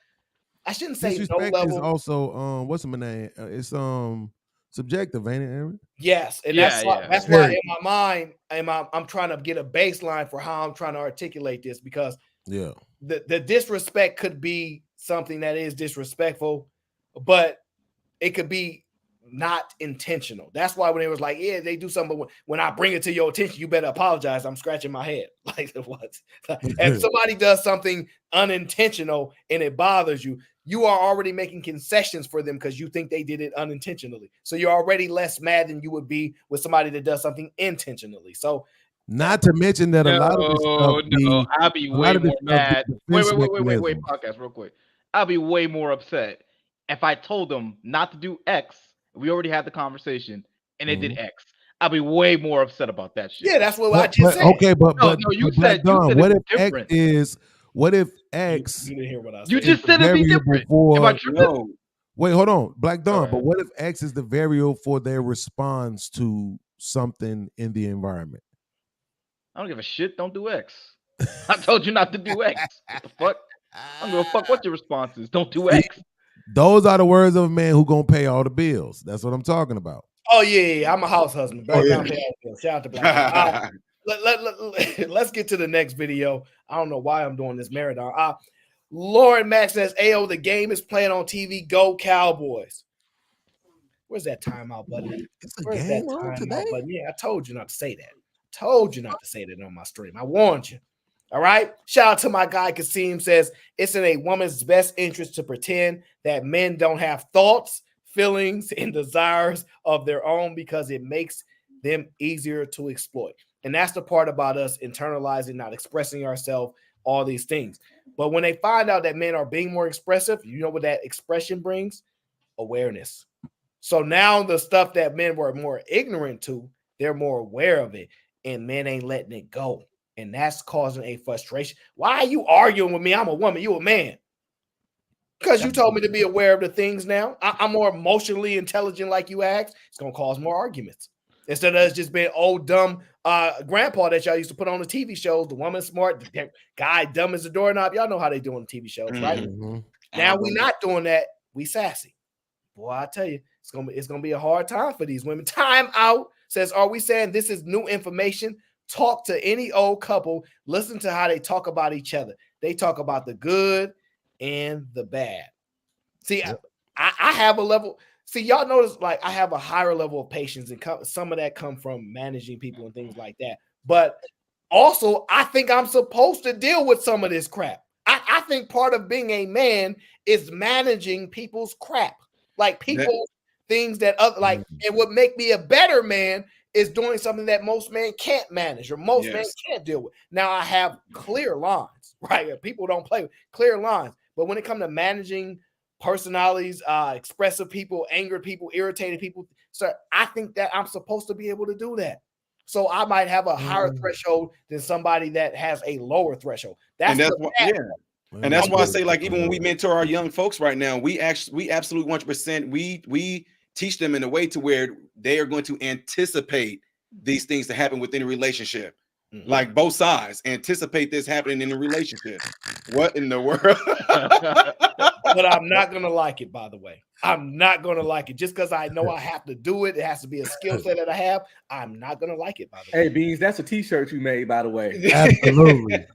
shouldn't say Disrespect no is level. also what's my name? It's subjective, ain't it, Aaron? Yes, and that's why in my mind, I'm trying to get a baseline for how I'm trying to articulate this, because the disrespect could be something that is disrespectful, but it could be not intentional. That's why when it was like, yeah, they do something, but when I bring it to your attention, you better apologize. I'm scratching my head. Like what? If somebody does something unintentional and it bothers you, you are already making concessions for them because you think they did it unintentionally. So you're already less mad than you would be with somebody that does something intentionally. So not to mention that a lot of this stuff I'll be way more mad. Wait, podcast real quick. I'll be way more upset if I told them not to do X. We already had the conversation, and they did X. I'll be way more upset about that shit. Yeah, that's what I just said. Okay, but you Black said Dawn, what if different. X? You didn't hear what I said. You just said it'd be different. Am I tripping? Wait, hold on, Black Dawn. But what if X is the variable for their response to something in the environment? I don't give a shit. Don't do X. I told you not to do X. What the fuck? I don't give a fuck what your response is. Don't do X. Those are the words of a man who gonna pay all the bills. That's what I'm talking about. Oh yeah, I'm a house husband. Shout out to Black. Let's get to the next video. I don't know why I'm doing this marathon. Lauren Mack says, "Ayo, the game is playing on TV. Go Cowboys." Where's that timeout button? Where's that timeout button? Yeah, I told you not to say that. Told you not to say that on my stream. I warned you. All right. Shout out to my guy Kasim, says it's in a woman's best interest to pretend that men don't have thoughts, feelings, and desires of their own because it makes them easier to exploit. And that's the part about us internalizing, not expressing ourselves, all these things. But when they find out that men are being more expressive, you know what that expression brings? Awareness. So now the stuff that men were more ignorant to, they're more aware of it, and men ain't letting it go. And that's causing a frustration. Why are you arguing with me? I'm a woman. You a man. Because you told me to be aware of the things now. I'm more emotionally intelligent like you asked. It's going to cause more arguments. Instead of us just being old, dumb grandpa that y'all used to put on the TV shows. The woman smart, the guy dumb as a doorknob. Y'all know how they do on the TV shows, right? Now we're not doing that. We sassy. Boy, I tell you, it's gonna be a hard time for these women. Time out says, are we saying this is new information? Talk to any old couple. Listen to how they talk about each other. They talk about the good and the bad. See, I have a level. See, y'all notice, like, I have a higher level of patience, and some of that come from managing people and things like that. But also, I think I'm supposed to deal with some of this crap. I think part of being a man is managing people's crap, like people, things that other, like, and what make me a better man is doing something that most men can't manage or most men can't deal with. Now, I have clear lines, right? People don't play with clear lines, but when it comes to managing personalities, expressive people, angered people, irritated people, so I think that I'm supposed to be able to do that. So I might have a higher threshold than somebody that has a lower threshold. And that's why I say, like, even when we mentor our young folks right now, we absolutely 100% we teach them in a way to where they are going to anticipate these things to happen within a relationship. Like both sides anticipate this happening in a relationship. What in the world? But I'm not gonna like it, by the way. I'm not gonna like it just because I know I have to do it. It has to be a skill set that I have. I'm not gonna like it, by the way. Hey, Beans, that's a t-shirt you made, by the way. Absolutely.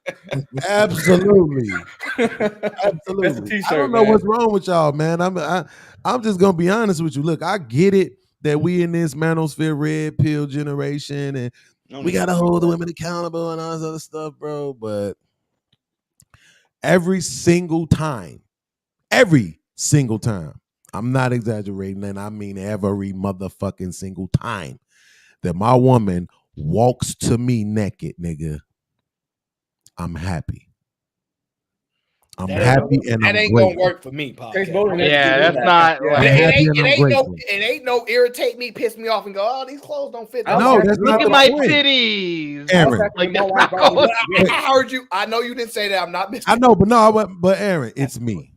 Absolutely. Absolutely. That's a t-shirt, I don't know man. what's wrong with y'all, man. I'm just gonna be honest with you. Look, I get it that we in this manosphere red pill generation and we gotta hold the women accountable and all this other stuff, bro. But every single time, I'm not exaggerating, and I mean every motherfucking single time that my woman walks to me naked, nigga, I'm happy. I'm happy and I'm that ain't grateful. gonna work for me, Pop. Yeah, that's not. I'm happy and I'm grateful. It ain't no irritate me, piss me off, and go, oh, these clothes don't fit. No, that's Look not at the my point. titties. Aaron. Like, that's not going- I heard you. I know you didn't say that. I'm not missing. I know, but Aaron, it's me.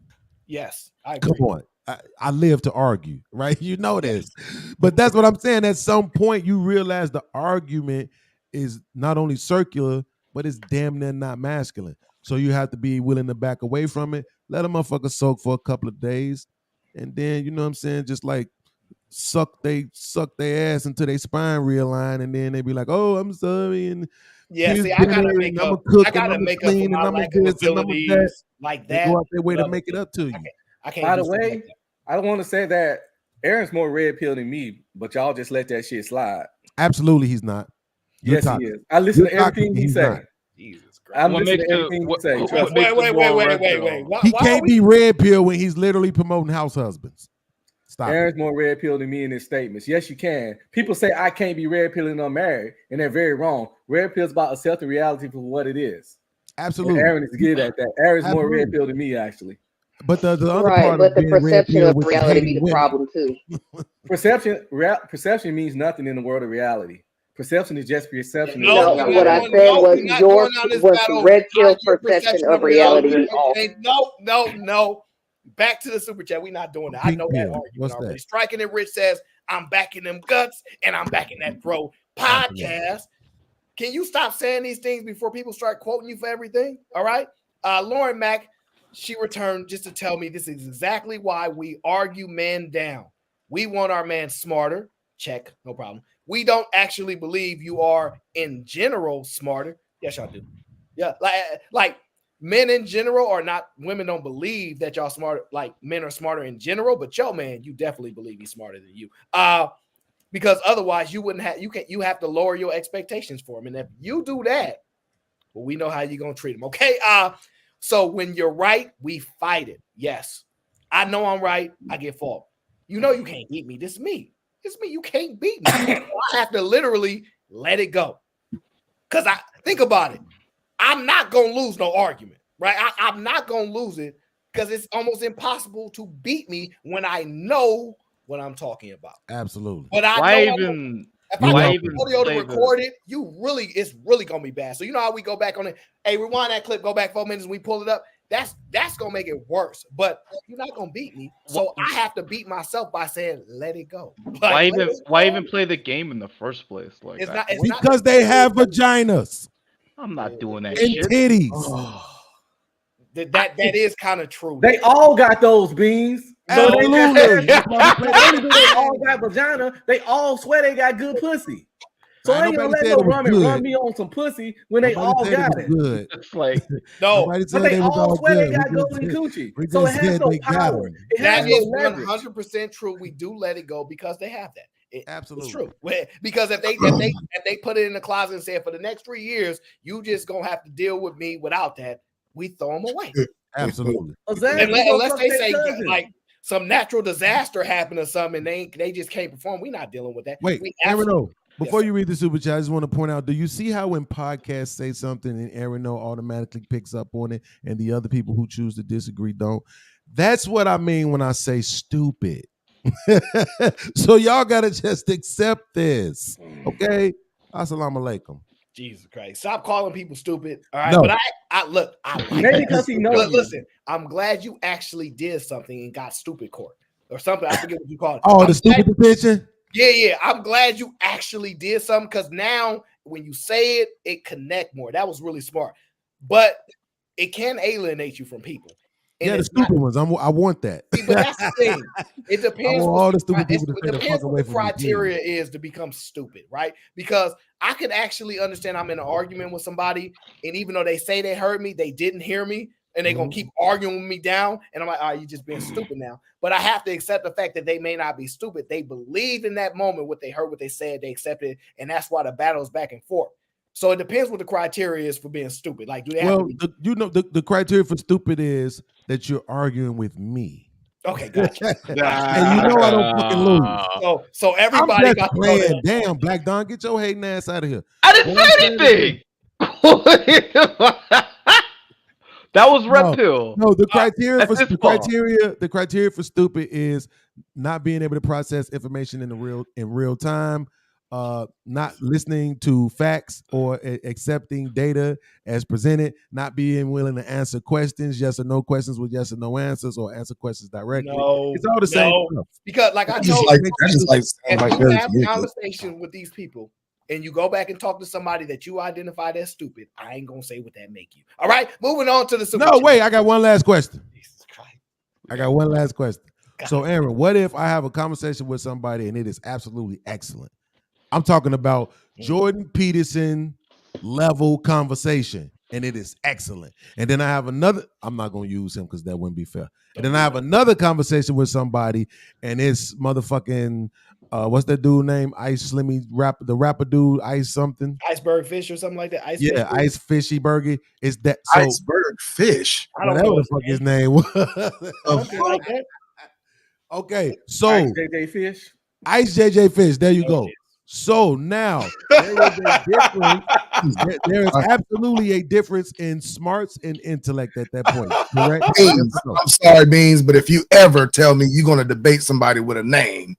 Yes, I agree. Come on. I live to argue, right? You know this. But that's what I'm saying. At some point, you realize the argument is not only circular, but it's damn near not masculine. So you have to be willing to back away from it. Let a motherfucker soak for a couple of days. And then, you know what I'm saying, just like suck their ass until their spine realign. And then they be like, oh, I'm sorry. And yeah, see, I gotta make up. I gotta make up for my lack of abilities like that. They go out their way to make it up to you. I can't. By the way, I don't want to say that Aaron's more red pill than me, but y'all just let that shit slide. Absolutely, he's not. Yes, he is. I listen to everything he say. Jesus Christ. I'm listening to everything he say. Wait. He can't be red pill when he's literally promoting house husbands. Stop. Aaron's more red pill than me in his statements. Yes, you can. People say I can't be red pilling unmarried, and they're very wrong. Red pill is about accepting reality for what it is. Absolutely. And Aaron is good at that. Aaron's more red pill than me, actually. But the other Right, part but of the being red perception pill of with reality hating be the women. problem too. Perception means nothing in the world of reality. Perception is just perception. No, what I said was your red pill perception of reality be off. No. Back to the super chat. We're not doing that. I know that argument What's already. that? Striking It Rich says, I'm backing them guts and I'm backing that bro podcast. Can you stop saying these things before people start quoting you for everything? All right. Lauren Mack, she returned just to tell me this is exactly why we argue men down. We want our man smarter. Check. No problem. We don't actually believe you are in general smarter. Yes, y'all do. Yeah. Like men in general are not, women don't believe that y'all smart, like men are smarter in general, but yo, man, you definitely believe he's smarter than you. Because otherwise you wouldn't have, you have to lower your expectations for him. And if you do that, well, we know how you're going to treat him. Okay. So when you're right, we fight it. Yes. I know I'm right. I get fault. You know, you can't beat me. This is me. It's me. You can't beat me. I have to literally let it go. Because I think about it. I'm not going to lose no argument, right? I'm not going to lose it because it's almost impossible to beat me when I know what I'm talking about. Absolutely. But I Why know even? if I Why got even audio to say record it, it's really gonna be bad. So you know how we go back on it. Hey, rewind that clip, go back 4 minutes, and we pull it up. That's gonna make it worse. But you're not gonna beat me. So I have to beat myself by saying, let it go. Like, why even play the game in the first place? Like It's that? not- it's Because they have vaginas I'm not doing that and shit. titties. that is kind of true. They all got those, Beans. So they Absolutely. just not only do they all got vagina, they all swear they got good pussy. So I ain't gonna let no woman run me on some pussy when they all got it. Good. It's like no, Nobody but said they they was all all swear they good. got We golden just coochie. we So it just has said no they got power. 'em. It has That no is leverage. 100% true. We do let it go because they have that. Absolutely. It's true. Because if they put it in the closet and said for the next 3 years you just gonna have to deal with me without that, we throw them away. Absolutely. Exactly. Unless they say like some natural disaster happened or something, and they just can't perform. We're not dealing with that. Wait, we Aaron, absolutely- before Yes, you read the super chat, I just want to point out, do you see how when podcasts say something and Aaron automatically picks up on it and the other people who choose to disagree don't? That's what I mean when I say stupid. So y'all got to just accept this. Okay? Assalamu alaikum. Jesus Christ. Stop calling people stupid. All right. No. But I look, I like Maybe that. because he knows you. Listen, I'm glad you actually did something and got stupid court or something. I forget what you call it. Oh, I'm the stupid detention? Yeah. I'm glad you actually did something because now when you say it, it connect more. That was really smart. But it can alienate you from people. And Yeah, the stupid ones. I want that. But that's the thing. It depends. I want all the stupid people to it stay the depends fuck what away the from me, criteria is to become stupid, right? Because I could actually understand I'm in an argument with somebody, and even though they say they heard me, they didn't hear me, and they're gonna keep arguing with me down. And I'm like, you just being stupid now. But I have to accept the fact that they may not be stupid. They believed in that moment what they heard, what they said, they accepted it, and that's why the battle is back and forth. So it depends what the criteria is for being stupid. Like, do they have to be the criteria for stupid is that you're arguing with me. Okay, gotcha. And you know I don't fucking lose. So everybody I'm just got to know playing. that. Damn, Black Don, get your hating ass out of here. I didn't say anything. That was red pill. No, the criteria That's for his fault. the criteria for stupid is not being able to process information in real time, not listening to facts or accepting data as presented, not being willing to answer questions, yes or no questions with yes or no answers, or answer questions directly. It's all the same stuff. Because like I That's told just like if like you very have a familiar. conversation with these people and you go back and talk to somebody that you identified as stupid, I ain't gonna say what that make you. All right, moving on to the super No, chat. wait, I got one last question. I got one last question. So, Aaron, what if I have a conversation with somebody and it is absolutely excellent? I'm talking about Jordan Peterson level conversation, and it is excellent. And then I have another, I'm not going to use him because that wouldn't be fair. And then I have another conversation with somebody, and it's motherfucking, what's that dude name? Ice Slimmy, the rapper dude, Ice something. Iceberg fish or something like that. Yeah, Ice Fishy Burger. Is that so? Iceberg fish. I don't Whatever know the fuck his name was. Something like that. Okay, so Ice JJ Fish. Ice JJ Fish. There you go. So now there is a difference. There is absolutely a difference in smarts and intellect at that point. Correct? Beans, I'm sorry, Beans, but if you ever tell me you're gonna debate somebody with a name,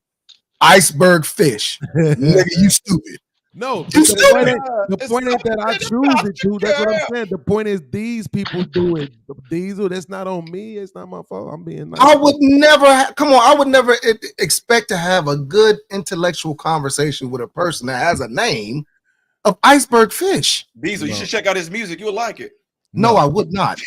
Iceberg Fish, nigga, you stupid. No, You the point ain't that I choose it to. That's what I'm saying. The point is these people do it. Diesel, that's not on me. It's not my fault. I'm being nice. I would never I would never expect to have a good intellectual conversation with a person that has a name of Iceberg Fish. Diesel, you should check out his music. You'll like it. No, I would not.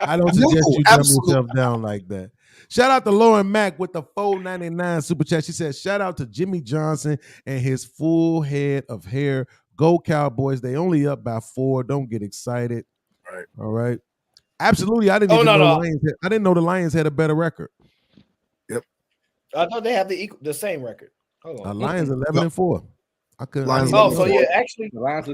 I don't suggest you dumb yourself down like that. Shout out to Lauren Mack with the $4.99 super chat. She said, shout out to Jimmy Johnson and his full head of hair. Go Cowboys. They only up by 4. Don't get excited. Right. All right. Absolutely. I didn't know the Lions had a better record. Yep. I thought they have the same record. Hold on. Lions 11-4. I couldn't.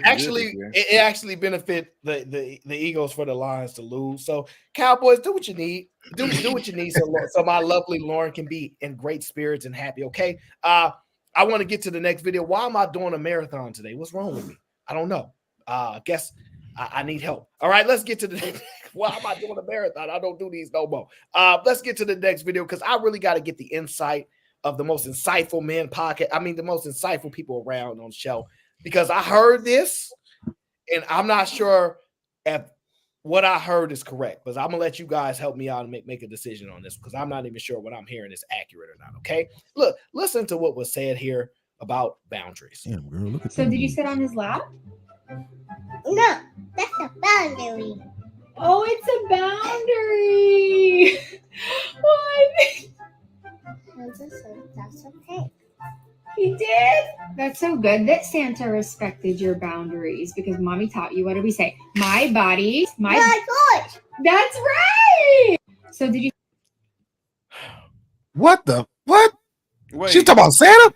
Actually, it actually benefit the Eagles for the Lions to lose. So Cowboys, do what you need. Do what you need so my lovely Lauren can be in great spirits and happy. Okay. I want to get to the next video. Why am I doing a marathon today? What's wrong with me? I don't know. I guess I need help. All right, let's get to the why am I doing a marathon? I don't do these no more. Let's get to the next video because I really got to get the insight of the most insightful men podcast. I mean, the most insightful people around on the show, because I heard this and I'm not sure if what I heard is correct, but I'm gonna let you guys help me out and make a decision on this because I'm not even sure what I'm hearing is accurate or not. Okay, look, listen to what was said here about boundaries. Damn, girl, look at So did you sit on his lap? No, that's a boundary. Oh, it's a boundary. What? You did? That's so good that Santa respected your boundaries because mommy taught you. What did we say? My body, my choice. That's right. So did you? What the what? Wait. She's talking about Santa?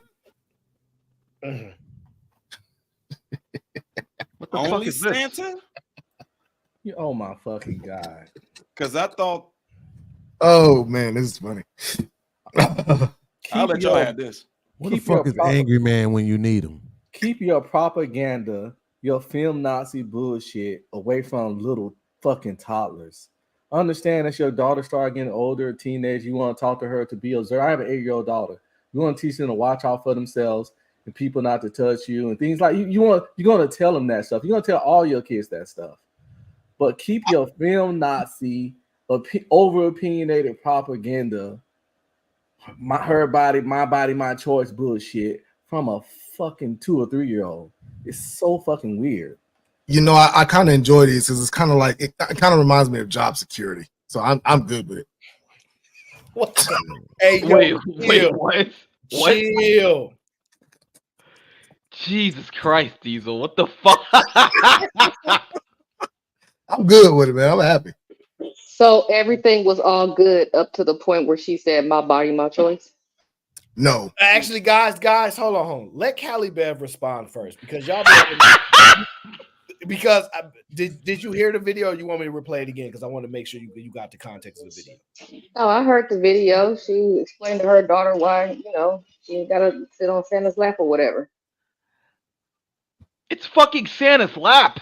What the Only fuck is this? Santa? Oh my fucking god! Because I thought. Oh man, this is funny. I'll let y'all have this. What the Keep your fuck is proper- Angry Man when you need him? Keep your propaganda, your film Nazi bullshit away from little fucking toddlers. Understand that your daughter start getting older, teenage. You want to talk to her to be observed. I have an 8-year-old daughter. You want to teach them to watch out for themselves and people not to touch you and things like you're going to tell them that stuff. You're going to tell all your kids that stuff. But keep your film Nazi, over opinionated propaganda, her body, my choice bullshit from a fucking 2 or 3-year-old. It's so fucking weird. You know, I kind of enjoy these because it's kind of like it kind of reminds me of job security. So I'm good with it. What the? Hey, yo, Wait, what? What? Chill. Jesus Christ, Diesel, what the fuck? I'm good with it, man. I'm happy. So everything was all good up to the point where she said, "My body, my choice." No. Actually, guys, hold on. Let Callie Bev respond first because y'all. Because did you hear the video? Or you want me to replay it again? Because I want to make sure you got the context of the video. Oh, I heard the video. She explained to her daughter why, she gotta sit on Santa's lap or whatever. It's fucking Santa's lap.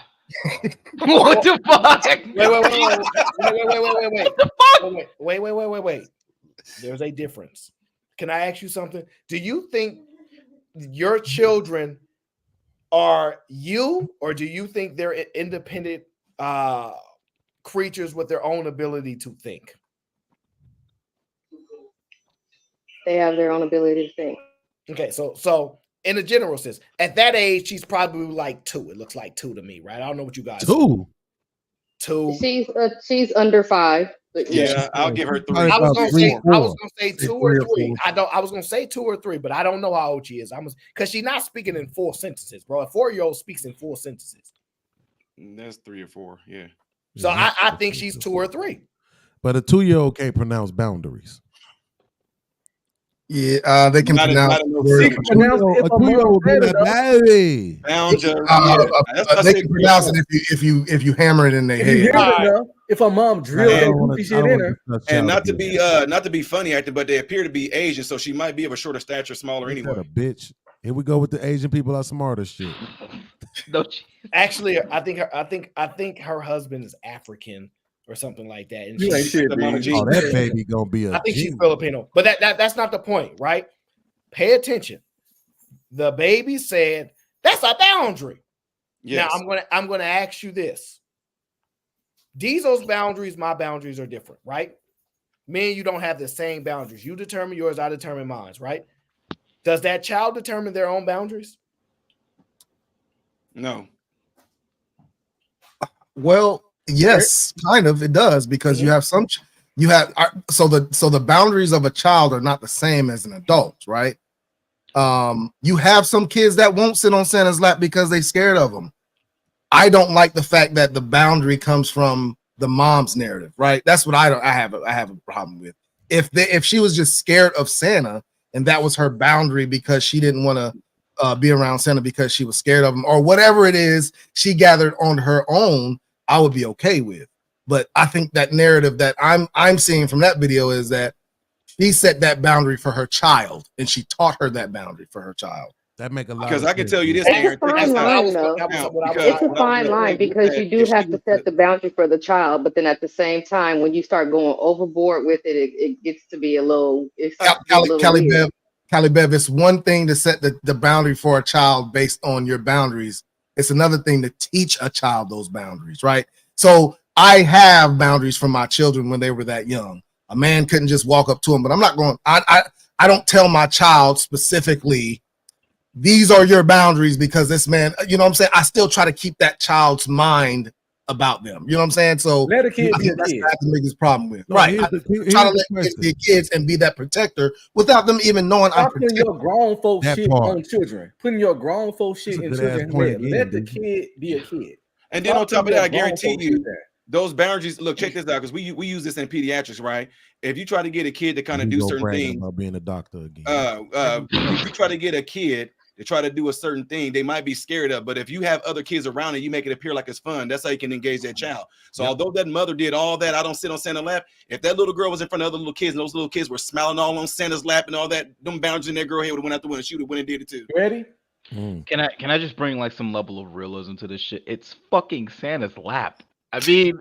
What the fuck? Wait. There's a difference. Can I ask you something? Do you think your children are you, or do you think they're independent creatures with their own ability to think? They have their own ability to think. Okay, so in a general sense, at that age, she's probably like 2. It looks like 2 to me, right? I don't know what you guys. 2. She's under 5. But Yeah, I'll give her 3. I was gonna say 2 or 3. 3 or I was gonna say 2 or 3, but I don't know how old she is. Because she's not speaking in full sentences, bro. A 4-year-old speaks in full sentences. That's 3 or 4. Yeah. So I think she's 2 or 3. But a 2-year-old can't pronounce boundaries. Yeah, they can pronounce. A 2-year-old do that baby. They can pronounce it if you hammer it in their head. If a mom drilled that goofy shit in her. And not to be funny acting, but they appear to be Asian, so she might be of a shorter stature, smaller anyway. A bitch. Here we go with the Asian people are smarter shit. No, actually, I think her husband is African or something like that. And You ain't shit, that baby gonna be a I think she's genius. Filipino, but that's not the point, right? Pay attention. The baby said that's a boundary. Yes. Now I'm gonna ask you this. Diesel's boundaries, my boundaries are different, right? Me and you don't have the same boundaries. You determine yours, I determine mine, right? Does that child determine their own boundaries? No. Well, yes, kind of. It does because you have so the boundaries of a child are not the same as an adult, right? You have some kids that won't sit on Santa's lap because they're scared of him. I don't like the fact that the boundary comes from the mom's narrative, right? That's what I have a problem with. If she was just scared of Santa and that was her boundary because she didn't want to be around Santa because she was scared of him or whatever it is she gathered on her own, I would be okay with. But I think that narrative that I'm seeing from that video is that she set that boundary for her child and she taught her that boundary for her child. That make a lot. Because I can tell you this, It's Aaron. a fine line, though. It's a fine line because you do have to set the boundary for the child, but then at the same time, when you start going overboard with it, it gets to be a little. Callie Bev, it's one thing to set the boundary for a child based on your boundaries. It's another thing to teach a child those boundaries, right? So I have boundaries for my children when they were that young. A man couldn't just walk up to them, but I'm not going. I don't tell my child specifically, these are your boundaries because this man, you know what I'm saying? I still try to keep that child's mind about them. You know what I'm saying? So let a kid I be think a that's kid. what I have the biggest problem with. No, Right. here's I the try to let kids question. be kids and be that protector without them even knowing I'm Stop putting protecting. your grown folk That shit part. on children. Putting your grown folk shit That's a in good children's ass point head. again, Let the dude. kid be a kid. And then on Stop top of putting that, I your grown guarantee folk you, shit there. those boundaries. Look, check this out, because we use this in pediatrics, right? If you try to get a kid to kind of He do go certain bragging things, about being a doctor again. if you try to get a kid to try to do a certain thing, they might be scared of. But if you have other kids around and you make it appear like it's fun, that's how you can engage that child. So although that mother did all that, I don't sit on Santa's lap. If that little girl was in front of other little kids and those little kids were smiling all on Santa's lap and all that, them boundaries in that girl head would have went out the window. She would have went and did it too. Ready? Can I just bring like some level of realism to this shit? It's fucking Santa's lap. I mean,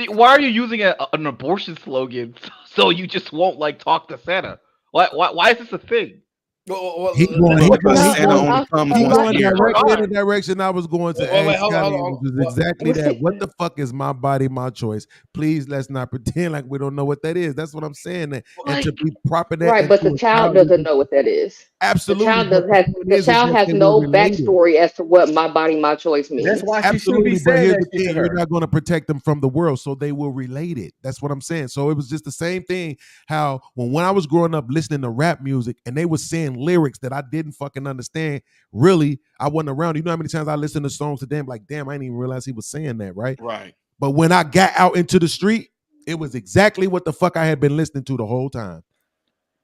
why are you using an abortion slogan so you just won't like talk to Santa? Why is this a thing? He going directly year. in the direction I was going to ask Callie, which is exactly that. What the fuck is my body, my choice? Please, let's not pretend like we don't know what that is. That's what I'm saying. And to be proper that Right, but the into a child child, doesn't know what that is. absolutely. The child has no backstory as to what my body, my choice means. That's why she should Absolutely, be but saying here's that the shit thing: to you're her. not going to protect them from the world, so they will relate it. That's what I'm saying. So it was just the same thing. How when I was growing up listening to rap music and they were saying lyrics that I didn't fucking understand. Really, I wasn't around. You know how many times I listened to songs to them like, damn, I didn't even realize he was saying that, right? Right. But when I got out into the street, it was exactly what the fuck I had been listening to the whole time.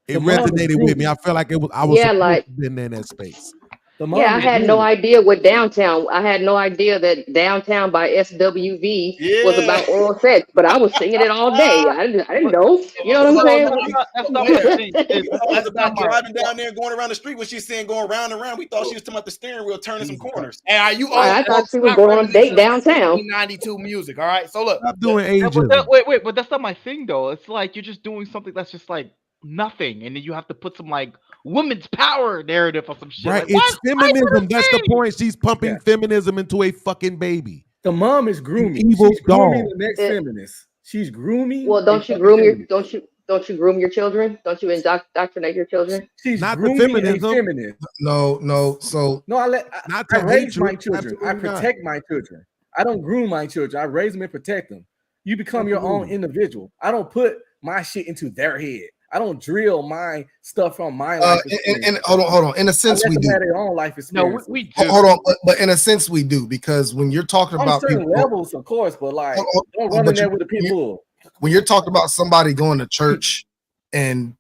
It The mom is resonated with me. groovy. I felt like I was Yeah, supposed like to be in there in that space. The yeah, I mom is had no groovy. idea what downtown. I had no idea that downtown by SWV was about oral sex, but I was singing it all day. I didn't know. You know what I'm saying? That's not my thing. That's about driving down there and going around the street when she's saying going round and round. We thought she was talking about the steering wheel turning some corners. And are you I thought she was going on a date downtown. 92 music. All right. So look, Stop doing Yeah, ageism. but that's not my thing though. It's like you're just doing something that's just like nothing, and then you have to put some like women's power narrative or some shit. Right, Like, it's feminism. That's the point. She's pumping feminism into a fucking baby. The mom is grooming. Evil She's grooming dog. the next feminist. She's grooming. Well, a don't you fucking groom your feminist. don't you groom your children? Don't you indoctrinate your children? She's Not the grooming a feminism. feminist. No. So No, I Not to raise hate my you. children. I Absolutely not. protect my children. I don't groom my children. I raise them and protect them. You become your own Absolutely. individual. I don't put my shit into their head. I don't drill my stuff from my life experience. and hold on. In a sense, I let we them do. have their own life experience. we do. Hold on, but in a sense, we do, because when you're talking On about certain people, levels, of course, but like don't run but in there with a pit bull. when you're talking about somebody going to church and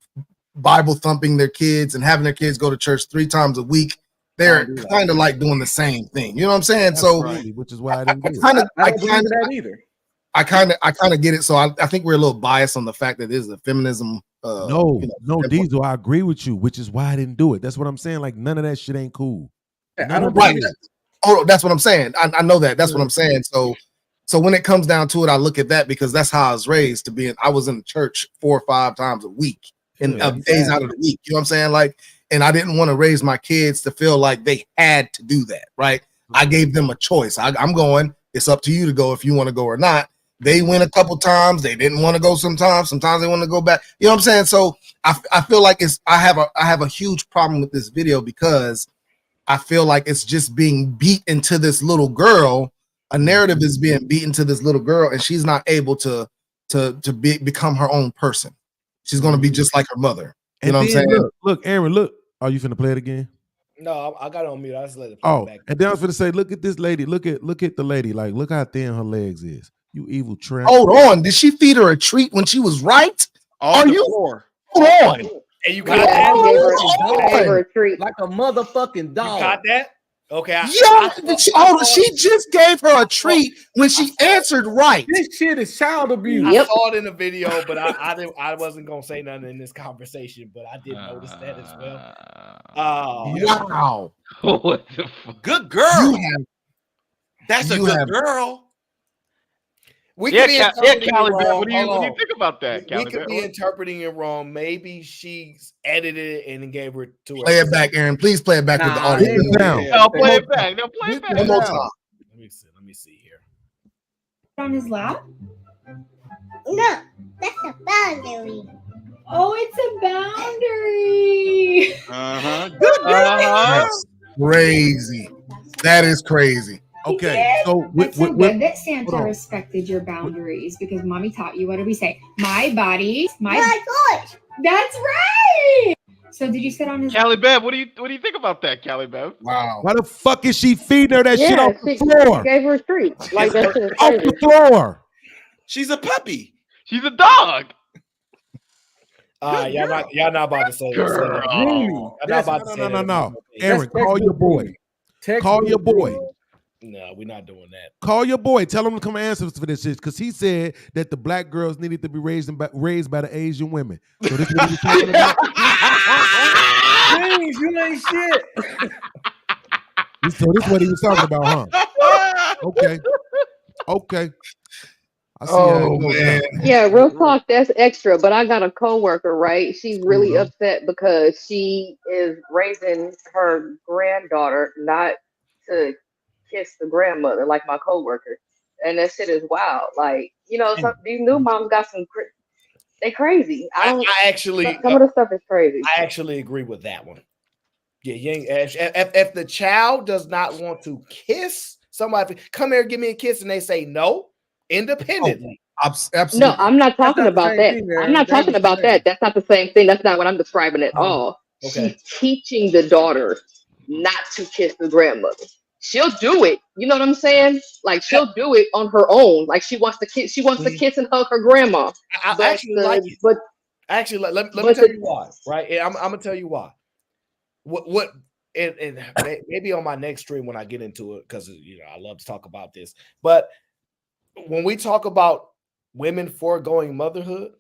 Bible thumping their kids and having their kids go to church 3 times a week, they're kind of like doing the same thing. You know what I'm saying? Absolutely, which is why I didn't do it. I don't believe in that either. I kind of get it. So I think we're a little biased on the fact that it is a feminism. No, Diesel, I agree with you, which is why I didn't do it. That's what I'm saying. Like none of that shit ain't cool. I don't Right. believe That's what I'm saying. I know that. That's what I'm saying. So when it comes down to it, I look at that because that's how I was raised to be. I was in church 4 or 5 times a week and days out of the week. You know what I'm saying? Like, and I didn't want to raise my kids to feel like they had to do that. Right. I gave them a choice. I'm going. It's up to you to go if you want to go or not. They went a couple times. They didn't want to go sometimes. Sometimes they want to go back. You know what I'm saying? So I feel like I have a huge problem with this video because I feel like it's just being beat into this little girl. A narrative is being beaten to this little girl, and she's not able to become her own person. She's going to be just like her mother. You know what I'm saying? Look, Aaron, look. Are you finna play it again? No, I got it on mute. I just let it play back. And then I was gonna say, look at this lady. Look at the lady. Like, look how thin her legs is. You evil tramp. Hold on. Did she feed her a treat when she was right? Hold on. And you got that? I gave her a treat. Like a motherfucking dog. You got that? Okay. She just gave her a treat when she answered right. This shit is child abuse. I saw it in the video, but I wasn't gonna say nothing in this conversation, but I did notice that as well. Wow. What the fuck? Good girl. That's a you good have- girl. We could be interpreting it Callie, wrong. what do you Hold on. think about that? We Callie, could be interpreting it wrong. Maybe she's edited it and then gave her to her. Play it back, Aaron. Please play it back with the audio. No, play it back. No, play it back. One more time. Let me see here. On his lap? No, that's a boundary. Oh, it's a boundary. Uh-huh. That's crazy. That is crazy. Okay, so That's so good that Santa respected your boundaries because mommy taught you. What did we say? My body, my choice. That's right. So did you sit on his? Callie Bev, what do you think about that, Callie Bev? Wow. Why the fuck is she feeding her that shit Yeah, off the she floor? gave her a treat. Like that shit is Off crazy. the floor. She's a puppy. She's a dog. Y'all not about to say that. Grooming. Y'all not about to say that. No. Aaron, call your boy. Call your boy. No, we're not doing that. Call your boy. Tell him to come answer for this shit because he said that the black girls needed to be raised by the Asian women. So this is what he's talking about. James, you ain't shit. So this is what he was talking about, huh? Okay. I see how it goes now. Yeah, real talk, that's extra. But I got a coworker, right? She's really upset because she is raising her granddaughter not to kiss the grandmother, like my coworker. And that shit is wild. Like, these new moms got they crazy. I actually some of the stuff is crazy. I actually agree with that one. Yeah, you ain't, if the child does not want to kiss somebody, come here, give me a kiss, and they say no independently. Absolutely. No, I'm not talking about that. I'm not talking about that. That's not the same thing. That's not what I'm describing at all. Okay. She's teaching the daughter not to kiss the grandmother. She'll do it. You know what I'm saying? Like she'll do it on her own. Like she wants to kiss. She wants to kiss and hug her grandma. I actually like it. But actually, let me tell you why. Right? I'm gonna tell you why. What and maybe on my next stream when I get into it, because I love to talk about this. But when we talk about women foregoing motherhood,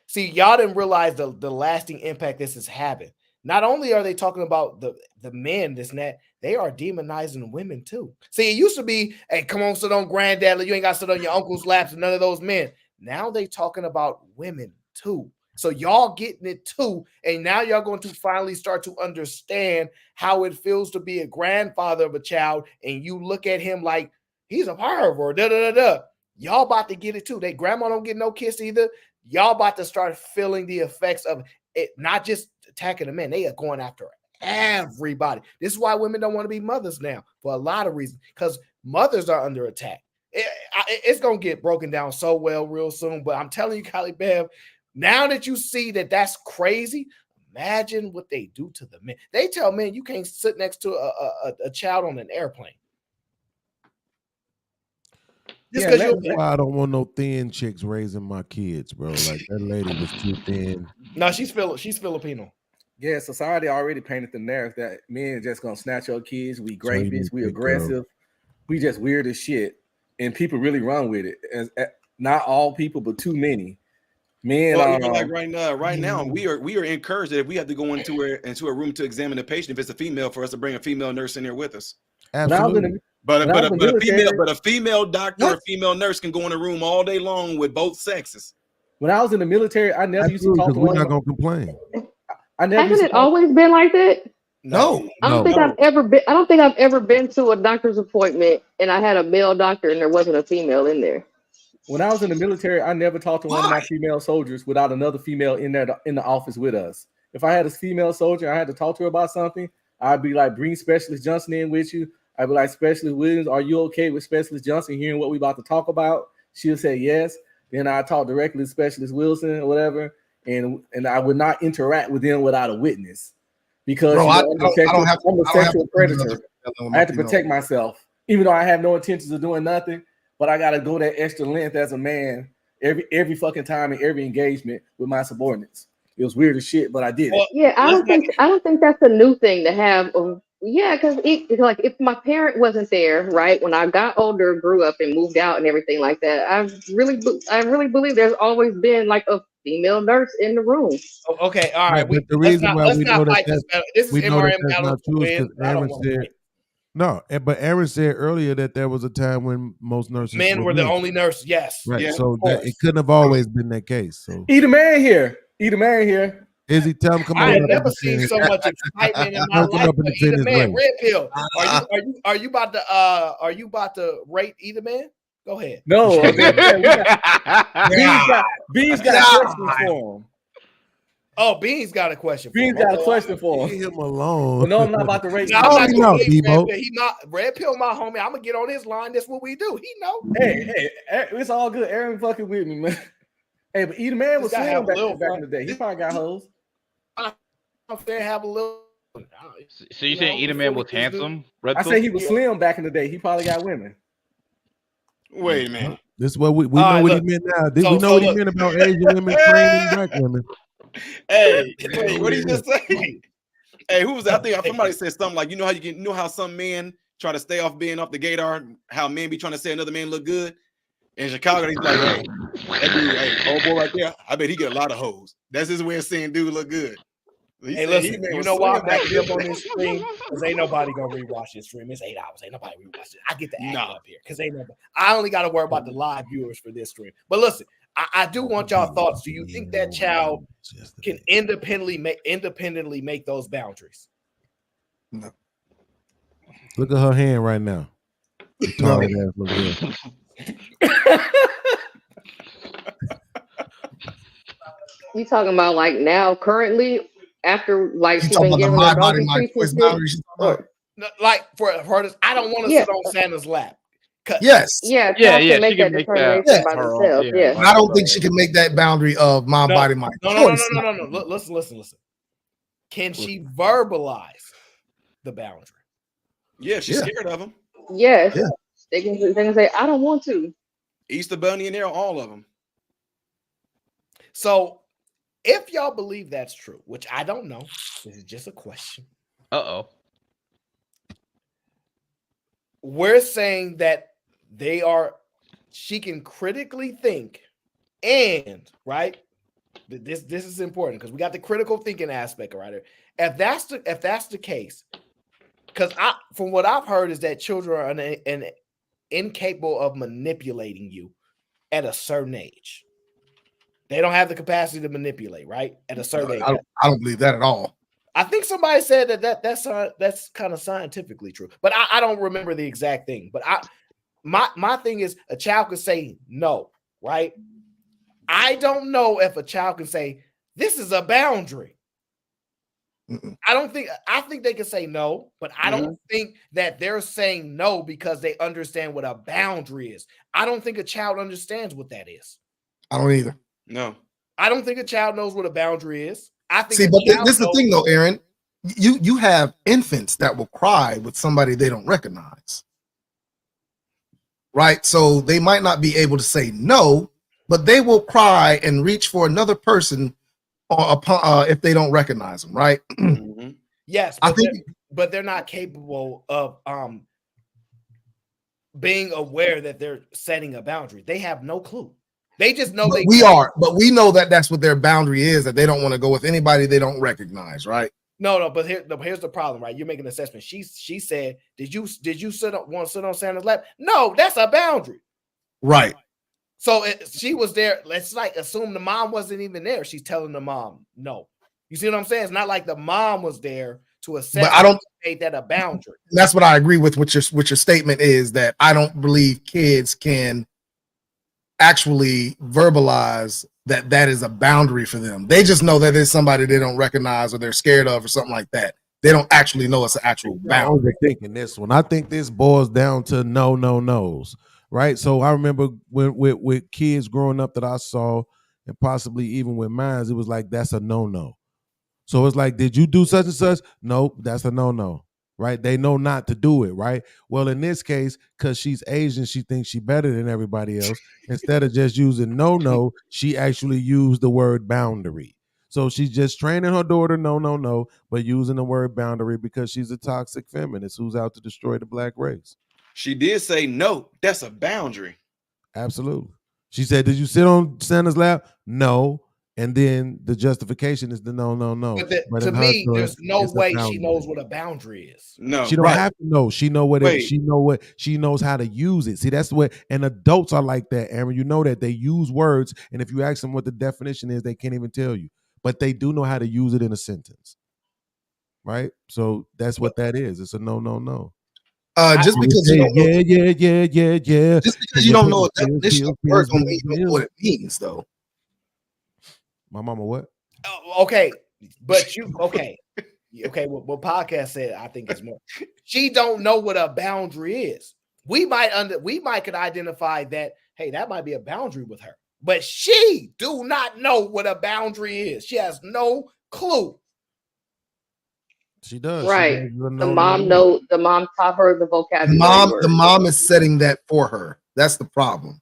see, y'all didn't realize the lasting impact this is having. Not only are they talking about the men, this and that, they are demonizing women too. See, it used to be, hey, come on, sit on granddad, you ain't got to sit on your uncle's laps and none of those men. Now they talking about women too. So y'all getting it too, and now y'all going to finally start to understand how it feels to be a grandfather of a child, and you look at him like he's a pervert. Y'all about to get it too. They grandma don't get no kiss either. Y'all about to start feeling the effects of it, not just attacking the men. They are going after everybody. This is why women don't want to be mothers now for a lot of reasons, because mothers are under attack. It's going to get broken down so well real soon. But I'm telling you, Kylie Bev, now that you see that that's crazy, imagine what they do to the men. They tell men you can't sit next to a child on an airplane. Just because that's why I don't want no thin chicks raising my kids, bro. Like that lady was too thin. No, she's Filipino. Yeah, society already painted the narrative that men just gonna snatch your kids. We rapists, we aggressive, we just weird as shit, and people really run with it. Not all people, but too many. Men, like right now, we are encouraged that if we have to go into a room to examine a patient, if it's a female, for us to bring a female nurse in there with us. Absolutely. But a female doctor or a female nurse can go in a room all day long with both sexes. When I was in the military, I never used to talk to we're not gonna complain. Hasn't it always been like that? No. I don't think I've ever been to a doctor's appointment and I had a male doctor and there wasn't a female in there. When I was in the military, I never talked to one of my female soldiers without another female in there in the office with us. If I had a female soldier, I had to talk to her about something, I'd be like, bring Specialist Johnson in with you. I'd be like, Specialist Williams, are you okay with Specialist Johnson hearing what we about to talk about? She'll say yes. Then I talk directly to Specialist Wilson or whatever, and I would not interact with them without a witness because I'm a sexual predator. I have to protect myself, even though I have no intentions of doing nothing. But I gotta go that extra length as a man every fucking time in every engagement with my subordinates. It was weird as shit, but I did it. Yeah, I don't think that's a new thing to have. Yeah, because like if my parent wasn't there, right, when I got older, grew up, and moved out and everything like that, I really believe there's always been like a female nurse in the room. Okay, all right. But the reason why we know that this is MRM that's not true is because Aaron said. No, but Aaron said earlier that there was a time when most nurses men were the only nurse. Yes, right. Yeah, so it couldn't have always been that case. So Eat a man here. Is he tell him come on? I have never seen so much excitement in my life. Eat a man, red pill. Are you about to rate Eat a Man? Go ahead. No, B's got questions for him. Oh, Beans got a question. Beans got a question for Leave him. him alone. But no, I'm not about to rate. No, I'm not gonna wait. Debo. Red Pill, my homie. I'm gonna get on his line. That's what we do. He know. Hey, it's all good. Aaron fucking with me, man. Hey, but Eat Man was slim back in the day. He probably got hoes. I'm saying have a little. So you saying Eat Man was handsome? I say he was slim back in the day. He probably got women. Wait a minute. This is what we know what he meant now. We know what he meant about Asian women training black women. Hey, what did you just say? Hey, who was that? I think somebody said something like, you know how some men try to stay off being off the gator, how men be trying to say another man look good. In Chicago, he's like, hey, that dude, hey, old boy right there, I bet he get a lot of hoes. That's his way of saying dude look good. Hey, listen, you know why I'm backing up on this stream? Because ain't nobody gonna rewatch this stream. It's 8 hours. Ain't nobody rewatch it. I get the act up here because ain't nobody. I only got to worry about the live viewers for this stream. But listen, I do want y'all thoughts. Do you think that child can independently make those boundaries? No. Look at her hand right now. No. You talking about like now, currently, after like she's been given my the body, boundary my choice boundaries. No, like for this, I don't want to sit on Santa's lap. Yes. Yeah, can make that determination by themselves. Yeah. But I don't think she can make that boundary of my body, my choice. No. Listen. Can she verbalize the boundary? Yeah, she's scared of him. Yes. Yeah. They can say, I don't want to. Easter Bunny in there, all of them. So if y'all believe that's true, which I don't know, this is just a question. We're saying that she can critically think, and right, this is important because we got the critical thinking aspect right here. If that's the case, because from what I've heard is that children are incapable of manipulating you at a certain age. They don't have the capacity to manipulate, right? At a certain age. I don't believe that at all. I think somebody said that's kind of scientifically true, but I don't remember the exact thing. But my thing is a child could say no, right? I don't know if a child can say this is a boundary. I think they can say no, but I don't think that they're saying no because they understand what a boundary is. I don't think a child understands what that is. I don't either. No. I don't think a child knows what a boundary is. I think but this is the thing though, Aaron. You have infants that will cry with somebody they don't recognize. Right? So they might not be able to say no, but they will cry and reach for another person if they don't recognize them, right? Yes, but they're not capable of being aware that they're setting a boundary. They have no clue. They just know but we know that that's what their boundary is, that they don't want to go with anybody they don't recognize, right? No, but here's the problem, right? You're making an assessment. She said, "Did you want to sit on Santa's lap?" No, that's a boundary, right? So she was there. Let's assume the mom wasn't even there. She's telling the mom no. You see what I'm saying? It's not like the mom was there to assess. But I don't make that a boundary. That's what I agree with. What your statement is that I don't believe kids can actually verbalize that is a boundary for them. They just know that it's somebody they don't recognize or they're scared of or something like that. They don't actually know it's an actual boundary. I'm overthinking this one. I think this boils down to no's, right? So I remember with kids growing up that I saw, and possibly even with mine, it was like, that's a no. So it's like, did you do such and such? Nope, that's a no. Right? They know not to do it, right? Well, in this case, because she's Asian, she thinks she's better than everybody else. Instead of just using no, she actually used the word boundary. So she's just training her daughter no, but using the word boundary because she's a toxic feminist who's out to destroy the black race. She did say no, that's a boundary. Absolutely. She said, did you sit on Santa's lap? No. And then the justification is the no. But to me, there's no way she knows what a boundary is. No, she don't have to know. She know what she knows how to use it. See, that's what, and adults are like that, Aaron. You know that they use words, and if you ask them what the definition is, they can't even tell you. But they do know how to use it in a sentence, right? So that's what that is. It's a no. Just because you don't know, yeah. Just because you don't know a definition of words don't mean you know what it means, though. My mama what? Oh, Okay, but you okay. Okay, what podcast said I think is more. She don't know what a boundary is. We might could identify that, hey, that might be a boundary with her. But she do not know what a boundary is. She has no clue. She does. Right. She does The mom taught her the vocabulary The word. mom is setting that for her. That's the problem.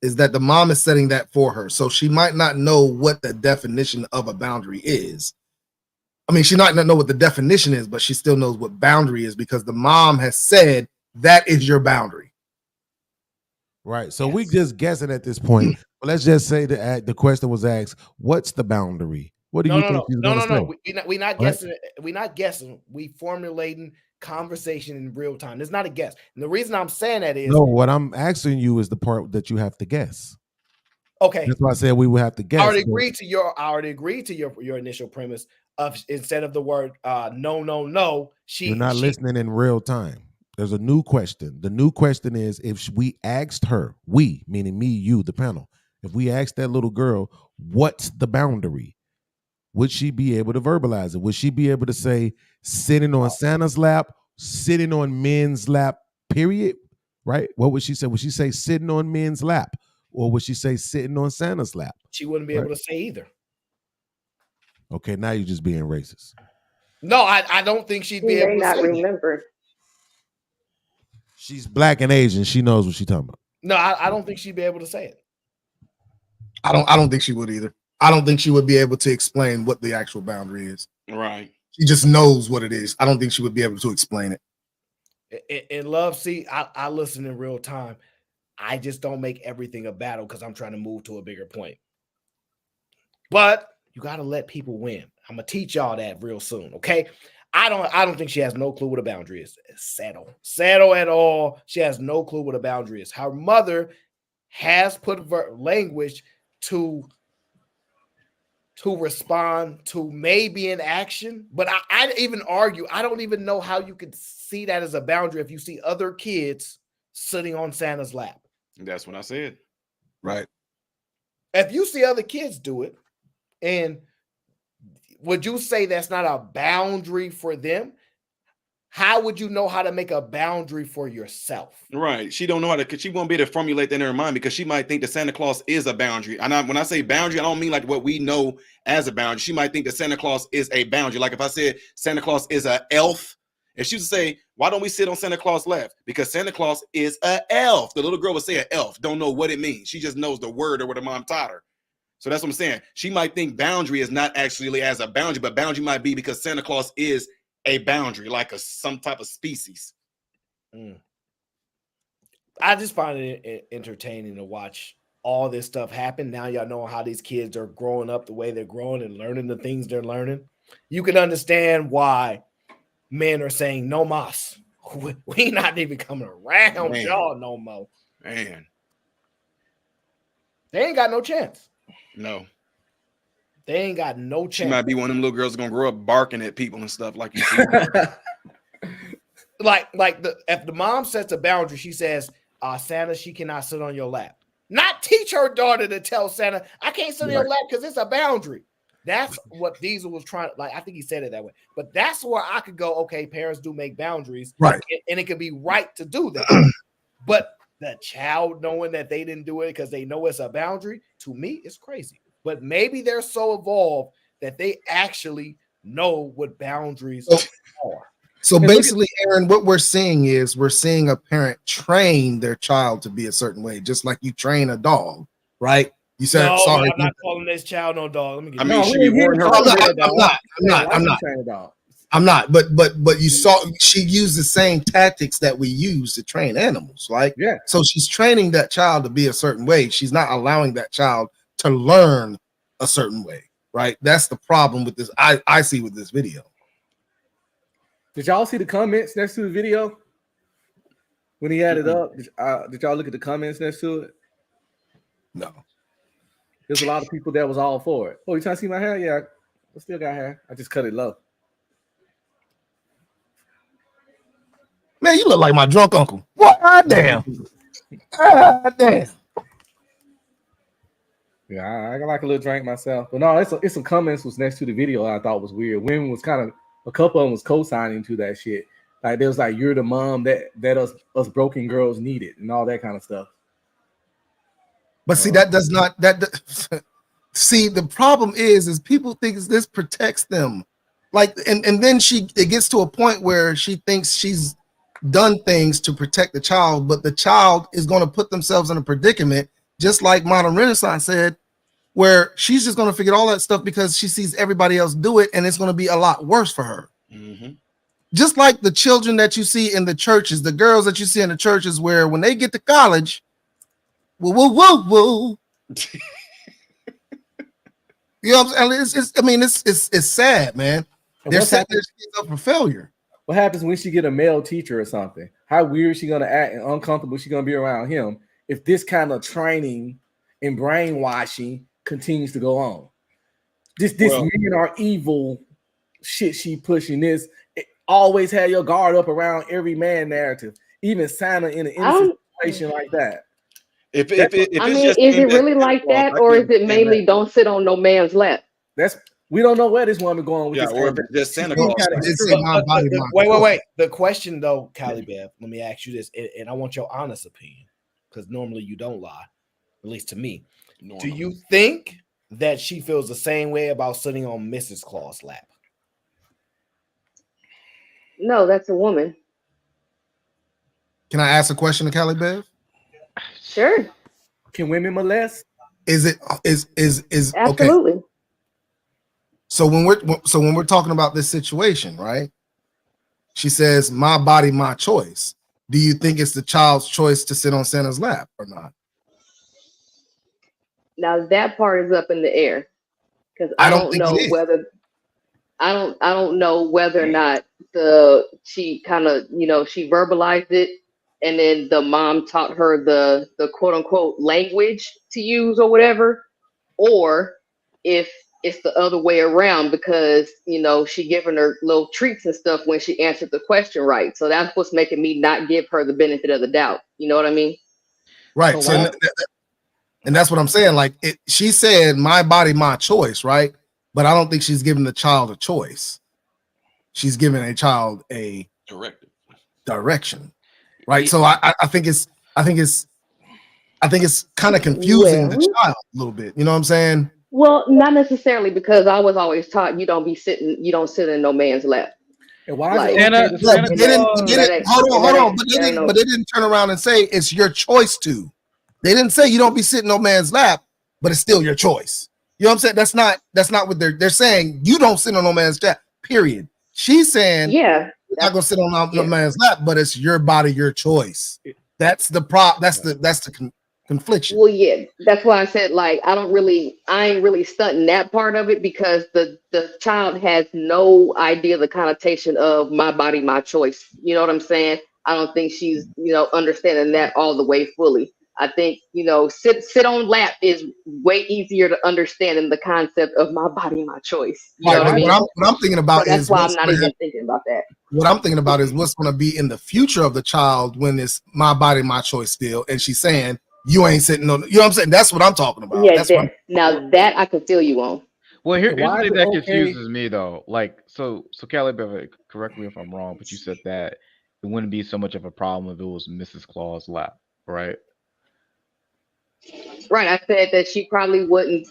Is that the mom is setting that for her. So she might not know what the definition of a boundary is. I mean, she might not know what the definition is, but she still knows what boundary is because the mom has said that is your boundary. Right. So we just guessing at this point. But let's just say the question was asked, what's the boundary? What do you think she's going to say? We're not guessing. We're not guessing. We formulating conversation in real time. It's not a guess. And the reason I'm saying that is No, what I'm asking you is the part that you have to guess. Okay. That's why I said we would have to guess. I already agreed to your initial premise of instead of the word no. You're not listening in real time. There's a new question. The new question is if we asked her, we, meaning me, you, the panel, if we asked that little girl, what's the boundary? Would she be able to verbalize it? Would she be able to say sitting on Santa's lap, sitting on men's lap, period? Right? What would she say? Would she say sitting on men's lap? Or would she say sitting on Santa's lap? She wouldn't be able to say either. Okay, now you're just being racist. No, I don't think she'd be able to say remember. She's black and Asian. She knows what she's talking about. No, I don't think she'd be able to say it. I don't think she would either. I don't think she would be able to explain what the actual boundary is. Right. She just knows what it is. I don't think she would be able to explain it. In love, see, I listen in real time. I just don't make everything a battle because I'm trying to move to a bigger point. But you got to let people win. I'm gonna teach y'all that real soon. Okay. I don't think she has no clue what a boundary is. Settle at all. She has no clue what a boundary is. Her mother has put language to respond to maybe an action, but I even argue, I don't even know how you could see that as a boundary if you see other kids sitting on Santa's lap. That's what I said. Right. If you see other kids do it, and would you say that's not a boundary for them? How would you know how to make a boundary for yourself? Right. She don't know how to, because she won't be able to formulate that in her mind because she might think that Santa Claus is a boundary. And when I say boundary, I don't mean like what we know as a boundary. She might think that Santa Claus is a boundary. Like if I said Santa Claus is an elf, if she would say, why don't we sit on Santa Claus' lap? Because Santa Claus is an elf. The little girl would say an elf, don't know what it means. She just knows the word or what her mom taught her. So that's what I'm saying. She might think boundary is not actually as a boundary, but boundary might be because Santa Claus is a boundary, like some type of species. I just find it entertaining to watch all this stuff happen. Now y'all know how these kids are growing up the way they're growing and learning the things they're learning. You can understand why men are saying no mas. We not even coming around y'all no more. Man. They ain't got no chance. No. They ain't got no chance. She might be one of them little girls that's gonna grow up barking at people and stuff like you see. If the mom sets a boundary, she says, Santa, she cannot sit on your lap. Not teach her daughter to tell Santa, I can't sit on your lap because it's a boundary. That's what Diesel was trying. Like, I think he said it that way. But that's where I could go, okay, parents do make boundaries. Right. And it could be right to do that. But the child knowing that they didn't do it because they know it's a boundary, to me, it's crazy. But maybe they're so evolved that they actually know what boundaries are. So basically, Aaron, what we're seeing is we're seeing a parent train their child to be a certain way, just like you train a dog, right? You said, no, sorry. I'm not calling this child no dog. Let me get I'm not. But you saw she used the same tactics that we use to train animals, like so she's training that child to be a certain way. She's not allowing that child to learn a certain way, right? That's the problem with this. I see with this video. Did y'all see the comments next to the video when he had it up? Did y'all look at the comments next to it? No. There's a lot of people that was all for it. Oh, you trying to see my hair? Yeah, I still got hair. I just cut it low. Man, you look like my drunk uncle. What? God damn. God damn. Yeah, I like a little drink myself, but no, it's some comments was next to the video I thought was weird. Women was kind of a couple of them was co-signing to that shit. Like there was like you're the mom that us broken girls needed and all that kind of stuff. But see, that does not see the problem is people think this protects them. Like and then it gets to a point where she thinks she's done things to protect the child, but the child is going to put themselves in a predicament, just like Modern Renaissance said, where she's just going to forget all that stuff because she sees everybody else do it, and it's going to be a lot worse for her. Mm-hmm. Just like the children that you see in the churches, the girls that you see in the churches, where when they get to college, whoa, whoa, whoa, whoa. You know what I'm saying? It's sad, man. They're setting their kids up for failure. What happens when she get a male teacher or something? How weird is she gonna act and uncomfortable she gonna be around him if this kind of training and brainwashing continues to go on? This men are evil shit she pushing this. Always have your guard up around every man narrative, even Santa in an innocent situation like that. If is it really like that, or is it mainly don't sit on no man's lap? We don't know where this woman going with this. Or if it's just Santa Claus. Wait. The question though, Callie Bev, let me ask you this, and I want your honest opinion, because normally you don't lie, at least to me. Normally. Do you think that she feels the same way about sitting on Mrs. Claus' lap? No, that's a woman. Can I ask a question to Callie Bev? Sure. Can women molest? Is absolutely okay? So when we're talking about this situation, right? She says, "My body, my choice." Do you think it's the child's choice to sit on Santa's lap or not? Now that part is up in the air because I don't know whether or not she kind of she verbalized it, and then the mom taught her the quote unquote language to use or whatever, or if it's the other way around because she giving her little treats and stuff when she answered the question right. So that's what's making me not give her the benefit of the doubt. You know what I mean? Right. So and that's what I'm saying. Like she said, "My body, my choice," right? But I don't think she's giving the child a choice. She's giving a child a direction, right? So I think it's kind of confusing the child a little bit. You know what I'm saying? Well, not necessarily, because I was always taught you don't sit in no man's lap. And why Hold on. But they didn't turn around and say it's your choice to. They didn't say you don't be sitting no man's lap, but it's still your choice. You know what I'm saying? That's not what they're saying. You don't sit on no man's lap. Period. She's saying, you're not gonna sit on no man's lap, but it's your body, your choice. That's the That's the confliction. Well, yeah, that's why I said I ain't really stunting that part of it, because the child has no idea the connotation of my body, my choice. You know what I'm saying? I don't think she's understanding that all the way fully. I think sit on lap is way easier to understand than the concept of my body, my choice. You know what I mean? What I'm thinking about so that's why I'm not even thinking about that. What I'm thinking about is what's going to be in the future of the child when it's my body, my choice still, and she's saying you ain't sitting on. You know what I'm saying? That's what I'm talking about. Yeah, now that I can feel you on. Well, here's the thing that confuses me though. So Callie Bev, correct me if I'm wrong, but you said that it wouldn't be so much of a problem if it was Mrs. Claus' lap, right? Right, I said that she probably wouldn't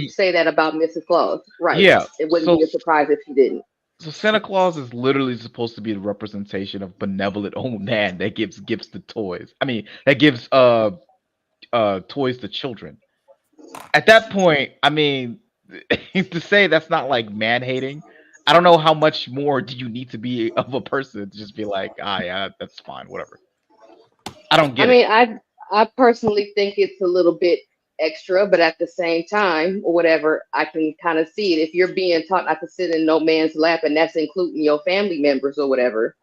say that about Mrs. Claus. Right. Yeah. It wouldn't be a surprise if she didn't. So Santa Claus is literally supposed to be the representation of benevolent old man that gives gifts to toys. I mean, that gives toys to children. At that point, I mean, to say that's not like man hating, I don't know how much more do you need to be of a person to just be like, yeah, that's fine, whatever. I don't get it. I mean, I personally think it's a little bit extra, but at the same time, or whatever, I can kind of see it. If you're being taught not to sit in no man's lap, and that's including your family members or whatever,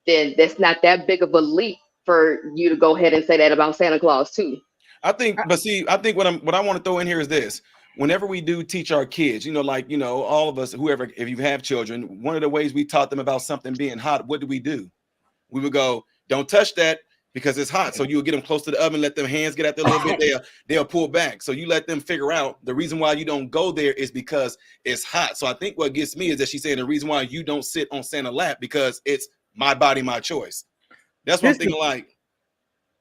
then that's not that big of a leap for you to go ahead and say that about Santa Claus too. I think what I want to throw in here is this. Whenever we do teach our kids, all of us, whoever, if you have children, one of the ways we taught them about something being hot, what do? We would go, don't touch that. because it's hot. So you'll get them close to the oven, let them hands get out there a little bit. They'll pull back. So you let them figure out the reason why you don't go there is because it's hot. So I think what gets me is that she's saying the reason why you don't sit on Santa's lap because it's my body, my choice. That's what I'm thinking. Like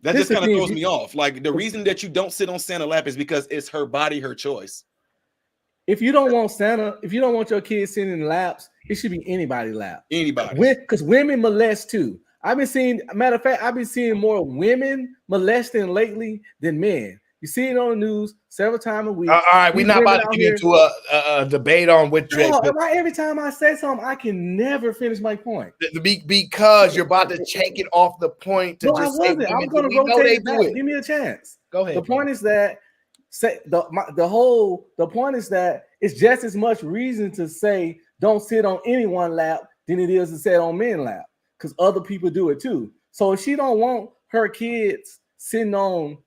that just kind of throws me off. Like the reason that you don't sit on Santa's lap is because it's her body, her choice. If you don't want Santa, if you don't want your kids sitting in laps, it should be anybody's lap. Anybody. Because women molest too. I've been seeing, matter of fact, I've been seeing more women molesting lately than men. You see it on the news several times a week. All right, we're not about to get into a debate on which. Right, every time I say something, I can never finish my point. Because you're about to take it off the point to No, just I say wasn't. I'm women, going to we know rotate they it do back. it. Give me a chance. Go ahead. The point is that the point is that it's just as much reason to say don't sit on anyone's lap than it is to sit on men's lap because other people do it too. So if she don't want her kids sitting on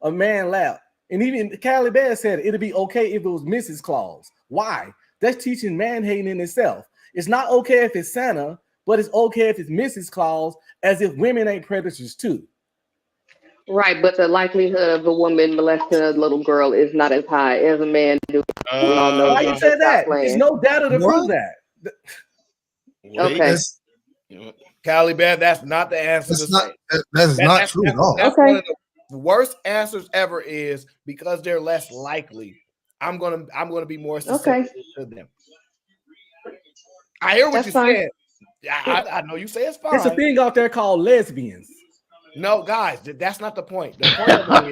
a man's lap, and even Callie Bear said it'd be okay if it was Mrs. Claus. Why? That's teaching man hating in itself. It's not okay if it's Santa, but it's okay if it's Mrs. Claus, as if women ain't predators too. Right, but the likelihood of a woman molesting a little girl is not as high as a man doing. Why you say that? There's no data to prove that. Okay. Callie Bear, that's not the answer. That's not true at all. That's one of the worst answers ever. Is because they're less likely. I'm gonna be more susceptible to them. I hear what you said. I know you say it's fine. It's a thing out there called lesbians. No, guys, that's not the point. The point of it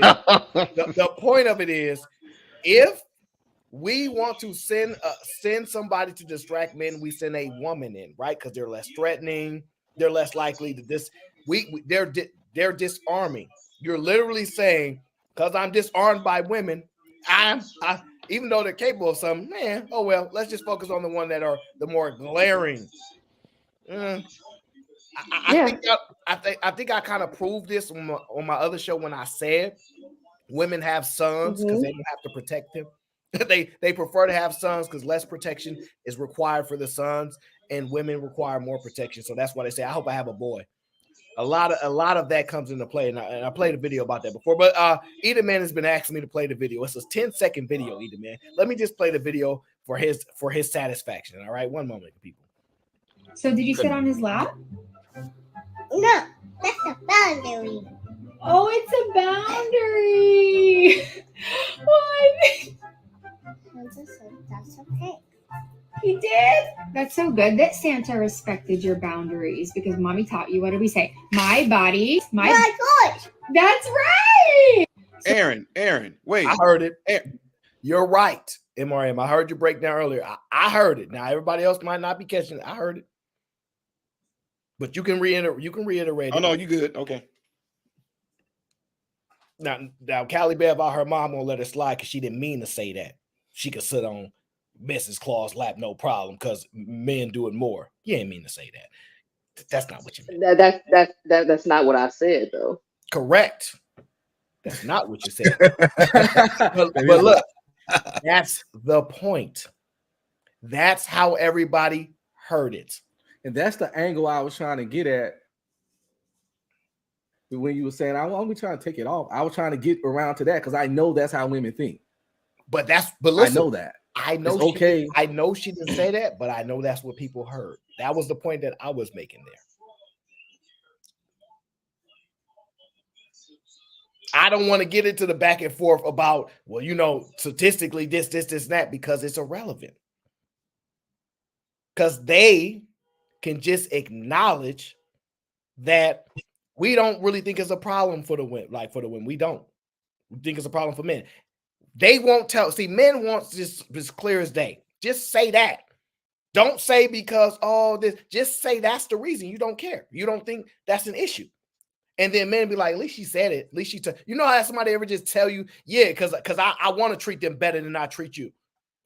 is, the point of it is, if we want to send somebody to distract men, we send a woman in, right? Because they're less threatening, they're less likely to they're disarming. You're literally saying, because I'm disarmed by women, even though they're capable of something, man, oh well, let's just focus on the one that are the more glaring. I think I kind of proved this on my other show when I said women have sons because they don't have to protect them. They prefer to have sons because less protection is required for the sons, and women require more protection. So that's why they say, I hope I have a boy. A lot of that comes into play, and I played a video about that before. But Eda Man has been asking me to play the video. It's a 10-second video, Eda Man. Let me just play the video for his satisfaction. All right, one moment, people. So did you sit on his lap? No, that's a boundary. Oh, it's a boundary. Why? That's okay. He did? That's so good that Santa respected your boundaries because mommy taught you. What did we say? My body, my choice. That's right. Aaron, wait. I heard it. You're right, MRM. I heard your breakdown earlier. I heard it. Now everybody else might not be catching it. I heard it. But you can reiterate. Oh no, you good. Okay. Now Callie Bev out her mom won't let her slide because she didn't mean to say that. She could sit on Mrs. Claus' lap, no problem, because men do it more. You ain't mean to say that. That's not what you meant. That's not what I said, though. Correct. That's not what you said. but look, that's the point. That's how everybody heard it. And that's the angle I was trying to get at when you were saying, I'm trying to take it off. I was trying to get around to that because I know that's how women think. But listen, I know that. I know it's okay. I know she didn't say that, but I know that's what people heard. That was the point that I was making there. I don't want to get into the back and forth about, well, statistically this, and that, because it's irrelevant. Because they can just acknowledge that we don't really think it's a problem for the women. Like for the women, we don't. We think it's a problem for men. They won't tell. See, men want just as clear as day. Just say that. Don't say because this. Just say that's the reason. You don't care. You don't think that's an issue. And then men be like, at least she said it. At least she how somebody ever just tell you, yeah, because I want to treat them better than I treat you.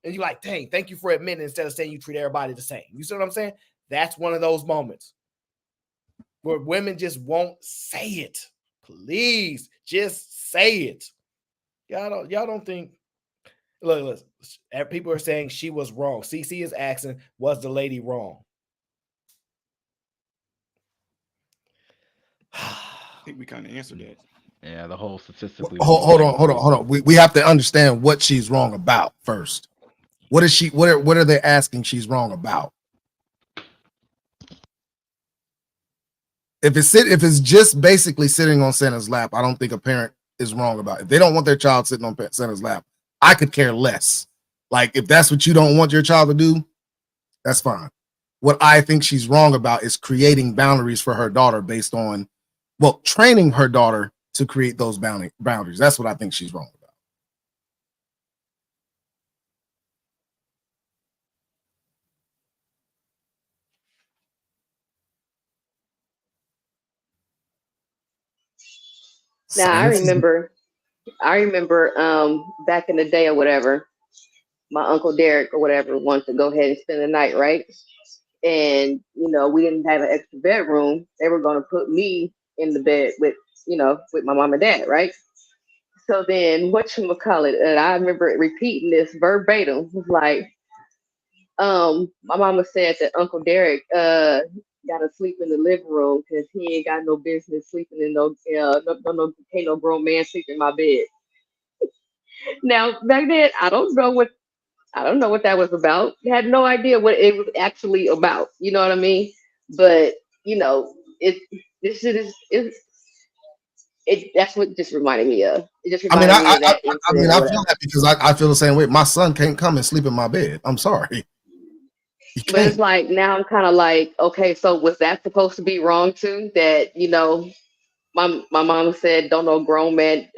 And you're like, dang, thank you for admitting instead of saying you treat everybody the same. You see what I'm saying? That's one of those moments where women just won't say it. Please just say it. Y'all don't think. Look, people are saying she was wrong. CC is asking, was the lady wrong? I think we kind of answered that. Yeah, the whole statistically. Hold on. We have to understand what she's wrong about first. What is she? What are they asking she's wrong about? If it's just basically sitting on Santa's lap, I don't think a parent is wrong about it. If they don't want their child sitting on Santa's lap, I could care less. Like, if that's what you don't want your child to do, that's fine. What I think she's wrong about is creating boundaries for her daughter based on, well, training her daughter to create those boundaries. That's what I think she's wrong about. Now I remember back in the day or whatever, my Uncle Derek or whatever wanted to go ahead and spend the night, right? And we didn't have an extra bedroom. They were gonna put me in the bed with my mom and dad, right? So then whatchamacallit, and I remember repeating this verbatim, was like, my mama said that Uncle Derek gotta sleep in the living room because he ain't got no business sleeping in can't no grown man sleep in my bed. Now back then I don't know what that was about. I had no idea what it was actually about. You know what I mean? But this shit that's what just reminded me of. It just reminded me of that incident. I feel that because I feel the same way. My son can't come and sleep in my bed. I'm sorry. But it's like now I'm kind of like, okay, so was that supposed to be wrong too? That my mama said don't no grown man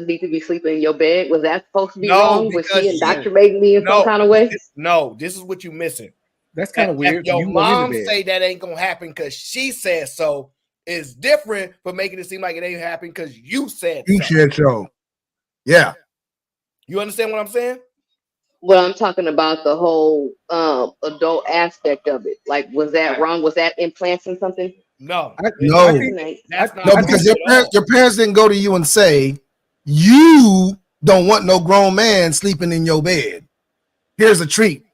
need to be sleeping in your bed. Was that supposed to be wrong? Was she indoctrinating me in some kind of way? No, this is what you're missing. That's kind of weird. If your mom say that ain't gonna happen because she said so, is different from making it seem like it ain't happening because you said you said so. Yeah. You understand what I'm saying? Well, I'm talking about the whole adult aspect of it. Like, was that wrong? Was that implanting something? No, no, because your parents didn't go to you and say you don't want no grown man sleeping in your bed. Here's a treat.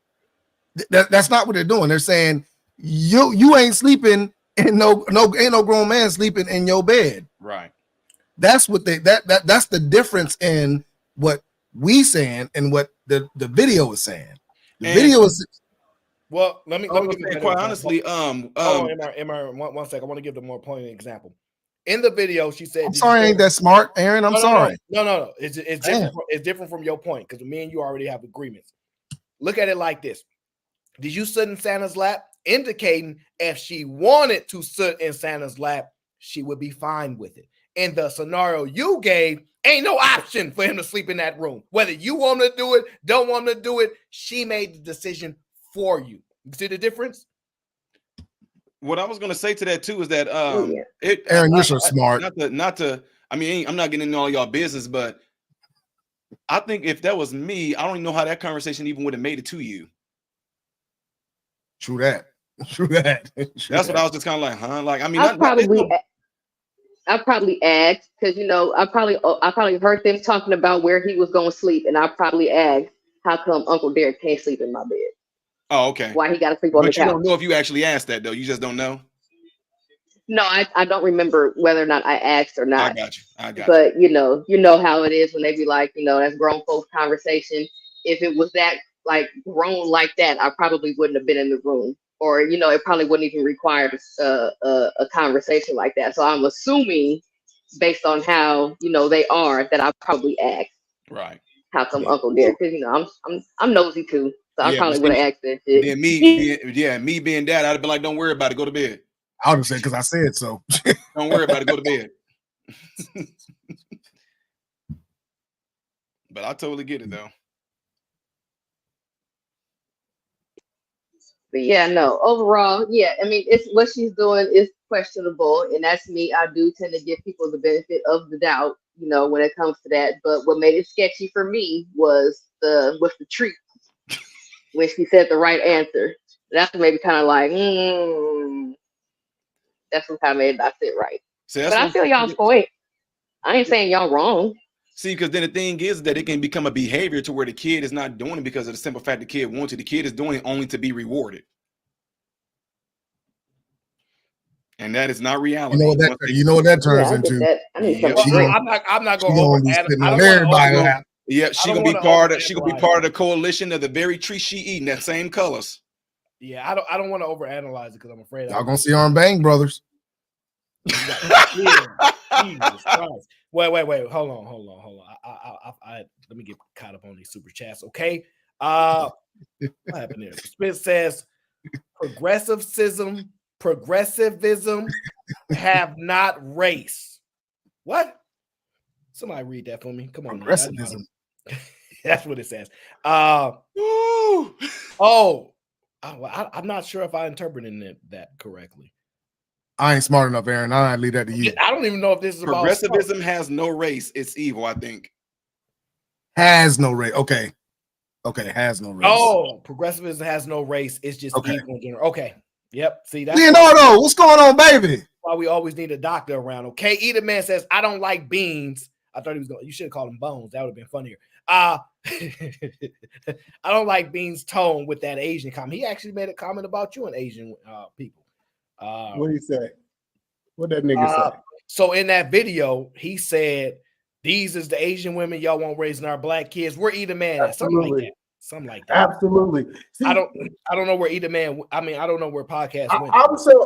That's not what they're doing. They're saying you ain't sleeping and ain't no grown man sleeping in your bed. Right. That's what that's the difference in what we saying and what the video is saying. The video is. Well, let me say, quite honestly, one second. I want to give the more poignant example. In the video, she said, I'm sorry, ain't that smart, Aaron? I'm sorry. No. It's different from your point because me and you already have agreements. Look at it like this. Did you sit in Santa's lap? Indicating if she wanted to sit in Santa's lap, she would be fine with it. In the scenario you gave, ain't no option for him to sleep in that room. Whether you want to do it, don't want to do it, she made the decision for you. You see the difference? What I was going to say to that too is that Aaron, you're so smart. Not to. I mean, I'm not getting into all y'all business, but I think if that was me, I don't even know how that conversation even would have made it to you. True that. That's what I was just kind of like, huh? Like, I mean, I probably asked because I probably heard them talking about where he was going to sleep, and I probably asked, how come Uncle Derek can't sleep in my bed? Oh, okay. Why he got to sleep on the couch? But you don't know if you actually asked that though. You just don't know. No, I don't remember whether or not I asked or not. I got you. But you know how it is when they be like, that's grown folks conversation. If it was that like grown like that, I probably wouldn't have been in the room, or it probably wouldn't even require a conversation like that. So I'm assuming, based on how they are, that I probably asked. Right. How come Uncle Derek? Because I'm nosy too, so I probably would have asked that shit. Yeah, me being dad, I'd have been like, "Don't worry about it, go to bed." I would have said because I said so. Don't worry about it, go to bed. But I totally get it though. But yeah, no. Overall, yeah. I mean, it's what she's doing is questionable, and that's me. I do tend to give people the benefit of the doubt, when it comes to that. But what made it sketchy for me was the treat when she said the right answer. That's maybe kind of like, that's what kind of made it not sit right. But I feel y'all's point. I ain't saying y'all wrong. See, because then the thing is that it can become a behavior to where the kid is not doing it because of the simple fact the kid wants it. The kid is doing it only to be rewarded. And that is not reality. You know what that turns into. I'm not going to to be sitting on everybody's lap. Yeah, she gonna be part of. She gonna be part of the coalition of the very tree she eating. That same colors. Yeah, I don't want to overanalyze it because I'm afraid Y'all gonna see Arm Bang Brothers. Jesus Christ. Wait. Hold on. I let me get caught up on these super chats. Okay. What happened there? Spit says progressivism have not race. What? Somebody read that for me. Come on. Progressivism. That's what it says. I'm not sure if I interpreted that correctly. I ain't smart enough, Aaron. I leave that to you. I don't even know if this is progressivism has no race. It's evil, I think. Has no race. Okay, has no race. Oh, progressivism has no race. It's just evil in general. Okay. Yep. See that. Leonardo, what's going on, baby? Why we always need a doctor around. Okay. Eater Man says, I don't like beans. I thought he was going. You should have called him Bones. That would have been funnier. I don't like Beans' tone with that Asian comment. He actually made a comment about you and Asian people. What did he say? What that nigga say? So in that video, he said, "These is the Asian women y'all want raising our black kids. We're Eater Man." Something like that. Absolutely. See, I don't know where Eater Man. I mean, I don't know where podcast went.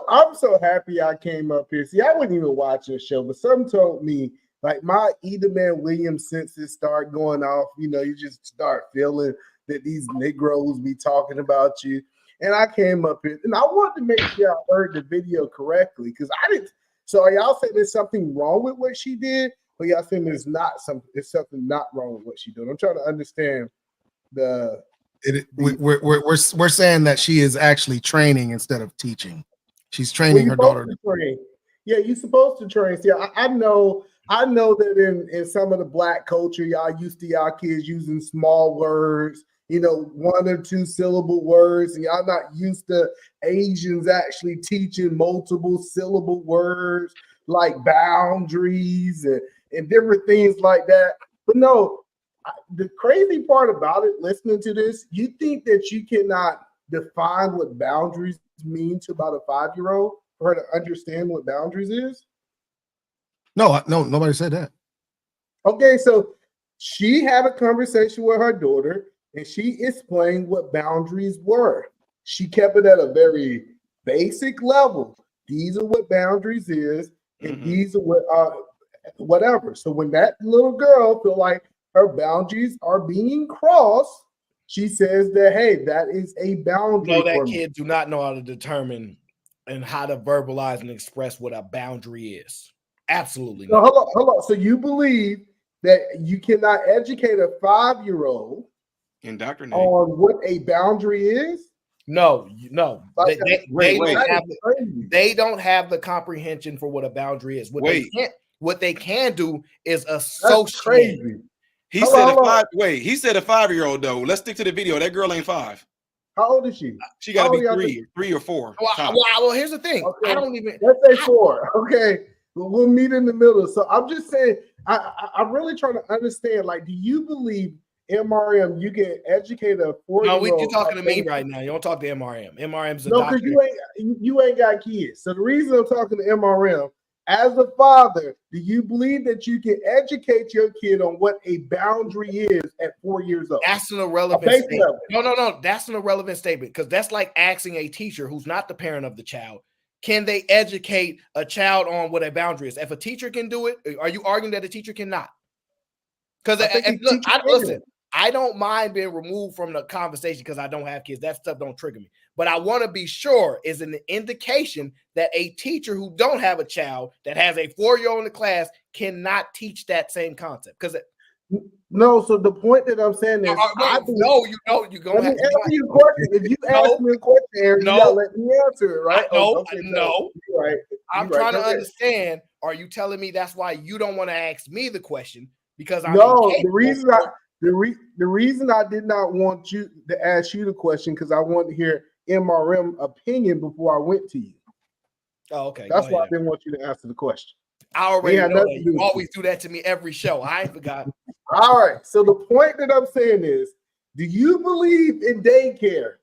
I'm so happy I came up here. See, I wouldn't even watch this show, but some told me. Like my Eater Man Williams senses start going off, you just start feeling that these Negroes be talking about you. And I came up here and I wanted to make sure I heard the video correctly because I didn't. So are y'all saying there's something wrong with what she did? Or y'all saying there's something not wrong with what she did? I'm trying to understand we're saying that she is actually training instead of teaching. She's training her daughter to train. Yeah, you're supposed to train. See, I know that in some of the black culture, y'all used to y'all kids using small words, 1 or 2 syllable words, and y'all not used to Asians actually teaching multiple syllable words like boundaries and different things like that. But no, the crazy part about it, listening to this, you think that you cannot define what boundaries mean to about a 5-year-old for her to understand what boundaries is? No, nobody said that. Okay, so she had a conversation with her daughter and she explained what boundaries were. She kept it at a very basic level. These are what boundaries is, and these are what whatever. So when that little girl feel like her boundaries are being crossed, she says that, hey, that is a boundary. That kid do not know how to determine and how to verbalize and express what a boundary is. Absolutely. So hold on. So you believe that you cannot educate a 5-year-old on what a boundary is? No. They don't have the comprehension for what a boundary is. What they can do is associate. He said a 5-year-old though. Let's stick to the video. That girl ain't 5. How old is she? She got to be 3 or 4. Well, here's the thing. Okay. I don't even. Let's say 4. Okay. We'll meet in the middle. So I'm just saying, I'm really trying to understand. Like, do you believe MRM? You can educate a 4-year-old? No, you're talking to me right now. You don't talk to MRM. MRM's a doctor. Because you ain't got kids. So the reason I'm talking to MRM, as a father, do you believe that you can educate your kid on what a boundary is at 4 years old? That's an irrelevant statement. No. That's an irrelevant statement because that's like asking a teacher who's not the parent of the child. Can they educate a child on what a boundary is? If a teacher can do it, are you arguing that a teacher cannot? Because listen, I don't mind being removed from the conversation because I don't have kids. That stuff don't trigger me. But I want to be sure is an indication that a teacher who don't have a child that has a 4-year-old in the class cannot teach that same concept. Because no, so the point that I'm saying is, you're going to answer your question. If you ask me a question, Aaron, you gotta let me answer it, right? No. You're right. I'm trying to understand. Are you telling me that's why you don't want to ask me the question? Because I'm the reason I did not want you to ask you the question because I wanted to hear MRM opinion before I went to you. Oh, okay. That's why I didn't want you to answer the question. I already know that. You always do that to me every show. I ain't forgot. All right. So the point that I'm saying is, do you believe in daycare?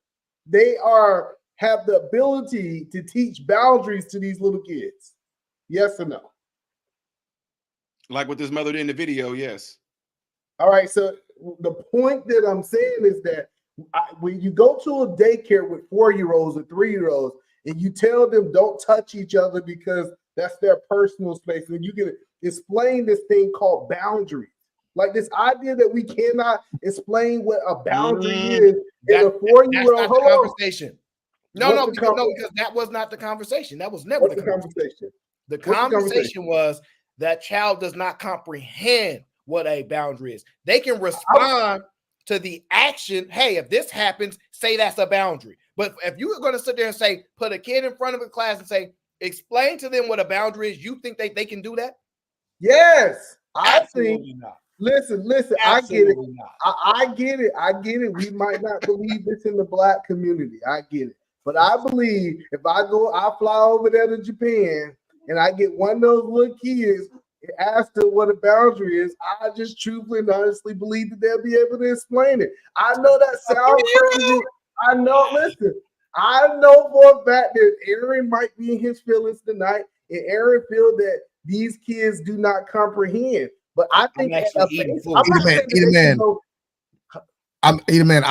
They are have the ability to teach boundaries to these little kids? Yes or no? Like what this mother did in the video, yes. All right, so the point that I'm saying is that when you go to a daycare with 4-year-olds or 3-year-olds and you tell them don't touch each other because that's their personal space, and you can explain this thing called boundaries. Like this idea that we cannot explain what a boundary is in a 4-year-old. That's not the conversation. No, because that was not the conversation. That was never the conversation. The conversation was that child does not comprehend what a boundary is. They can respond to the action. Hey, if this happens, say that's a boundary. But if you are going to sit there and say, put a kid in front of a class and say, explain to them what a boundary is, you think they can do that? Yes, Absolutely think. Not. Listen. Absolutely I get it. I get it. We might not believe this in the Black community. I get it. But I believe if I fly over there to Japan and I get one of those little kids and ask them what a boundary is, I just truthfully and honestly believe that they'll be able to explain it. I know that sounds crazy. I know, listen, I know for a fact that Aaron might be in his feelings tonight, and Aaron feel that these kids do not comprehend. But I think I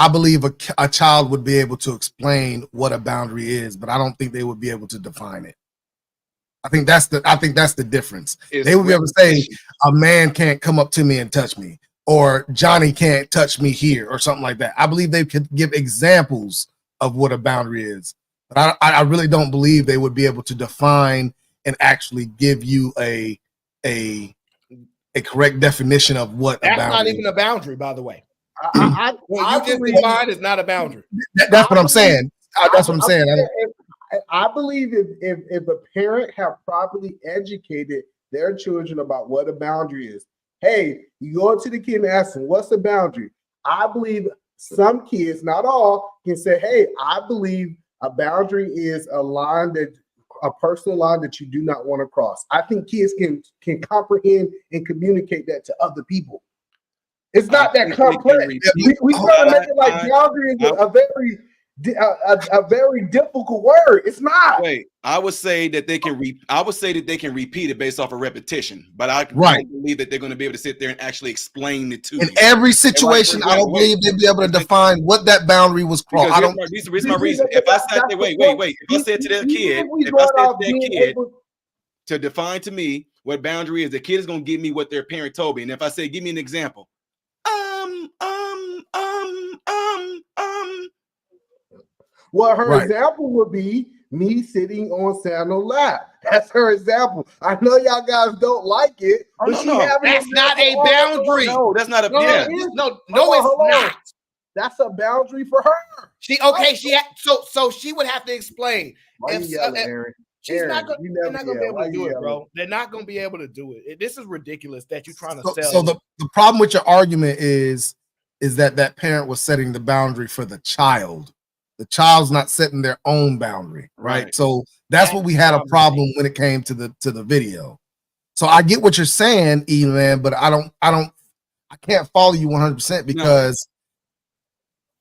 believe a child would be able to explain what a boundary is, but I don't think they would be able to define it. I think that's the difference. They would be able to say a man can't come up to me and touch me, or Johnny can't touch me here, or something like that. I believe they could give examples of what a boundary is, but I really don't believe they would be able to define and actually give you a correct definition of what that's a boundary not even is. a boundary, by the way. What you just defined is not a boundary. That's what I'm saying. That's what I'm saying. I believe if a parent have properly educated their children about what a boundary is, hey, you go to the kid and ask them, what's a boundary? I believe some kids, not all, can say, hey, I believe a boundary is a personal line that you do not want to cross. I think kids can comprehend and communicate that to other people. It's not that complex. We try to make it like boundary is a very difficult word. It's not. Wait, I would say that they can repeat it based off of repetition, but I don't believe that they're going to be able to sit there and actually explain it to you. In every situation, I don't believe they'd be able to define what that boundary was crossed. I don't. Here's my reason. If I sat there, wait. If I said to that kid, to define to me what boundary is, the kid is going to give me what their parent told me. And if I say, give me an example. Well, her example would be me sitting on Sandal's lap. That's her example. I know y'all guys don't like it, but that's not a boundary. No, that's not a boundary. It's not. That's a boundary for her. She would have to explain. She's not going to be able to do it, bro. They're not going to be able to do it. This is ridiculous that you're trying to sell. So the problem with your argument is that parent was setting the boundary for the child. The child's not setting their own boundary, right? So that's what we had a problem when it came to the video. So I get what you're saying, E-Man, but I can't follow you 100% because.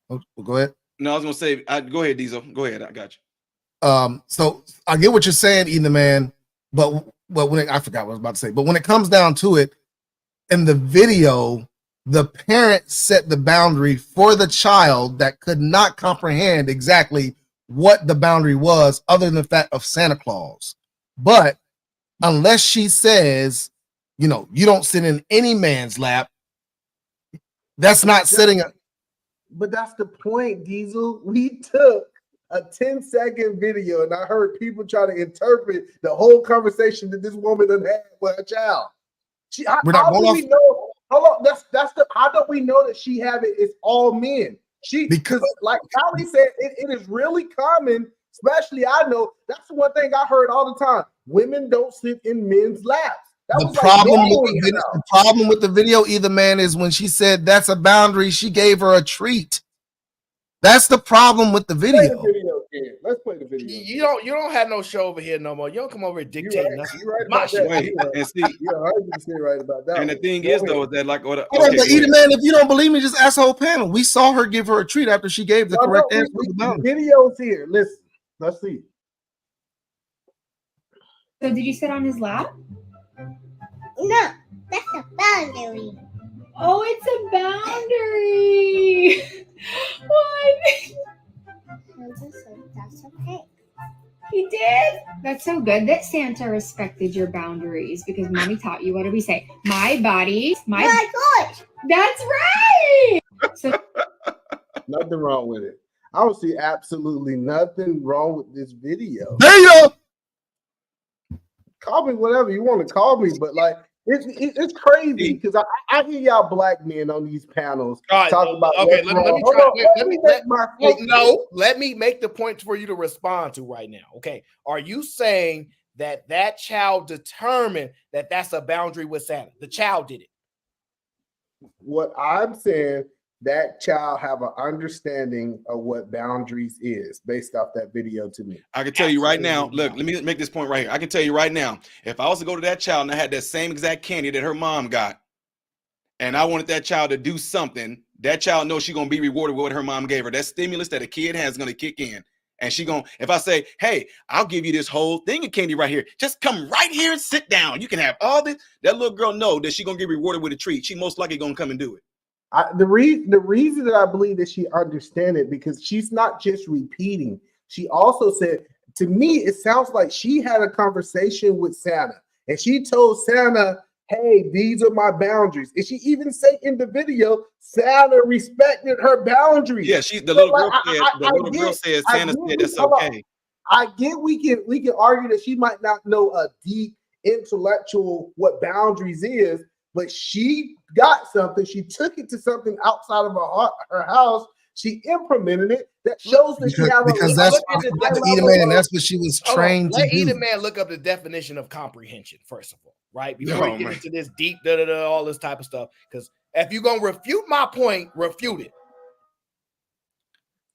No. Go ahead. No, I was gonna say, go ahead, Diesel. Go ahead, I got you. So I get what you're saying, E-Man, but I forgot what I was about to say. But when it comes down to it, in the video, the parent set the boundary for the child that could not comprehend exactly what the boundary was, other than the fact of Santa Claus. But unless she says, you don't sit in any man's lap, that's not setting a. But that's the point, Diesel. We took a 10-second video, and I heard people try to interpret the whole conversation that this woman done had with her child. How do we know? How do we know that she have it? It's all men. Because like Daly said, it is really common. Especially, I know that's the one thing I heard all the time. Women don't sit in men's laps. The problem with the video, either man, is when she said that's a boundary, she gave her a treat. That's the problem with the video. Let's play the video. You don't have no show over here no more. You don't come over here dictating nothing. You're right about that. And see, you're 100% right about that. And the thing is, though, is that like, man, if you don't believe me, just ask the whole panel. We saw her give her a treat after she gave the correct answer. Videos here. Listen, Let's see. So did you sit on his lap? No, that's a boundary. Oh, it's a boundary. Why? That's okay. He did? That's so good that Santa respected your boundaries because mommy taught you. What do we say? My body, my choice. That's right. So Nothing wrong with it. I don't see absolutely nothing wrong with this video. There you go. Call me whatever you want to call me, but like it's crazy because I hear y'all black men on these panels talk about. Okay, let me make the point for you to respond to right now. Okay, are you saying that child determined that that's a boundary with Santa? The child did it. What I'm saying, that child have an understanding of what boundaries is based off that video to me. I can tell you right now, look, let me make this point right here. I can tell you right now, if I was to go to that child and I had that same exact candy that her mom got, and I wanted that child to do something, that child knows she's going to be rewarded with what her mom gave her. That stimulus that a kid has is going to kick in. And she going, if I say, hey, I'll give you this whole thing of candy right here. Just come right here and sit down. You can have all this. That little girl know that she's going to get rewarded with a treat. She most likely going to come and do it. The reason that I believe that she understand it because she's not just repeating. She also said, to me, it sounds like she had a conversation with Santa and she told Santa, hey, these are my boundaries. And she even said in the video, Santa respected her boundaries. Yeah, the little girl said Santa said that's okay. I get we can argue that she might not know a deep intellectual what boundaries is, but she got something. She took it to something outside of her house. She implemented it. That shows that she have because that's what she was trained to do. Let Edith Man look up the definition of comprehension first of all, right? Before we get into this deep all this type of stuff. Because if you're gonna refute my point, refute it.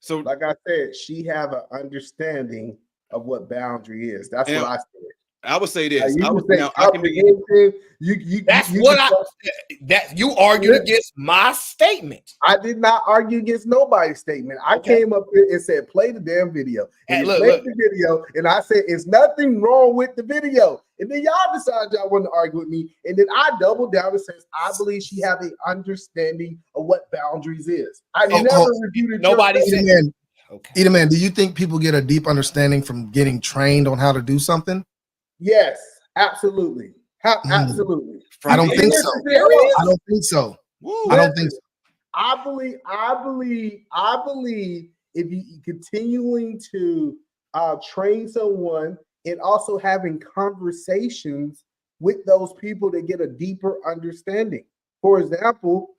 So, like I said, she have an understanding of what boundary is. That's what I said. I would say this. You argued against my statement. I did not argue against nobody's statement. I came up here and said, play the damn video. And played the video, and I said, it's nothing wrong with the video. And then y'all decided y'all want to argue with me. And then I doubled down and said, I believe she have an understanding of what boundaries is. I never reviewed nobody said. Edith Man, do you think people get a deep understanding from getting trained on how to do something? Yes, absolutely. Absolutely. I don't think so. I don't think so. I don't think so. I believe if you continuing to train someone and also having conversations with those people to get a deeper understanding. For example,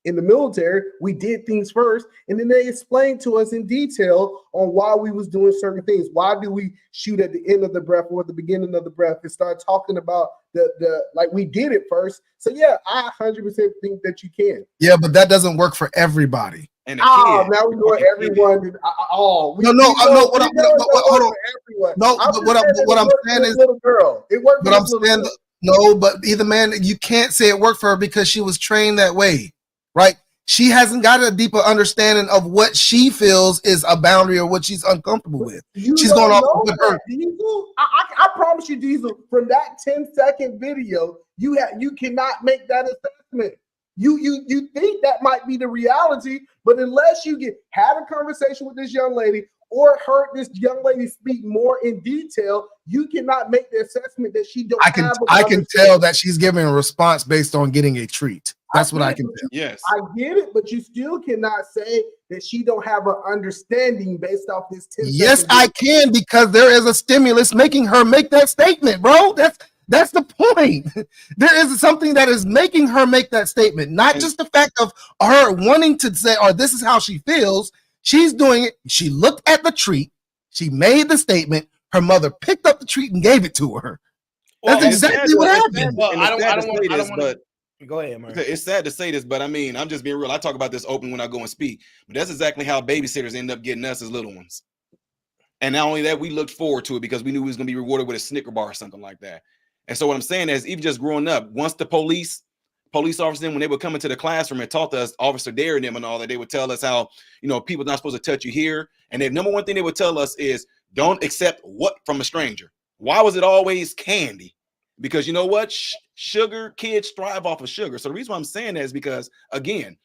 in the military, we did things first, and then they explained to us in detail on why we was doing certain things. Why do we shoot at the end of the breath or at the beginning of the breath and start talking about the like we did it first. So yeah, I 100% think that you can. Yeah, but that doesn't work for everybody. And now we know everyone. Hold on. What I'm saying is, little girl. It worked. But I'm saying no, but either man, you can't say it worked for her because she was trained that way. Right? She hasn't got a deeper understanding of what she feels is a boundary or what she's uncomfortable with. She's going off with her. Diesel, I promise you, Diesel, from that 10-second video, you cannot make that assessment. You think that might be the reality, but unless you had a conversation with this young lady or heard this young lady speak more in detail, you cannot make the assessment that she don't have. I can tell that she's giving a response based on getting a treat. That's what I can tell. Yes, I get it, but you still cannot say that she don't have an understanding based off this 10 Yes, I can, because there is a stimulus making her make that statement, bro. That's the point. There is something that is making her make that statement, not just the fact of her wanting to say, or this is how she feels. She's doing it. She looked at the treat. She made the statement. Her mother picked up the treat and gave it to her. That's exactly what happened. Go ahead, man. It's sad to say this, but I mean, I'm just being real. I talk about this open when I go and speak, but that's exactly how babysitters end up getting us as little ones. And not only that, we looked forward to it because we knew we was going to be rewarded with a Snicker bar or something like that. And so what I'm saying is, even just growing up, once the police officers, when they would come into the classroom and taught us, Officer Dare and them and all that, they would tell us how, people not supposed to touch you here. And the number one thing they would tell us is, Don't accept what from a stranger. Why was it always candy? Because you know what? Sugar, kids thrive off of sugar. So the reason why I'm saying that is because, again,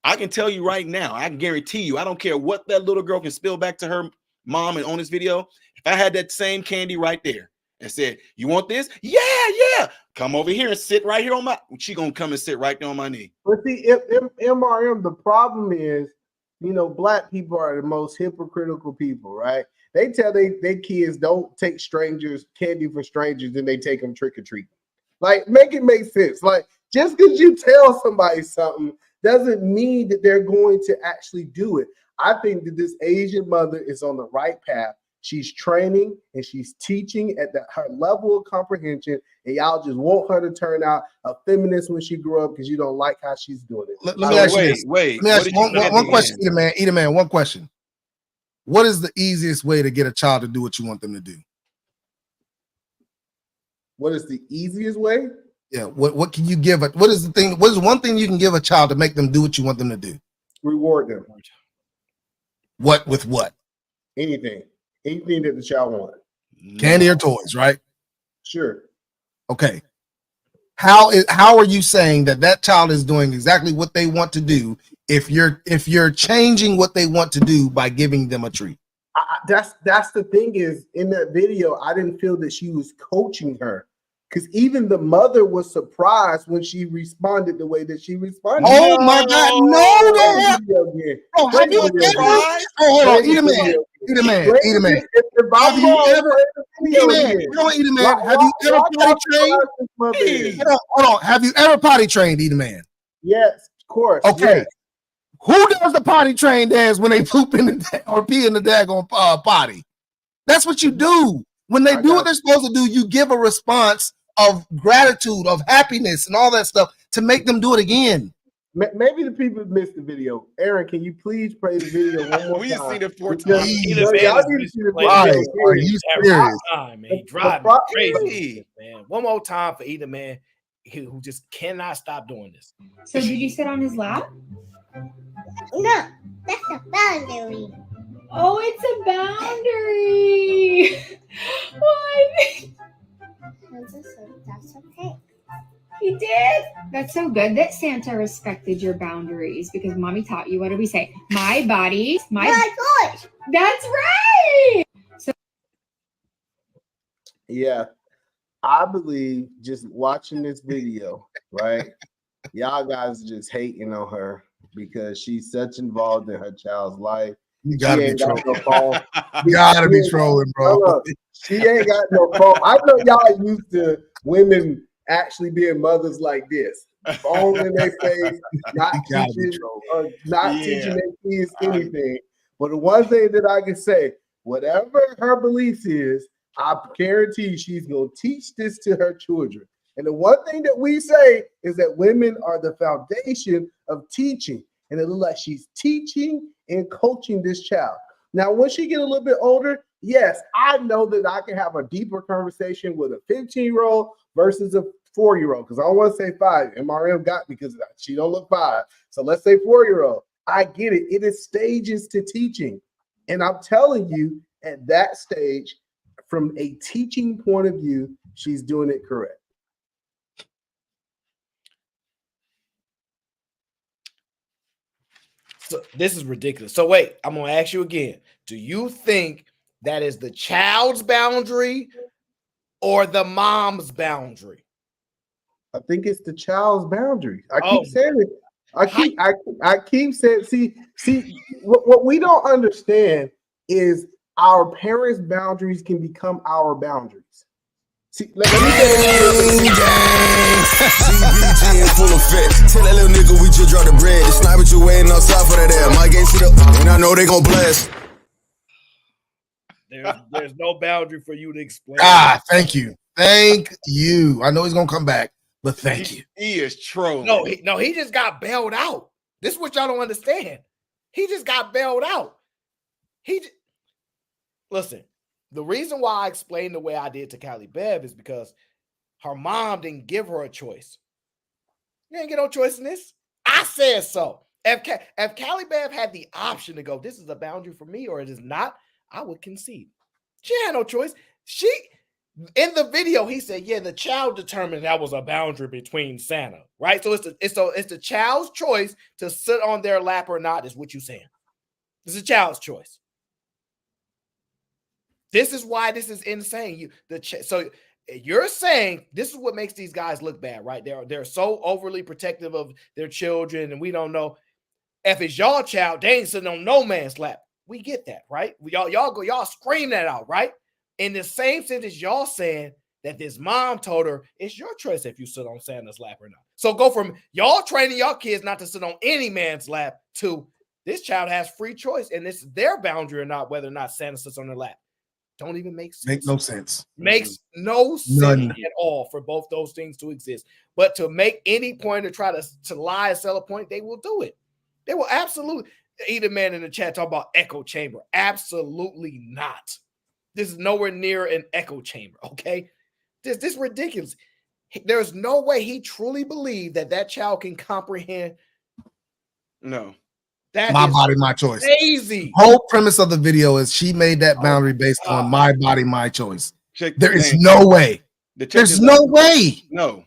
I can tell you right now, I can guarantee you, I don't care what that little girl can spill back to her mom and on this video. If I had that same candy right there and said, you want this? Yeah. Come over here and sit right here on my, she gonna come and sit right there on my knee. But see, MRM, the problem is, black people are the most hypocritical people, right? They tell they kids don't take strangers candy for strangers, and they take them trick or treating. Like, make it make sense. Like, just because you tell somebody something doesn't mean that they're going to actually do it. I think that this Asian mother is on the right path. She's training and she's teaching at her level of comprehension, and y'all just want her to turn out a feminist when she grew up because you don't like how she's doing it. Let me ask you this. Let me ask you one question, Eat a man. One question. What is the easiest way to get a child to do what you want them to do? What is the easiest way? Yeah. What can you give it? What is the thing? What is one thing you can give a child to make them do what you want them to do? Reward them. What with what? Anything that the child wants. Candy or toys, right? Sure. Okay. How are you saying that child is doing exactly what they want to do if you're changing what they want to do by giving them a treat? That's the thing is, in that video, I didn't feel that she was coaching her, because even the mother was surprised when she responded the way that she responded. Oh my God, no! Oh, have you ever? Hold on, eat a man. Have you ever? Eat a man. Have you ever potty trained? Hold on. Have you ever potty trained, eat a man? Yes, of course. Okay. Yes. Who does the potty train dance when they poop in or pee in the daggone potty? That's what you do. When they do what they're supposed to do, you give a response of gratitude, of happiness, and all that stuff to make them do it again. Maybe the people missed the video. Aaron, can you please play the video one more time? We have seen it 4 times. Y'all need to see the video. Are you serious? Man, he drive me crazy, man. One more time for either man who just cannot stop doing this. So did you sit on his lap? No, that's a boundary. Oh, it's a boundary. What? That's okay. He did? That's so good that Santa respected your boundaries, because mommy taught you, what do we say? My body, my choice. That's right. So yeah, I believe just watching this video, right? Y'all guys are just hating on her because she's such involved in her child's life. You gotta be trolling. No phone. You gotta be trolling, bro. She ain't got no phone. I know y'all used to women actually being mothers like this. Phone in their face, not teaching their kids anything. But the one thing that I can say, whatever her beliefs is, I guarantee she's going to teach this to her children. And the one thing that we say is that women are the foundation of teaching. And it looks like she's teaching and coaching this child. Now, when she get a little bit older, yes, I know that I can have a deeper conversation with a 15-year-old versus a 4-year-old, because I don't want to say 5. MRM got me because she don't look 5. So let's say 4-year-old. I get it. It is stages to teaching. And I'm telling you, at that stage, from a teaching point of view, she's doing it correct. So this is ridiculous. So wait, I'm gonna ask you again. Do you think that is the child's boundary or the mom's boundary? I think it's the child's boundary. I keep saying it. I keep saying. See, what we don't understand is our parents' boundaries can become our boundaries. See, let me CBG in full effect. Tell that little nigga we just dropped the bread. The sniper you waiting outside for that air. My game sit up, and I know they gon' blast. There's no boundary for you to explain. Thank you. Thank you. I know he's gonna come back, but thank you. He is trolling. No, he just got bailed out. This is what y'all don't understand. He just got bailed out. Listen, the reason why I explained the way I did to Callie Bev is because her mom didn't give her a choice. You ain't get no choice in this. I said so. If Callie Bev had the option to go, this is a boundary for me or it is not, I would concede. She had no choice. In the video, he said, "Yeah, the child determined that was a boundary between Santa, right? So it's the child's choice to sit on their lap or not." Is what you saying? It's a child's choice. This is why this is insane. So you're saying this is what makes these guys look bad, right? They're so overly protective of their children, and we don't know if it's y'all child. They ain't sitting on no man's lap. We get that, right? Y'all scream that out, right? In the same sentence, y'all saying that this mom told her it's your choice if you sit on Santa's lap or not. So go from y'all training y'all kids not to sit on any man's lap to this child has free choice and it's their boundary or not, whether or not Santa sits on their lap. Don't even make sense. Make no sense. Makes no sense at all for both those things to exist. But to make any point or try to lie and sell a point, they will do it. They will absolutely. Either man in the chat talk about echo chamber. Absolutely not. This is nowhere near an echo chamber, okay? This is ridiculous. There's no way he truly believed that child can comprehend. No. That my is body, my choice. Crazy. Whole premise of the video is she made that boundary based on my body, my choice. There is no way. There's no way. No.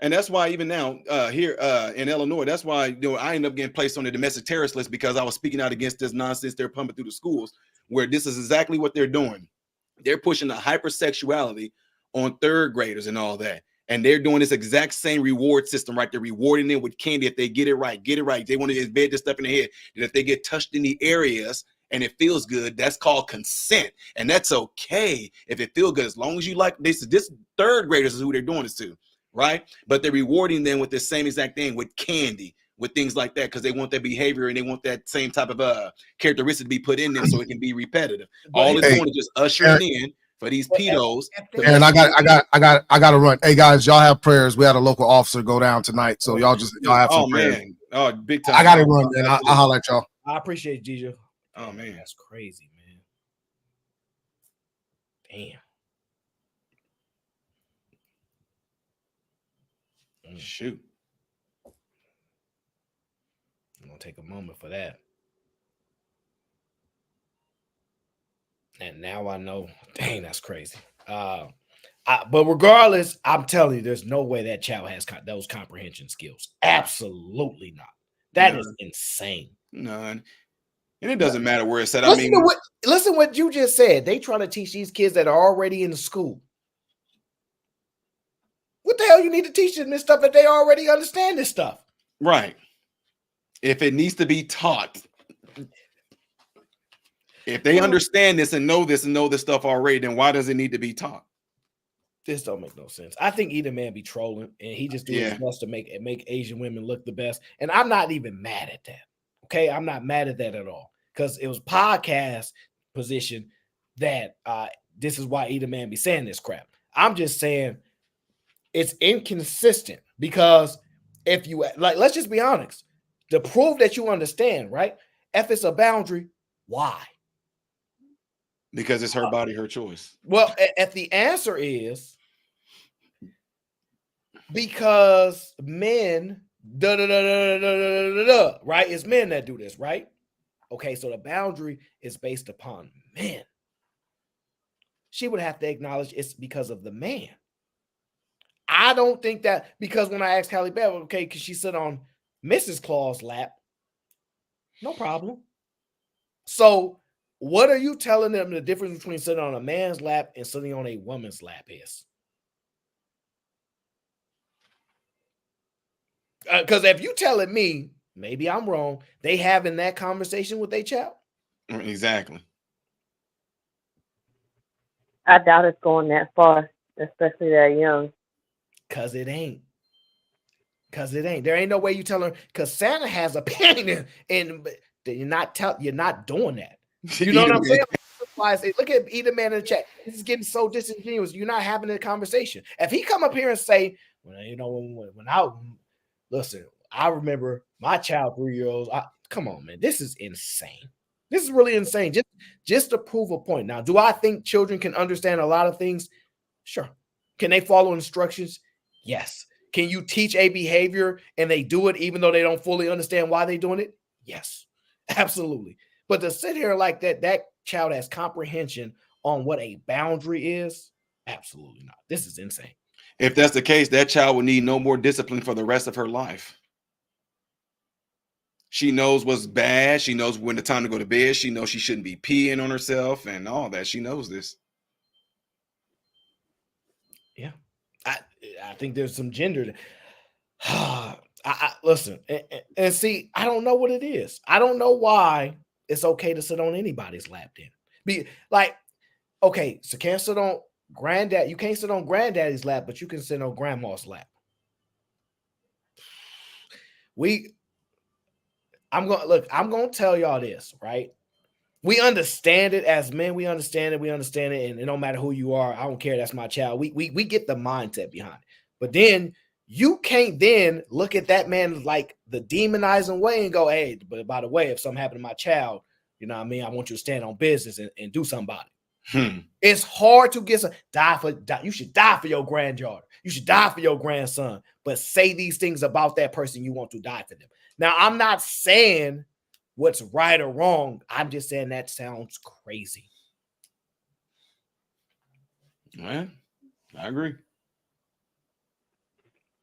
And that's why even now here in Illinois, that's why I end up getting placed on the domestic terrorist list because I was speaking out against this nonsense they're pumping through the schools, where this is exactly what they're doing. They're pushing the hypersexuality on third graders and all that. And they're doing this exact same reward system, right? They're rewarding them with candy if they get it right. They want to embed this stuff in their head. And if they get touched in the areas and it feels good, that's called consent. And that's okay if it feels good, as long as you like this. This third graders is who they're doing this to, right? But they're rewarding them with the same exact thing, with candy, with things like that, because they want that behavior and they want that same type of characteristic to be put in them so it can be repetitive. All it's doing is just ushering in for these pedos. And I got to run. Hey guys, y'all have prayers. We had a local officer go down tonight, so y'all have some prayers. Man. Oh, big time. I got to run, man. I'll holler at y'all. I appreciate Gigi. Oh man, that's crazy, man. Damn. Shoot. I'm gonna take a moment for that. And now I know, dang, that's crazy. But regardless, I'm telling you, there's no way that child has those comprehension skills. Absolutely not. That is insane. None. And it doesn't matter where it's at. Listen what you just said. They trying to teach these kids that are already in the school. What the hell you need to teach them this stuff if they already understand this stuff? Right. If it needs to be taught. If they understand this and know this stuff already, then why does it need to be taught? This don't make no sense. I think either man be trolling and he just doing his best to make Asian women look the best. And I'm not even mad at that. Okay, I'm not mad at that at all because it was podcast position that this is why either man be saying this crap. I'm just saying it's inconsistent because if you let's just be honest, to prove that you understand, right? If it's a boundary, why? Because it's her body, her choice. Well, if the answer is because men, right? It's men that do this, right? Okay, so the boundary is based upon men. She would have to acknowledge it's because of the man. I don't think that, because when I asked Halle Berry, okay, because she sit on Mrs. Claus' lap, no problem. So what are you telling them the difference between sitting on a man's lap and sitting on a woman's lap is? Because if you telling me, maybe I'm wrong, they having that conversation with their child. Exactly. I doubt it's going that far, especially that young. Because it ain't. There ain't no way you tell her, because Santa has a pain and you're not doing that. You know what I'm saying? Look at either man in the chat. This is getting so disingenuous. You're not having a conversation. If he come up here and say, well, you know, when I remember my child 3-year-olds. Come on, man. This is insane. This is really insane. Just to prove a point. Now, do I think children can understand a lot of things? Sure. Can they follow instructions? Yes. Can you teach a behavior and they do it even though they don't fully understand why they're doing it? Yes, absolutely. But to sit here like that child has comprehension on what a boundary is, absolutely not. This is insane. If that's the case, that child will need no more discipline for the rest of her life. She knows what's bad. She knows when the time to go to bed. She knows she shouldn't be peeing on herself and all that. She knows this. Yeah. I think there's some gender. Listen, and see, I don't know what it is. I don't know why it's okay to sit on anybody's lap then. Be like, okay, so can't sit on granddad. You can't sit on granddaddy's lap, but you can sit on grandma's lap. I'm gonna tell y'all this, right? We understand it as men. We understand it, and it don't matter who you are. I don't care. That's my child. We get the mindset behind it. But then you can't then look at that man like the demonizing way and go, hey, but by the way, if something happened to my child, you know what I mean? I want you to stand on business and do something about it. It's hard to get you should die for your granddaughter. You should die for your grandson, but say these things about that person you want to die for them. Now, I'm not saying what's right or wrong. I'm just saying that sounds crazy. Yeah, I agree.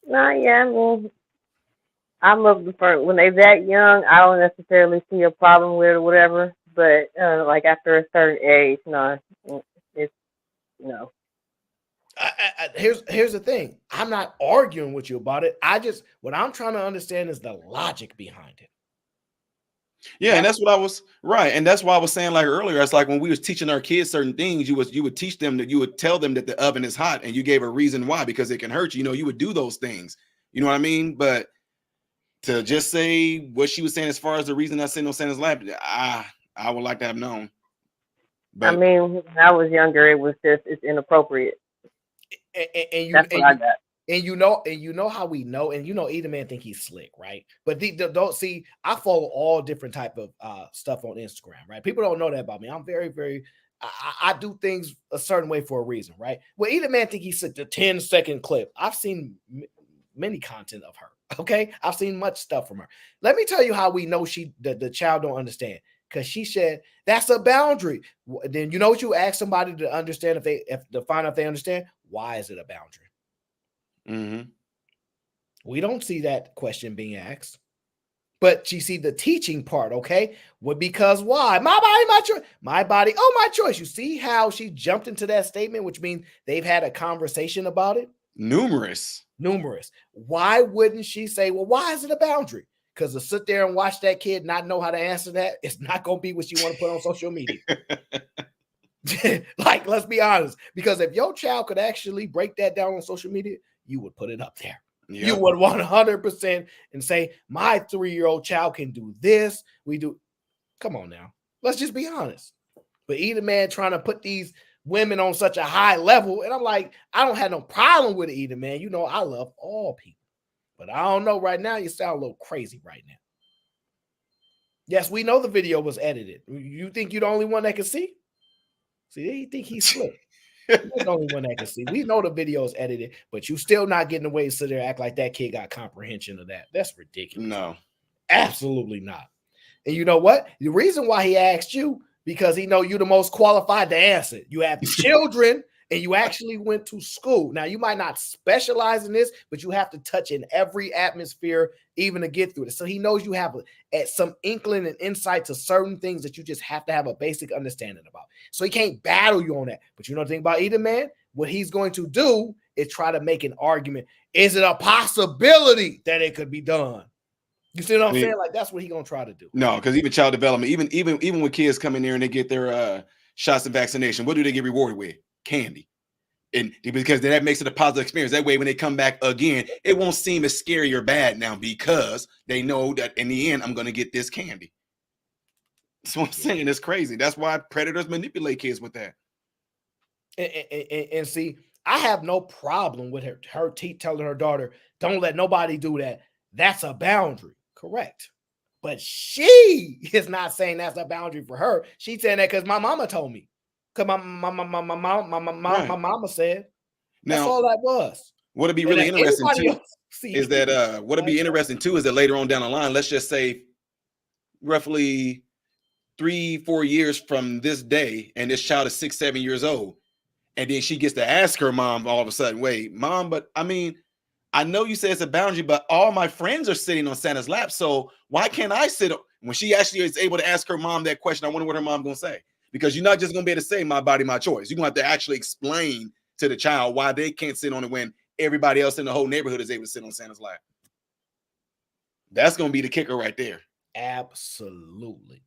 No, yeah, well, I'm looking for when they're that young. I don't necessarily see a problem with it or whatever. But like after a certain age, no, it's no. Here's the thing. I'm not arguing with you about it. What I'm trying to understand is the logic behind it. Yeah, and that's what I was right, and that's why I was saying like earlier. It's like when we was teaching our kids certain things, you would teach them that you would tell them that the oven is hot, and you gave a reason why because it can hurt you. You know, you would do those things. You know what I mean? But to just say what she was saying as far as the reason I said no Santa's lap, I would like to have known. But I mean, when I was younger, it's inappropriate. And that's what I got. And you know how we know, and you know, either man think he's slick, right? But don't see. I follow all different type of stuff on Instagram, right? People don't know that about me. I'm very, very. I do things a certain way for a reason, right? Well, either man think he's slick. The 10-second clip. I've seen many content of her. Okay, I've seen much stuff from her. Let me tell you how we know the child don't understand. Because she said that's a boundary. Then you know what you ask somebody to understand to find out if they understand. Why is it a boundary? Mm-hmm. We don't see that question being asked, but you see the teaching part. Okay, well, because why? My body, my choice. My body, oh, my choice. You see how she jumped into that statement, which means they've had a conversation about it. Numerous. Why wouldn't she say, well, why is it a boundary? Because to sit there and watch that kid not know how to answer that, it's not going to be what you want to put on social media. Like, let's be honest. Because if your child could actually break that down on social media, you would put it up there. Yep. You would 100% and say, my 3-year-old child can do this. We do. Come on now. Let's just be honest. But either man trying to put these women on such a high level. And I'm like, I don't have no problem with it either, man. You know, I love all people. But I don't know right now. You sound a little crazy right now. Yes, we know the video was edited. You think you're the only one that can see? See, they think he's slick. You're the only one that can see. We know the video is edited, but you still not getting away to sit there and act like that kid got comprehension of that. That's ridiculous. No. Absolutely not. And you know what? The reason why he asked you, because he know you're the most qualified to answer. You have children and you actually went to school. Now, you might not specialize in this, but you have to touch in every atmosphere even to get through this. So he knows you have some inkling and insight to certain things that you just have to have a basic understanding about. So he can't battle you on that. But you know the thing about either man, what he's going to do is try to make an argument. Is it a possibility that it could be done? You see what I'm saying? Like, that's what he's going to try to do. No, because even child development, even when kids come in there and they get their shots of vaccination, what do they get rewarded with? Candy. And because that makes it a positive experience. That way, when they come back again, it won't seem as scary or bad now because they know that in the end, I'm going to get this candy. That's what I'm saying. It's crazy. That's why predators manipulate kids with that. And see, I have no problem with her telling her daughter, don't let nobody do that. That's a boundary. Correct. But she is not saying that's a boundary for her. She's saying that because my mama told me. Because my mama said. That's all that was. What'd be really interesting too is that what'd be interesting too is that later on down the line, let's just say roughly 3-4 years from this day, and this child is 6-7 years old, and then she gets to ask her mom all of a sudden, wait, mom, but I mean, I know you say it's a boundary, but all my friends are sitting on Santa's lap, so why can't I sit? When she actually is able to ask her mom that question, I wonder what her mom gonna say, because you're not just gonna be able to say my body, my choice. You're gonna have to actually explain to the child why they can't sit on it when everybody else in the whole neighborhood is able to sit on Santa's lap. That's gonna be the kicker right there. Absolutely.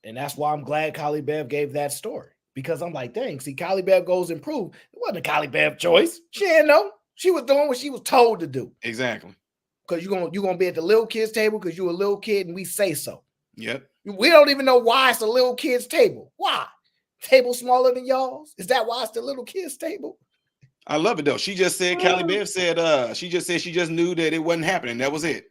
And that's why I'm glad Kylie Bev gave that story, because I'm like, dang, see, Kylie Bev goes and prove it wasn't a Kylie Bev choice. She didn't know. She was doing what she was told to do. Exactly. Because you're gonna be at the little kids table because you're a little kid and we say so. Yep. We don't even know why it's a little kids table. Why? Table smaller than y'all's? Is that why it's the little kids table? I love it though. She just said, Kylie Bev said, she just knew that it wasn't happening. That was it.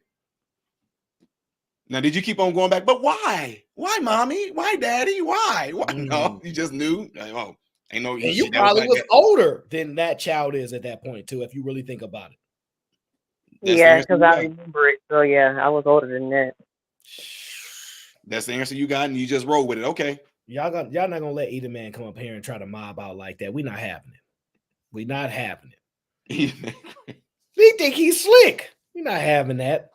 Now, did you keep on going back? But why? Why, mommy? Why, daddy? Why? No, you just knew. Oh, ain't no. And you probably was older than that child is at that point too, if you really think about it. Yeah, because I remember it. So yeah, I was older than that. That's the answer you got, and you just roll with it. Okay. Y'all not gonna let either man come up here and try to mob out like that. We're not having it. We're not having it. We think he's slick. We're not having that.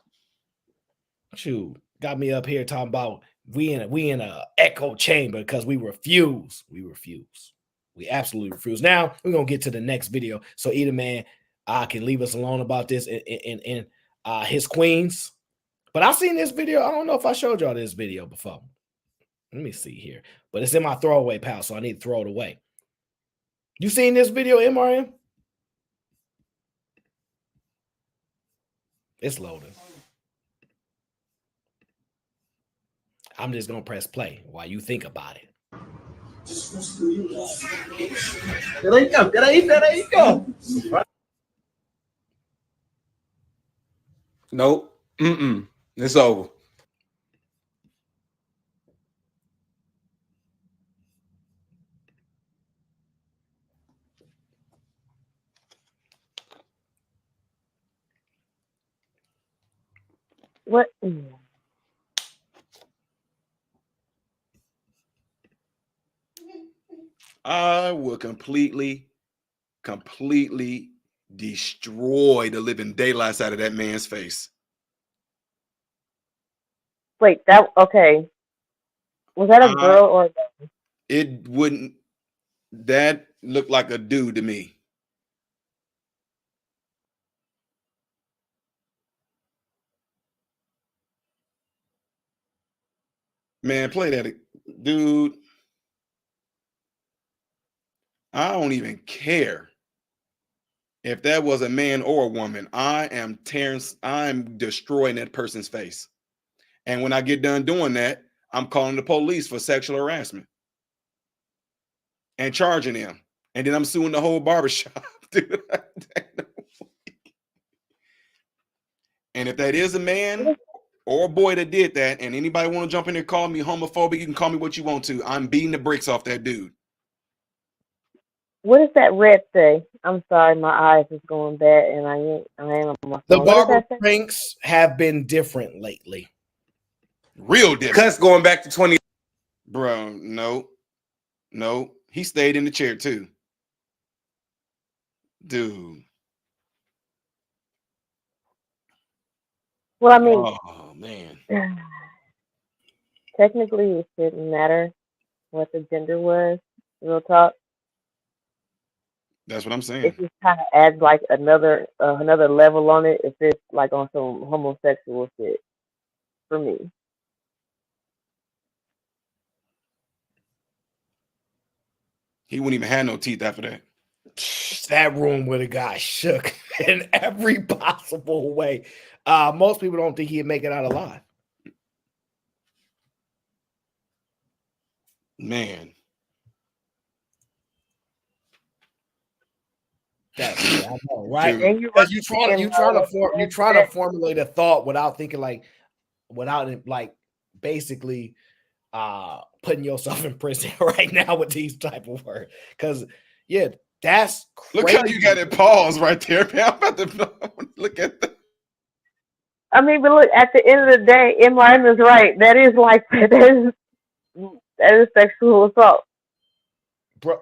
Shoot, got me up here talking about we in a echo chamber because we refuse. We refuse. We absolutely refuse. Now we're gonna get to the next video, so either man can leave us alone about this in his queens. But I've seen this video. I don't know if I showed y'all this video before. Let me see here, but it's in my throwaway pal, so I need to throw it away. You seen this video, MRM? It's loading. I'm just gonna press play while you think about it. There you go. Nope. It's over. What? I would completely destroy the living daylights out of that man's face. Wait, okay. Was that a girl or? It wouldn't. That looked like a dude to me. Man, play that, dude. I don't even care if that was a man or a woman. I'm destroying that person's face. And when I get done doing that, I'm calling the police for sexual harassment and charging them. And then I'm suing the whole barbershop. Dude. And if that is a man or a boy that did that, and anybody want to jump in there and call me homophobic, you can call me what you want to. I'm beating the brakes off that dude. What does that red say? I'm sorry, my eyes is going bad, and I am on my phone. The barber pranks have been different lately. Real different. Cuts going back to 20. Bro, no. He stayed in the chair too. Dude. Well, I mean, oh man. Technically, it shouldn't matter what the gender was. Real talk. That's what I'm saying. It just kind of adds like another level on it if it's like on some homosexual shit for me. He wouldn't even have no teeth after that. That room would have got shook in every possible way. Most people don't think he'd make it out alive. Man. I know, right? Because you trying to formulate a thought without thinking basically putting yourself in prison right now with these type of words. Because that's crazy. Look how you got it paused right there, man. I'm about to look at that. I mean, but look, at the end of the day, Imran is right. That is like that is sexual assault. Bro,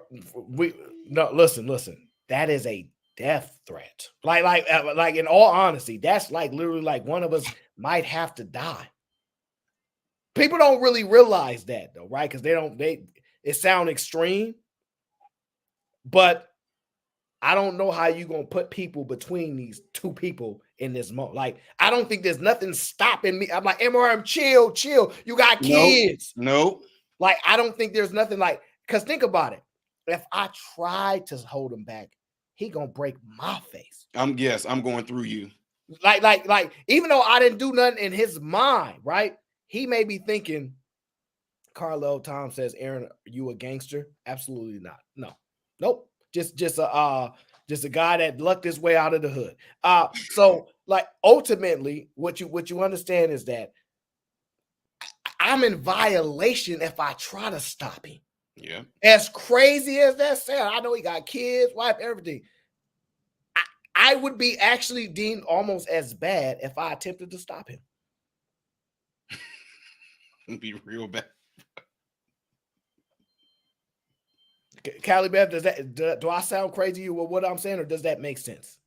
listen. That is a death threat. Like in all honesty, that's like literally like one of us might have to die. People don't really realize that though, right? Because it sounds extreme, but I don't know how you gonna put people between these two people in this moment. Like, I don't think there's nothing stopping me. I'm like, MRM, chill. You got kids. Nope. Like, I don't think there's nothing like, because think about it. If I try to hold him back, he gonna break my face. I'm going through you. Like, even though I didn't do nothing in his mind, right? He may be thinking, Carlo Tom says, Aaron, you a gangster? Absolutely not. No, nope. Just a guy that lucked his way out of the hood. So like ultimately, what you understand is that I'm in violation if I try to stop him. Yeah. As crazy as that sounds, I know he got kids, wife, everything. I would be actually deemed almost as bad if I attempted to stop him. It'd be real bad. Callie Beth, do I sound crazy with what I'm saying, or does that make sense?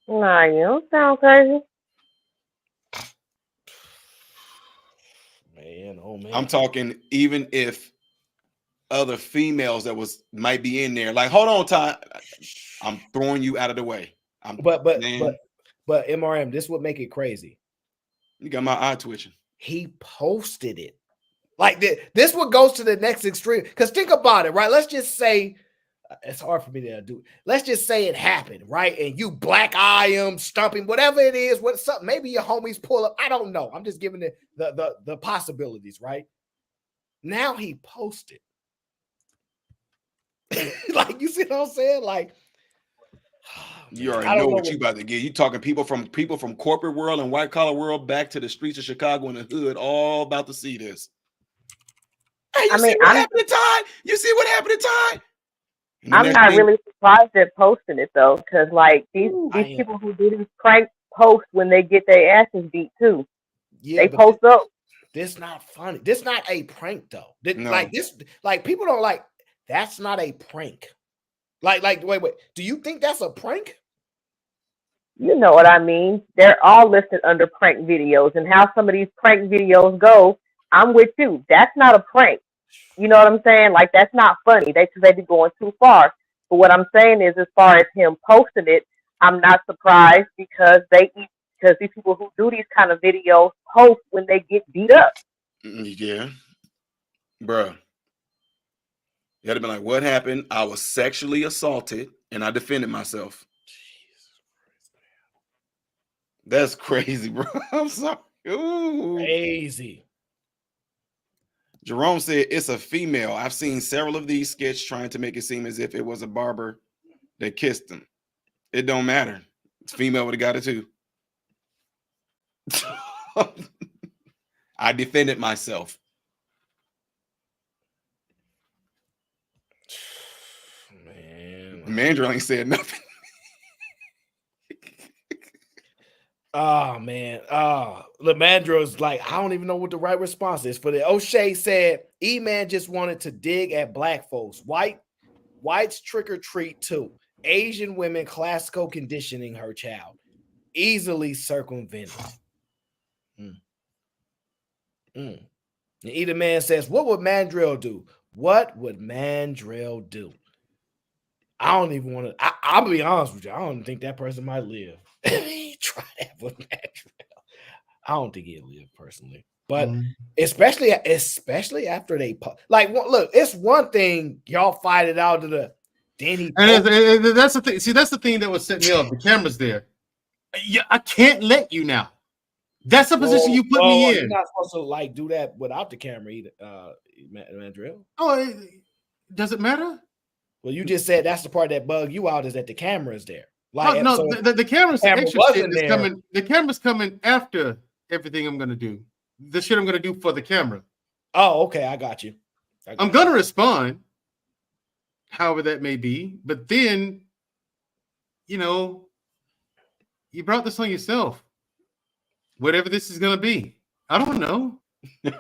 Nah, you don't sound crazy. Man, oh man. I'm talking even if other females that might be in there, like, hold on, Ty, I'm throwing you out of the way. But MRM, this would make it crazy. You got my eye twitching. He posted it. Like this what goes to the next extreme. Because think about it, right? Let's just say it's hard for me to do. Let's just say it happened, right? And you black eye him, stumping, whatever it is, something. Maybe your homies pull up. I don't know. I'm just giving the possibilities, right? Now he posted. Like, you see what I'm saying? Like, you already know what you about to get. You talking people from corporate world and white collar world back to the streets of Chicago and the hood, all about to see this. Hey, you see what happened to Ty? You see what happened to Ty? I'm not really surprised they're posting it though, because like these people who do these prank posts when they get their asses beat too. Yeah, they post up. This not funny. This not a prank though. No. Like this, like people don't like. That's not a prank. Like wait. Do you think that's a prank? You know what I mean? They're all listed under prank videos, and how some of these prank videos go. I'm with you. That's not a prank. You know what I'm saying? Like, that's not funny. They be going too far. But what I'm saying is, as far as him posting it, I'm not surprised because these people who do these kind of videos post when they get beat up. Yeah, bruh. You had to be like, what happened? I was sexually assaulted and I defended myself. That's crazy, bro. I'm sorry. Ooh. Crazy. Jerome said it's a female. I've seen several of these skits trying to make it seem as if it was a barber that kissed him. It don't matter. It's female would have got it too. I defended myself. Man. Mandrill ain't said nothing. Oh man. Lemandro's like, I don't even know what the right response is for the O'Shea said E-Man just wanted to dig at black folks. Whites trick or treat too. Asian women classical conditioning her child. Easily circumvented. And either man says, what would Mandrill do? What would Mandrill do? I don't even want to. I'll be honest with you. I don't think that person might live. Try that with Mandrill. I don't think he'll live personally. But especially after they like, look, it's one thing y'all fight it out to the. Then he and that's the thing. See, that's the thing that was setting me up. The camera's there. Yeah, I can't let you now. That's the position you put me in. You're not supposed to like do that without the camera either, Mandrill. Oh, does it matter? Well, you just said that's the part that bugged you out is that the camera is there. Like, no, the camera's extra shit is there. coming. The camera's coming after everything I'm gonna do. The shit I'm gonna do for the camera. Oh, okay, I got you. I'm gonna respond, however that may be. But then, you brought this on yourself. whatever this is gonna be. I don't know. You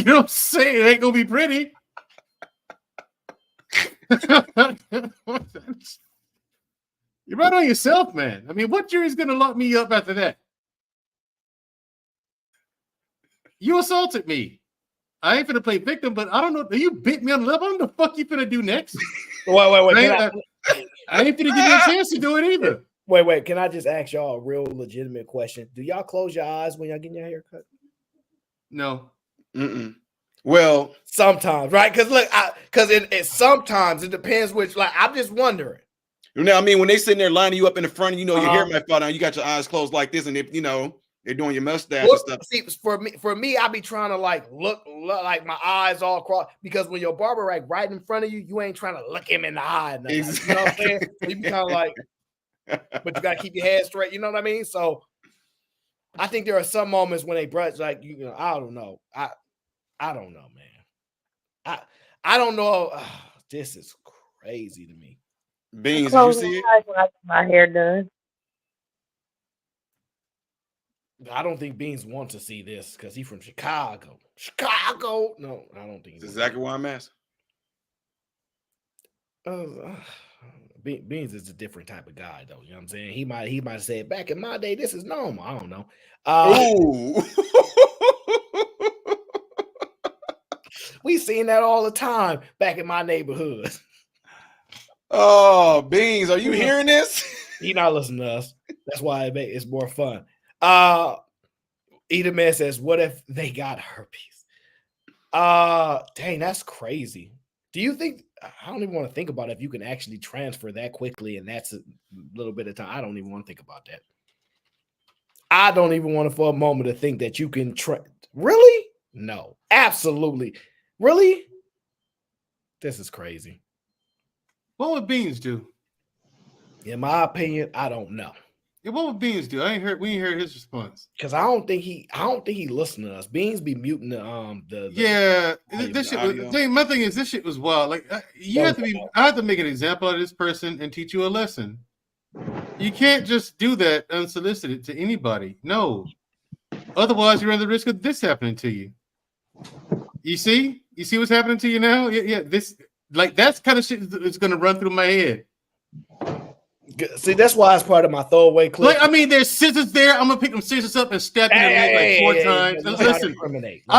know what I'm saying? It ain't gonna be pretty. You're right on yourself, man. I mean, what jury's gonna lock me up after that? You assaulted me. I ain't finna play victim, but I don't know. You bit me on the lip. I don't know what the fuck you finna do next. Wait. I ain't finna give you a chance to do it either. Wait. Can I just ask y'all a real legitimate question? Do y'all close your eyes when y'all getting your hair cut? No. Well, sometimes, right? Because look, because it sometimes it depends which. Like, I'm just wondering. You know, I mean, when they sitting there lining you up in the front, you know, your hair might fall down. You got your eyes closed like this, and if you know they're doing your mustache and stuff. See, for me, I be trying to like look like my eyes all crossed, because when your barber right in front of you, you ain't trying to look him in the eye. Exactly. You know what I'm saying? So you be kind of like, but you gotta keep your head straight. You know what I mean? So I think there are some moments when they brush, like, you know, I don't know. I don't know, man. I don't know. This is crazy to me. Beans, did you see it? When I get my hair done. I don't think Beans wants to see this because he's from Chicago. No, I don't think. That's exactly why I'm asking. Beans is a different type of guy, though. You know what I'm saying? He might have said, back in my day, this is normal. I don't know. We seen that all the time back in my neighborhood. Oh, Beans, are you hearing this? He not listening to us. That's why it's more fun. Edom says, what if they got herpes? Dang, that's crazy. Do you think, I don't even want to think about if you can actually transfer that quickly, and that's a little bit of time. I don't even want to think about that. I don't even want to for a moment to think that you can really? No, absolutely. Really? This is crazy. What would Beans do? In my opinion, I don't know. Yeah, what would Beans do? We ain't heard his response. Because I don't think he listened to us. Beans be muting the yeah. This shit was, my thing is, this shit was wild. Like, I have to make an example of this person and teach you a lesson. You can't just do that unsolicited to anybody. No. Otherwise, you run the risk of this happening to you. You see what's happening to you now? Yeah. This, like, that's kind of shit that's going to run through my head. See, that's why it's part of my throwaway clip. Like, I mean, there's scissors there. I'm gonna pick them scissors up and stab you in the leg like 4 times.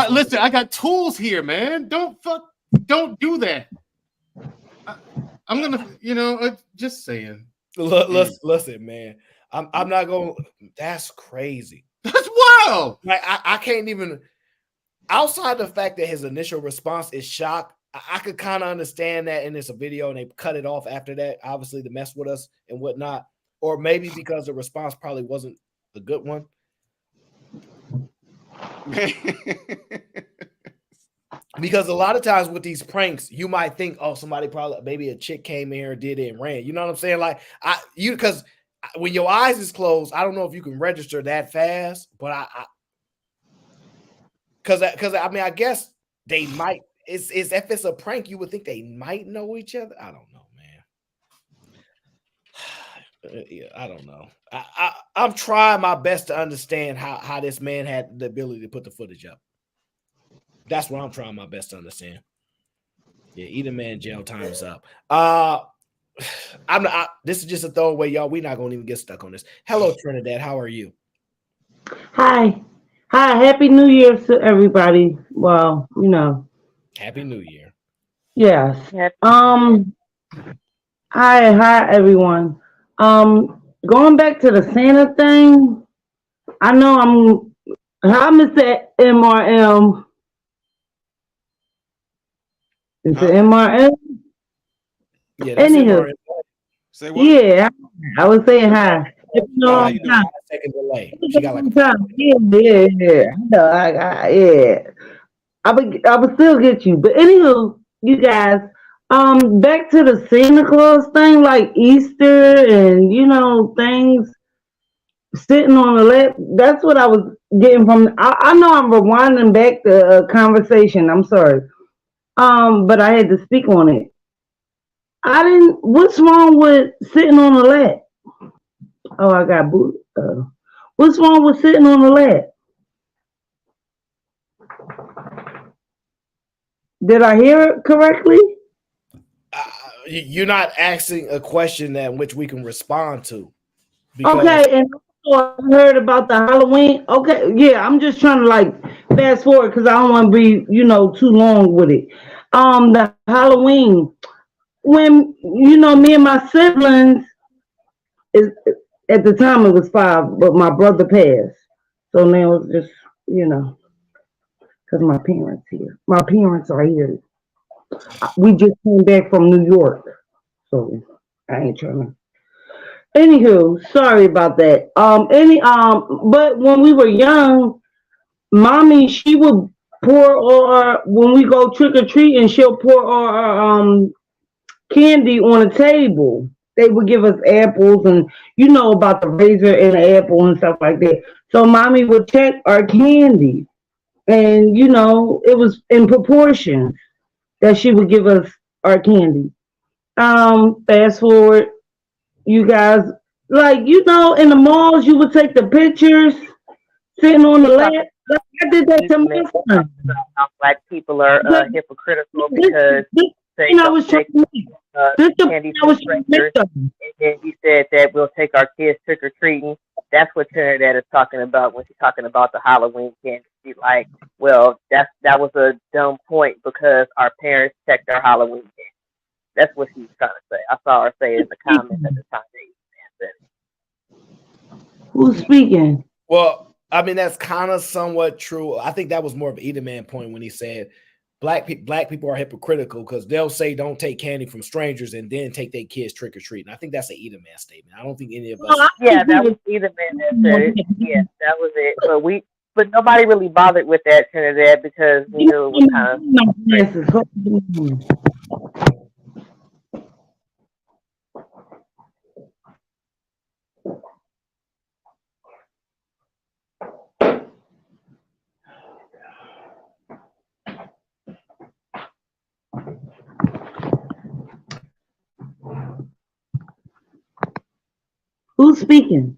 Listen, I got tools here, man. Don't do that. I'm gonna, just saying. Listen, man. I'm not gonna. That's crazy. That's wild. Like, I can't even. Outside the fact that his initial response is shock, I could kind of understand that, and it's a video and they cut it off after that, obviously, to mess with us and whatnot. Or maybe because the response probably wasn't a good one. Because a lot of times with these pranks, you might think, oh, maybe a chick came in here, did it, and ran. You know what I'm saying? Like, because when your eyes is closed, I don't know if you can register that fast, but because I mean, I guess they might. Is if it's a prank, you would think they might know each other. I don't know, man. Yeah, I don't know. I'm trying my best to understand how this man had the ability to put the footage up. That's what I'm trying my best to understand. Yeah, either man, jail time is up. This is just a throwaway, y'all. We're not gonna even get stuck on this. Hello, Trinidad. How are you? Hi. Happy New Year to everybody. Well, Happy New Year. Yes. Hi, everyone. Going back to the Santa thing, I know hi, Mr. MRM. Mr. MRM? Yeah, that's Anywho. Say what? Yeah, I was saying hi. Second delay. She got like yeah. I would still get you. But anywho, you guys, back to the Santa Claus thing, like Easter and things sitting on the lap. That's what I was getting from. I know I'm rewinding back the conversation. I'm sorry, but I had to speak on it. What's wrong with sitting on the lap? Oh, I got booed. What's wrong with sitting on the lap? Did I hear it correctly? You're not asking a question that which we can respond to. Okay, and I heard about the Halloween. Okay, yeah, I'm just trying to like fast forward because I don't want to be, too long with it. The Halloween, when me and my siblings is at the time it was 5, but my brother passed, so now it's just because my parents here. My parents are here. We just came back from New York, so I ain't trying to. Anywho, sorry about that. But when we were young, mommy, she would pour our when we go trick or treating, she'll pour our candy on a table. They would give us apples and about the razor and the apple and stuff like that. So mommy would check our candy, and it was in proportions that she would give us our candy. Fast forward, you guys, like in the malls, you would take the pictures sitting on the lap. Like, I did that to my son. Black people are hypocritical because they don't take candy from strangers. And then you said that we'll take our kids trick or treating. That's what Trinidad is talking about when she's talking about the Halloween candy. She's like, well, that was a dumb point because our parents checked our Halloween candy. That's what she was trying to say. I saw her say it in the comments at the time that said it. Who's speaking? Well, I mean, that's kind of somewhat true. I think that was more of an Eda Man point when he said black people are hypocritical because they'll say don't take candy from strangers and then take their kids trick or treating. I think that's an Eda Man statement. I don't think any of us. Yeah, that was Eda Man that said it. Yeah, that was it. But nobody really bothered with that Trinidad because we knew it was kind of. Who's speaking?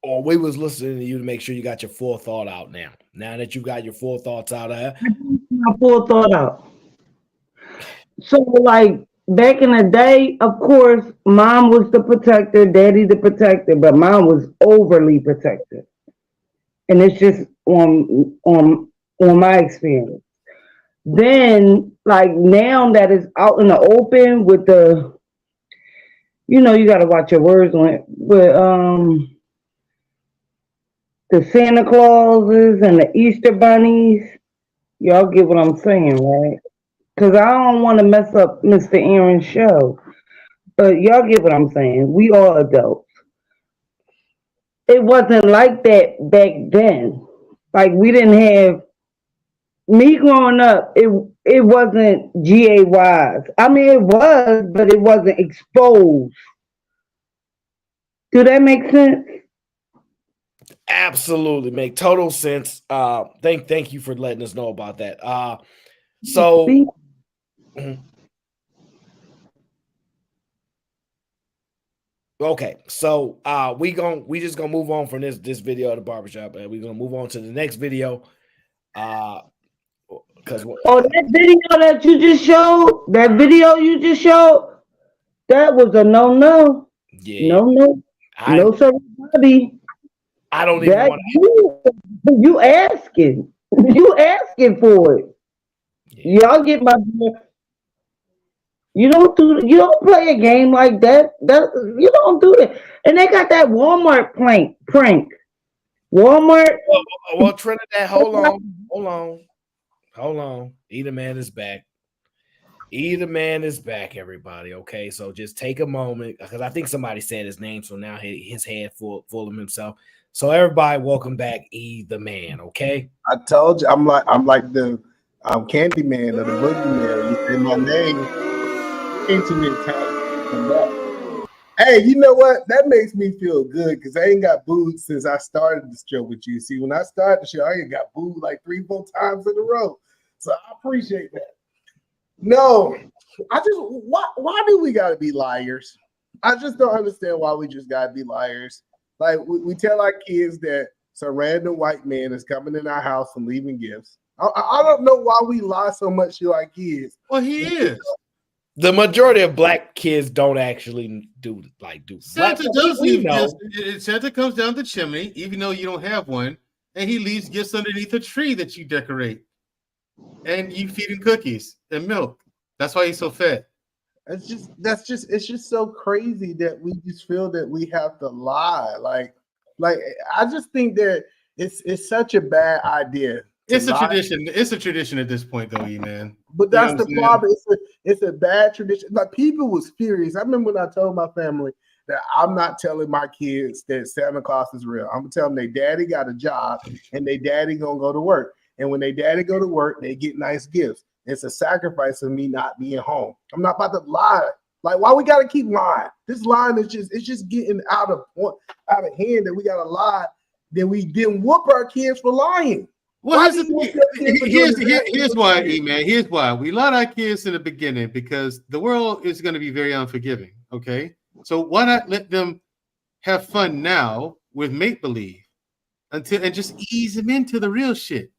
Or we was listening to you to make sure you got your full thought out now. Now that you got your full thoughts out there. My full thought out. So like back in the day, of course, mom was the protector, daddy the protector, but mom was overly protective. And it's just on my experience. Then like now that it's out in the open with the you got to watch your words on it. With the Santa Clauses and the Easter bunnies, y'all get what I'm saying, right? Because I don't want to mess up Mr. Aaron's show, but y'all get what I'm saying. We all adults. It wasn't like that back then. Like we didn't have me growing up. It wasn't GAYs. I mean, it was, but it wasn't exposed. Do that make sense? Absolutely, make total sense. Thank you for letting us know about that. So okay, so we just gonna move on from this video of the barbershop, and we're gonna move on to the next video. Because that video that you just showed, that was a no. Yeah. No, sir, Bobby. I don't even want to. You asking for it. Yeah. Y'all get my. You don't play a game like that. You don't do that. And they got that Walmart prank. Walmart. Well, Trinidad, hold on. Eda Man is back. Eda Man is back, everybody. Okay, so just take a moment because I think somebody said his name, so now his head full of himself. So everybody, welcome back, Eda Man. Okay. I told you, I'm like the Candy Man or the Boogeyman. You say my name, ain't too many times. Come back. Hey, you know what? That makes me feel good because I ain't got booed since I started the show with you. See, when I started the show, I ain't got booed like 3-4 times in a row. So I appreciate that. No, why do we gotta be liars? I just don't understand why we just gotta be liars. Like we tell our kids that some random white man is coming in our house and leaving gifts. I don't know why we lie so much to our kids. Well, he is. The majority of black kids don't actually do. Santa does we leave know. gifts. Santa comes down the chimney, even though you don't have one, and he leaves gifts underneath a tree that you decorate, and you feed him cookies and milk. That's why he's so fat. It's just so crazy that we just feel that we have to lie. Like I just think that it's such a bad idea. It's a tradition. It's a tradition at this point, though, man. But that's the problem. It's a bad tradition. Like people was furious. I remember when I told my family that I'm not telling my kids that Santa Claus is real. I'm gonna tell them their daddy got a job and their daddy gonna go to work. And when their daddy go to work, they get nice gifts. It's a sacrifice of me not being home. I'm not about to lie. Like, why we gotta keep lying? This lying is just getting out of hand that we gotta lie. Then we then whoop our kids for lying. Well, here's why, man. Here's why we lie to our kids in the beginning, because the world is going to be very unforgiving. Okay, so why not let them have fun now with make believe and just ease them into the real shit.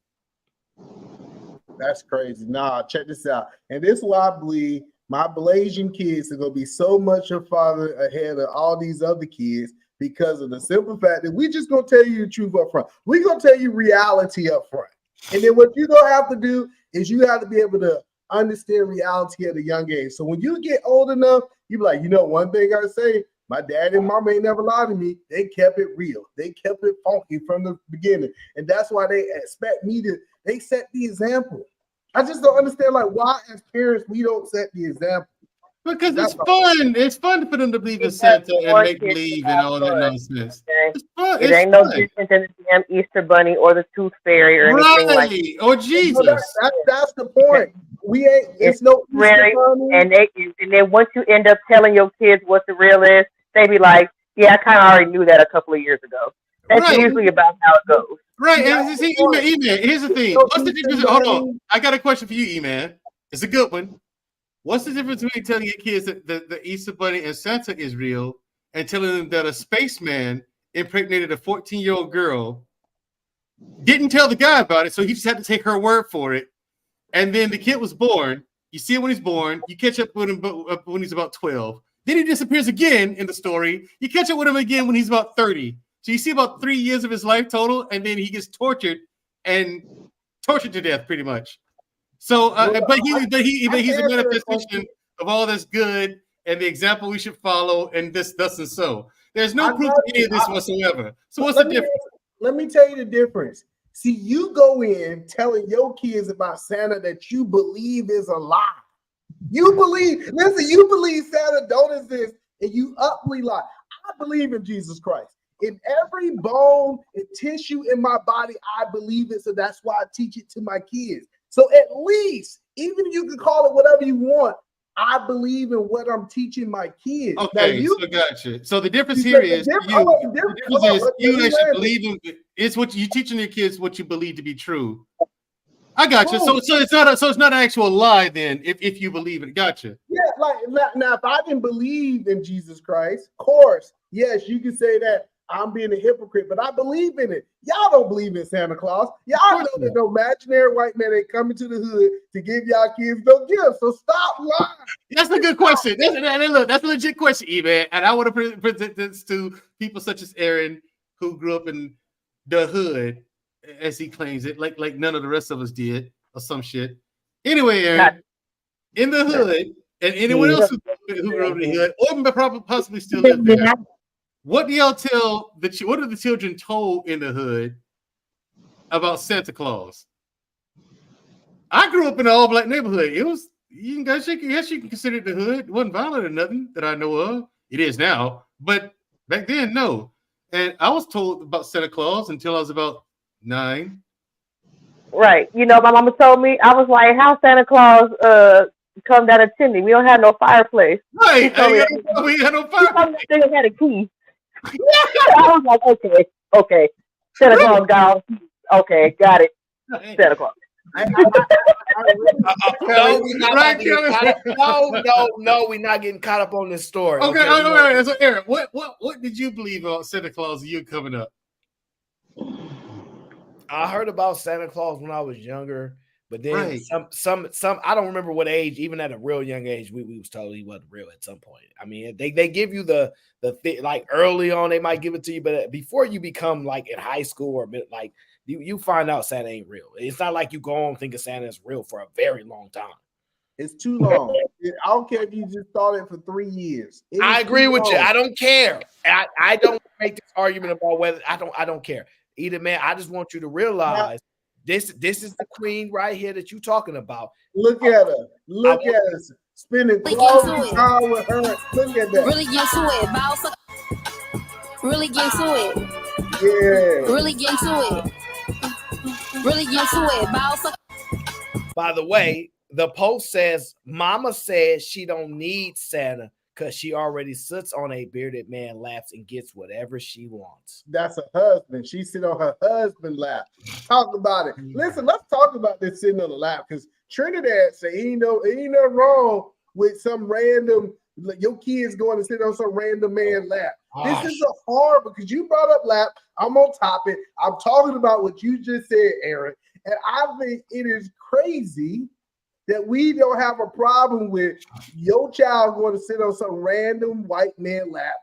That's crazy. Nah, check this out. And this is why I believe my Blasian kids are gonna be so much farther ahead of all these other kids, because of the simple fact that we just gonna tell you the truth up front. We're gonna tell you reality up front. And then what you're gonna have to do is you have to be able to understand reality at a young age. So when you get old enough, you be like, you know, one thing I say, my dad and mama ain't never lied to me. They kept it real. They kept it funky from the beginning. And that's why they expect me to, they set the example. I just don't understand, like, why as parents we don't set the example. Because it's fun. It's fun for them to believe in Santa and make believe and all that nonsense. Okay? It's fun. It ain't no different than the damn Easter Bunny or the Tooth Fairy or anything like that. Or Jesus. That's the point. We ain't. It's no Easter Bunny. And then once you end up telling your kids what the real is, they be like, "Yeah, I kind of already knew that a couple of years ago." That's usually about how it goes. Right. And see, E-Man, here's the thing. What's the difference? Hold on. I got a question for you, E-Man. It's a good one. What's the difference between telling your kids that the Easter Bunny and Santa is real and telling them that a spaceman impregnated a 14-year-old girl, didn't tell the guy about it, so he just had to take her word for it, and then the kid was born. You see him when he's born. You catch up with him when he's about 12. Then he disappears again in the story. You catch up with him again when he's about 30. So you see about 3 years of his life total, and then he gets tortured to death, pretty much. So, but he's a manifestation of all that's good and the example we should follow, and this, thus, and so. There's no proof of any of this whatsoever. So what's the difference? Let me tell you the difference. See, you go in telling your kids about Santa that you believe is a lie. You believe Santa don't exist, and you uply lie. I believe in Jesus Christ. In every bone and tissue in my body, I believe it. So that's why I teach it to my kids. So at least, even if you can call it whatever you want, I believe in what I'm teaching my kids. Okay, so gotcha. So the difference here is you actually believe in it's what you teaching your kids what you believe to be true. I got you. So it's not an actual lie then if you believe it. Gotcha. Yeah, like now if I didn't believe in Jesus Christ, of course, yes, you can say that I'm being a hypocrite, but I believe in it. Y'all don't believe in Santa Claus. Y'all know that no imaginary white man ain't coming to the hood to give y'all kids no gifts. So stop lying. That's a good question. That's a legit question, E-Man. And I want to present this to people such as Aaron, who grew up in the hood, as he claims it, like none of the rest of us did, or some shit. Anyway, Aaron, in the hood, and anyone else who grew up in the hood, or probably possibly still live there. What do y'all tell what are the children told in the hood about Santa Claus? I grew up in an all-black neighborhood. It was, you can consider it the hood. It wasn't violent or nothing that I know of. It is now, but back then, no. And I was told about Santa Claus until I was about 9. Right. You know, my mama told me, I was like, how Santa Claus come down a chimney? We don't have no fireplace. Right. We had no fireplace. They had a key. I was like, okay. Santa Claus got all the keys. Okay, got it. Santa Claus. No, we're not about to get caught up. No, we're not getting caught up on this story. Okay, all right. So, Aaron, what did you believe about Santa Claus? You coming up? I heard about Santa Claus when I was younger, but then some. I don't remember what age. Even at a real young age, we was told he wasn't real at some point. I mean, they give you the like early on, they might give it to you, but before you become like in high school or like you find out Santa ain't real. It's not like you go on thinking Santa is real for a very long time. It's too long. I don't care if you just thought it for 3 years. I agree with you. I don't care. I don't make this argument about whether I don't care. Either man, I just want you to realize this is the queen right here that you're talking about. Look at her. Look at us spending quality time with her. Look at that. Really get to it, boss. Really get to it. Yeah. Really get to it. Really get to it, boss. By the way, the post says Mama says she don't need Santa because she already sits on a bearded man laps and gets whatever she wants. That's her husband. She sit on her husband's lap. Talk about it. Listen, let's talk about this sitting on the lap because Trinidad say ain't nothing wrong with some random your kids going to sit on some random man's lap. This is a hard because you brought up lap. I'm on topic. I'm talking about what you just said, Aaron, and I think it is crazy that we don't have a problem with your child going to sit on some random white man lap.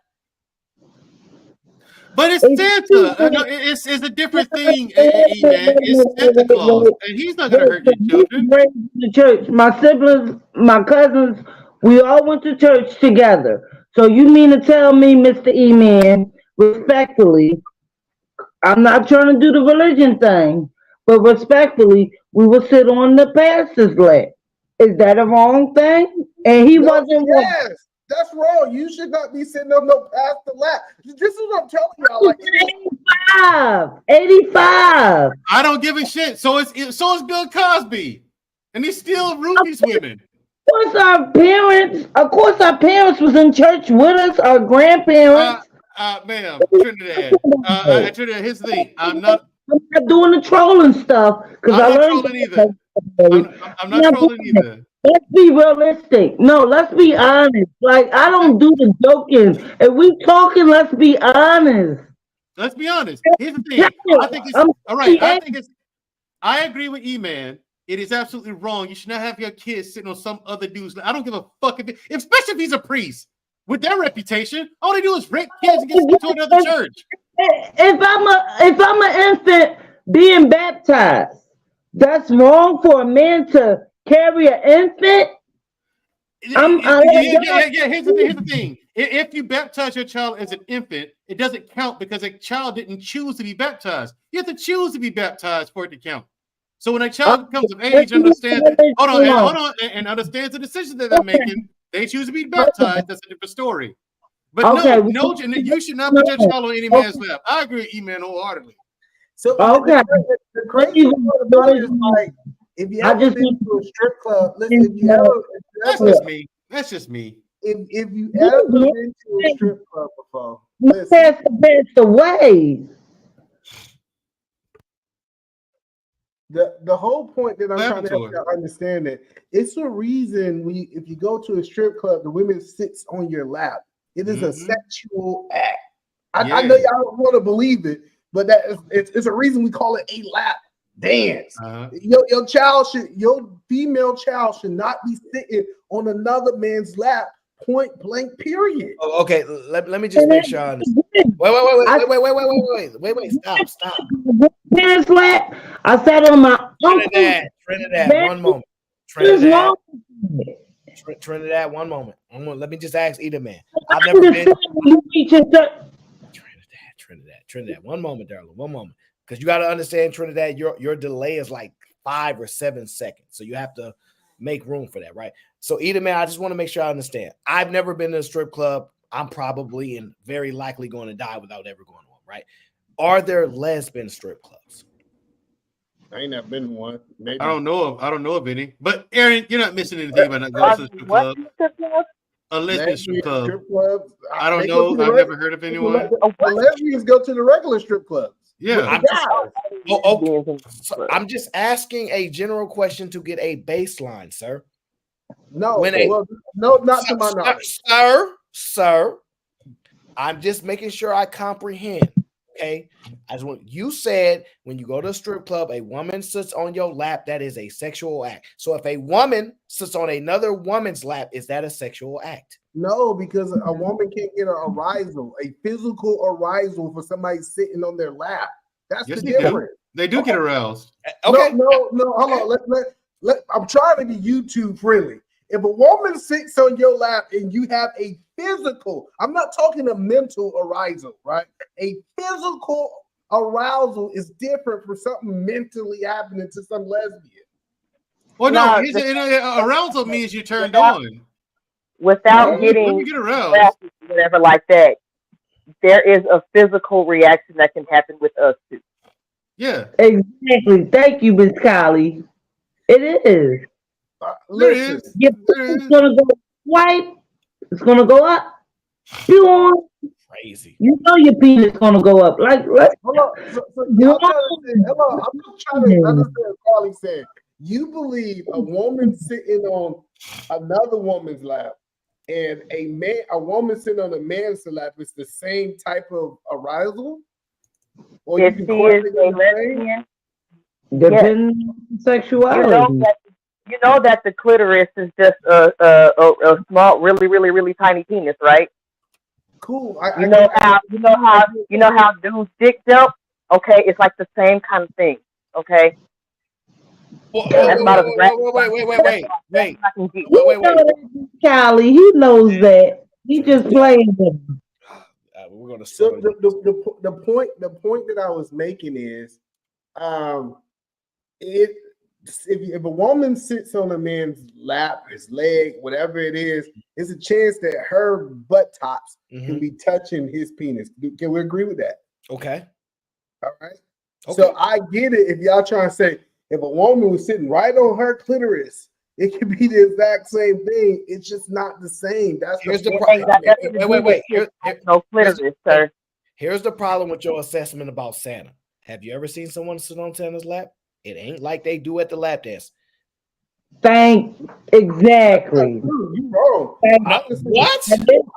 But it's Santa. It's a different thing, man. It's Santa Claus, and he's not going to hurt your children. The church, my siblings, my cousins, we all went to church together. So you mean to tell me, Mr. E-Man, respectfully, I'm not trying to do the religion thing, but respectfully, we will sit on the pastor's lap. Is that a wrong thing? And he wasn't. Yes, that's wrong. You should not be sitting on no pastor lap. This is what I'm telling y'all. Like 85. I don't give a shit. So is Bill Cosby, and he still rubies women. Of course our parents was in church with us, our grandparents. Ma'am, Trinidad. Trinidad, here's the thing. I'm not doing the trolling stuff because I learned trolling either. I'm not trolling either. Let's be realistic. No, let's be honest. Like, I don't do the joking. If we talking, let's be honest. Let's be honest. Here's the thing. I think it's all right. I agree with E-Man. It is absolutely wrong. You should not have your kids sitting on some other dude's. I don't give a fuck especially if he's a priest. With their reputation, all they do is rape kids and get sent to another church. If I'm an infant being baptized, that's wrong for a man to carry an infant. Here's the thing. If you baptize your child as an infant, it doesn't count because a child didn't choose to be baptized. You have to choose to be baptized for it to count. So when a child comes of age, understands and understands the decisions that they're making, they choose to be baptized. That's a different story. But you should not put your child on any man's lap. I agree with E-Man wholeheartedly. So the crazy part about it is like if you ever been to a strip club, listen, That's just me. If you ever been to a strip club before, that's the way. The whole point that I'm trying to help you understand that it's a reason if you go to a strip club, the women sits on your lap. It is a sexual act. I know y'all don't want to believe it, but it's a reason we call it a lap dance. Your female child should not be sitting on another man's lap, point blank, period. Oh, okay, let me just make sure I understand. Wait, stop. Man's lap. I sat on my Trinidad, one moment. Trinidad, one moment. Let me just ask either man. I've never been. Trinidad, one moment, darling, one moment. Because you got to understand, Trinidad, your delay is like 5 or 7 seconds. So you have to make room for that, right? So either man, I just want to make sure I understand. I've never been to a strip club. I'm probably and very likely going to die without ever going on, right? Are there lesbian strip clubs? I ain't never been to one. Maybe. I don't know of any. But Aaron, you're not missing anything by not going to a strip club. A lesbian strip club. Strip clubs. I don't know. I've never heard of anyone. The lesbians go to the regular strip clubs. Yeah. I'm just asking a general question to get a baseline, sir. No, not to my knowledge. Sir, I'm just making sure I comprehend. Okay, as when you said, when you go to a strip club, a woman sits on your lap, that is a sexual act. So if a woman sits on another woman's lap, is that a sexual act? No, because a woman can't get an arisal, a physical arisal for somebody sitting on their lap. That's Yes, the they difference. do. They do get aroused. Okay. No. Hold on. I'm trying to be YouTube friendly. If a woman sits on your lap and you have a physical, I'm not talking a mental arousal, right? A physical arousal is different from something mentally happening to some lesbian. Well, no, arousal means you turned on. Without getting get aroused, whatever like that, there is a physical reaction that can happen with us too. Yeah, exactly. Thank you, Miss Kylie. It is. Listen, it's gonna go white. It's gonna go up. You on? Crazy. You know your penis is gonna go up. Like, let's. I'm just trying to understand what Carly said. You believe a woman sitting on another woman's lap and a woman sitting on a man's lap is the same type of arousal? Or if she is a lesbian, depending on sexuality. You know that the clitoris is just a small, really tiny penis, right? Cool. You know how dudes dick jump? Okay, it's like the same kind of thing. Okay. Wait. Callie, he knows that. He just playing with him. We're gonna. So the point that I was making is, if a woman sits on a man's lap, his leg, whatever it is, there's a chance that her butt tops can be touching his penis. Can we agree with that? Okay. All right. Okay. So I get it if y'all trying to say if a woman was sitting right on her clitoris, it could be the exact same thing. It's just not the same. That's Here's the problem. Wait. No clitoris, sir. Here's the problem with your assessment about Santa. Have you ever seen someone sit on Santa's lap? It ain't like they do at the lap dance. Exactly. You wrong. What?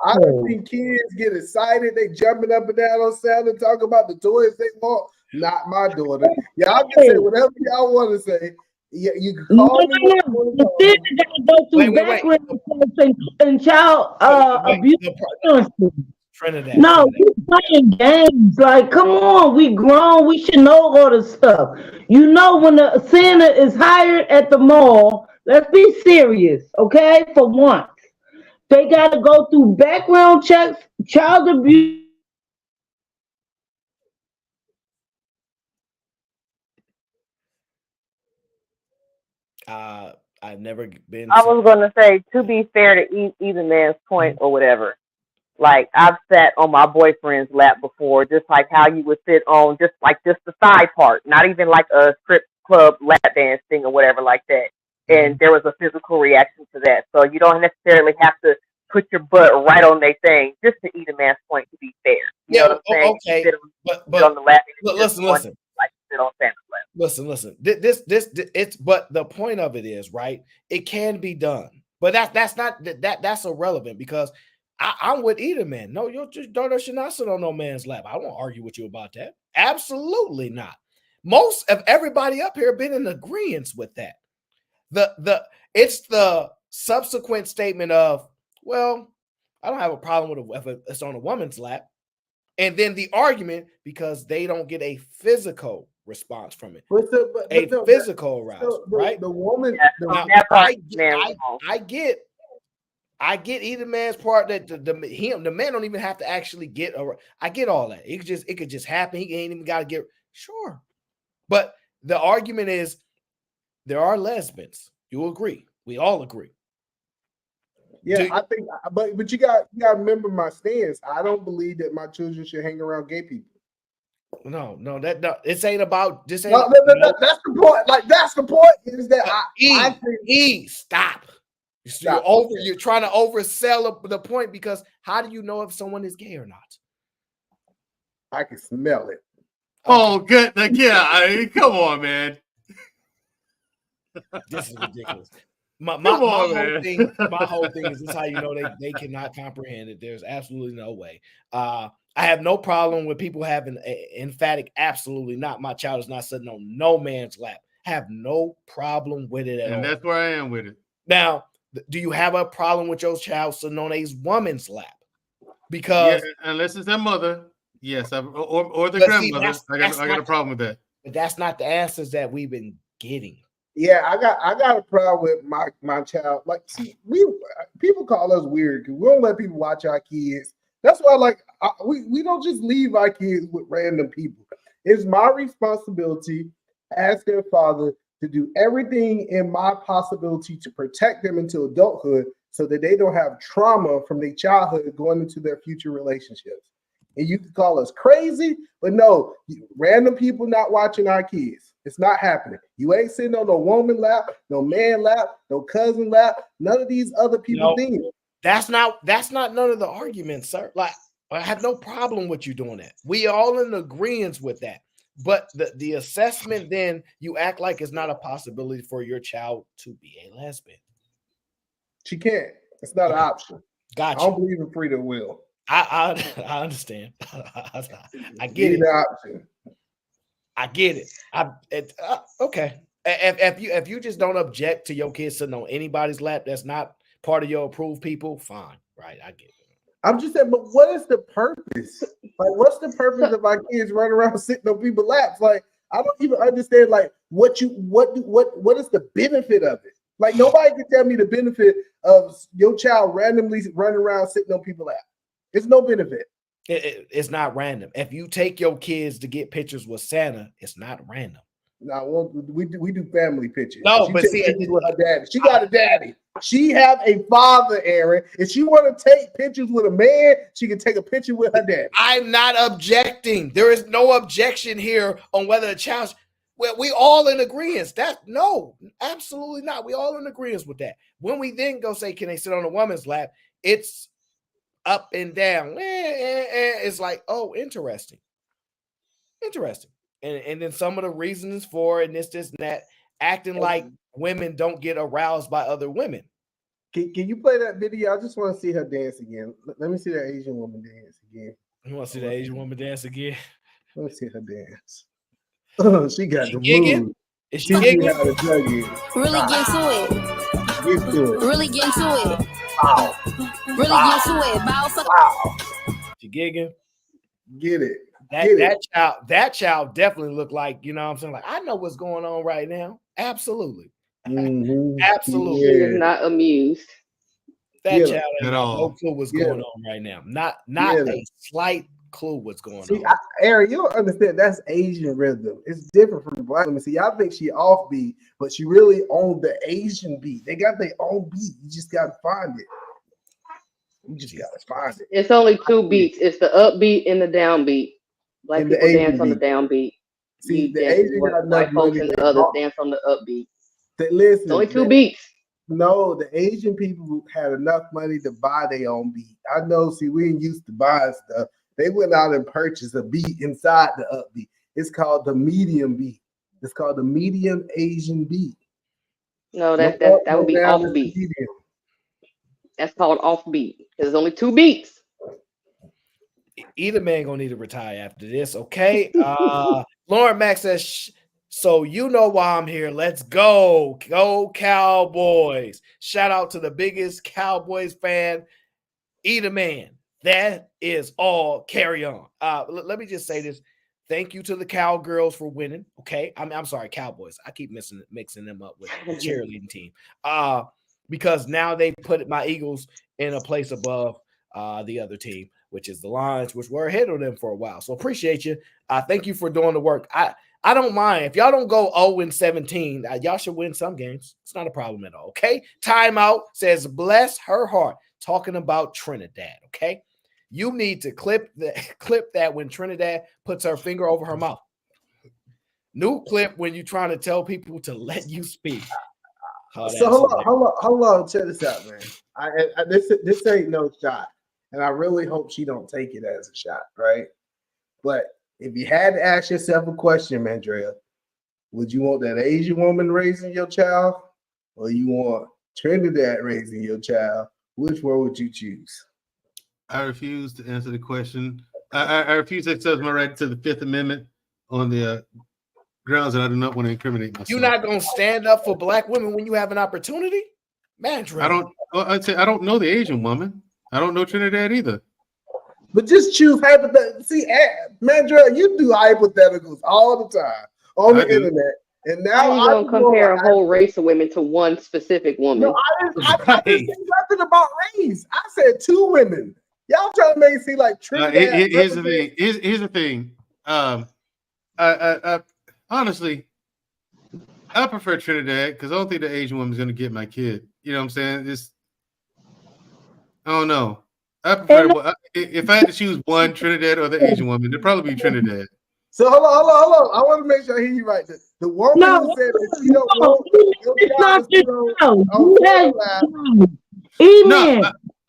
I've seen kids get excited. They jumping up and down on Santa, talking about the toys they want. Not my daughter. Y'all can say whatever y'all want to say. Yeah, you can call me. The gotta go through background and child abuse. No, we're playing games. Like, come on, we grown. We should know all the stuff. You know, when the Santa is hired at the mall, let's be serious, okay? For once, they got to go through background checks, child abuse. I've never been. I was gonna say, to be fair to either man's point or whatever, like I've sat on my boyfriend's lap before, just like how you would sit on just the side part, not even like a strip club lap dance thing or whatever like that. And there was a physical reaction to that, so you don't necessarily have to put your butt right on their thing. Just to either man's point, to be fair, you know what I'm saying? Okay, but on the lap, listen. Like sit on Santa's lap. Listen. This it's but the point of it is, right, it can be done, but that's irrelevant because I'm with either man. No, your daughter should not sit on no man's lap. I won't argue with you about that. Absolutely not. Most of everybody up here have been in agreement with that. It's the subsequent statement of, well, I don't have a problem with if it's on a woman's lap. And then the argument because they don't get a physical response from it. Physical arousal, right? The woman, I get either man's part that the man don't even have to actually get. I get all that. It could just happen. He ain't even got to get sure. But the argument is there are lesbians. You agree? We all agree. Yeah, I think, but you got to remember my stance. I don't believe that my children should hang around gay people. No, this ain't about this. Ain't, that's the point. Like that's the point. Is that I think stop. You're trying to oversell the point because how do you know if someone is gay or not? I can smell it. Oh, good. Like, yeah, I mean, come on, man. This is ridiculous. My Come on, whole man. thing, my whole thing is this: how you know they cannot comprehend it. There's absolutely no way. I have no problem with people having emphatic. Absolutely not. My child is not sitting on no man's lap. Have no problem with it at all. And that's where I am with it. Now, do you have a problem with your child sitting on a woman's lap? Because unless it's their mother, yes, or the but grandmother, see, I got a problem with that. But that's not the answers that we've been getting. Yeah, I got a problem with my child. Like, see, people call us weird because we don't let people watch our kids. That's why, we don't just leave our kids with random people. It's my responsibility as their father to do everything in my possibility to protect them into adulthood so that they don't have trauma from their childhood going into their future relationships. And you can call us crazy, but no, random people not watching our kids. It's not happening. You ain't sitting on no woman lap, no man lap, no cousin lap, none of these other people things. That's not none of the arguments, sir. Like, I have no problem with you doing that. We all in agreement with that. But the assessment, then you act like it's not a possibility for your child to be a lesbian. She can't. It's not an option. Gotcha. I don't believe in freedom of will. I understand. I get it. Option. I get it. Okay. If you just don't object to your kids sitting on anybody's lap, that's not part of your approved people. Fine, right? I get it. I'm just saying, but what is the purpose? Like, what's the purpose of our kids running around sitting on people's laps? Like, I don't even understand. Like, what is the benefit of it? Like, nobody can tell me the benefit of your child randomly running around sitting on people's laps. It's no benefit. It's not random. If you take your kids to get pictures with Santa, it's not random. No, well, we do family pictures. No, she but see, with her daddy. She got a daddy. She have a father, Aaron. If she want to take pictures with a man, she can take a picture with her daddy. I'm not objecting. There is no objection here on whether the child. Well, we all in agreement. No, absolutely not. We all in agreement with that. When we then go say, can they sit on a woman's lap? It's up and down. It's like, oh, interesting. And then some of the reasons for it, and this and that, acting like women don't get aroused by other women. Can you play that video? I just want to see her dance again. Let me see that Asian woman dance again. You want to see the Asian woman dance again? Let me see her dance. Oh, she got the move. Is she gigging? Really get to it. Get to it. Really get to it. Wow. Really get to it. Wow. She gigging. Get it. That child definitely looked like, you know what I'm saying? Like, I know what's going on right now. Absolutely. Absolutely. She is not amused. That child has no clue what's going on right now. Not a slight clue what's going on. Aaron, you don't understand. That's Asian rhythm. It's different from the black women. See, I think she offbeat, but she really owned the Asian beat. They got their own beat. You just gotta find it. You just gotta find it. It's only two beats. It's the upbeat and the downbeat. Black people dance on the downbeat. See, the Asian got white folks and the others dance on the upbeat. Listen, it's only two beats. No, the Asian people had enough money to buy their own beat. I know. See, we ain't used to buying stuff. They went out and purchased a beat inside the upbeat. It's called the medium beat. It's called the medium Asian beat. No, that would be offbeat. That's called offbeat. There's only two beats. Either man gonna need to retire after this, okay? Lauren Max says, so you know why I'm here. Let's go. Go Cowboys. Shout out to the biggest Cowboys fan, Either man. That is all. Carry on. Let me just say this. Thank you to the Cowgirls for winning. Okay. I'm sorry, Cowboys. I keep mixing them up with the cheerleading team. Because now they put my Eagles in a place above the other team, which is the Lions, which were ahead of them for a while. So appreciate you. Thank you for doing the work. I don't mind. If y'all don't go 0-17, y'all should win some games. It's not a problem at all. Okay. Timeout says, bless her heart, talking about Trinidad. Okay. You need to clip that when Trinidad puts her finger over her mouth. New clip when you're trying to tell people to let you speak. So hold on. Check this out, man. This ain't no shot, and I really hope she don't take it as a shot, right? But If you had to ask yourself a question, Mandrea, would you want that Asian woman raising your child, or you want Trinidad raising your child? Which one would you choose? I refuse to answer the question. I refuse to exercise my right to the Fifth Amendment on the grounds that I do not want to incriminate myself. You're not gonna stand up for black women when you have an opportunity, Mandrea. I'd say I don't know the Asian woman. I don't know Trinidad either. But just choose hypothetical. See, Mandrea, you do hypotheticals all the time on the internet. And now How you gonna compare a whole race of women to one specific woman? No, I didn't say nothing about race. I said two women. Y'all trying to make it seem like Trinidad. Here's the thing. Here's the thing. I honestly, I prefer Trinidad because I don't think the Asian woman's gonna get my kid. You know what I'm saying? I don't know. I prefer if I had to choose one, Trinidad or the Asian woman, it'd probably be Trinidad. So hold on. I want to make sure I hear you right. The woman who said that she don't want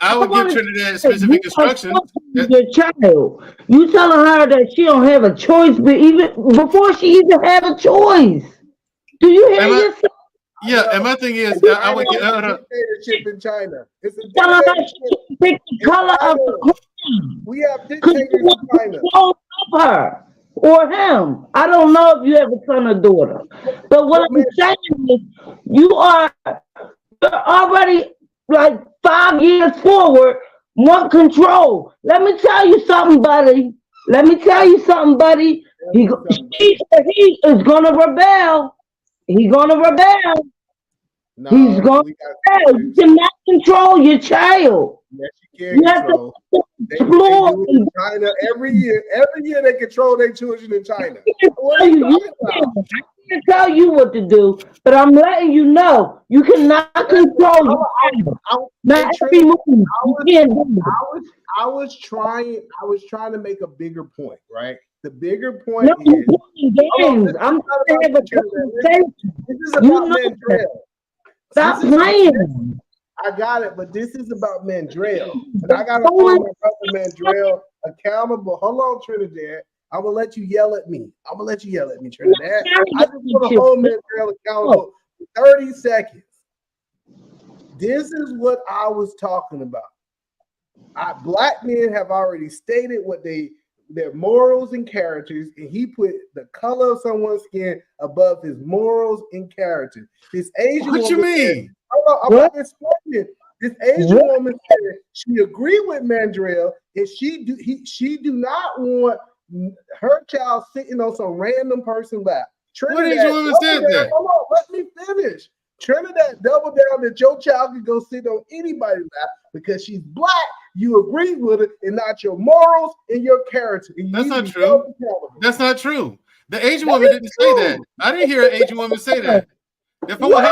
I would give Trinidad specific instructions. Your child, you telling her that she don't have a choice, but even before she even have a choice, do you hear yourself? Yeah, and my thing is, I would get dictatorship in China. It's a telling her she can pick the color of the queen. We have dictators in China. Don't love her or him. I don't know if you have a son or daughter, but what I'm saying is, you're already like 5 years forward, want control. Let me tell you something, buddy. He is gonna rebel. He's gonna rebel. He's gonna rebel. You cannot control your child. Yes, you can control. They do it in China every year. Every year they control their children in China. What are you talking about? I can't tell you what to do, but I'm letting you know you cannot control your child. Not every move. I was trying to make a bigger point, right? The bigger point is games. I'm trying to have a conversation. This is about Mandrea. Stop playing. I got it, but this is about Mandrea. And I gotta hold my brother Mandrea accountable. Hold on, Trinidad. I'm gonna let you yell at me. Trinidad. I just want to hold Mandrea accountable for 30 seconds. This is what I was talking about. Black men have already stated what their morals and characters, and he put the color of someone's skin above his morals and character. This Asian what woman you mean? I'm about to explain it. This Asian woman said she agreed with Mandrea, and she do not want her child sitting on some random person's lap. What Asian woman said that? Hold on, let me finish. Trinidad doubled down that your child can go sit on anybody's lap because she's black. You agree with it, and not your morals and your character. And that's not true. That's not true. The Asian woman didn't say that. I didn't hear an Asian woman say that. For one,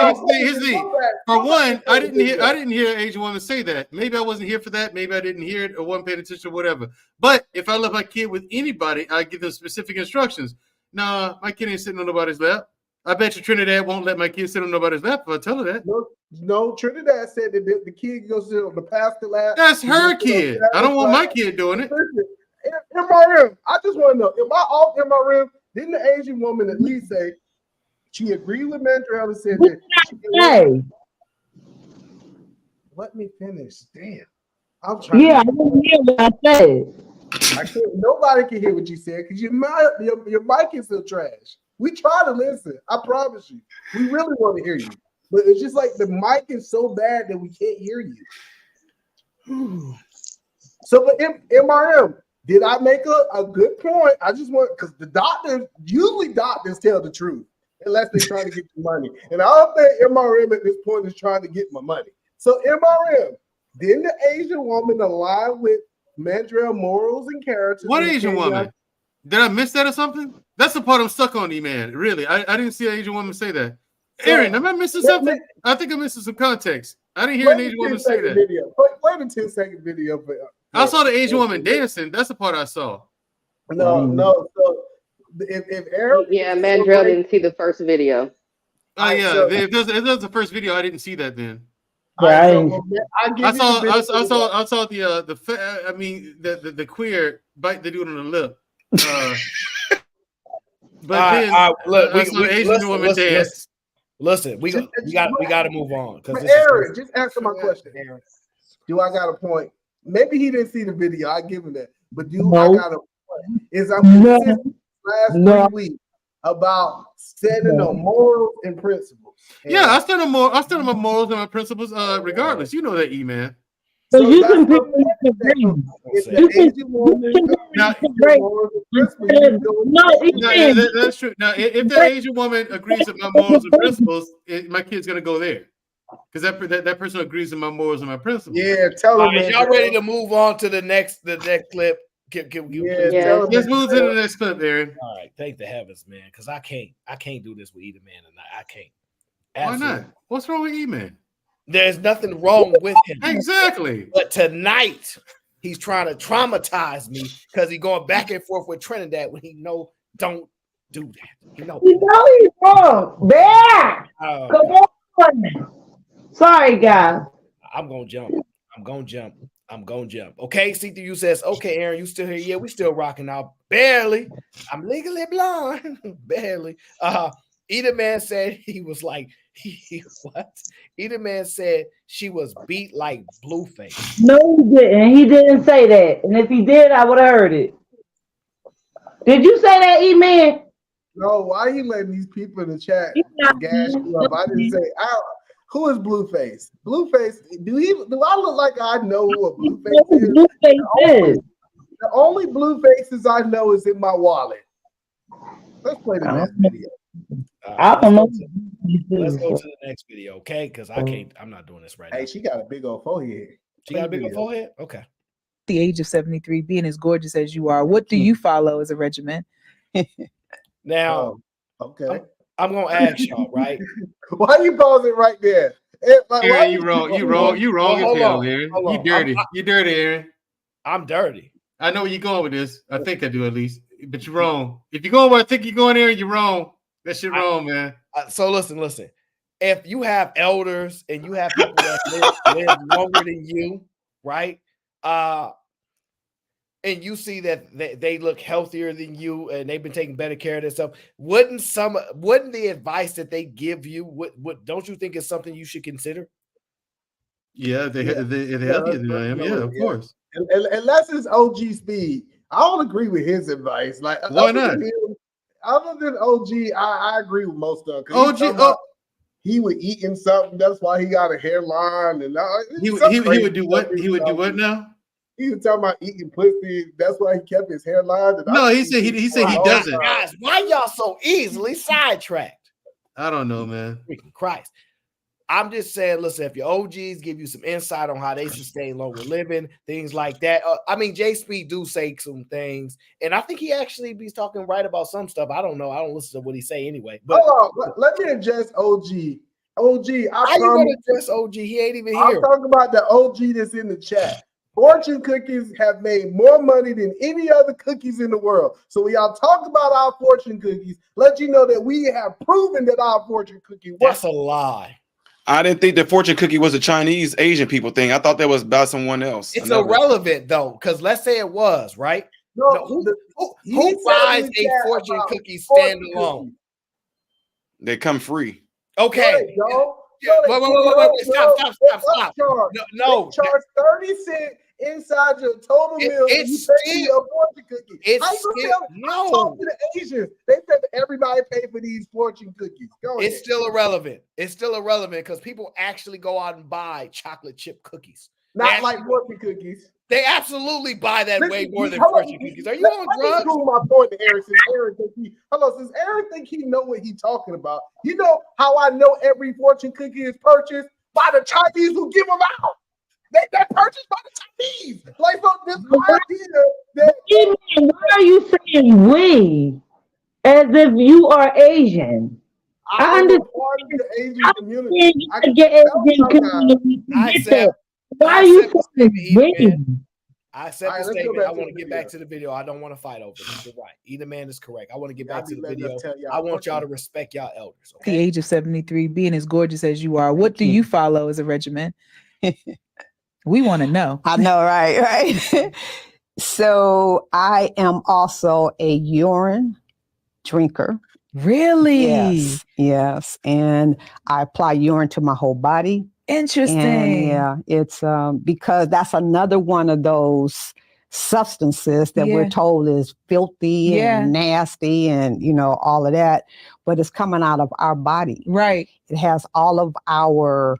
I didn't hear an Asian woman say that. Maybe I wasn't here for that. Maybe I didn't hear it or wasn't paying attention or whatever. But if I left my kid with anybody, I give them specific instructions. Nah, my kid ain't sitting on nobody's lap. I bet you Trinidad won't let my kid sit on nobody's lap if I tell her that. No, Trinidad said that the kid goes sit on the pastor lap. That's her kid. I don't want my kid doing it. MRM, I just want to know, am I off MRM? Didn't the Asian woman at least say she agreed with Mandrea and said that? Let me finish. Damn. I'm trying. Yeah, I didn't hear what I said. Nobody can hear what you said because your mic is still trash. We try to listen. I promise you. We really want to hear you. But it's just like the mic is so bad that we can't hear you. So, but MRM, did I make a good point? I just want, because usually doctors tell the truth unless they're trying to get your money. And I don't think MRM at this point is trying to get my money. So MRM, didn't the Asian woman align with Mandrea morals and character? What Asian woman? Did I miss that or something? That's the part I'm stuck on, E-Man. Really, I didn't see an Asian woman say that. Aaron, am I missing something? I think I'm missing some context. I didn't hear an Asian woman say that. Play the 10-second video. I saw the Asian woman dancing. That's the part I saw. No. So if Aaron, Mandrea didn't see the first video. Oh yeah, if there's the first video, I didn't see that then. I saw the queer bite the dude on the lip. But then look, I saw the Asian woman dance. Listen, we got to move on because Aaron, just answer my question, Aaron. Do I got a point? Maybe he didn't see the video. I give him that. But I got a point? Is I'm consistent last 3 weeks about setting on morals and principles. Yeah, I stand on my morals and my principles, regardless. You know that, E-Man. So you can pick that's true. Now, if the Asian woman agrees with my morals and principles, my kid's gonna go there because that person agrees with my morals and my principles. Yeah, tell him. Is y'all ready to move on to the next clip? Let's move to the next clip, Aaron. All right, thank the heavens, man, because I can't do this with either man tonight. I can't. Absolutely. Why not? What's wrong with E-Man? There's nothing wrong with him. Exactly. But tonight, he's trying to traumatize me because he's going back and forth with Trinidad when he don't do that. You know he's wrong. Bear. Come on. Sorry, guys. I'm gonna jump. Okay, CTU says, okay, Aaron, you still here? Yeah, we still rocking out. Barely. I'm legally blonde. Barely. Either man said he was like, what? Either man said she was beat like Blueface. No, he didn't. He didn't say that. And if he did, I would have heard it. Did you say that, E-Man? No, why are you letting these people in the chat gas you up? I didn't say. Who is Blueface? Blueface, do I look like I know who a Blueface is? Blueface is. The only Bluefaces I know is in my wallet. Let's play the next video. I don't know. Let's go to the next video, okay? Because I'm not doing this right now. Hey, she got a big old forehead. She got a big old forehead? Okay. The age of 73, being as gorgeous as you are, what do you follow as a regimen? Now, okay. I'm gonna ask y'all, right? Why you pausing right there? Aaron, you wrong as hell, Aaron. You dirty. You dirty, Aaron. I'm dirty. I know where you're going with this. I think I do at least. But you're wrong. If you're going where I think you're going, Aaron, you're wrong. That shit wrong, man. So listen. If you have elders and you have people that live longer than you, right? And you see that they look healthier than you and they've been taking better care of themselves, wouldn't the advice that they give you, don't you think it's something you should consider? Yeah, they're healthier than I am. Yeah, of course. Unless it's OG Speed. I don't agree with his advice. Like, why not? Other than OG, I agree with most of them. He was eating something. That's why he got a hairline. And he would do what? He would do what now? He was talking about eating pussy. That's why he kept his hairline. No, he said he doesn't. Guys, why y'all so easily sidetracked? I don't know, man. Freaking Christ. I'm just saying, listen, if your OGs give you some insight on how they sustain longer living, things like that. I mean, J Speed do say some things, and I think he actually be talking right about some stuff. I don't know. I don't listen to what he say anyway. But let me address OG. How you gonna address OG? He ain't even here. I'm talking about the OG that's in the chat. Fortune cookies have made more money than any other cookies in the world. So when y'all talk about our fortune cookies, let you know that we have proven that our fortune cookie works. That's a lie. I didn't think the fortune cookie was a Chinese Asian people thing. I thought that was about someone else. It's irrelevant though, because let's say it was, right? Who buys a fortune cookie standalone? They come free. Okay. Wait. Stop. No. Charge 30 cents inside your total meal. It's still fortune cookie. I'm talking to the Asians. They said that everybody pay for these fortune cookies. It's still irrelevant. It's still irrelevant because people actually go out and buy chocolate chip cookies. Not like fortune cookies. They absolutely buy that way more than fortune cookies. Are you on drugs? Prove my point to Aaron. Since Aaron think he know what he's talking about. You know how I know every fortune cookie is purchased? By the Chinese who give them out. They're purchased by the Chinese. Like, so this idea that why are you saying we as if you are Asian? I understand part of the Asian community. I get Asian community. Why are you saying we? I accept the statement. I want to get back to the video. I don't want to fight over it. You're right. Either man is correct. I want to get back to the video. I want y'all to respect y'all elders. Okay? The age of 73, being as gorgeous as you are, what do you follow as a regimen? We want to know. I know, right? So I am also a urine drinker. Really? Yes. And I apply urine to my whole body. Interesting. And yeah, it's because that's another one of those substances that we're told is filthy and nasty and, you know, all of that, but it's coming out of our body. Right. It has all of our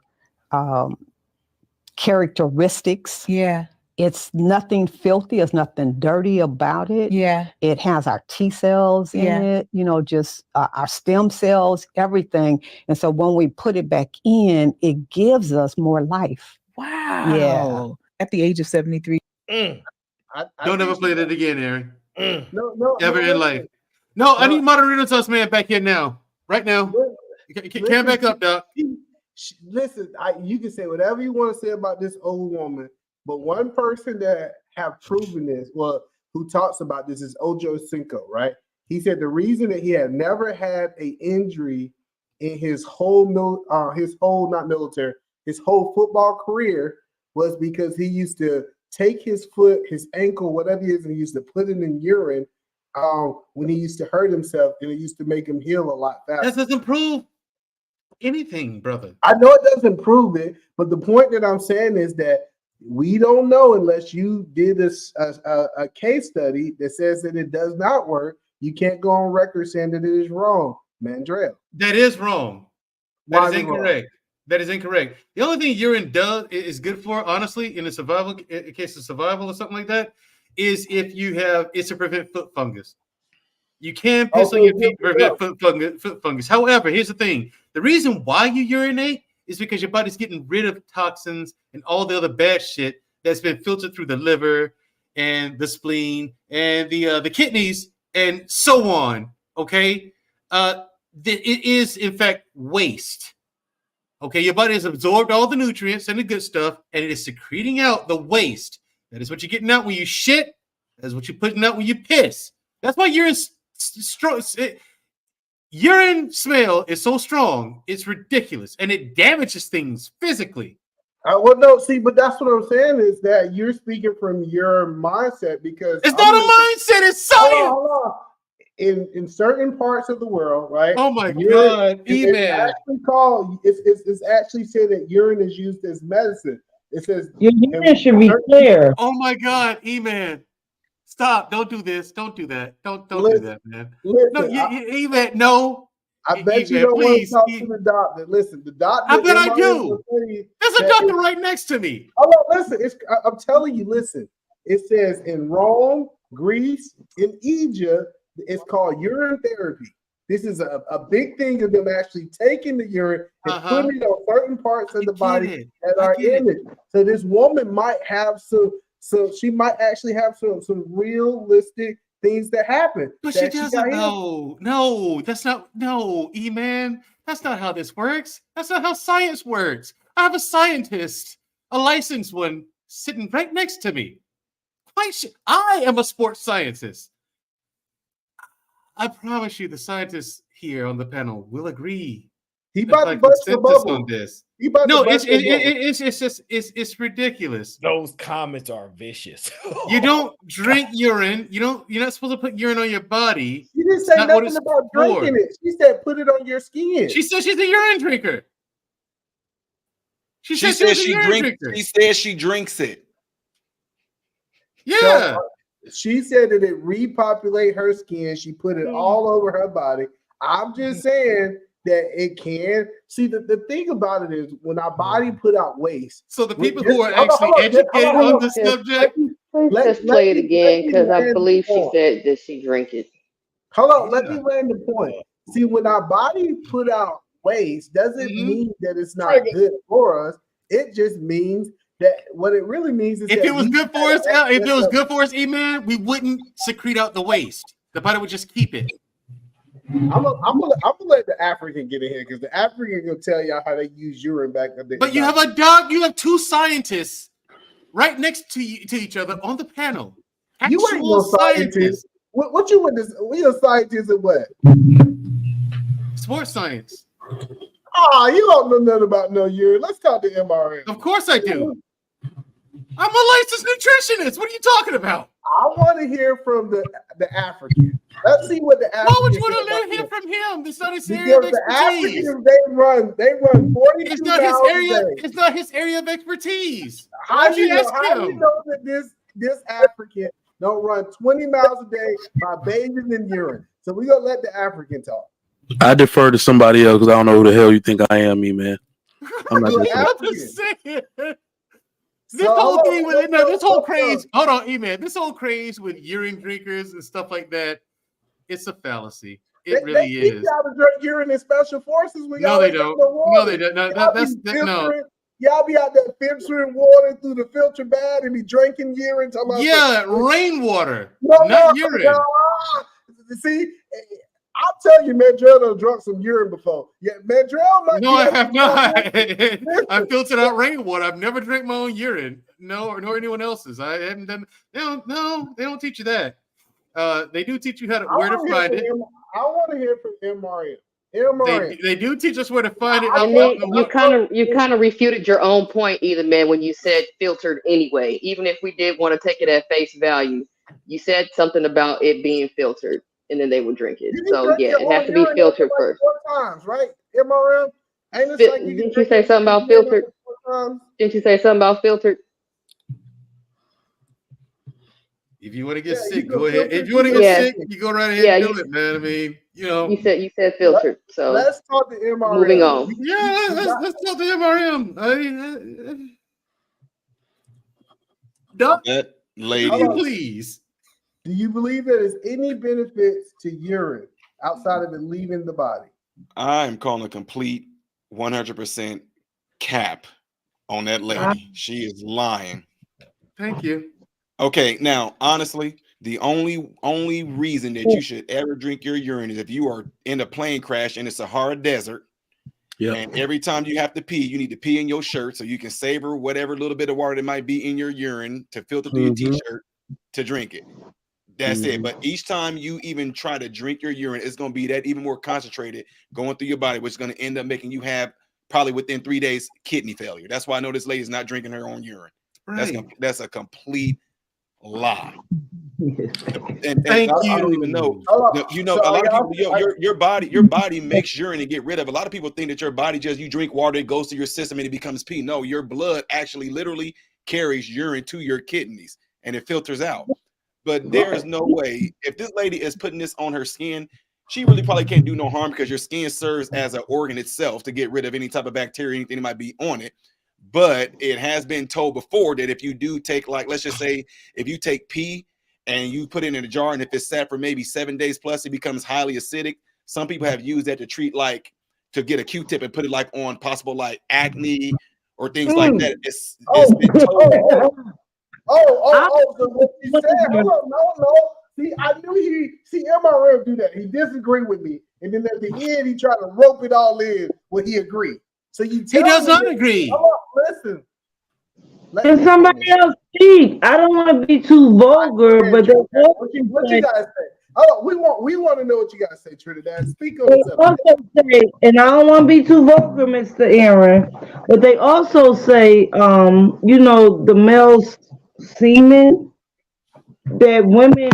characteristics. Yeah. It's nothing filthy. It's nothing dirty about it. Yeah. It has our T cells in it, you know, just our stem cells, everything. And so when we put it back in, it gives us more life. Wow. Yeah. At the age of 73. Don't ever play that again, Aaron. No, Ever in life. No, I need moderator us, man, back here now. Right now. Can back up, Doc. Listen, you can say whatever you want to say about this old woman, but one person that have proven this, well, who talks about this is Ojo Cinco, right? He said the reason that he had never had an injury in his whole football career was because he used to take his foot, his ankle, whatever it is, and he used to put it in urine when he used to hurt himself, and it used to make him heal a lot faster. That doesn't prove anything, brother. I know it doesn't prove it, but the point that I'm saying is that we don't know unless you did a case study that says that it does not work. You can't go on record saying that it is wrong, Mandrell. That is wrong. Why That is is it wrong? incorrect. That is incorrect. The only thing urine is good for, honestly, in case of survival or something like that, is if you have it's to prevent foot fungus. You can piss on your feet to prevent foot fungus. However, here's the thing: the reason why you urinate is because your body's getting rid of toxins and all the other bad shit that's been filtered through the liver and the spleen and the kidneys and so on. Okay, it is in fact waste. Okay, your body has absorbed all the nutrients and the good stuff, and it is secreting out the waste. That is what you're getting out when you shit. That's what you're putting out when you piss. That's why urine smell is so strong. It's ridiculous, and it damages things physically. Well, no, see, but that's what I'm saying is that you're speaking from your mindset because it's not a mindset. It's science. Hold on. In certain parts of the world, right? Oh my God, it's actually said that urine is used as medicine. It says your urine should be clear. Oh my God, E-Man. Stop. Don't do this. Don't do that. Don't do that, man. E-Man, no. I bet you don't want to talk to the doctor. Listen, the doctor. I bet I do. There's a doctor right next to me. Hold on, listen. I'm telling you, listen. It says in Rome, Greece, in Egypt, it's called urine therapy. This is a big thing of them actually taking the urine and putting it on certain parts of the body that are in it. So this woman might have she might actually have some realistic things that happen. But she doesn't know. No, that's not. No, E-Man. That's not how this works. That's not how science works. I have a scientist, a licensed one, sitting right next to me. I am a sports scientist. I promise you, the scientists here on the panel will agree. He about to bust the bubble on this. It's ridiculous. Those comments are vicious. You don't drink urine. You're not supposed to put urine on your body. She didn't say nothing about drinking it. She said put it on your skin. She said she's a urine drinker. She said she drinks it. Yeah. So, she said that it repopulate her skin. She put it all over her body. I'm just saying that it can. See, the thing about it is when our body put out waste. So the people who are actually educated on this subject. Let's play it again because I believe she said that she drank it. Hold on, let me land the point. See, when our body put out waste, doesn't mean that it's not good for us. It just means that what it really means is if that it was good for us, E-Man, we wouldn't secrete out the waste. The body would just keep it. I'm gonna let the African get in here because the African gonna tell y'all how they use urine back then. But you have a dog. You have two scientists right next to each other on the panel. You ain't no scientist. What you with this? We a scientist in what? Sports science. Oh, you don't know nothing about no urine. Let's talk to MRN. Of course I do. I'm a licensed nutritionist. What are you talking about? I want to hear from the African. Let's see what the African. Why would you want to hear from him? It's not his area of Because the expertise. Africans they run 42 It's not his miles area. a day. It's not his area of expertise. How Why don't do you ask how him? you know that this African don't run 20 miles a day by bathing in urine? So we gonna let the African talk. I defer to somebody else because I don't know who the hell you think I am, me man. I'm not This whole thing with this whole craze. Hold on, E-Man. This whole craze with urine drinkers and stuff like that. It's a fallacy. It really they teach is. y'all to drink urine in special forces. No, they don't. No, they don't. No, no. Y'all be out there filtering water through the filter bag and be drinking urine. Yeah, rainwater, not urine. See, I'll tell you, Mandrell done drunk some urine before. Yeah, Mandrell might. No, I have not. I filtered out rainwater. I've never drank my own urine. No, nor anyone else's. I haven't done. They don't teach you that. They do teach you how to where to find it. I want to hear from MRM. They do teach us where to find it. And then you kind of refuted your own point, either man, when you said filtered anyway. Even if we did want to take it at face value, you said something about it being filtered, and then they would drink it. So yeah, it has to be filtered first. 4 times, right? MRM. Didn't you say something about filtered? Didn't you say something about filtered? If you want to get sick, go ahead. If you want to get sick, you go right ahead and do it, man. I mean, You said filtered. So let's talk to MRM. Moving on. Yeah, let's talk to MRM. I mean, Doc, that lady, please. Do you believe that there's any benefits to urine outside of it leaving the body? I am calling a complete 100% cap on that lady. She is lying. Thank you. Okay, now honestly, the only reason that you should ever drink your urine is if you are in a plane crash in the Sahara Desert. Yeah. And every time you have to pee, you need to pee in your shirt so you can savor whatever little bit of water that might be in your urine to filter through your t-shirt to drink it. That's it. But each time you even try to drink your urine, it's going to be that even more concentrated going through your body, which is going to end up making you have probably within 3 days kidney failure. That's why I know this lady's not drinking her own urine. Right. That's a complete lie. And Thank I you. don't even know. You know, a lot of people, your body makes urine to get rid of. A lot of people think that your body just you drink water, it goes to your system and it becomes pee. No, your blood actually literally carries urine to your kidneys and it filters out. But there is no way if this lady is putting this on her skin, she really probably can't do no harm because your skin serves as an organ itself to get rid of any type of bacteria, anything that might be on it. But it has been told before that if you do take, like, let's just say, if you take pee and you put it in a jar, and if it's sat for maybe 7 days plus, it becomes highly acidic. Some people have used that to treat, like, to get a Q-tip and put it like on possible like acne or things like that. It's been told. So what he said, no. See, I knew MRM do that. He disagreed with me. And then at the end, he tried to rope it all in when he agreed. So he does not agree. Come on, listen. Can somebody else speak? I don't want to be too vulgar, but what you guys say? Oh, we want to know what you guys say, Trinidad. Speak on they also say, and I don't want to be too vulgar, Mr. Aaron, but they also say, the male semen that women.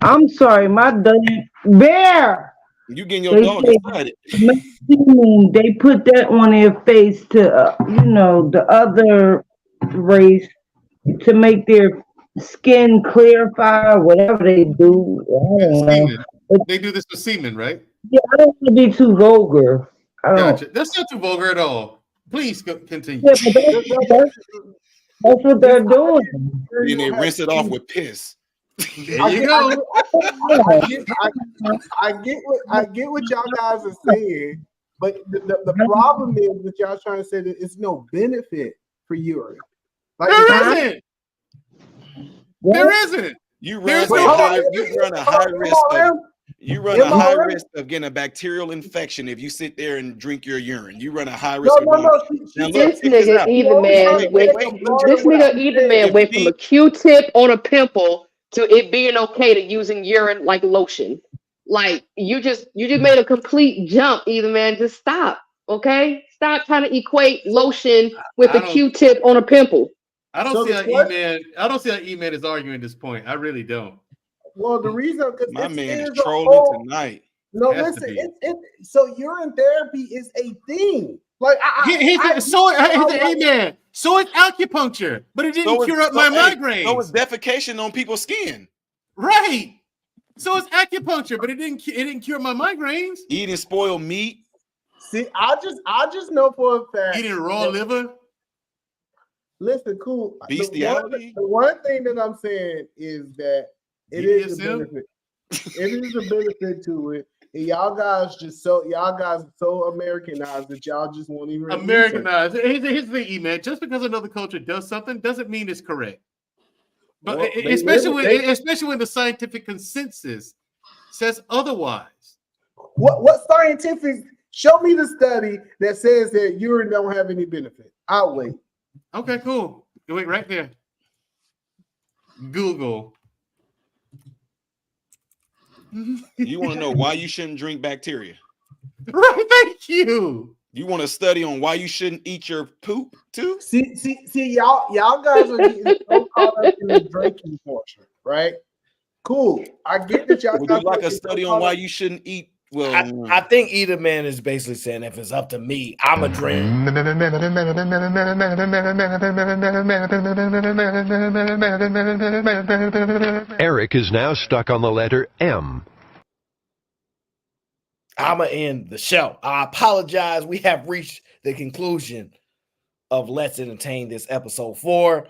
I'm sorry, my dog bear. You getting your dog excited? They put that on their face to, the other race to make their skin clarify, whatever they do. I don't know. They do this with semen, right? Yeah, I don't want to be too vulgar. Gotcha. That's not too vulgar at all. Please continue. Yeah, but that's what they're doing. And they rinse it off with piss. There you go. I get what y'all guys are saying, but the problem is that y'all trying to say that it's no benefit for urine. Like, there isn't. There isn't. You run a high risk of getting a bacterial infection if you sit there and drink your urine. You run a high risk. This nigga either man went from a Q-tip on a pimple to it being okay to using urine like lotion. Like you just made a complete jump, either man. Just stop, okay? Stop trying to equate lotion with a Q-tip on a pimple. I don't see how E-Man. I don't see how E-Man is arguing this point. I really don't. Well, the reason because my man is trolling tonight. No, listen. So urine therapy is a thing. Like Amen. So it's acupuncture, but it didn't cure up my migraines. So it's defecation on people's skin. Right. So it's acupuncture, but it didn't cure my migraines. Eating spoiled meat. See, I just know for a fact. Eating raw liver. Listen, cool. Bestiality. The one thing that I'm saying is that it is a benefit. It is a benefit to it. And y'all guys are so Americanized that y'all just won't even Americanized. Here's the thing, E-Man. Just because another culture does something doesn't mean it's correct. But especially when the scientific consensus says otherwise. What scientific? Show me the study that says that urine don't have any benefit. I'll wait. Okay, cool. You wait right there. Google. You want to know why you shouldn't drink bacteria? Right, thank you. You want to study on why you shouldn't eat your poop too? See, y'all guys are getting so caught up in the drinking portion, right? Cool. I get that y'all. Would you like a study on why you shouldn't eat? Well, I think either man is basically saying if it's up to me, I'm a drink. Eric is now stuck on the letter M. I'ma end the show. I apologize. We have reached the conclusion of Let's Entertain this episode 4.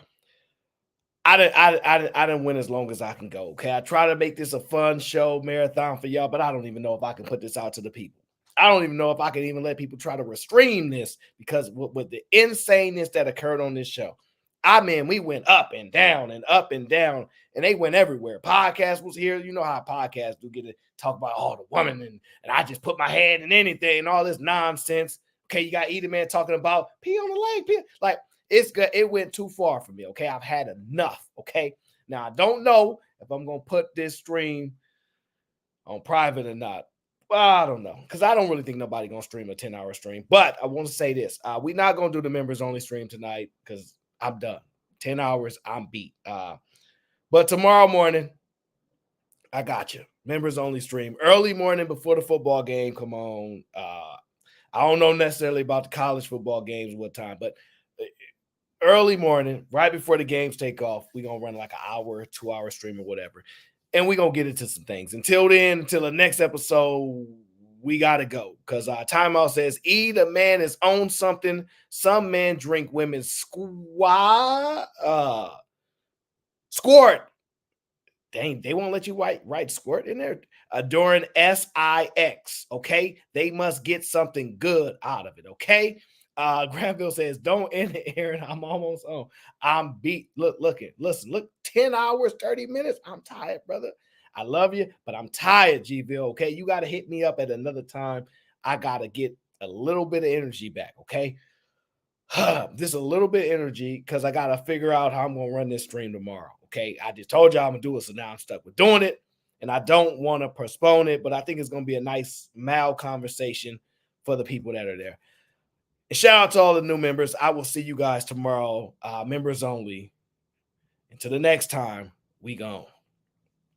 I didn't win as long as I can go. Okay, I try to make this a fun show marathon for y'all, but I don't even know if I can put this out to the people. I don't even know if I can even let people try to restream this because with the insaneness that occurred on this show. I mean, we went up and down and up and down, and they went everywhere. Podcast was here. You know how podcasts do get to talk about the woman, and I just put my hand in anything and all this nonsense. Okay, you got Edie Man talking about pee on the leg, pee. Like, it's good. It went too far for me. Okay, I've had enough. Okay, now I don't know if I'm gonna put this stream on private or not. Well, I don't know because I don't really think nobody gonna stream a 10-hour stream. But I want to say this: we're not gonna do the members only stream tonight because I'm done. 10 hours, I'm beat. But tomorrow morning, I got you. Members only stream early morning before the football game. Come on. I don't know necessarily about the college football games what time, but early morning, right before the games take off, we're going to run like an hour, 2-hour stream or whatever. And we're going to get into some things. Until then, until the next episode, we got to go. Because Timeout says, the man is on something. Some men drink women's squirt. Dang, they won't let you write squirt in there. During SIX, okay? They must get something good out of it, okay? Granville says, don't end it, Aaron. I'm almost on. I'm beat. Look, 10 hours, 30 minutes. I'm tired, brother. I love you, but I'm tired, G-Ville, okay? You got to hit me up at another time. I got to get a little bit of energy back, okay? Just a little bit of energy because I got to figure out how I'm going to run this stream tomorrow, okay? I just told you I'm going to do it, so now I'm stuck with doing it, and I don't want to postpone it, but I think it's going to be a nice, mild conversation for the people that are there. And shout out to all the new members. I will see you guys tomorrow, members only. Until the next time, we gone.